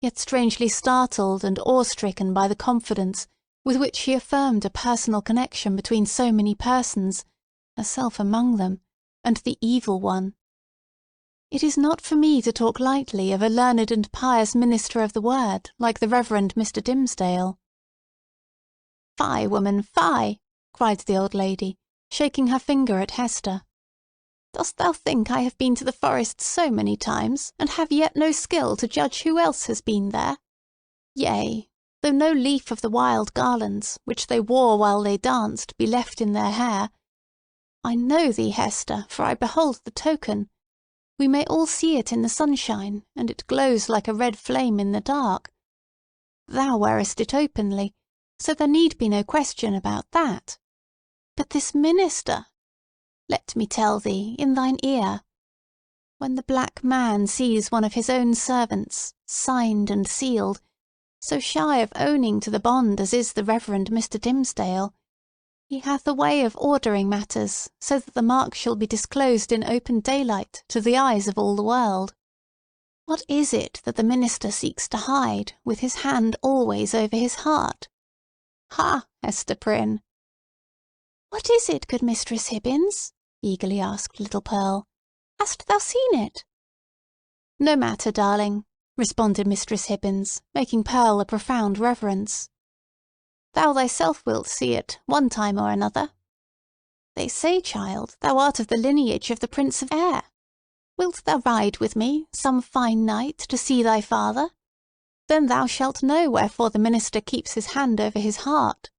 Speaker 2: yet strangely startled and awe-stricken by the confidence with which she affirmed a personal connection between so many persons, herself among them, and the evil one. "It is not for me to talk lightly of a learned and pious minister of the word like the Reverend Mr. Dimmesdale." "Fie, woman, fie!" cried the old lady, shaking her finger at Hester. "Dost thou think I have been to the forest so many times, and have yet no skill to judge who else has been there? Yea, though no leaf of the wild garlands, which they wore while they danced, be left in their hair. I know thee, Hester, for I behold the token. We may all see it in the sunshine, and it glows like a red flame in the dark. Thou wearest it openly, so there need be no question about that. But this minister! Let me tell thee, in thine ear. When the black man sees one of his own servants, signed and sealed, so shy of owning to the bond as is the Reverend Mr. Dimmesdale, he hath a way of ordering matters so that the mark shall be disclosed in open daylight to the eyes of all the world. What is it that the minister seeks to hide, with his hand always over his heart? Ha, Hester Prynne!" "What is it, good Mistress Hibbins?" eagerly asked little Pearl. "Hast thou seen it?" "No matter, darling," responded Mistress Hibbins, making Pearl a profound reverence. "Thou thyself wilt see it, one time or another. They say, child, thou art of the lineage of the Prince of Air. Wilt thou ride with me, some fine night, to see thy father? Then thou shalt know wherefore the minister keeps his hand over his heart."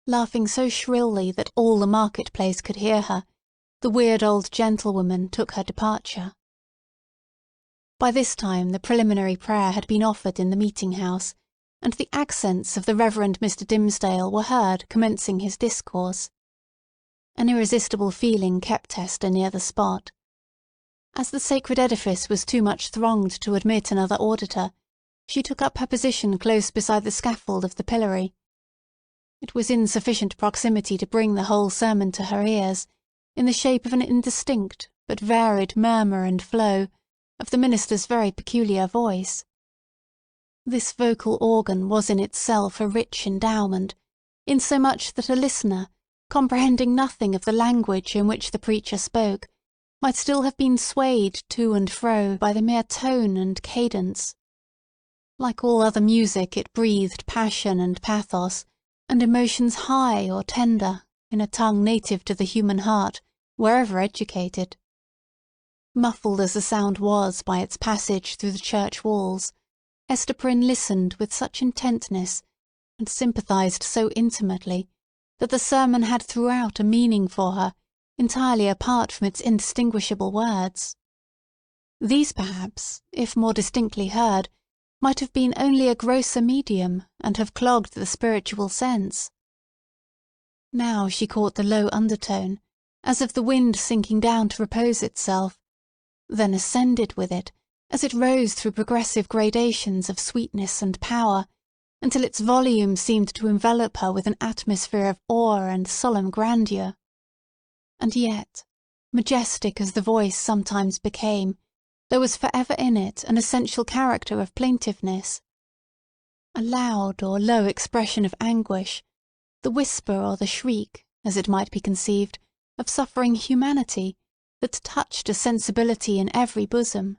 Speaker 2: Laughing so shrilly that all the market-place could hear her, the weird old gentlewoman took her departure. By this time the preliminary prayer had been offered in the meeting-house, and the accents of the Reverend Mr. Dimmesdale were heard commencing his discourse. An irresistible feeling kept Hester near the spot. As the sacred edifice was too much thronged to admit another auditor, she took up her position close beside the scaffold of the pillory. It was in sufficient proximity to bring the whole sermon to her ears, in the shape of an indistinct but varied murmur and flow of the minister's very peculiar voice. This vocal organ was in itself a rich endowment, insomuch that a listener, comprehending nothing of the language in which the preacher spoke, might still have been swayed to and fro by the mere tone and cadence. Like all other music, it breathed passion and pathos, and emotions high or tender, in a tongue native to the human heart, wherever educated. Muffled as the sound was by its passage through the church walls, Hester Prynne listened with such intentness, and sympathized so intimately, that the sermon had throughout a meaning for her, entirely apart from its indistinguishable words. These, perhaps, if more distinctly heard, might have been only a grosser medium, and have clogged the spiritual sense. Now she caught the low undertone, as of the wind sinking down to repose itself, then ascended with it, as it rose through progressive gradations of sweetness and power, until its volume seemed to envelop her with an atmosphere of awe and solemn grandeur. And yet, majestic as the voice sometimes became, there was forever in it an essential character of plaintiveness. A loud or low expression of anguish, the whisper or the shriek, as it might be conceived, of suffering humanity, that touched a sensibility in every bosom.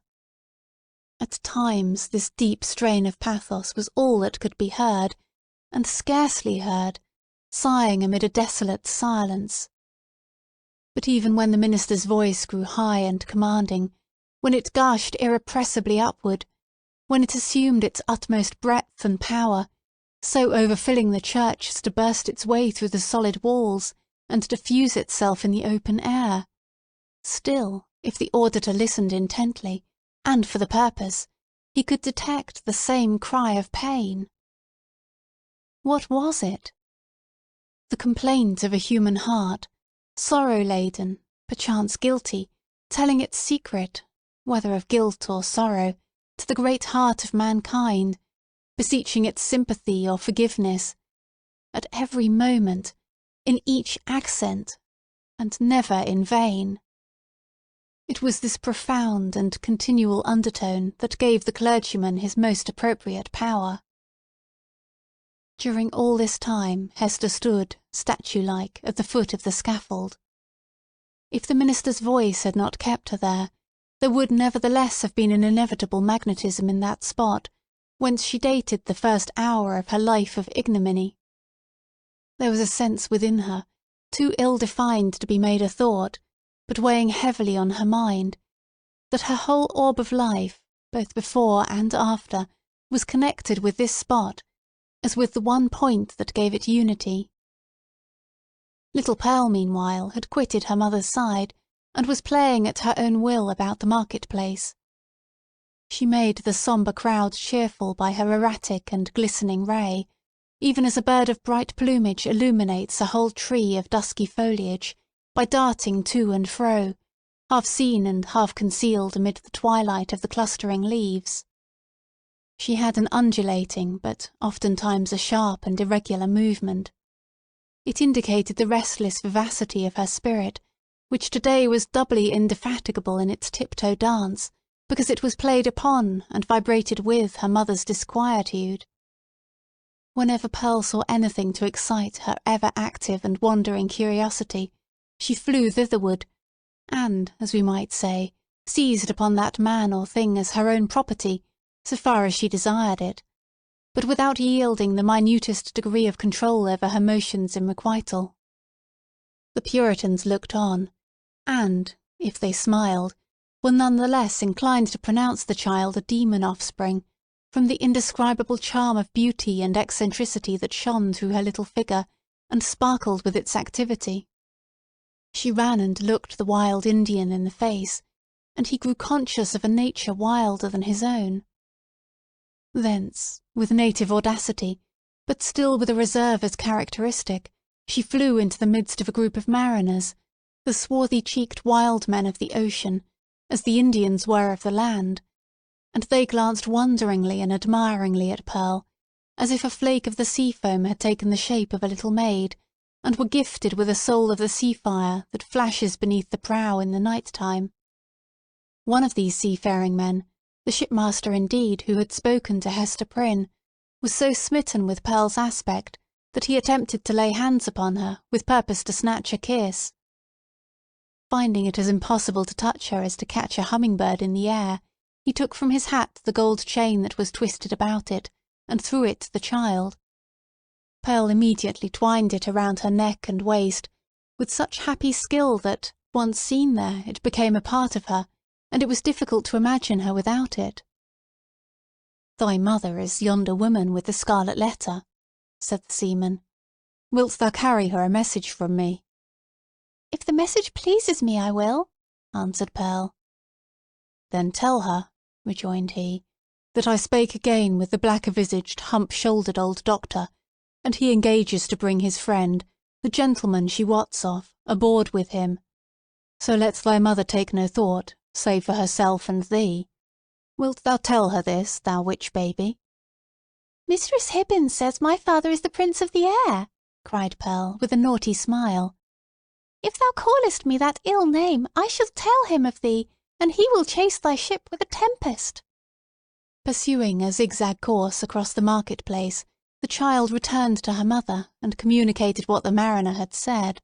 Speaker 2: At times this deep strain of pathos was all that could be heard, and scarcely heard, sighing amid a desolate silence. But even when the minister's voice grew high and commanding, when it gushed irrepressibly upward, when it assumed its utmost breadth and power, so overfilling the church as to burst its way through the solid walls and diffuse itself in the open air, still, if the auditor listened intently, and for the purpose, he could detect the same cry of pain. What was it? The complaint of a human heart, sorrow-laden, perchance guilty, telling its secret, whether of guilt or sorrow, to the great heart of mankind, beseeching its sympathy or forgiveness, at every moment, in each accent, and never in vain. It was this profound and continual undertone that gave the clergyman his most appropriate power. During all this time Hester stood, statue-like, at the foot of the scaffold. If the minister's voice had not kept her there would nevertheless have been an inevitable magnetism in that spot, whence she dated the first hour of her life of ignominy. There was a sense within her, too ill-defined to be made a thought, but weighing heavily on her mind, that her whole orb of life, both before and after, was connected with this spot, as with the one point that gave it unity. Little Pearl, meanwhile, had quitted her mother's side, and was playing at her own will about the market-place. She made the sombre crowd cheerful by her erratic and glistening ray, even as a bird of bright plumage illuminates a whole tree of dusky foliage, by darting to and fro, half seen and half concealed amid the twilight of the clustering leaves. She had an undulating, but oftentimes a sharp and irregular movement. It indicated the restless vivacity of her spirit, which today was doubly indefatigable in its tiptoe dance, because it was played upon and vibrated with her mother's disquietude. Whenever Pearl saw anything to excite her ever-active and wandering curiosity, she flew thitherward, and, as we might say, seized upon that man or thing as her own property, so far as she desired it, but without yielding the minutest degree of control over her motions in requital. The Puritans looked on, and, if they smiled, were none the less inclined to pronounce the child a demon offspring, from the indescribable charm of beauty and eccentricity that shone through her little figure, and sparkled with its activity. She ran and looked the wild Indian in the face, and he grew conscious of a nature wilder than his own. Thence, with native audacity, but still with a reserve as characteristic, she flew into the midst of a group of mariners, the swarthy-cheeked wild men of the ocean, as the Indians were of the land, and they glanced wonderingly and admiringly at Pearl, as if a flake of the sea-foam had taken the shape of a little maid, and were gifted with a soul of the sea-fire that flashes beneath the prow in the night-time. One of these seafaring men, the shipmaster indeed who had spoken to Hester Prynne, was so smitten with Pearl's aspect that he attempted to lay hands upon her with purpose to snatch a kiss. Finding it as impossible to touch her as to catch a humming-bird in the air, he took from his hat the gold chain that was twisted about it, and threw it to the child. Pearl immediately twined it around her neck and waist, with such happy skill that, once seen there, it became a part of her, and it was difficult to imagine her without it. "Thy mother is yonder woman with the Scarlet Letter," said the seaman. "Wilt thou carry her a message from me?" "If the message pleases me, I will," answered Pearl.
Speaker 1: "Then tell her," rejoined he, "that I spake again with the black-visaged, hump-shouldered old doctor, and he engages to bring his friend, the gentleman she wots of, aboard with him. So let thy mother take no thought, save for herself and thee. Wilt thou tell her this, thou witch-baby?"
Speaker 2: Mistress Hibbins says my father is the Prince of the Air, cried Pearl, with a naughty smile. If thou callest me that ill name, I shall tell him of thee, and he will chase thy ship with a tempest. Pursuing a zigzag course across the market-place, the child returned to her mother and communicated what the mariner had said.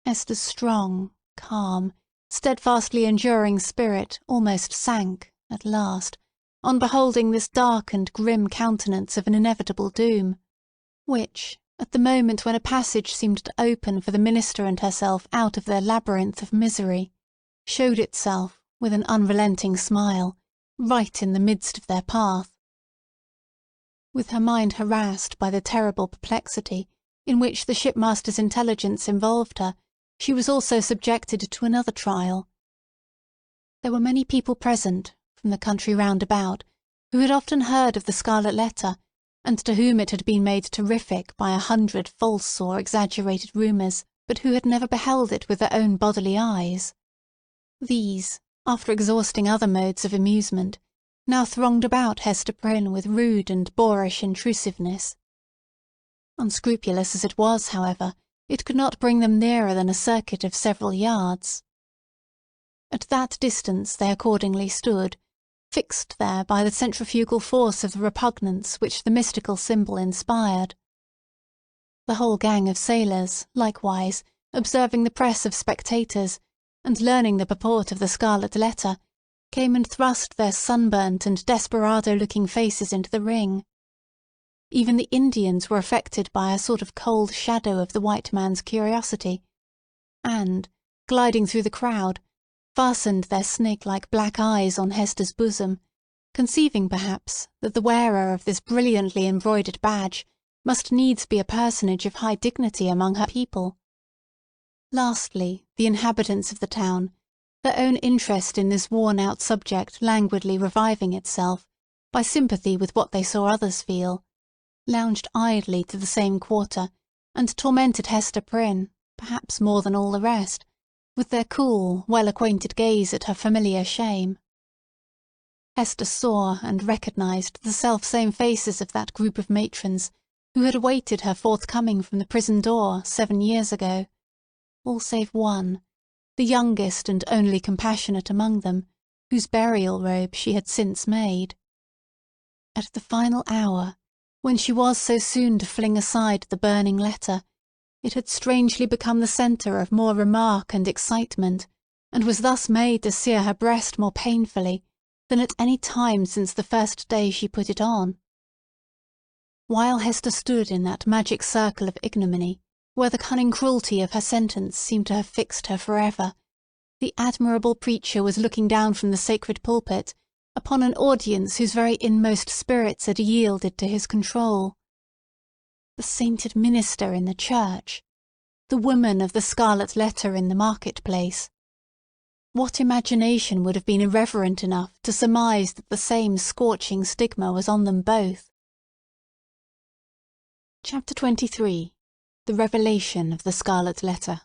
Speaker 2: Hester's strong, calm, steadfastly enduring spirit almost sank, at last, on beholding this dark and grim countenance of an inevitable doom, which, at the moment when a passage seemed to open for the minister and herself out of their labyrinth of misery, showed itself, with an unrelenting smile, right in the midst of their path. With her mind harassed by the terrible perplexity in which the shipmaster's intelligence involved her, she was also subjected to another trial. There were many people present, from the country round about, who had often heard of the Scarlet Letter, and to whom it had been made terrific by 100 false or exaggerated rumours, but who had never beheld it with their own bodily eyes. These, after exhausting other modes of amusement, now thronged about Hester Prynne with rude and boorish intrusiveness. Unscrupulous as it was, however, it could not bring them nearer than a circuit of several yards. At that distance they accordingly stood, fixed there by the centrifugal force of the repugnance which the mystical symbol inspired. The whole gang of sailors, likewise, observing the press of spectators, and learning the purport of the Scarlet Letter, came and thrust their sunburnt and desperado-looking faces into the ring. Even the Indians were affected by a sort of cold shadow of the white man's curiosity, and, gliding through the crowd, fastened their snake-like black eyes on Hester's bosom, conceiving, perhaps, that the wearer of this brilliantly embroidered badge must needs be a personage of high dignity among her people. Lastly, the inhabitants of the town, their own interest in this worn-out subject languidly reviving itself, by sympathy with what they saw others feel, lounged idly to the same quarter, and tormented Hester Prynne, perhaps more than all the rest, with their cool, well-acquainted gaze at her familiar shame. Hester saw and recognised the self-same faces of that group of matrons who had awaited her forthcoming from the prison door 7 years ago, all save one, the youngest and only compassionate among them, whose burial robe she had since made. At the final hour, when she was so soon to fling aside the burning letter, it had strangely become the centre of more remark and excitement, and was thus made to sear her breast more painfully than at any time since the first day she put it on. While Hester stood in that magic circle of ignominy, where the cunning cruelty of her sentence seemed to have fixed her forever, the admirable preacher was looking down from the sacred pulpit upon an audience whose very inmost spirits had yielded to his control. The sainted minister in the church, the woman of the Scarlet Letter in the market-place. What imagination would have been irreverent enough to surmise that the same scorching stigma was on them both? Chapter 23. The Revelation of the Scarlet Letter.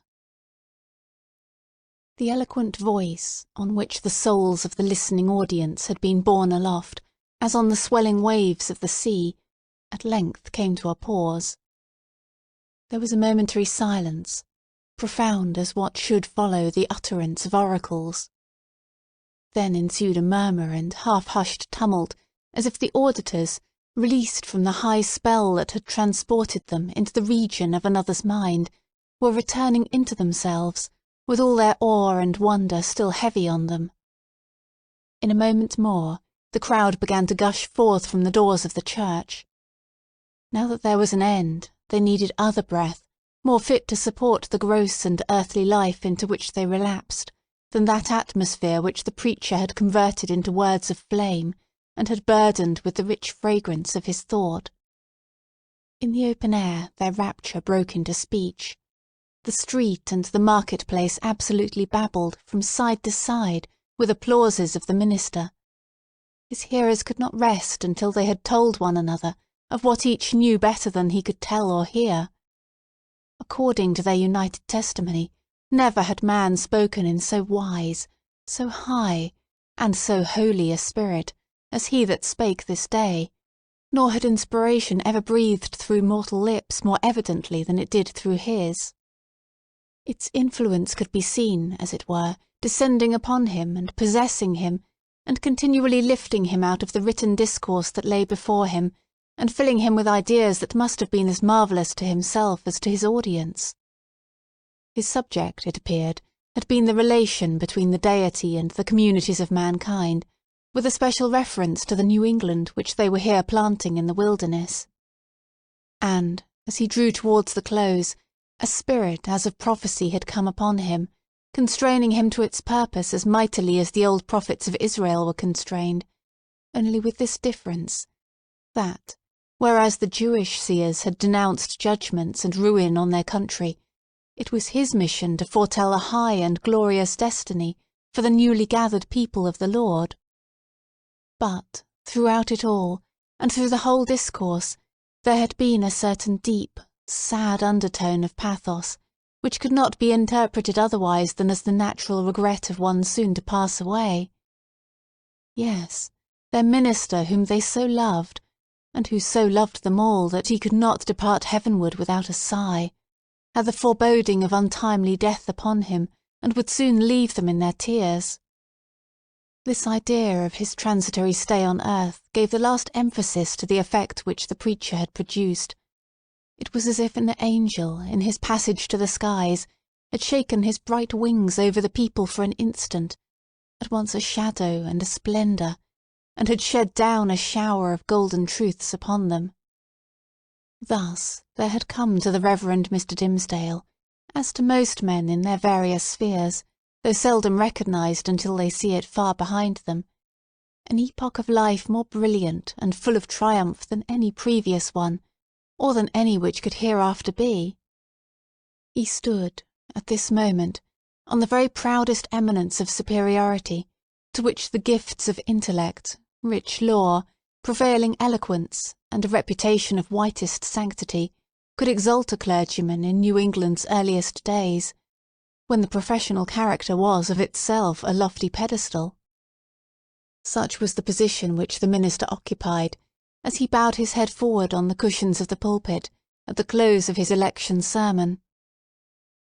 Speaker 2: The eloquent voice, on which the souls of the listening audience had been borne aloft, as on the swelling waves of the sea, at length came to a pause. There was a momentary silence, profound as what should follow the utterance of oracles. Then ensued a murmur and half-hushed tumult, as if the auditors, released from the high spell that had transported them into the region of another's mind, were returning into themselves, with all their awe and wonder still heavy on them. In a moment more, the crowd began to gush forth from the doors of the church. Now that there was an end, they needed other breath, more fit to support the gross and earthly life into which they relapsed, than that atmosphere which the preacher had converted into words of flame, and had burdened with the rich fragrance of his thought. In the open air their rapture broke into speech. The street and the market-place absolutely babbled from side to side with applauses of the minister. His hearers could not rest until they had told one another of what each knew better than he could tell or hear. According to their united testimony, never had man spoken in so wise, so high, and so holy a spirit as he that spake this day, nor had inspiration ever breathed through mortal lips more evidently than it did through his. Its influence could be seen, as it were, descending upon him and possessing him, and continually lifting him out of the written discourse that lay before him, and filling him with ideas that must have been as marvellous to himself as to his audience. His subject, it appeared, had been the relation between the deity and the communities of mankind, with a special reference to the New England which they were here planting in the wilderness. And, as he drew towards the close, a spirit as of prophecy had come upon him, constraining him to its purpose as mightily as the old prophets of Israel were constrained, only with this difference, that, whereas the Jewish seers had denounced judgments and ruin on their country, it was his mission to foretell a high and glorious destiny for the newly gathered people of the Lord. But, throughout it all, and through the whole discourse, there had been a certain deep, sad undertone of pathos, which could not be interpreted otherwise than as the natural regret of one soon to pass away. Yes, their minister whom they so loved, and who so loved them all that he could not depart heavenward without a sigh, had the foreboding of untimely death upon him, and would soon leave them in their tears. This idea of his transitory stay on earth gave the last emphasis to the effect which the preacher had produced. It was as if an angel, in his passage to the skies, had shaken his bright wings over the people for an instant, at once a shadow and a splendour, and had shed down a shower of golden truths upon them. Thus there had come to the Reverend Mr. Dimmesdale, as to most men in their various spheres, though seldom recognised until they see it far behind them, an epoch of life more brilliant and full of triumph than any previous one, or than any which could hereafter be. He stood, at this moment, on the very proudest eminence of superiority, to which the gifts of intellect, rich lore, prevailing eloquence, and a reputation of whitest sanctity could exalt a clergyman in New England's earliest days, when the professional character was of itself a lofty pedestal. Such was the position which the minister occupied, as he bowed his head forward on the cushions of the pulpit, at the close of his election sermon.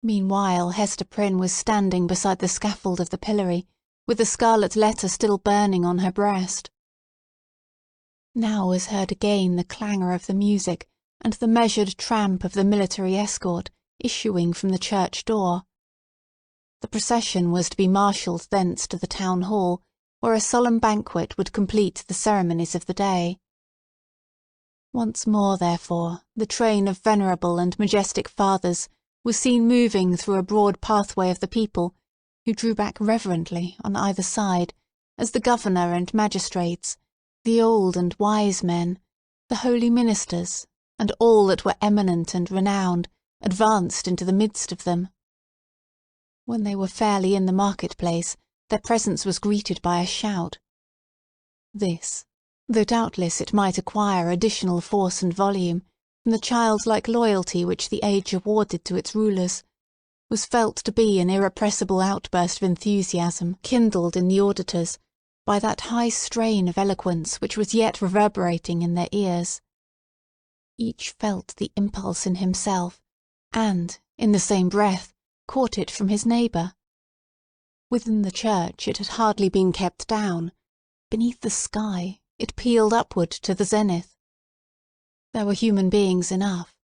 Speaker 2: Meanwhile Hester Prynne was standing beside the scaffold of the pillory, with the Scarlet Letter still burning on her breast. Now was heard again the clangour of the music, and the measured tramp of the military escort issuing from the church door. The procession was to be marshalled thence to the town hall, where a solemn banquet would complete the ceremonies of the day. Once more, therefore, the train of venerable and majestic fathers was seen moving through a broad pathway of the people, who drew back reverently on either side, as the governor and magistrates, the old and wise men, the holy ministers, and all that were eminent and renowned, advanced into the midst of them. When they were fairly in the market-place, their presence was greeted by a shout. This, though doubtless it might acquire additional force and volume from the childlike loyalty which the age awarded to its rulers, was felt to be an irrepressible outburst of enthusiasm kindled in the auditors by that high strain of eloquence which was yet reverberating in their ears. Each felt the impulse in himself, and, in the same breath, caught it from his neighbour. Within the church it had hardly been kept down. Beneath the sky it pealed upward to the zenith. There were human beings enough,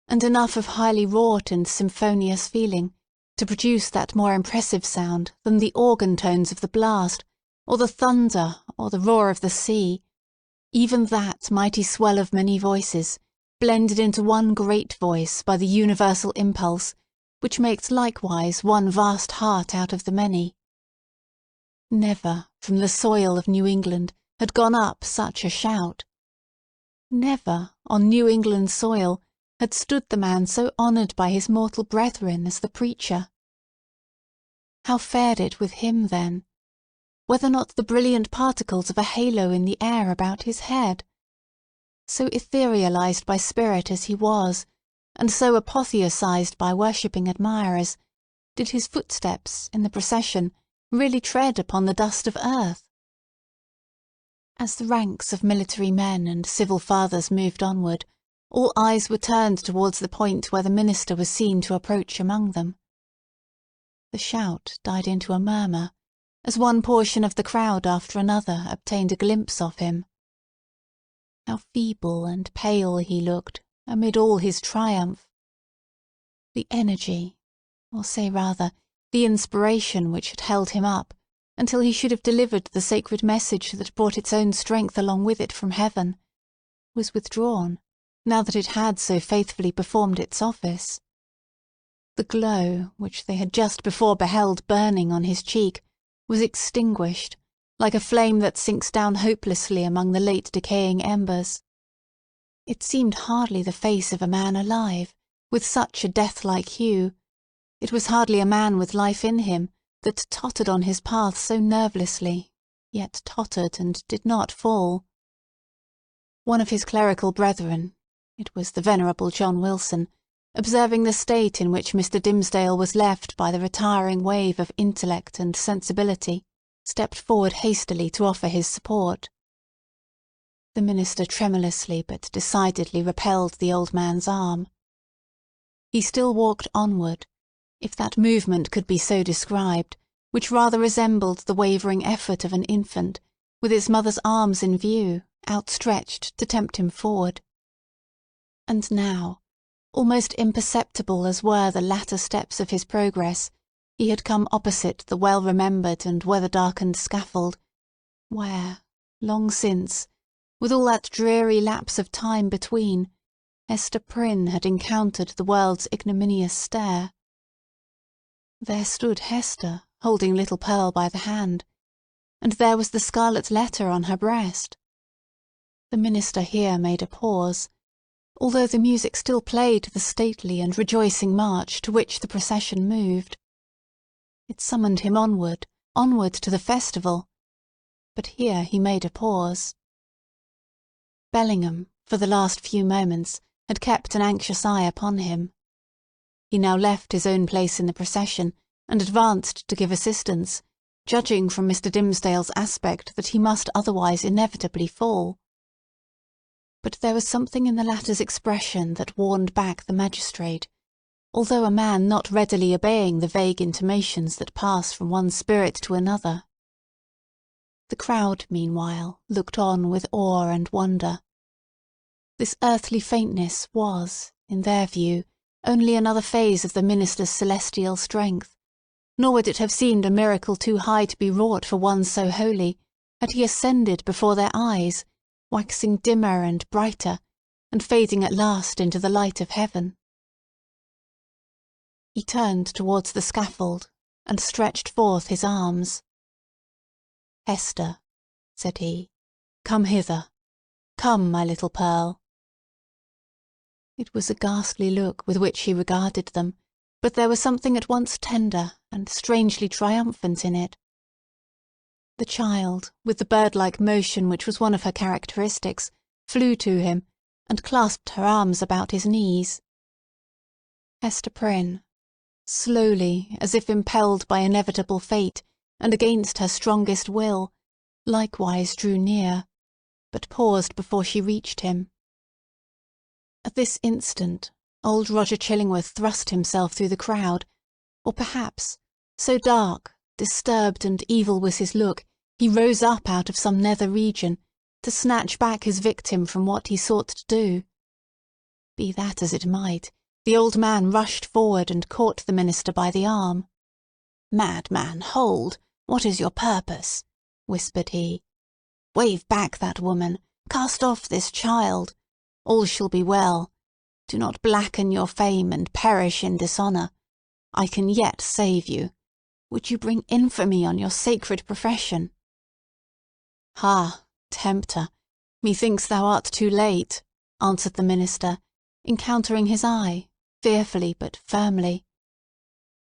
Speaker 2: and enough of highly wrought and symphonious feeling, to produce that more impressive sound than the organ tones of the blast, or the thunder, or the roar of the sea, even that mighty swell of many voices, blended into one great voice by the universal impulse, which makes likewise one vast heart out of the many. Never, from the soil of New England, had gone up such a shout. Never, on New England soil, had stood the man so honoured by his mortal brethren as the preacher. How fared it with him, then? Whether not the brilliant particles of a halo in the air about his head? So etherealized by spirit as he was, and so apotheosized by worshipping admirers, did his footsteps, in the procession, really tread upon the dust of earth? As the ranks of military men and civil fathers moved onward, all eyes were turned towards the point where the minister was seen to approach among them. The shout died into a murmur, as one portion of the crowd after another obtained a glimpse of him. How feeble and pale he looked amid all his triumph! The energy, or say rather, the inspiration which had held him up until he should have delivered the sacred message that brought its own strength along with it from heaven, was withdrawn, now that it had so faithfully performed its office. The glow, which they had just before beheld burning on his cheek, was extinguished, like a flame that sinks down hopelessly among the late decaying embers. It seemed hardly the face of a man alive, with such a death-like hue. It was hardly a man with life in him, that tottered on his path so nervelessly, yet tottered and did not fall. One of his clerical brethren, it was the venerable John Wilson, observing the state in which Mr. Dimmesdale was left by the retiring wave of intellect and sensibility, stepped forward hastily to offer his support. The minister tremulously but decidedly repelled the old man's arm. He still walked onward, if that movement could be so described, which rather resembled the wavering effort of an infant, with its mother's arms in view, outstretched to tempt him forward. And now, almost imperceptible as were the latter steps of his progress, he had come opposite the well-remembered and weather-darkened scaffold, where, long since, with all that dreary lapse of time between, Hester Prynne had encountered the world's ignominious stare. There stood Hester, holding little Pearl by the hand, and there was the Scarlet Letter on her breast. The minister here made a pause, although the music still played the stately and rejoicing march to which the procession moved. It summoned him onward, onward to the festival, but here he made a pause. Bellingham, for the last few moments, had kept an anxious eye upon him. He now left his own place in the procession, and advanced to give assistance, judging from Mr. Dimmesdale's aspect that he must otherwise inevitably fall. But there was something in the latter's expression that warned back the magistrate, although a man not readily obeying the vague intimations that pass from one spirit to another. The crowd, meanwhile, looked on with awe and wonder. This earthly faintness was, in their view, only another phase of the minister's celestial strength, nor would it have seemed a miracle too high to be wrought for one so holy, had he ascended before their eyes, waxing dimmer and brighter, and fading at last into the light of heaven. He turned towards the scaffold, and stretched forth his arms. "Hester," said he, "come hither. Come, my little Pearl." It was a ghastly look with which he regarded them, but there was something at once tender and strangely triumphant in it. The child, with the bird-like motion which was one of her characteristics, flew to him, and clasped her arms about his knees. Hester Prynne, slowly, as if impelled by inevitable fate, and against her strongest will, likewise drew near, but paused before she reached him. At this instant, old Roger Chillingworth thrust himself through the crowd, or perhaps, so dark, disturbed, and evil was his look, he rose up out of some nether region, to snatch back his victim from what he sought to do. Be that as it might, the old man rushed forward and caught the minister by the arm. "Madman, hold! What is your purpose?" whispered he. "Wave back that woman! Cast off this child! All shall be well. Do not blacken your fame and perish in dishonour. I can yet save you. Would you bring infamy on your sacred profession?" "Ha, tempter! Methinks thou art too late," answered the minister, encountering his eye, fearfully but firmly.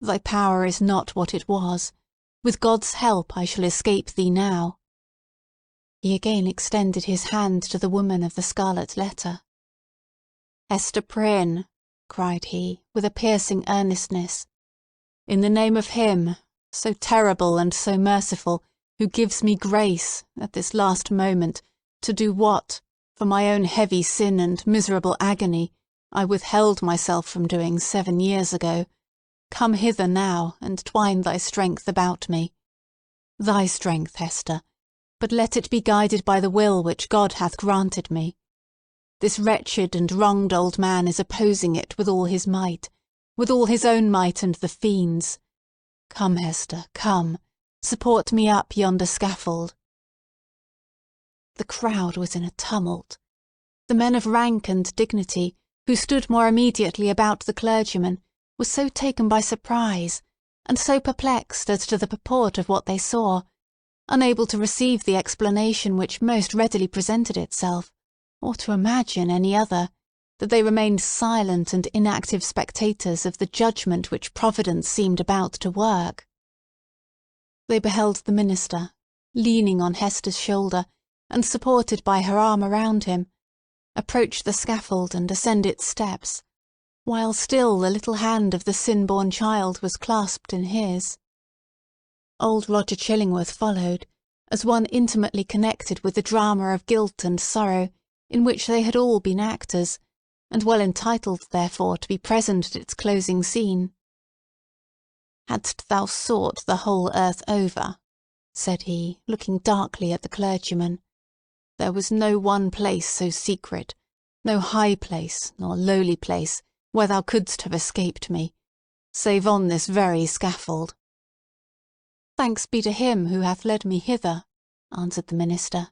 Speaker 2: "Thy power is not what it was. With God's help I shall escape thee now." He again extended his hand to the woman of the Scarlet Letter. "Hester Prynne," cried he, with a piercing earnestness, "in the name of Him, so terrible and so merciful,
Speaker 3: who gives me grace, at this last moment, to do what, for my own heavy sin and miserable agony, I withheld myself from doing 7 years ago, come hither now, and twine thy strength about me. Thy strength, Hester, but let it be guided by the will which God hath granted me. This wretched and wronged old man is opposing it with all his might, with all his own might and the fiend's. Come, Hester, come, support me up yonder scaffold. The crowd was in a tumult. The men of rank and dignity, who stood more immediately about the clergyman, were so taken by surprise, and so perplexed as to the purport of what they saw, unable to receive the explanation which most readily presented itself, or to imagine any other, that they remained silent and inactive spectators of the judgment which Providence seemed about to work. They beheld the minister, leaning on Hester's shoulder, and supported by her arm around him, approach the scaffold and ascend its steps, while still the little hand of the sin-born child was clasped in his. Old Roger Chillingworth followed, as one intimately connected with the drama of guilt and sorrow, in which they had all been actors, and well entitled, therefore, to be present at its closing scene. "Hadst thou sought the whole earth over," said he, looking darkly at the clergyman, "there was no one place so secret, no high place, nor lowly place, where thou couldst have escaped me, save on this very scaffold." "Thanks be to him who hath led me hither," answered the minister.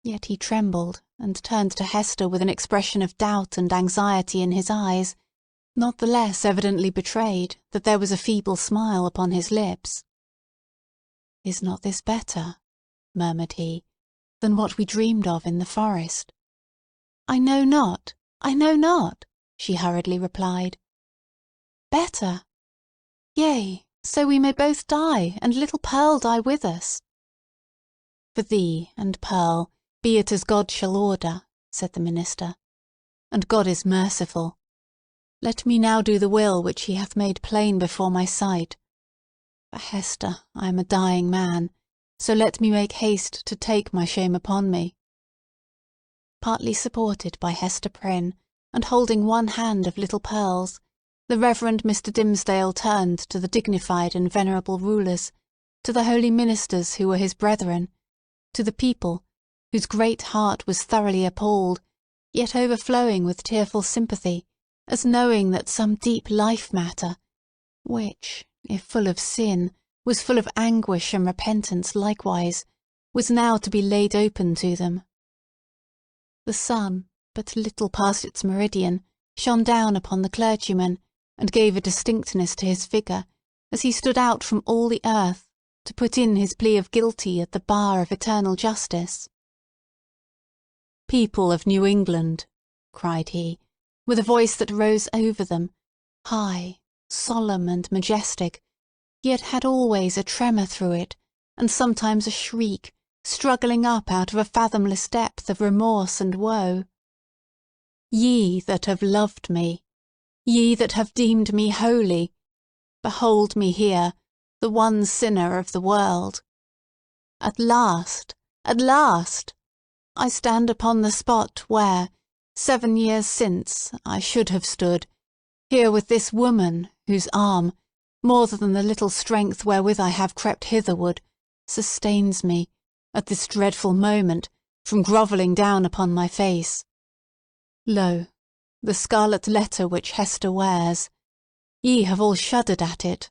Speaker 3: Yet he trembled, and turned to Hester with an expression of doubt and anxiety in his eyes, not the less evidently betrayed that there was a feeble smile upon his lips. "Is not this better," murmured he, "than what we dreamed of in the forest?" "I know not, she hurriedly replied. "Better? Yea, so we may both die, and little Pearl die with us." "For thee and Pearl, be it as God shall order," said the minister. "And God is merciful. Let me now do the will which he hath made plain before my sight. For Hester, I am a dying man, so let me make haste to take my shame upon me." Partly supported by Hester Prynne, and holding one hand of little Pearl's, the Reverend Mr. Dimmesdale turned to the dignified and venerable rulers, to the holy ministers who were his brethren, to the people, whose great heart was thoroughly appalled, yet overflowing with tearful sympathy, as knowing that some deep life-matter, which, if full of sin, was full of anguish and repentance likewise, was now to be laid open to them. The sun, but little past its meridian, shone down upon the clergyman, and gave a distinctness to his figure, as he stood out from all the earth, to put in his plea of guilty at the bar of eternal justice. "People of New England," cried he, with a voice that rose over them, high, solemn, and majestic, yet had always a tremor through it, and sometimes a shriek, struggling up out of a fathomless depth of remorse and woe. "Ye that have loved me, ye that have deemed me holy, behold me here, the one sinner of the world. At last, I stand upon the spot where, 7 years since, I should have stood, here with this woman, whose arm, more than the little strength wherewith I have crept hitherward, sustains me, at this dreadful moment, from grovelling down upon my face. Lo, the Scarlet Letter which Hester wears. Ye have all shuddered at it.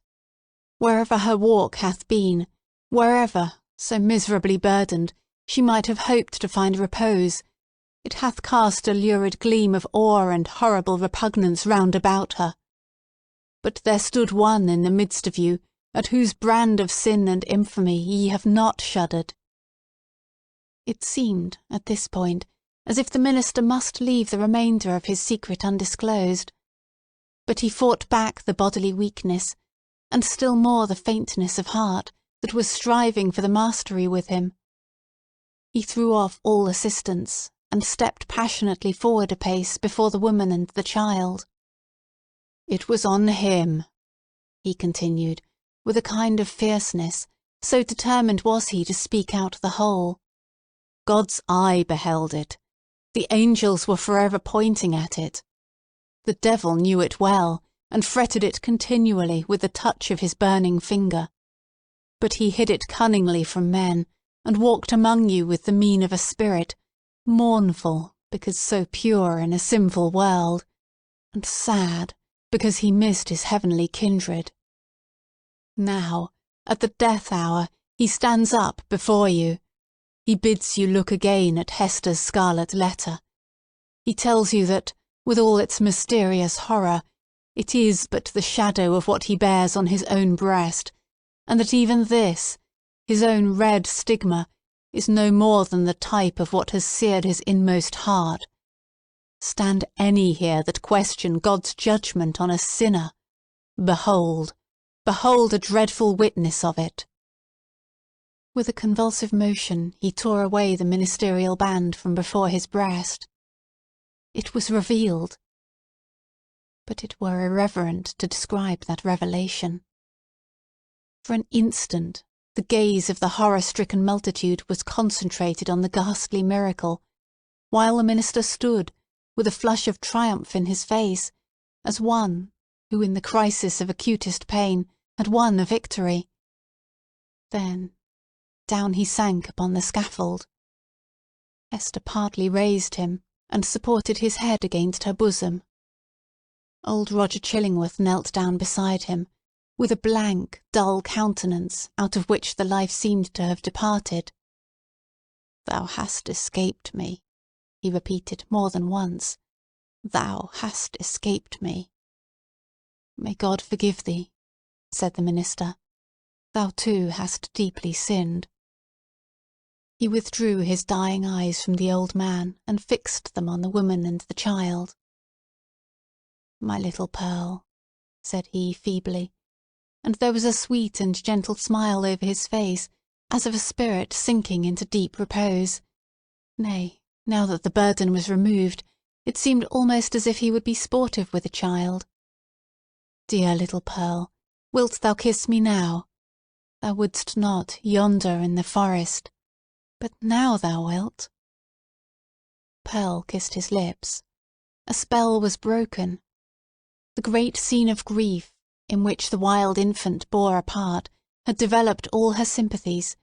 Speaker 3: Wherever her walk hath been, wherever, so miserably burdened, she might have hoped to find repose, it hath cast a lurid gleam of awe and horrible repugnance round about her. But there stood one in the midst of you, at whose brand of sin and infamy ye have not shuddered." It seemed, at this point, as if the minister must leave the remainder of his secret undisclosed. But he fought back the bodily weakness, and still more the faintness of heart, that was striving for the mastery with him. He threw off all assistance, and stepped passionately forward a pace before the woman and the child. "It was on him," he continued, with a kind of fierceness, so determined was he to speak out the whole. God's eye beheld it. The angels were forever pointing at it. The devil knew it well, and fretted it continually with the touch of his burning finger. But he hid it cunningly from men, and walked among you with the mien of a spirit, mournful, because so pure in a sinful world, and sad, because he missed his heavenly kindred. Now, at the death hour, he stands up before you. He bids you look again at Hester's Scarlet Letter. He tells you that, with all its mysterious horror, it is but the shadow of what he bears on his own breast, and that even this, his own red stigma, is no more than the type of what has seared his inmost heart. Stand any here that question God's judgment on a sinner. Behold, behold a dreadful witness of it. With a convulsive motion he tore away the ministerial band from before his breast. It was revealed. But it were irreverent to describe that revelation. For an instant the gaze of the horror-stricken multitude was concentrated on the ghastly miracle, while the minister stood, with a flush of triumph in his face, as one who in the crisis of acutest pain had won a victory. Then down he sank upon the scaffold. Hester partly raised him, and supported his head against her bosom. Old Roger Chillingworth knelt down beside him, with a blank, dull countenance out of which the life seemed to have departed. "Thou hast escaped me," he repeated more than once. "Thou hast escaped me." "May God forgive thee," said the minister. "Thou too hast deeply sinned." He withdrew his dying eyes from the old man and fixed them on the woman and the child. "My little Pearl," said he feebly, and there was a sweet and gentle smile over his face, as of a spirit sinking into deep repose. Nay, now that the burden was removed, it seemed almost as if he would be sportive with the child. "Dear little Pearl, wilt thou kiss me now? Thou wouldst not yonder in the forest, but now thou wilt." Pearl kissed his lips. A spell was broken. The great scene of grief, in which the wild infant bore a part, had developed all her sympathies,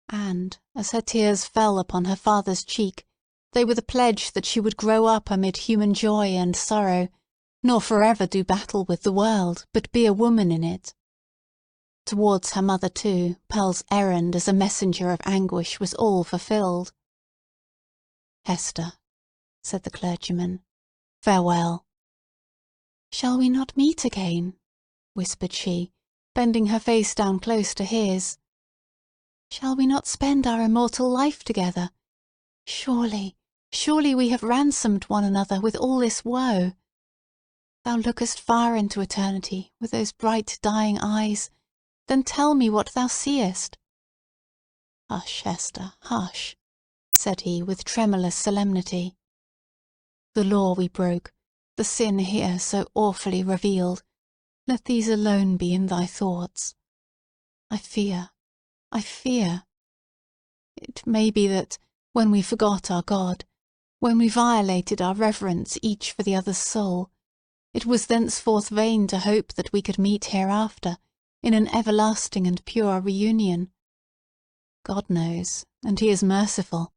Speaker 3: and, as her tears fell upon her father's cheek, they were the pledge that she would grow up amid human joy and sorrow, nor forever do battle with the world, but be a woman in it. Towards her mother, too, Pearl's errand as a messenger of anguish was all fulfilled. "Hester," said the clergyman, "farewell." "Shall we not meet again?" whispered she, bending her face down close to his. "Shall we not spend our immortal life together? Surely, surely we have ransomed one another with all this woe. Thou lookest far into eternity with those bright dying eyes. Then tell me what thou seest." "Hush, Hester, hush," said he with tremulous solemnity. "The law we broke, the sin here so awfully revealed, let these alone be in thy thoughts. I fear. It may be that, when we forgot our God, when we violated our reverence each for the other's soul, it was thenceforth vain to hope that we could meet hereafter, in an everlasting and pure reunion. God knows, and he is merciful.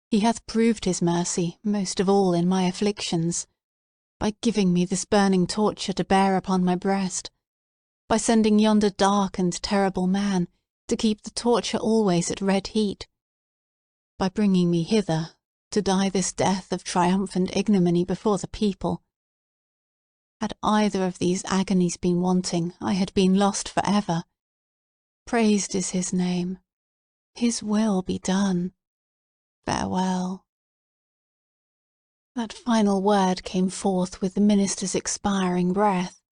Speaker 3: He hath proved his mercy, most of all in my afflictions, by giving me this burning torture to bear upon my breast, by sending yonder dark and terrible man to keep the torture always at red heat, by bringing me hither to die this death of triumphant ignominy before the people. Had either of these agonies been wanting, I had been lost for ever. Praised is his name. His will be done. Farewell." That final word came forth with the minister's expiring breath.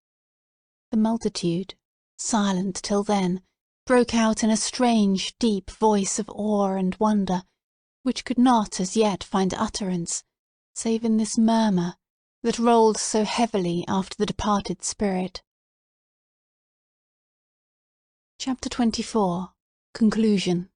Speaker 3: The multitude, silent till then, broke out in a strange, deep voice of awe and wonder, which could not as yet find utterance, save in this murmur that rolled so heavily after the departed spirit. Chapter 24. Conclusion.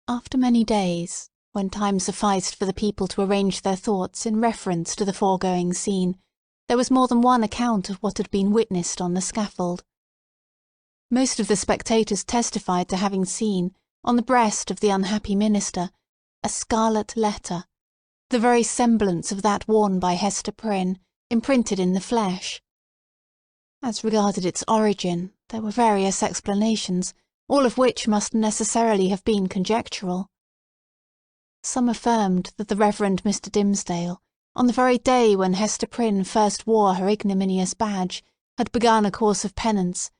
Speaker 3: After many days, when time sufficed for the people to arrange their thoughts in reference to the foregoing scene, there was more than one account of what had been witnessed on the scaffold. Most of the spectators testified to having seen, on the breast of the unhappy minister, a scarlet letter, the very semblance of that worn by Hester Prynne, imprinted in the flesh. As regarded its origin, there were various explanations, all of which must necessarily have been conjectural. Some affirmed that the Reverend Mr. Dimmesdale, on the very day when Hester Prynne first wore her ignominious badge, had begun a course of penance,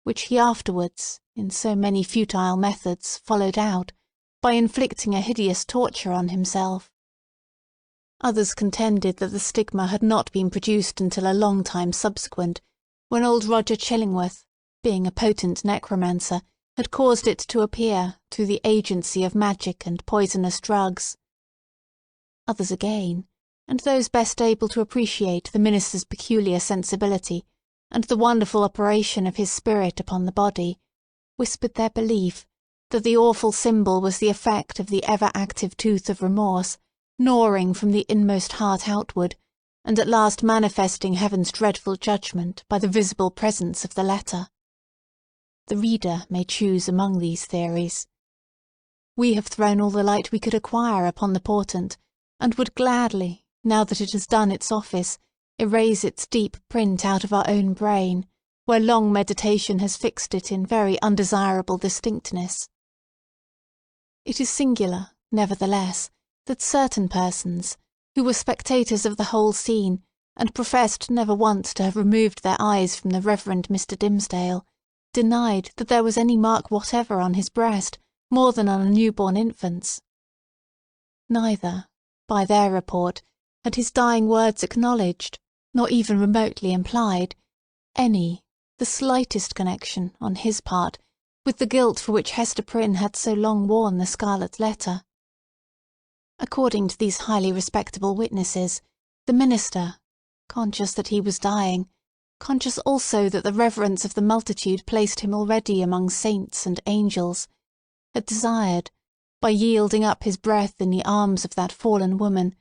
Speaker 3: which he afterwards, in so many futile methods, followed out, by inflicting a hideous torture on himself. Others contended that the stigma had not been produced until a long time subsequent, when old Roger Chillingworth, being a potent necromancer, had caused it to appear through the agency of magic and poisonous drugs. Others again, and those best able to appreciate the minister's peculiar sensibility and the wonderful operation of his spirit upon the body, whispered their belief that the awful symbol was the effect of the ever-active tooth of remorse, gnawing from the inmost heart outward, and at last manifesting heaven's dreadful judgment by the visible presence of the letter. The reader may choose among these theories. We have thrown all the light we could acquire upon the portent, and would gladly, now that it has done its office, erase its deep print out of our own brain, where long meditation has fixed it in very undesirable distinctness. It is singular, nevertheless, that certain persons, who were spectators of the whole scene, and professed never once to have removed their eyes from the Reverend Mr. Dimmesdale, denied that there was any mark whatever on his breast, more than on a newborn infant's. Neither, by their report, had his dying words acknowledged, nor even remotely implied, the slightest connection, on his part, with the guilt for which Hester Prynne had so long worn the Scarlet Letter. According to these highly respectable witnesses, the minister, conscious that he was dying, conscious also that the reverence of the multitude placed him already among saints and angels, had desired, by yielding up his breath in the arms of that fallen woman,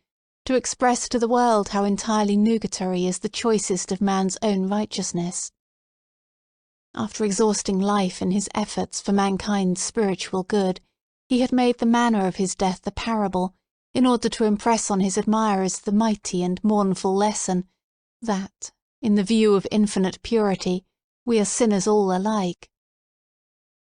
Speaker 3: to express to the world how entirely nugatory is the choicest of man's own righteousness. After exhausting life in his efforts for mankind's spiritual good, he had made the manner of his death a parable, in order to impress on his admirers the mighty and mournful lesson, that, in the view of infinite purity, we are sinners all alike.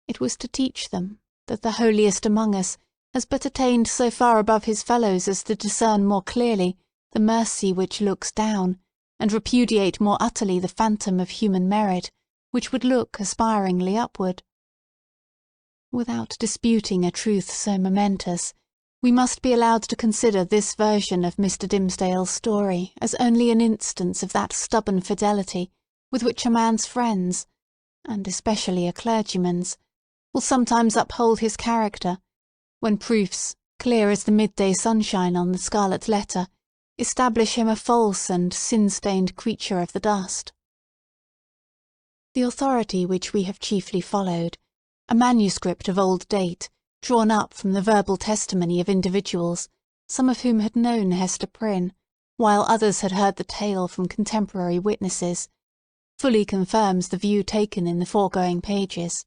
Speaker 3: It was to teach them that the holiest among us has but attained so far above his fellows as to discern more clearly the mercy which looks down, and repudiate more utterly the phantom of human merit, which would look aspiringly upward. Without disputing a truth so momentous, we must be allowed to consider this version of Mr. Dimmesdale's story as only an instance of that stubborn fidelity with which a man's friends, and especially a clergyman's, will sometimes uphold his character, when proofs, clear as the midday sunshine on the Scarlet Letter, establish him a false and sin-stained creature of the dust. The authority which we have chiefly followed, a manuscript of old date, drawn up from the verbal testimony of individuals, some of whom had known Hester Prynne, while others had heard the tale from contemporary witnesses, fully confirms the view taken in the foregoing pages.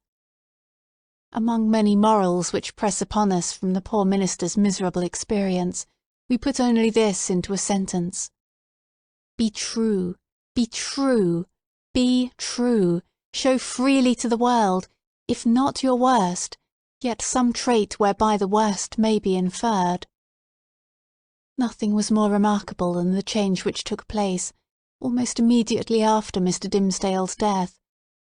Speaker 3: Among many morals which press upon us from the poor minister's miserable experience, we put only this into a sentence: Be true, be true, be true, show freely to the world, if not your worst, yet some trait whereby the worst may be inferred. Nothing was more remarkable than the change which took place, almost immediately after Mr. Dimmesdale's death,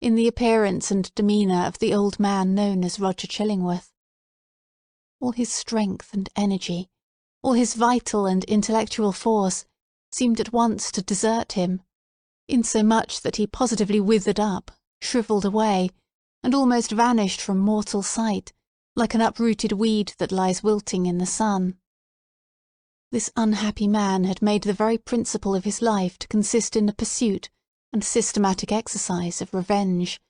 Speaker 3: in the appearance and demeanour of the old man known as Roger Chillingworth. All his strength and energy, all his vital and intellectual force, seemed at once to desert him, insomuch that he positively withered up, shrivelled away, and almost vanished from mortal sight, like an uprooted weed that lies wilting in the sun. This unhappy man had made the very principle of his life to consist in the pursuit and systematic exercise of revenge,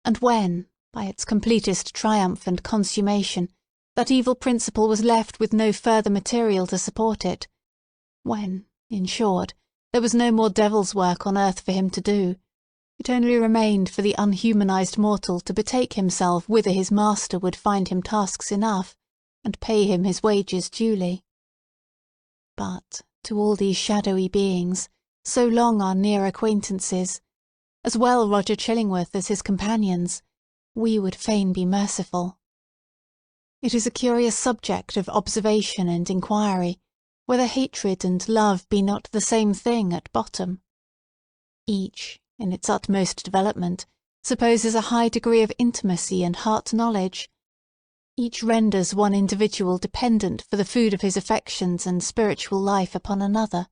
Speaker 3: and when,
Speaker 2: By its completest triumph and consummation, that evil principle was left with no further material to support it, when, in short, there was no more devil's work on earth for him to do. It only remained for the unhumanized mortal to betake himself whither his master would find him tasks enough, and pay him his wages duly. But to all these shadowy beings, so long our near acquaintances, as well Roger Chillingworth as his companions, we would fain be merciful. It is a curious subject of observation and inquiry, whether hatred and love be not the same thing at bottom. Each, in its utmost development, supposes a high degree of intimacy and heart-knowledge. Each renders one individual dependent for the food of his affections and spiritual life upon another.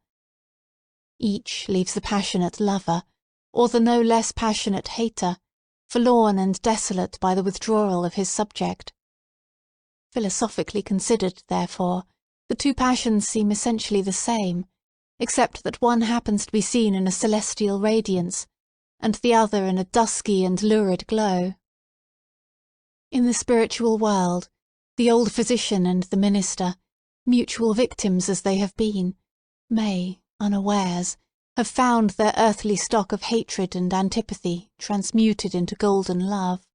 Speaker 2: Each leaves the passionate lover, or the no less passionate hater, forlorn and desolate by the withdrawal of his subject. Philosophically considered, therefore, the two passions seem essentially the same, except that one happens to be seen in a celestial radiance, and the other in a dusky and lurid glow. In the spiritual world, the old physician and the minister, mutual victims as they have been, may, unawares, have found their earthly stock of hatred and antipathy transmuted into golden love.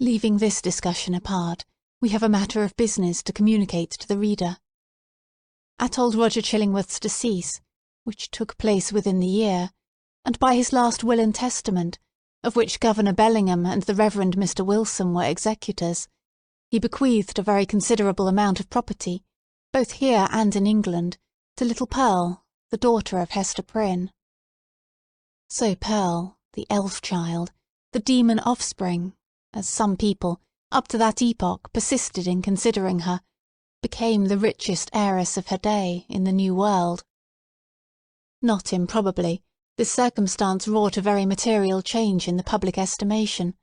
Speaker 2: Leaving this discussion apart, we have a matter of business to communicate to the reader. At old Roger Chillingworth's decease, which took place within the year, and by his last will and testament, of which Governor Bellingham and the Reverend Mr. Wilson were executors, he bequeathed a very considerable amount of property, both here and in England, to little Pearl, the daughter of Hester Prynne. So Pearl, the elf child, the demon offspring, as some people, up to that epoch, persisted in considering her, became the richest heiress of her day in the New World. Not improbably, this circumstance wrought a very material change in the public estimation,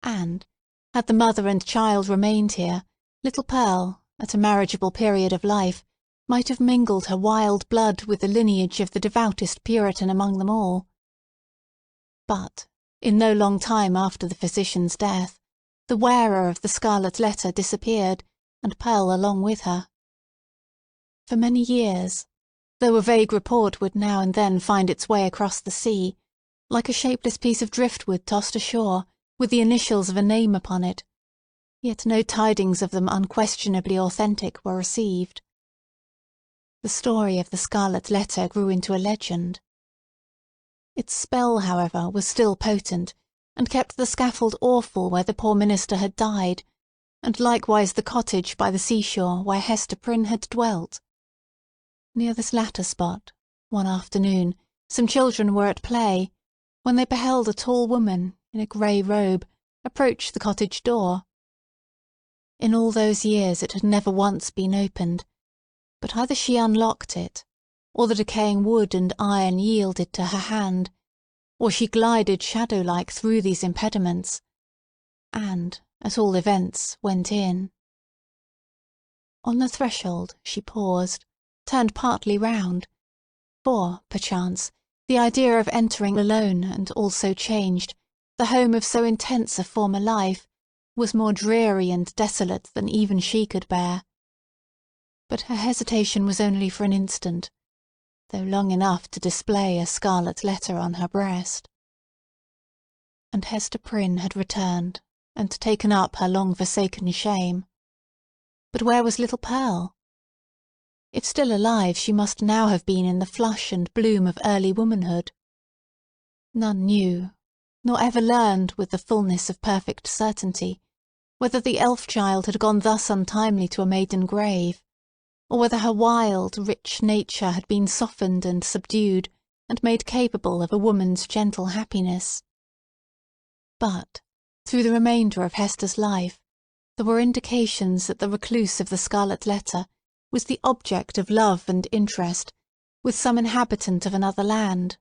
Speaker 2: and, had the mother and child remained here, little Pearl, at a marriageable period of life, might have mingled her wild blood with the lineage of the devoutest Puritan among them all. But, in no long time after the physician's death, the wearer of the Scarlet Letter disappeared, and Pearl along with her. For many years, though a vague report would now and then find its way across the sea, like a shapeless piece of driftwood tossed ashore, with the initials of a name upon it, yet no tidings of them unquestionably authentic were received. The story of the Scarlet Letter grew into a legend. Its spell, however, was still potent, and kept the scaffold awful where the poor minister had died, and likewise the cottage by the seashore where Hester Prynne had dwelt. Near this latter spot, one afternoon, some children were at play, when they beheld a tall woman, in a grey robe, approach the cottage door. In all those years it had never once been opened, but either she unlocked it, or the decaying wood and iron yielded to her hand, or she glided shadow-like through these impediments, and, at all events, went in. On the threshold she paused, turned partly round, for, perchance, the idea of entering alone and all so changed, the home of so intense a former life, was more dreary and desolate than even she could bear. But her hesitation was only for an instant, though long enough to display a scarlet letter on her breast. And Hester Prynne had returned, and taken up her long-forsaken shame. But where was little Pearl? If still alive, she must now have been in the flush and bloom of early womanhood. None knew, nor ever learned with the fullness of perfect certainty, whether the elf-child had gone thus untimely to a maiden grave, or whether her wild, rich nature had been softened and subdued, and made capable of a woman's gentle happiness. But, through the remainder of Hester's life, there were indications that the recluse of the Scarlet Letter was the object of love and interest with some inhabitant of another land.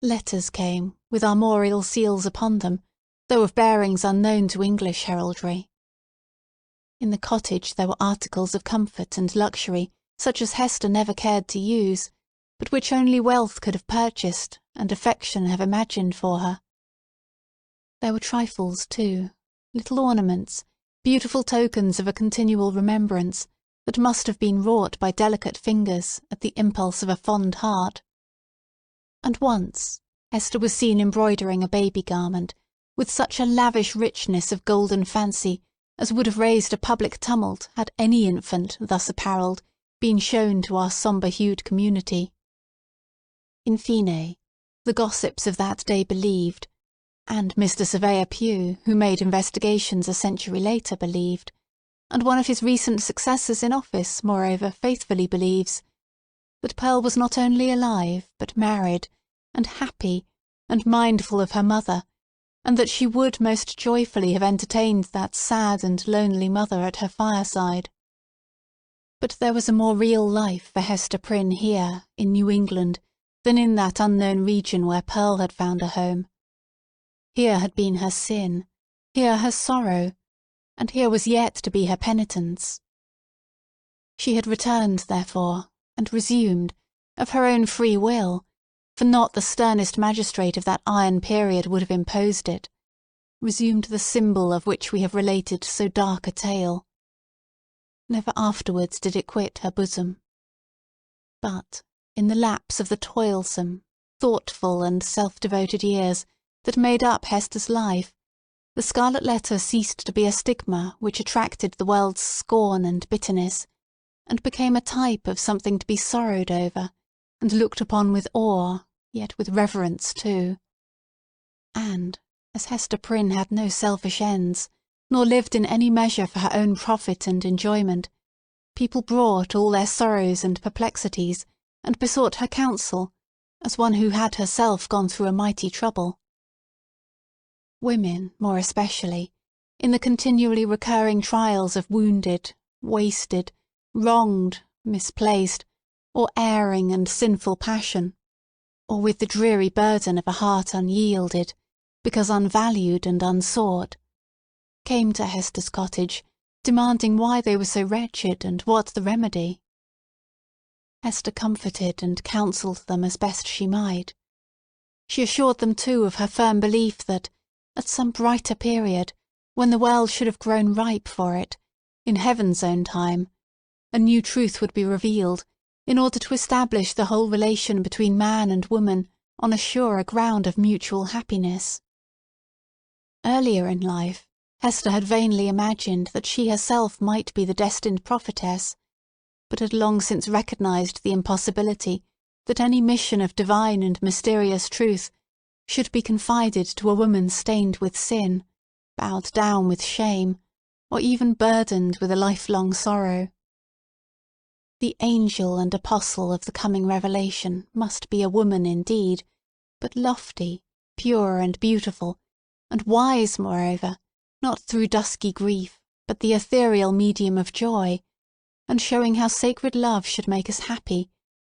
Speaker 2: Letters came, with armorial seals upon them, though of bearings unknown to English heraldry. In the cottage there were articles of comfort and luxury such as Hester never cared to use, but which only wealth could have purchased and affection have imagined for her. There were trifles, too, little ornaments, beautiful tokens of a continual remembrance that must have been wrought by delicate fingers at the impulse of a fond heart. And once Hester was seen embroidering a baby garment with such a lavish richness of golden fancy as would have raised a public tumult had any infant, thus apparelled, been shown to our sombre-hued community. In fine, the gossips of that day believed, and Mr. Surveyor Pugh, who made investigations a century later, believed, and one of his recent successors in office, moreover, faithfully believes, that Pearl was not only alive, but married, and happy, and mindful of her mother, and that she would most joyfully have entertained that sad and lonely mother at her fireside. But there was a more real life for Hester Prynne here, in New England, than in that unknown region where Pearl had found a home. Here had been her sin, here her sorrow, and here was yet to be her penitence. She had returned, therefore, and resumed, of her own free will, for not the sternest magistrate of that iron period would have imposed it, resumed the symbol of which we have related so dark a tale. Never afterwards did it quit her bosom. But, in the lapse of the toilsome, thoughtful, and self-devoted years that made up Hester's life, the Scarlet Letter ceased to be a stigma which attracted the world's scorn and bitterness, and became a type of something to be sorrowed over, and looked upon with awe, yet with reverence too. And, as Hester Prynne had no selfish ends, nor lived in any measure for her own profit and enjoyment, people brought all their sorrows and perplexities, and besought her counsel, as one who had herself gone through a mighty trouble. Women, more especially, in the continually recurring trials of wounded, wasted, wronged, misplaced, or erring and sinful passion, or with the dreary burden of a heart unyielded, because unvalued and unsought, came to Hester's cottage, demanding why they were so wretched and what the remedy. Hester comforted and counselled them as best she might. She assured them too of her firm belief that, at some brighter period, when the world should have grown ripe for it, in Heaven's own time, a new truth would be revealed, in order to establish the whole relation between man and woman on a surer ground of mutual happiness. Earlier in life, Hester had vainly imagined that she herself might be the destined prophetess, but had long since recognized the impossibility that any mission of divine and mysterious truth should be confided to a woman stained with sin, bowed down with shame, or even burdened with a lifelong sorrow. The angel and apostle of the coming revelation must be a woman indeed, but lofty, pure, and beautiful, and wise, moreover, not through dusky grief, but the ethereal medium of joy, and showing how sacred love should make us happy,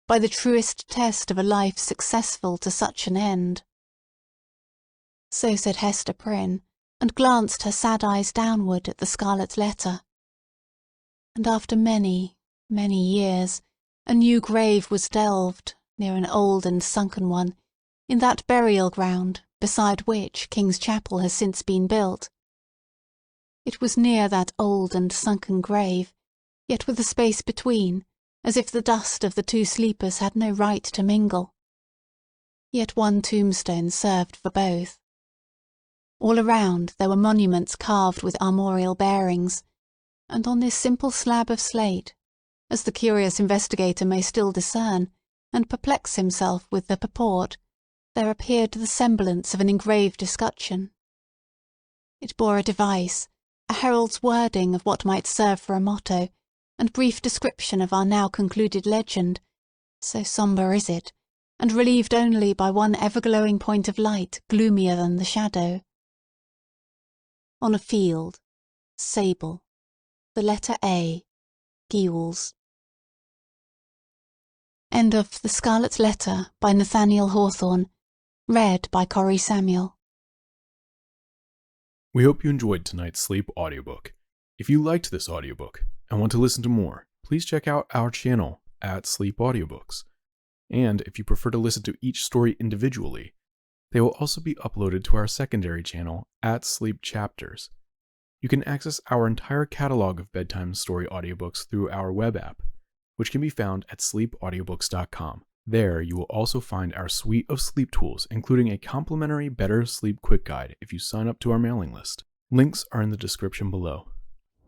Speaker 2: by the truest test of a life successful to such an end. So said Hester Prynne, and glanced her sad eyes downward at the Scarlet Letter. And after many, many years, a new grave was delved, near an old and sunken one, in that burial ground, beside which King's Chapel has since been built. It was near that old and sunken grave, yet with a space between, as if the dust of the two sleepers had no right to mingle. Yet one tombstone served for both. All around there were monuments carved with armorial bearings, and on this simple slab of slate, as the curious investigator may still discern, and perplex himself with the purport, there appeared the semblance of an engraved escutcheon. It bore a device, a herald's wording of what might serve for a motto, and brief description of our now concluded legend, so sombre is it, and relieved only by one ever-glowing point of light gloomier than the shadow. On a field, sable, the letter A, gules. End of The Scarlet Letter by Nathaniel Hawthorne, read by Cori Samuel.
Speaker 1: We hope you enjoyed tonight's sleep audiobook. If you liked this audiobook and want to listen to more, please check out our channel at Sleep Audiobooks. And if you prefer to listen to each story individually, They will also be uploaded to our secondary channel at Sleep Chapters. You can access our entire catalog of bedtime story audiobooks through our web app, which can be found at sleepaudiobooks.com. There, you will also find our suite of sleep tools, including a complimentary Better Sleep Quick Guide if you sign up to our mailing list. Links are in the description below.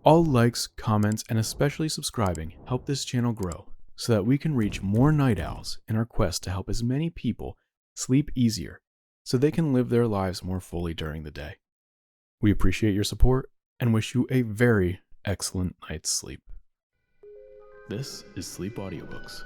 Speaker 1: All likes, comments, and especially subscribing help this channel grow so that we can reach more night owls in our quest to help as many people sleep easier so they can live their lives more fully during the day. We appreciate your support and wish you a very excellent night's sleep. This is Sleep Audiobooks.